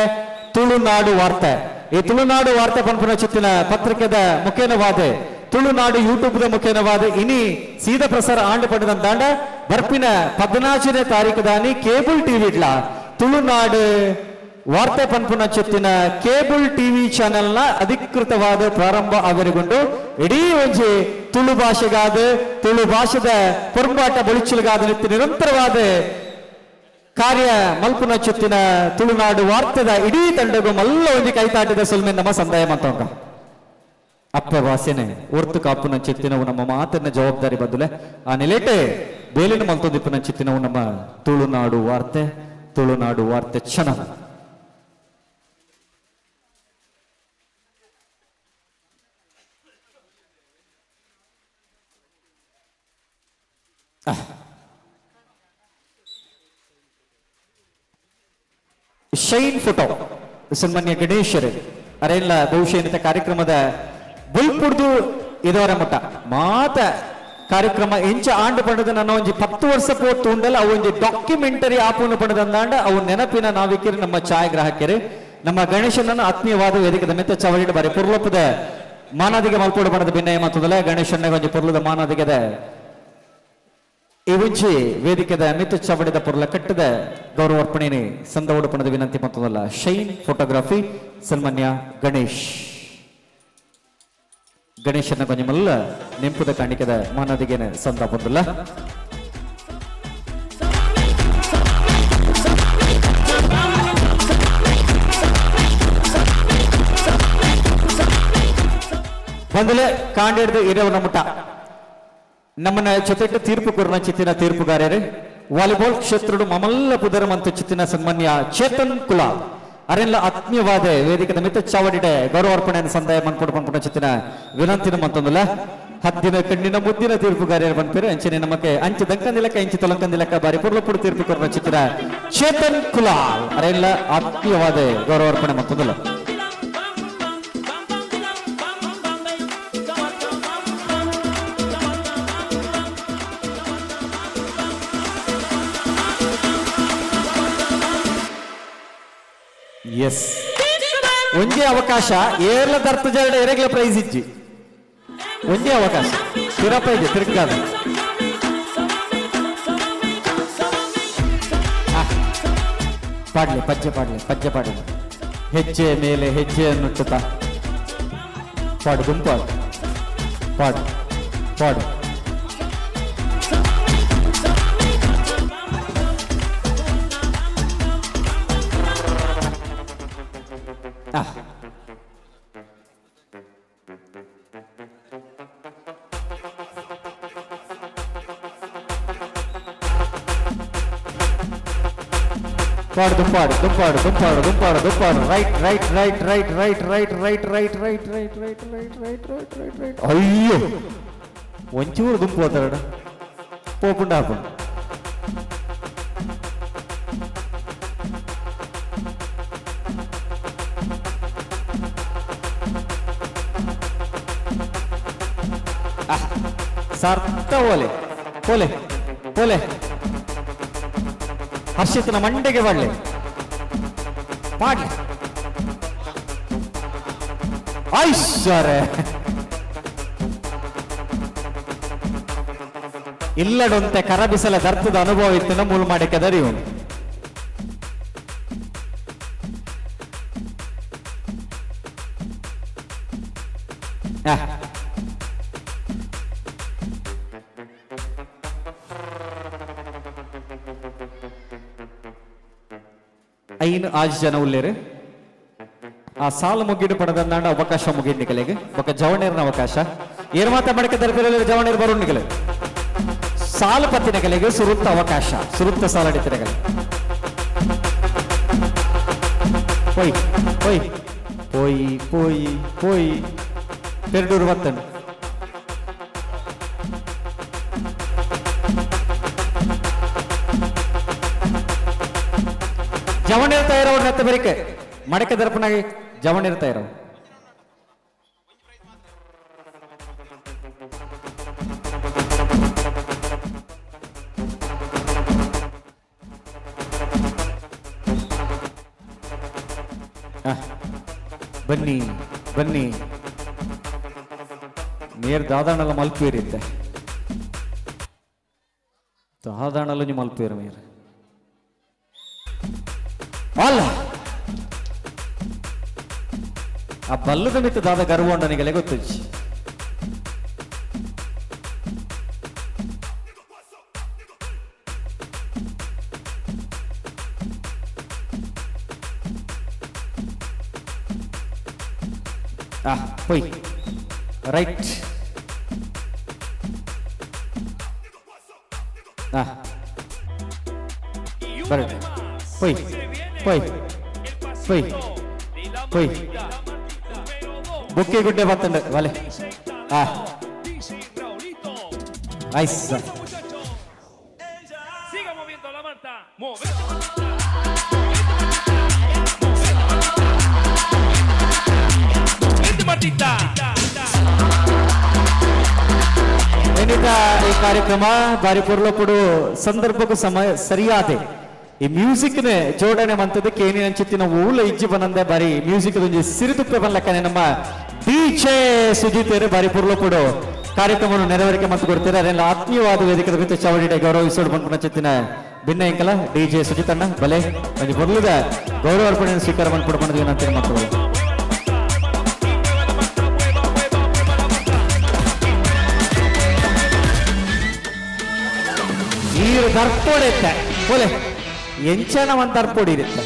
ತುಳುನಾಡು ವಾರ್ತೆ. ಈ ತುಳುನಾಡು ವಾರ್ತೆ ಪನ್ಪುನ ಚಿತ್ತಿನ ಪತ್ರಿಕೆದ ಮುಖೇನವಾದ ತುಳುನಾಡು ಯೂಟ್ಯೂಬ್ ಮುಖೇನವಾದ ಇನಿ ಸೀದಾ ಪ್ರಸಾರ ಆಂಡ್ ಪಡೆದಂದಾಂಡ ಬರ್ಪಿನ 14ನೇ ತಾರೀಖದಾನಿ ಕೇಬಲ್ ಟಿವಿಡ್ಲ ತುಳುನಾಡು ವಾರ್ತೆ ಪನ್ಪುನ ಚಿತ್ತಿನ ಕೇಬಲ್ ಟಿವಿ ಚಾನೆಲ್ನ ಅಧಿಕೃತವಾದ ಪ್ರಾರಂಭ ಆವರಿಗೊಂಡು ಇಡೀ ಒಂಜಿ ತುಳು ಭಾಷೆಗಾದ ತುಳು ಭಾಷೆದ ಪೊರ್ಂಬಾಟ ಬಳಿಚಲಗಾದ ನಿತ್ಯ ನಿರಂತರವಾದ ಕಾರ್ಯ ಮಲ್ಪುನ ಚಿತ್ತಿನ ತುಳುನಾಡು ವಾರ್ತೆದ ಇಡೀ ತಂಡಗೂ ಮಲ್ಲ ಒಂಜಿ ಕೈತಾಟಿದ ಸುಲ್ಮೆ ನಮ್ಮ ಸಂದಾಯ ಮಂತವಂಗ ಅಪ್ಪ ವಾಸನೆ ಒರ್ತು ಕಾಪುನ ಚಿತ್ತಿನವು ನಮ್ಮ ಮಾತನ್ನ ಜವಾಬ್ದಾರಿ ಬದಲೆ ಆ ನಿಲೇಟೆ ಬೇಲಿನ ಮಲ್ತೊಂದಿಪ್ಪನ ಚಿತ್ತಿನವು ನಮ್ಮ ತುಳುನಾಡು ವಾರ್ತೆ ಚಾನಲ್. ಶೈನ್ ಫೋಟೋ ಸನ್ಮಾನ್ಯ ಗಣೇಶರು ಅರೆಲ್ಲ ಬಹುಶಃ ಕಾರ್ಯಕ್ರಮದ ಬುಲ್ಪುಡ್ದು ಇದವರ ಮಟ್ಟ ಮಾತ ಕಾರ್ಯಕ್ರಮ ಎಂಚ ಆಂಡ್ ಪಡೆದ ನನ್ನ ಒಂಜಿ 10 ವರ್ಷ ಪೋಟ್ ಉಂಡಲ್ಲ ಅವು ಒಂಜಿ ಡಾಕ್ಯುಮೆಂಟರಿ ಆಪುನು ಪಡೆದಂದಾಂಡ ಅವು ನೆನಪಿನ ನಾವಿಕರು ನಮ್ಮ ಛಾಯಾಗ್ರಾಹಕರು ನಮ್ಮ ಗಣೇಶನನ್ನು ಆತ್ಮೀಯವಾದ ವೇದಿಕೆದ ಮೆತ್ತ ಚವಳಿಡ ಬಾರಿ ಪುರ್ಲೋಪದ ಮಾನಾದಿಗೆ ಮಲ್ಪೋಡು ಪಡೆದ ಭಿನ್ನಯ ಮಾತುದಲ್ಲ ಗಣೇಶನ ಒಂಜಿ ಪುರ್ಲದ ಮಾನಾದಿಗೆದ ಇವುಂಚಿ ವೇದಿಕೆದ ಮಿತ್ತು ಚವಡಿದ ಪುರ್ಲ ಕಟ್ಟದ ಗೌರವಾರ್ಪಣೆ ಸಂದ ಉಡುಪಣದ ವಿನಂತಿ ಮತ್ತೊಂದಲ್ಲ. ಶೈನ್ ಫೋಟೋಗ್ರಫಿ ಸನ್ಮಾನ್ಯ ಗಣೇಶನ ಕೊಂಚಮಲ್ಲ ನೆಂಪುದ ಕಾಣಿಕೆದ ಮಾನದಿಗೆನ ಸಂದ ಬಂದಲ್ಲ. ಬಂದಲೆ ಕಾಂಡಿಡ್ದು ಇರವನ ಮುಟ್ಟ ನಮ್ಮನ್ನ ಜೊತೆಗೆ ತೀರ್ಪು ಕೊರನ ಚಿತ್ತಿನ ತೀರ್ಪುಗಾರರು ವಾಲಿಬಾಲ್ ಕ್ಷೇತ್ರಡು ಮಮಲ್ಲ ಪುದರಮಂತ ಚಿತ್ತಿನ ಸನ್ಮಾನ್ಯ ಚೇತನ್ ಕುಲಾಲ್ ಅರೆಲ್ಲ ಆತ್ಮೀಯವಾದ ವೇದಿಕೆದ ಮಿತ್ತ ಚಾವಡಿಡೆ ಗೌರವಾರ್ಪಣೆಯನ್ನು ಸಂದಾಯ ಮನ್ಪುಡ ಚಿತ್ತಿನ ವಿನಂತಿನ ಮತ್ತೊಂದಲ್ಲ. ಹದ್ದಿನ ಕಣ್ಣಿನ ಮುದ್ದಿನ ತೀರ್ಪುಗಾರರು ಬಂದ್ಪೇರು ಅಂಚನೆ ನಮಗೆ ಅಂಚೆ ದಂಕಂದಿಲಕ್ಕ ಇಂಚೆ ತೊಲಂಕಂದಿಲಕ್ಕ ಬಾರಿ ಪುರ್ಲಪುಡು ತೀರ್ಪು ಕೊರನ ಚಿತ್ತಿನ ಚೇತನ್ ಕುಲಾಲ್ ಅರೆಲ್ಲ ಆತ್ಮೀಯವಾದ ಗೌರವಾರ್ಪಣೆ ಮತ್ತೊಂದಲ್ಲ. ಎಸ್ ಒಂದೇ ಅವಕಾಶ ಏರ್ಲ ದರ್ತ ಜರಡ ಎರೆಗ್ಲ ಪ್ರೈಸ್ ಇಜ್ಜಿ ಒಂದೇ ಅವಕಾಶ ತಿರಪ್ಪ ಇದೆ ತಿರುಗಾದ ಪಾಡ್ಲಿ ಪಜ್ಜೆ ಪಾಡ್ಲಿ ಹೆಜ್ಜೆ ಮೇಲೆ ಹೆಜ್ಜೆಯನ್ನು ನುಟ್ಟುತ್ತಾ ಪಾಡು ಗುಂಪಾಡು ಪಾಡು ಪಾಡು ದುಂಪಾಡು ರೈಟ್ ಅಯ್ಯೋ ಒಂಚೂರು ದುಂಪು ಹೋತಾರ ಪೋಪುಂಡ ಹಾಕೊಂಡು ಸಾರ್ಥ ಪೋಲೆ ಹರ್ಷಿತನ ಮಂಡೆಗೆ ಬಳ್ಳಿ ಮಾಡ್ಲಿ ಐಶ್ವರ್ಯ ಇಲ್ಲಡೊಂತೆ ಕರಬಿಸಲ ದರ್ತದ ಅನುಭವ ಇತ್ತು ಮೂಲ ಮಾಡಿ ಕೆದರಿ ಐನು 5 ಜನ ಉಳ್ಳೇರು ಆ ಸಾಲು ಮುಗಿಡು ಪಡೆದಂದಾಂಡ ಅವಕಾಶ ಮುಗಿಡ್ನಿಕಲೆಗೆ ఒక ಜವಣೇರ್ನ ಅವಕಾಶ ಏರ್ ಮಾತ ಮಡಕೆ ತರಪಿರಲಿ ಜವಣೇರ್ ಬರೋಣಿಕಲೆ ಸಾಲು ಪತ್ತಿನಕಲೆಗೆ ಸುರುತ್ತ ಅವಕಾಶ ಸುರುತ್ತ ಸಾಲಡಿತಿನಕಲೆ పోయి పెరుడూరు వత్తను ಜವಣೇರ್ ತಯಾರವ್ರ ನೆತ್ತ ಬರಿಕೆ ಮಡಕೆ ದರ್ಪಣಾಗಿ ಜವಣ ಇರ್ತಾ ಇರೋ ಬನ್ನಿ ಬನ್ನಿ ನೇರ್ ದಾದಾಣಲ್ಲ ಮಲ್ಪೇರಿದ್ದೆ ದಾದಾಣಲ್ಲ ನೀವು ಮಲ್ಪೇರು ಮೇರ್ ಅಲ್ಲ ಆ ಬಲ್ಲದ ಮಿತ್ತ ದಾದ ಗರ್ವೊಂಡನಿಗೆಲೆ ಗೊತ್ತಜ್ಜಿ ಹೋಯ್ ರೈಟ್ ಬರಡೆ ಹೋಯ್ ಹೋಯ್ ಹೋಯ್ ಹೋಯ್ ಬುಕ್ಕಿ ಗುಡ್ಡೆ ಬತ್ತಂಡ ವಾಲೆ ಐಸ್ ಏನಿದ ಈ ಕಾರ್ಯಕ್ರಮ ಬಾರಿ ಪುರ್ಲಪುಡು ಸಂದರ್ಭಕ್ಕೂ ಸಮಯ ಸರಿಯಾದೆ ಈ ಮ್ಯೂಸಿಕ್ ನೇ ಜೋಡಣೆ ಮಂತದಕ್ಕೆ ಏನೇನು ಅನ್ಸುತ್ತಿ ಊಲ ಇಜ್ಜಿ ಬಂದಂದೆ ಬಾರಿ ಮ್ಯೂಸಿಕ್ ಸಿರಿದುಪ್ಪೆ ಬಂದ್ಲಕ್ಕನೆ ನಮ್ಮ ಡಿಜೆ ಸುಜಿತ್ ಬಾರಿ ಪುರ್ಲಪುಡು ಕಾರ್ಯಕ್ರಮವನ್ನು ನೆರವೇರಿಕೆ ಮತ್ತು ಕೊಡ್ತಾರೆ ಅದೆಲ್ಲ ಆತ್ಮೀಯವಾದ ವೇದಿಕೆ ಮಿತ್ರ ಚವಡಿಡೆ ಗೌರವಿಸೋಡು ಬಂದ್ಕೊಂಡ ಚಿತ್ತಿನ ಭಿನ್ನ ಎಂಕಲ ಡಿಜೆ ಸುಜಿತ್ ಅಣ್ಣ ಬಲೆ ಒಂದು ಬರುವುದ ಗೌರವ ಅರ್ಪಣೆ ಸ್ವೀಕಾರ ಮಾಡ್ಕೊಡ್ಕೊಂಡು ಏನಂತ ಮಕ್ಕಳು ನೀರು ದರ್ಪೋಡಿರುತ್ತೆ ಬೋಲೆ ಎಂಚನ ಒಂದು ದರ್ಪೋಡಿ ಇರುತ್ತೆ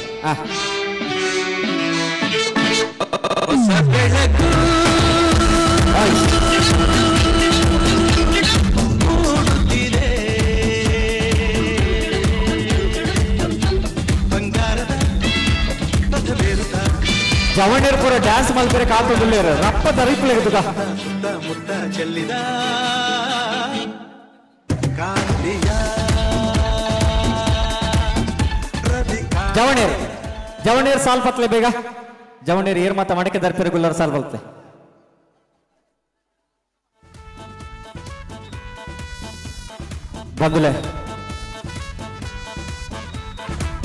ಜವಣೇರ್ ಪೂರ ಡ್ಯಾನ್ಸ್ ಮಲ್ಪರೆ ಕಾತುಳ್ಳಿ ರಪ್ಪ ತರಿಪ್ಲೆ ಮುತ್ತ ಚೆಲ್ಲಿದ ಜವಣೇರ್ ಜವಣೇರ್ ಸಾಲ್ ಪತ್ಲೆ ಬೇಗ ಜವಣೇರ್ ಏರ್ ಮಾತ ಮಡಕೆ ದರ್ಪೆರೆ ಗುಲ್ಲರ್ ಸಾಲ್ ಬಲ್ತೆ ಬಂದುಲೆ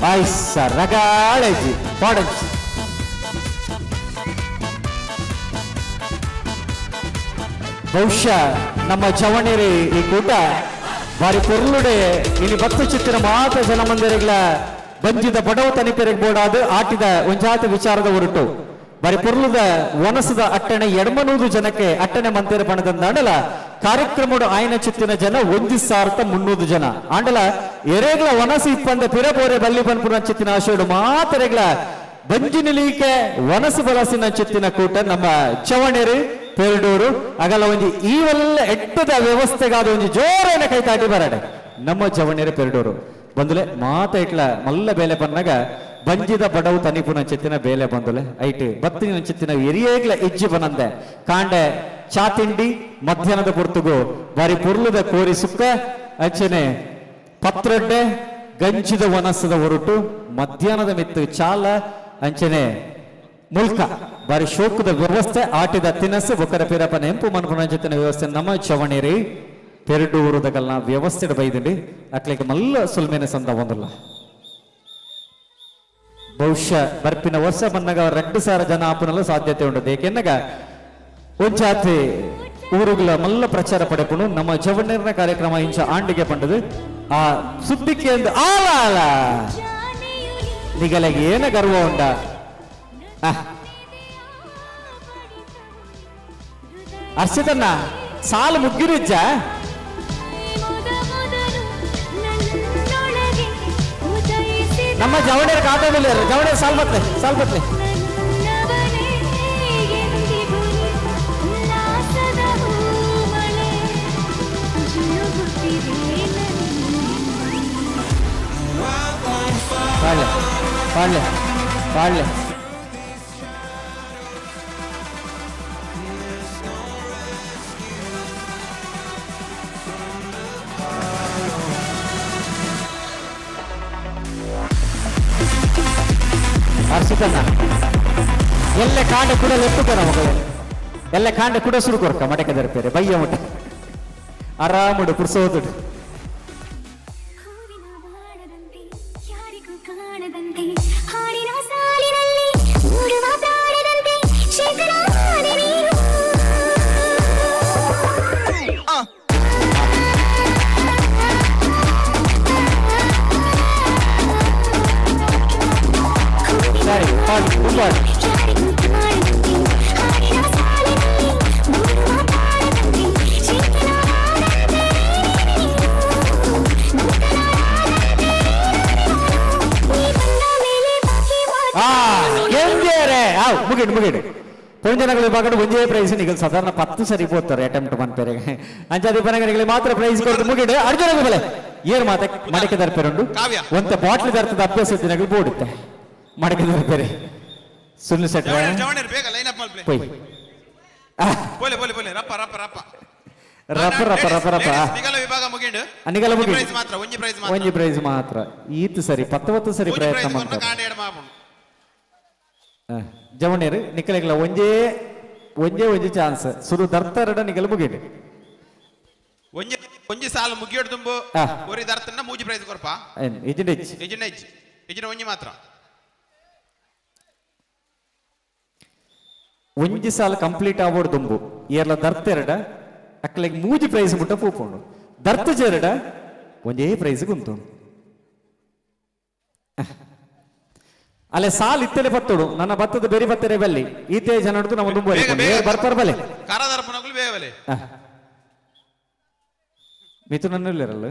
ಪಾಯ್ಸ ರಗಾಳಜಿ ಪಾಡಂಜಿ ಬಹುಶಃ ನಮ್ಮ ಜವಣೇರಿ ಈ ಕೂಟ ಬಾರಿ ಪೊರ್ಲುಡೆ ಇಲ್ಲಿ ಭಕ್ತ ಚಿತ್ತಿನ ಮಾತ ಜನಮಂದಿರಗಳ ಬಂಜಿದ ಬಡವ ತನಿಪೆರೆಗೆ ಬೋಡಾದು ಆಟಿದ ಒಂಜಾತ ವಿಚಾರದ ಹೊರಟು ಬಾರಿ ಪೊರ್ಲುದ ಒನಸದ ಅಟ್ಟಣೆ ಎಡಮನೂರು ಜನಕ್ಕೆ ಅಟ್ಟಣೆ ಮಂತೇರ ಪಣದಂದ ಆಂಡಲ ಕಾರ್ಯಕ್ರಮಡು ಆಯ್ನ ಚಿತ್ತಿನ ಜನ 1,300 ಜನ ಆಂಡಲ ಎರೆಗ್ಲ ಒನಸಿ ಇಪ್ಪಂದ ಪಿರಬೋರೆ ಬಲ್ಲಿ ಬನ್ಪುರ ಚಿತ್ತಿನ ಆಶೋಡು ಮಾತರೆಗ್ಲ ಬಂಜಿನಿಲೀಕೆ ಒನಸು ಬಲಸಿನ ಚಿತ್ತಿನ ಕೂಟ ನಮ್ಮ ಚವಣೇರಿ ಪೇರಡೂರು ಆಗಲ್ಲ ಒಂಜಿ ಈವೆಲ್ಲ ಎಟ್ಟದ ವ್ಯವಸ್ಥೆಗಾದ ಒಂಜಿ ಜೋರನ ಕೈತಾಟಿ ಬರಡೆ ನಮ್ಮ ಜವಣೇರಿ ಪೇರಡೂರು ಬಂದುಲೆ ಮಾತ ಇಟ್ಲ ಮಲ್ಲ ಬೇಲೆ ಪನ್ನಾಗ ಬಂಜಿದ ಬಡವು ತನಿಪುನ ಚಿತ್ತಿನ ಬೇಲೆ ಬಂದುಲೆ ಐಟಿ ಬತ್ತಿನ ಚಿತ್ತಿನ ಎರಿಯೇಗ್ಲ ಇಜ್ಜಿ ಬನಂದೆ ಕಾಂಡೆ ಚಾತಿಂಡಿ ಮಧ್ಯಾಹ್ನದ ಪುರ್ತುಗು ಬಾರಿ ಪುರ್ಲುದ ಕೋರಿ ಸುಕ್ಕ ಅಂಚನೆ ಪತ್ರೊಡ್ಡೆ ಗಂಜಿದ ವನಸದ ಹೊರಟು ಮಧ್ಯಾಹ್ನದ ಮಿತ್ತು ಚಾಲ ಅಂಚನೆ ಮುಲ್ಕ ಬಾರಿ ಶೋಕದ ವ್ಯವಸ್ಥೆ ಆಟಿದ ತಿನಸು ಬೊಕ್ಕರ ಪೀರಪ್ಪ ನೆಂಪು ಮನ್ಪುನ ಜೊತೆನ ವ್ಯವಸ್ಥೆ ನಮ್ಮ ಚವಣೇರಿ ಪೆರಡೂರುದಗಲ್ನ ವ್ಯವಸ್ಥೆ ಬೈದಂಡಿ ಅಟ್ಲಿಗೆ ಮಲ್ಲ ಸುಲ್ಮೇನೆ ಸಂದ ಒಂದಲ್ಲ ಬಹುಶಃ ಬರ್ಪಿನ ವರ್ಷ ಬಂದಾಗ 2,000 ಜನ ಆಪನಲ್ಲ ಸಾಧ್ಯತೆ ಉಂಟು ಏಕೆನ್ನಗ ಒಂಜಾತಿ ಊರುಗಳ ಮಲ್ಲ ಪ್ರಚಾರ ಪಡೆಕೊಂಡು ನಮ್ಮ ಜವಣ್ಣರ್ನ ಕಾರ್ಯಕ್ರಮ ಇಂಚ ಆಂಡಿಗೆ ಪಂಡದು ಆ ಸುದ್ದಿಕ್ಕೆ ಎಂದು ಆಲ ಆಲ ನಿಗಲಗೆ ಏನ ಗರ್ವ ಉಂಡ ಅರ್ಷಿತನ್ನ ಸಾಲು ಮುಗ್ಗಿರಿಜ್ಜ ನಮ್ಮ ಜವಣೇರ್ ಕಾಟದಲ್ಲಿ ಜವಣೇರ್ ಸಾಲ್ ಬತ್ಲೆ ಪಾಡ್ಲೆ ಹರ್ಷಿತಣ್ಣ ಎಲ್ಲ ಕಾಂಡ ಕೂಡ ಲೆಪ್ಪುಕ ನಮಗೆ ಎಲ್ಲ ಕಾಂಡ ಕೂಡ ಸುರು ಕೊರಕ ಮಡಕೆ ದರ್ಪೇರೆ ಬಯ್ಯ ಮುಟ್ಟ ಆರಾಮುಡು ಪುರ್ಸೋದುಡು ಸರಿ ಮುಗಿಡು ಪೊಂಜನಗಳ ಭಾಗ ಒಂದೇ ಪ್ರೈಸ್ ನಿಗಲ್ ಸಾಧಾರಣ 10 ಸರಿ ಹೋಗ್ತಾರೆ ಅಟೆಂಪ್ಟ್ ಮನ್ಪೇರೆಗೆ ಅಂಚಾದಿ ಪನಗಳಿಗೆ ಮಾತ್ರ ಪ್ರೈಸ್ ಕೊಟ್ಟು ಮುಗಿಡು ಅರ್ಜುನ ಬೆಲೆ ಏರ್ ಮಾತ ಮಡಕೆ ದರ್ಪೇರುಂಡು ಒಂತ ಬಾಟ್ಲ್ ದರ್ತದ ಅಭ್ಯಾಸ ದಿನಗಳು ಬೋಡುತ್ತೆ ಮಡಕೆ ದರ್ಪೇರೆ ಸುನಿಲ್ ಶೆಟ್ಟಿ ಬೇಗ ಲೈನ್ ಅಪ್ ಮಲ್ಪೆ ಪೋಯ್ ಬೋಲೆ ರಪ್ಪ ನಿಗಲ ವಿಭಾಗ ಮುಗಿಂಡು ನಿಗಲ ಮುಗಿಂಡು ಪ್ರೈಸ್ ಮಾತ್ರ ಒಂಜಿ ಪ್ರೈಸ್ ಮಾತ್ರ ಈತ್ ಸರಿ 10 ಸರಿ ಪ್ರಯತ್ನ ಮಾಡ್ತಾರೆ ಜವಣೇರು ನಿಕ್ಕಲೆಗಳ ಒಂಜೇ ಚಾನ್ಸ್ ಸುರು ದರ್ತಾರಡ ನಿಗಲ ಮುಗಿಡು ಒಂಜಿ ಸಾಲು ಮುಗಿಯೋಡು ತುಂಬು ಒರಿ ದರ್ತನ ಮೂಜಿ ಪ್ರೈಸ್ ಕೊರಪ ಇಜಿನ ಒಂಜಿ ಮಾತ್ರ ಒಂಜಿ ಸಾಲ ಕಂಪ್ಲೀಟ್ ಆಗೋಡು ದುಂಬು ಏರ್ಲ ದರ್ತೆರಡ ಅಕ್ಕಲಿಗೆ ಮೂಜಿ ಪ್ರೈಸ್ ಮುಟ್ಟ ಪೂಪುಂಡು ದರ್ತ ಜೇರಡ ಒಂಜೇ ಪ್ರೈಸ್ ಕುಂತು ಅಲ್ಲೇ ಸಾಲ್ ಇತ್ತಲೆ ಬತ್ತೋಡು ನನ್ನ ಭತ್ತದ ಬೆರಿ ಬತ್ತರೆ ಬಲ್ಲಿ ಈತೆ ಜನ ನಮ್ಮ ದುಂಬು ಬರ್ತಾರ ಬಲೆ ಕಾರದರ್ಪಣಗಳು ಬೇಗವಲೆ ಮಿಥುನಲ್ಲಿರಲ್ಲ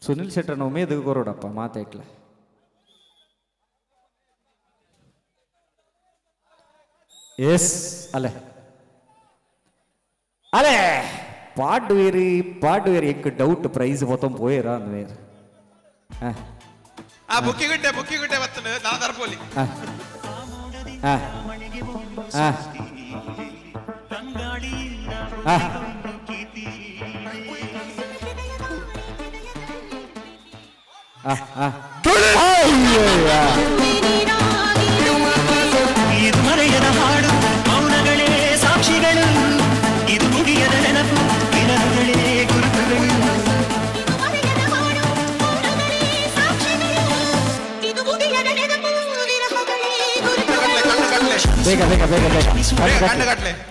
ಸುನಿಲ್ ಶೆಟ್ಟರ್ ಉಮೇದ್ ಕೊರೋಡಪ್ಪ ಮಾತಾಡ್ಲ ಎಸ್ ಅಲೆ ಪಾಡುವೇರಿ ಎಕ್ ಡೌಟ್ ಪ್ರೈಸ್ ಮೊತ್ತಂ ಪೋಯರಾ ಅಂದ್ವೇರ್ ಬುಕ್ಕಿ ಗುಡ್ಡೆ ಬತ್ತನು ದಾದರ್ಪೋಲಿ ಇದು ಮರೆಯದ ಹಾಡು ಮೌನಗಳೇ ಸಾಕ್ಷಿಗಳು ಇದು ಮುಗಿಯದ ನೆನಪು ವಿರಹಗಳೇ ಗುರುತುಗಳು ಬೇಗ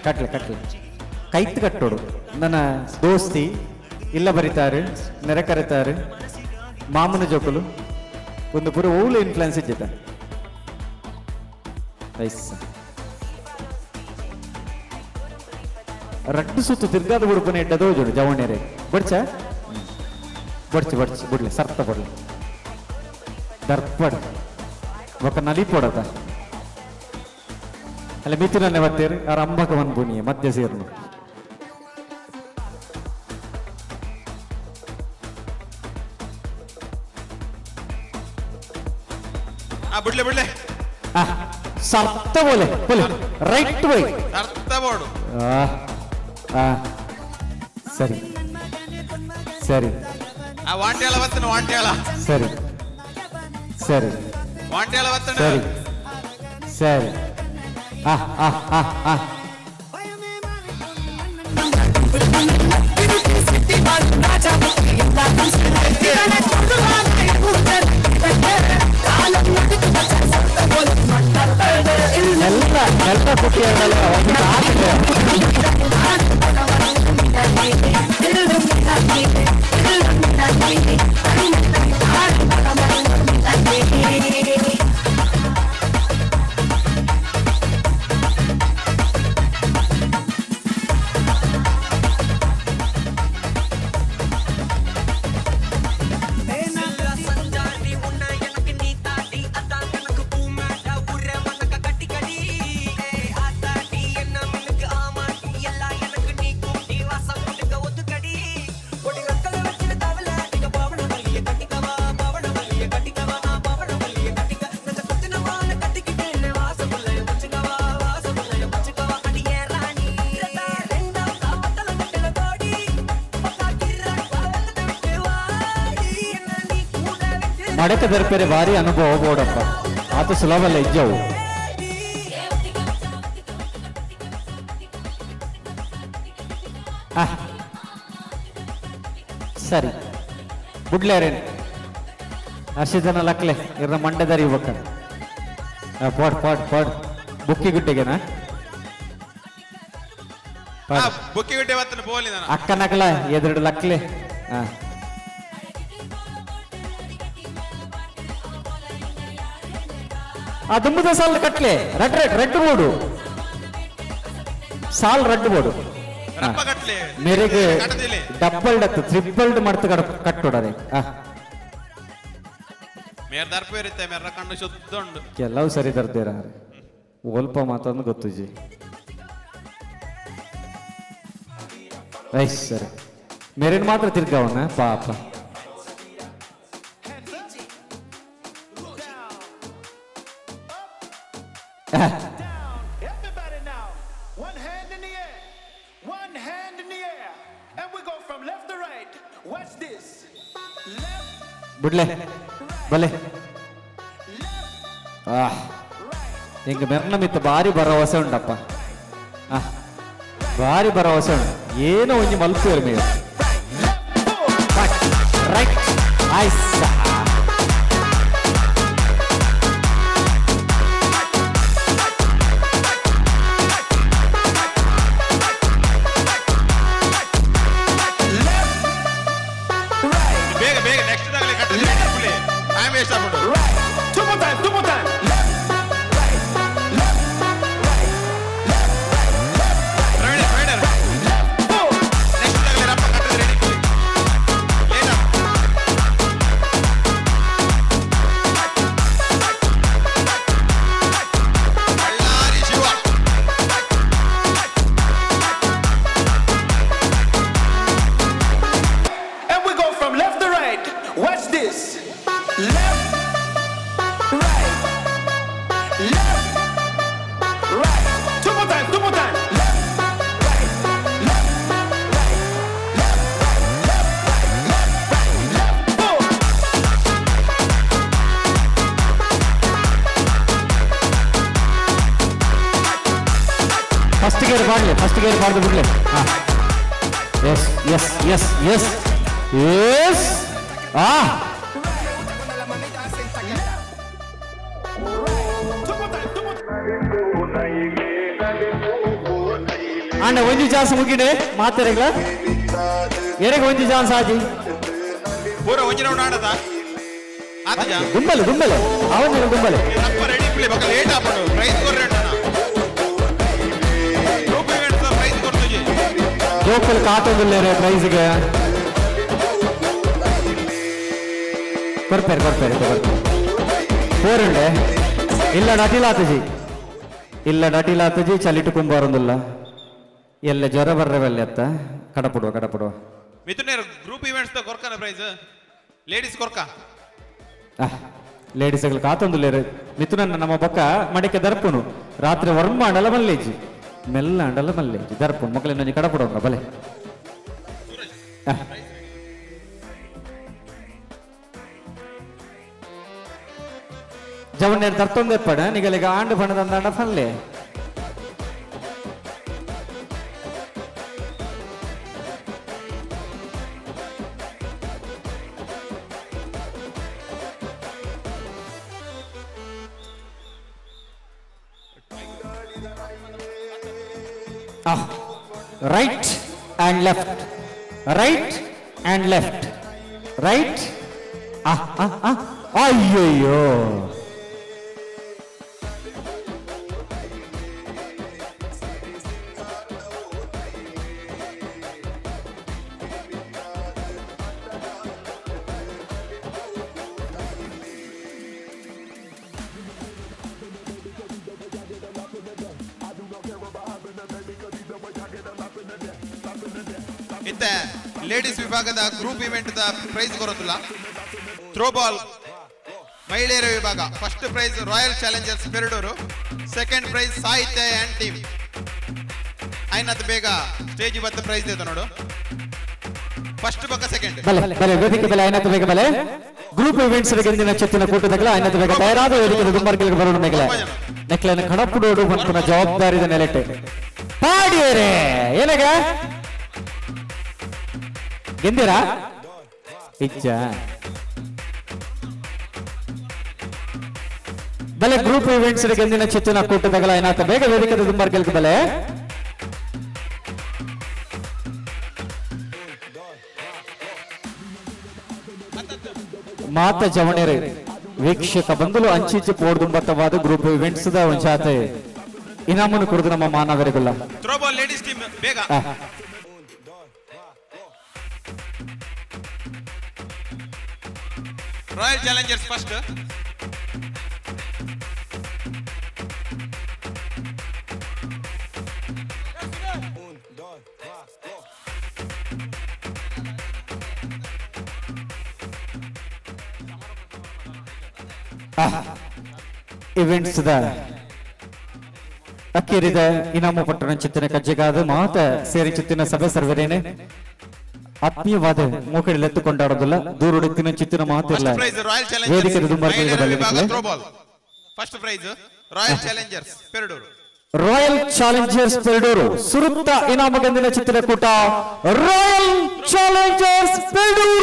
ಕಟ್ಲೆ ಕೈತ್ ಕಟ್ಟೋಡು ನನ್ನ ದೋಸ್ತಿ ಇಲ್ಲ ಬರಿತಾರೆ ನೆರೆ ಕರೀತಾರೆ ಮಾಮನ ಜೋಕುಲು ಒಂದು ಪೂರ ಓಲ್ ಇನ್ಫ್ಲುಯೆನ್ಸ್ ಇದ್ದಿದ್ದ ರಟ್ಟು ಸುತ್ತು ತಿರ್ಗಾದ ಹುಡುಪನೆ ಇಡ್ಡದೋ ಜೋಡು ಜವಣೆರೆ ಬಡ್ಚ ಬಿಡ್ಲಿ ಸರ್ತ ಬಿಡ್ಲಿ ದರ್ಪಡ್ ఒక నలి పొడత అలా మిత్రులనే వత్తేరు ఆ రంభక వన్పుని మధ్య సేరును ಬಿಡ್ಲೆ ಸರ್ತ ಬೋಲೆ ರೈಟ್ ಬೈ ಸರ್ತ ಬೋಡು ಸರಿ ಸರಿ ಆ ವಾಂಟ್ಯಾಳ ವತ್ತನ ವಾಂಟ್ಯಾಳ ಸರಿ ಸರಿ ವಾಂಟ್ಯಾಳ ವತ್ತನ ಸರಿ ಸರಿ ಎಲ್ಲ ಕುಟ್ಟಿ ಮಡಕ ದರ್ಪೆರೆ ಭಾರಿ ಅನುಭವ ಬೋಡಪ್ಪ ಆತ ಸುಲಭಲ್ಲ ಇಜ್ಜವು ಸರಿ ಬುಡ್ಲೇರೇನು ಹರ್ಷಿತನ ಲಕ್ಲೆ ಇರ ಮಂಡ್ಯದಾರಿ ಯುವಕ ಪಾಡ್ ಪಾಡ್ ಪಾಡ್ ಬುಕ್ಕಿ ಗುಡ್ಡೆಗೆನಾ ಬುಕ್ಕಿಗುಡ್ಡೆ ವತ್ತನ ಬೋಲಿ ನಾನು ಅಕ್ಕ ನಕಲ ಎದುರು ಲಕ್ಲೆ ಆ ದುಂಬುದ ಸಾಲ್ ಕಟ್ಲೆ ರೆಡ್ ರೆಡ್ ರೆಡ್ ಬೋರ್ಡು ಸಾಲ್ ರೆಡ್ ಬೋರ್ಡು ಮೇರೆಗೆ ಡಬ್ಬಲ್ಡ್ ಅತ್ತು ಟ್ರಿಪಲ್ಡ್ ಮಾಡ್ತು ಕಟ್ಟೋಡರೆ ಮೇರ್ ದರ್ಪ ಇರುತ್ತೆ ಮೇರ ಕಣ್ಣು ಶುದ್ಧ ಉಂಡು ಕೆಲವು ಸರಿ ತರ್ತೀರ ಓಲ್ಪ ಮಾತೊಂದು ಗೊತ್ತು ಜಿ ರೈಸ್ ಸರಿ ಮೇರೇನು ಮಾತ್ರ ತಿರ್ಗಾವನ ಪಾಪ ಬಿಡ್ಲೆ ಬಲೆ ಹಿಂಗ ಮೆರ್ನ ಮಿತ್ತ ಭಾರಿ ಭರವಸೆ ಉಂಟಪ್ಪ ಭಾರಿ ಭರವಸೆ ಉಂಟು ಏನೋ ಒಂಜಿ ಮಲ್ಪೇರು ನೀವು ರೈಟ್ ಆಯ್ಸ್ ಬೇಗ ಬೇಗ ನೆಕ್ಸ್ಟ್ ಆಗಲಿ ಕಟ್ಟಲಿ ಟೈಮ್ ವೇಸ್ಟ್ ಆಗ್ಬಿಡು two more time first gear ಬಾರ್ದು ಬಿಡ್ಲೆ yes yes yes yes yes ಅಣ್ಣ ಒಂಜಿ ಚಾನ್ಸ್ ಮುಗಿಡೆ ಮಾತಾಡಿಗಳ ಎರೆಗೆ ಒಂಜಿ ಚಾನ್ಸ್ ಆಜಿ ಪೂರ ಒಂಜಿ ರೌಂಡ್ ಆಡದ ಗುಂಬಲೆ ಗುಂಬಲೆ ಅವನ ಗುಂಬಲೆ ರೆಡಿ ಪ್ಲೇ ಬಕ ಲೇಟ್ ಆಪಡು ಪ್ರೈಸ್ ಕೊರ್ರೆ ಜೋಕಲ್ ಕಾಟೋದಿಲ್ಲ ಪ್ರೈಸ್ಗೆ ಕೊರ್ಪೇರು ಕೊರ್ಪೇರು ಪೋರುಂಡೆ ಇಲ್ಲ ನಟಿಲಾತಜಿ ಇಲ್ಲ ನಟಿಲಾತಜಿ ಚಲಿಟು ಕುಂಬಾರೊಂದಿಲ್ಲ ಎಲ್ಲ ಜ್ವರ ಬರ್ರವೆಲ್ಲ ಅತ್ತ ಕಡಪುಡುವ ಕಡಪುಡುವ ಮಿಥುನೇರ್ ಗ್ರೂಪ್ ಇವೆಂಟ್ಸ್ ದ ಕೊರ್ಕನ ಪ್ರೈಸ್ ಲೇಡೀಸ್ ಕೊರ್ಕ ಲೇಡೀಸ್ಗಳು ಕಾತೊಂದಿಲ್ಲ ಮಿಥುನನ್ನ ನಮ್ಮ ಪಕ್ಕ ಮಡಿಕೆ ದರ್ಪುನು ರಾತ್ರಿ ವರ್ಮ ಅಂಡಲ ಮಲ್ಲೇಜಿ ಮೆಲ್ಲ ಅಂಡಲ ಮಲ್ಲೇಜಿ ದರ್ಪುನು ಮಕ್ಕಳನ್ನ ಕಡಪುಡುವ ಬಲೆ ಜವನ್ನೇರು ತರ್ತೊಂದೆ ಪಡ ನಿಗಲಿಗ ಆಂಡು ಪಣದಂದಾಂಡ ಫನ್ಲೆ right and left, right and left, right. Ayyo. ಇತ್ತೆ ಲೇಡೀಸ್ ವಿಭಾಗದ ಗ್ರೂಪ್ ಇವೆಂಟ್ ದ ಪ್ರೈಸ್ ಕೊರತಿಲ್ಲ ಥ್ರೋಬಾಲ್ ಮಹಿಳೆಯರ ವಿಭಾಗ first prize royal challengers Perdoor, second prize Sahitya and team. ಐನತ್ ಬೇಗ ಸ್ಟೇಜ್ ಬತ್ತ ಪ್ರೈಸ್ ಇದೆ ನೋಡು. ಫಸ್ಟ್ ಬಕ್ಕ ಸೆಕೆಂಡ್ ಬಲೆ ಬಲೆ ವೇದಿಕೆ ಬಲೆ ಐನತ್ ಬೇಗ ಬಲೆ ಗ್ರೂಪ್ ಇವೆಂಟ್ಸ್ ಗೆಂದಿನ ಚೆತ್ತಿನ ಕೂಟದಗಳ ಐನದ ಬೇಗ ತಯಾರಾದ ವೇದಿಕೆ ದುಂಬರ್ಗಳಿಗೆ ಬರೋಣ ನೆಗಲೆ ನೆಕ್ಲೆನ ಕಣಪುಡೋಡು ಬಂಪುನ ಜವಾಬ್ದಾರಿದ ನೆಲೆಟೆ ಪಾಡಿಯರೆ ಏನಗ ಗೆಂದಿರಾ ಇಚ್ಚ ಬಲೆ ಗ್ರೂಪ್ ಇವೆಂಟ್ಸ್ ಗೆಂದಿನ ಚೆತ್ತಿನ ಕೂಟದಗಳ ಐನಾತ ಬೇಗ ವೇದಿಕೆ ದುಂಬರ್ಗಳಿಗೆ ಬಲೆ ಮಾತ ಜವಣೆರೆ ವೀಕ್ಷಕ ಬಂಧುಲು ಅಂಚಿಂಚಿ ಪೋಡ್ದುಂಬತ್ತವಾದ ಗ್ರೂಪ್ ಇವೆಂಟ್ಸ್ ದ ಒಂಚಾತೆ ಇನಾಮನ್ನು ಕುರಿತು ನಮ್ಮ ಮಾನವರಿಗುಲ್ಲ ಥ್ರೋಬಾಲ್ ಲೇಡೀಸ್ ಟೀಮ್ ಬೇಗ ರಾಯಲ್ ಚಾಲೆಂಜರ್ಸ್ ಫಸ್ಟ್ ಇವೆಂಟ್ಸ್ ದ ಅಕ್ಕೇರಿದ ಇನಾಮ ಪಟ್ಟಣ ಚಿತ್ತಿನ ಕಜ್ಜೆಗಾದ ಮಾತ ಸೇರಿ ಚಿತ್ತಿನ ಸಭೆ ಸರ್ವರೇನೆ ಆತ್ಮೀಯವಾದ ಮೂಕಡಿಲೆತ್ತು ಕೊಂಡಾಡೋದಿಲ್ಲ ದೂರೊಡೆತ್ತಿನ ಚಿತ್ತಿನ ಮಾತಿಲ್ಲ ವೇದಿಕೆ first prize royal challengers Perdoor royal challengers Perdoor ಸುರುತ್ತ ಇನಾಮ ಗಂದಿನ ಚಿತ್ರಕೂಟ royal challengers Perdoor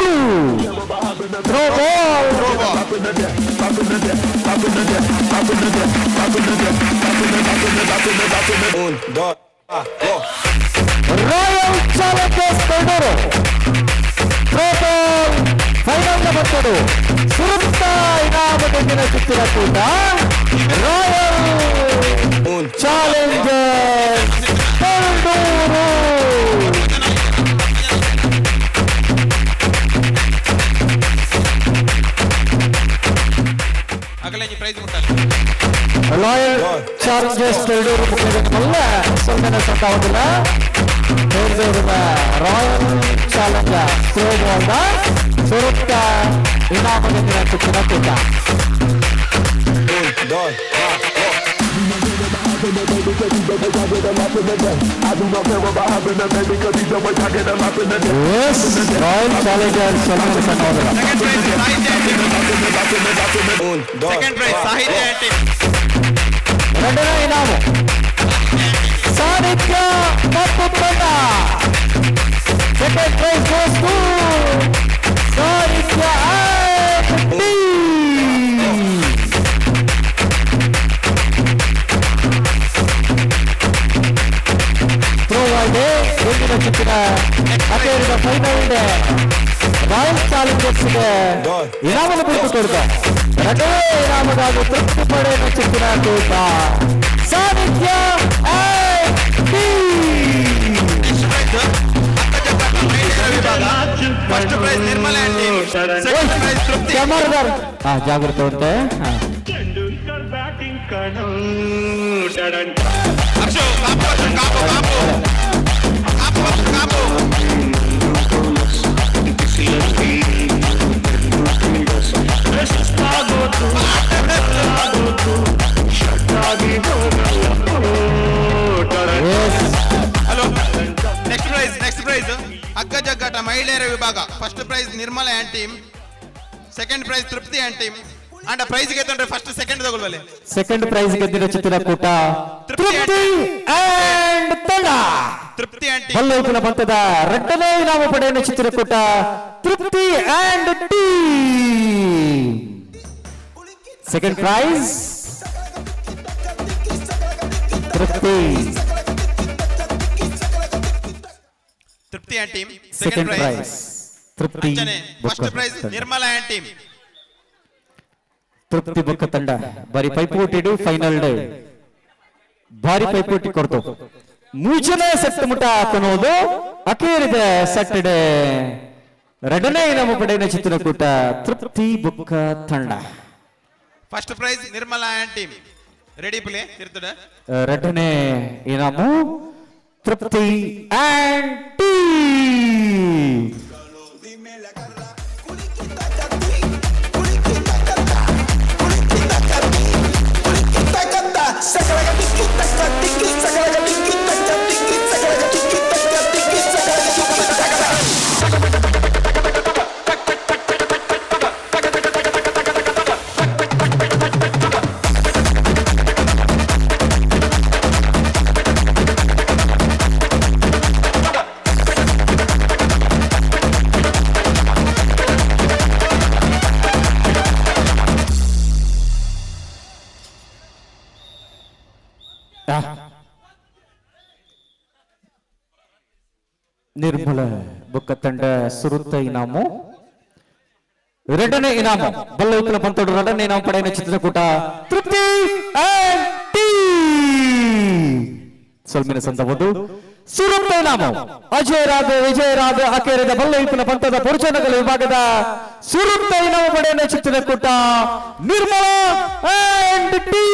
royal challengers Perdoor final ಬರ್ತದು ಸುರುತ್ತ ಇನಾಮ ಗಂದಿನ ಚಿತ್ರಕೂಟ ರಾಯಲ್ ಚಾಲೆಂಜರ್ಸ್ ಪೆರಡೂರು ಪ್ರೈಸ್ ಮುಟ್ಟಲ್ಲ ರಾಯಲ್ ಚಾಲೆಂಜರ್ಸ್ ಪೆರಡೂರು ಮುಖ್ಯಮಲ್ಲ ಸೊನ್ನೆ ಸಂತಾವದಿಲ್ಲ ರಾಯಲ್ ಚಾಲೆಂಜರ್ ಥ್ರೋಬಾಲ್ದ ಸುರುತ್ತ ಇನಾಮದಿಂದ ಚಿತ್ತಿನ ಕೂಟ royal challengers second prize Sahitya team ಎರಡನೇ ಇನಾಮ ಸಾಹಿತ್ಯ ಮತ್ತು ತಂಡ ಸೆಕೆಂಡ್ ಪ್ರೈಸ್ ಗೋಸ್ ಟು ಸಾಹಿತ್ಯ ಮುಂದಿನ ಚಿತ್ತಿನ ಅಖೇರಿದ ಫೈನಲ್ ಇದೆ ರಾಯಲ್ ಚಾಲೆಂಜರ್ಸ್ಗೆ ಇನಾಮನ್ನು ಬಿಟ್ಟುಕೊಡ್ತ ಎರಡನೇ ಇನಾಮಗಾಗಿ ತೃಪ್ತಿ ಪಡೆಯುವ ಚಿತ್ತಿನ ಕೂಟ Sahitya first prize Nirmala team second prize Trupti ಕ್ಯಾಮರಾದಾರ್ ಜಾಗೃತ ಉಂಟೆ ಅಕ್ಷೋ ಕಾಪು ಕಾಪು ಕಾಪು ಕಾಪು ಹಲೋ ನೆಕ್ಸ್ಟ್ ಪ್ರೈಸ್ ಹಗ್ಗ ಜಗ್ಗಾಟ ಮಹಿಳೆಯರ ವಿಭಾಗ first prize Nirmala and team second prize Trupti and team and prize ಗೆದ್ದರೆ ಫಸ್ಟ್ ಸೆಕೆಂಡ್ ತಗೊಳ್ಬಲೆ ಸೆಕೆಂಡ್ ಪ್ರೈಸ್ ಗೆದ್ದಿನ ಚಿತ್ತಿನ ಕೂಟ ತೃಪ್ತಿ ಆ್ಯಂಡ್ ತಂಡ ತೃಪ್ತಿ ಆ್ಯಂಡ್ ಬಲ್ಲೂಪಿನ ಪಂಥದ ಎರಡನೇ ಇನಾಮ ಪಡೆಯುವ ಚಿತ್ತಿನ ಕೂಟ Trupti and team second prize Trupti and team second prize ತೃಪ್ತಿ first prize Nirmala and team ತೃಪ್ತಿ ಬುಕ್ಕ ತಂಡ ಬಾರಿ ಪೈಪೋಟಿ ಫೈನಲ್ ಡೇ ಭಾರಿ ಪೈಪೋಟಿ ಕೊಡ್ತು ಮೂಜನೇ ಸೆಟ್ ಮುಟ ಹಾಕೋದು ಅಖೇರಿದ ಸೆಟರ್ಡೇ ಎರಡನೇ ಇನಾಮ ಪಡೆಯುವ ಚಿತ್ರಕೂಟ ತೃಪ್ತಿ ಬುಕ್ಕ ತಂಡ first prize Nirmala and team ready play ಇರ್ತದೆ ಎರಡನೇ ಇನಾಮ ತೃಪ್ತಿ ಆ್ಯಂಡ್ ಟೀಮ್ ನಿರ್ಮಲ ಬೊಕ್ಕ ತಂಡ ಸುರುತ್ತ ಇನಾಮು ಎರಡನೇ ಇನಾಮು ಬಲ್ಲೈಕಲ ಪಂತೋಡು ಎರಡನೇ ಇನಾಮು ಪಡೆಯುವ ಚಿತ್ರಕೂಟ ತೃಪ್ತಿ ಸೊಲ್ಮಿನ ಸಂದವದು ಸುರುತ್ತ ಇನಾಮು ಅಜಯರಾದ ವಿಜಯರಾದ ಅಕೇರಿದ ಬಲ್ಲೈಕಲ ಪಂತದ ಪುರುಷನಗಳ ವಿಭಾಗದ ಸುರುತ್ತ ಇನಾಮು ಪಡೆಯುವ ಚಿತ್ರಕೂಟ Nirmala and T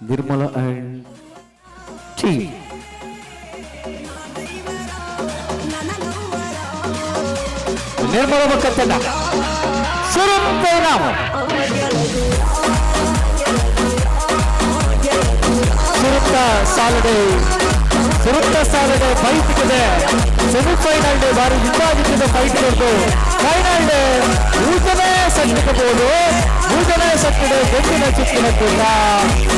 Nirmala and T Nirmala ಬೊಕ್ಕ ತಂಡ ಸುರುತ್ತ ಇನಾಮು ಸುರುತ್ತ ಸಾಲಡೆ ಫೈಟ್ ಇದೆ ಸೆಮಿಫೈನಲ್ ಡೇ ಬಾರಿ ವಿಭಾಗಿಸಿದ ಫೈಟ್ ಇರೋದು ಫೈನಲ್ ಡೇ ಮೂರನೇ ಸಟ್ಟಿರಬಹುದು ಮೂರನೇ ಸಟ್ಟಿದೆ ಗೆದ್ದಿನ ಚಿತ್ತಿನ ಕೂಡ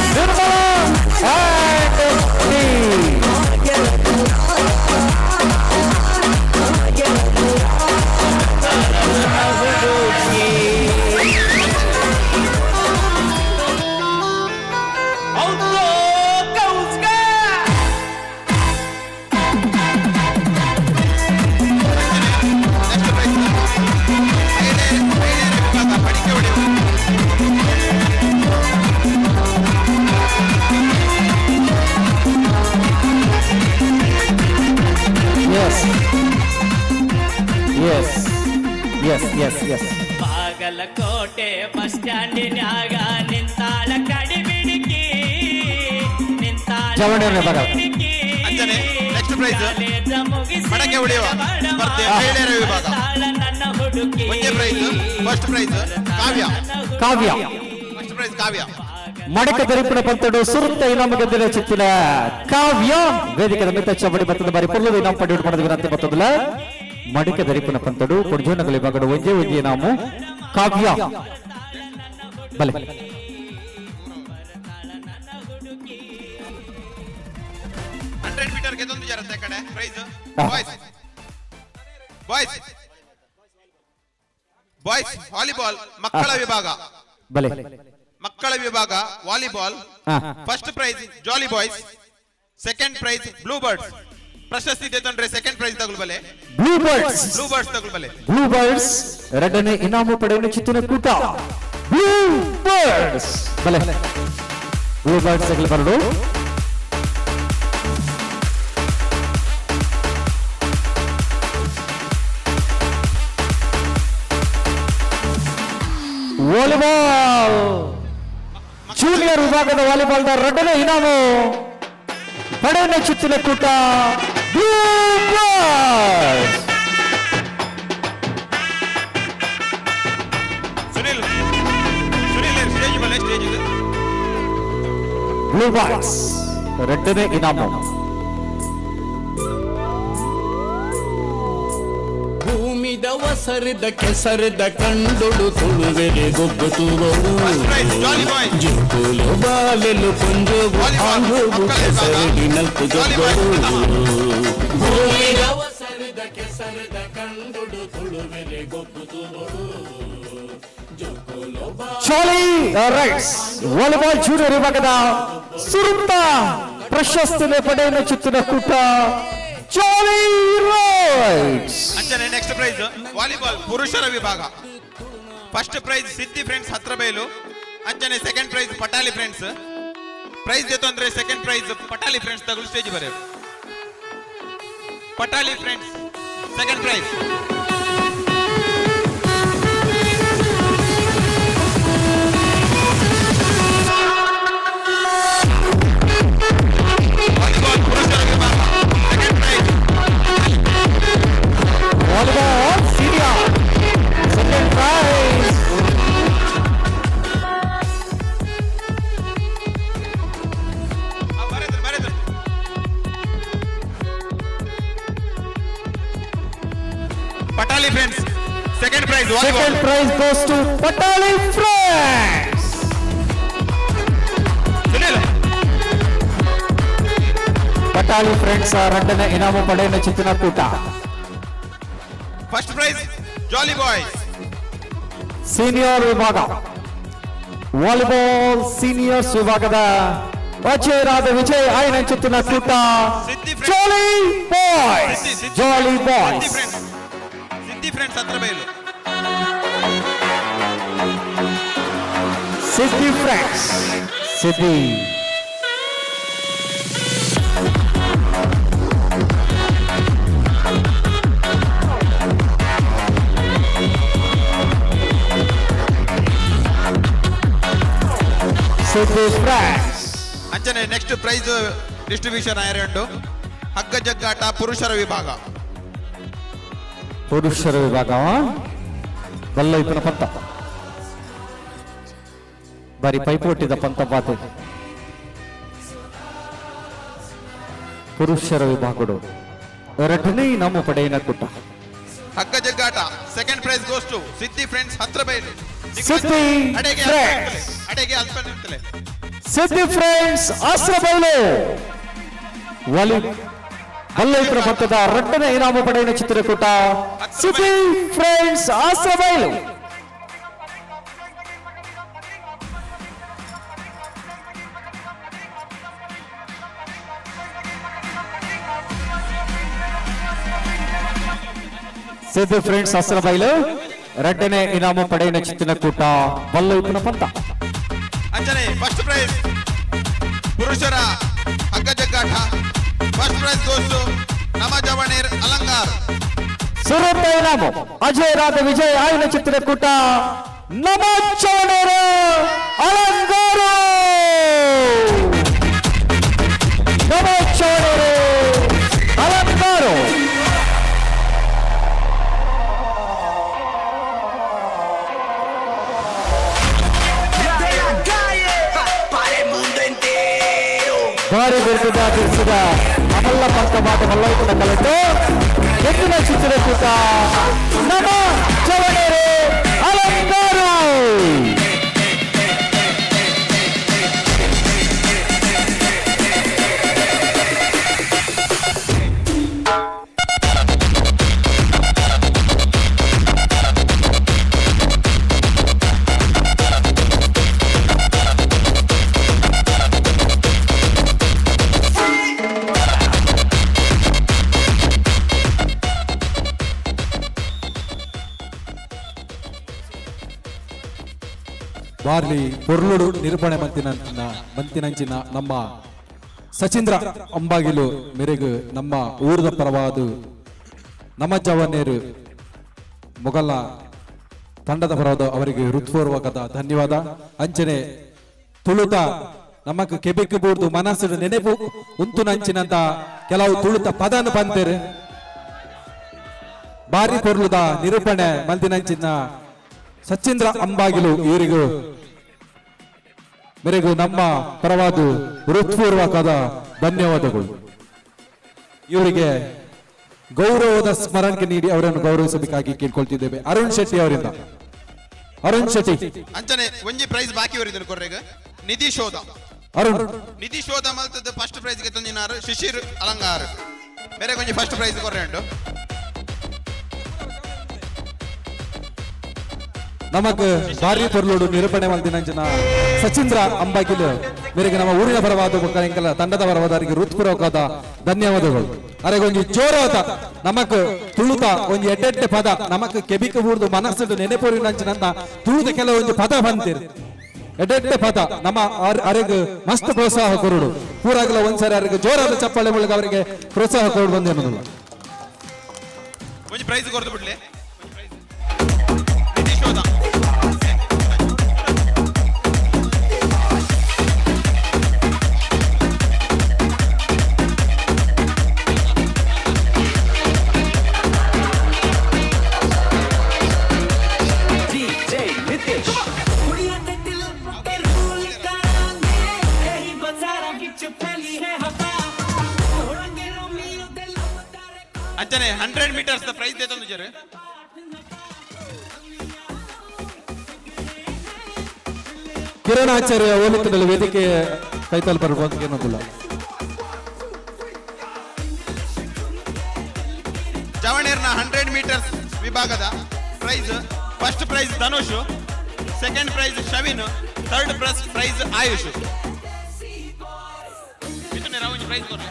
Nirmala and T Bagalkote bus ಸ್ಟ್ಯಾಂಡಿನ್ಯಾಗ ನಿಂತಾಳ ಕಡಿಬಿಡಿಕಿ ನಿಂತಾಳ ನೆಕ್ಸ್ಟ್ ಪ್ರೈಸ್ ಮಡಕೆ ಹೊಡೆಯುವ ಸ್ಪರ್ಧೆ ಮಹಿಳೆಯರ ವಿಭಾಗ ನನ್ನ ಹುಡುಕಿ ಒಂದೇ prize first prize Kavya first prize Kavya ಮಡಕ ದರಿಪಣ ಪಂತಡು ಸುರುತ್ತ ಇನಾಮ ಗೆದ್ದಿನ ಚಿತ್ತಿನ ಕಾವ್ಯ ವೇದಿಕೆ ಮಿತ ಚಬಡಿ ಬತ್ತದ ಬಾರಿ ಪುರ್ಲದ ಇನಾಮ ಪಡೆಯುವುದು ಮಾಡೋದು ವಿನಂತಿ ಬತ್ತದಲ್ಲ ಮಡಿಕೆ ದರಿಪನ ಪಂತಡು ಕೊಡ್ಜೋನಗಲಿ ಮಗಡು ಒಂಜೆ ಒಂಜೆ ನಾಮು ಕಾವ್ಯ ಬಲೆ 100 ಮೀಟರ್ ಗೆದ್ದೊಂದು ಜರತ್ತೆ ಕಡೆ ಪ್ರೈಸ್ ಬಾಯ್ಸ್ ವಾಲಿಬಾಲ್ ಮಕ್ಕಳ ವಿಭಾಗ ಬಲೆ ಮಕ್ಕಳ ವಿಭಾಗ volleyball first prize jolly boys second prize blue birds ಪ್ರಶಸ್ತಿ ತಂದ್ರೆ ಸೆಕೆಂಡ್ ಪ್ರೈಸ್ ತಗೊಳ್ಬಲೆ ಬ್ಲೂ ಬರ್ಡ್ಸ್ ತಗೊಳ್ಬಲೆ ಬ್ಲೂ ಬರ್ಡ್ಸ್ ಎರಡನೇ ಇನಾಮು ಪಡೆಯುವ ಚಿತ್ತಿನ ಕೂಟ ಬ್ಲೂ ಬರ್ಡ್ಸ್ ಬಲೆ ಬ್ಲೂ ಬರ್ಡ್ಸ್ ಬರಡು ವಾಲಿಬಾಲ್ ಜೂನಿಯರ್ ವಿಭಾಗದ ವಾಲಿಬಾಲ್ನ ಎರಡನೇ ಇನಾಮು ಪಡೆಯುವ ಚಿತ್ತಿನ ಕೂಟ ಬ್ಲೂ ಬರ್ಡ್ಸ್ ಸುನಿಲ್ ಸ್ಟೇಜ್ ಮೇಲೆ ಸ್ಟೇಜ್ ಇದೆ ಬ್ಲೂ ಬರ್ಡ್ಸ್ ಎರಡನೇ ಇನಾಮು ಭೂಮಿದ ಒಸರಿದ ಕೆಸರಿದ ಕಂಡುಡು ತುಳುವೆರೆ ಗೊಬ್ಬು ತೂವವು ಜುಕುಲು ಬಾಲೆಲು ಪುಂಜೋಗು ಆಂಗೋಗು ಕೆಸರಿಡಿ ನಲ್ಕು ಜೊಬ್ಬರು ಭೂಮಿದ ಒಸರಿದ ಕೆಸರಿದ ಕಂಡುಡು ತುಳುವೆರೆ ಗೊಬ್ಬು ತೂವವು ಚಾಲಿ ರೈಟ್ಸ್ ವಾಲಿಬಾಲ್ ಜೂನಿಯರ್ ವಿಭಾಗದ ಸುರುತ್ತ ಪ್ರಶಸ್ತಿ ಪಡೆಯುವ ಚಿತ್ತಿನ ಕೂಟ ಚಾಲಿ ರೈಟ್ಸ್ ಅಂಚನೆ ನೆಕ್ಸ್ಟ್ ಪ್ರೈಸ್ ವಾಲಿಬಾಲ್ ಪುರುಷರ ವಿಭಾಗ ಫಸ್ಟ್ ಪ್ರೈಸ್ ಸಿದ್ದಿ ಫ್ರೆಂಡ್ಸ್ ಹತ್ರಬೈಲು ಅಂಚನೆ second prize Patali friends prize ಅಂದ್ರೆ ಸೆಕೆಂಡ್ ಪ್ರೈಸ್ ಪಟಾಲಿ ಫ್ರೆಂಡ್ಸ್ ತಗೊಳ್ಳಿ ಸ್ಟೇಜ್ ಬರೆ Patali friends second prize volleyball senior second prize Patali friends second prize second prize goes to Patali friends Patali friends ಎರಡನೇ ಇನಾಮು ಪಡೆಯುವ ಚಿತ್ತಿನ ಕೂಟ first prize jolly boys senior ವಿಭಾಗ ವಾಲಿಬಾಲ್ ಸೀನಿಯರ್ಸ್ ವಿಭಾಗದ ಅಜಯರಾದ ವಿಜಯ್ ಆಯನಂಚುತ್ತಿನ ಕೂಟ ಜಾಲಿ ಬಾಯ್ಸ್. ಜಾಲಿ ಬಾಯ್ಸ್ ಸಿದ್ದಿ ಫ್ರೆಂಡ್ಸ್ ಹತ್ರ ಬೈಲು. ಸಿದ್ದಿ ಫ್ರೆಂಡ್ಸ್ ಸಿದ್ದಿ. ಸಿದ್ದಿ ಫ್ರೆಂಡ್ಸ್. ಅಂಚನೆ ನೆಕ್ಸ್ಟ್ ಪ್ರೈಸ್ ಡಿಸ್ಟ್ರಿಬ್ಯೂಷನ್ ಆಯರಂಡು ಹಗ್ಗ ಜಗ್ಗಾಟ ಪುರುಷರ ವಿಭಾಗ. ಪುರುಷರ ವಿಭಾಗ ಬಲ್ಲ ಇಪ್ಪನ ಪಂತ ಬಾರಿ ಪೈಪೋಟಿದ ಪಂತ ಬಾತೆ. ಪುರುಷರ ವಿಭಾಗಡು ಎರಡನೇ ಇನಾಮು ಪಡೆಯಿನ ಕೂಟ. ಹಗ್ಗ ಜಗ್ಗಾಟ second prize goes to Siddhi friends ಹತ್ರ ಬೈಲು. ಸಿದ್ದಿ ಫ್ರೆಂಡ್ಸ್. ಅಡೆಗೆ ಅಲ್ಪ ನಿಂತಲೆ. ಸಿದ್ದಿ ಫ್ರೆಂಡ್ಸ್ ಆಸ್ರಬೈಲು ವಾಲಿ ಬಲ್ಲೈಪುರ ಪಂತದ ಎರಡನೇ ಇನಾಮು ಪಡೆಯಿನ ಚಿತ್ರಕೂಟ. ಸಿದ್ದಿ ಫ್ರೆಂಡ್ಸ್ ಆಸ್ರಬೈಲು. ಸಿದ್ದಿ ಫ್ರೆಂಡ್ಸ್ ಆಸ್ರಬೈಲು ಎರಡನೇ ಇನಾಮು ಪಡೆಯಿನ ಚಿತ್ರಕೂಟ ಬಲ್ಲೈಪುರ ಪಂತ. ಅಂಚನೆ ಫಸ್ಟ್ ಪ್ರೈಸ್ ಪುರುಷರ ಹಗ್ಗ ಜಗ್ಗಾಟ. ಫಸ್ಟ್ ಪ್ರೈಸ್ ಗೋಸ್ ಟು ನಮ ಜವಣೇರ್ ಅಲಂಗಾರ್. ಸುರತ ಇನಾಮು ಅಜಯರಾದ ವಿಜಯ್ ಆಯನ ಚಿತ್ರಕೂಟ ನಮ ಜವಣೇರ್ ಅಲಂಗಾರ. ನಮ ಜವಣೇರ್ ಅಲಂಗಾರ. ಭಾರಿ ಬಿರುದ ಬಿಡಿಸಿದ ಅಮಲ್ಲ ಪಂಕವಾದ ಮಲ್ಲೈಪುರ ಕಲೆತು ಎತ್ತಿನ ಚಿತ್ರಕೂಟ ನಮ ಜವಣೇರ್ ಅಲಂಗಾರ. ಬಾರ್ಲಿ ಪೊರ್ಲುಡು ನಿರೂಪಣೆ ಮಂತಿನಂಚಿನ ನಮ್ಮ ಸಚೀಂದ್ರ ಅಂಬಾಗಿಲು ಮೇರೆಗೆ ನಮ್ಮ ಊರದ ಪರವಾದ ನಮ್ಮ ಜವನೇರು ಮೊಗಲ ತಂಡದ ಪರವಾದ ಅವರಿಗೆ ಹೃತ್ಪೂರ್ವಕದ ಧನ್ಯವಾದ. ಅಂಚನೆ ತುಳುತ ನಮಕ್ ಕೆಬೆಕ್ ಬೋರ್ದು ಮನಸ್ಸು ನೆನೆಪು ಉಂತು ನಂಚಿನಂತ ಕೆಲವು ತುಳುತ ಪದನ ಬಂತೇರು. ಬಾರಿ ಪೊರ್ಲುದ ನಿರೂಪಣೆ ಮಂತಿನಂಚಿನ ಸಚೀಂದ್ರ ಅಂಬಾಗಿಲು ಇವರಿಗೂ ಮೇರೆಗೂ ನಮ್ಮ ಪರವಾದ ಹೃತ್ಪೂರ್ವಕದ ಧನ್ಯವಾದಗಳು. ಇವರಿಗೆ ಗೌರವದ ಸ್ಮರಣೆ ನೀಡಿ ಅವರನ್ನು ಗೌರವಿಸಬೇಕಾಗಿ ಕೇಳ್ಕೊಳ್ತಿದ್ದೇವೆ. ಅರುಣ್ ಶೆಟ್ಟಿ ಅವರಿಂದ. ಅರುಣ್ ಶೆಟ್ಟಿ ಅಂಚನೆ ಒಂಜಿ ಪ್ರೈಸ್ ಬಾಕಿ ಅವರಿದ್ರು ಕೊರ್ರೆಗ ನಿಧಿ ಶೋಧ. ಅರುಣ್ ನಿಧಿ ಶೋಧ ಮಲ್ತದ ಫಸ್ಟ್ ಪ್ರೈಸ್ ಗೆ ತಂದಿನಾರು ಶಿಶಿರ್ ಅಲಂಗಾರ್. ಬೇರೆ ಕೊಂಚ ಫಸ್ಟ್ ಪ್ರೈಸ್ ಕೊರ್ರೆ ಉಂಟು. ನಮಕ್ ಭಾರಿ ಪೊರ್ಲೋಡು ನಿರೂಪಣೆ ಮಲ್ತಿನಂಚಿನ ಸಚೀಂದ್ರ ಅಂಬಾಗಿಲು ಮೇರೆಗೆ ನಮ್ಮ ಊರಿನ ಪರವಾದ ಎಂಕಲ ತಂಡದ ಪರವಾದವರಿಗೆ ಹೃತ್ಪೂರ್ವಕವಾದ ಧನ್ಯವಾದಗಳು. ಅರೆಗೊಂಜಿ ಜೋರಾದ ನಮಕ್ ತುಳುತ ಒಂಜಿ ಎಡ್ಡೆಡ್ಡೆ ಪದ ನಮಕ್ ಕೆಬಿಕ ಹೂಡ್ದು ಮನಸ್ಸು ನೆನೆಪೋರಿನಂಚಿನಂತ ತುಳುದ ಕೆಲವೊಂದು ಪದ ಬಂದಿರು ಎಡ್ಡೆಡ್ಡೆ ಪದ ನಮ್ಮ ಅರೆಗೆ ಮಸ್ತ್ ಪ್ರೋತ್ಸಾಹ ಕೊರುಡು. ಪೂರಾಗಲ ಒಂದ್ಸರಿ ಅರೆಗೆ ಜೋರಾದ ಚಪ್ಪಾಳೆ ಮೂಲಕ ಅವರಿಗೆ ಪ್ರೋತ್ಸಾಹ ಕೊಡು ಬಂದೆ ಅನ್ನೋದಿಲ್ಲ. ಒಂಜಿ ಪ್ರೈಸ್ ಕೊರ್ದು ಬಿಡ್ಲೆ. ಅಂಚನೆ 100 ಮೀಟರ್ಸ್ ದ ಪ್ರೈಸ್ ದೇತೊಂದು ಜರು. ಕಿರಣಾಚಾರ್ಯ ಓಲಿತದಲ್ಲಿ ವೇದಿಕೆ ಕೈತಲ್ ಬರ್ಬೋದು ಏನೋದಿಲ್ಲ. ಜವಣೇರ್ನ 100 ಮೀಟರ್ಸ್ ವಿಭಾಗದ prize first prize Dhanush, second prize Shavin, third prize Ayush. Prize ಕೊಡ್ರಿ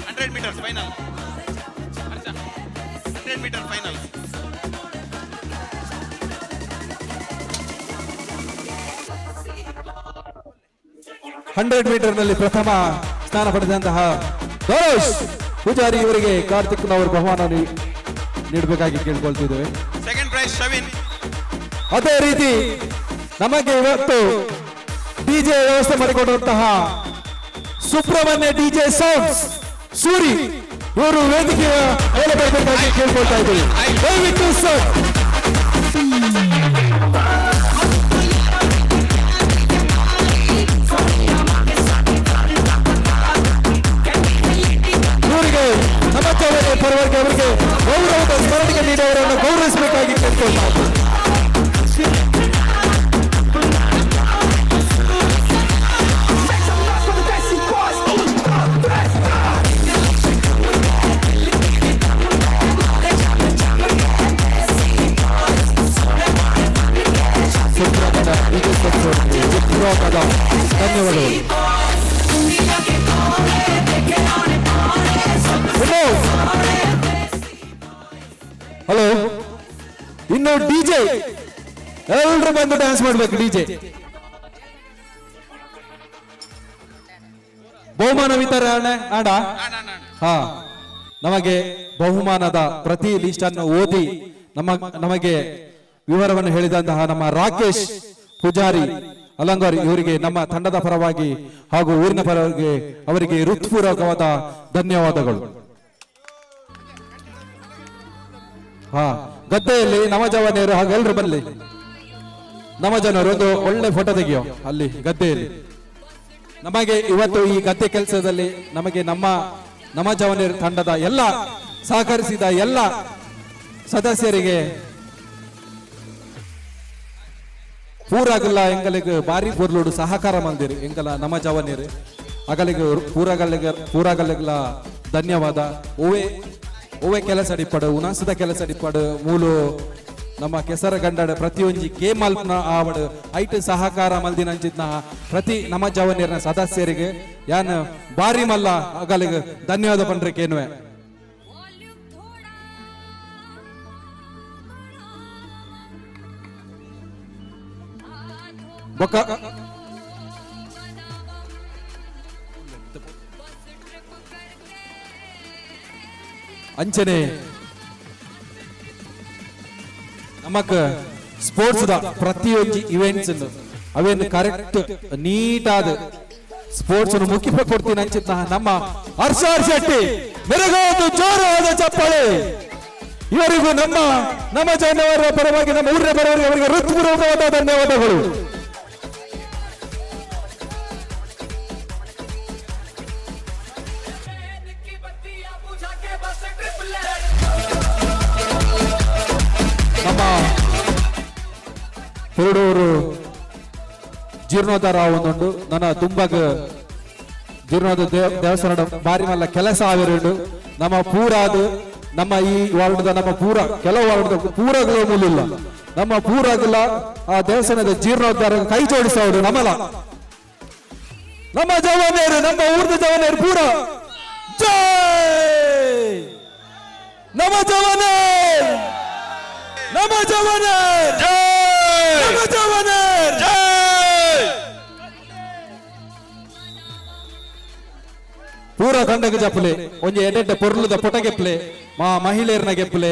100 metres final 100 metre final metre ನಲ್ಲಿ ಪ್ರಥಮ ಸ್ಥಾನ ಪಡೆದಂತಹ ಧನುಷ್ ಪೂಜಾರಿ ಇವರಿಗೆ ಕಾರ್ತಿಕ್ನವರು ಬಹುಮಾನ ನೀಡಬೇಕಾಗಿ ಕೇಳ್ಕೊಳ್ತಿದ್ದೇವೆ. Second prize ಶವಿನ್. ಅದೇ ರೀತಿ ನಮಗೆ ಇವತ್ತು ಡಿಜೆ ವ್ಯವಸ್ಥೆ ಮಾಡಿಕೊಡುವಂತಹ ಸುಬ್ರಹ್ಮಣ್ಯ ಡಿಜೆ ಸೌಂಡ್ಸ್ ಸೂರಿ ಇವರು ವೇದಿಕೆಯ ಮೇಲೆ ಬರಬೇಕಾಗಿ ಕೇಳ್ಕೊಳ್ತಾ ಇದ್ದೀವಿ. ದಯವಿಟ್ಟು ಸರ್ ಇವರಿಗೆ ನಮ್ಮ ಪರವಾಗಿ ಅವರಿಗೆ ಗೌರವದ ಸ್ಮರಣೆಗೆ ನೀಡುವವರನ್ನು ಗೌರವಿಸಬೇಕಾಗಿ ಕೇಳ್ಕೊಳ್ತಾ ಇದ್ದೀವಿ. ಧನ್ಯವಾದಗಳು. ಹಲೋ, ಇನ್ನು ಡಿಜೆ ಎಲ್ಲರೂ ಬಂದು ಡ್ಯಾನ್ಸ್ ಮಾಡ್ಬೇಕು. ಡಿಜೆ ಬಹುಮಾನ ವಿತರಣೆ ಆಡ. ಹಾ, ನಮಗೆ ಬಹುಮಾನದ ಪ್ರತಿ ಲಿಸ್ಟ್ ಅನ್ನು ಓದಿ ನಮಗೆ ವಿವರವನ್ನು ಹೇಳಿದಂತಹ ನಮ್ಮ ರಾಕೇಶ್ ಪೂಜಾರಿ ಅಲಂಗಾರ್ ಇವರಿಗೆ ನಮ್ಮ ತಂಡದ ಪರವಾಗಿ ಹಾಗೂ ಊರಿನ ಪರವಾಗಿ ಅವರಿಗೆ ಹೃತ್ಪೂರ್ವಕವಾದ ಧನ್ಯವಾದಗಳು. ಹಾ, ಗದ್ದೆಯಲ್ಲಿ ನವಜವಾನಿಯರು ಹಾಗೂ ಎಲ್ಲರೂ ಬರಲಿ. ನವಜನರು ಒಂದು ಒಳ್ಳೆ ಫೋಟೋ ತೆಗೆಯೋ ಅಲ್ಲಿ ಗದ್ದೆಯಲ್ಲಿ. ನಮಗೆ ಇವತ್ತು ಈ ಗದ್ದೆ ಕೆಲಸದಲ್ಲಿ ನಮಗೆ ನಮ್ಮ ನವಜವಾನಿಯರ ತಂಡದ ಎಲ್ಲ ಸಹಕರಿಸಿದ ಎಲ್ಲ ಸದಸ್ಯರಿಗೆ ಪೂರಾಗಲ್ಲ ಎಂಗಲಿಗೆ ಬಾರಿ ಪೂರ್ಲೋಡು ಸಹಕಾರ ಮಂದಿರು ಎಂಗಲ ನಮ್ಮ ಜವಾನಿಯರು ಅಗಲಿಗೆ ಪೂರಾಗಲ್ಲ ಧನ್ಯವಾದ. ಓವೆ ಕೆಲಸ ಅಡಿಪಾಡು ಉನಾಸದ ಕೆಲಸ ಅಡಿಪಾಡು ಮೂಲು ನಮ್ಮ ಕೆಸರ ಗಂಡಡ ಪ್ರತಿಯೊಂದು ಗೇಮ್ ಅಲ್ಪನ ಆವಡು ಐಟ್ ಸಹಕಾರ ಮಲ್ದಿನ ಅಂಚಿದ್ನ ಪ್ರತಿ ನಮ್ಮ ಜವಾನಿಯರ ಸದಸ್ಯರಿಗೆ ಯಾನ್ ಬಾರಿ ಮಲ್ಲ ಅಗಲಿಗೆ ಧನ್ಯವಾದ ಪಂಡ್ರಿಕೇನುವೆ. ಬೊಕ್ಕ ಅಂಚನೆ ನಮಕ್ ಸ್ಪೋರ್ಟ್ಸ್ ಪ್ರತಿಯೊಂದು ಇವೆಂಟ್ಸ್ ಅವೇನು ಕರೆಕ್ಟ್ ನೀಟಾದ ಸ್ಪೋರ್ಟ್ಸ್ ಮುಖ್ಯ ಕೊಡ್ತೀನಿ ಅಂಚಿದ್ನ ನಮ್ಮ ಹರ್ಷಾರ್ ಶೆಟ್ಟಿ ಮೆರಗಾದ ಜೋರಾದ ಚಪ್ಪಾಳೆ ಇವರಿಗೂ ನಮ್ಮ ಜನವರ ಪರವಾಗಿ ನಮ್ಮ ಊರಿನ ಪರವಾಗಿ ಅವರಿಗೆ ಹೃತ್ಪೂರ್ವಕವಾದ ಧನ್ಯವಾದಗಳು. ನಮ್ಮ ಪೆರಡೂರು ಜೀರ್ಣೋದ್ಧಾರ ಒಂದುಂಡು ನನ್ನ ತುಂಬಾಗ ಜೀರ್ಣೋದ್ಧಾರ ದೇವಸ್ಥಾನ ಬಾರಿ ಮಲ್ಲ ಕೆಲಸ ಆವಿರುಂಡು ನಮ್ಮ ಪೂರಾದ ನಮ್ಮ ಈ ವಾರ್ಡ್ದ ನಮ್ಮ ಪೂರ ಕೆಲವು ವಾರ್ಡ್ದ ಪೂರಗಳು ಮೂಲಿಲ್ಲ ನಮ್ಮ ಪೂರಾಗಿಲ್ಲ ಆ ದೇವಸ್ಥಾನದ ಜೀರ್ಣೋದ್ಧಾರ ಕೈ ಜೋಡಿಸೋಡು ನಮ್ಮಲ್ಲ ನಮ್ಮ ಜವಾನಿಯರು ನಮ್ಮ ಊರ್ದ ಜವಾನಿಯರು ಪೂರ ಜೈ ನಮ್ಮ ಜವಾನಿಯರ್ ನಮ್ಮ ಜವಾನಿಯರ್ ನಮ್ಮ ಜವಾನಿಯರ್ ಪೂರ ಕಂಡಕ್ಕೆ ಜಪ್ಪಲೆ ಒಂಜಿ ಎಡ್ಡೆ ಪೊರ್ಲುದ ಪೊಟಗೆಪ್ಲೆ ಮಹಿಳೆಯರ್ನ ಗೆಪ್ಪಲೆ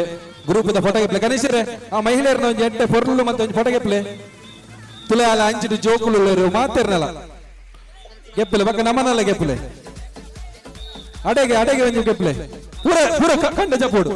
ಗ್ರೂಪದ ಪೊಟಗೆಪ್ಲೆ ಕನಿಷ್ಠರೆ ಆ ಮಹಿಳೆಯರ್ನ ಒಂಜಿ ಎಡ್ಡೆ ಪೊರ್ಲು ಮತ್ತೆ ಒಂಜಿ ಪೊಟಗೆಪ್ಲೆ ತುಲೆ ಅಲ್ಲ ಅಂಚಿಟ್ಟು ಜೋಕುಲು ಮಾತೇರ್ನಲ್ಲ ಗೆಪ್ಪಲೆ ಬಕ್ಕ ನಮ್ಮನಲ್ಲ ಗೆಪ್ಪಲೆ ಅಡೆಗೆ ಒಂಜಿ ಗೆಪ್ಪಲೆ ಪೂರ ಪೂರ ಕಂಡ ಜಪ್ಪೋಡು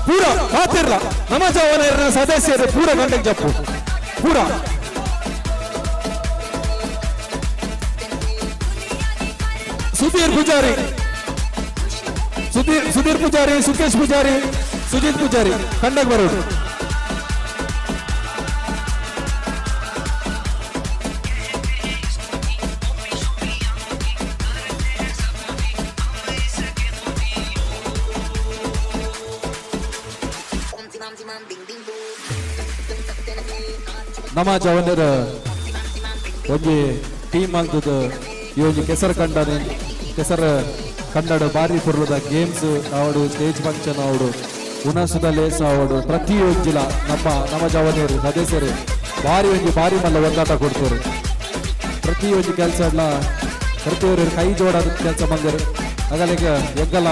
ಪೂರ ಮಾತಿರ್ಲ ನಮ್ಮ ಜವಾನಿಯರ ಸದಸ್ಯರು ಪೂರ ಗಂಟೆಗೆ ಜಪ್ಪು ಪೂರ ಸುಧೀರ್ ಪೂಜಾರಿ ಸುಕೇಶ್ ಪೂಜಾರಿ ಸುಜಿತ್ ಪೂಜಾರಿ ಕಂಡಕ್ಕೆ ಬರೋದು ನಮ್ಮ ಜವನರ ಒಂಜಿ ಟೀಮ್ ಆಗ್ತದ ಈ ಒಂಜಿ ಕೆಸರು ಕನ್ನಡ ಬಾರಿ ಪುರ್ಲದ ಗೇಮ್ಸ್ ಆವಡು ಸ್ಟೇಜ್ ಫಂಕ್ಷನ್ ಆವಡು ಉಣಸುದ ಲೇಸ ಆವಡು ಪ್ರತಿಯೊಂಜಿಲ ನಮ್ಮ ಜವನರು ಸದಸ್ಯರು ಭಾರಿ ಮಲ್ಲ ಒಂದಾಟ ಕೊಡ್ತಾರೆ ಪ್ರತಿಯೊಂದು ಕೆಲಸ ಎಲ್ಲ ಪ್ರತಿಯೊಬ್ಬರು ಕೈ ಜೋಡಾದ ಕೆಲಸ ಮಂಗರು ಅಗಲಿಗ ಎಗ್ಗಲ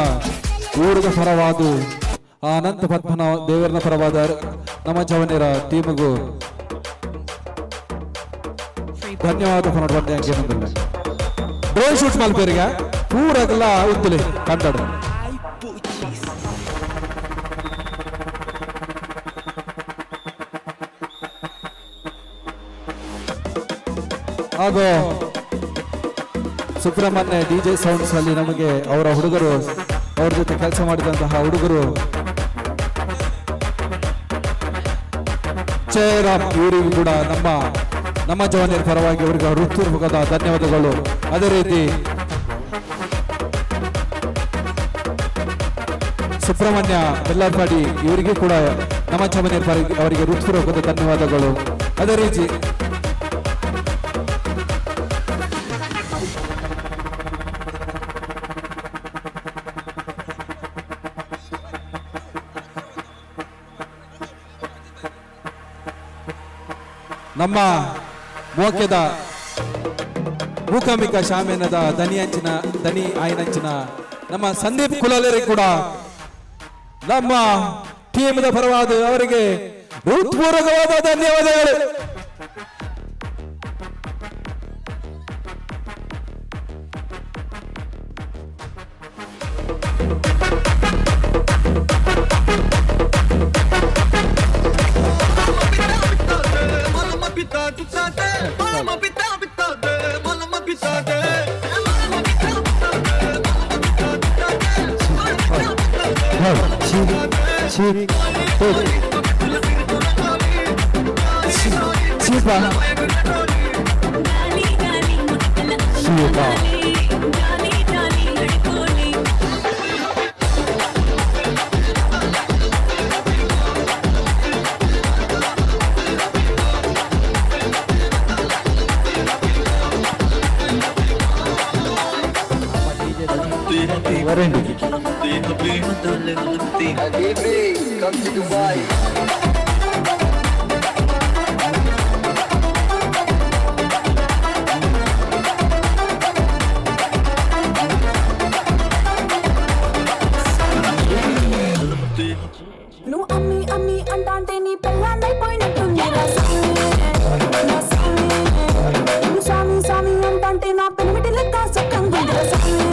ಊರಿನ ಪರವಾದ ಆ ಅನಂತ ಪದ್ಮನ ದೇವರನ ಪರವಾದ ನಮ್ಮ ಜವನರ ಟೀಮ್ಗೂ ಧನ್ಯವಾದ ಪನೋಡ್ಬಂದೆ ಹಂಗೇನಂದಿಲ್ಲ ಡ್ರೋನ್ ಶೂಟ್ ಮಲ್ಪೇರಿಗೆ ಪೂರಗಲ್ಲ ಉತ್ತಲೆ ಕನ್ನಡ ಹಾಗೂ ಸುಬ್ರಹ್ಮಣ್ಯ DJ ಸೌಂಡ್ಸ್ ಅಲ್ಲಿ ನಮಗೆ ಅವರ ಹುಡುಗರು ಅವ್ರ ಜೊತೆ ಕೆಲಸ ಮಾಡಿದಂತಹ ಹುಡುಗರು ಜಯರಾಮ್ ಇವರಿಗೂ ಕೂಡ ನಮ್ಮ ಜವಾನಿಯರ ಪರವಾಗಿ ಅವರಿಗೆ ಹೃತ್ಪೂರ್ವಕದ ಧನ್ಯವಾದಗಳು. ಅದೇ ರೀತಿ ಸುಬ್ರಹ್ಮಣ್ಯ ಬೆಲ್ಲಪಾಡಿ ಇವರಿಗೂ ಕೂಡ ನಮ್ಮ ಜವಾನಿಯರ ಪರವಾಗಿ ಅವರಿಗೆ ಹೃತ್ಪೂರ್ವಕದ ಧನ್ಯವಾದಗಳು. ಅದೇ ರೀತಿ ನಮ್ಮ ಮೋಕೆದ ಮೂಕಾಂಬಿಕ ಶಾಮೇನದ ದನಿ ಆಯ್ನಂಚಿನ ನಮ್ಮ ಸಂದೀಪ್ ಕುಲಾಲರಿ ಕೂಡ ನಮ್ಮ ಟೀಮ್ದ ಪರವಾದ ಅವರಿಗೆ ಹೃತ್ಪೂರ್ವಕವಾದ ಧನ್ಯವಾದಗಳು. నువ్వు అమ్మి అంటే నీ పెళ్ళాన్నైపోయినట్టుంది నువ్వు స్వామి అంటే నా పెనిమిటి లెక్క సొక్కంగా స్వామి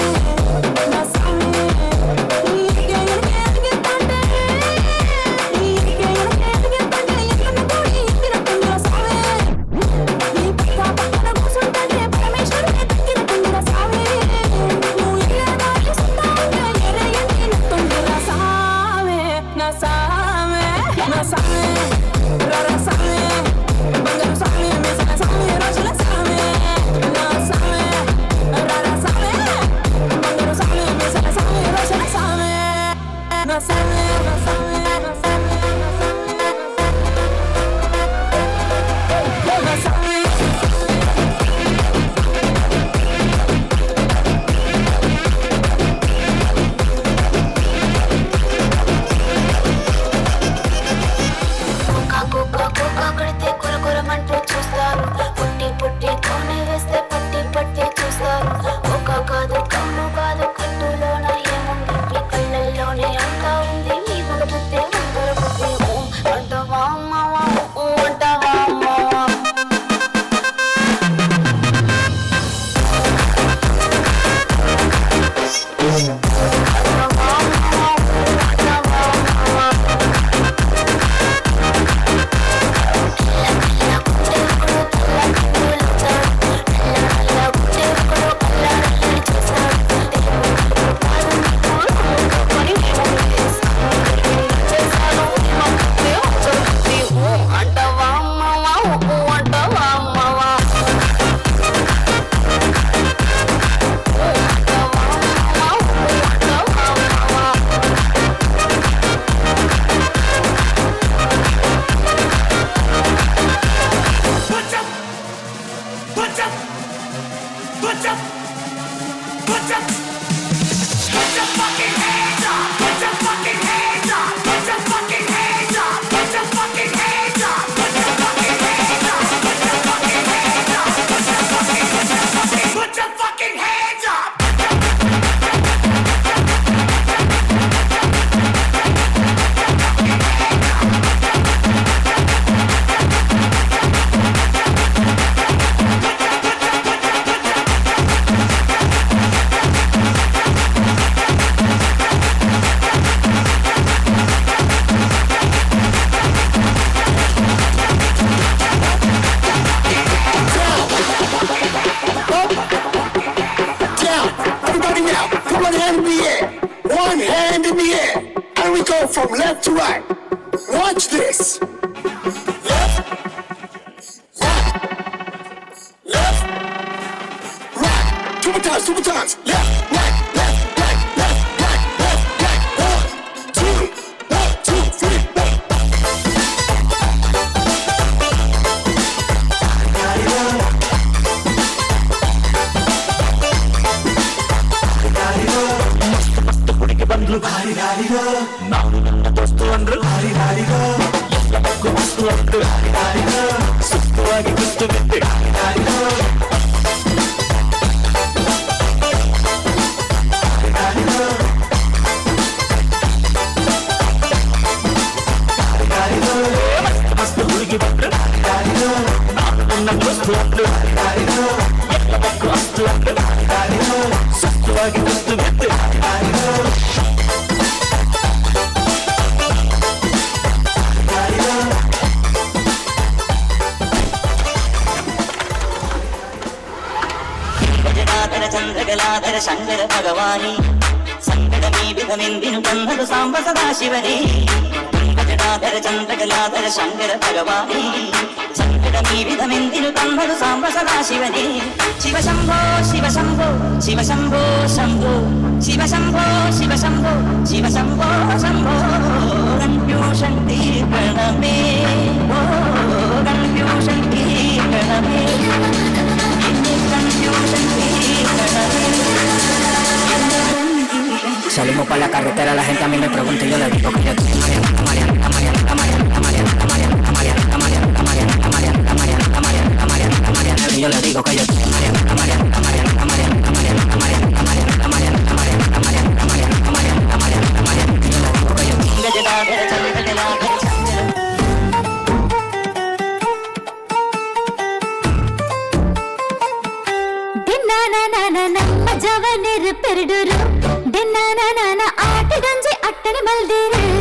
From left to right. Watch this. Left, right, left, right. Two more times, Left, right, left, right, left, right, left, right. 1, 2, 3, 4. ಬಂದ್ರು ಭಾರಿ ಗಾಡಿಗೋ ನಾನು ನನ್ನ ದೋಸ್ತು ಅಂದ್ರು ಭಾರಿ ಗಾಡಿಗೋ ಎಲ್ಲದಕ್ಕೂ ವಸ್ತು ಅಂದ್ರು ಭಾರಿ ಗಾಡಿಗೋ ಸುಸ್ತುವಾಗಿ ಕುಸ್ತು ಬಿಟ್ಟು ಭಾರಿ ಗಾಡಿಗೋ ಮಸ್ತ್ ಹುಡುಗಿ ಬಂದ್ರು ಭಾರಿ ಗಾಡಿಗೋ ನಾನು ನನ್ನ ದೋಸ್ತು ಅಂದ್ರು ಭಾರಿ ಗಾಡಿಗೋ ಎಲ್ಲದಕ್ಕೂ ವಸ್ತು ಅಂದ್ರು ಭಾರಿ ಗಾಡಿಗೋ ಸುಸ್ತುವಾಗಿ ಕುಸ್ತು ಬಿಟ್ಟು ಭಾರಿ ಗಾಡಿಗೋ ಚಂದ್ರಗಲಾಧರ ಶಂಕರ ಭಗವಾನಿ ಸಂಕಟ ಮೀಬಿಧಮೆಂದಿನು ತನ್ನದು ಸಾಂಬ ಸದಾಶಿವನೇ ಗಜಡಾಧರ ಚಂದ್ರಗಲಾಧರ ಶಂಕರ ಭಗವಾನಿ ಸಂಕಟ ಮೀಬಿಧಮೆಂದಿನು ತನ್ನದು ಸಾಂಬ ಸದಾಶಿವನೇ ಶಿವ ಶಂಭೋ ಶಿವ ಶಂಭೋ ಶಿವ ಶಂಭೋ ಶಂಭೋ ಶಿವ ಶಂಭೋ ಶಿವ ಶಂಭೋ ಶಿವ ಶಂಭೋ ಶಂಭೋ confusion ತೀರ್ಪಣಮೇ O confusion ತೀರ್ಪಣಮೇ Salimos para la carretera, la gente a mí me pregunta y yo le digo que yo estoy y yo le digo que yo ನಮ್ಮ ಜವನಿರು ಪೆರಡೂರು ದಿನ ಆಟ ಗಂಜಿ ಅಟ್ಟನೆ ಮಲ್ದಿರು